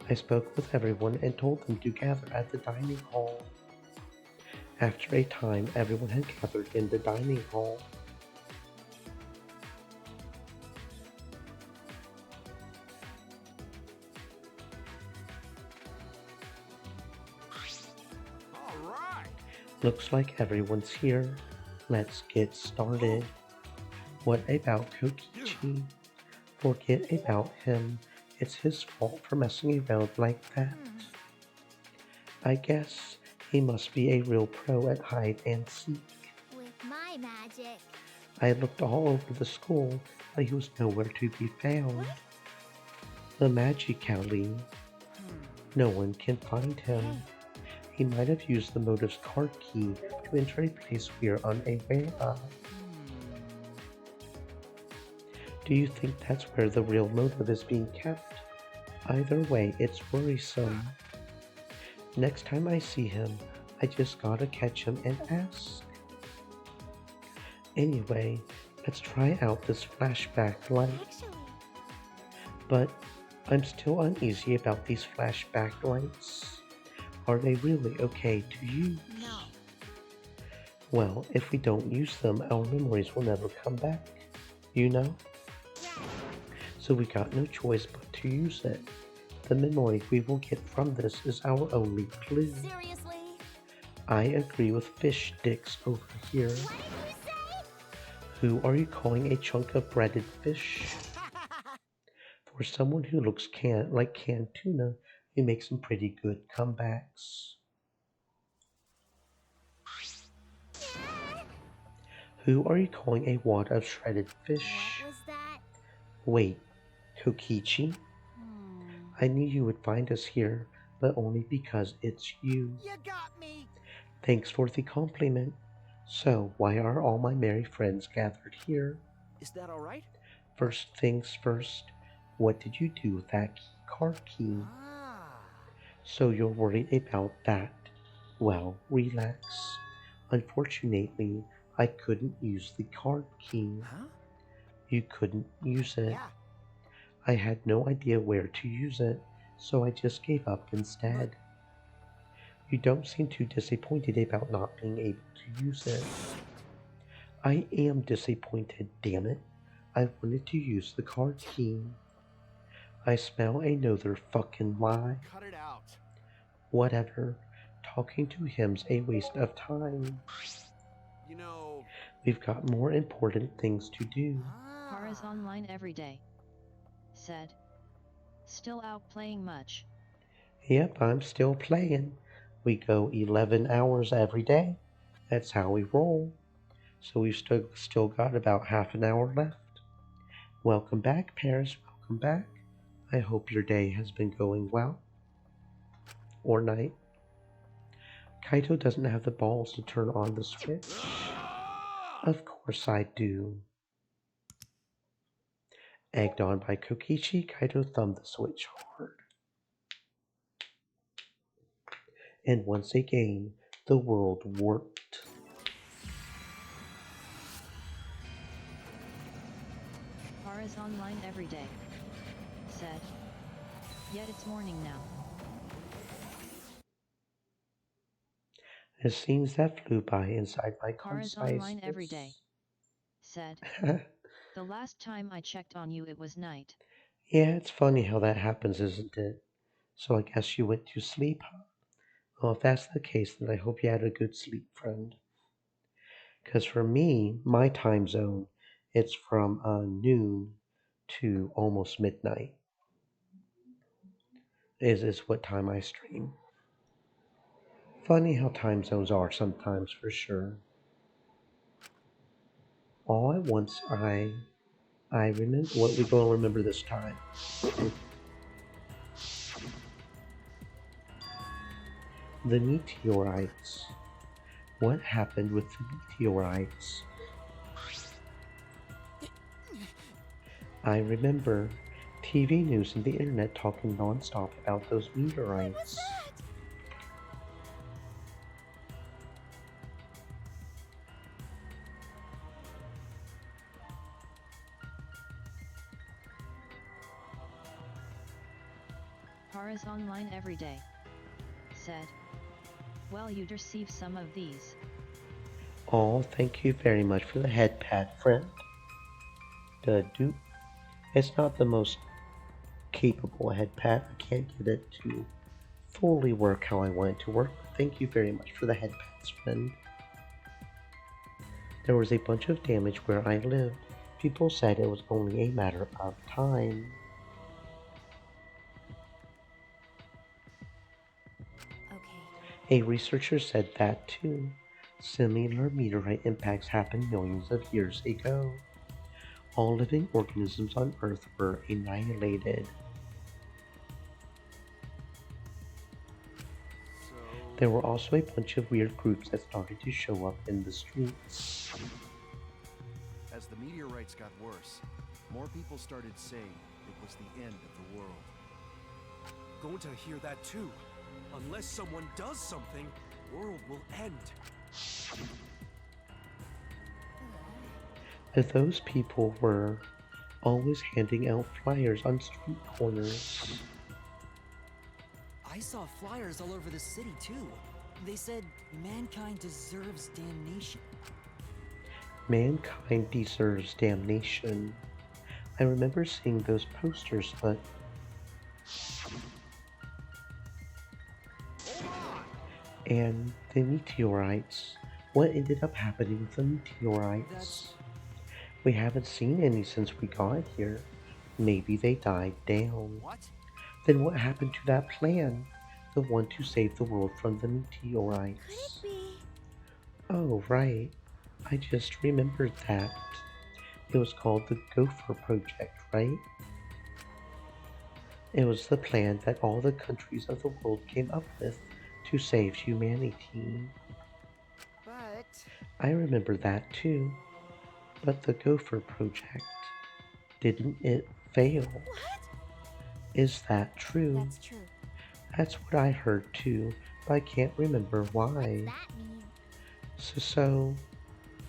I spoke with everyone and told them to gather at the dining hall. After a time, everyone had gathered in the dining hall. All right. Looks like everyone's here. Let's get started. What about Kokichi? Forget about him. It's his fault for messing around like that. I guess he must be a real pro at hide and seek. With my magic. I looked all over the school, but he was nowhere to be found. The Magic Alley. No one can find him. He might have used the motive's card key to enter a place we are unaware of. Do you think that's where the real motive is being kept? Either way, it's worrisome. Next time I see him, I just gotta catch him and ask. Anyway, let's try out this flashback light. But I'm still uneasy about these flashback lights. Are they really okay to use? No. Well, if we don't use them, our memories will never come back. You know? So we got no choice but to use it. The memory we will get from this is our only clue. Seriously? I agree with fish sticks over here. What did you say? Who are you calling a chunk of breaded fish? For someone who looks like canned tuna, you make some pretty good comebacks. Who are you calling a wad of shredded fish? What was that? Wait, Kokichi? I knew you would find us here, but only because it's you. You got me. Thanks for the compliment. So, why are all my merry friends gathered here? Is that all right? First things first, what did you do with that card key? So you're worried about that. Well, relax. Unfortunately, I couldn't use the card key. Huh? You couldn't use it. Yeah. I had no idea where to use it, so I just gave up instead. You don't seem too disappointed about not being able to use it. I am disappointed, damn it. I wanted to use the card key. I smell another fucking lie. Cut it out. Whatever. Talking to him's a waste of time. You know... We've got more important things to do. Kara's online every day. Said. Still out playing much? Yep, I'm still playing. We go 11 hours every day. That's how we roll. So we've still got about half an hour left. Welcome back, Paris. Welcome back. I hope your day has been going well. Or night. Kaito doesn't have the balls to turn on the switch. Of course I do. Egged on by Kokichi, Kaito thumbed the switch hard. And once again, the world warped. Kara's online every day. Said. Yet it's morning now. The scenes that flew by inside my Kara's conciseness. online every day. Said. The last time I checked on you it was night. Yeah, it's funny how that happens, isn't it? So I guess you went to sleep, huh? Well, if that's the case, then I hope you had a good sleep, friend. Because for me, my time zone, it's from noon to almost midnight. Is what time I stream. Funny how time zones are sometimes, for sure. All at once, I remember what we gonna remember this time. The meteorites. What happened with the meteorites? I remember TV news and the internet talking non-stop about those meteorites. Kara's online every day. Said. Well, you'd receive some of these. Oh, thank you very much for the head pat, friend. The dupe. It's not the most capable head pat. I can't get it to fully work how I want it to work. But thank you very much for the head pats, friend. There was a bunch of damage where I lived. People said it was only a matter of time. A researcher said that too. Similar meteorite impacts happened millions of years ago. All living organisms on Earth were annihilated. There were also a bunch of weird groups that started to show up in the streets. As the meteorites got worse, more people started saying it was the end of the world. Going to hear that too. Unless someone does something, world will end. Those people were always handing out flyers on street corners. I saw flyers all over the city too. They said mankind deserves damnation. Mankind deserves damnation. I remember seeing those posters, but and the meteorites. What ended up happening with the meteorites? We haven't seen any since we got here. Maybe they died down. What? Then what happened to that plan? The one to save the world from the meteorites? Could it be? Oh, right. I just remembered that. It was called the Gopher Project, right? It was the plan that all the countries of the world came up with to save humanity. But... I remember that too. But the Gopher Project, didn't it fail? What? Is that true? That's true. That's what I heard too, but I can't remember why. What's that mean? So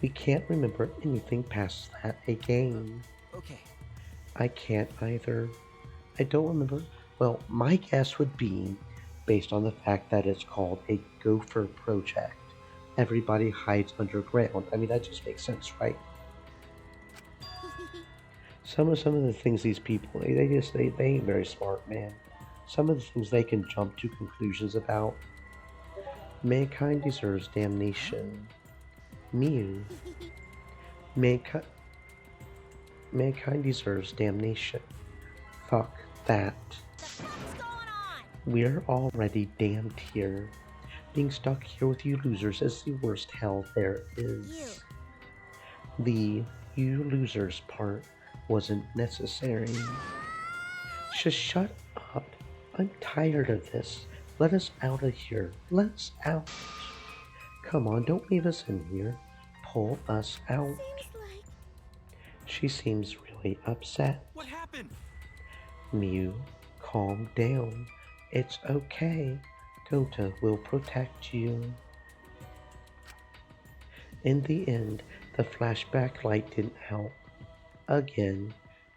we can't remember anything past that again. Okay. I can't either. I don't remember. Well, my guess would be based on the fact that it's called a gopher project. Everybody hides underground. I mean, that just makes sense, right? Some of the things these people, they ain't very smart, man. Some of the things they can jump to conclusions about. Mankind deserves damnation. Mew. Mankind deserves damnation. Fuck that. We're already damned here. Being stuck here with you losers is the worst hell there is. The you losers part wasn't necessary. Just shut up. I'm tired of this. Let us out of here. Let us out. Come on, don't leave us in here. Pull us out. She seems really upset. What happened? Mew, calm down. It's okay. Gota will protect you. In the end, the flashback light didn't help. Again,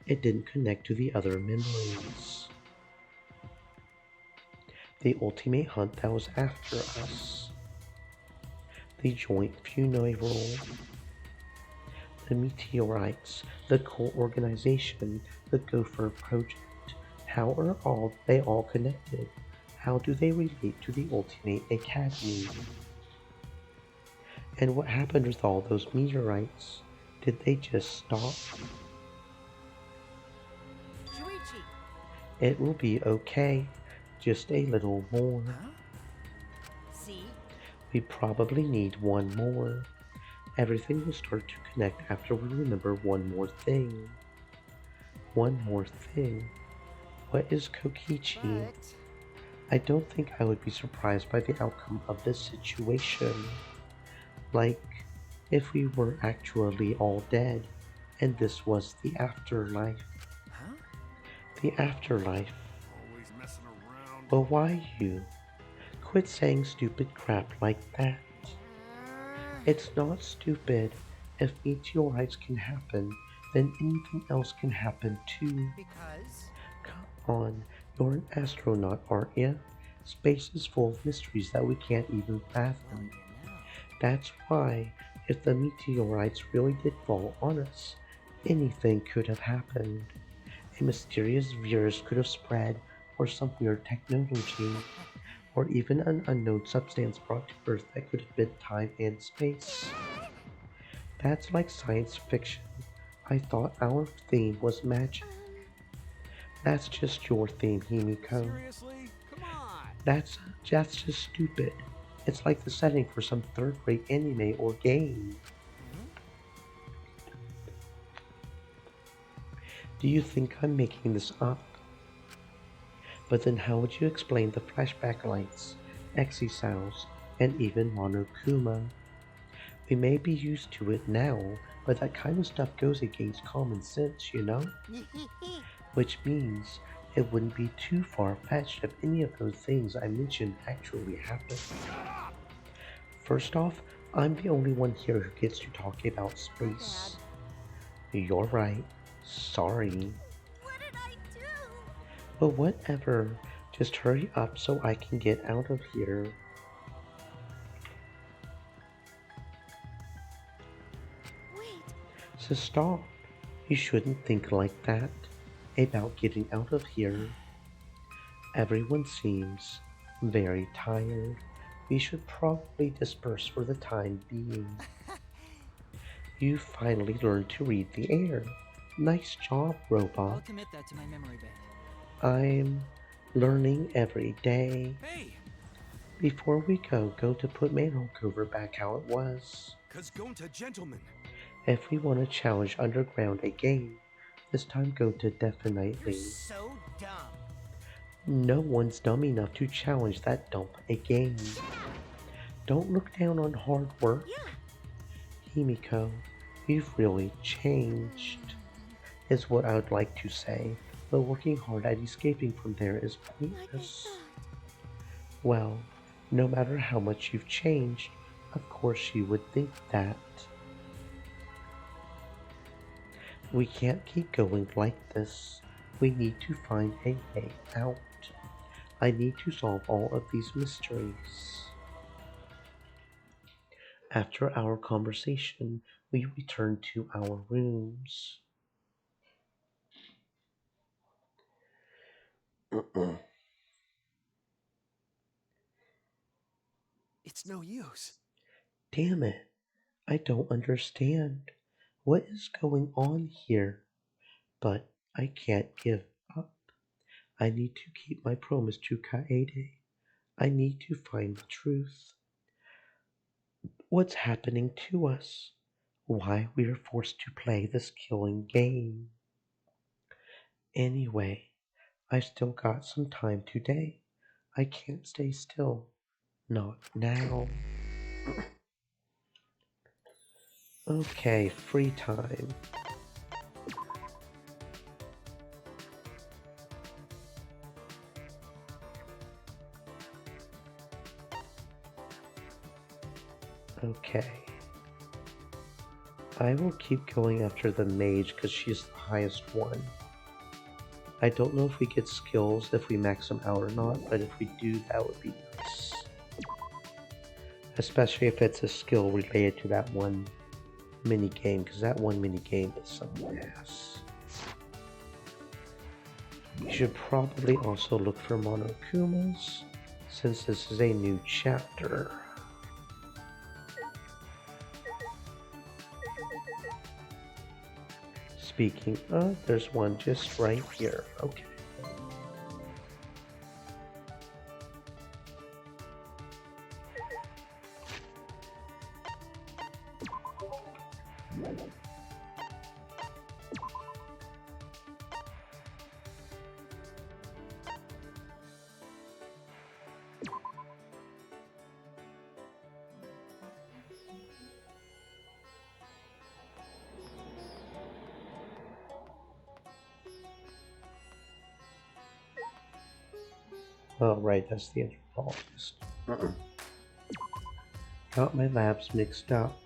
it didn't connect to the other memories. The ultimate hunt that was after us. The joint funeral. The meteorites, the cult organization, the Gopher project. How are they all connected? How do they relate to the Ultimate Academy? And what happened with all those meteorites? Did they just stop? It will be okay. Just a little more. See? We probably need one more. Everything will start to connect after we remember one more thing. One more thing. What is Kokichi? I don't think I would be surprised by the outcome of this situation. Like, if we were actually all dead, and this was the afterlife. The afterlife. Always messing around. But why you? Quit saying stupid crap like that. It's not stupid. If meteorites can happen, then anything else can happen too. Because? Come on, you're an astronaut, aren't you? Space is full of mysteries that we can't even fathom. That's why, if the meteorites really did fall on us, anything could have happened. A mysterious virus could have spread, or some weird technology, or even an unknown substance brought to Earth that could have been time and space. That's like science fiction. I thought our theme was magic. That's just your theme, Himiko. Seriously? Come on. That's just stupid. It's like the setting for some third-rate anime or game. Do you think I'm making this up? But then how would you explain the flashback lights, Exisals, and even Monokuma? We may be used to it now, but that kind of stuff goes against common sense, you know? Which means it wouldn't be too far-fetched if any of those things I mentioned actually happened. First off, I'm the only one here who gets to talk about space. You're right. Sorry. What did I do? But whatever. Just hurry up so I can get out of here. Wait. So stop. You shouldn't think like that about getting out of here. Everyone seems very tired. We should probably disperse for the time being. You finally learned to read the air. Nice job, I'll robot. commit that to my memory bank. I'm learning every day. Hey! Before we go to put Manhole Cover back how it was. Cause Gonta, gentlemen. If we want to challenge Underground again, this time Gonta definitely. So dumb. No one's dumb enough to challenge that dump again. Don't look down on hard work. Himiko, you've really changed, is what I would like to say, but working hard at escaping from there is pointless. Well, no matter how much you've changed, of course you would think that. We can't keep going like this. We need to find a way out. I need to solve all of these mysteries. After our conversation, we return to our rooms. It's no use. Damn it, I don't understand. What is going on here? But I can't give up. I need to keep my promise to Kaede. I need to find the truth. What's happening to us? Why we are forced to play this killing game? Anyway, I still got some time today. I can't stay still. Not now. Okay, free time. Okay. I will keep going after the mage because she's the highest one. I don't know if we get skills if we max them out or not, but if we do, that would be nice. Especially if it's a skill related to that one mini game, because that one mini game is some ass. You should probably also look for Monokumas, since this is a new chapter. Speaking of, there's one just right here. Okay. Oh, right, that's the anthropologist. Got my labs mixed up.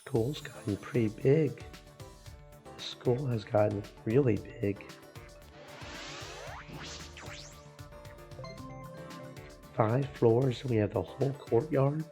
School's gotten pretty big. The school has gotten really big. 5 floors and we have the whole courtyard.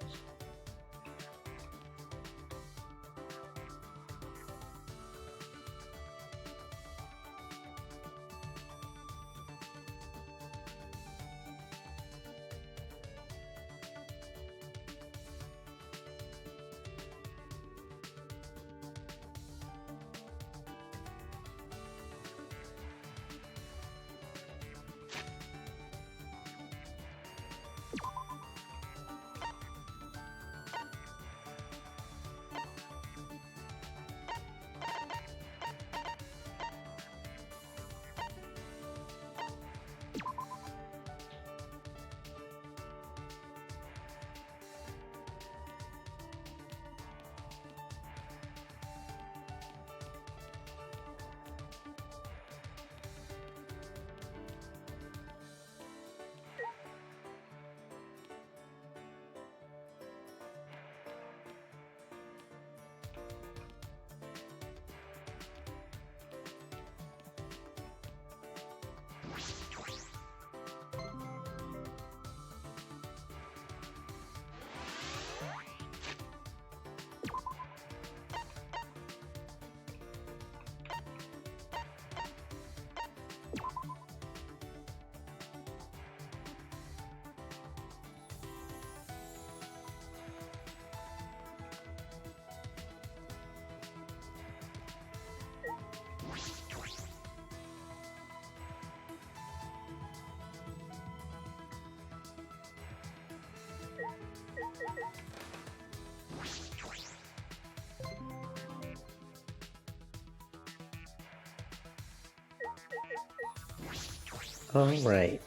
Alright.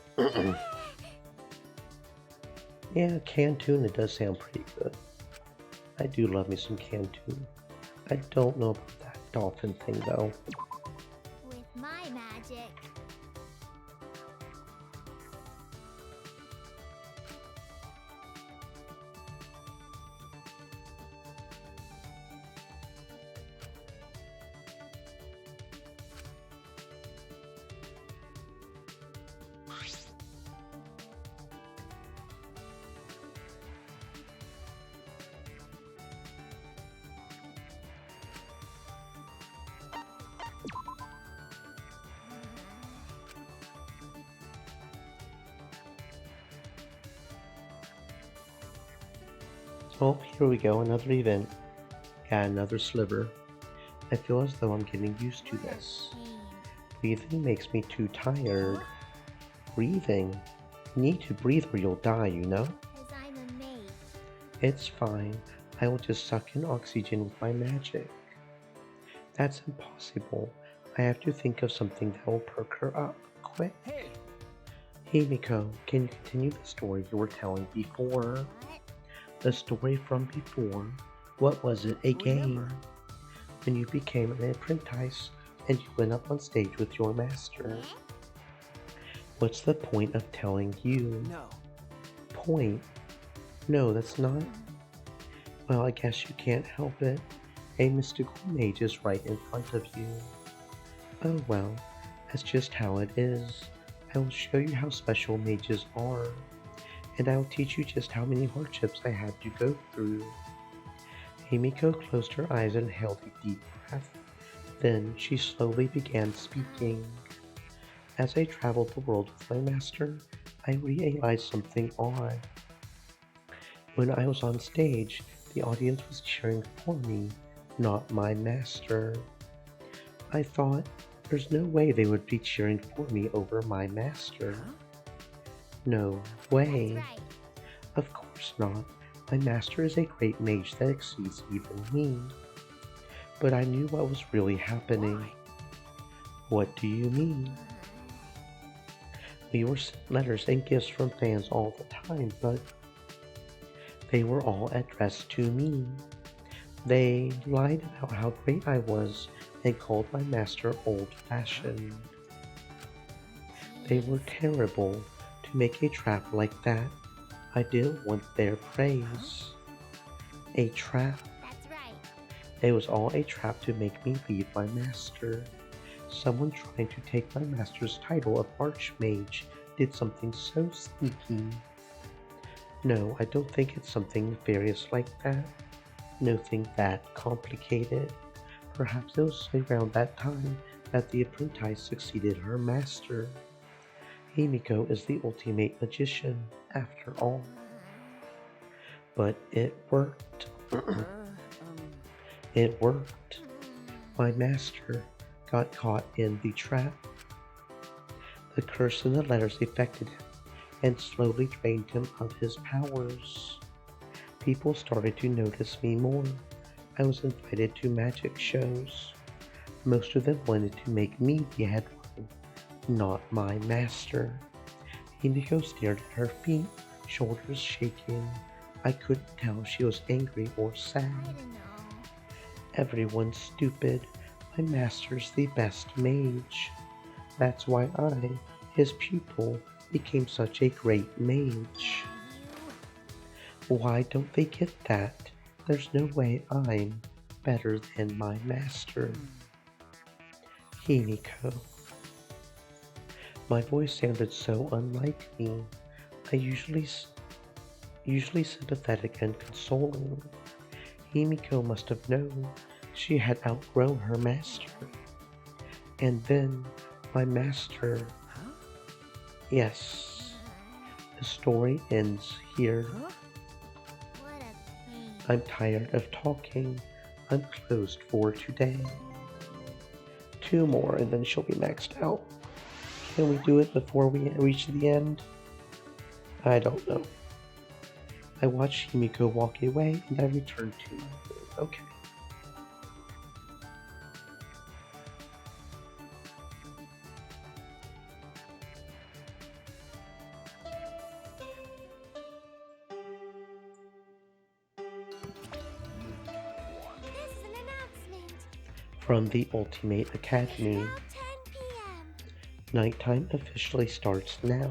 Yeah, canned tuna does sound pretty good. I do love me some canned tuna. I don't know about that dolphin thing though. With my magic. Oh, here we go, another event. Got another sliver. I feel as though I'm getting used to this. Breathing makes me too tired. Breathing? You need to breathe or you'll die, you know? 'Cause I'm a mate. It's fine. I will just suck in oxygen with my magic. That's impossible. I have to think of something that will perk her up. Quick. Hey! Hey, Miko, can you continue the story you were telling before? The story from before. What was it? A game. When you became an apprentice and you went up on stage with your master. What's the point of telling you? No. Point? No, that's not. Well, I guess you can't help it. A mystical mage is right in front of you. Oh well, that's just how it is. I will show you how special mages are. And I will teach you just how many hardships I had to go through. Himiko closed her eyes and held a deep breath. Then she slowly began speaking. As I traveled the world with my master, I realized something odd. When I was on stage, the audience was cheering for me, not my master. I thought, there's no way they would be cheering for me over my master. No way. Of course not. My master is a great mage that exceeds even me. But I knew what was really happening. What do you mean? We were sent letters and gifts from fans all the time, but they were all addressed to me. They lied about how great I was and called my master old-fashioned. They were terrible. To make a trap like that, I didn't want their praise. A trap? That's right. It was all a trap to make me leave my master. Someone trying to take my master's title of Archmage did something so sneaky. No, I don't think it's something nefarious like that. Nothing that complicated. Perhaps it was around that time that the apprentice succeeded her master. Himiko is the ultimate magician, after all. But it worked. It worked. My master got caught in the trap. The curse in the letters affected him and slowly drained him of his powers. People started to notice me more. I was invited to magic shows. Most of them wanted to make me the head one, not my master. Himiko stared at her feet, shoulders shaking. I couldn't tell if she was angry or sad. Everyone's stupid. My master's the best mage. That's why I, his pupil, became such a great mage. Why don't they get that? There's no way I'm better than my master. Himiko. My voice sounded so unlike me. I usually sympathetic and consoling. Himiko must have known she had outgrown her master. And then my master... Yes, the story ends here. I'm tired of talking. I'm closed for today. 2 more and then she'll be maxed out. Can we do it before we reach the end? I don't know. I watched Himiko walk away and I returned to my room. Okay. from the Ultimate Academy. About 10 p.m. Nighttime officially starts now.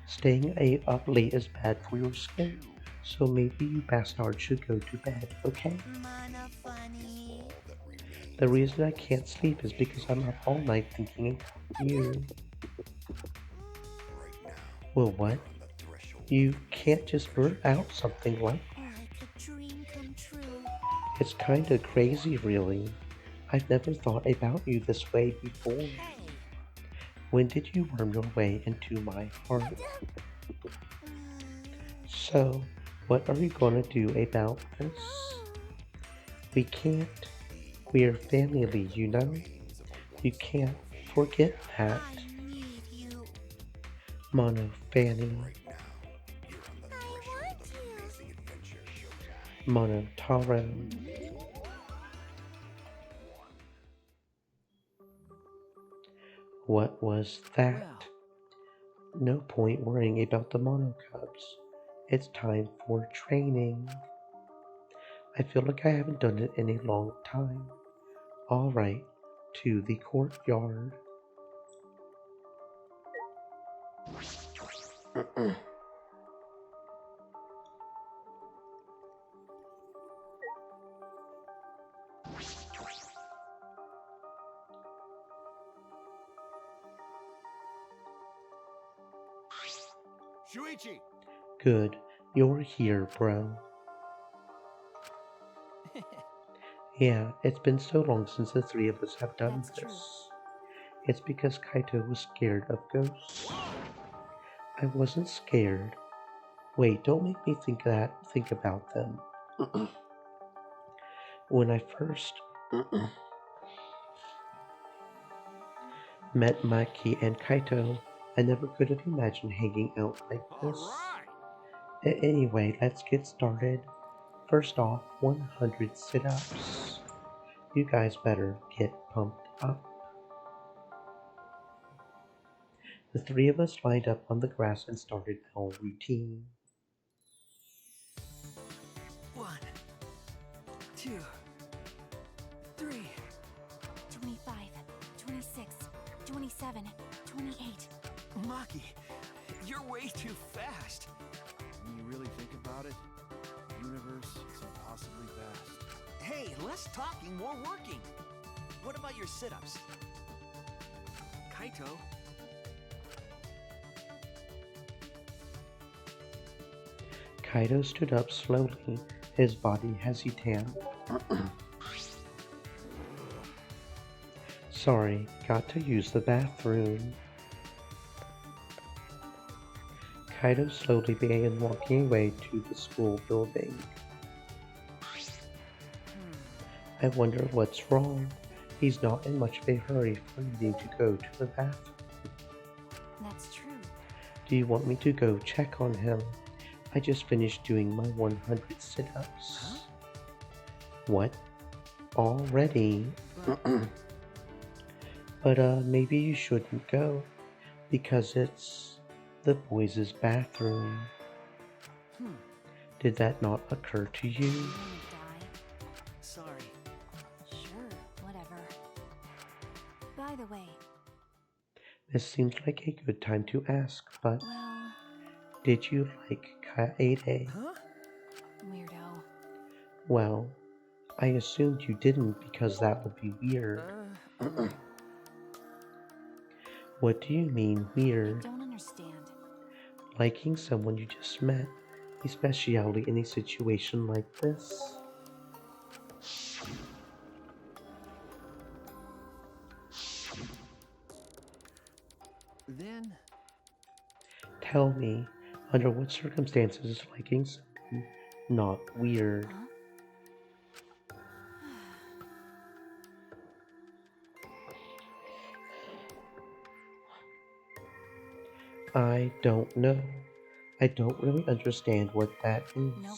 Staying up late is bad for your skin, so maybe you bastards should go to bed, okay? Mana funny. The reason I can't sleep is because I'm up all night thinking about you. Well, what? You can't just blurt out something like Like a dream come true. it's kinda crazy, really. I've never thought about you this way before. When did you worm your way into my heart? So, what are you gonna do about this? We can't. We're family, you know? You can't forget that. Mono Fanny. Mono Taro. What was that? No point worrying about the Mono Cubs. It's time for training. I feel like I haven't done it in a long time. Alright, to the courtyard. Shuichi! Good, you're here, bro. Yeah, it's been so long since the three of us have done this. It's because Kaito was scared of ghosts. I wasn't scared. Wait, don't make me think about them. When I first met Maki and Kaito, I never could have imagined hanging out like this. Anyway, let's get started. First off, 100 sit-ups. You guys better get pumped up. The three of us lined up on the grass and started our routine. 1, 2, 3. 25, 26, 27, 28. Maki, you're way too fast. When you really think about it, the universe is impossibly vast. Hey, less talking, more working. What about your sit-ups? Kaito? Kaito stood up slowly, his body hesitant. Sorry, got to use the bathroom. Kaito slowly began walking away to the school building. I wonder what's wrong. He's not in much of a hurry for needing to go to the bathroom. That's true. Do you want me to go check on him? I just finished doing my 100 sit-ups. Huh? What? Already? But maybe you shouldn't go, because it's the boys' bathroom. Did that not occur to you? Sorry. Sure, whatever. By the way, This seems like a good time to ask, but well, did you like Kaede? Huh? weirdo. Well, I assumed you didn't because that would be weird. What do you mean weird? Don't understand. Liking someone you just met, especially in a situation like this. Then... Tell me, under what circumstances is liking someone not weird? I don't know. I don't really understand what that is. Nope.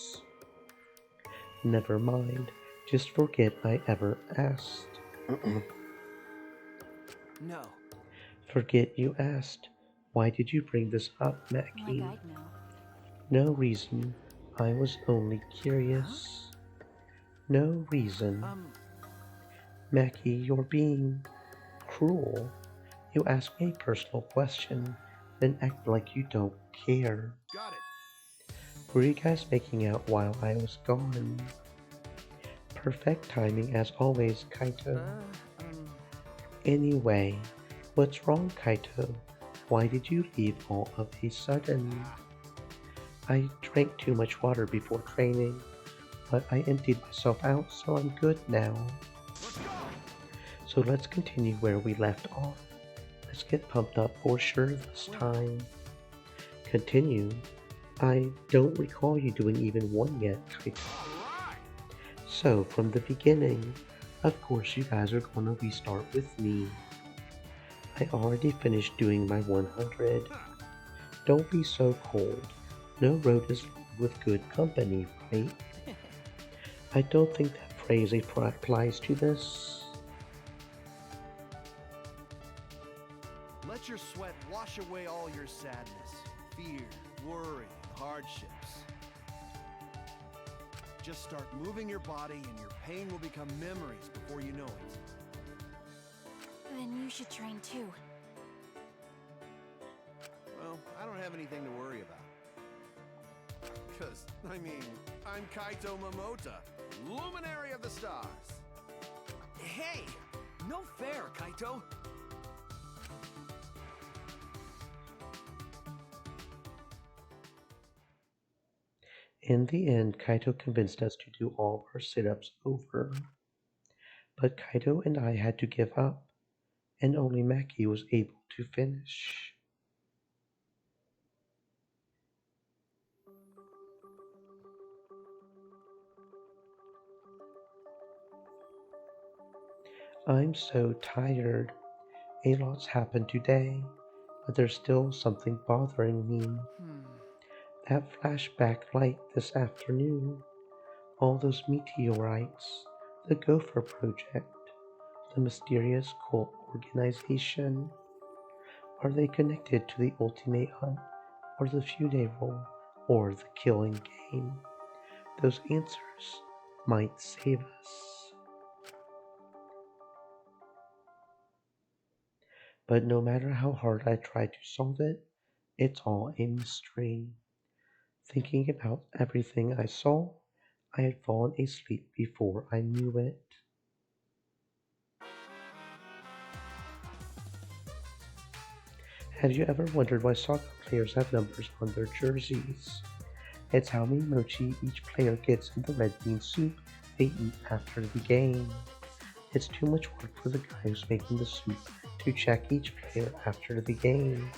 Never mind. Just forget I ever asked. No. Forget you asked. Why did you bring this up, Mackie? Like I'd know. No reason. I was only curious. No reason. Mackie, you're being cruel. You ask me a personal question, then act like you don't care. Got it. Were you guys making out while I was gone? Perfect timing as always, Kaito. Anyway, what's wrong, Kaito? Why did you leave all of a sudden? I drank too much water before training, but I emptied myself out, so I'm good now. So let's continue where we left off. Let's get pumped up for sure this time. Continue. I don't recall you doing even one yet, Kaito. So from the beginning, of course you guys are gonna restart with me. I already finished doing my 100. Don't be so cold. No road is filled with good company, right? I don't think that phrase applies to this. Let your sweat wash away all your sadness, fear, worry, and hardships. Just start moving your body and your pain will become memories before you know it. Then you should train too. Well, I don't have anything to worry about. Because, I mean, I'm Kaito Momota, luminary of the stars. Hey! No fair, Kaito! In the end, Kaito convinced us to do all of our sit-ups over. But Kaito and I had to give up, and only Mackie was able to finish. I'm so tired. A lot's happened today, but there's still something bothering me. That flashback light this afternoon, all those meteorites, the Gopher Project, the mysterious cult organization. Are they connected to the Ultimate Hunt, or the funeral, or the killing game? Those answers might save us. But no matter how hard I try to solve it, it's all a mystery. Thinking about everything I saw, I had fallen asleep before I knew it. Have you ever wondered why soccer players have numbers on their jerseys? It's how many mochi each player gets in the red bean soup they eat after the game. It's too much work for the guy who's making the soup to check each player after the game.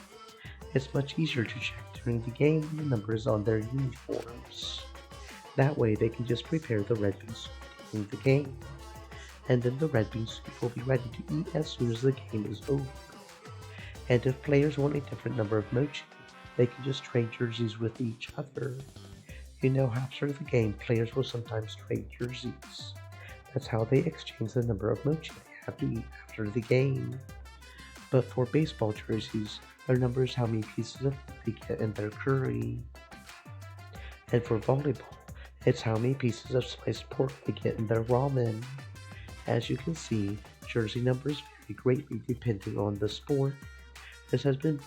It's much easier to check during the game when the number is on their uniforms. That way they can just prepare the red bean soup during the game. And then the red bean soup will be ready to eat as soon as the game is over. And if players want a different number of mochi, they can just trade jerseys with each other. You know, after the game, players will sometimes trade jerseys. That's how they exchange the number of mochi they have to eat after the game. But for baseball jerseys, their number is how many pieces of food they get in their curry. And for volleyball, it's how many pieces of sliced pork they get in their ramen. As you can see, jersey numbers vary greatly depending on the sport. This has been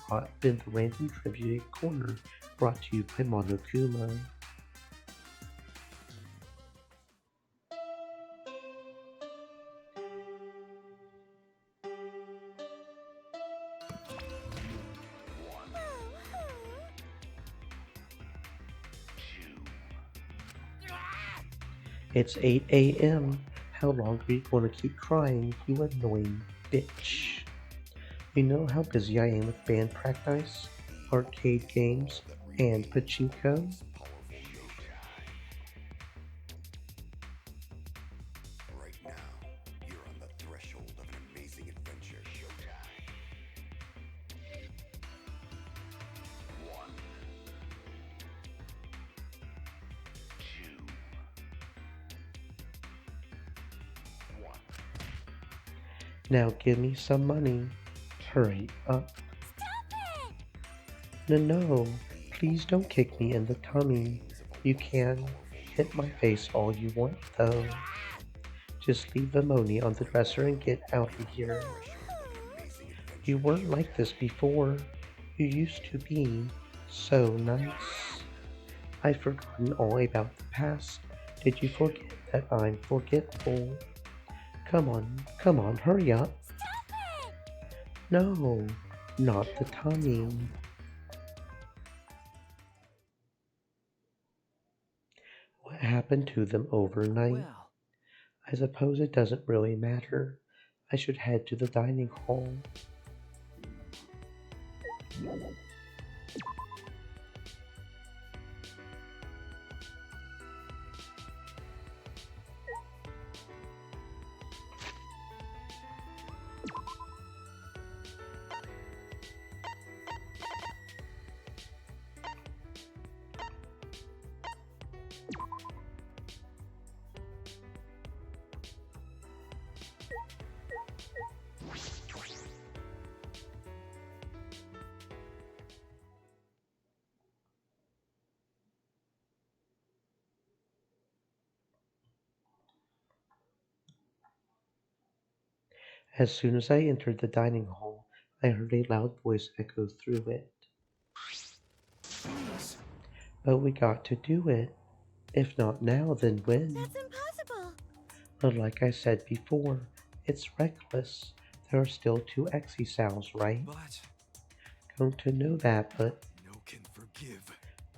the Random Trivia Corner, brought to you by Monokuma. It's 8 a.m. How long are you going to keep crying, you annoying bitch? You know how busy I am with band practice, arcade games, and pachinko? Right now, you're on the threshold of an amazing adventure. One. Two. One. Now give me some money. Hurry up. No, please don't kick me in the tummy. You can hit my face all you want though. Just leave the money on the dresser and get out of here. You weren't like this before. You used to be so nice. I've forgotten all about the past. Did you forget that I'm forgetful? Come on, hurry up. No, not the tongue. What happened to them overnight? Well, I suppose it doesn't really matter. I should head to the dining hall. As soon as I entered the dining hall, I heard a loud voice echo through it. Please. But we got to do it. If not now, then when? That's impossible! But like I said before, it's reckless. There are still 2 exi-sows, right? But Don't to know that, but no can forgive.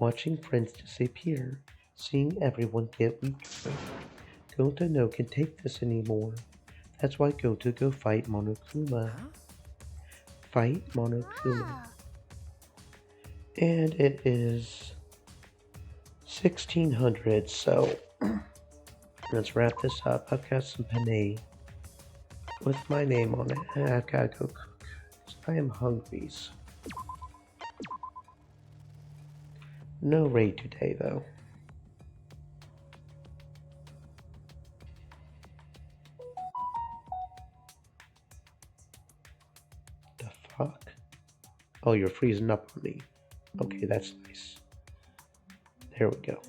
watching friends disappear, seeing everyone get weaker. Gota no can take this anymore. That's why Gota go fight Monokuma. Fight Monokuma. And it is 1600, so let's wrap this up. I've got some penne with my name on it, and I've got to go cook. I am hungry. No raid today, though. The fuck? Oh, you're freezing up on me. Okay, that's nice. There we go.